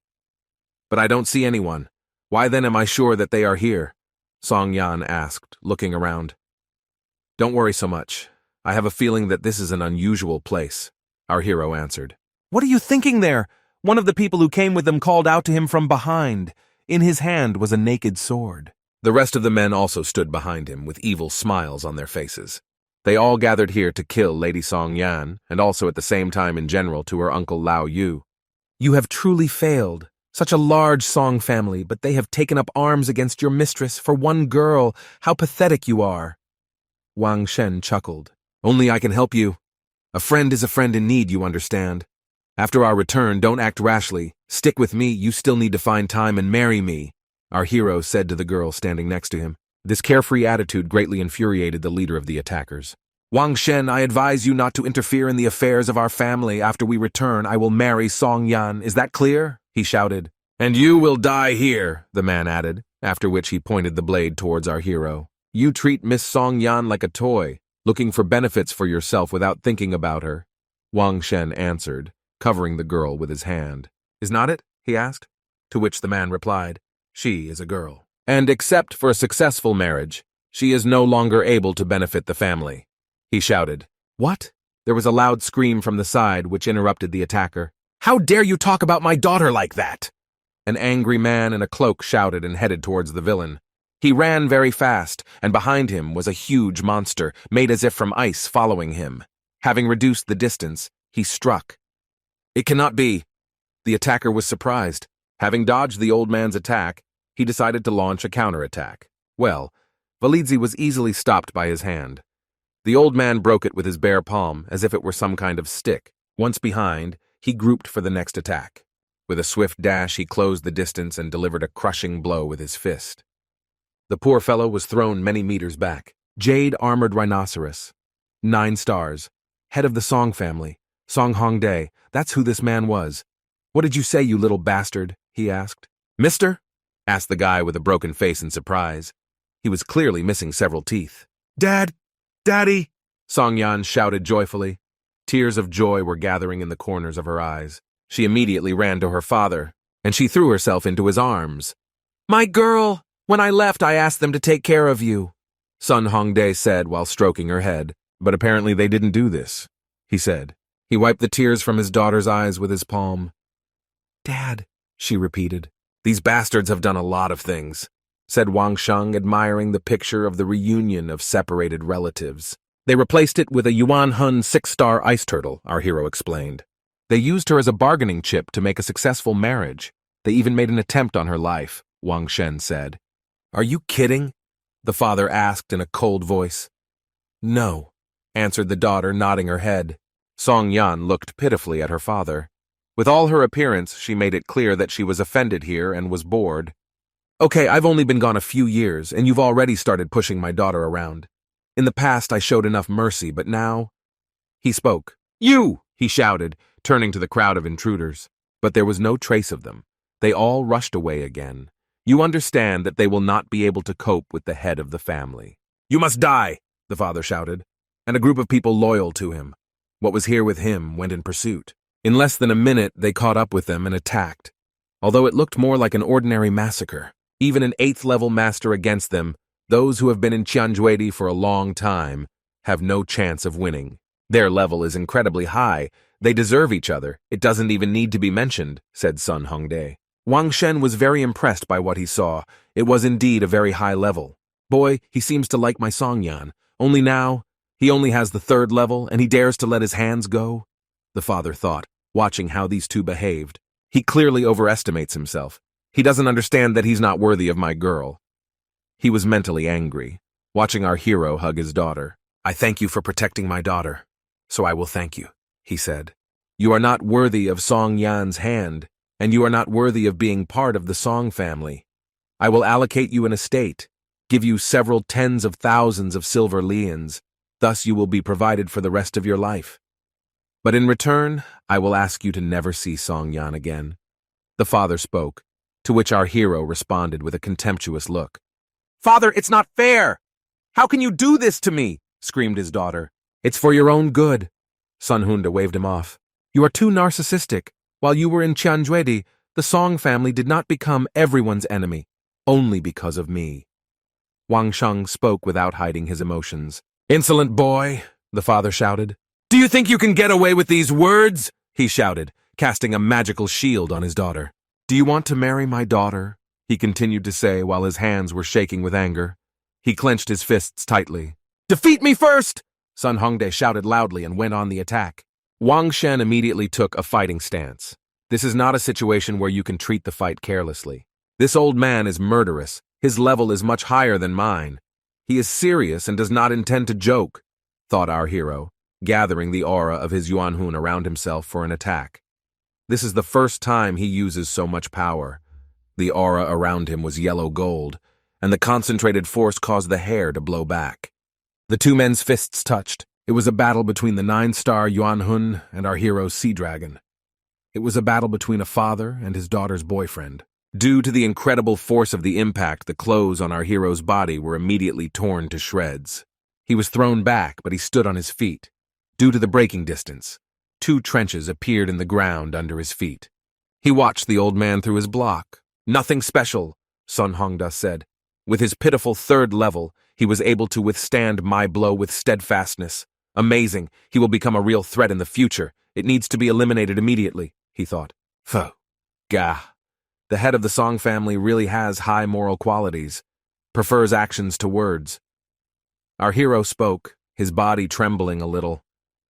But I don't see anyone. Why then am I sure that they are here? Song Yan asked, looking around. Don't worry so much. I have a feeling that this is an unusual place, our hero answered. What are you thinking there? One of the people who came with them called out to him from behind. In his hand was a naked sword. The rest of the men also stood behind him with evil smiles on their faces. They all gathered here to kill Lady Song Yan, and also at the same time in general to her uncle Lao Yu. You have truly failed. Such a large Song family, but they have taken up arms against your mistress for one girl. How pathetic you are. Wang Shen chuckled. Only I can help you. A friend is a friend in need, you understand. After our return, don't act rashly. Stick with me, you still need to find time and marry me, our hero said to the girl standing next to him. This carefree attitude greatly infuriated the leader of the attackers. Wang Shen, I advise you not to interfere in the affairs of our family. After we return, I will marry Song Yan. Is that clear? He shouted. And you will die here, the man added, after which he pointed the blade towards our hero. You treat Miss Song Yan like a toy, looking for benefits for yourself without thinking about her. Wang Shen answered, covering the girl with his hand. Is not it? He asked. To which the man replied, she is a girl. And except for a successful marriage, she is no longer able to benefit the family. He shouted. What? There was a loud scream from the side which interrupted the attacker. How dare you talk about my daughter like that? An angry man in a cloak shouted and headed towards the villain. He ran very fast, and behind him was a huge monster, made as if from ice, following him. Having reduced the distance, he struck. It cannot be. The attacker was surprised. Having dodged the old man's attack, he decided to launch a counterattack. Well, Validzi was easily stopped by his hand. The old man broke it with his bare palm, as if it were some kind of stick. Once behind, he grouped for the next attack. With a swift dash, he closed the distance and delivered a crushing blow with his fist. The poor fellow was thrown many meters back. Jade-armored rhinoceros. 9 stars. Head of the Song family. Song Hongdae. That's who this man was. What did you say, you little bastard? He asked. Mister? Asked the guy with a broken face in surprise. He was clearly missing several teeth. Dad! Daddy! Song Yan shouted joyfully. Tears of joy were gathering in the corners of her eyes. She immediately ran to her father, and she threw herself into his arms. My girl! When I left, I asked them to take care of you, Sun Hongdae said while stroking her head. But apparently they didn't do this, he said. He wiped the tears from his daughter's eyes with his palm. Dad, she repeated. These bastards have done a lot of things, said Wang Sheng, admiring the picture of the reunion of separated relatives. They replaced it with a Yuan Hun 6-star ice turtle, our hero explained. They used her as a bargaining chip to make a successful marriage. They even made an attempt on her life, Wang Shen said. Are you kidding? The father asked in a cold voice. No, answered the daughter, nodding her head. Song Yan looked pitifully at her father. With all her appearance, she made it clear that she was offended here and was bored. Okay, I've only been gone a few years, and you've already started pushing my daughter around. In the past, I showed enough mercy, but now... He spoke. You! He shouted, turning to the crowd of intruders. But there was no trace of them. They all rushed away again. You understand that they will not be able to cope with the head of the family. You must die, the father shouted, and a group of people loyal to him. What was here with him went in pursuit. In less than a minute, they caught up with them and attacked. although it looked more like an ordinary massacre. Even an 8th-level master against them, those who have been in Tianjuedi for a long time have no chance of winning. Their level is incredibly high. They deserve each other. It doesn't even need to be mentioned, said Sun Hongdae. Wang Shen was very impressed by what he saw. It was indeed a very high level. Boy, he seems to like my Songyan. Only now, he only has the 3rd level, and he dares to let his hands go? The father thought, watching how these two behaved. He clearly overestimates himself. He doesn't understand that he's not worthy of my girl. He was mentally angry, watching our hero hug his daughter. I thank you for protecting my daughter, so I will thank you, he said. You are not worthy of Song Yan's hand, and you are not worthy of being part of the Song family. I will allocate you an estate, give you several tens of thousands of silver lians. Thus you will be provided for the rest of your life. But in return, I will ask you to never see Song Yan again. The father spoke, to which our hero responded with a contemptuous look. Father, it's not fair! How can you do this to me? Screamed his daughter. It's for your own good. Sun Hunda waved him off. You are too narcissistic. While you were in Tianjuedi, the Song family did not become everyone's enemy, only because of me. Wang Sheng spoke without hiding his emotions. Insolent boy, the father shouted. Do you think you can get away with these words? He shouted, casting a magical shield on his daughter. Do you want to marry my daughter? He continued to say while his hands were shaking with anger. He clenched his fists tightly. Defeat me first! Sun Hongdae shouted loudly and went on the attack. Wang Shen immediately took a fighting stance. This is not a situation where you can treat the fight carelessly. This old man is murderous. His level is much higher than mine. He is serious and does not intend to joke, thought our hero, gathering the aura of his Yuanhun around himself for an attack. This is the first time he uses so much power. The aura around him was yellow gold, and the concentrated force caused the hair to blow back. The two men's fists touched. It was a battle between the 9-star Yuanhun and our hero's sea dragon. It was a battle between a father and his daughter's boyfriend. Due to the incredible force of the impact, the clothes on our hero's body were immediately torn to shreds. He was thrown back, but he stood on his feet. Due to the braking distance, 2 trenches appeared in the ground under his feet. He watched the old man through his block. Nothing special, Sun Hongda said. With his pitiful 3rd level, he was able to withstand my blow with steadfastness. Amazing, he will become a real threat in the future. It needs to be eliminated immediately, he thought. Pho. Gah. The head of the Song family really has high moral qualities, prefers actions to words. Our hero spoke, his body trembling a little.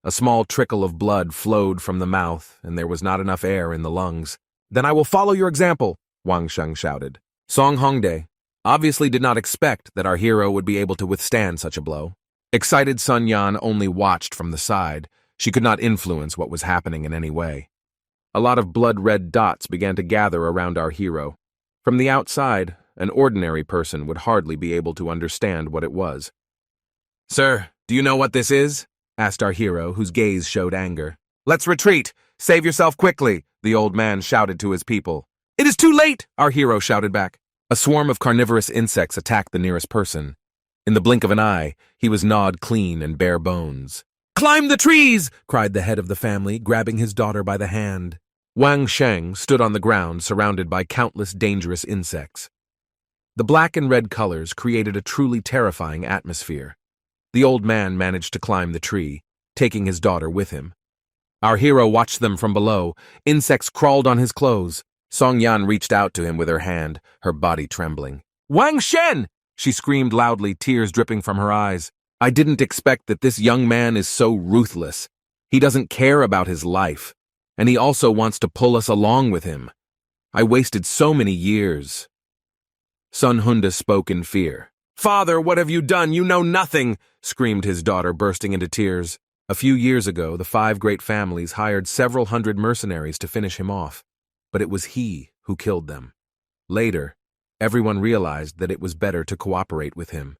A small trickle of blood flowed from the mouth, and there was not enough air in the lungs. Then I will follow your example, Wang Sheng shouted. Song Hongdae obviously did not expect that our hero would be able to withstand such a blow. Excited Sun Yan only watched from the side. She could not influence what was happening in any way. A lot of blood-red dots began to gather around our hero. From the outside, an ordinary person would hardly be able to understand what it was. Sir, do you know what this is? Asked our hero, whose gaze showed anger. Let's retreat! Save yourself quickly! The old man shouted to his people. It is too late! Our hero shouted back. A swarm of carnivorous insects attacked the nearest person. In the blink of an eye, he was gnawed clean and bare bones. Climb the trees! Cried the head of the family, grabbing his daughter by the hand. Wang Sheng stood on the ground surrounded by countless dangerous insects. The black and red colors created a truly terrifying atmosphere. The old man managed to climb the tree, taking his daughter with him. Our hero watched them from below. Insects crawled on his clothes. Song Yan reached out to him with her hand, her body trembling. Wang Shen! She screamed loudly, tears dripping from her eyes. I didn't expect that this young man is so ruthless. He doesn't care about his life, and he also wants to pull us along with him. I wasted so many years. Sun Hunda spoke in fear. Father, what have you done? You know nothing, screamed his daughter, bursting into tears. A few years ago, the 5 great families hired several hundred mercenaries to finish him off, but it was he who killed them. Later, everyone realized that it was better to cooperate with him,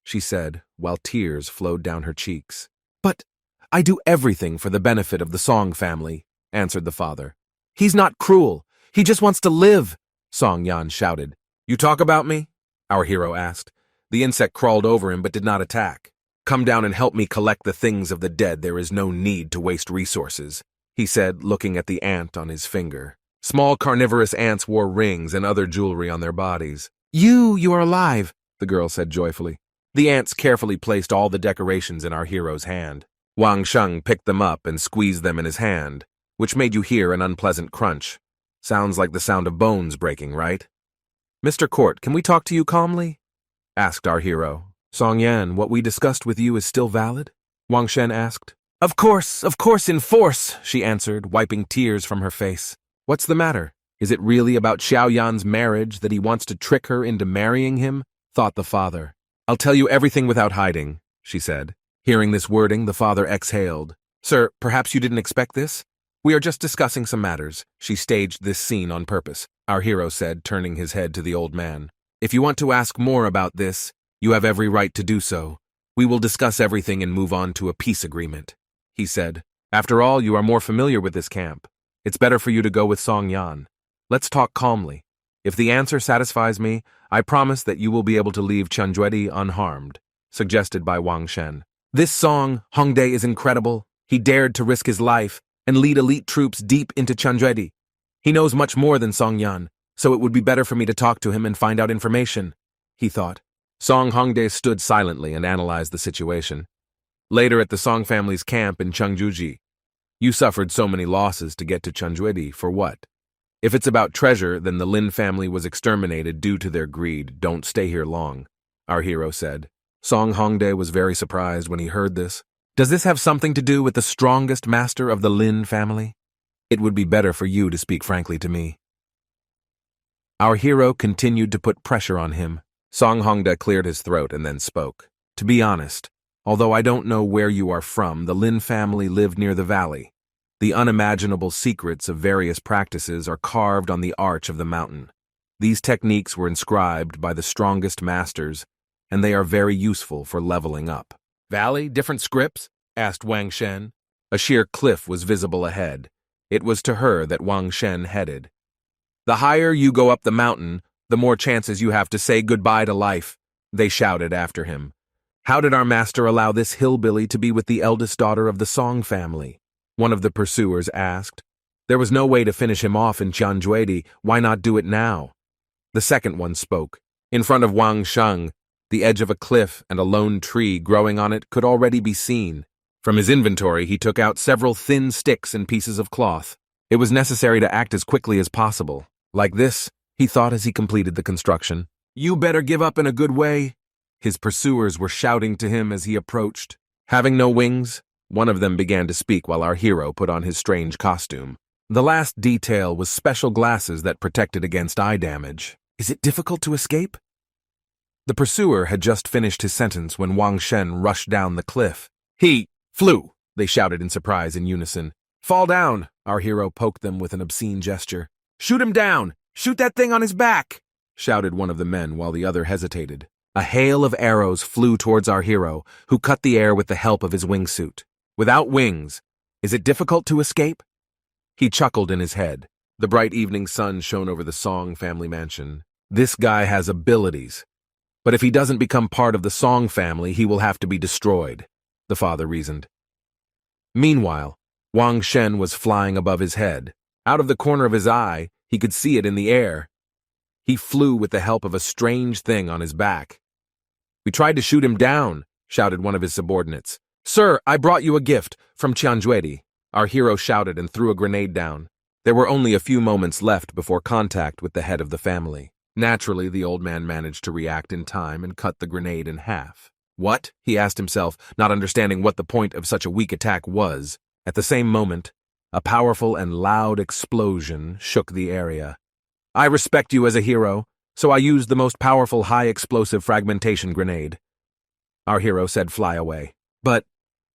she said, while tears flowed down her cheeks. But I do everything for the benefit of the Song family, answered the father. He's not cruel. He just wants to live, Song Yan shouted. You talk about me? Our hero asked. The insect crawled over him but did not attack. Come down and help me collect the things of the dead. There is no need to waste resources, he said, looking at the ant on his finger. Small carnivorous ants wore rings and other jewelry on their bodies. You are alive, the girl said joyfully. The ants carefully placed all the decorations in our hero's hand. Wang Sheng picked them up and squeezed them in his hand, which made you hear an unpleasant crunch. Sounds like the sound of bones breaking, right? Mr. Court, can we talk to you calmly? Asked our hero. Song Yan, what we discussed with you is still valid? Wang Shen asked. Of course, in force, she answered, wiping tears from her face. What's the matter? Is it really about Xiao Yan's marriage that he wants to trick her into marrying him? Thought the father. I'll tell you everything without hiding, she said. Hearing this wording, the father exhaled. Sir, perhaps you didn't expect this? We are just discussing some matters. She staged this scene on purpose, our hero said, turning his head to the old man. If you want to ask more about this, you have every right to do so. We will discuss everything and move on to a peace agreement, he said. After all, you are more familiar with this camp. It's better for you to go with Song Yan. Let's talk calmly. If the answer satisfies me, I promise that you will be able to leave Chanjuedi unharmed, suggested by Wang Shen. This Song Hongdae is incredible. He dared to risk his life and lead elite troops deep into Chanjuedi. He knows much more than Song Yan, so it would be better for me to talk to him and find out information, he thought. Song Hongdae stood silently and analyzed the situation. Later at the Song family's camp in Chengjuji, you suffered so many losses to get to Chanjuedi for what? If it's about treasure, then the Lin family was exterminated due to their greed. Don't stay here long, our hero said. Song Hongdae was very surprised when he heard this. Does this have something to do with the strongest master of the Lin family? It would be better for you to speak frankly to me. Our hero continued to put pressure on him. Song Hongdae cleared his throat and then spoke. To be honest, although I don't know where you are from, the Lin family lived near the valley. The unimaginable secrets of various practices are carved on the arch of the mountain. These techniques were inscribed by the strongest masters, and they are very useful for leveling up. Valley, different scripts? Asked Wang Shen. A sheer cliff was visible ahead. It was to her that Wang Shen headed. The higher you go up the mountain, the more chances you have to say goodbye to life, they shouted after him. How did our master allow this hillbilly to be with the eldest daughter of the Song family? One of the pursuers asked. There was no way to finish him off in Chanjuedi. Why not do it now? The second one spoke. In front of Wang Sheng, the edge of a cliff and a lone tree growing on it could already be seen. From his inventory, he took out several thin sticks and pieces of cloth. It was necessary to act as quickly as possible. Like this, he thought as he completed the construction. You better give up in a good way. His pursuers were shouting to him as he approached. Having no wings, one of them began to speak while our hero put on his strange costume. The last detail was special glasses that protected against eye damage. Is it difficult to escape? The pursuer had just finished his sentence when Wang Shen rushed down the cliff. He flew, they shouted in surprise in unison. Fall down, our hero poked them with an obscene gesture. Shoot him down! Shoot that thing on his back! Shouted one of the men while the other hesitated. A hail of arrows flew towards our hero, who cut the air with the help of his wingsuit. Without wings, is it difficult to escape? He chuckled in his head. The bright evening sun shone over the Song family mansion. This guy has abilities. But if he doesn't become part of the Song family, he will have to be destroyed, the father reasoned. Meanwhile, Wang Shen was flying above his head. Out of the corner of his eye, he could see it in the air. He flew with the help of a strange thing on his back. We tried to shoot him down, shouted one of his subordinates. Sir, I brought you a gift from Chanjuedi, our hero shouted and threw a grenade down. There were only a few moments left before contact with the head of the family. Naturally, the old man managed to react in time and cut the grenade in half. What? He asked himself, not understanding what the point of such a weak attack was. At the same moment, a powerful and loud explosion shook the area. I respect you as a hero, so I used the most powerful high-explosive fragmentation grenade. Our hero said, fly away. But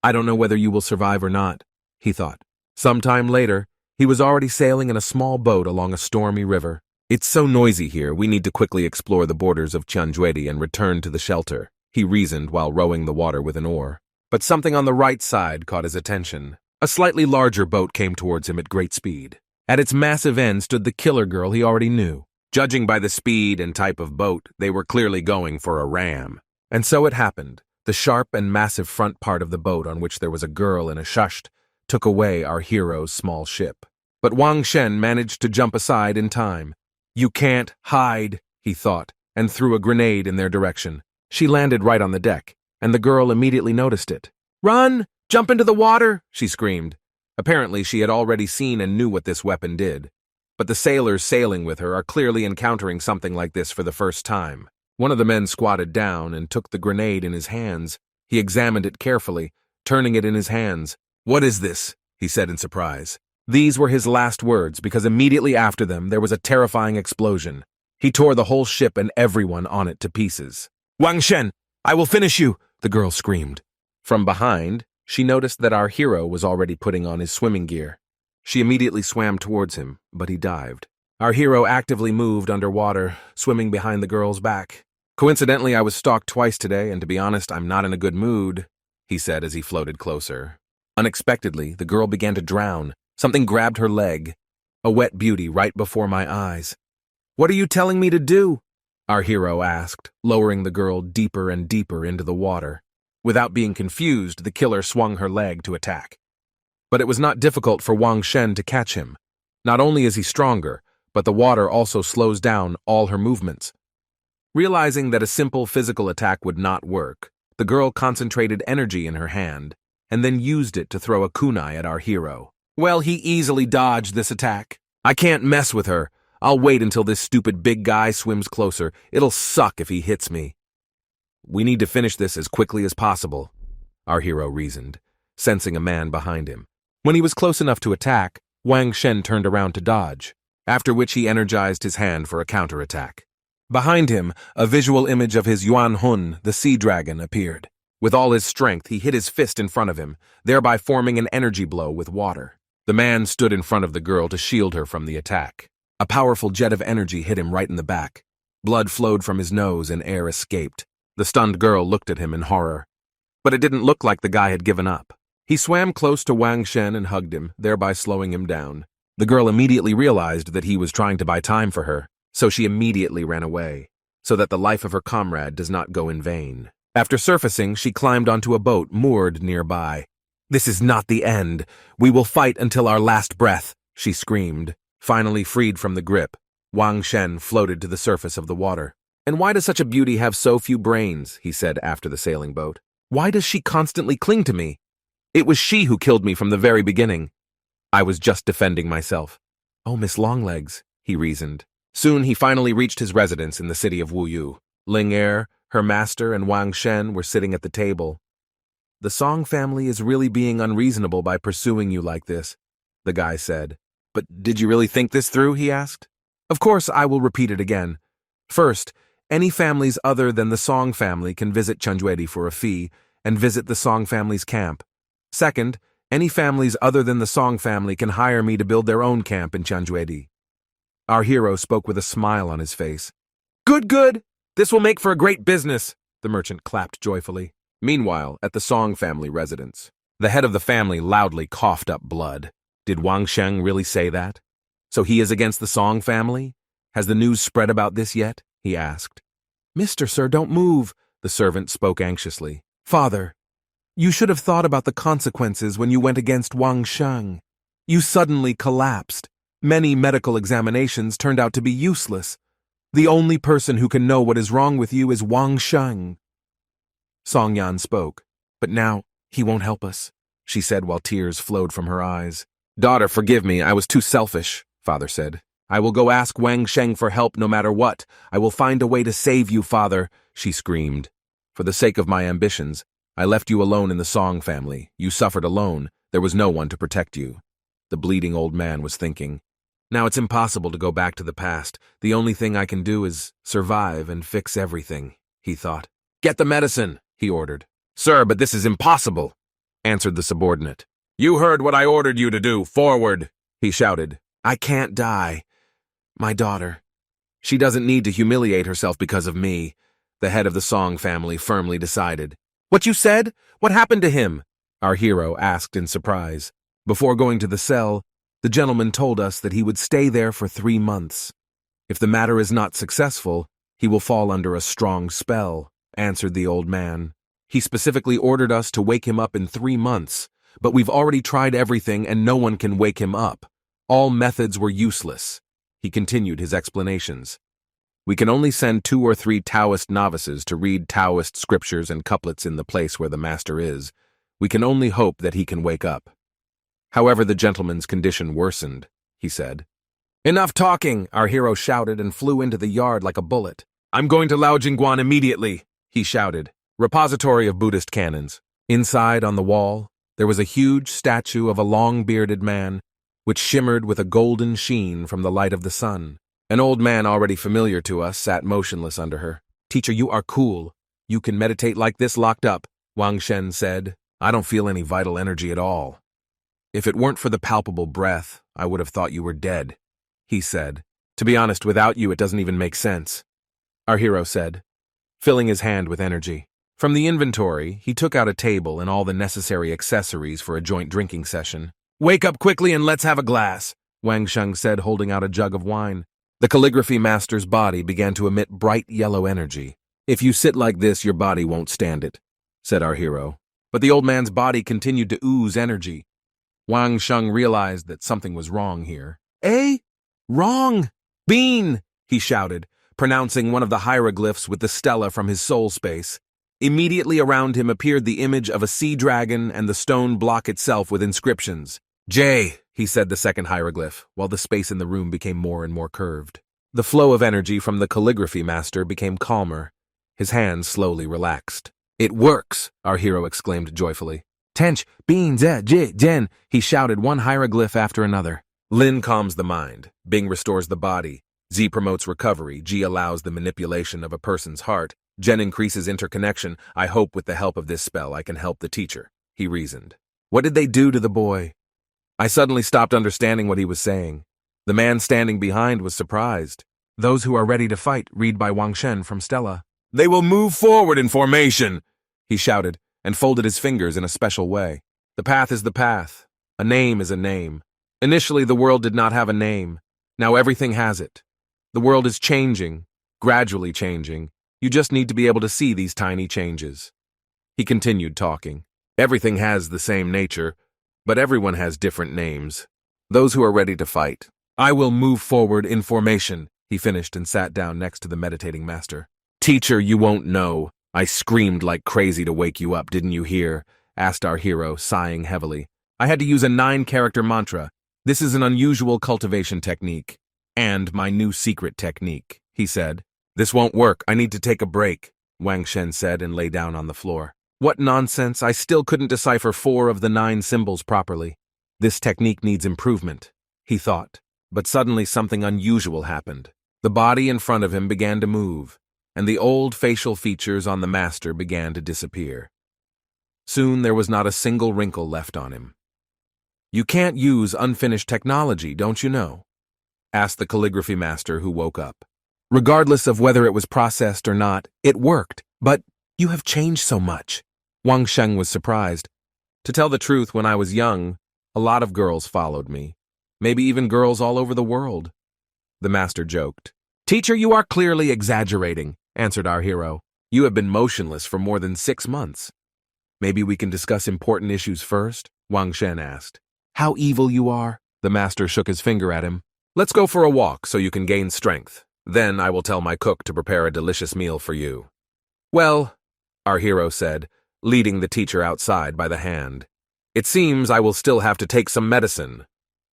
I don't know whether you will survive or not, he thought. Sometime later, he was already sailing in a small boat along a stormy river. It's so noisy here, we need to quickly explore the borders of Chanjuedi and return to the shelter, he reasoned while rowing the water with an oar. But something on the right side caught his attention. A slightly larger boat came towards him at great speed. At its massive end stood the killer girl he already knew. Judging by the speed and type of boat, they were clearly going for a ram. And so it happened. The sharp and massive front part of the boat on which there was a girl in a shusht took away our hero's small ship. but Wang Shen managed to jump aside in time. "You can't hide," he thought, and threw a grenade in their direction. She landed right on the deck, and the girl immediately noticed it. "Run! Jump into the water!" she screamed. Apparently, she had already seen and knew what this weapon did. But the sailors sailing with her are clearly encountering something like this for the first time. One of the men squatted down and took the grenade in his hands. He examined it carefully, turning it in his hands. "What is this?" he said in surprise. These were his last words, because immediately after them there was a terrifying explosion. He tore the whole ship and everyone on it to pieces. "Wang Shen, I will finish you!" the girl screamed. From behind, she noticed that our hero was already putting on his swimming gear. She immediately swam towards him, but he dived. Our hero actively moved underwater, swimming behind the girl's back. "Coincidentally, I was stalked twice today, and to be honest, I'm not in a good mood," he said as he floated closer. Unexpectedly, the girl began to drown. Something grabbed her leg. A wet beauty right before my eyes. "What are you telling me to do?" our hero asked, lowering the girl deeper and deeper into the water. Without being confused, the killer swung her leg to attack. But it was not difficult for Wang Shen to catch him. Not only is he stronger, but the water also slows down all her movements. Realizing that a simple physical attack would not work, the girl concentrated energy in her hand, and then used it to throw a kunai at our hero. Well, he easily dodged this attack. "I can't mess with her. I'll wait until this stupid big guy swims closer. It'll suck if he hits me." "We need to finish this as quickly as possible," our hero reasoned, sensing a man behind him. When he was close enough to attack, Wang Shen turned around to dodge, after which he energized his hand for a counterattack. Behind him, a visual image of his Yuan Hun, the sea dragon, appeared. With all his strength, he hit his fist in front of him, thereby forming an energy blow with water. The man stood in front of the girl to shield her from the attack. A powerful jet of energy hit him right in the back. Blood flowed from his nose and air escaped. The stunned girl looked at him in horror. But it didn't look like the guy had given up. He swam close to Wang Shen and hugged him, thereby slowing him down. The girl immediately realized that he was trying to buy time for her, so she immediately ran away, so that the life of her comrade does not go in vain. After surfacing, she climbed onto a boat moored nearby. "This is not the end. We will fight until our last breath," she screamed. Finally freed from the grip, Wang Shen floated to the surface of the water. "And why does such a beauty have so few brains?" he said after the sailing boat. "Why does she constantly cling to me? It was she who killed me from the very beginning. I was just defending myself." "Oh, Miss Longlegs," he reasoned. Soon he finally reached his residence in the city of Wuyu. Ling Er, her master, and Wang Shen were sitting at the table. "The Song family is really being unreasonable by pursuing you like this," the guy said. "But did you really think this through?" he asked. "Of course, I will repeat it again. First, any families other than the Song family can visit Chunjuedi for a fee and visit the Song family's camp. Second, any families other than the Song family can hire me to build their own camp in Chunjuedi." Our hero spoke with a smile on his face. "Good, good! This will make for a great business," the merchant clapped joyfully. Meanwhile, at the Song family residence, the head of the family loudly coughed up blood. Did Wang Sheng really say that? "So he is against the Song family? Has the news spread about this yet?" he asked. "Mr. Sir, don't move," the servant spoke anxiously. "Father, you should have thought about the consequences when you went against Wang Sheng. You suddenly collapsed. Many medical examinations turned out to be useless. The only person who can know what is wrong with you is Wang Sheng." Song Yan spoke. "But now, he won't help us," she said while tears flowed from her eyes. "Daughter, forgive me, I was too selfish," father said. "I will go ask Wang Sheng for help no matter what. I will find a way to save you, father," she screamed. "For the sake of my ambitions, I left you alone in the Song family. You suffered alone. There was no one to protect you," the bleeding old man was thinking. "Now it's impossible to go back to the past. The only thing I can do is survive and fix everything," he thought. "Get the medicine," he ordered. "Sir, but this is impossible," answered the subordinate. "You heard what I ordered you to do. Forward," he shouted. "I can't die. My daughter. She doesn't need to humiliate herself because of me," the head of the Song family firmly decided. "What you said? What happened to him?" our hero asked in surprise. "Before going to the cell, the gentleman told us that he would stay there for 3 months. If the matter is not successful, he will fall under a strong spell," answered the old man. "He specifically ordered us to wake him up in 3 months, but we've already tried everything and no one can wake him up. All methods were useless. He continued his explanations. We can only send 2 or 3 Taoist novices to read Taoist scriptures and couplets in the place where the master is. We can only hope that he can wake up. However, the gentleman's condition worsened, he said. Enough talking, our hero shouted and flew into the yard like a bullet. I'm going to Lao Jingguan immediately, he shouted. Repository of Buddhist canons. Inside, on the wall, there was a huge statue of a long-bearded man, which shimmered with a golden sheen from the light of the sun. An old man already familiar to us sat motionless under her. Teacher, you are cool. You can meditate like this locked up, Wang Shen said. I don't feel any vital energy at all. If it weren't for the palpable breath, I would have thought you were dead, he said. To be honest, without you, it doesn't even make sense, our hero said, filling his hand with energy. From the inventory, he took out a table and all the necessary accessories for a joint drinking session. Wake up quickly and let's have a glass, Wang Sheng said, holding out a jug of wine. The calligraphy master's body began to emit bright yellow energy. If you sit like this, your body won't stand it, said our hero. But the old man's body continued to ooze energy. Wang Sheng realized that something was wrong here. Eh? Wrong! Bean! He shouted, pronouncing one of the hieroglyphs with the stela from his soul space. Immediately around him appeared the image of a sea dragon and the stone block itself with inscriptions. J, he said the second hieroglyph, while the space in the room became more and more curved. The flow of energy from the calligraphy master became calmer. His hands slowly relaxed. It works, our hero exclaimed joyfully. Tench, Bean, Ze, J, Jen, he shouted one hieroglyph after another. Lin calms the mind, Bing restores the body, Z promotes recovery, G allows the manipulation of a person's heart, Jen increases interconnection. I hope with the help of this spell I can help the teacher, he reasoned. What did they do to the boy? I suddenly stopped understanding what he was saying. The man standing behind was surprised. Those who are ready to fight, read by Wang Shen from Stella. They will move forward in formation, he shouted, and folded his fingers in a special way. The path is the path. A name is a name. Initially, the world did not have a name. Now everything has it. The world is changing, gradually changing. You just need to be able to see these tiny changes. He continued talking. Everything has the same nature, but everyone has different names. Those who are ready to fight. I will move forward in formation, he finished and sat down next to the meditating master. Teacher, you won't know. I screamed like crazy to wake you up, didn't you hear? Asked our hero, sighing heavily. I had to use a 9-character mantra. This is an unusual cultivation technique. And my new secret technique, he said. This won't work. I need to take a break, Wang Shen said and lay down on the floor. What nonsense. I still couldn't decipher 4 of the 9 symbols properly. This technique needs improvement, he thought. But suddenly something unusual happened. The body in front of him began to move, and the old facial features on the master began to disappear. Soon there was not a single wrinkle left on him. You can't use unfinished technology, don't you know? Asked the calligraphy master, who woke up. Regardless of whether it was processed or not, it worked. But you have changed so much. Wang Sheng was surprised. To tell the truth, when I was young, a lot of girls followed me. Maybe even girls all over the world. The master joked. Teacher, you are clearly exaggerating, answered our hero. You have been motionless for more than 6 months. Maybe we can discuss important issues first, Wang Shen asked. How evil you are. The master shook his finger at him. Let's go for a walk so you can gain strength. Then I will tell my cook to prepare a delicious meal for you. Well, our hero said, leading the teacher outside by the hand. It seems I will still have to take some medicine,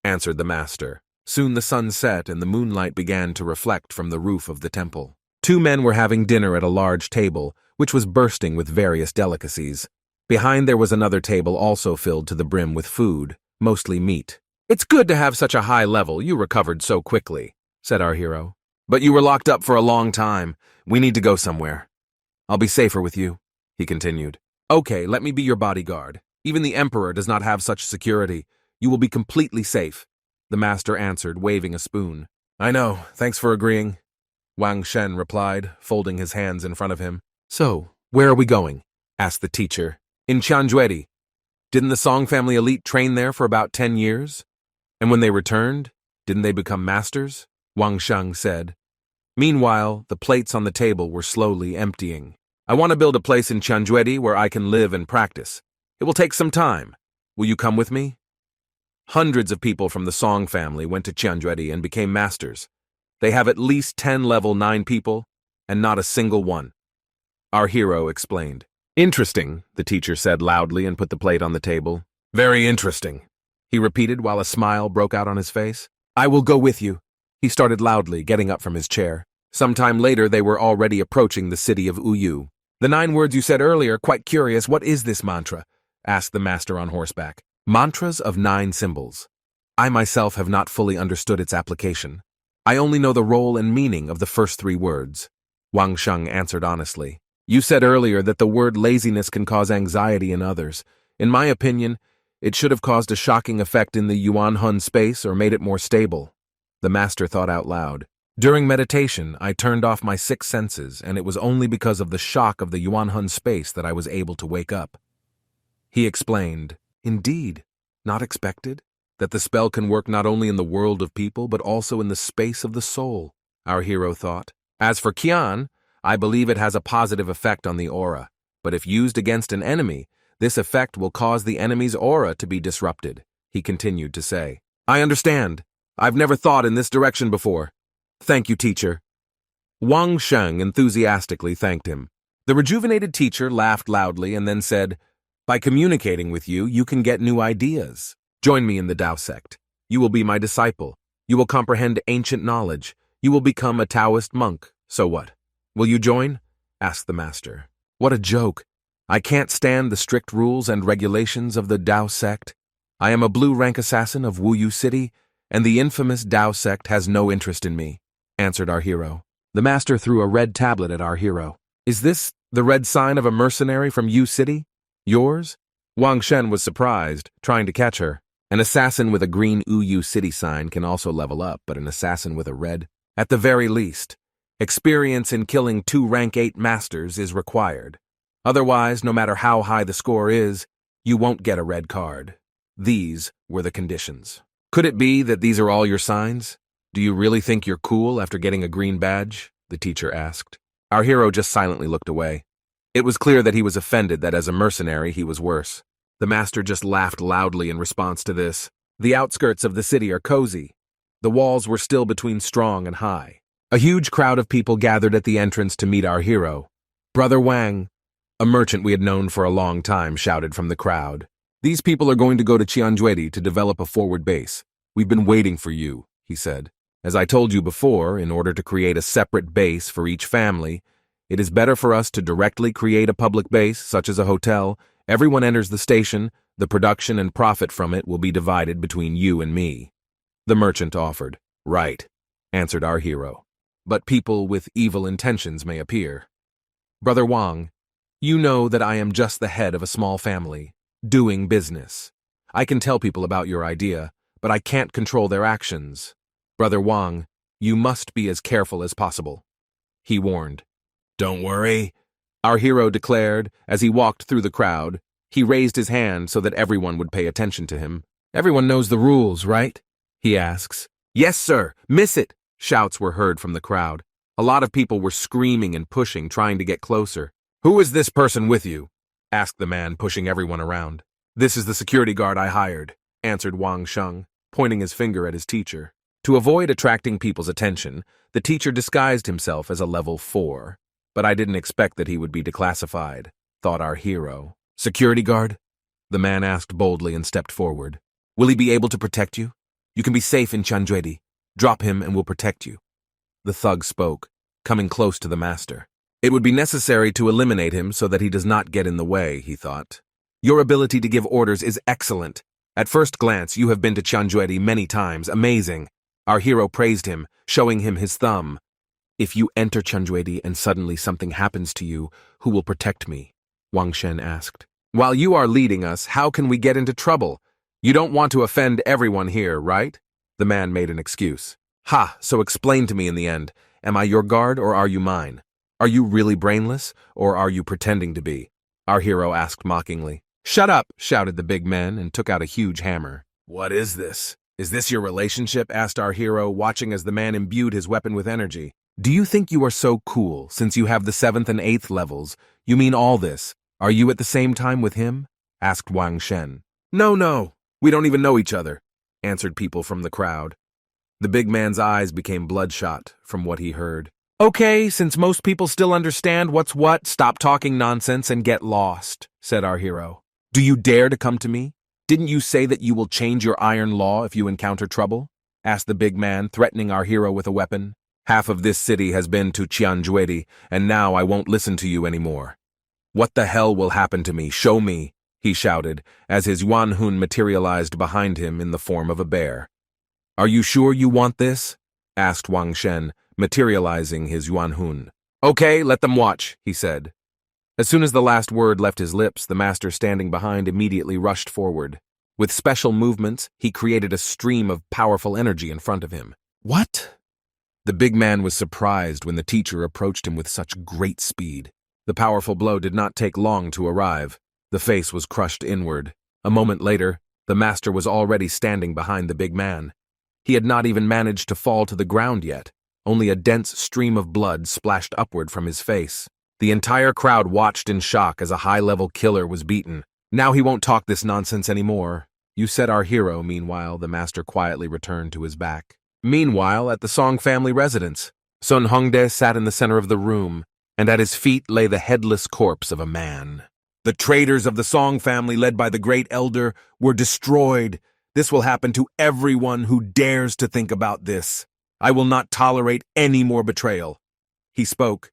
answered the master. Soon the sun set and the moonlight began to reflect from the roof of the temple. 2 men were having dinner at a large table, which was bursting with various delicacies. Behind there was another table also filled to the brim with food, mostly meat. It's good to have such a high level. You recovered so quickly, said our hero. But you were locked up for a long time. We need to go somewhere. I'll be safer with you, he continued. Okay, let me be your bodyguard. Even the emperor does not have such security. You will be completely safe, the master answered, waving a spoon. I know, thanks for agreeing, Wang Shen replied, folding his hands in front of him. So, where are we going? Asked the teacher. In Tianjuedi. Didn't the Song family elite train there for about 10 years? And when they returned, didn't they become masters? Wang Sheng said. Meanwhile, the plates on the table were slowly emptying. I want to build a place in Tianjuedi where I can live and practice. It will take some time. Will you come with me? Hundreds of people from the Song family went to Tianjuedi and became masters. They have at least 10 level 9 people, and not a single one. Our hero explained. Interesting, the teacher said loudly and put the plate on the table. Very interesting, he repeated while a smile broke out on his face. I will go with you, he started loudly, getting up from his chair. Sometime later, they were already approaching the city of Uyu. The 9 words you said earlier, quite curious, what is this mantra? Asked the master on horseback. Mantras of 9 symbols. I myself have not fully understood its application. I only know the role and meaning of the first 3 words. Wang Sheng answered honestly. You said earlier that the word laziness can cause anxiety in others. In my opinion, it should have caused a shocking effect in the Yuan Hun space or made it more stable. The master thought out loud. During meditation, I turned off my 6 senses, and it was only because of the shock of the Yuan Hun space that I was able to wake up. He explained, Indeed, not expected, that the spell can work not only in the world of people, but also in the space of the soul, our hero thought. As for Qian, I believe it has a positive effect on the aura, but if used against an enemy, this effect will cause the enemy's aura to be disrupted, he continued to say. I understand. I've never thought in this direction before. Thank you, teacher. Wang Sheng enthusiastically thanked him. The rejuvenated teacher laughed loudly and then said, By communicating with you, you can get new ideas. Join me in the Tao sect. You will be my disciple. You will comprehend ancient knowledge. You will become a Taoist monk. So what? Will you join? Asked the master. What a joke. I can't stand the strict rules and regulations of the Tao sect. I am a blue-rank assassin of Wuyu City, and the infamous Tao sect has no interest in me, answered our hero. The master threw a red tablet at our hero. Is this the red sign of a mercenary from Yu City? Yours? Wang Shen was surprised, trying to catch her. An assassin with a green Uyu City sign can also level up, but an assassin with a red? At the very least, experience in killing 2 rank 8 masters is required. Otherwise, no matter how high the score is, you won't get a red card. These were the conditions. Could it be that these are all your signs? Do you really think you're cool after getting a green badge? The teacher asked. Our hero just silently looked away. It was clear that he was offended that as a mercenary he was worse. The master just laughed loudly in response to this. The outskirts of the city are cozy. The walls were still between strong and high. A huge crowd of people gathered at the entrance to meet our hero. Brother Wang, a merchant we had known for a long time, shouted from the crowd. These people are going to go to Tianjuedi to develop a forward base. We've been waiting for you, he said. As I told you before, in order to create a separate base for each family, it is better for us to directly create a public base, such as a hotel. Everyone enters the station, the production and profit from it will be divided between you and me. The merchant offered. Right, answered our hero. But people with evil intentions may appear. Brother Wang, you know that I am just the head of a small family, doing business. I can tell people about your idea, but I can't control their actions. Brother Wang, you must be as careful as possible. He warned. Don't worry, our hero declared as he walked through the crowd. He raised his hand so that everyone would pay attention to him. Everyone knows the rules, right? He asks. Yes, sir. Miss it. Shouts were heard from the crowd. A lot of people were screaming and pushing, trying to get closer. Who is this person with you? Asked the man, pushing everyone around. This is the security guard I hired, answered Wang Sheng, pointing his finger at his teacher. To avoid attracting people's attention, the teacher disguised himself as a level 4. But I didn't expect that he would be declassified, thought our hero. Security guard? The man asked boldly and stepped forward. Will he be able to protect you? You can be safe in Tianjuedi. Drop him and we'll protect you. The thug spoke, coming close to the master. It would be necessary to eliminate him so that he does not get in the way, he thought. Your ability to give orders is excellent. At first glance, you have been to Tianjuedi many times. Amazing. Our hero praised him, showing him his thumb. If you enter Tianjuedi and suddenly something happens to you, who will protect me? Wang Shen asked. While you are leading us, how can we get into trouble? You don't want to offend everyone here, right? The man made an excuse. Ha, so explain to me in the end. Am I your guard or are you mine? Are you really brainless or are you pretending to be? Our hero asked mockingly. Shut up, shouted the big man and took out a huge hammer. What is this? Is this your relationship? Asked our hero, watching as the man imbued his weapon with energy. Do you think you are so cool since you have the 7th and 8th levels? You mean all this? Are you at the same time with him? Asked Wang Shen. No, we don't even know each other. answered people from the crowd. The big man's eyes became bloodshot from what he heard. Okay, since most people still understand what's what, stop talking nonsense and get lost, said our hero. Do you dare to come to me? Didn't you say that you will change your iron law if you encounter trouble? Asked the big man, threatening our hero with a weapon. Half of this city has been to Tianjuedi, and now I won't listen to you anymore. What the hell will happen to me? Show me, he shouted, as his Yuanhun materialized behind him in the form of a bear. Are you sure you want this? Asked Wang Shen, materializing his Yuanhun. Okay, let them watch, he said. As soon as the last word left his lips, the master standing behind immediately rushed forward. With special movements, he created a stream of powerful energy in front of him. What? The big man was surprised when the teacher approached him with such great speed. The powerful blow did not take long to arrive. The face was crushed inward. A moment later, the master was already standing behind the big man. He had not even managed to fall to the ground yet. Only a dense stream of blood splashed upward from his face. The entire crowd watched in shock as a high-level killer was beaten. Now he won't talk this nonsense anymore. You said our hero. Meanwhile, the master quietly returned to his back. Meanwhile, at the Song family residence, Sun Hongdae sat in the center of the room, and at his feet lay the headless corpse of a man. The traitors of the Song family, led by the great elder, were destroyed. This will happen to everyone who dares to think about this. I will not tolerate any more betrayal. He spoke.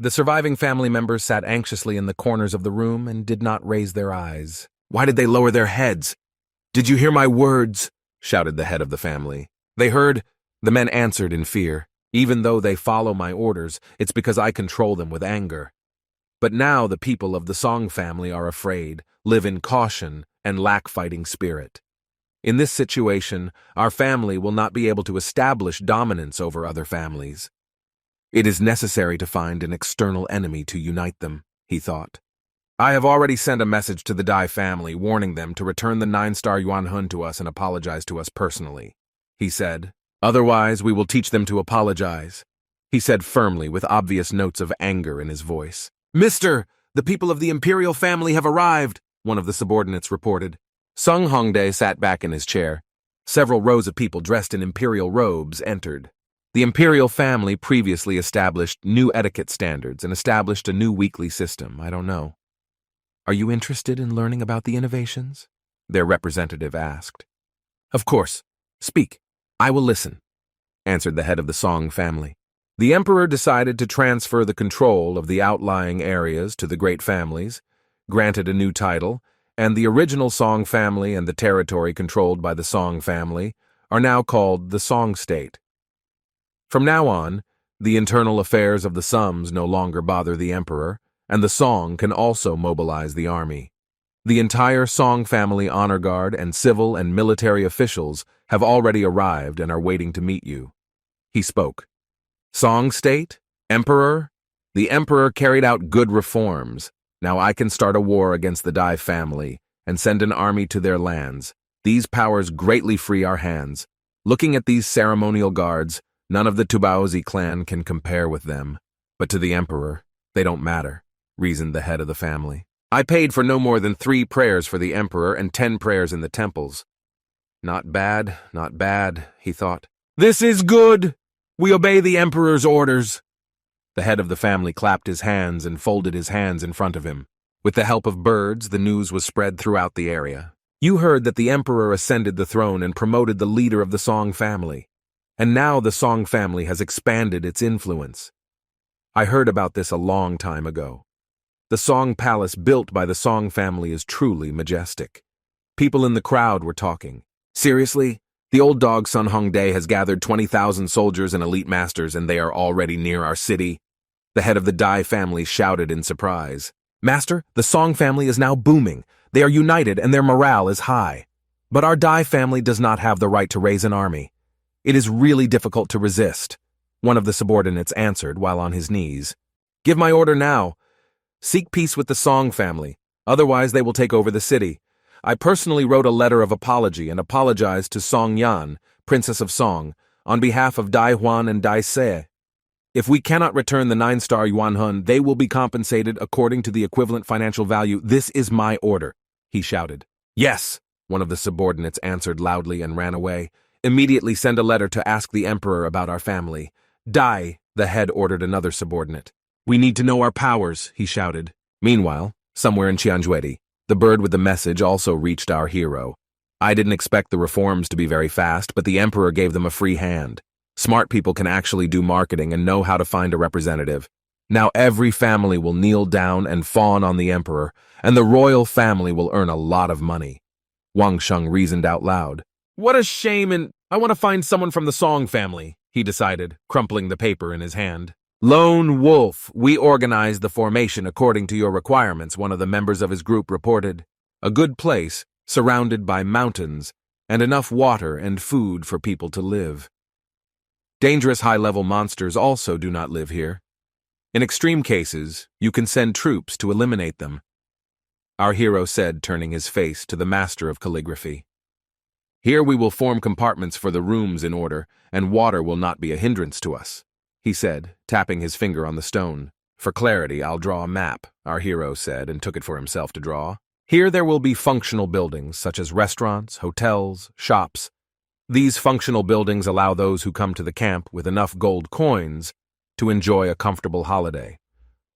The surviving family members sat anxiously in the corners of the room and did not raise their eyes. Why did they lower their heads? Did you hear my words? Shouted the head of the family. They heard. The men answered in fear. Even though they follow my orders, it's because I control them with anger. But now the people of the Song family are afraid, live in caution, and lack fighting spirit. In this situation, our family will not be able to establish dominance over other families. It is necessary to find an external enemy to unite them, he thought. I have already sent a message to the Dai family warning them to return the 9-star Yuanhun to us and apologize to us personally, he said. Otherwise, we will teach them to apologize, he said firmly with obvious notes of anger in his voice. Mister, the people of the imperial family have arrived, one of the subordinates reported. Sung Hongdae sat back in his chair. Several rows of people dressed in imperial robes entered. The imperial family previously established new etiquette standards and established a new weekly system. I don't know. Are you interested in learning about the innovations? Their representative asked. Of course. Speak. I will listen, answered the head of the Song family. The emperor decided to transfer the control of the outlying areas to the great families, granted a new title, and the original Song family and the territory controlled by the Song family are now called the Song State. From now on, the internal affairs of the Sums no longer bother the emperor, and the Song can also mobilize the army. The entire Song family honor guard and civil and military officials have already arrived and are waiting to meet you. He spoke. Song State? Emperor? The emperor carried out good reforms. Now I can start a war against the Dai family and send an army to their lands. These powers greatly free our hands. Looking at these ceremonial guards, none of the Tubaozi clan can compare with them. But to the emperor, they don't matter, reasoned the head of the family. I paid for no more than 3 prayers for the emperor and 10 prayers in the temples. Not bad, he thought. This is good! We obey the emperor's orders. The head of the family clapped his hands and folded his hands in front of him. With the help of birds, the news was spread throughout the area. You heard that the emperor ascended the throne and promoted the leader of the Song family. And now the Song family has expanded its influence. I heard about this a long time ago. The Song palace built by the Song family is truly majestic. People in the crowd were talking. Seriously? The old dog Sun Hongdae has gathered 20,000 soldiers and elite masters, and they are already near our city? The head of the Dai family shouted in surprise. Master, the Song family is now booming. They are united and their morale is high. But our Dai family does not have the right to raise an army. It is really difficult to resist, one of the subordinates answered while on his knees. Give my order now. Seek peace with the Song family, otherwise they will take over the city. I personally wrote a letter of apology and apologized to Song Yan, Princess of Song, on behalf of Dai Huan and Dai Se. If we cannot return the 9-star Yuanhun, they will be compensated according to the equivalent financial value. This is my order, he shouted. Yes, one of the subordinates answered loudly and ran away. Immediately send a letter to ask the emperor about our family. Die, the head ordered another subordinate. We need to know our powers, he shouted. Meanwhile, somewhere in Chianjuedi, the bird with the message also reached our hero. I didn't expect the reforms to be very fast, but the emperor gave them a free hand. Smart people can actually do marketing and know how to find a representative. Now every family will kneel down and fawn on the emperor, and the royal family will earn a lot of money. Wang Sheng reasoned out loud. What a shame, and I want to find someone from the Song family, he decided, crumpling the paper in his hand. Lone Wolf, we organized the formation according to your requirements, one of the members of his group reported. A good place, surrounded by mountains, and enough water and food for people to live. Dangerous high-level monsters also do not live here. In extreme cases, you can send troops to eliminate them, our hero said, turning his face to the master of calligraphy. Here we will form compartments for the rooms in order, and water will not be a hindrance to us, he said, tapping his finger on the stone. For clarity, I'll draw a map, our hero said, and took it for himself to draw. Here there will be functional buildings, such as restaurants, hotels, shops. These functional buildings allow those who come to the camp with enough gold coins to enjoy a comfortable holiday.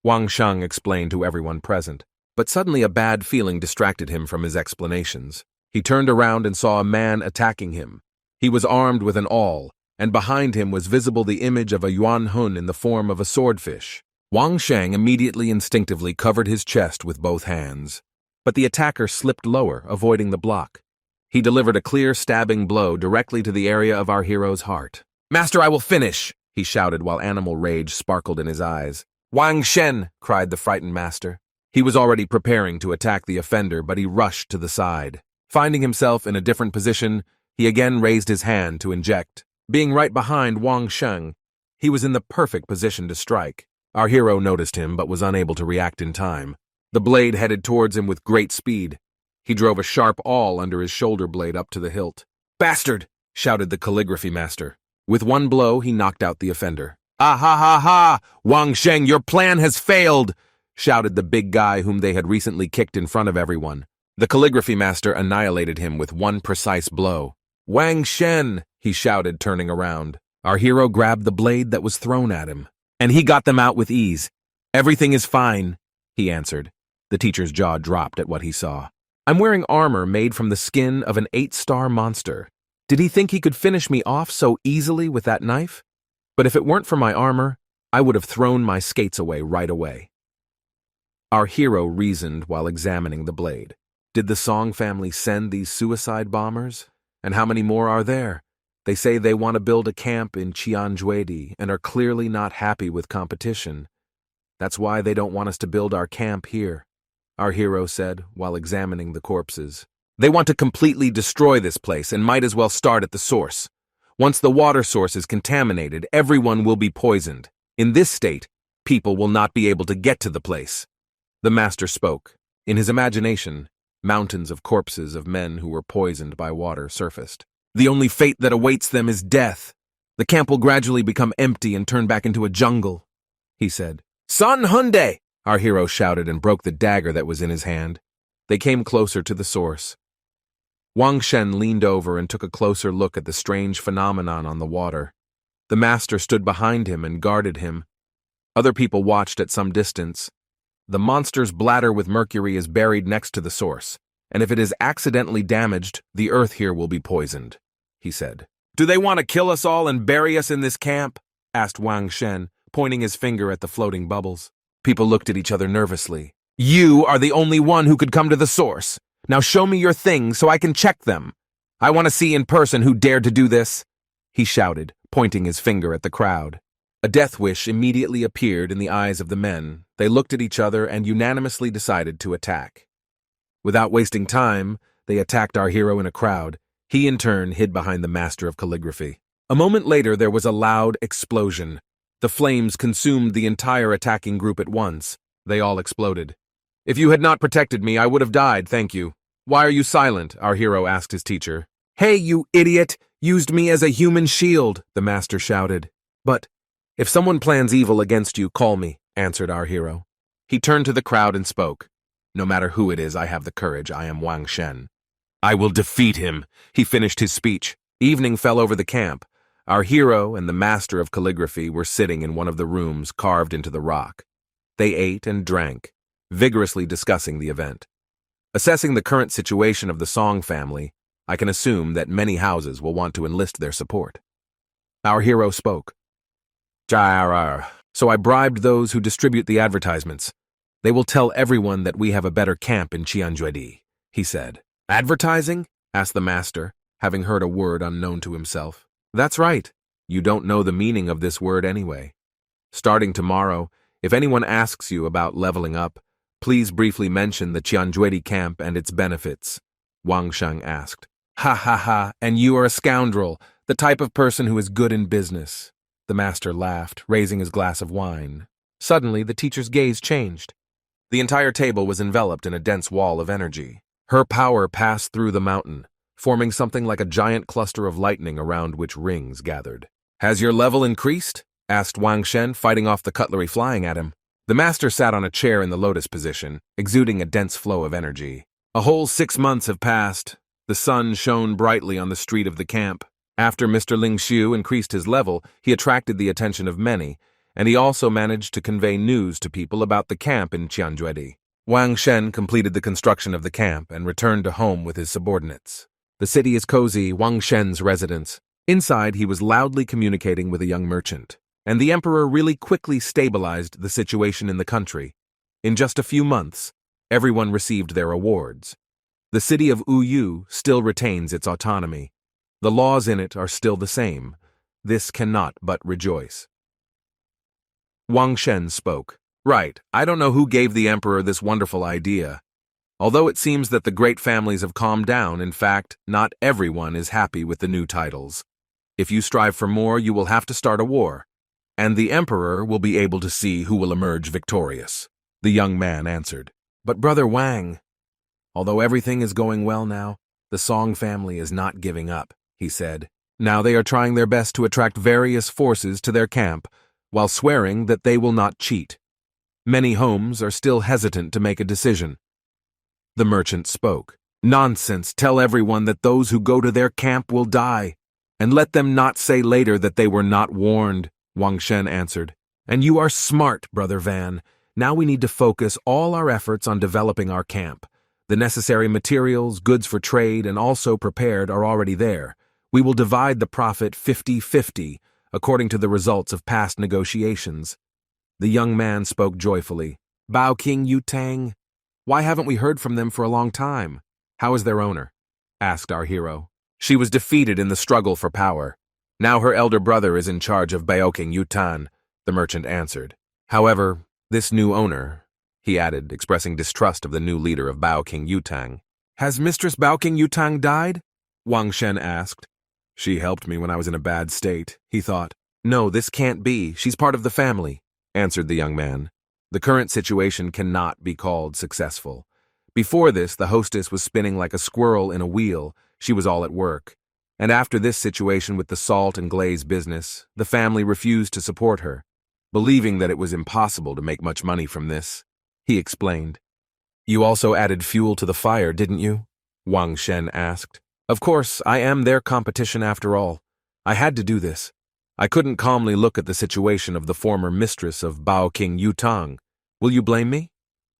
Wang Sheng explained to everyone present, but suddenly a bad feeling distracted him from his explanations. He turned around and saw a man attacking him. He was armed with an awl, and behind him was visible the image of a Yuan Hun in the form of a swordfish. Wang Sheng immediately instinctively covered his chest with both hands, but the attacker slipped lower, avoiding the block. He delivered a clear stabbing blow directly to the area of our hero's heart. Master, I will finish, he shouted while animal rage sparkled in his eyes. Wang Shen, cried the frightened master. He was already preparing to attack the offender, but he rushed to the side. Finding himself in a different position, he again raised his hand to inject. Being right behind Wang Sheng, he was in the perfect position to strike. Our hero noticed him, but was unable to react in time. The blade headed towards him with great speed. He drove a sharp awl under his shoulder blade up to the hilt. Bastard! Shouted the calligraphy master. With one blow, he knocked out the offender. Ah ha ha ha! Wang Sheng, your plan has failed! Shouted the big guy whom they had recently kicked in front of everyone. The calligraphy master annihilated him with one precise blow. Wang Shen, he shouted, turning around. Our hero grabbed the blade that was thrown at him, and he got them out with ease. Everything is fine, he answered. The teacher's jaw dropped at what he saw. I'm wearing armor made from the skin of an 8-star monster. Did he think he could finish me off so easily with that knife? But if it weren't for my armor, I would have thrown my skates away right away. Our hero reasoned while examining the blade. Did the Song family send these suicide bombers? And how many more are there? They say they want to build a camp in Chianjuedi and are clearly not happy with competition. That's why they don't want us to build our camp here, our hero said while examining the corpses. They want to completely destroy this place and might as well start at the source. Once the water source is contaminated, everyone will be poisoned. In this state, people will not be able to get to the place. The master spoke. In his imagination, mountains of corpses of men who were poisoned by water surfaced. The only fate that awaits them is death. The camp will gradually become empty and turn back into a jungle, he said. Sun Hyundai! Our hero shouted and broke the dagger that was in his hand. They came closer to the source. Wang Shen leaned over and took a closer look at the strange phenomenon on the water. The master stood behind him and guarded him. Other people watched at some distance. The monster's bladder with mercury is buried next to the source, and if it is accidentally damaged, the earth here will be poisoned, he said. Do they want to kill us all and bury us in this camp? Asked Wang Shen, pointing his finger at the floating bubbles. People looked at each other nervously. You are the only one who could come to the source. Now show me your things so I can check them. I want to see in person who dared to do this, he shouted, pointing his finger at the crowd. A death wish immediately appeared in the eyes of the men. They looked at each other and unanimously decided to attack. Without wasting time, they attacked our hero in a crowd. He in turn hid behind the master of calligraphy. A moment later there was a loud explosion. The flames consumed the entire attacking group at once. They all exploded. If you had not protected me, I would have died, thank you. Why are you silent? Our hero asked his teacher. Hey, you idiot! Used me as a human shield, the master shouted. But if someone plans evil against you, call me, answered our hero. He turned to the crowd and spoke. No matter who it is, I have the courage. I am Wang Shen. I will defeat him. He finished his speech. Evening fell over the camp. Our hero and the master of calligraphy were sitting in one of the rooms carved into the rock. They ate and drank, vigorously discussing the event. Assessing the current situation of the Song family, I can assume that many houses will want to enlist their support. Our hero spoke. So I bribed those who distribute the advertisements. They will tell everyone that we have a better camp in Chianjuedi, he said. Advertising? Asked the master, having heard a word unknown to himself. That's right. You don't know the meaning of this word anyway. Starting tomorrow, if anyone asks you about leveling up, please briefly mention the Chianjuedi camp and its benefits, Wang Sheng asked. Ha ha ha, and you are a scoundrel, the type of person who is good in business. The master laughed, raising his glass of wine. Suddenly, the teacher's gaze changed. The entire table was enveloped in a dense wall of energy. Her power passed through the mountain, forming something like a giant cluster of lightning around which rings gathered. Has your level increased? Asked Wang Shen, fighting off the cutlery flying at him. The master sat on a chair in the lotus position, exuding a dense flow of energy. A whole 6 months have passed. The sun shone brightly on the street of the camp. After Mr. Ling Xiu increased his level, he attracted the attention of many, and he also managed to convey news to people about the camp in Chianjuedi. Wang Shen completed the construction of the camp and returned to home with his subordinates. The city is cozy, Wang Shen's residence. Inside, he was loudly communicating with a young merchant, and the emperor really quickly stabilized the situation in the country. In just a few months, everyone received their awards. The city of Uyu still retains its autonomy. The laws in it are still the same. This cannot but rejoice. Wang Shen spoke. Right, I don't know who gave the emperor this wonderful idea. Although it seems that the great families have calmed down, in fact, not everyone is happy with the new titles. If you strive for more, you will have to start a war, and the emperor will be able to see who will emerge victorious. The young man answered. But Brother Wang, although everything is going well now, the Song family is not giving up, he said. Now they are trying their best to attract various forces to their camp, while swearing that they will not cheat. Many homes are still hesitant to make a decision. The merchant spoke. Nonsense, tell everyone that those who go to their camp will die, and let them not say later that they were not warned, Wang Shen answered. And you are smart, Brother Van. Now we need to focus all our efforts on developing our camp. The necessary materials, goods for trade, and also prepared are already there. We will divide the profit 50-50, according to the results of past negotiations. The young man spoke joyfully. Bao King Yutang, why haven't we heard from them for a long time? How is their owner? Asked our hero. She was defeated in the struggle for power. Now her elder brother is in charge of Baoking Yutan, the merchant answered. However, this new owner, he added, expressing distrust of the new leader of Baoking Yutang. Has Mistress Baoking Yutang died? Wang Shen asked. She helped me when I was in a bad state, he thought. No, this can't be. She's part of the family, answered the young man. The current situation cannot be called successful. Before this, the hostess was spinning like a squirrel in a wheel. She was all at work. And after this situation with the salt and glaze business, the family refused to support her, believing that it was impossible to make much money from this. He explained. You also added fuel to the fire, didn't you? Wang Shen asked. Of course, I am their competition after all. I had to do this. I couldn't calmly look at the situation of the former mistress of Bao King Yutang. Will you blame me?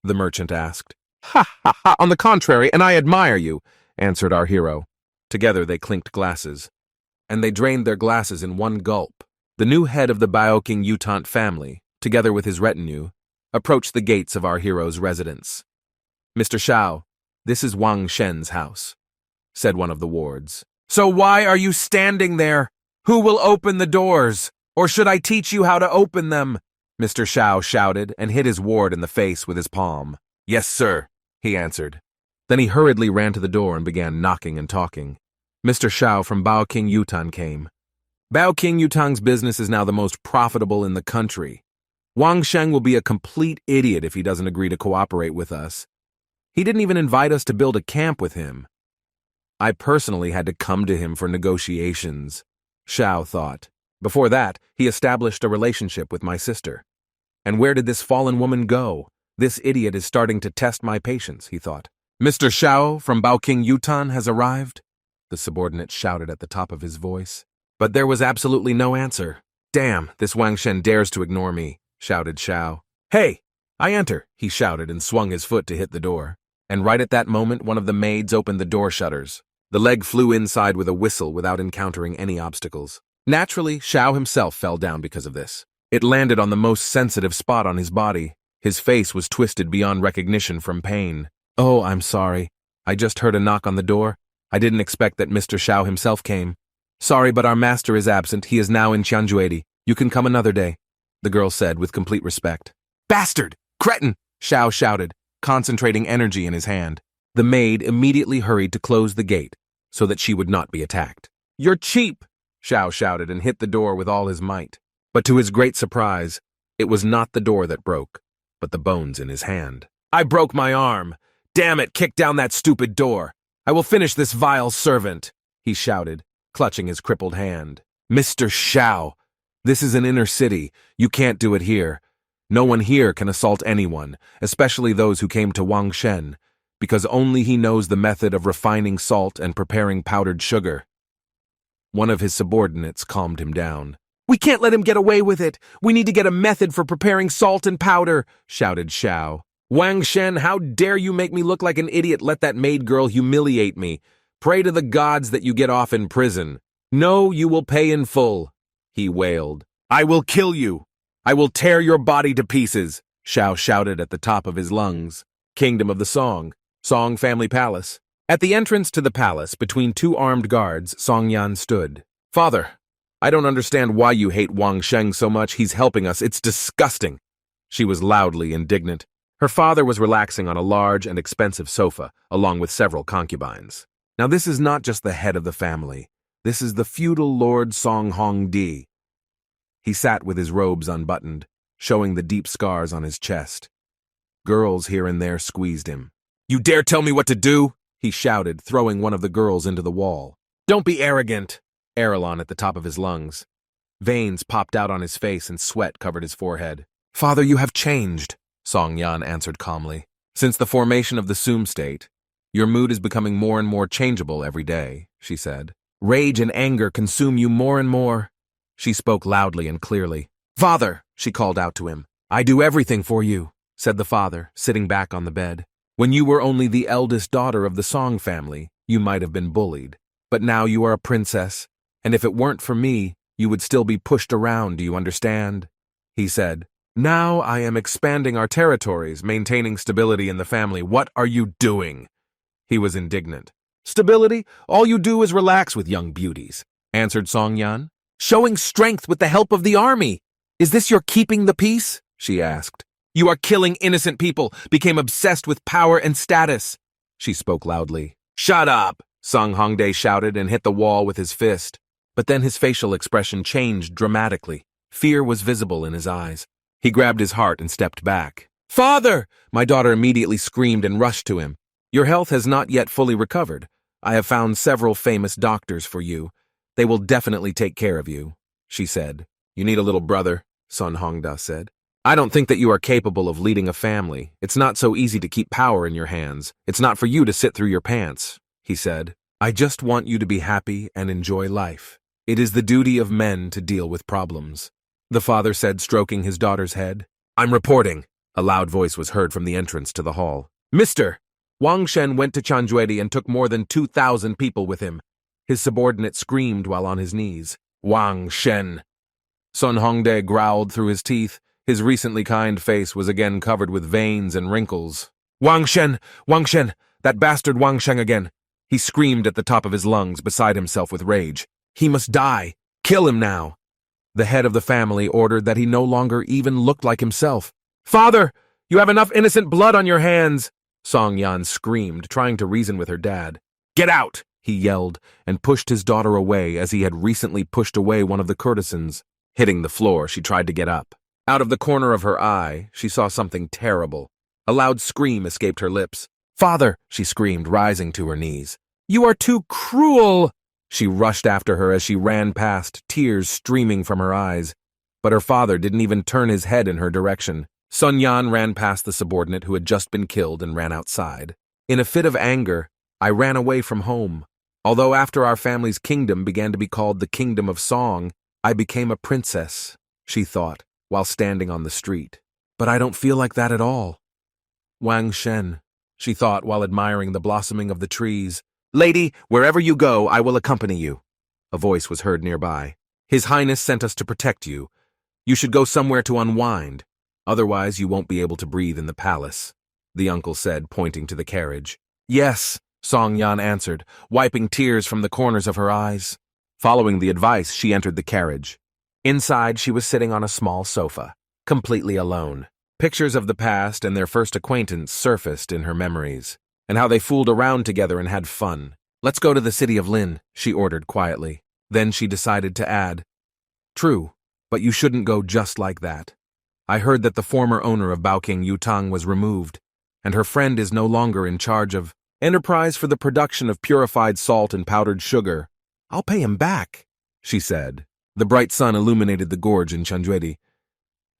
The merchant asked. Ha ha ha, on the contrary, and I admire you, answered our hero. Together they clinked glasses, and they drained their glasses in one gulp. The new head of the Bao King Yutant family, together with his retinue, approached the gates of our hero's residence. Mr. Shao, this is Wang Shen's house, said one of the wards. So why are you standing there? Who will open the doors? Or should I teach you how to open them? Mr. Shao shouted and hit his ward in the face with his palm. Yes, sir, he answered. Then he hurriedly ran to the door and began knocking and talking. Mr. Shao from Bao King Yutan came. Bao King Yutang's business is now the most profitable in the country. Wang Sheng will be a complete idiot if he doesn't agree to cooperate with us. He didn't even invite us to build a camp with him. I personally had to come to him for negotiations, Shao thought. Before that, he established a relationship with my sister. And where did this fallen woman go? This idiot is starting to test my patience, he thought. Mr. Shao from Baoking Yutan has arrived, the subordinate shouted at the top of his voice. But there was absolutely no answer. Damn, this Wang Shen dares to ignore me, shouted Shao. Hey, I enter, he shouted and swung his foot to hit the door. And right at that moment, one of the maids opened the door shutters. The leg flew inside with a whistle without encountering any obstacles. Naturally, Shao himself fell down because of this. It landed on the most sensitive spot on his body. His face was twisted beyond recognition from pain. Oh, I'm sorry. I just heard a knock on the door. I didn't expect that Mr. Shao himself came. Sorry, but our master is absent. He is now in Tianjuedi. You can come another day, the girl said with complete respect. Bastard! Cretin! Shao shouted, concentrating energy in his hand. The maid immediately hurried to close the gate so that she would not be attacked. You're cheap! Shao shouted and hit the door with all his might. But to his great surprise, it was not the door that broke, but the bones in his hand. I broke my arm. Damn it, kick down that stupid door. I will finish this vile servant, he shouted, clutching his crippled hand. Mr. Shao, this is an inner city. You can't do it here. No one here can assault anyone, especially those who came to Wang Shen, because only he knows the method of refining salt and preparing powdered sugar. One of his subordinates calmed him down. We can't let him get away with it. We need to get a method for preparing salt and powder, shouted Shao. Wang Shen, how dare you make me look like an idiot? Let that maid girl humiliate me. Pray to the gods that you get off in prison. No, you will pay in full, he wailed. I will kill you. I will tear your body to pieces, Shao shouted at the top of his lungs. Kingdom of the Song Family Palace. At the entrance to the palace, between two armed guards, Song Yan stood. Father, I don't understand why you hate Wang Sheng so much. He's helping us. It's disgusting. She was loudly indignant. Her father was relaxing on a large and expensive sofa, along with several concubines. Now this is not just the head of the family. This is the feudal Lord Song Hongdi. He sat with his robes unbuttoned, showing the deep scars on his chest. Girls here and there squeezed him. You dare tell me what to do? He shouted, throwing one of the girls into the wall. Don't be arrogant, Arelon at the top of his lungs. Veins popped out on his face and sweat covered his forehead. Father, you have changed, Song Yan answered calmly. Since the formation of the Sum state, your mood is becoming more and more changeable every day, she said. Rage and anger consume you more and more. She spoke loudly and clearly. Father, she called out to him. I do everything for you, said the father, sitting back on the bed. When you were only the eldest daughter of the Song family, you might have been bullied. But now you are a princess, and if it weren't for me, you would still be pushed around, do you understand? He said. Now I am expanding our territories, maintaining stability in the family. What are you doing? He was indignant. Stability? All you do is relax with young beauties, answered Song Yan. Showing strength with the help of the army. Is this your keeping the peace? She asked. You are killing innocent people, became obsessed with power and status. She spoke loudly. Shut up, Song Hongdae shouted and hit the wall with his fist. But then his facial expression changed dramatically. Fear was visible in his eyes. He grabbed his heart and stepped back. Father! My daughter immediately screamed and rushed to him. Your health has not yet fully recovered. I have found several famous doctors for you. They will definitely take care of you, she said. You need a little brother, Sun Hongda said. I don't think that you are capable of leading a family. It's not so easy to keep power in your hands. It's not for you to sit through your pants, he said. I just want you to be happy and enjoy life. It is the duty of men to deal with problems, the father said, stroking his daughter's head. I'm reporting. A loud voice was heard from the entrance to the hall. Mister! Wang Shen went to Tianjuedi and took more than 2,000 people with him. His subordinate screamed while on his knees. Wang Shen! Sun Hongdae growled through his teeth. His recently kind face was again covered with veins and wrinkles. Wang Shen! Wang Shen! That bastard Wang Shen again! He screamed at the top of his lungs, beside himself with rage. He must die! Kill him now! The head of the family ordered that he no longer even looked like himself. Father! You have enough innocent blood on your hands! Song Yan screamed, trying to reason with her dad. Get out! He yelled, and pushed his daughter away as he had recently pushed away one of the courtesans. Hitting the floor, she tried to get up. Out of the corner of her eye, she saw something terrible. A loud scream escaped her lips. Father, she screamed, rising to her knees. You are too cruel! She rushed after her as she ran past, tears streaming from her eyes. But her father didn't even turn his head in her direction. Sun Yan ran past the subordinate who had just been killed and ran outside. In a fit of anger, I ran away from home. Although after our family's kingdom began to be called the Kingdom of Song, I became a princess, she thought, while standing on the street. But I don't feel like that at all. Wang Shen, she thought while admiring the blossoming of the trees. Lady, wherever you go, I will accompany you. A voice was heard nearby. His Highness sent us to protect you. You should go somewhere to unwind. Otherwise, you won't be able to breathe in the palace, the uncle said, pointing to the carriage. Yes, Song Yan answered, wiping tears from the corners of her eyes. Following the advice, she entered the carriage. Inside, she was sitting on a small sofa, completely alone. Pictures of the past and their first acquaintance surfaced in her memories, and how they fooled around together and had fun. Let's go to the city of Lin, she ordered quietly. Then she decided to add, True, but you shouldn't go just like that. I heard that the former owner of Baoking Yutang was removed, and her friend is no longer in charge of enterprise for the production of purified salt and powdered sugar. I'll pay him back, she said. The bright sun illuminated the gorge in Chanjuedi.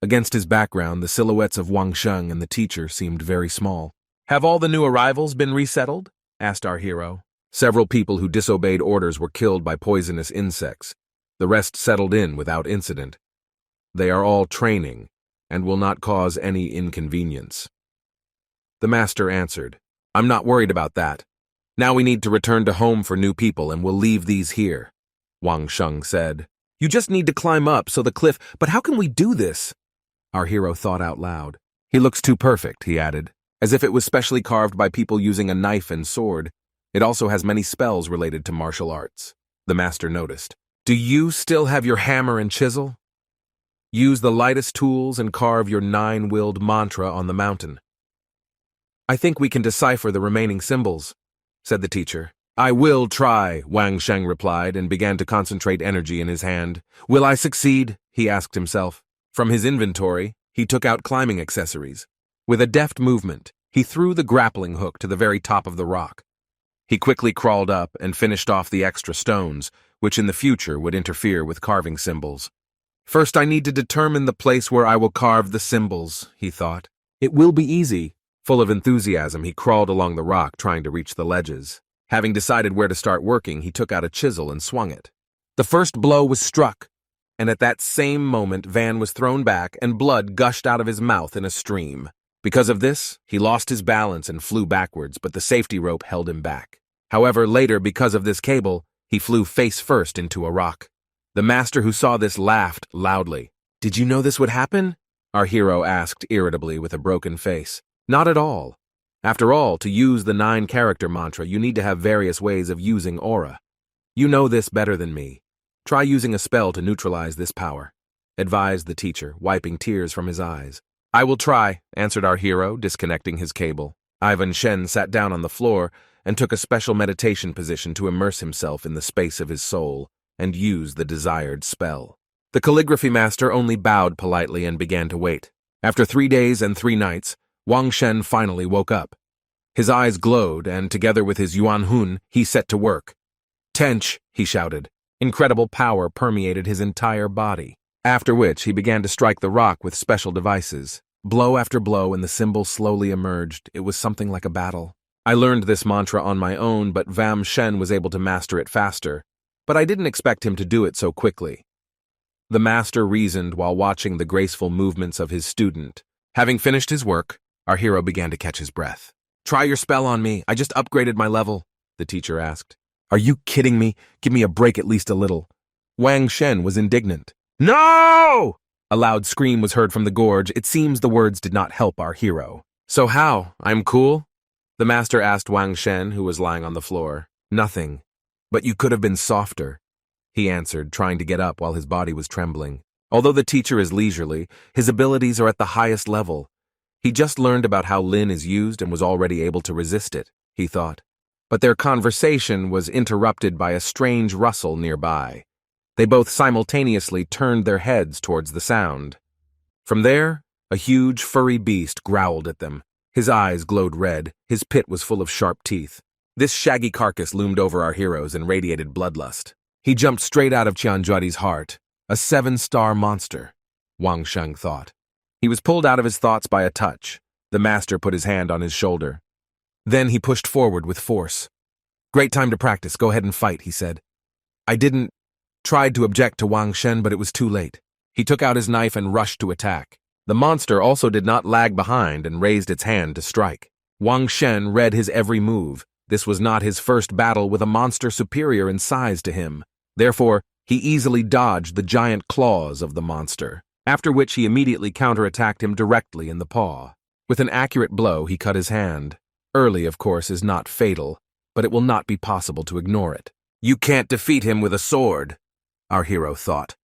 Against his background, the silhouettes of Wang Sheng and the teacher seemed very small. Have all the new arrivals been resettled? Asked our hero. Several people who disobeyed orders were killed by poisonous insects. The rest settled in without incident. They are all training and will not cause any inconvenience. The master answered, I'm not worried about that. Now we need to return to home for new people and we'll leave these here. Wang Sheng said, You just need to climb up so the cliff, but how can we do this? Our hero thought out loud. He looks too perfect, he added, as if it was specially carved by people using a knife and sword. It also has many spells related to martial arts. The master noticed. Do you still have your hammer and chisel? Use the lightest tools and carve your 9-willed mantra on the mountain. I think we can decipher the remaining symbols, said the teacher. I will try, Wang Sheng replied and began to concentrate energy in his hand. Will I succeed? He asked himself. From his inventory, he took out climbing accessories. With a deft movement, he threw the grappling hook to the very top of the rock. He quickly crawled up and finished off the extra stones, which in the future would interfere with carving symbols. First, I need to determine the place where I will carve the symbols, he thought. It will be easy. Full of enthusiasm, he crawled along the rock, trying to reach the ledges. Having decided where to start working, he took out a chisel and swung it. The first blow was struck, and at that same moment, Van was thrown back and blood gushed out of his mouth in a stream. Because of this, he lost his balance and flew backwards, but the safety rope held him back. However, later, because of this cable, he flew face first into a rock. The master who saw this laughed loudly. Did you know this would happen? Our hero asked irritably with a broken face. Not at all. After all, to use the 9-character mantra, you need to have various ways of using aura. You know this better than me. Try using a spell to neutralize this power, advised the teacher, wiping tears from his eyes. I will try, answered our hero, disconnecting his cable. Ivan Shen sat down on the floor and took a special meditation position to immerse himself in the space of his soul and use the desired spell. The calligraphy master only bowed politely and began to wait. After 3 days and 3 nights, Wang Shen finally woke up. His eyes glowed, and together with his Yuan Hun, he set to work. Tench, he shouted. Incredible power permeated his entire body, after which he began to strike the rock with special devices. Blow after blow, and the symbol slowly emerged. It was something like a battle. I learned this mantra on my own, but Vam Shen was able to master it faster. But I didn't expect him to do it so quickly. The master reasoned while watching the graceful movements of his student. Having finished his work, our hero began to catch his breath. Try your spell on me. I just upgraded my level, the teacher asked. Are you kidding me? Give me a break at least a little. Wang Shen was indignant. No! A loud scream was heard from the gorge. It seems the words did not help our hero. So how? I'm cool? The master asked Wang Shen, who was lying on the floor. Nothing. But you could have been softer, he answered, trying to get up while his body was trembling. Although the teacher is leisurely, his abilities are at the highest level. He just learned about how Lin is used and was already able to resist it, he thought. But their conversation was interrupted by a strange rustle nearby. They both simultaneously turned their heads towards the sound. From there, a huge, furry beast growled at them. His eyes glowed red, his pit was full of sharp teeth. This shaggy carcass loomed over our heroes and radiated bloodlust. He jumped straight out of Qianzhuadi's heart. A 7-star monster, Wang Sheng thought. He was pulled out of his thoughts by a touch. The master put his hand on his shoulder. Then he pushed forward with force. "Great time to practice, go ahead and fight," he said. I tried to object to Wang Shen, but it was too late. He took out his knife and rushed to attack. The monster also did not lag behind and raised its hand to strike. Wang Shen read his every move. This was not his first battle with a monster superior in size to him. Therefore, he easily dodged the giant claws of the monster, after which he immediately counterattacked him directly in the paw. With an accurate blow, he cut his hand. Early, of course, is not fatal, but it will not be possible to ignore it. "You can't defeat him with a sword," our hero thought,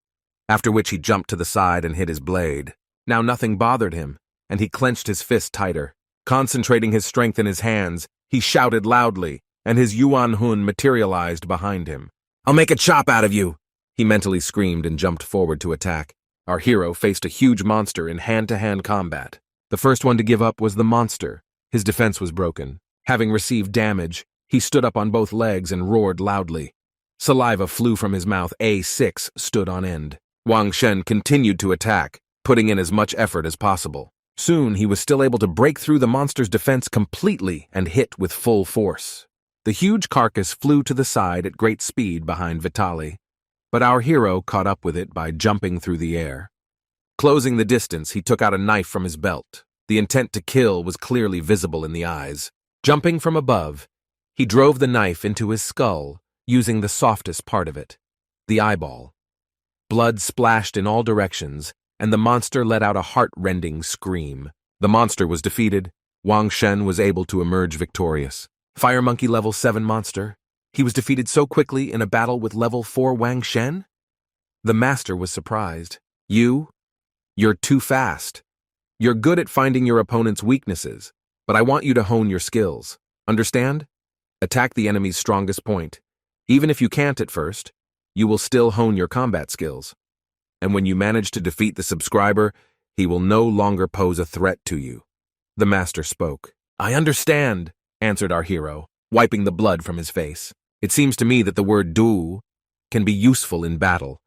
after which he jumped to the side and hit his blade. Now nothing bothered him, and he clenched his fist tighter. Concentrating his strength in his hands, he shouted loudly, and his Yuan Hun materialized behind him. "I'll make a chop out of you!" he mentally screamed and jumped forward to attack. Our hero faced a huge monster in hand-to-hand combat. The first one to give up was the monster. His defense was broken. Having received damage, he stood up on both legs and roared loudly. Saliva flew from his mouth. A6 stood on end. Wang Shen continued to attack, putting in as much effort as possible. Soon, he was still able to break through the monster's defense completely and hit with full force. The huge carcass flew to the side at great speed behind Vitali, but our hero caught up with it by jumping through the air. Closing the distance, he took out a knife from his belt. The intent to kill was clearly visible in the eyes. Jumping from above, he drove the knife into his skull, using the softest part of it, the eyeball. Blood splashed in all directions, and the monster let out a heart-rending scream. The monster was defeated. Wang Shen was able to emerge victorious. Fire Monkey level 7 monster. He was defeated so quickly in a battle with level 4 Wang Shen? The master was surprised. You're too fast. You're good at finding your opponent's weaknesses, but I want you to hone your skills. Understand? Attack the enemy's strongest point. Even if you can't at first, you will still hone your combat skills. And when you manage to defeat the subscriber, he will no longer pose a threat to you. The master spoke. "I understand," answered our hero, wiping the blood from his face. "It seems to me that the word du can be useful in battle,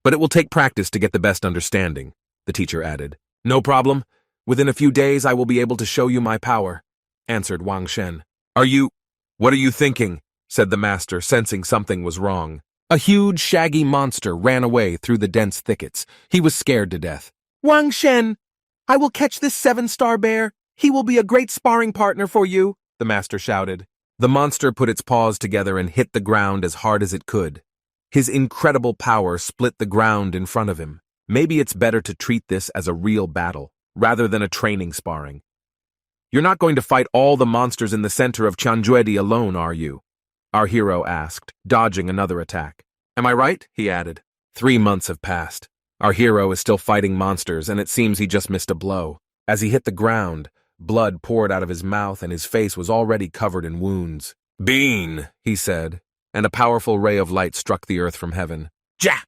but it will take practice to get the best understanding," the teacher added. "No problem. Within a few days I will be able to show you my power," answered Wang Shen. What are you thinking?" said the master, sensing something was wrong. A huge, shaggy monster ran away through the dense thickets. He was scared to death. "Wang Shen, I will catch this 7-star bear. He will be a great sparring partner for you," the master shouted. The monster put its paws together and hit the ground as hard as it could. His incredible power split the ground in front of him. Maybe it's better to treat this as a real battle, rather than a training sparring. "You're not going to fight all the monsters in the center of Chanjuedi alone, are you?" our hero asked, dodging another attack. "Am I right?" he added. 3 months have passed. Our hero is still fighting monsters, and it seems he just missed a blow. As he hit the ground, blood poured out of his mouth and his face was already covered in wounds. "Bean," he said, and a powerful ray of light struck the earth from heaven. "Ja!"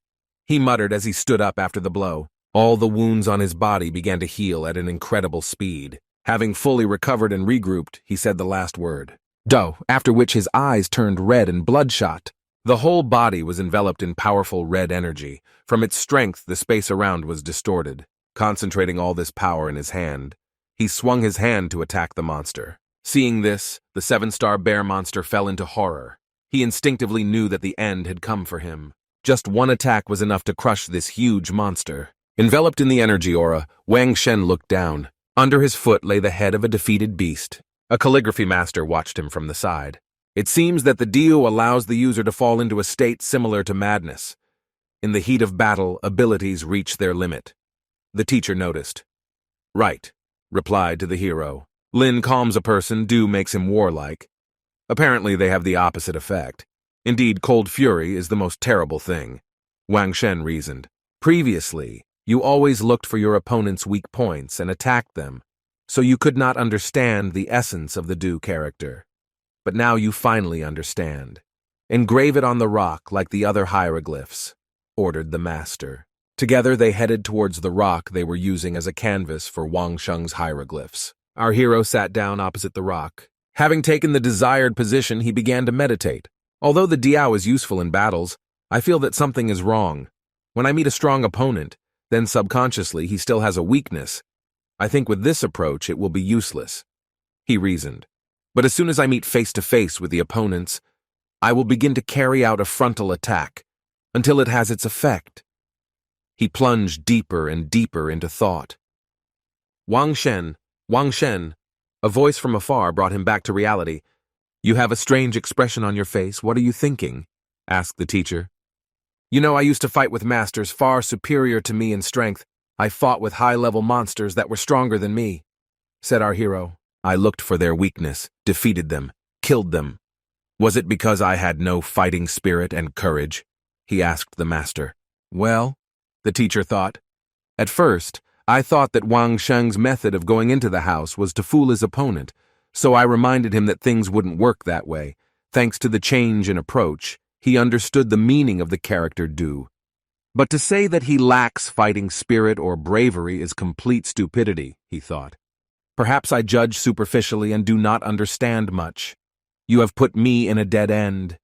he muttered as he stood up after the blow. All the wounds on his body began to heal at an incredible speed. Having fully recovered and regrouped, he said the last word. "Do," after which his eyes turned red and bloodshot. The whole body was enveloped in powerful red energy. From its strength, the space around was distorted. Concentrating all this power in his hand, he swung his hand to attack the monster. Seeing this, the 7-star bear monster fell into horror. He instinctively knew that the end had come for him. Just one attack was enough to crush this huge monster. Enveloped in the energy aura, Wang Shen looked down. Under his foot lay the head of a defeated beast. A calligraphy master watched him from the side. It seems that the Diu allows the user to fall into a state similar to madness. In the heat of battle, abilities reach their limit. The teacher noticed. "Right," replied to the hero. "Lin calms a person, Du makes him warlike. Apparently they have the opposite effect. Indeed, cold fury is the most terrible thing," Wang Shen reasoned. "Previously, you always looked for your opponent's weak points and attacked them, so you could not understand the essence of the Du character. But now you finally understand. Engrave it on the rock like the other hieroglyphs," ordered the master. Together they headed towards the rock they were using as a canvas for Wang Sheng's hieroglyphs. Our hero sat down opposite the rock. Having taken the desired position, he began to meditate. Although the Diao is useful in battles, I feel that something is wrong. When I meet a strong opponent, then subconsciously he still has a weakness. I think with this approach it will be useless, he reasoned. But as soon as I meet face to face with the opponents, I will begin to carry out a frontal attack until it has its effect. He plunged deeper and deeper into thought. Wang Shen, a voice from afar brought him back to reality. You have a strange expression on your face. What are you thinking? Asked the teacher. You know, I used to fight with masters far superior to me in strength. I fought with high-level monsters that were stronger than me, said our hero. I looked for their weakness, defeated them, killed them. Was it because I had no fighting spirit and courage? He asked the master. Well, the teacher thought. At first, I thought that Wang Sheng's method of going into the house was to fool his opponent, so I reminded him that things wouldn't work that way. Thanks to the change in approach, he understood the meaning of the character Du. But to say that he lacks fighting spirit or bravery is complete stupidity, he thought. Perhaps I judge superficially and do not understand much. You have put me in a dead end.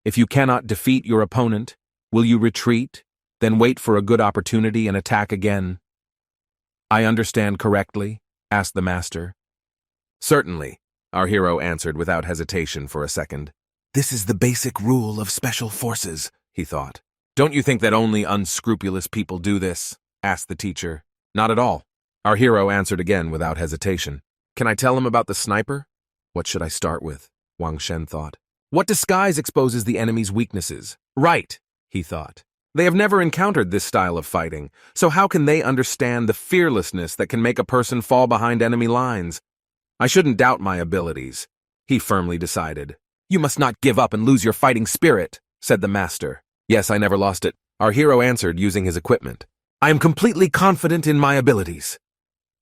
If you cannot defeat your opponent, will you retreat, then wait for a good opportunity and attack again? I understand correctly? Asked the master. Certainly, our hero answered without hesitation for a second. This is the basic rule of special forces, he thought. Don't you think that only unscrupulous people do this? Asked the teacher. Not at all. Our hero answered again without hesitation. Can I tell him about the sniper? What should I start with? Wang Shen thought. What disguise exposes the enemy's weaknesses? Right, he thought. They have never encountered this style of fighting, so how can they understand the fearlessness that can make a person fall behind enemy lines? I shouldn't doubt my abilities, he firmly decided. You must not give up and lose your fighting spirit, said the master. Yes, I never lost it, our hero answered using his equipment. I am completely confident in my abilities,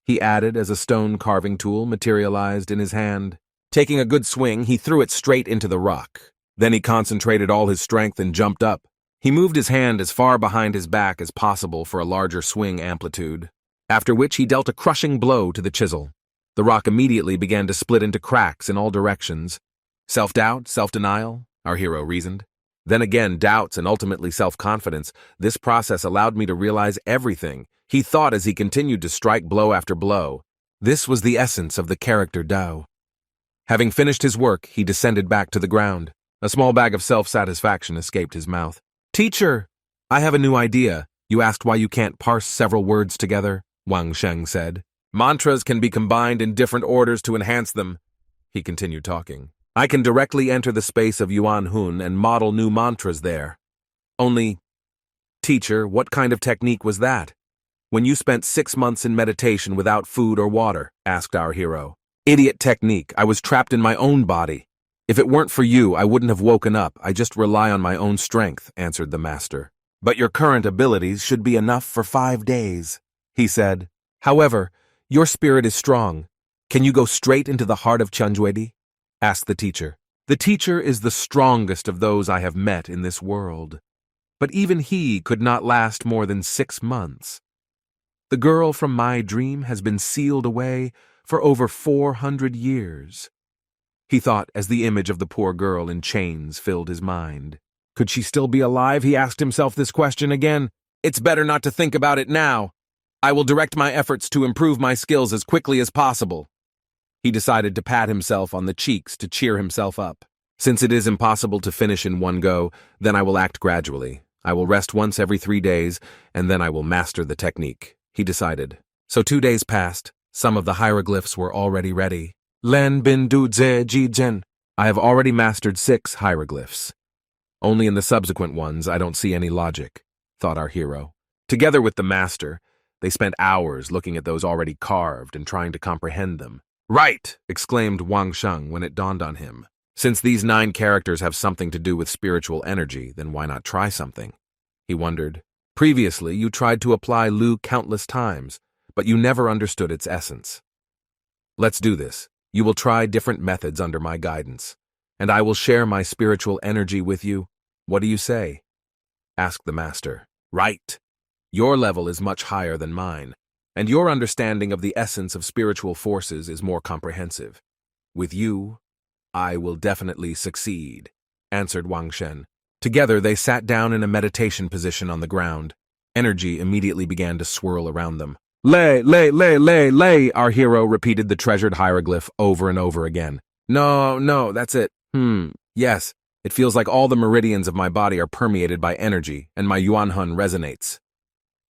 he added as a stone carving tool materialized in his hand. Taking a good swing, he threw it straight into the rock. Then he concentrated all his strength and jumped up. He moved his hand as far behind his back as possible for a larger swing amplitude, after which he dealt a crushing blow to the chisel. The rock immediately began to split into cracks in all directions. Self-doubt, self-denial, our hero reasoned. Then again, doubts and ultimately self-confidence. This process allowed me to realize everything, he thought as he continued to strike blow after blow. This was the essence of the character Dao. Having finished his work, he descended back to the ground. A small bag of self-satisfaction escaped his mouth. Teacher, I have a new idea. You asked why you can't parse several words together, Wang Sheng said. Mantras can be combined in different orders to enhance them. He continued talking. I can directly enter the space of Yuan Hun and model new mantras there. Only, teacher, what kind of technique was that? When you spent 6 months in meditation without food or water, asked our hero. Idiot technique. I was trapped in my own body. If it weren't for you, I wouldn't have woken up. I just rely on my own strength, answered the master. But your current abilities should be enough for 5 days, he said. However, your spirit is strong. Can you go straight into the heart of Chunjwedi? Asked the teacher. The teacher is the strongest of those I have met in this world. But even he could not last more than 6 months. The girl from my dream has been sealed away for over 400 years. He thought as the image of the poor girl in chains filled his mind. Could she still be alive? He asked himself this question again. It's better not to think about it now. I will direct my efforts to improve my skills as quickly as possible. He decided to pat himself on the cheeks to cheer himself up. Since it is impossible to finish in one go, then I will act gradually. I will rest once every 3 days, and then I will master the technique, he decided. So 2 days passed. Some of the hieroglyphs were already ready. Len bin du ze ji jen. I have already mastered 6 hieroglyphs. Only in the subsequent ones I don't see any logic, thought our hero. Together with the master, they spent hours looking at those already carved and trying to comprehend them. Right, exclaimed Wang Sheng when it dawned on him. Since these 9 characters have something to do with spiritual energy, then why not try something? He wondered. Previously, you tried to apply Lu countless times, but you never understood its essence. Let's do this. You will try different methods under my guidance, and I will share my spiritual energy with you. What do you say? Asked the master. Right. Your level is much higher than mine, and your understanding of the essence of spiritual forces is more comprehensive. With you, I will definitely succeed, answered Wang Shen. Together they sat down in a meditation position on the ground. Energy immediately began to swirl around them. Lay, our hero repeated the treasured hieroglyph over and over again. No, that's it. Yes. It feels like all the meridians of my body are permeated by energy, and my Yuanhun resonates.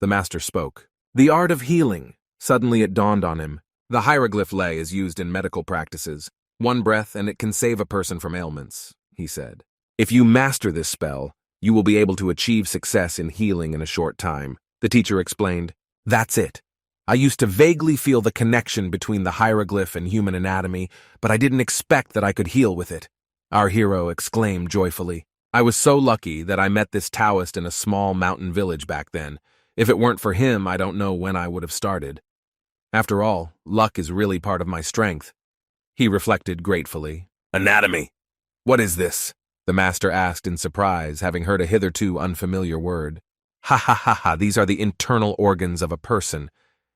The master spoke. The art of healing. Suddenly it dawned on him. The hieroglyph lei is used in medical practices. One breath and it can save a person from ailments, he said. If you master this spell, you will be able to achieve success in healing in a short time, the teacher explained. That's it. I used to vaguely feel the connection between the hieroglyph and human anatomy, but I didn't expect that I could heal with it. Our hero exclaimed joyfully. I was so lucky that I met this Taoist in a small mountain village back then. If it weren't for him, I don't know when I would have started. After all, luck is really part of my strength. He reflected gratefully. Anatomy. What is this? The master asked in surprise, having heard a hitherto unfamiliar word. Ha, these are the internal organs of a person,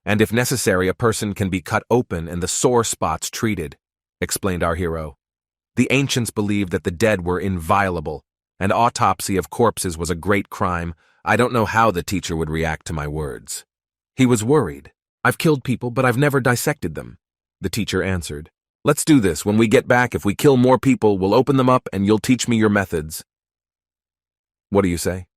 and if necessary a person can be cut open and the sore spots treated, explained our hero. The ancients believed that the dead were inviolable, and autopsy of corpses was a great crime. I don't know how the teacher would react to my words. He was worried. I've killed people, but I've never dissected them, the teacher answered. Let's do this. When we get back, if we kill more people, we'll open them up and you'll teach me your methods. What do you say?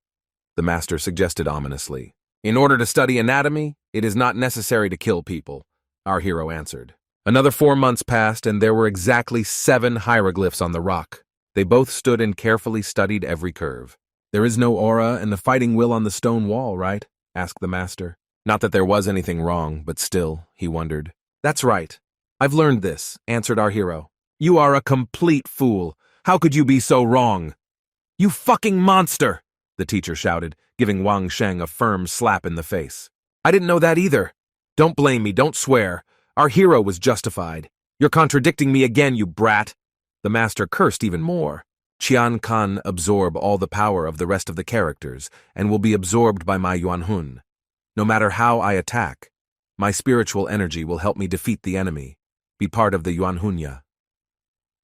The master suggested ominously. In order to study anatomy, it is not necessary to kill people, our hero answered. Another 4 months passed and there were exactly 7 hieroglyphs on the rock. They both stood and carefully studied every curve. There is no aura and the fighting will on the stone wall, right? Asked the master. Not that there was anything wrong, but still, he wondered. That's right. I've learned this, answered our hero. You are a complete fool. How could you be so wrong? You fucking monster, the teacher shouted, giving Wang Sheng a firm slap in the face. I didn't know that either. Don't blame me, don't swear. Our hero was justified. You're contradicting me again, you brat. The master cursed even more. Qian can absorb all the power of the rest of the characters and will be absorbed by my Yuanhun. No matter how I attack, my spiritual energy will help me defeat the enemy, be part of the Yuanhunya.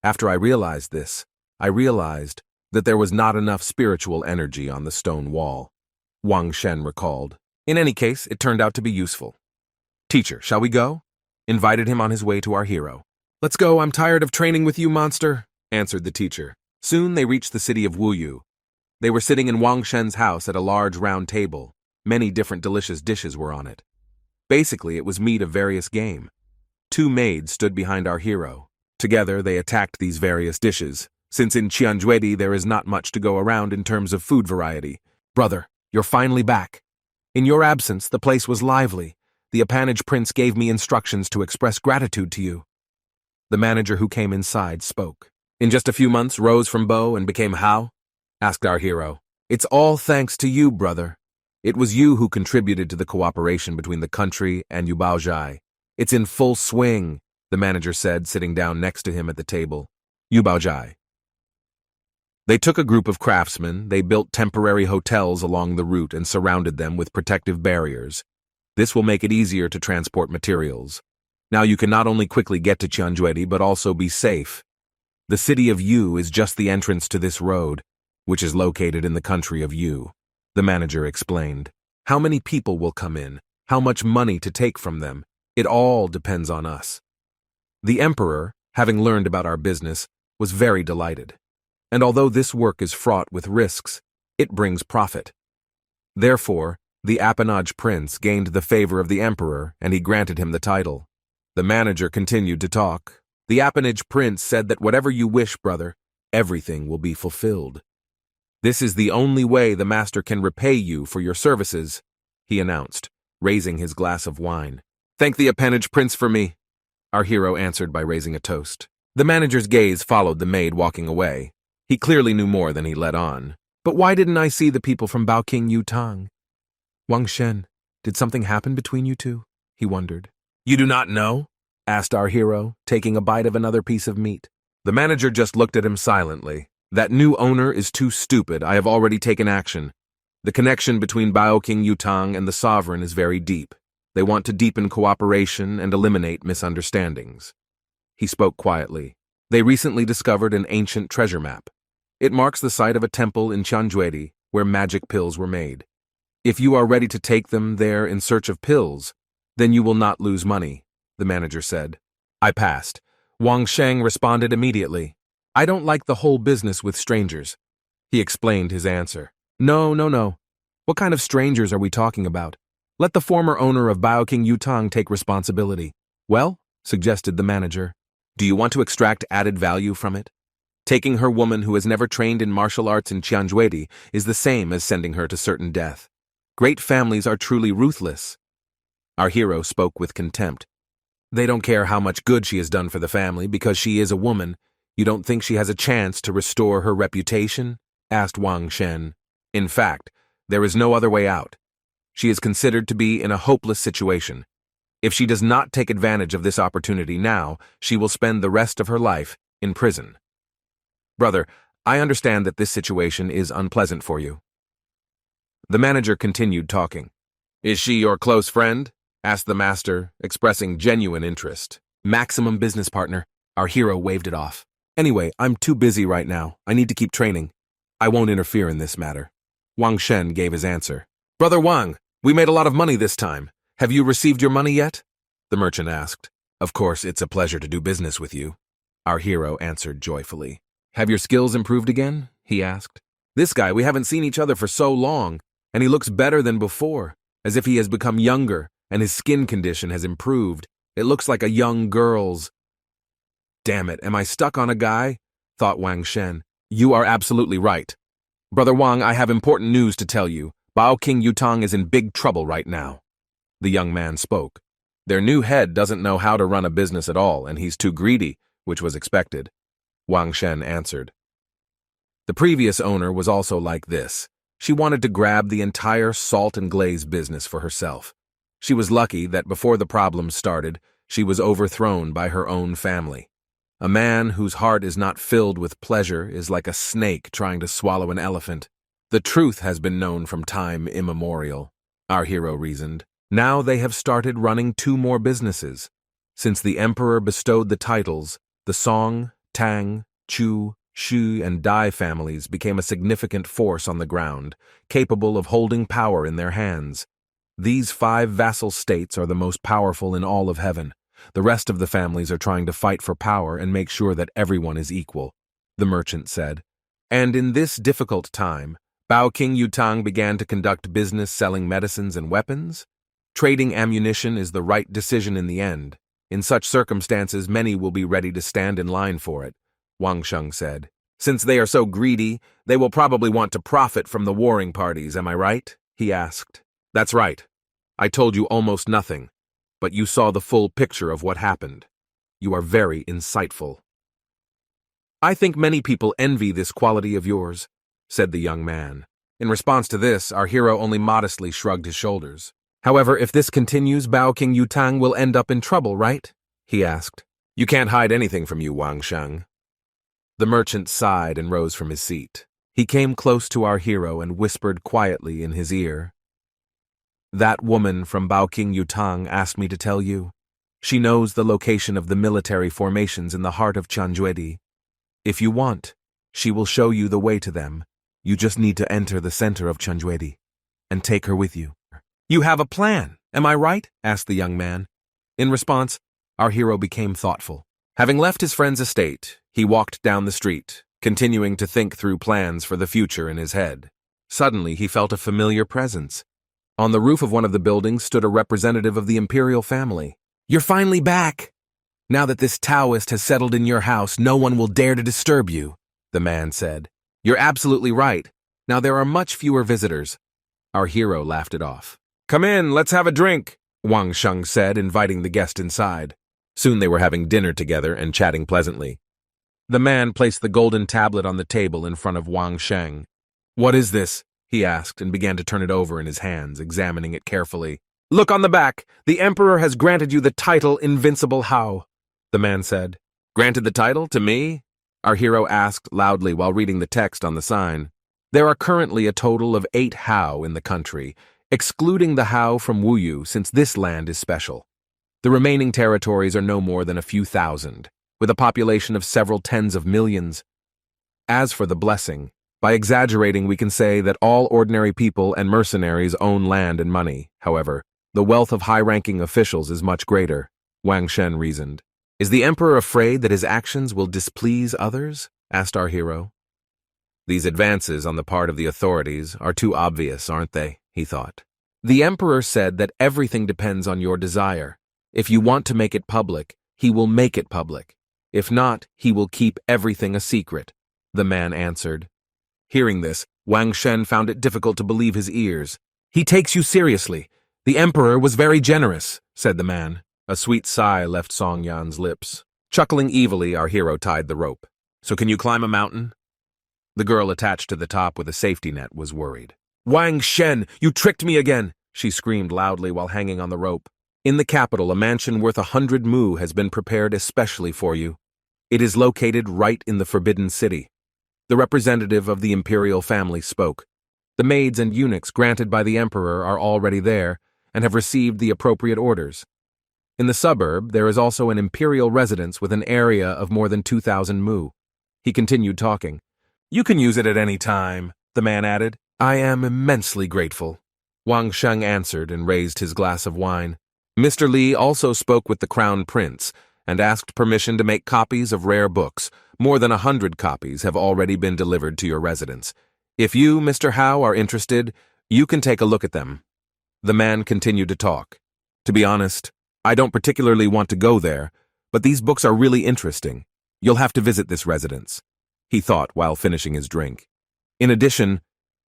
After I realized this, I realized that there was not enough spiritual energy on the stone wall, Wang Shen recalled. In any case, it turned out to be useful. Teacher, shall we go? Invited him on his way to our hero. Let's go, I'm tired of training with you, monster, answered the teacher. Soon they reached the city of Wuyu. They were sitting in Wang Shen's house at a large round table. Many different delicious dishes were on it. Basically, it was meat of various game. 2 maids stood behind our hero. Together, they attacked these various dishes, since in Qianjuedi there is not much to go around in terms of food variety. Brother, you're finally back. In your absence, the place was lively. The appanage prince gave me instructions to express gratitude to you. The manager who came inside spoke. In just a few months, rose from Bo and became Hao? Asked our hero. It's all thanks to you, brother. It was you who contributed to the cooperation between the country and Yubaozhai. It's in full swing, the manager said, sitting down next to him at the table. Yubaozhai. They took a group of craftsmen, they built temporary hotels along the route and surrounded them with protective barriers. This will make it easier to transport materials. Now you can not only quickly get to Qianjuedi, but also be safe. The city of Yu is just the entrance to this road, which is located in the country of Yu. The manager explained. How many people will come in? How much money to take from them? It all depends on us. The emperor, having learned about our business, was very delighted. And although this work is fraught with risks, it brings profit. Therefore, the appanage prince gained the favor of the emperor and he granted him the title. The manager continued to talk. The appanage prince said that whatever you wish, brother, everything will be fulfilled. This is the only way the master can repay you for your services, he announced, raising his glass of wine. Thank the appanage prince for me, our hero answered by raising a toast. The manager's gaze followed the maid walking away. He clearly knew more than he let on. But why didn't I see the people from Bao King Yu Tang? Wang Shen, did something happen between you two? He wondered. You do not know? Asked our hero, taking a bite of another piece of meat. The manager just looked at him silently. That new owner is too stupid. I have already taken action. The connection between Bao King Yu Tang and the sovereign is very deep. They want to deepen cooperation and eliminate misunderstandings. He spoke quietly. They recently discovered an ancient treasure map. It marks the site of a temple in Qianjuedi where magic pills were made. If you are ready to take them there in search of pills, then you will not lose money, the manager said. I passed. Wang Sheng responded immediately. I don't like the whole business with strangers. He explained his answer. No. What kind of strangers are we talking about? Let the former owner of Baoking Yutang take responsibility. Well, suggested the manager, do you want to extract added value from it? Taking her woman who has never trained in martial arts in Tianjuedi is the same as sending her to certain death. Great families are truly ruthless. Our hero spoke with contempt. They don't care how much good she has done for the family because she is a woman. You don't think she has a chance to restore her reputation? Asked Wang Shen. In fact, there is no other way out. She is considered to be in a hopeless situation. If she does not take advantage of this opportunity now, she will spend the rest of her life in prison. Brother, I understand that this situation is unpleasant for you. The manager continued talking. Is she your close friend? Asked the master, expressing genuine interest. Maximum business partner. Our hero waved it off. Anyway, I'm too busy right now. I need to keep training. I won't interfere in this matter. Wang Shen gave his answer. Brother Wang, we made a lot of money this time. Have you received your money yet? The merchant asked. Of course, it's a pleasure to do business with you. Our hero answered joyfully. Have your skills improved again? He asked. This guy, we haven't seen each other for so long, and he looks better than before, as if he has become younger, and his skin condition has improved. It looks like a young girl's. Damn it, am I stuck on a guy? Thought Wang Shen. You are absolutely right. Brother Wang, I have important news to tell you. Baoking Yutang is in big trouble right now. The young man spoke. Their new head doesn't know how to run a business at all, and he's too greedy, which was expected. Wang Shen answered. The previous owner was also like this. She wanted to grab the entire salt and glaze business for herself. She was lucky that before the problems started, she was overthrown by her own family. A man whose heart is not filled with pleasure is like a snake trying to swallow an elephant. The truth has been known from time immemorial, our hero reasoned. Now they have started running 2 more businesses. Since the emperor bestowed the titles, the Song, Tang, Chu, Shu, and Dai families became a significant force on the ground, capable of holding power in their hands. These 5 vassal states are the most powerful in all of heaven. The rest of the families are trying to fight for power and make sure that everyone is equal, the merchant said. And in this difficult time, Baoking Yutang began to conduct business selling medicines and weapons. Trading ammunition is the right decision in the end. In such circumstances, many will be ready to stand in line for it, Wang Sheng said. Since they are so greedy, they will probably want to profit from the warring parties, am I right? He asked. That's right. I told you almost nothing, but you saw the full picture of what happened. You are very insightful. I think many people envy this quality of yours, said the young man. In response to this, our hero only modestly shrugged his shoulders. However, if this continues, Baoking Yutang will end up in trouble, right? He asked. You can't hide anything from you, Wang Sheng. The merchant sighed and rose from his seat. He came close to our hero and whispered quietly in his ear. That woman from Baoking Yutang asked me to tell you. She knows the location of the military formations in the heart of Tianjuedi. If you want, she will show you the way to them. You just need to enter the center of Tianjuedi and take her with you. You have a plan, am I right? Asked the young man. In response, our hero became thoughtful. Having left his friend's estate, he walked down the street, continuing to think through plans for the future in his head. Suddenly, he felt a familiar presence. On the roof of one of the buildings stood a representative of the imperial family. You're finally back! Now that this Taoist has settled in your house, no one will dare to disturb you, the man said. You're absolutely right. Now there are much fewer visitors. Our hero laughed it off. Come in, let's have a drink, Wang Sheng said, inviting the guest inside. Soon they were having dinner together and chatting pleasantly. The man placed the golden tablet on the table in front of Wang Sheng. What is this? He asked and began to turn it over in his hands, examining it carefully. Look on the back. The emperor has granted you the title Invincible Hao, the man said. Granted the title to me? Our hero asked loudly while reading the text on the sign. There are currently a total of 8 Hao in the country, excluding the Hao from Wuyu since this land is special. The remaining territories are no more than a few thousand, with a population of several tens of millions. As for the blessing, by exaggerating we can say that all ordinary people and mercenaries own land and money. However, the wealth of high-ranking officials is much greater, Wang Shen reasoned. Is the emperor afraid that his actions will displease others? Asked our hero. These advances on the part of the authorities are too obvious, aren't they? He thought. The emperor said that everything depends on your desire. If you want to make it public, he will make it public. If not, he will keep everything a secret, the man answered. Hearing this, Wang Shen found it difficult to believe his ears. He takes you seriously. The emperor was very generous, said the man. A sweet sigh left Song Yan's lips. Chuckling evilly, our hero tied the rope. So can you climb a mountain? The girl attached to the top with a safety net was worried. Wang Shen, you tricked me again, she screamed loudly while hanging on the rope. In the capital, a mansion worth 100 mu has been prepared especially for you. It is located right in the Forbidden City. The representative of the imperial family spoke. The maids and eunuchs granted by the emperor are already there and have received the appropriate orders. In the suburb, there is also an imperial residence with an area of more than 2,000 mu. He continued talking. You can use it at any time, the man added. I am immensely grateful. Wang Sheng answered and raised his glass of wine. Mr. Li also spoke with the crown prince and asked permission to make copies of rare books. More than 100 copies have already been delivered to your residence. If you, Mr. Hao, are interested, you can take a look at them. The man continued to talk. To be honest, I don't particularly want to go there, but these books are really interesting. You'll have to visit this residence, he thought while finishing his drink. In addition,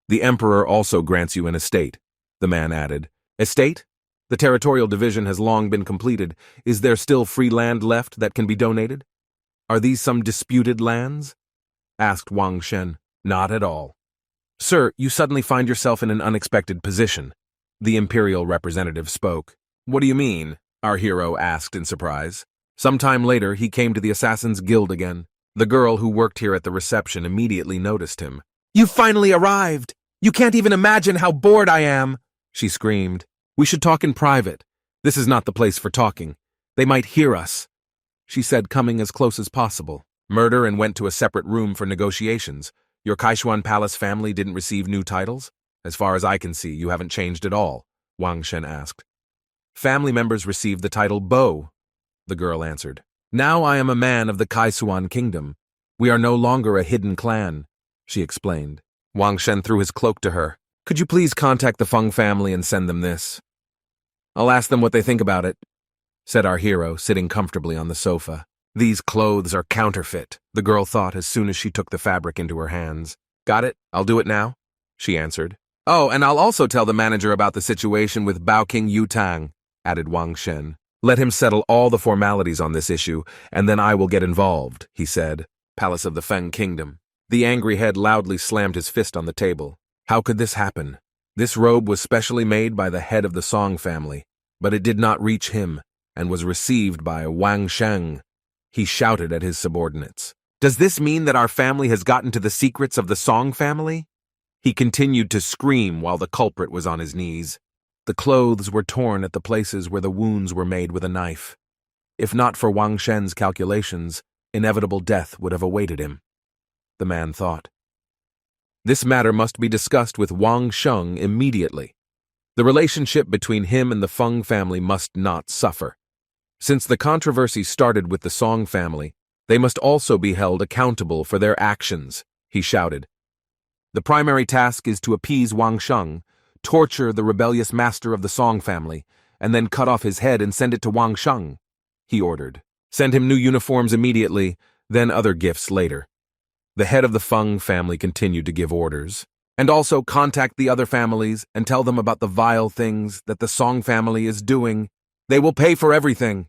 the emperor also grants you an estate, the man added. Estate? The territorial division has long been completed. Is there still free land left that can be donated? Are these some disputed lands? Asked Wang Shen. Not at all. Sir, you suddenly find yourself in an unexpected position. The imperial representative spoke. What do you mean? Our hero asked in surprise. Sometime later, he came to the Assassin's Guild again. The girl who worked here at the reception immediately noticed him. You finally arrived! You can't even imagine how bored I am! She screamed. We should talk in private. This is not the place for talking. They might hear us, she said, coming as close as possible. Murder and went to a separate room for negotiations. Your Kaishuan Palace family didn't receive new titles? As far as I can see, you haven't changed at all, Wang Shen asked. Family members received the title Bo, the girl answered. Now I am a man of the Kaishuan kingdom. We are no longer a hidden clan, she explained. Wang Shen threw his cloak to her. Could you please contact the Feng family and send them this? I'll ask them what they think about it, said our hero, sitting comfortably on the sofa. These clothes are counterfeit, the girl thought as soon as she took the fabric into her hands. Got it? I'll do it now, she answered. Oh, and I'll also tell the manager about the situation with Bao King Yutang, added Wang Shen. Let him settle all the formalities on this issue, and then I will get involved, he said. Palace of the Feng Kingdom. The angry head loudly slammed his fist on the table. How could this happen? This robe was specially made by the head of the Song family, but it did not reach him, and was received by Wang Sheng. He shouted at his subordinates. Does this mean that our family has gotten to the secrets of the Song family? He continued to scream while the culprit was on his knees. The clothes were torn at the places where the wounds were made with a knife. If not for Wang Shen's calculations, inevitable death would have awaited him, the man thought. This matter must be discussed with Wang Sheng immediately. The relationship between him and the Feng family must not suffer. Since the controversy started with the Song family, they must also be held accountable for their actions, he shouted. The primary task is to appease Wang Sheng, torture the rebellious master of the Song family, and then cut off his head and send it to Wang Sheng, he ordered. Send him new uniforms immediately, then other gifts later. The head of the Feng family continued to give orders. And also contact the other families and tell them about the vile things that the Song family is doing. They will pay for everything,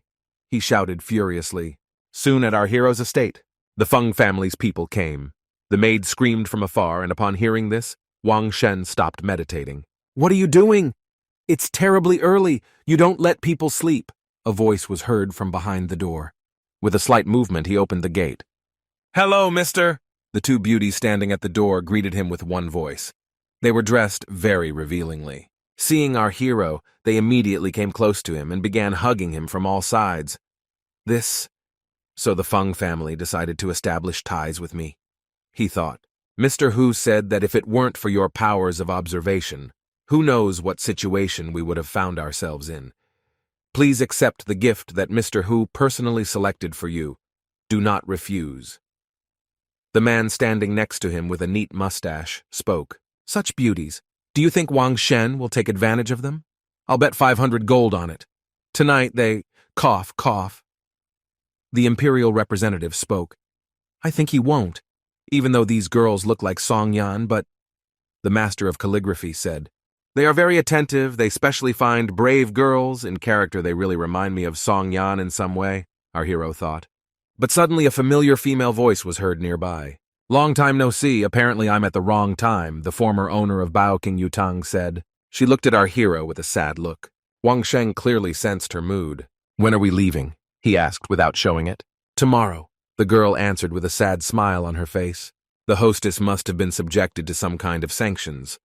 he shouted furiously. Soon at our hero's estate, the Feng family's people came. The maid screamed from afar, and upon hearing this, Wang Shen stopped meditating. What are you doing? It's terribly early. You don't let people sleep. A voice was heard from behind the door. With a slight movement, he opened the gate. Hello, mister. The two beauties standing at the door greeted him with one voice. They were dressed very revealingly. Seeing our hero, they immediately came close to him and began hugging him from all sides. So the Feng family decided to establish ties with me, he thought. Mr. Hu said that if it weren't for your powers of observation, who knows what situation we would have found ourselves in. Please accept the gift that Mr. Hu personally selected for you. Do not refuse. The man standing next to him with a neat mustache spoke. Such beauties. Do you think Wang Shen will take advantage of them? I'll bet 500 gold on it. Tonight they… cough, cough. The imperial representative spoke. I think he won't, even though these girls look like Song Yan, but… The master of calligraphy said. They are very attentive, they specially find brave girls. In character they really remind me of Song Yan in some way, our hero thought. But suddenly a familiar female voice was heard nearby. Long time no see, apparently I'm at the wrong time, the former owner of Bao King Yutang said. She looked at our hero with a sad look. Wang Sheng clearly sensed her mood. When are we leaving? He asked without showing it. Tomorrow, the girl answered with a sad smile on her face. The hostess must have been subjected to some kind of sanctions.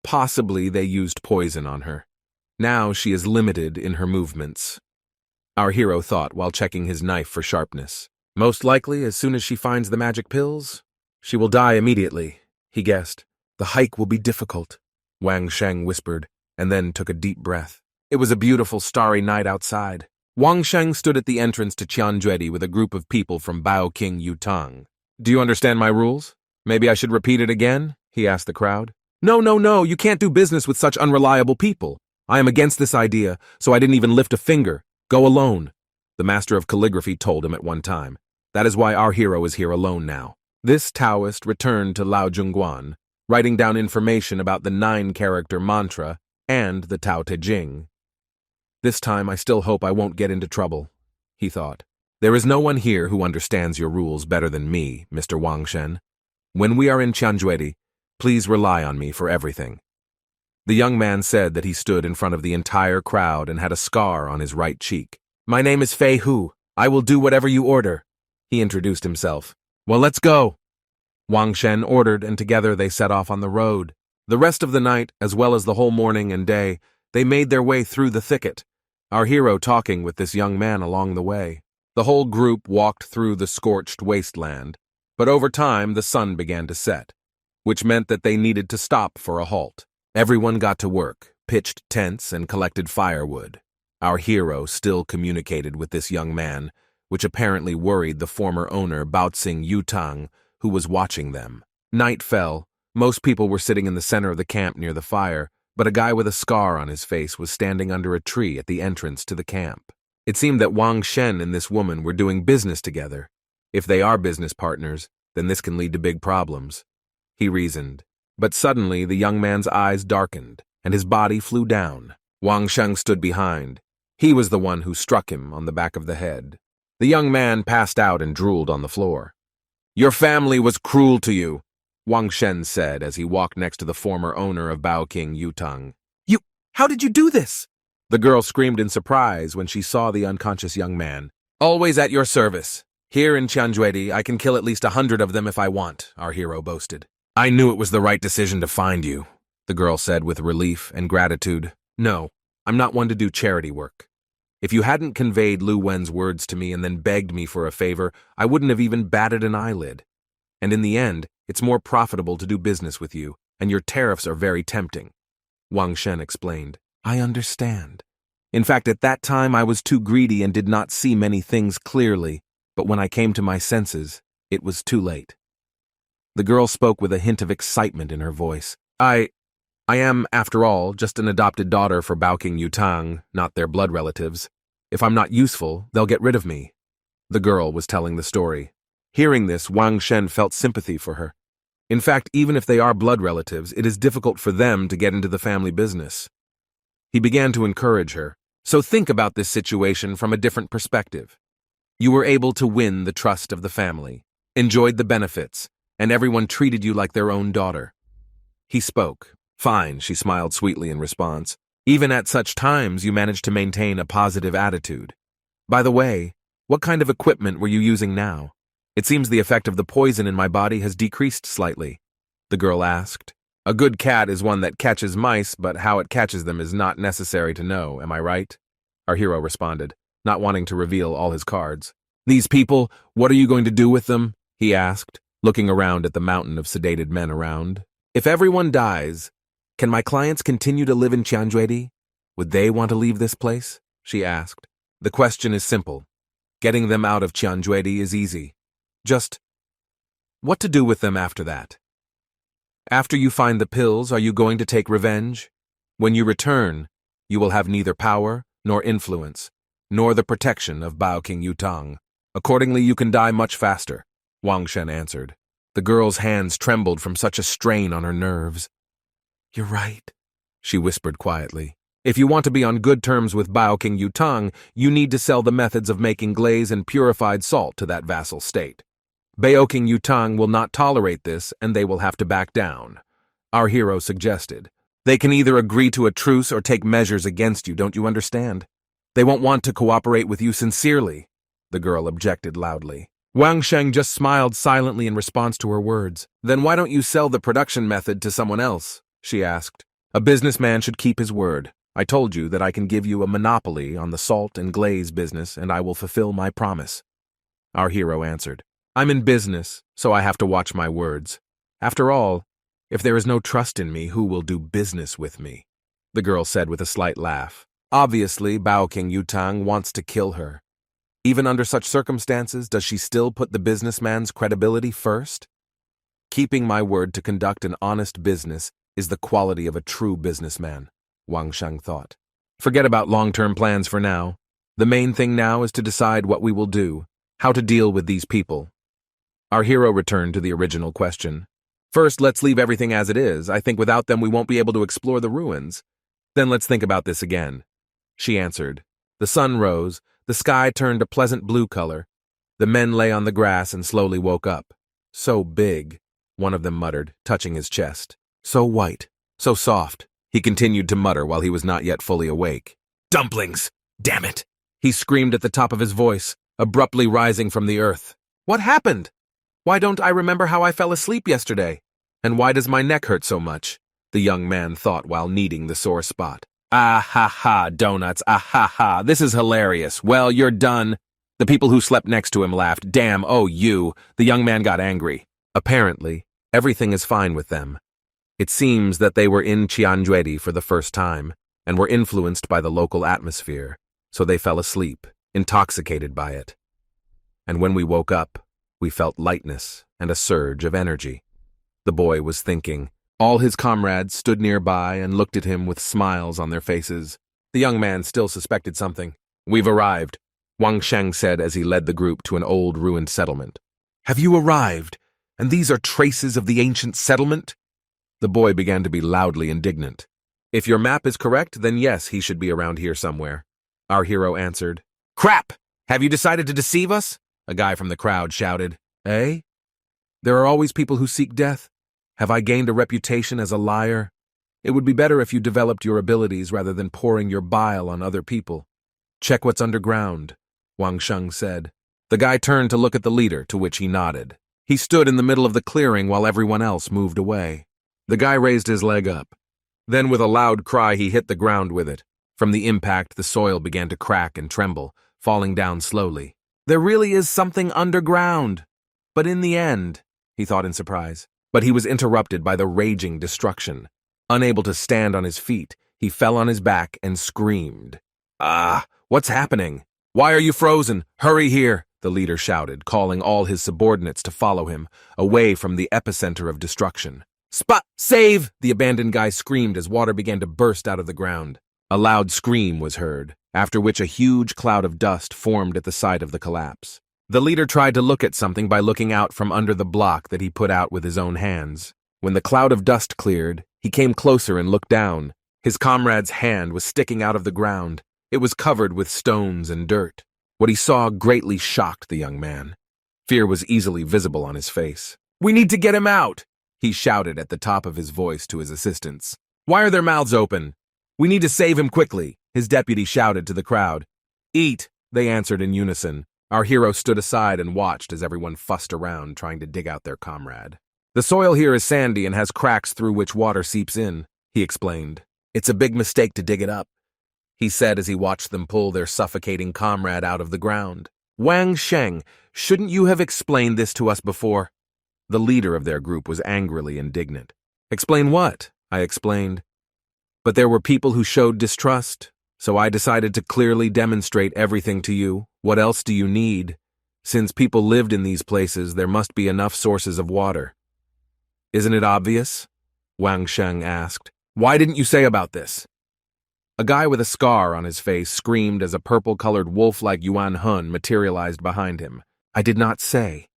Possibly they used poison on her. Now she is limited in her movements. Our hero thought while checking his knife for sharpness. Most likely, as soon as she finds the magic pills, she will die immediately, he guessed. The hike will be difficult, Wang Sheng whispered, and then took a deep breath. It was a beautiful starry night outside. Wang Sheng stood at the entrance to Qianjuedi with a group of people from Bao King Yutang. Do you understand my rules? Maybe I should repeat it again? He asked the crowd. No, you can't do business with such unreliable people. I am against this idea, so I didn't even lift a finger. Go alone, the master of calligraphy told him at one time. That is why our hero is here alone now. This Taoist returned to Lao Jungguan, writing down information about the 9-character mantra and the Tao Te Ching. This time I still hope I won't get into trouble, he thought. There is no one here who understands your rules better than me, Mr. Wang Shen. When we are in Qianjuedi, please rely on me for everything. The young man said that he stood in front of the entire crowd and had a scar on his right cheek. My name is Fei Hu. I will do whatever you order. He introduced himself. Well, let's go. Wang Shen ordered, and together they set off on the road. The rest of the night, as well as the whole morning and day, they made their way through the thicket, our hero talking with this young man along the way. The whole group walked through the scorched wasteland, but over time the sun began to set, which meant that they needed to stop for a halt. Everyone got to work, pitched tents, and collected firewood. Our hero still communicated with this young man, which apparently worried the former owner Baoxing Yutang, who was watching them. Night fell. Most people were sitting in the center of the camp near the fire, but a guy with a scar on his face was standing under a tree at the entrance to the camp. It seemed that Wang Shen and this woman were doing business together. If they are business partners, then this can lead to big problems, he reasoned. But suddenly the young man's eyes darkened, and his body flew down. Wang Sheng stood behind. He was the one who struck him on the back of the head. The young man passed out and drooled on the floor. Your family was cruel to you, Wang Shen said as he walked next to the former owner of Bao King Yutang. How did you do this? The girl screamed in surprise when she saw the unconscious young man. Always at your service. Here in Qianjuedi, I can kill at least 100 of them if I want, our hero boasted. I knew it was the right decision to find you, the girl said with relief and gratitude. No, I'm not one to do charity work. If you hadn't conveyed Lu Wen's words to me and then begged me for a favor, I wouldn't have even batted an eyelid. And in the end, it's more profitable to do business with you, and your tariffs are very tempting, Wang Shen explained. I understand. In fact, at that time I was too greedy and did not see many things clearly, but when I came to my senses, it was too late. The girl spoke with a hint of excitement in her voice. I am, after all, just an adopted daughter for Bao King Yutang, not their blood relatives. If I'm not useful, they'll get rid of me. The girl was telling the story. Hearing this, Wang Shen felt sympathy for her. In fact, even if they are blood relatives, it is difficult for them to get into the family business. He began to encourage her. So think about this situation from a different perspective. You were able to win the trust of the family, enjoyed the benefits, and everyone treated you like their own daughter. He spoke. Fine, she smiled sweetly in response. Even at such times, you managed to maintain a positive attitude. By the way, what kind of equipment were you using now? It seems the effect of the poison in my body has decreased slightly, the girl asked. A good cat is one that catches mice, but how it catches them is not necessary to know, am I right? Our hero responded, not wanting to reveal all his cards. These people, what are you going to do with them? He asked, looking around at the mountain of sedated men around. If everyone dies, can my clients continue to live in Qianjuedi? Would they want to leave this place? she asked. The question is simple. Getting them out of Tianjuedi is easy. Just what to do with them after that? After you find the pills, are you going to take revenge? When you return, you will have neither power nor influence, nor the protection of Bao King Yutang. Accordingly, you can die much faster, Wang Shen answered. The girl's hands trembled from such a strain on her nerves. You're right, she whispered quietly. If you want to be on good terms with Bao King Yutang, you need to sell the methods of making glaze and purified salt to that vassal state. Bao King Yutang will not tolerate this, and they will have to back down. Our hero suggested. They can either agree to a truce or take measures against you, don't you understand? They won't want to cooperate with you sincerely, the girl objected loudly. Wang Sheng just smiled silently in response to her words. Then why don't you sell the production method to someone else? She asked. A businessman should keep his word. I told you that I can give you a monopoly on the salt and glaze business, and I will fulfill my promise. Our hero answered. I'm in business, so I have to watch my words. After all, if there is no trust in me, who will do business with me? The girl said with a slight laugh. Obviously, Bao King Yutang wants to kill her. Even under such circumstances, does she still put the businessman's credibility first? Keeping my word to conduct an honest business is the quality of a true businessman, Wang Sheng thought. Forget about long-term plans for now. The main thing now is to decide what we will do, how to deal with these people. Our hero returned to the original question. First, let's leave everything as it is. I think without them we won't be able to explore the ruins. Then let's think about this again. She answered. The sun rose, the sky turned a pleasant blue color. The men lay on the grass and slowly woke up. So big, one of them muttered, touching his chest. So white, so soft, he continued to mutter while he was not yet fully awake. Dumplings! Damn it! He screamed at the top of his voice, abruptly rising from the earth. What happened? Why don't I remember how I fell asleep yesterday? And why does my neck hurt so much? The young man thought while kneading the sore spot. Ah ha ha, donuts, ah ha ha, this is hilarious. Well, you're done. The people who slept next to him laughed. Damn, oh you. The young man got angry. Apparently, everything is fine with them. It seems that they were in Tianjuedi for the first time, and were influenced by the local atmosphere, so they fell asleep, intoxicated by it. And when we woke up, we felt lightness and a surge of energy. The boy was thinking. All his comrades stood nearby and looked at him with smiles on their faces. The young man still suspected something. We've arrived, Wang Sheng said as he led the group to an old ruined settlement. Have you arrived? And these are traces of the ancient settlement? The boy began to be loudly indignant. If your map is correct, then yes, he should be around here somewhere. Our hero answered. Crap! Have you decided to deceive us? A guy from the crowd shouted. Eh? There are always people who seek death. Have I gained a reputation as a liar? It would be better if you developed your abilities rather than pouring your bile on other people. Check what's underground, Wang Sheng said. The guy turned to look at the leader, to which he nodded. He stood in the middle of the clearing while everyone else moved away. The guy raised his leg up. Then with a loud cry he hit the ground with it. From the impact, the soil began to crack and tremble, falling down slowly. There really is something underground. But in the end, he thought in surprise. But he was interrupted by the raging destruction. Unable to stand on his feet, he fell on his back and screamed. Ah, what's happening? Why are you frozen? Hurry here, the leader shouted, calling all his subordinates to follow him, away from the epicenter of destruction. Save! The abandoned guy screamed as water began to burst out of the ground. A loud scream was heard, after which a huge cloud of dust formed at the site of the collapse. The leader tried to look at something by looking out from under the block that he put out with his own hands. When the cloud of dust cleared, he came closer and looked down. His comrade's hand was sticking out of the ground. It was covered with stones and dirt. What he saw greatly shocked the young man. Fear was easily visible on his face. We need to get him out! He shouted at the top of his voice to his assistants. Why are their mouths open? We need to save him quickly, his deputy shouted to the crowd. Eat, they answered in unison. Our hero stood aside and watched as everyone fussed around trying to dig out their comrade. The soil here is sandy and has cracks through which water seeps in, he explained. It's a big mistake to dig it up, he said as he watched them pull their suffocating comrade out of the ground. Wang Sheng, shouldn't you have explained this to us before? The leader of their group was angrily indignant. Explain what? I explained. But there were people who showed distrust. So I decided to clearly demonstrate everything to you. What else do you need? Since people lived in these places, there must be enough sources of water. Isn't it obvious? Wang Sheng asked. Why didn't you say about this? A guy with a scar on his face screamed as a purple-colored wolf-like Yuan Hun materialized behind him. I did not say.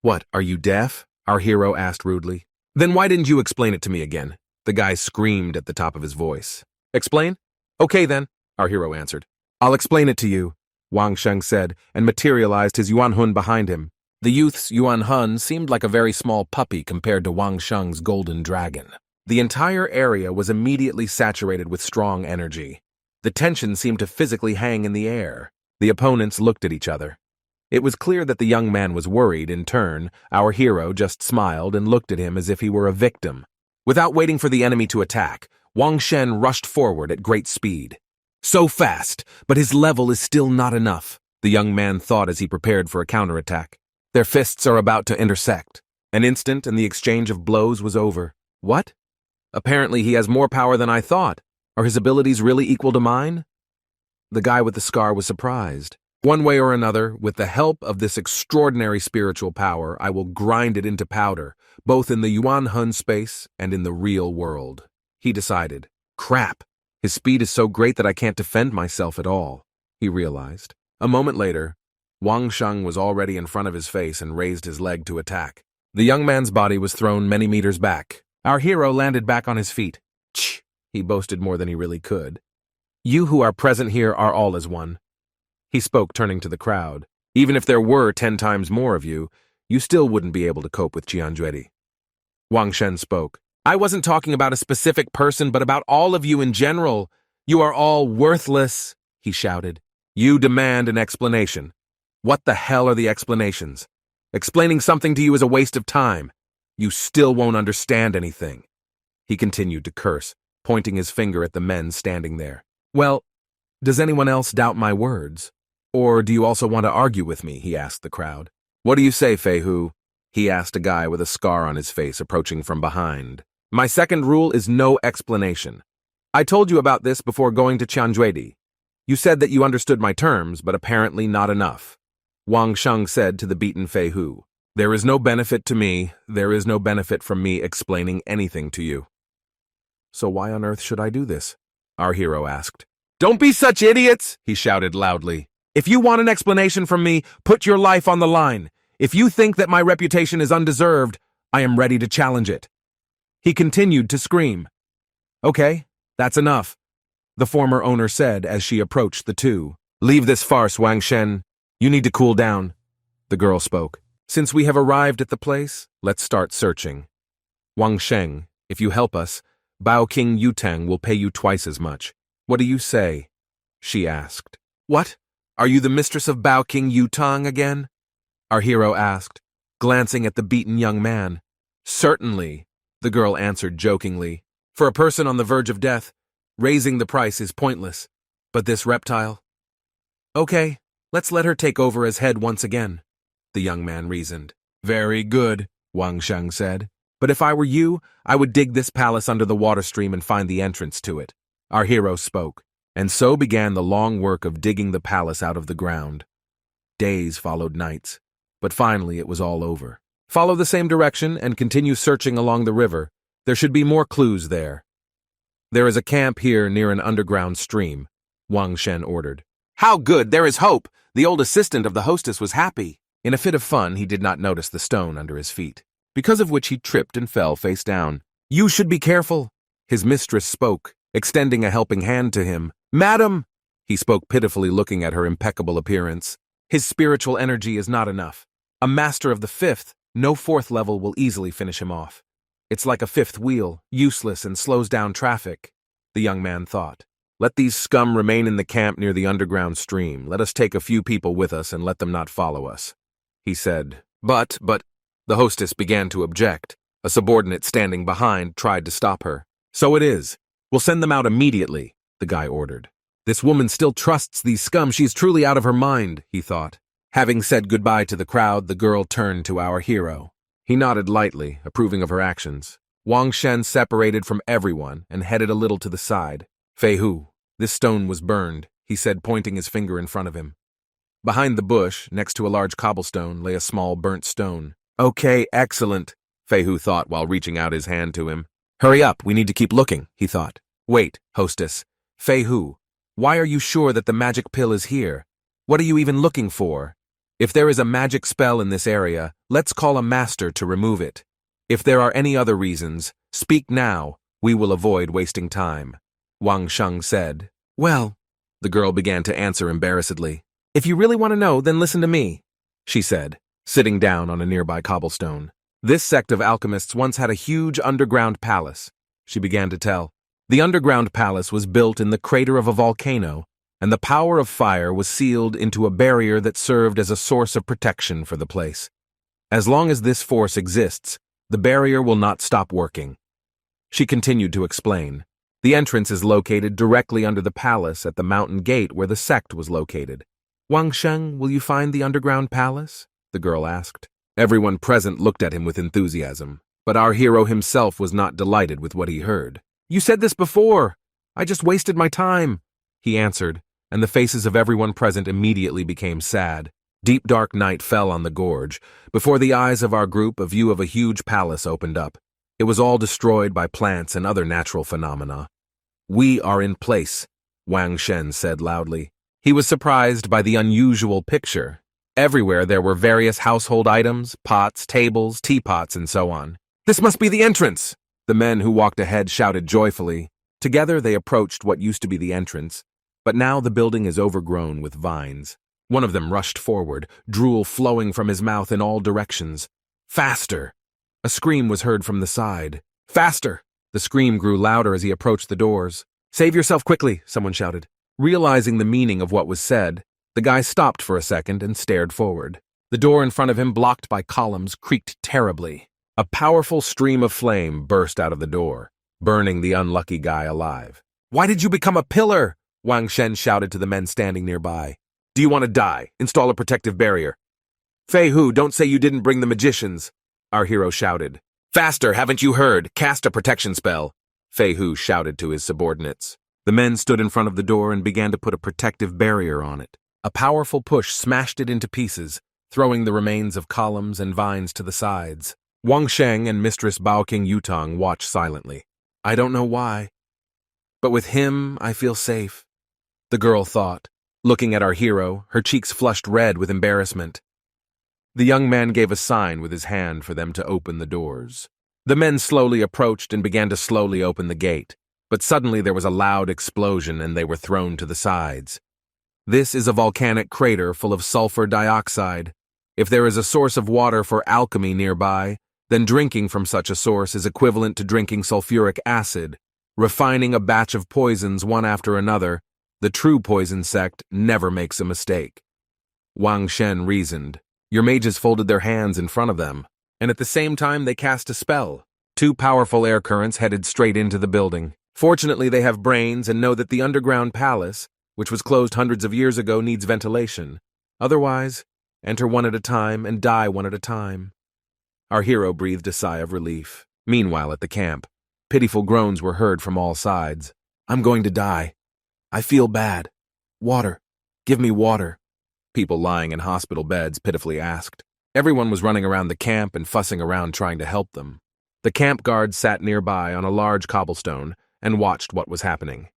What, are you deaf? Our hero asked rudely. Then why didn't you explain it to me again? The guy screamed at the top of his voice. Explain? Okay then, our hero answered. I'll explain it to you, Wang Sheng said, and materialized his Yuan Hun behind him. The youth's Yuan Hun seemed like a very small puppy compared to Wang Sheng's golden dragon. The entire area was immediately saturated with strong energy. The tension seemed to physically hang in the air. The opponents looked at each other. It was clear that the young man was worried. In turn, our hero just smiled and looked at him as if he were a victim. Without waiting for the enemy to attack, Wang Shen rushed forward at great speed. So fast, but his level is still not enough, the young man thought as he prepared for a counterattack. Their fists are about to intersect. An instant and the exchange of blows was over. What? Apparently he has more power than I thought. Are his abilities really equal to mine? The guy with the scar was surprised. One way or another, with the help of this extraordinary spiritual power, I will grind it into powder, both in the Yuan Hun space and in the real world. He decided. Crap! His speed is so great that I can't defend myself at all, he realized. A moment later, Wang Sheng was already in front of his face and raised his leg to attack. The young man's body was thrown many meters back. Our hero landed back on his feet. Ch! He boasted more than he really could. You who are present here are all as one. He spoke, turning to the crowd. Even if there were 10 times more of you, you still wouldn't be able to cope with Jianjuedi. Wang Shen spoke. I wasn't talking about a specific person, but about all of you in general. You are all worthless, he shouted. You demand an explanation. What the hell are the explanations? Explaining something to you is a waste of time. You still won't understand anything. He continued to curse, pointing his finger at the men standing there. Well, does anyone else doubt my words? Or do you also want to argue with me? He asked the crowd. What do you say, Fei Hu? He asked a guy with a scar on his face approaching from behind. My second rule is no explanation. I told you about this before going to Jianjuedi. You said that you understood my terms, but apparently not enough. Wang Sheng said to the beaten Fei Hu. There is no benefit to me, there is no benefit from me explaining anything to you. So why on earth should I do this? Our hero asked. Don't be such idiots, he shouted loudly. If you want an explanation from me, put your life on the line. If you think that my reputation is undeserved, I am ready to challenge it. He continued to scream. Okay, that's enough, the former owner said as she approached the two. Leave this farce, Wang Shen. You need to cool down, the girl spoke. Since we have arrived at the place, let's start searching. Wang Sheng, if you help us, Bao King Yutang will pay you twice as much. What do you say? She asked. What? Are you the mistress of Bao King Yutang again? Our hero asked, glancing at the beaten young man. Certainly, the girl answered jokingly. For a person on the verge of death, raising the price is pointless. But this reptile? Okay, let's let her take over as head once again, the young man reasoned. Very good, Wang Sheng said. But if I were you, I would dig this palace under the water stream and find the entrance to it. Our hero spoke, and so began the long work of digging the palace out of the ground. Days followed nights, but finally it was all over. Follow the same direction and continue searching along the river. There should be more clues there. There is a camp here near an underground stream, Wang Shen ordered. How good, there is hope! The old assistant of the hostess was happy. In a fit of fun, he did not notice the stone under his feet, because of which he tripped and fell face down. You should be careful, his mistress spoke, extending a helping hand to him. Madam, he spoke pitifully, looking at her impeccable appearance. His spiritual energy is not enough. A master of the 5th, no 4th level will easily finish him off. It's like a 5th wheel, useless and slows down traffic, the young man thought. Let these scum remain in the camp near the underground stream. Let us take a few people with us and let them not follow us, he said. But, the hostess began to object. A subordinate standing behind tried to stop her. So it is. We'll send them out immediately, the guy ordered. This woman still trusts these scum. She's truly out of her mind, he thought. Having said goodbye to the crowd, the girl turned to our hero. He nodded lightly, approving of her actions. Wang Shen separated from everyone and headed a little to the side. Fei Hu, This stone was burned, he said, pointing his finger in front of him. Behind the bush, next to a large cobblestone, lay a small burnt stone. Okay, excellent, Feihu thought while reaching out his hand to him. Hurry up, we need to keep looking, he thought. Wait, hostess. Feihu, why are you sure that the magic pill is here? What are you even looking for? If there is a magic spell in this area, let's call a master to remove it. If there are any other reasons, speak now. We will avoid wasting time. Wang Sheng said. Well, the girl began to answer embarrassedly. If you really want to know, then listen to me, she said, sitting down on a nearby cobblestone. This sect of alchemists once had a huge underground palace, she began to tell. The underground palace was built in the crater of a volcano, and the power of fire was sealed into a barrier that served as a source of protection for the place. As long as this force exists, the barrier will not stop working. She continued to explain. The entrance is located directly under the palace at the mountain gate where the sect was located. Wang Sheng, will you find the underground palace? The girl asked. Everyone present looked at him with enthusiasm, but our hero himself was not delighted with what he heard. You said this before. I just wasted my time, he answered, and the faces of everyone present immediately became sad. Deep dark night fell on the gorge. Before the eyes of our group, a view of a huge palace opened up. It was all destroyed by plants and other natural phenomena. We are in place, Wang Shen said loudly. He was surprised by the unusual picture. Everywhere there were various household items, pots, tables, teapots, and so on. This must be the entrance! The men who walked ahead shouted joyfully. Together they approached what used to be the entrance, but now the building is overgrown with vines. One of them rushed forward, drool flowing from his mouth in all directions. Faster! A scream was heard from the side. Faster! The scream grew louder as he approached the doors. Save yourself quickly, someone shouted. Realizing the meaning of what was said, the guy stopped for a second and stared forward. The door in front of him, blocked by columns, creaked terribly. A powerful stream of flame burst out of the door, burning the unlucky guy alive. Why did you become a pillar? Wang Shen shouted to the men standing nearby. Do you want to die? Install a protective barrier. Feihu, don't say you didn't bring the magicians, our hero shouted. Faster, haven't you heard? Cast a protection spell, Feihu shouted to his subordinates. The men stood in front of the door and began to put a protective barrier on it. A powerful push smashed it into pieces, throwing the remains of columns and vines to the sides. Wang Sheng and Mistress Bao King Yutong watched silently. I don't know why, but with him I feel safe, the girl thought. Looking at our hero, her cheeks flushed red with embarrassment. The young man gave a sign with his hand for them to open the doors. The men slowly approached and began to slowly open the gate, but suddenly there was a loud explosion and they were thrown to the sides. This is a volcanic crater full of sulfur dioxide. If there is a source of water for alchemy nearby, then drinking from such a source is equivalent to drinking sulfuric acid. Refining a batch of poisons one after another, the true poison sect never makes a mistake. Wang Shen reasoned. Your mages folded their hands in front of them, and at the same time they cast a spell. 2 powerful air currents headed straight into the building. Fortunately, they have brains and know that the underground palace, which was closed hundreds of years ago, needs ventilation. Otherwise, enter one at a time and die one at a time. Our hero breathed a sigh of relief. Meanwhile, at the camp, pitiful groans were heard from all sides. I'm going to die. I feel bad. Water. Give me water. People lying in hospital beds pitifully asked. Everyone was running around the camp and fussing around trying to help them. The camp guard sat nearby on a large cobblestone and watched what was happening.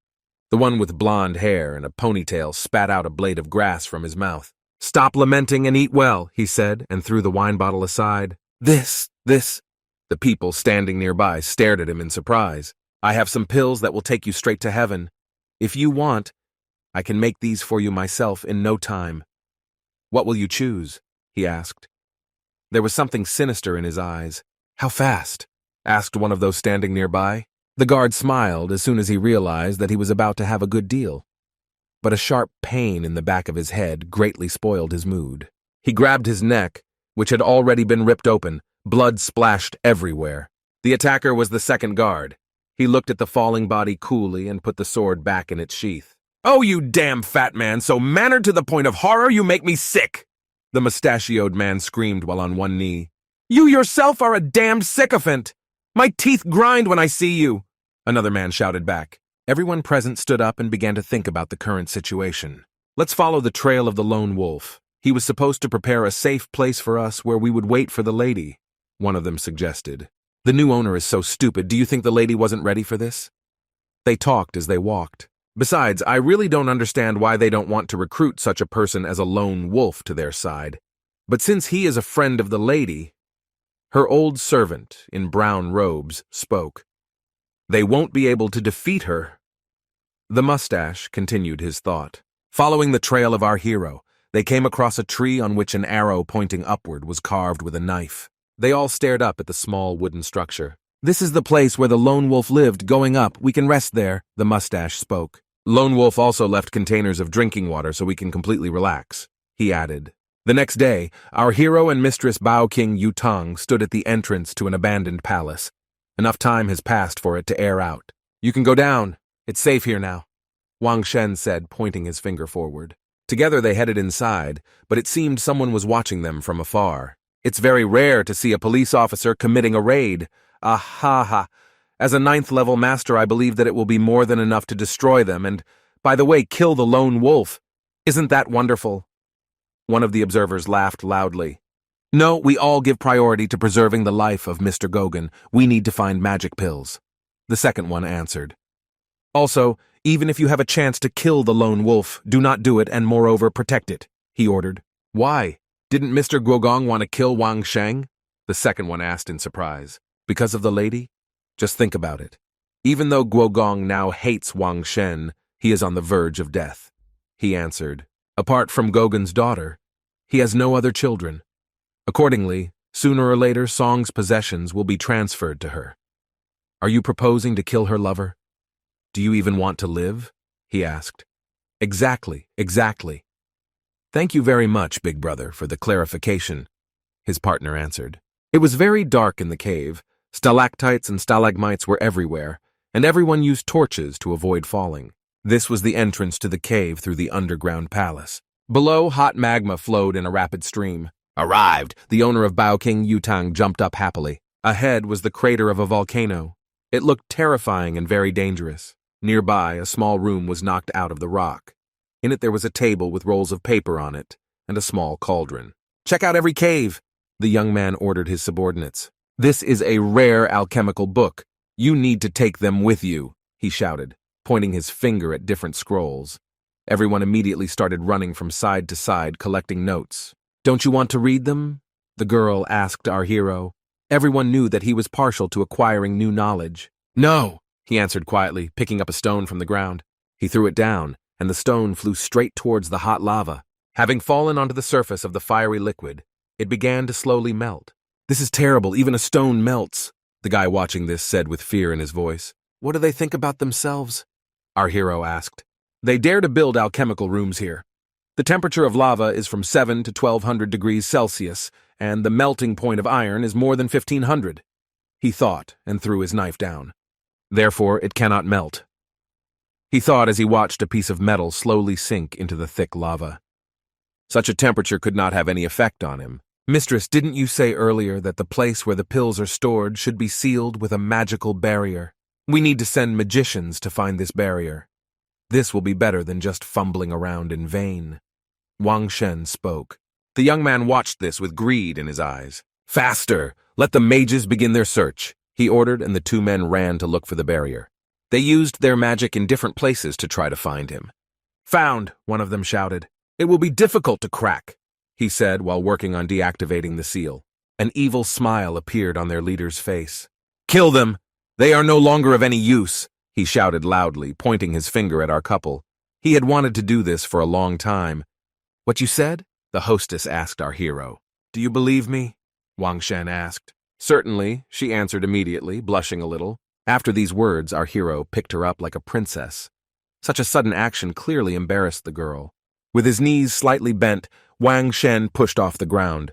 The one with blonde hair and a ponytail spat out a blade of grass from his mouth. Stop lamenting and eat well, he said, and threw the wine bottle aside. This. The people standing nearby stared at him in surprise. I have some pills that will take you straight to heaven. If you want, I can make these for you myself in no time. What will you choose? He asked. There was something sinister in his eyes. How fast? Asked one of those standing nearby. The guard smiled as soon as he realized that he was about to have a good deal. But a sharp pain in the back of his head greatly spoiled his mood. He grabbed his neck, which had already been ripped open. Blood splashed everywhere. The attacker was the second guard. He looked at the falling body coolly and put the sword back in its sheath. Oh, you damn fat man, so mannered to the point of horror you make me sick! The mustachioed man screamed while on one knee. You yourself are a damned sycophant! My teeth grind when I see you! Another man shouted back. Everyone present stood up and began to think about the current situation. Let's follow the trail of the lone wolf. He was supposed to prepare a safe place for us where we would wait for the lady, one of them suggested. The new owner is so stupid. Do you think the lady wasn't ready for this? They talked as they walked. Besides, I really don't understand why they don't want to recruit such a person as a lone wolf to their side. But since he is a friend of the lady, her old servant in brown robes spoke. They won't be able to defeat her. The mustache continued his thought. Following the trail of our hero, they came across a tree on which an arrow pointing upward was carved with a knife. They all stared up at the small wooden structure. This is the place where the lone wolf lived. Going up, we can rest there, the mustache spoke. Lone wolf also left containers of drinking water so we can completely relax, he added. The next day, our hero and Mistress Bao King Yutang stood at the entrance to an abandoned palace. Enough time has passed for it to air out. You can go down. It's safe here now, Wang Shen said, pointing his finger forward. Together they headed inside, but it seemed someone was watching them from afar. It's very rare to see a police officer committing a raid. Ah-ha-ha. As a 9th-level master, I believe that it will be more than enough to destroy them and, by the way, kill the lone wolf. Isn't that wonderful? One of the observers laughed loudly. No, we all give priority to preserving the life of Mr. Gogan. We need to find magic pills. The second one answered. Also, even if you have a chance to kill the lone wolf, do not do it and moreover protect it, he ordered. Why? Didn't Mr. Guogong want to kill Wang Sheng? The second one asked in surprise. Because of the lady? Just think about it. Even though Guogong now hates Wang Shen, he is on the verge of death. He answered. Apart from Gogan's daughter, he has no other children. Accordingly, sooner or later Song's possessions will be transferred to her. Are you proposing to kill her lover? Do you even want to live? He asked. Exactly. Thank you very much, big brother, for the clarification, his partner answered. It was very dark in the cave. Stalactites and stalagmites were everywhere, and everyone used torches to avoid falling. This was the entrance to the cave through the underground palace. Below, hot magma flowed in a rapid stream. Arrived! The owner of Bao King Yutang jumped up happily. Ahead was the crater of a volcano. It looked terrifying and very dangerous. Nearby, a small room was knocked out of the rock. In it there was a table with rolls of paper on it, and a small cauldron. Check out every cave! The young man ordered his subordinates. This is a rare alchemical book. You need to take them with you, he shouted, pointing his finger at different scrolls. Everyone immediately started running from side to side, collecting notes. Don't you want to read them? The girl asked our hero. Everyone knew that he was partial to acquiring new knowledge. No, he answered quietly, picking up a stone from the ground. He threw it down, and the stone flew straight towards the hot lava. Having fallen onto the surface of the fiery liquid, it began to slowly melt. This is terrible, even a stone melts, the guy watching this said with fear in his voice. What do they think about themselves? Our hero asked. They dare to build alchemical rooms here. The temperature of lava is from 7 to 1200 degrees Celsius, and the melting point of iron is more than 1500. He thought and threw his knife down. Therefore, it cannot melt. He thought as he watched a piece of metal slowly sink into the thick lava. Such a temperature could not have any effect on him. Mistress, didn't you say earlier that the place where the pills are stored should be sealed with a magical barrier? We need to send magicians to find this barrier. This will be better than just fumbling around in vain. Wang Shen spoke. The young man watched this with greed in his eyes. Faster! Let the mages begin their search, he ordered, and the two men ran to look for the barrier. They used their magic in different places to try to find him. Found, one of them shouted. It will be difficult to crack, he said while working on deactivating the seal. An evil smile appeared on their leader's face. Kill them! They are no longer of any use, he shouted loudly, pointing his finger at our couple. He had wanted to do this for a long time. What you said? The hostess asked our hero. Do you believe me? Wang Shen asked. Certainly, she answered immediately, blushing a little. After these words, our hero picked her up like a princess. Such a sudden action clearly embarrassed the girl. With his knees slightly bent, Wang Shen pushed off the ground,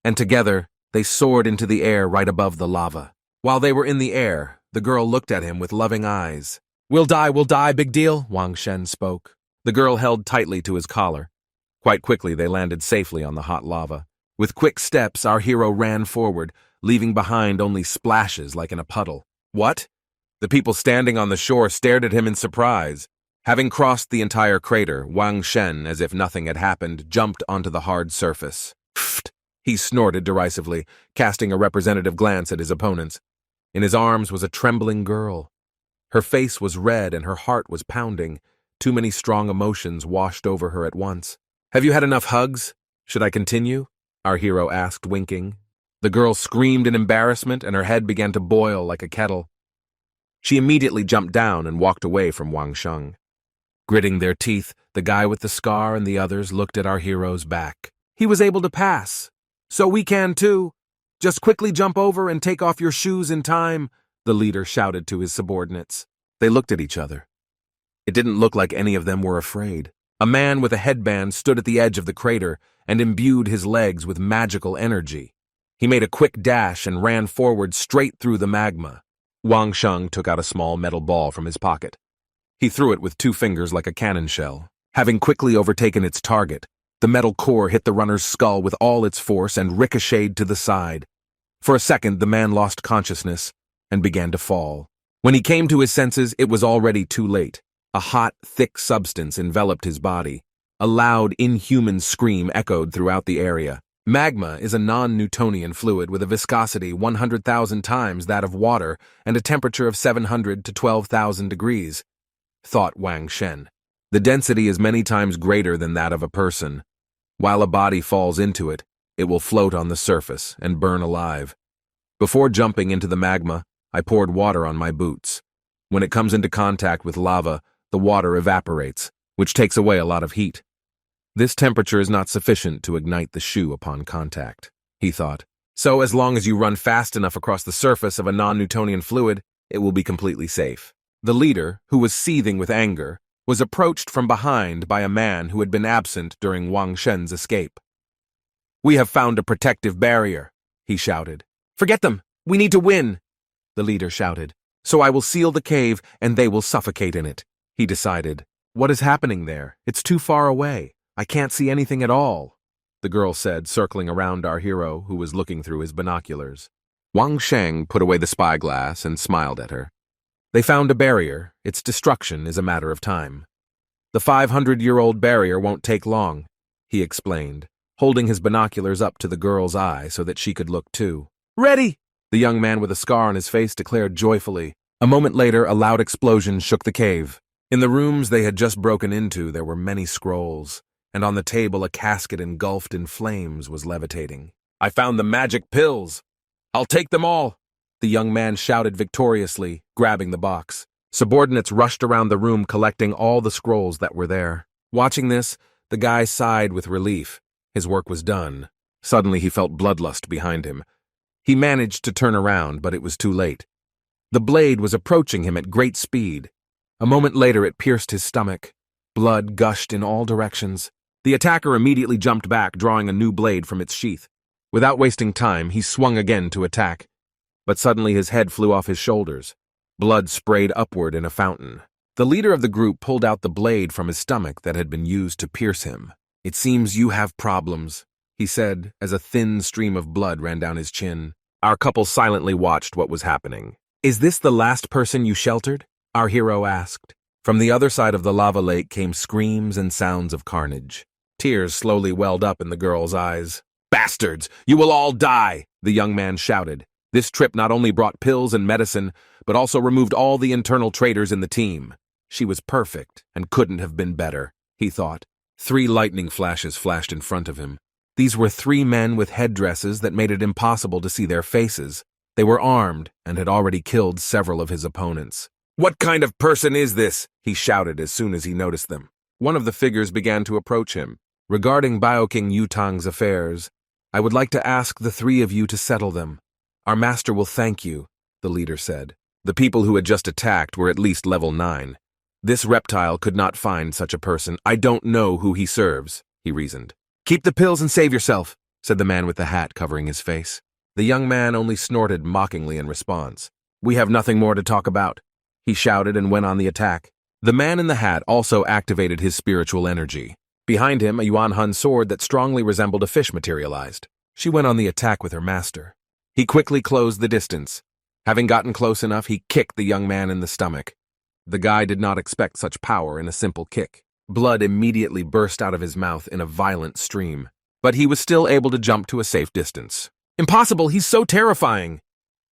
and together they soared into the air right above the lava. While they were in the air, the girl looked at him with loving eyes. We'll die, big deal, Wang Shen spoke. The girl held tightly to his collar. Quite quickly they landed safely on the hot lava. With quick steps, our hero ran forward, leaving behind only splashes like in a puddle. What? The people standing on the shore stared at him in surprise. Having crossed the entire crater, Wang Shen, as if nothing had happened, jumped onto the hard surface. Pfft! He snorted derisively, casting a representative glance at his opponents. In his arms was a trembling girl. Her face was red and her heart was pounding. Too many strong emotions washed over her at once. "Have you had enough hugs? Should I continue?" our hero asked, winking. The girl screamed in embarrassment and her head began to boil like a kettle. She immediately jumped down and walked away from Wang Sheng. Gritting their teeth, the guy with the scar and the others looked at our hero's back. "He was able to pass. So we can too. Just quickly jump over and take off your shoes in time," the leader shouted to his subordinates. They looked at each other. It didn't look like any of them were afraid. A man with a headband stood at the edge of the crater and imbued his legs with magical energy. He made a quick dash and ran forward straight through the magma. Wang Sheng took out a small metal ball from his pocket. He threw it with 2 fingers like a cannon shell. Having quickly overtaken its target, the metal core hit the runner's skull with all its force and ricocheted to the side. For a second, the man lost consciousness and began to fall. When he came to his senses, it was already too late. A hot, thick substance enveloped his body. A loud, inhuman scream echoed throughout the area. Magma is a non-Newtonian fluid with a viscosity 100,000 times that of water and a temperature of 700 to 12,000 degrees, thought Wang Shen. The density is many times greater than that of a person. While a body falls into it, it will float on the surface and burn alive. Before jumping into the magma, I poured water on my boots. When it comes into contact with lava, the water evaporates, which takes away a lot of heat. This temperature is not sufficient to ignite the shoe upon contact, he thought. So as long as you run fast enough across the surface of a non-Newtonian fluid, it will be completely safe. The leader, who was seething with anger, was approached from behind by a man who had been absent during Wang Shen's escape. "We have found a protective barrier," he shouted. "Forget them! We need to win!" the leader shouted. "So I will seal the cave and they will suffocate in it," he decided. "What is happening there? It's too far away. I can't see anything at all," the girl said, circling around our hero, who was looking through his binoculars. Wang Sheng put away the spyglass and smiled at her. "They found a barrier. Its destruction is a matter of time. The 500-year-old barrier won't take long," he explained, holding his binoculars up to the girl's eye so that she could look too. "Ready!" the young man with a scar on his face declared joyfully. A moment later, a loud explosion shook the cave. In the rooms they had just broken into, there were many scrolls, and on the table a casket engulfed in flames was levitating. "I found the magic pills! I'll take them all!" the young man shouted victoriously, grabbing the box. Subordinates rushed around the room collecting all the scrolls that were there. Watching this, the guy sighed with relief. His work was done. Suddenly he felt bloodlust behind him. He managed to turn around, but it was too late. The blade was approaching him at great speed. A moment later it pierced his stomach. Blood gushed in all directions. The attacker immediately jumped back, drawing a new blade from its sheath. Without wasting time, he swung again to attack. But suddenly his head flew off his shoulders. Blood sprayed upward in a fountain. The leader of the group pulled out the blade from his stomach that had been used to pierce him. "It seems you have problems," he said, as a thin stream of blood ran down his chin. Our couple silently watched what was happening. "Is this the last person you sheltered?" our hero asked. From the other side of the lava lake came screams and sounds of carnage. Tears slowly welled up in the girl's eyes. "Bastards! You will all die!" the young man shouted. This trip not only brought pills and medicine, but also removed all the internal traitors in the team. She was perfect and couldn't have been better, he thought. 3 lightning flashes flashed in front of him. These were 3 men with headdresses that made it impossible to see their faces. They were armed and had already killed several of his opponents. "What kind of person is this?" he shouted as soon as he noticed them. One of the figures began to approach him. "Regarding Bioking Yutang's affairs, I would like to ask the 3 of you to settle them. Our master will thank you," the leader said. The people who had just attacked were at least level 9. This reptile could not find such a person. "I don't know who he serves," he reasoned. "Keep the pills and save yourself," said the man with the hat covering his face. The young man only snorted mockingly in response. "We have nothing more to talk about," he shouted and went on the attack. The man in the hat also activated his spiritual energy. Behind him, a Yuan Hun sword that strongly resembled a fish materialized. She went on the attack with her master. He quickly closed the distance. Having gotten close enough, he kicked the young man in the stomach. The guy did not expect such power in a simple kick. Blood immediately burst out of his mouth in a violent stream, but he was still able to jump to a safe distance. Impossible, he's so terrifying,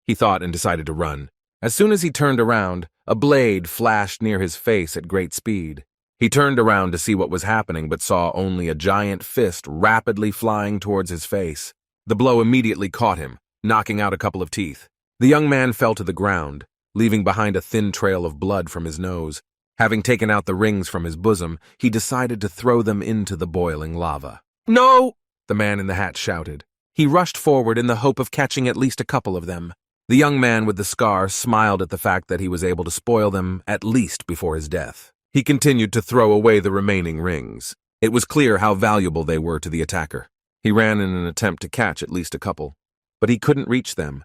he thought and decided to run. As soon as he turned around, a blade flashed near his face at great speed. He turned around to see what was happening but saw only a giant fist rapidly flying towards his face. The blow immediately caught him, knocking out a couple of teeth. The young man fell to the ground, leaving behind a thin trail of blood from his nose. Having taken out the rings from his bosom, he decided to throw them into the boiling lava. "No!" the man in the hat shouted. He rushed forward in the hope of catching at least a couple of them. The young man with the scar smiled at the fact that he was able to spoil them at least before his death. He continued to throw away the remaining rings. It was clear how valuable they were to the attacker. He ran in an attempt to catch at least a couple, but he couldn't reach them.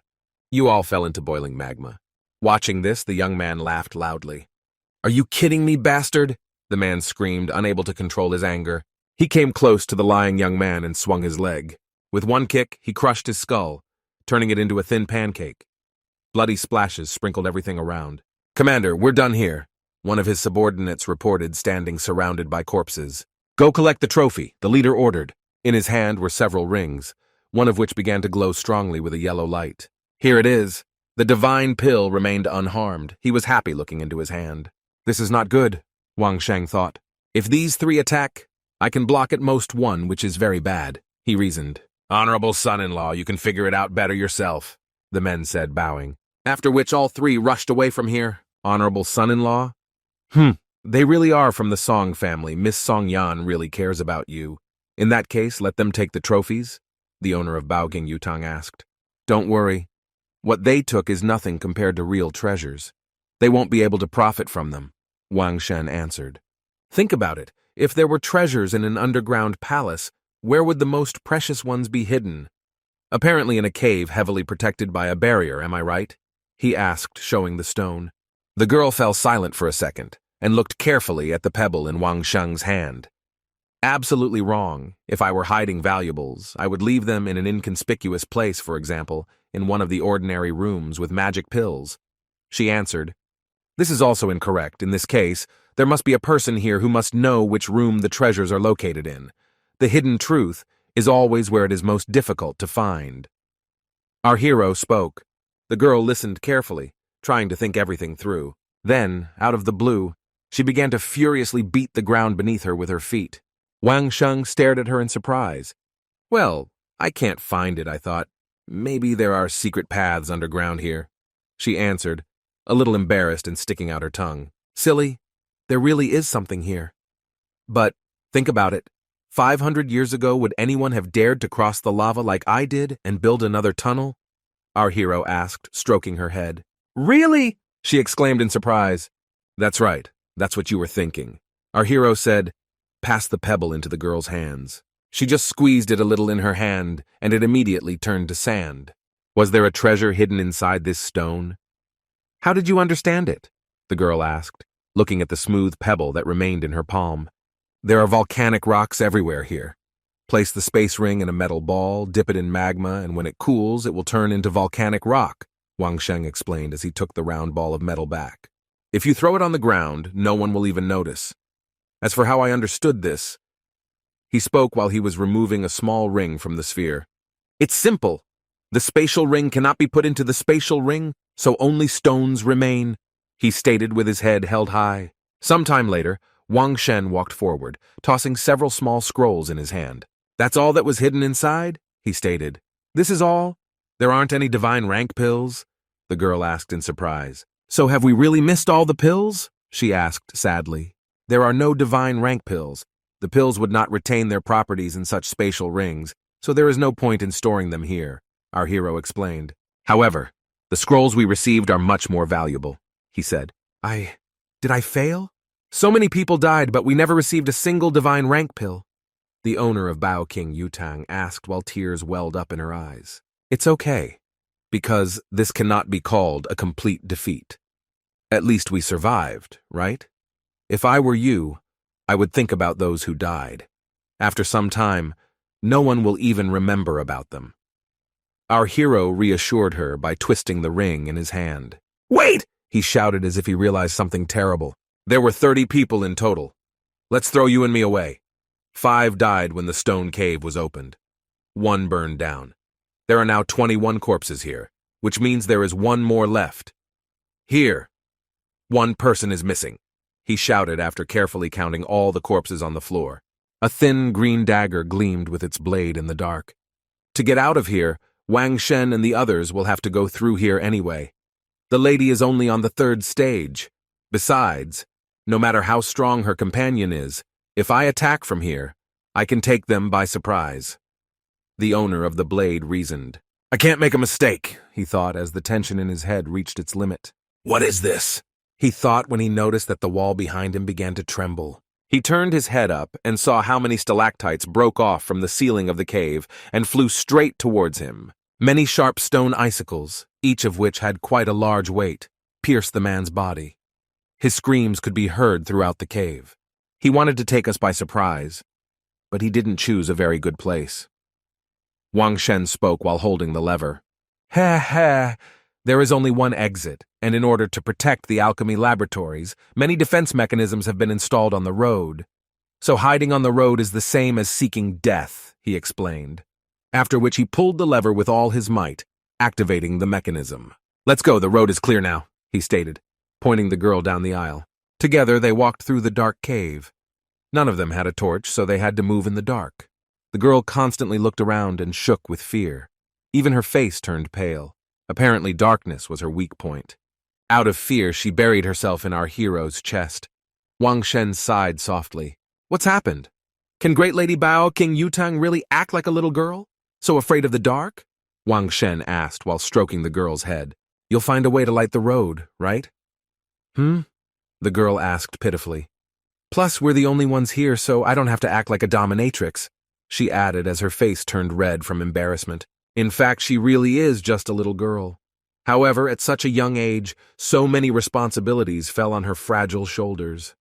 You all fell into boiling magma. Watching this, the young man laughed loudly. "Are you kidding me, bastard?" the man screamed, unable to control his anger. He came close to the lying young man and swung his leg. With one kick, he crushed his skull, turning it into a thin pancake. Bloody splashes sprinkled everything around. "Commander, we're done here," one of his subordinates reported, standing surrounded by corpses. "Go collect the trophy," the leader ordered. In his hand were several rings, one of which began to glow strongly with a yellow light. "Here it is." The divine pill remained unharmed. He was happy looking into his hand. "This is not good," Wang Sheng thought. "If these three attack, I can block at most one, which is very bad," he reasoned. "Honorable son-in-law, you can figure it out better yourself," the men said, bowing. After which all three rushed away from here. Honorable son-in-law? They really are from the Song family. Miss Song Yan really cares about you. In that case, let them take the trophies, the owner of Baoking Yutang asked. "Don't worry. What they took is nothing compared to real treasures. They won't be able to profit from them," Wang Shen answered. "Think about it. If there were treasures in an underground palace, where would the most precious ones be hidden? Apparently in a cave heavily protected by a barrier, am I right?" he asked, showing the stone. The girl fell silent for a second and looked carefully at the pebble in Wang Sheng's hand. "Absolutely wrong. If I were hiding valuables, I would leave them in an inconspicuous place, for example, in one of the ordinary rooms with magic pills," she answered. "This is also incorrect. In this case, there must be a person here who must know which room the treasures are located in. The hidden truth is always where it is most difficult to find." Our hero spoke. The girl listened carefully, trying to think everything through. Then, out of the blue, she began to furiously beat the ground beneath her with her feet. Wang Sheng stared at her in surprise. "Well, I can't find it," I thought. "Maybe there are secret paths underground here," she answered, a little embarrassed and sticking out her tongue. "Silly, there really is something here. But, think about it. 500 years ago, would anyone have dared to cross the lava like I did and build another tunnel?" Our hero asked, stroking her head. "Really?" she exclaimed in surprise. "That's right. That's what you were thinking." Our hero said, "Pass the pebble into the girl's hands." She just squeezed it a little in her hand, and it immediately turned to sand. Was there a treasure hidden inside this stone? "How did you understand it?" the girl asked, looking at the smooth pebble that remained in her palm. "There are volcanic rocks everywhere here. Place the space ring in a metal ball, dip it in magma, and when it cools, it will turn into volcanic rock," Wang Sheng explained as he took the round ball of metal back. "If you throw it on the ground, no one will even notice. As for how I understood this," he spoke while he was removing a small ring from the sphere. "It's simple. The spatial ring cannot be put into the spatial ring, so only stones remain," he stated with his head held high. Some time later, Wang Shen walked forward, tossing several small scrolls in his hand. "That's all that was hidden inside?" he stated. "This is all? There aren't any divine rank pills?" the girl asked in surprise. "So have we really missed all the pills?" she asked sadly. "There are no divine rank pills. The pills would not retain their properties in such spatial rings, so there is no point in storing them here," our hero explained. "However, the scrolls we received are much more valuable," he said. Did I fail? So many people died, but we never received a single divine rank pill," the owner of Bao King Yutang asked while tears welled up in her eyes. "It's okay, because this cannot be called a complete defeat. At least we survived, right? If I were you, I would think about those who died. After some time, no one will even remember about them." Our hero reassured her by twisting the ring in his hand. "Wait!" he shouted as if he realized something terrible. "There were 30 people in total. Let's throw you and me away." 5 died when the stone cave was opened. 1 burned down. There are now 21 corpses here, which means there is 1 more left. Here. 1 person is missing, he shouted after carefully counting all the corpses on the floor. A thin green dagger gleamed with its blade in the dark. To get out of here, Wang Shen and the others will have to go through here anyway. The lady is only on the 3rd stage. Besides, no matter how strong her companion is, if I attack from here, I can take them by surprise. The owner of the blade reasoned. I can't make a mistake, he thought as the tension in his head reached its limit. What is this? He thought when he noticed that the wall behind him began to tremble. He turned his head up and saw how many stalactites broke off from the ceiling of the cave and flew straight towards him. Many sharp stone icicles, each of which had quite a large weight, pierced the man's body. His screams could be heard throughout the cave. He wanted to take us by surprise, but he didn't choose a very good place. Wang Shen spoke while holding the lever. Ha! There is only one exit, and in order to protect the alchemy laboratories, many defense mechanisms have been installed on the road. So hiding on the road is the same as seeking death, he explained. After which he pulled the lever with all his might, activating the mechanism. Let's go, the road is clear now, he stated, pointing the girl down the aisle. Together they walked through the dark cave. None of them had a torch, so they had to move in the dark. The girl constantly looked around and shook with fear. Even her face turned pale. Apparently darkness was her weak point. Out of fear, she buried herself in our hero's chest. Wang Shen sighed softly. What's happened? Can Great Lady Bao King Yutang really act like a little girl? So afraid of the dark? Wang Shen asked while stroking the girl's head. You'll find a way to light the road, right? The girl asked pitifully. Plus, we're the only ones here, so I don't have to act like a dominatrix, she added as her face turned red from embarrassment. In fact, she really is just a little girl. However, at such a young age, so many responsibilities fell on her fragile shoulders.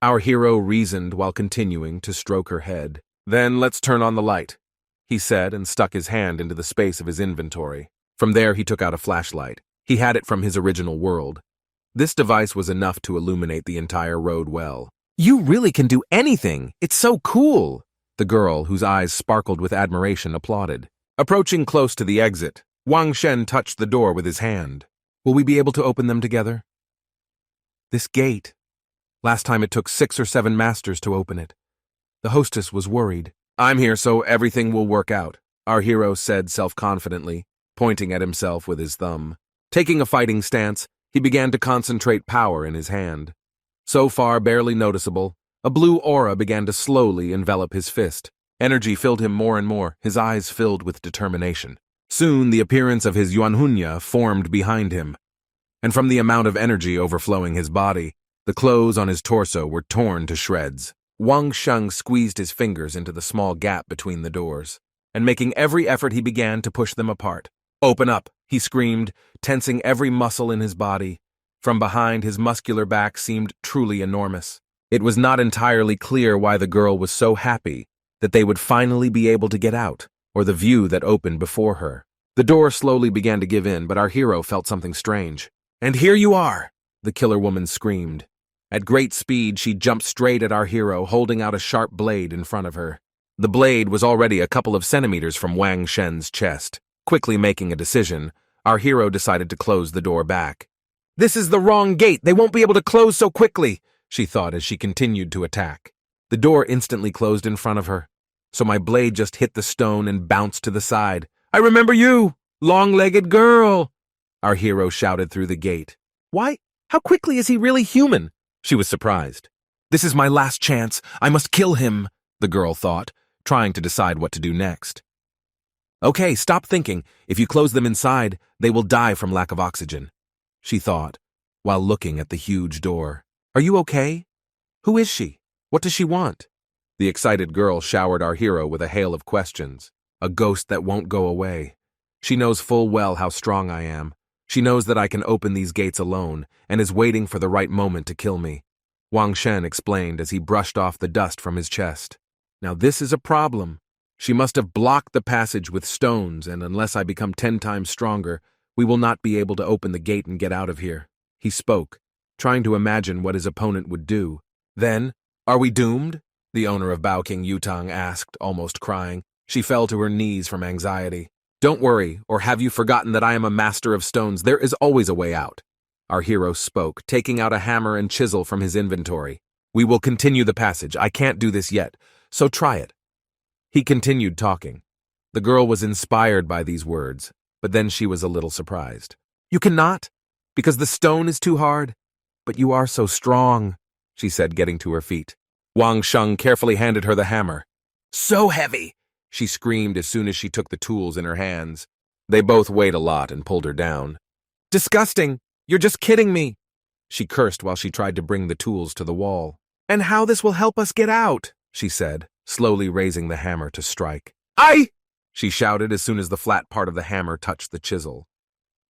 Our hero reasoned while continuing to stroke her head. Then let's turn on the light, he said and stuck his hand into the space of his inventory. From there he took out a flashlight. He had it from his original world. This device was enough to illuminate the entire road well. You really can do anything! It's so cool! The girl, whose eyes sparkled with admiration, applauded. Approaching close to the exit, Wang Shen touched the door with his hand. Will we be able to open them together? This gate. Last time it took 6 or 7 masters to open it. The hostess was worried. I'm here so everything will work out, our hero said self-confidently, pointing at himself with his thumb. Taking a fighting stance, he began to concentrate power in his hand. So far barely noticeable, a blue aura began to slowly envelop his fist. Energy filled him more and more, his eyes filled with determination. Soon the appearance of his Yuanhunya formed behind him, and from the amount of energy overflowing his body, the clothes on his torso were torn to shreds. Wang Sheng squeezed his fingers into the small gap between the doors, and making every effort he began to push them apart. Open up, he screamed, tensing every muscle in his body. From behind, his muscular back seemed truly enormous. It was not entirely clear why the girl was so happy that they would finally be able to get out, or the view that opened before her. The door slowly began to give in, but our hero felt something strange. And here you are, the killer woman screamed. At great speed, she jumped straight at our hero, holding out a sharp blade in front of her. The blade was already a couple of centimeters from Wang Shen's chest. Quickly making a decision, our hero decided to close the door back. This is the wrong gate. They won't be able to close so quickly, she thought as she continued to attack. The door instantly closed in front of her, so my blade just hit the stone and bounced to the side. I remember you, long-legged girl, our hero shouted through the gate. Why? How quickly is he really human? She was surprised. This is my last chance. I must kill him, the girl thought, trying to decide what to do next. Okay, stop thinking. If you close them inside, they will die from lack of oxygen, she thought, while looking at the huge door. Are you okay? Who is she? What does she want? The excited girl showered our hero with a hail of questions. A ghost that won't go away. She knows full well how strong I am. She knows that I can open these gates alone and is waiting for the right moment to kill me, Wang Shen explained as he brushed off the dust from his chest. Now this is a problem. She must have blocked the passage with stones, and unless I become 10 times stronger, we will not be able to open the gate and get out of here. He spoke, trying to imagine what his opponent would do. Then, are we doomed? The owner of Bao King Yutang asked, almost crying. She fell to her knees from anxiety. Don't worry, or have you forgotten that I am a master of stones? There is always a way out. Our hero spoke, taking out a hammer and chisel from his inventory. We will continue the passage. I can't do this yet, so try it. He continued talking. The girl was inspired by these words, but then she was a little surprised. You cannot? Because the stone is too hard? But you are so strong, she said, getting to her feet. Wang Sheng carefully handed her the hammer. So heavy, she screamed as soon as she took the tools in her hands. They both weighed a lot and pulled her down. Disgusting! You're just kidding me! She cursed while she tried to bring the tools to the wall. And how this will help us get out, she said, slowly raising the hammer to strike. Aye! She shouted as soon as the flat part of the hammer touched the chisel.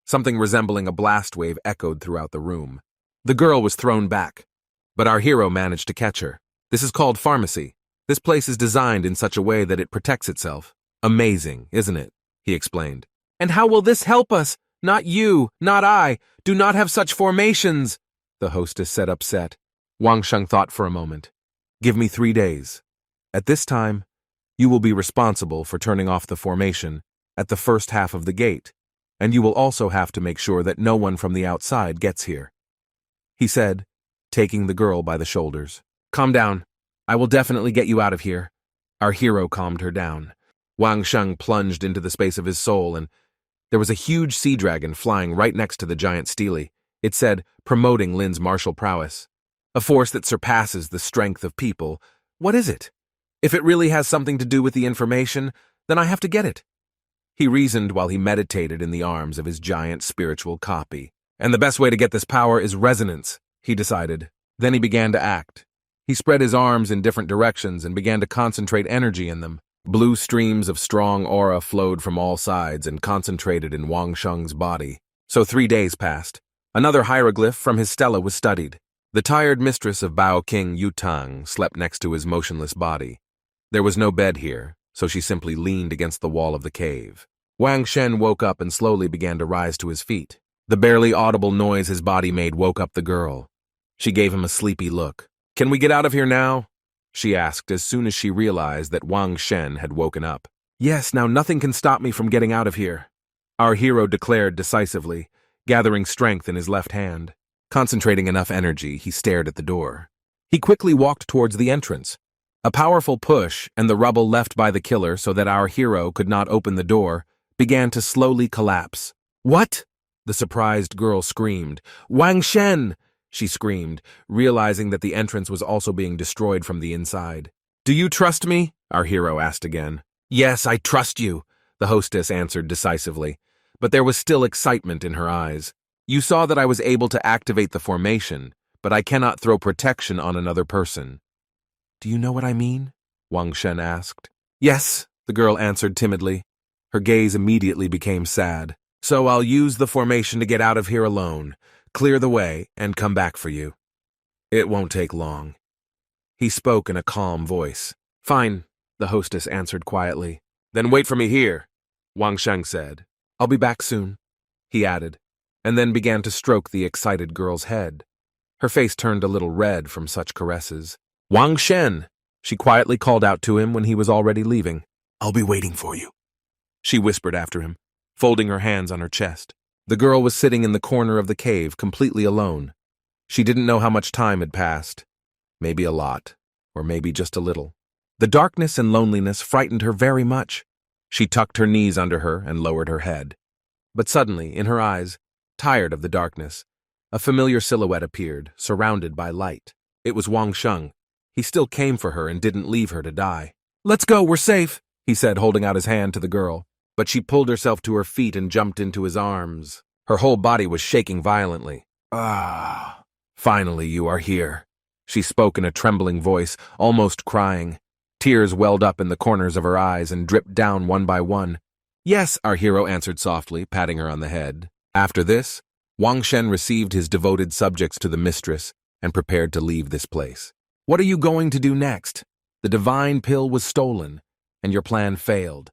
Something resembling a blast wave echoed throughout the room. The girl was thrown back, but our hero managed to catch her. This is called pharmacy. This place is designed in such a way that it protects itself. Amazing, isn't it? He explained. And how will this help us? Not you, not I. Do not have such formations, the hostess said, upset. Wang Sheng thought for a moment. Give me 3 days. At this time, you will be responsible for turning off the formation at the first half of the gate, and you will also have to make sure that no one from the outside gets here, he said, taking the girl by the shoulders. Calm down. I will definitely get you out of here. Our hero calmed her down. Wang Sheng plunged into the space of his soul, and there was a huge sea dragon flying right next to the giant Steely. It said, promoting Lin's martial prowess. A force that surpasses the strength of people. What is it? If it really has something to do with the information, then I have to get it. He reasoned while he meditated in the arms of his giant spiritual copy. And the best way to get this power is resonance, he decided. Then he began to act. He spread his arms in different directions and began to concentrate energy in them. Blue streams of strong aura flowed from all sides and concentrated in Wang Sheng's body. So 3 days passed. Another hieroglyph from his stela was studied. The tired mistress of Bao King Yutang slept next to his motionless body. There was no bed here, so she simply leaned against the wall of the cave. Wang Shen woke up and slowly began to rise to his feet. The barely audible noise his body made woke up the girl. She gave him a sleepy look. Can we get out of here now? She asked as soon as she realized that Wang Shen had woken up. Yes, now nothing can stop me from getting out of here, our hero declared decisively, gathering strength in his left hand. Concentrating enough energy, he stared at the door. He quickly walked towards the entrance. A powerful push and the rubble left by the killer so that our hero could not open the door began to slowly collapse. What? The surprised girl screamed. Wang Shen! She screamed, realizing that the entrance was also being destroyed from the inside. Do you trust me? Our hero asked again. Yes, I trust you, the hostess answered decisively, but there was still excitement in her eyes. You saw that I was able to activate the formation, but I cannot throw protection on another person. Do you know what I mean? Wang Shen asked. Yes, the girl answered timidly. Her gaze immediately became sad. So I'll use the formation to get out of here alone, clear the way, and come back for you. It won't take long. He spoke in a calm voice. Fine, the hostess answered quietly. Then wait for me here, Wang Sheng said. I'll be back soon, he added, and then began to stroke the excited girl's head. Her face turned a little red from such caresses. Wang Shen, she quietly called out to him when he was already leaving. I'll be waiting for you, she whispered after him, folding her hands on her chest. The girl was sitting in the corner of the cave, completely alone. She didn't know how much time had passed. Maybe a lot, or maybe just a little. The darkness and loneliness frightened her very much. She tucked her knees under her and lowered her head. But suddenly, in her eyes, tired of the darkness, a familiar silhouette appeared, surrounded by light. It was Wang Sheng. He still came for her and didn't leave her to die. Let's go, we're safe, he said, holding out his hand to the girl. But she pulled herself to her feet and jumped into his arms. Her whole body was shaking violently. Ah, finally you are here, she spoke in a trembling voice, almost crying. Tears welled up in the corners of her eyes and dripped down one by one. Yes, our hero answered softly, patting her on the head. After this, Wang Shen received his devoted subjects to the mistress and prepared to leave this place. What are you going to do next? The divine pill was stolen, and your plan failed.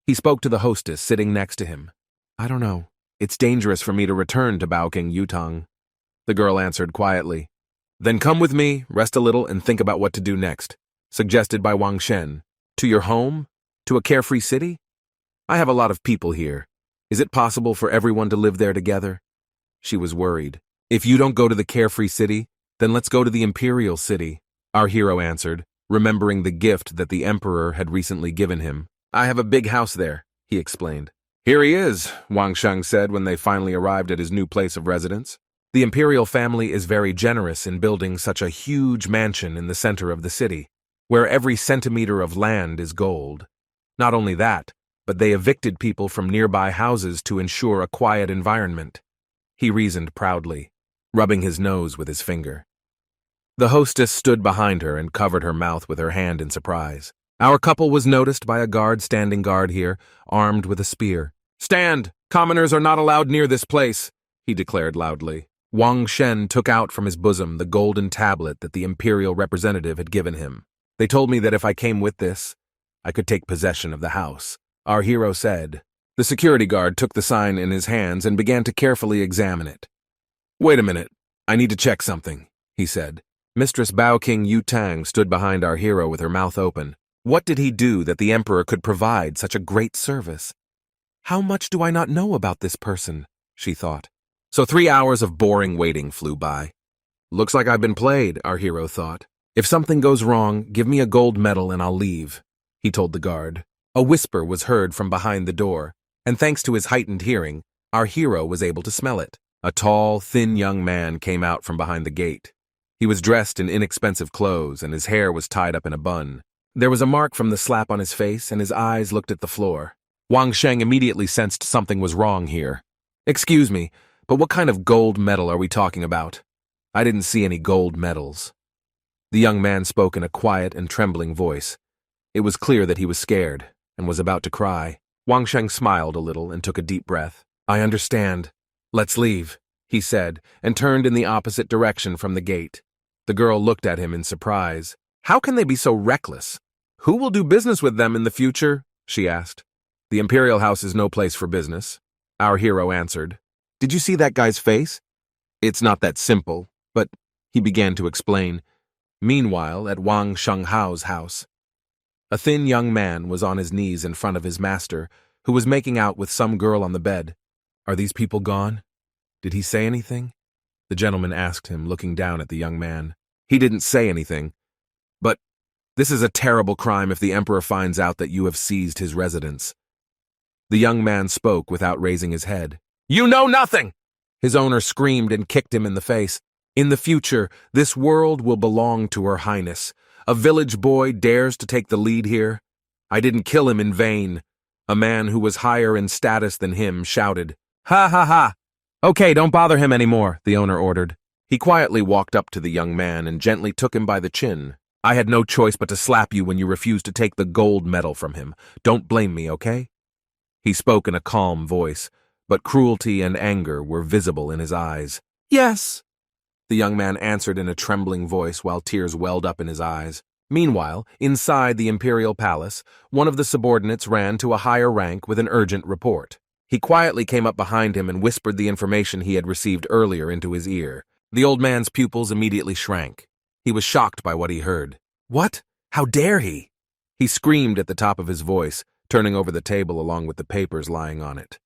He spoke to the hostess sitting next to him. I don't know. It's dangerous for me to return to Baoking Yutang. The girl answered quietly. Then come with me, rest a little, and think about what to do next, suggested by Wang Shen. To your home? To a carefree city? I have a lot of people here. Is it possible for everyone to live there together? She was worried. If you don't go to the carefree city, then let's go to the imperial city, our hero answered, remembering the gift that the emperor had recently given him. I have a big house there, he explained. Here he is, Wang Sheng said when they finally arrived at his new place of residence. The imperial family is very generous in building such a huge mansion in the center of the city, where every centimeter of land is gold. Not only that, but they evicted people from nearby houses to ensure a quiet environment. He reasoned proudly, rubbing his nose with his finger. The hostess stood behind her and covered her mouth with her hand in surprise. Our couple was noticed by a guard standing guard here, armed with a spear. Stand! Commoners are not allowed near this place, he declared loudly. Wang Shen took out from his bosom the golden tablet that the imperial representative had given him. They told me that if I came with this, I could take possession of the house, our hero said. The security guard took the sign in his hands and began to carefully examine it. Wait a minute, I need to check something, he said. Mistress Baoking Yutang stood behind our hero with her mouth open. What did he do that the emperor could provide such a great service? How much do I not know about this person, she thought. So 3 hours of boring waiting flew by. Looks like I've been played, our hero thought. If something goes wrong, give me a gold medal and I'll leave, he told the guard. A whisper was heard from behind the door, and thanks to his heightened hearing, our hero was able to smell it. A tall, thin young man came out from behind the gate. He was dressed in inexpensive clothes and his hair was tied up in a bun. There was a mark from the slap on his face and his eyes looked at the floor. Wang Sheng immediately sensed something was wrong here. Excuse me, but what kind of gold medal are we talking about? I didn't see any gold medals. The young man spoke in a quiet and trembling voice. It was clear that he was scared and was about to cry. Wang Sheng smiled a little and took a deep breath. I understand. Let's leave, he said, and turned in the opposite direction from the gate. The girl looked at him in surprise. How can they be so reckless? Who will do business with them in the future? She asked. The imperial house is no place for business, our hero answered. Did you see that guy's face? It's not that simple, but he began to explain. Meanwhile, at Wang Shenghao's house, a thin young man was on his knees in front of his master, who was making out with some girl on the bed. Are these people gone? Did he say anything? The gentleman asked him, looking down at the young man. He didn't say anything. But this is a terrible crime if the emperor finds out that you have seized his residence. The young man spoke without raising his head. You know nothing! His owner screamed and kicked him in the face. In the future, this world will belong to Her Highness. A village boy dares to take the lead here. I didn't kill him in vain. A man who was higher in status than him shouted. Ha ha ha! Okay, don't bother him anymore, the owner ordered. He quietly walked up to the young man and gently took him by the chin. I had no choice but to slap you when you refused to take the gold medal from him. Don't blame me, okay? He spoke in a calm voice, but cruelty and anger were visible in his eyes. Yes, the young man answered in a trembling voice while tears welled up in his eyes. Meanwhile, inside the imperial palace, one of the subordinates ran to a higher rank with an urgent report. He quietly came up behind him and whispered the information he had received earlier into his ear. The old man's pupils immediately shrank. He was shocked by what he heard. What? How dare he? He screamed at the top of his voice, turning over the table along with the papers lying on it.